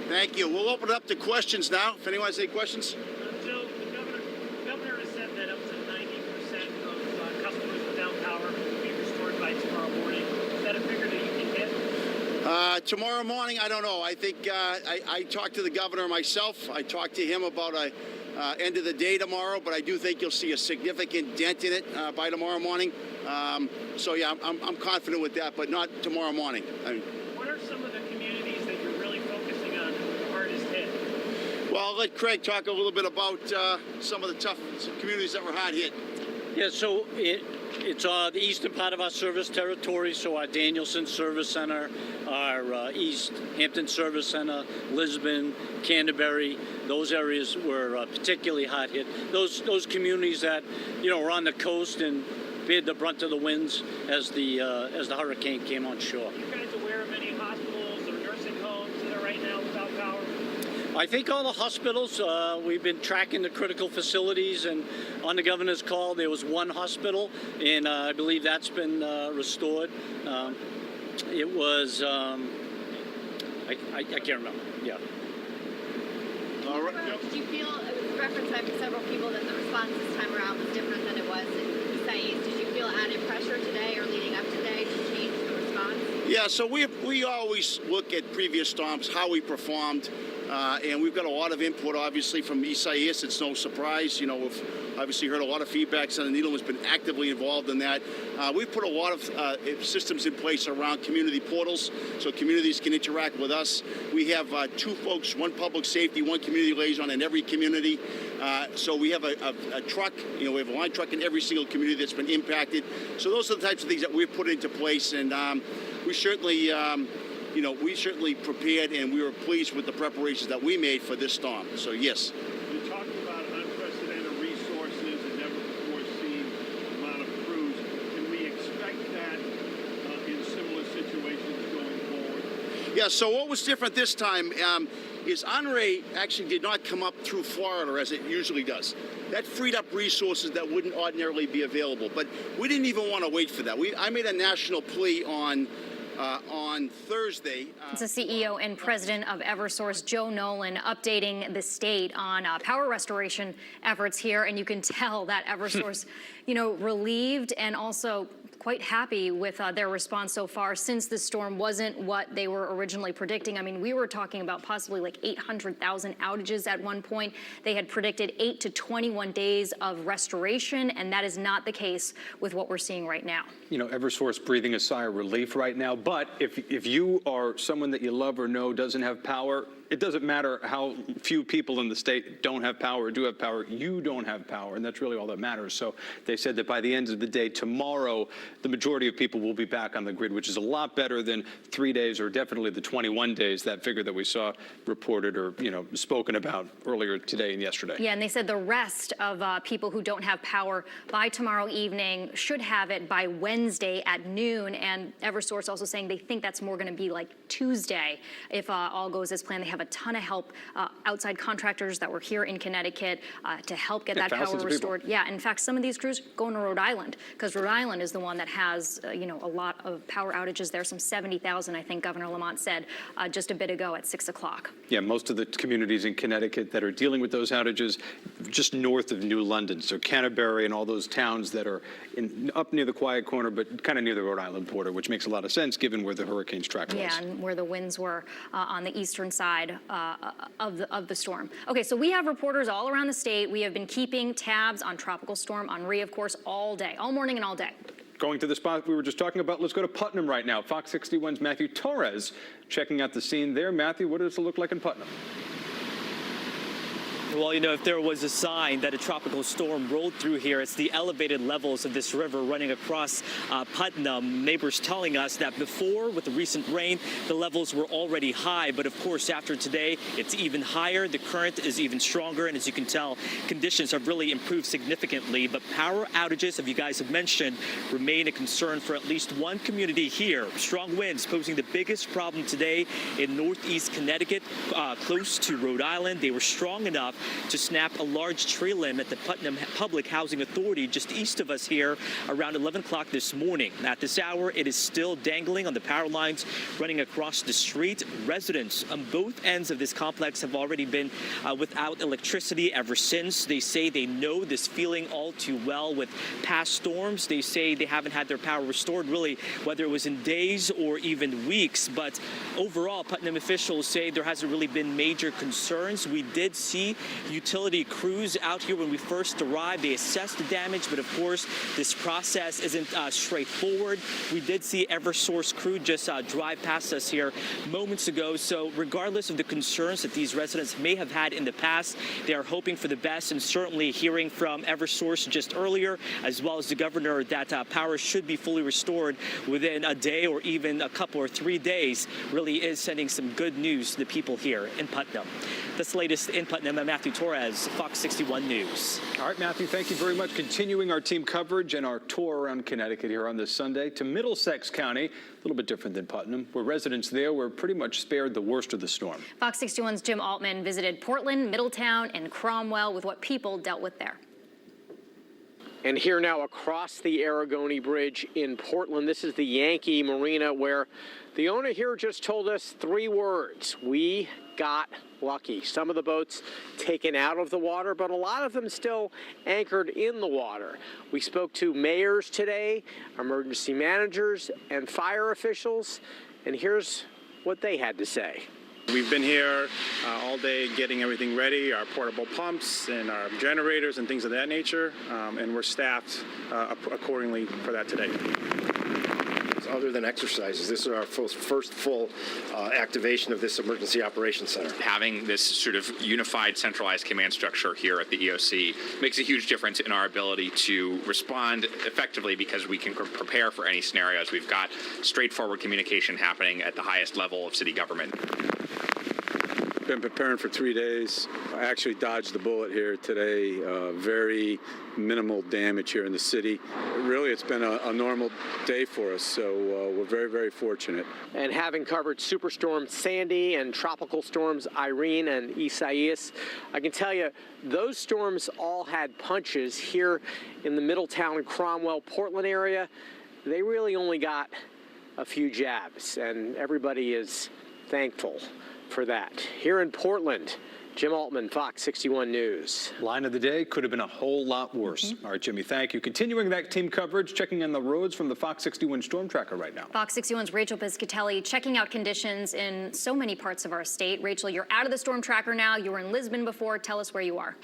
Thank you. We'll open it up to questions now. If anyone has any questions. Joe, the governor has said that up to 90% of customers without power will be restored by tomorrow morning. Is that a figure that you can get? Tomorrow morning, I don't know. I think I talked to the governor myself. I talked to him about end of the day tomorrow, but I do think you'll see a significant dent in it by tomorrow morning. So yeah, I'm confident with that, but not tomorrow morning. What are some of the communities that you're really focusing on the hardest hit? Well, I'll let Craig talk a little bit about some of the tough communities that were hard hit. Yeah, so it's the eastern part of our service territory, so our Danielson Service Center, our East Hampton Service Center, Lisbon, Canterbury, those areas were particularly hard hit. Those communities that, were on the coast and bear the brunt of the winds as the hurricane came on shore. Are you guys aware of any hospitals or nursing homes that are right now without power? I think all the hospitals, we've been tracking the critical facilities, and on the governor's call, there was one hospital, and I believe that's been restored. It was, I can't remember, yeah. All right. Did you feel, it was referenced by several people that the response this time around was different than it was in East East? Did you feel added pressure today or leading up today to change the response? Yeah, so we always look at previous storms, how we performed. And we've got a lot of input, obviously, from Isaias. It's no surprise. We've obviously heard a lot of feedback. Senator Needham has been actively involved in that. We've put a lot of systems in place around community portals so communities can interact with us. We have two folks, one public safety, one community liaison in every community. So we have a truck, we have a line truck in every single community that's been impacted. So those are the types of things that we've put into place. And we certainly... we certainly prepared, and we were pleased with the preparations that we made for this storm. So, yes. You talked about unprecedented resources and never before seen amount of crews. Can we expect that in similar situations going forward? Yeah, so what was different this time is Henri actually did not come up through Florida as it usually does. That freed up resources that wouldn't ordinarily be available. But we didn't even want to wait for that. I made a national plea on Thursday. It's the CEO and president of Eversource, Joe Nolan, updating the state on power restoration efforts here. And you can tell that Eversource, relieved and also quite happy with their response so far, since the storm wasn't what they were originally predicting. I mean, we were talking about possibly like 800,000 outages at one point. They had predicted 8 to 21 days of restoration, and that is not the case with what we're seeing right now. Eversource breathing a sigh of relief right now. But if you are someone that you love or know doesn't have power, it doesn't matter how few people in the state don't have power or do have power. You don't have power, and that's really all that matters. So they said that by the end of the day tomorrow, the majority of people will be back on the grid, which is a lot better than 3 days or definitely the 21 days, that figure that we saw reported or spoken about earlier today and yesterday. Yeah, and they said the rest of people who don't have power by tomorrow evening should have it by Wednesday at noon. And Eversource also saying they think that's more going to be like Tuesday if all goes as planned. They have a ton of help, outside contractors that were here in Connecticut to help get that power restored. Yeah, in fact, some of these crews going to Rhode Island because Rhode Island is the one that that has, a lot of power outages there, some 70,000, I think Governor Lamont said just a bit ago at 6 o'clock. Yeah, most of the communities in Connecticut that are dealing with those outages just north of New London. So Canterbury and all those towns that are up near the Quiet Corner, but kind of near the Rhode Island border, which makes a lot of sense given where the hurricane's track was. Yeah, and where the winds were on the eastern side of the storm. Okay, so we have reporters all around the state. We have been keeping tabs on Tropical Storm Henri, of course, all day, all morning and all day. Going to the spot we were just talking about, let's go to Putnam right now. Fox 61's Matthew Torres checking out the scene there. Matthew, what does it look like in Putnam? Well, if there was a sign that a tropical storm rolled through here, it's the elevated levels of this river running across Putnam. Neighbors telling us that before, with the recent rain, the levels were already high. But of course, after today, it's even higher. The current is even stronger. And as you can tell, conditions have really improved significantly. But power outages, as you guys have mentioned, remain a concern for at least one community here. Strong winds posing the biggest problem today in northeast Connecticut, close to Rhode Island. They were strong enough to snap a large tree limb at the Putnam Public Housing Authority just east of us here around 11 o'clock this morning. At this hour, it is still dangling on the power lines running across the street. Residents on both ends of this complex have already been without electricity ever since. They say they know this feeling all too well with past storms. They say they haven't had their power restored, really, whether it was in days or even weeks. But overall, Putnam officials say there hasn't really been major concerns. We did see utility crews out here when we first arrived. They assessed the damage, but of course, this process isn't straightforward. We did see Eversource crew just drive past us here moments ago. So regardless of the concerns that these residents may have had in the past, they are hoping for the best, and certainly hearing from Eversource just earlier, as well as the governor, that power should be fully restored within a day or even a couple or 3 days, really is sending some good news to the people here in Putnam. That's the latest in Putnam. I'm Matthew Torres, Fox 61 News. All right, Matthew, thank you very much. Continuing our team coverage and our tour around Connecticut here on this Sunday to Middlesex County, a little bit different than Putnam, where residents there were pretty much spared the worst of the storm. Fox 61's Jim Altman visited Portland, Middletown, and Cromwell with what people dealt with there. And here now across the Aragoni Bridge in Portland, this is the Yankee Marina, where the owner here just told us 3 words: we got lucky. Some of the boats taken out of the water, but a lot of them still anchored in the water. We spoke to mayors today, emergency managers, and fire officials, and here's what they had to say. We've been here all day getting everything ready, our portable pumps and our generators and things of that nature, and we're staffed accordingly for that today. Other than exercises, this is our first full activation of this emergency operations center. Having this sort of unified, centralized command structure here at the EOC makes a huge difference in our ability to respond effectively, because we can prepare for any scenarios. We've got straightforward communication happening at the highest level of city government. Been preparing for 3 days. I actually dodged the bullet here today. Very minimal damage here in the city. Really, it's been a normal day for us, so we're very, very fortunate. And having covered Superstorm Sandy and tropical storms Irene and Isaias, I can tell you those storms all had punches. Here in the Middletown, Cromwell, Portland area, they really only got a few jabs, and everybody is thankful for that. Here in Portland, Jim Altman, Fox 61 News. Line of the day could have been a whole lot worse. All right, Jimmy, thank you. Continuing that team coverage, checking on the roads from the Fox 61 Storm Tracker right now. Fox 61's Rachel Piscatelli checking out conditions in so many parts of our state. Rachel, you're out of the Storm Tracker now. You were in Lisbon before. Tell us where you are.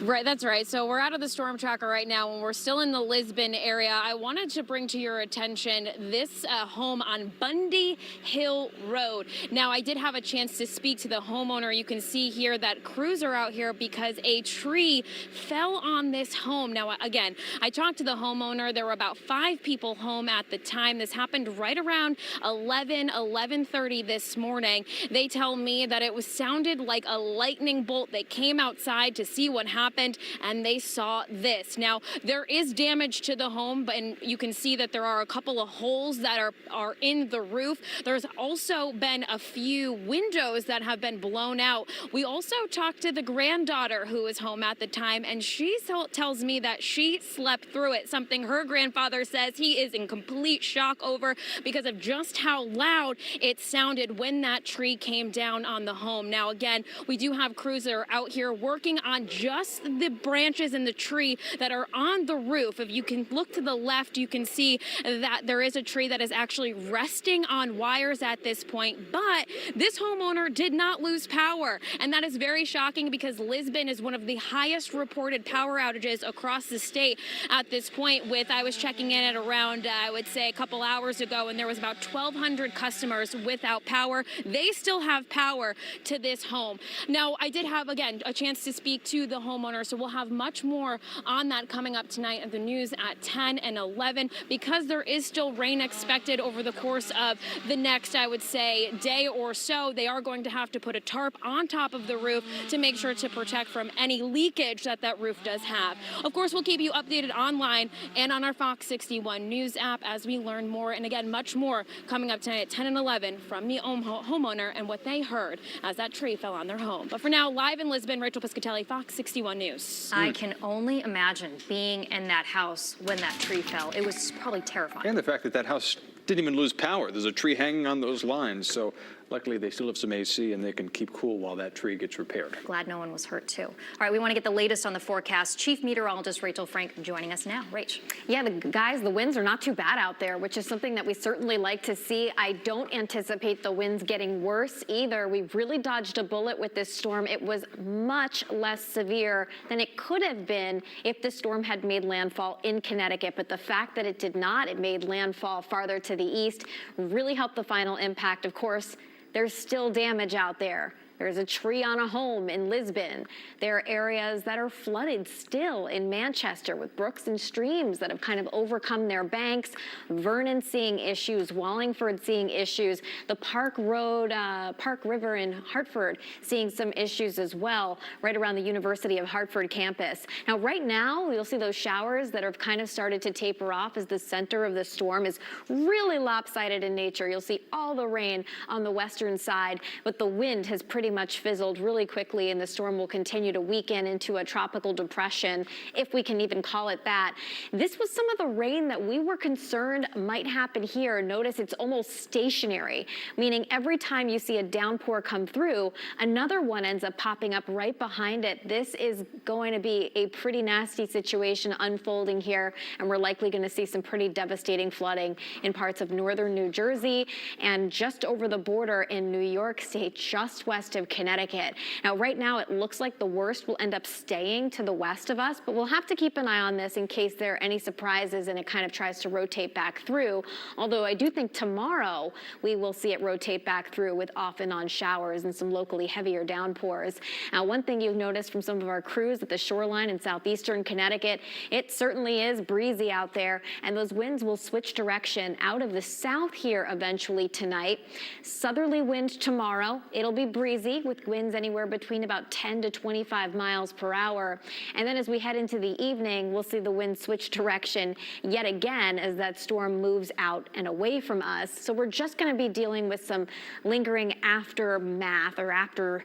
Right, that's right. So we're out of the storm tracker right now, and we're still in the Lisbon area. I wanted to bring to your attention this home on Bundy Hill Road. Now, I did have a chance to speak to the homeowner. You can see here that crews are out here because a tree fell on this home. Now, again, I talked to the homeowner. There were about 5 people home at the time. This happened right around 11:30 this morning. They tell me that it sounded like a lightning bolt. They came outside to see what happened. happened, and they saw this. Now, there is damage to the home, and you can see that there are a couple of holes that are in the roof. There's also been a few windows that have been blown out. We also talked to the granddaughter who was home at the time, and she tells me that she slept through it, something her grandfather says he is in complete shock over because of just how loud it sounded when that tree came down on the home. Now, again, we do have crews that are out here working on just the branches in the tree that are on the roof. If you can look to the left, you can see that there is a tree that is actually resting on wires at this point, but this homeowner did not lose power, and that is very shocking because Lisbon is one of the highest reported power outages across the state at this point. I was checking in at around, I would say, a couple hours ago, and there was about 1,200 customers without power. They still have power to this home. Now, I did have, again, a chance to speak to the homeowner, so we'll have much more on that coming up tonight at the news at 10 and 11 because there is still rain expected over the course of the next, I would say, day or so. They are going to have to put a tarp on top of the roof to make sure to protect from any leakage that roof does have. Of course, we'll keep you updated online and on our Fox 61 News app as we learn more. And again, much more coming up tonight at 10 and 11 from the homeowner and what they heard as that tree fell on their home. But for now, live in Lisbon, Rachel Piscatelli, Fox 61 News. I can only imagine being in that house when that tree fell. It was probably terrifying. And the fact that that house didn't even lose power. There's a tree hanging on those lines, so luckily they still have some AC and they can keep cool while that tree gets repaired. Glad no one was hurt too. All right, we want to get the latest on the forecast. Chief Meteorologist Rachel Frank joining us now. Rach. Yeah, the winds are not too bad out there, which is something that we certainly like to see. I don't anticipate the winds getting worse either. We really dodged a bullet with this storm. It was much less severe than it could have been if the storm had made landfall in Connecticut. But the fact that it did not, it made landfall farther to the east, really helped the final impact. Of course, there's still damage out there. There's a tree on a home in Lisbon. There are areas that are flooded still in Manchester with brooks and streams that have kind of overcome their banks. Vernon seeing issues, Wallingford seeing issues, the Park River in Hartford seeing some issues as well, right around the University of Hartford campus. Now, right now, you'll see those showers that have kind of started to taper off as the center of the storm is really lopsided in nature. You'll see all the rain on the western side, but the wind has pretty much fizzled really quickly, and the storm will continue to weaken into a tropical depression, if we can even call it that. This was some of the rain that we were concerned might happen here. Notice it's almost stationary, meaning every time you see a downpour come through, another one ends up popping up right behind it. This is going to be a pretty nasty situation unfolding here, and we're likely going to see some pretty devastating flooding in parts of northern New Jersey and just over the border in New York State, just west of Connecticut. Now, right now, it looks like the worst will end up staying to the west of us, but we'll have to keep an eye on this in case there are any surprises and it kind of tries to rotate back through. Although I do think tomorrow we will see it rotate back through with off and on showers and some locally heavier downpours. Now, one thing you've noticed from some of our crews at the Shoreline in southeastern Connecticut, it certainly is breezy out there, and those winds will switch direction out of the south here eventually tonight. Southerly wind tomorrow. It'll be breezy with winds anywhere between about 10 to 25 miles per hour. And then as we head into the evening, we'll see the wind switch direction yet again as that storm moves out and away from us. So we're just going to be dealing with some lingering aftermath or after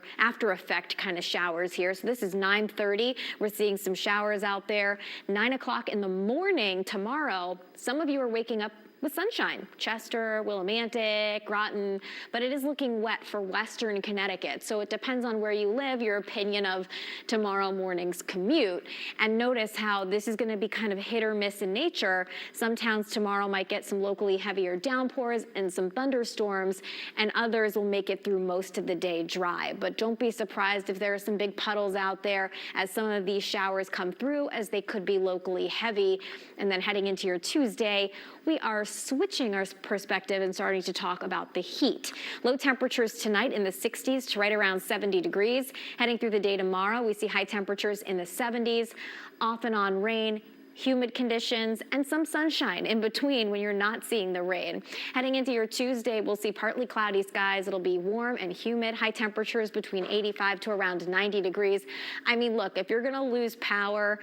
effect kind of showers here. So this is 9:30. We're seeing some showers out there. 9 o'clock in the morning tomorrow, some of you are waking up with sunshine. Chester, Willimantic, Groton, but it is looking wet for western Connecticut. So it depends on where you live, your opinion of tomorrow morning's commute. And notice how this is going to be kind of hit or miss in nature. Some towns tomorrow might get some locally heavier downpours and some thunderstorms, and others will make it through most of the day dry. But don't be surprised if there are some big puddles out there as some of these showers come through, as they could be locally heavy. And then heading into your Tuesday, we are switching our perspective and starting to talk about the heat. Low temperatures tonight in the 60s to right around 70 degrees. Heading through the day tomorrow, we see high temperatures in the 70s, off and on rain, humid conditions, and some sunshine in between when you're not seeing the rain. Heading into your Tuesday, we'll see partly cloudy skies. It'll be warm and humid, high temperatures between 85 to around 90 degrees. I mean, look, if you're going to lose power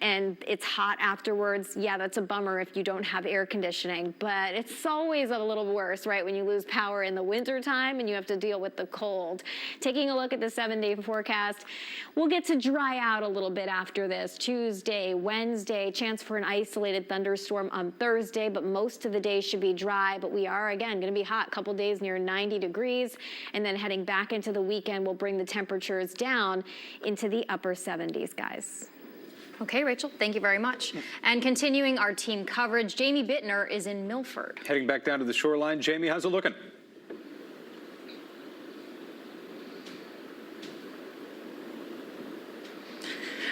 and it's hot afterwards, yeah, that's a bummer if you don't have air conditioning, but it's always a little worse, right, when you lose power in the winter time and you have to deal with the cold. Taking a look at the 7-day forecast, we'll get to dry out a little bit after this. Tuesday, Wednesday, chance for an isolated thunderstorm on Thursday, but most of the day should be dry, but we are, again, going to be hot, a couple days near 90 degrees, and then heading back into the weekend will bring the temperatures down into the upper 70s, guys. Okay, Rachel, thank you very much. And continuing our team coverage, Jamie Bittner is in Milford. Heading back down to the shoreline. Jamie, how's it looking?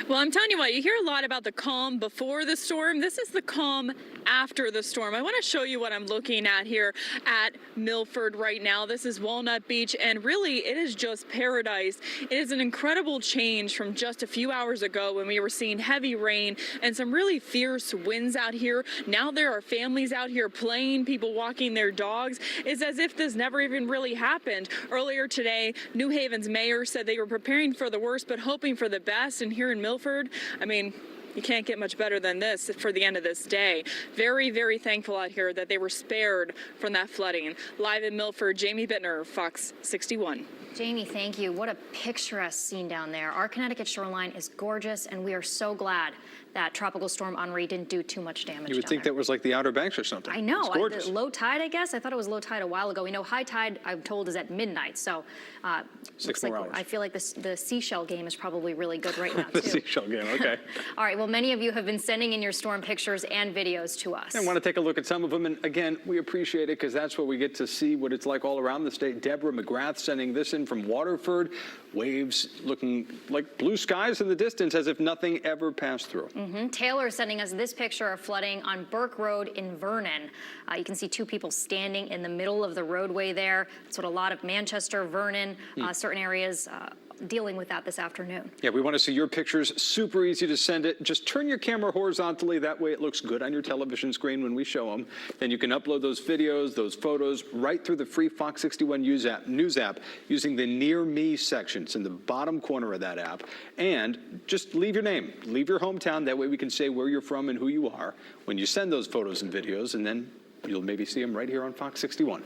Well, I'm telling you what, you hear a lot about the calm before the storm. This is the calm after the storm. I want to show you what I'm looking at here at Milford right now. This is Walnut Beach, and really it is just paradise. It is an incredible change from just a few hours ago when we were seeing heavy rain and some really fierce winds out here. Now there are families out here playing, people walking their dogs. It's as if this never even really happened. Earlier today, New Haven's mayor said they were preparing for the worst but hoping for the best, and here in Milford, I mean, you can't get much better than this for the end of this day. Very, very thankful out here that they were spared from that flooding. Live in Milford, Jamie Bittner, Fox 61. Jamie, thank you. What a picturesque scene down there. Our Connecticut shoreline is gorgeous, and we are so glad that Tropical Storm Henri didn't do too much damage. You would think that was like the Outer Banks or something. I know. It's gorgeous. Low tide, I guess. I thought it was low tide a while ago. We know high tide, I'm told, is at midnight. So 6 more hours. I feel like the seashell game is probably really good right now, too. The seashell game, okay. All right. Well, many of you have been sending in your storm pictures and videos to us. I want to take a look at some of them. And again, we appreciate it because that's what we get to see what it's like all around the state. Deborah McGrath sending this in from Waterford. Waves looking like blue skies in the distance as if nothing ever passed through. Taylor sending us this picture of flooding on Burke Road in Vernon. You can see two people standing in the middle of the roadway there. That's what a lot of Manchester, Vernon, certain areas dealing with that this afternoon. Yeah, we want to see your pictures. Super easy to send it. Just turn your camera horizontally. That way it looks good on your television screen when we show them. Then you can upload those videos, those photos, right through the free Fox 61 news app using the Near Me section. It's in the bottom corner of that app. And just leave your name, leave your hometown. That way we can say where you're from and who you are when you send those photos and videos, and then you'll maybe see them right here on Fox 61.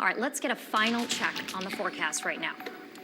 All right, let's get a final check on the forecast right now.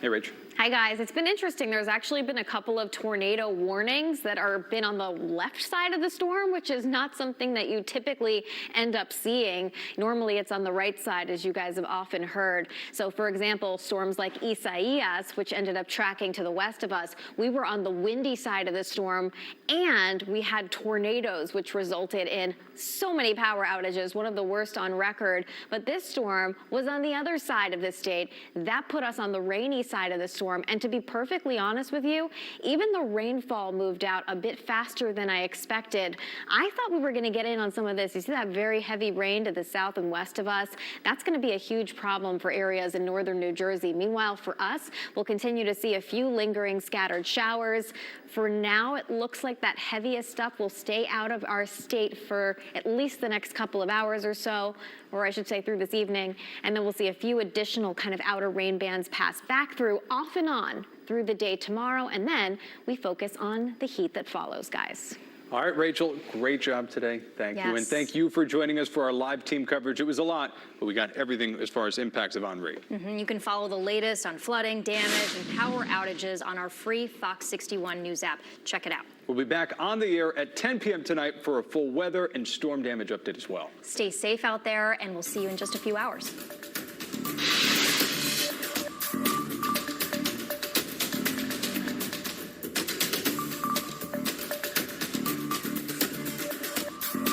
Hey, Rach. Hi, guys. It's been interesting. There's actually been a couple of tornado warnings that are been on the left side of the storm, which is not something that you typically end up seeing. Normally, it's on the right side, as you guys have often heard. So, for example, storms like Isaias, which ended up tracking to the west of us, we were on the windy side of the storm, and we had tornadoes, which resulted in so many power outages, one of the worst on record. But this storm was on the other side of the state. That put us on the rainy side of the storm. And to be perfectly honest with you, even the rainfall moved out a bit faster than I expected. I thought we were going to get in on some of this. You see that very heavy rain to the south and west of us? That's going to be a huge problem for areas in northern New Jersey. Meanwhile, for us, we'll continue to see a few lingering scattered showers. For now, it looks like that heaviest stuff will stay out of our state for at least the next couple of hours or so, or I should say through this evening, and then we'll see a few additional kind of outer rain bands pass back through off and on through the day tomorrow, and then we focus on the heat that follows, guys. All right, Rachel, great job today. Thank you. And thank you for joining us for our live team coverage. It was a lot, but we got everything as far as impacts of Henri. You can follow the latest on flooding, damage, and power outages on our free Fox 61 News app. Check it out. We'll be back on the air at 10 p.m. tonight for a full weather and storm damage update as well. Stay safe out there, and we'll see you in just a few hours.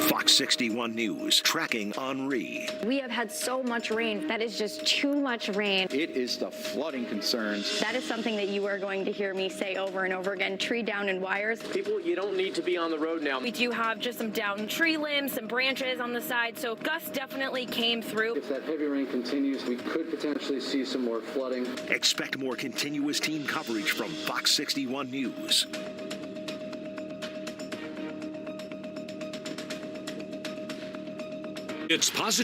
Fox 61 News, tracking Henri. We have had so much rain. That is just too much rain. It is the flooding concerns. That is something that you are going to hear me say over and over again. Tree down and wires. People, you don't need to be on the road now. We do have just some downed tree limbs, some branches on the side, so gusts definitely came through. If that heavy rain continues, we could potentially see some more flooding. Expect more continuous team coverage from Fox 61 News. It's positive.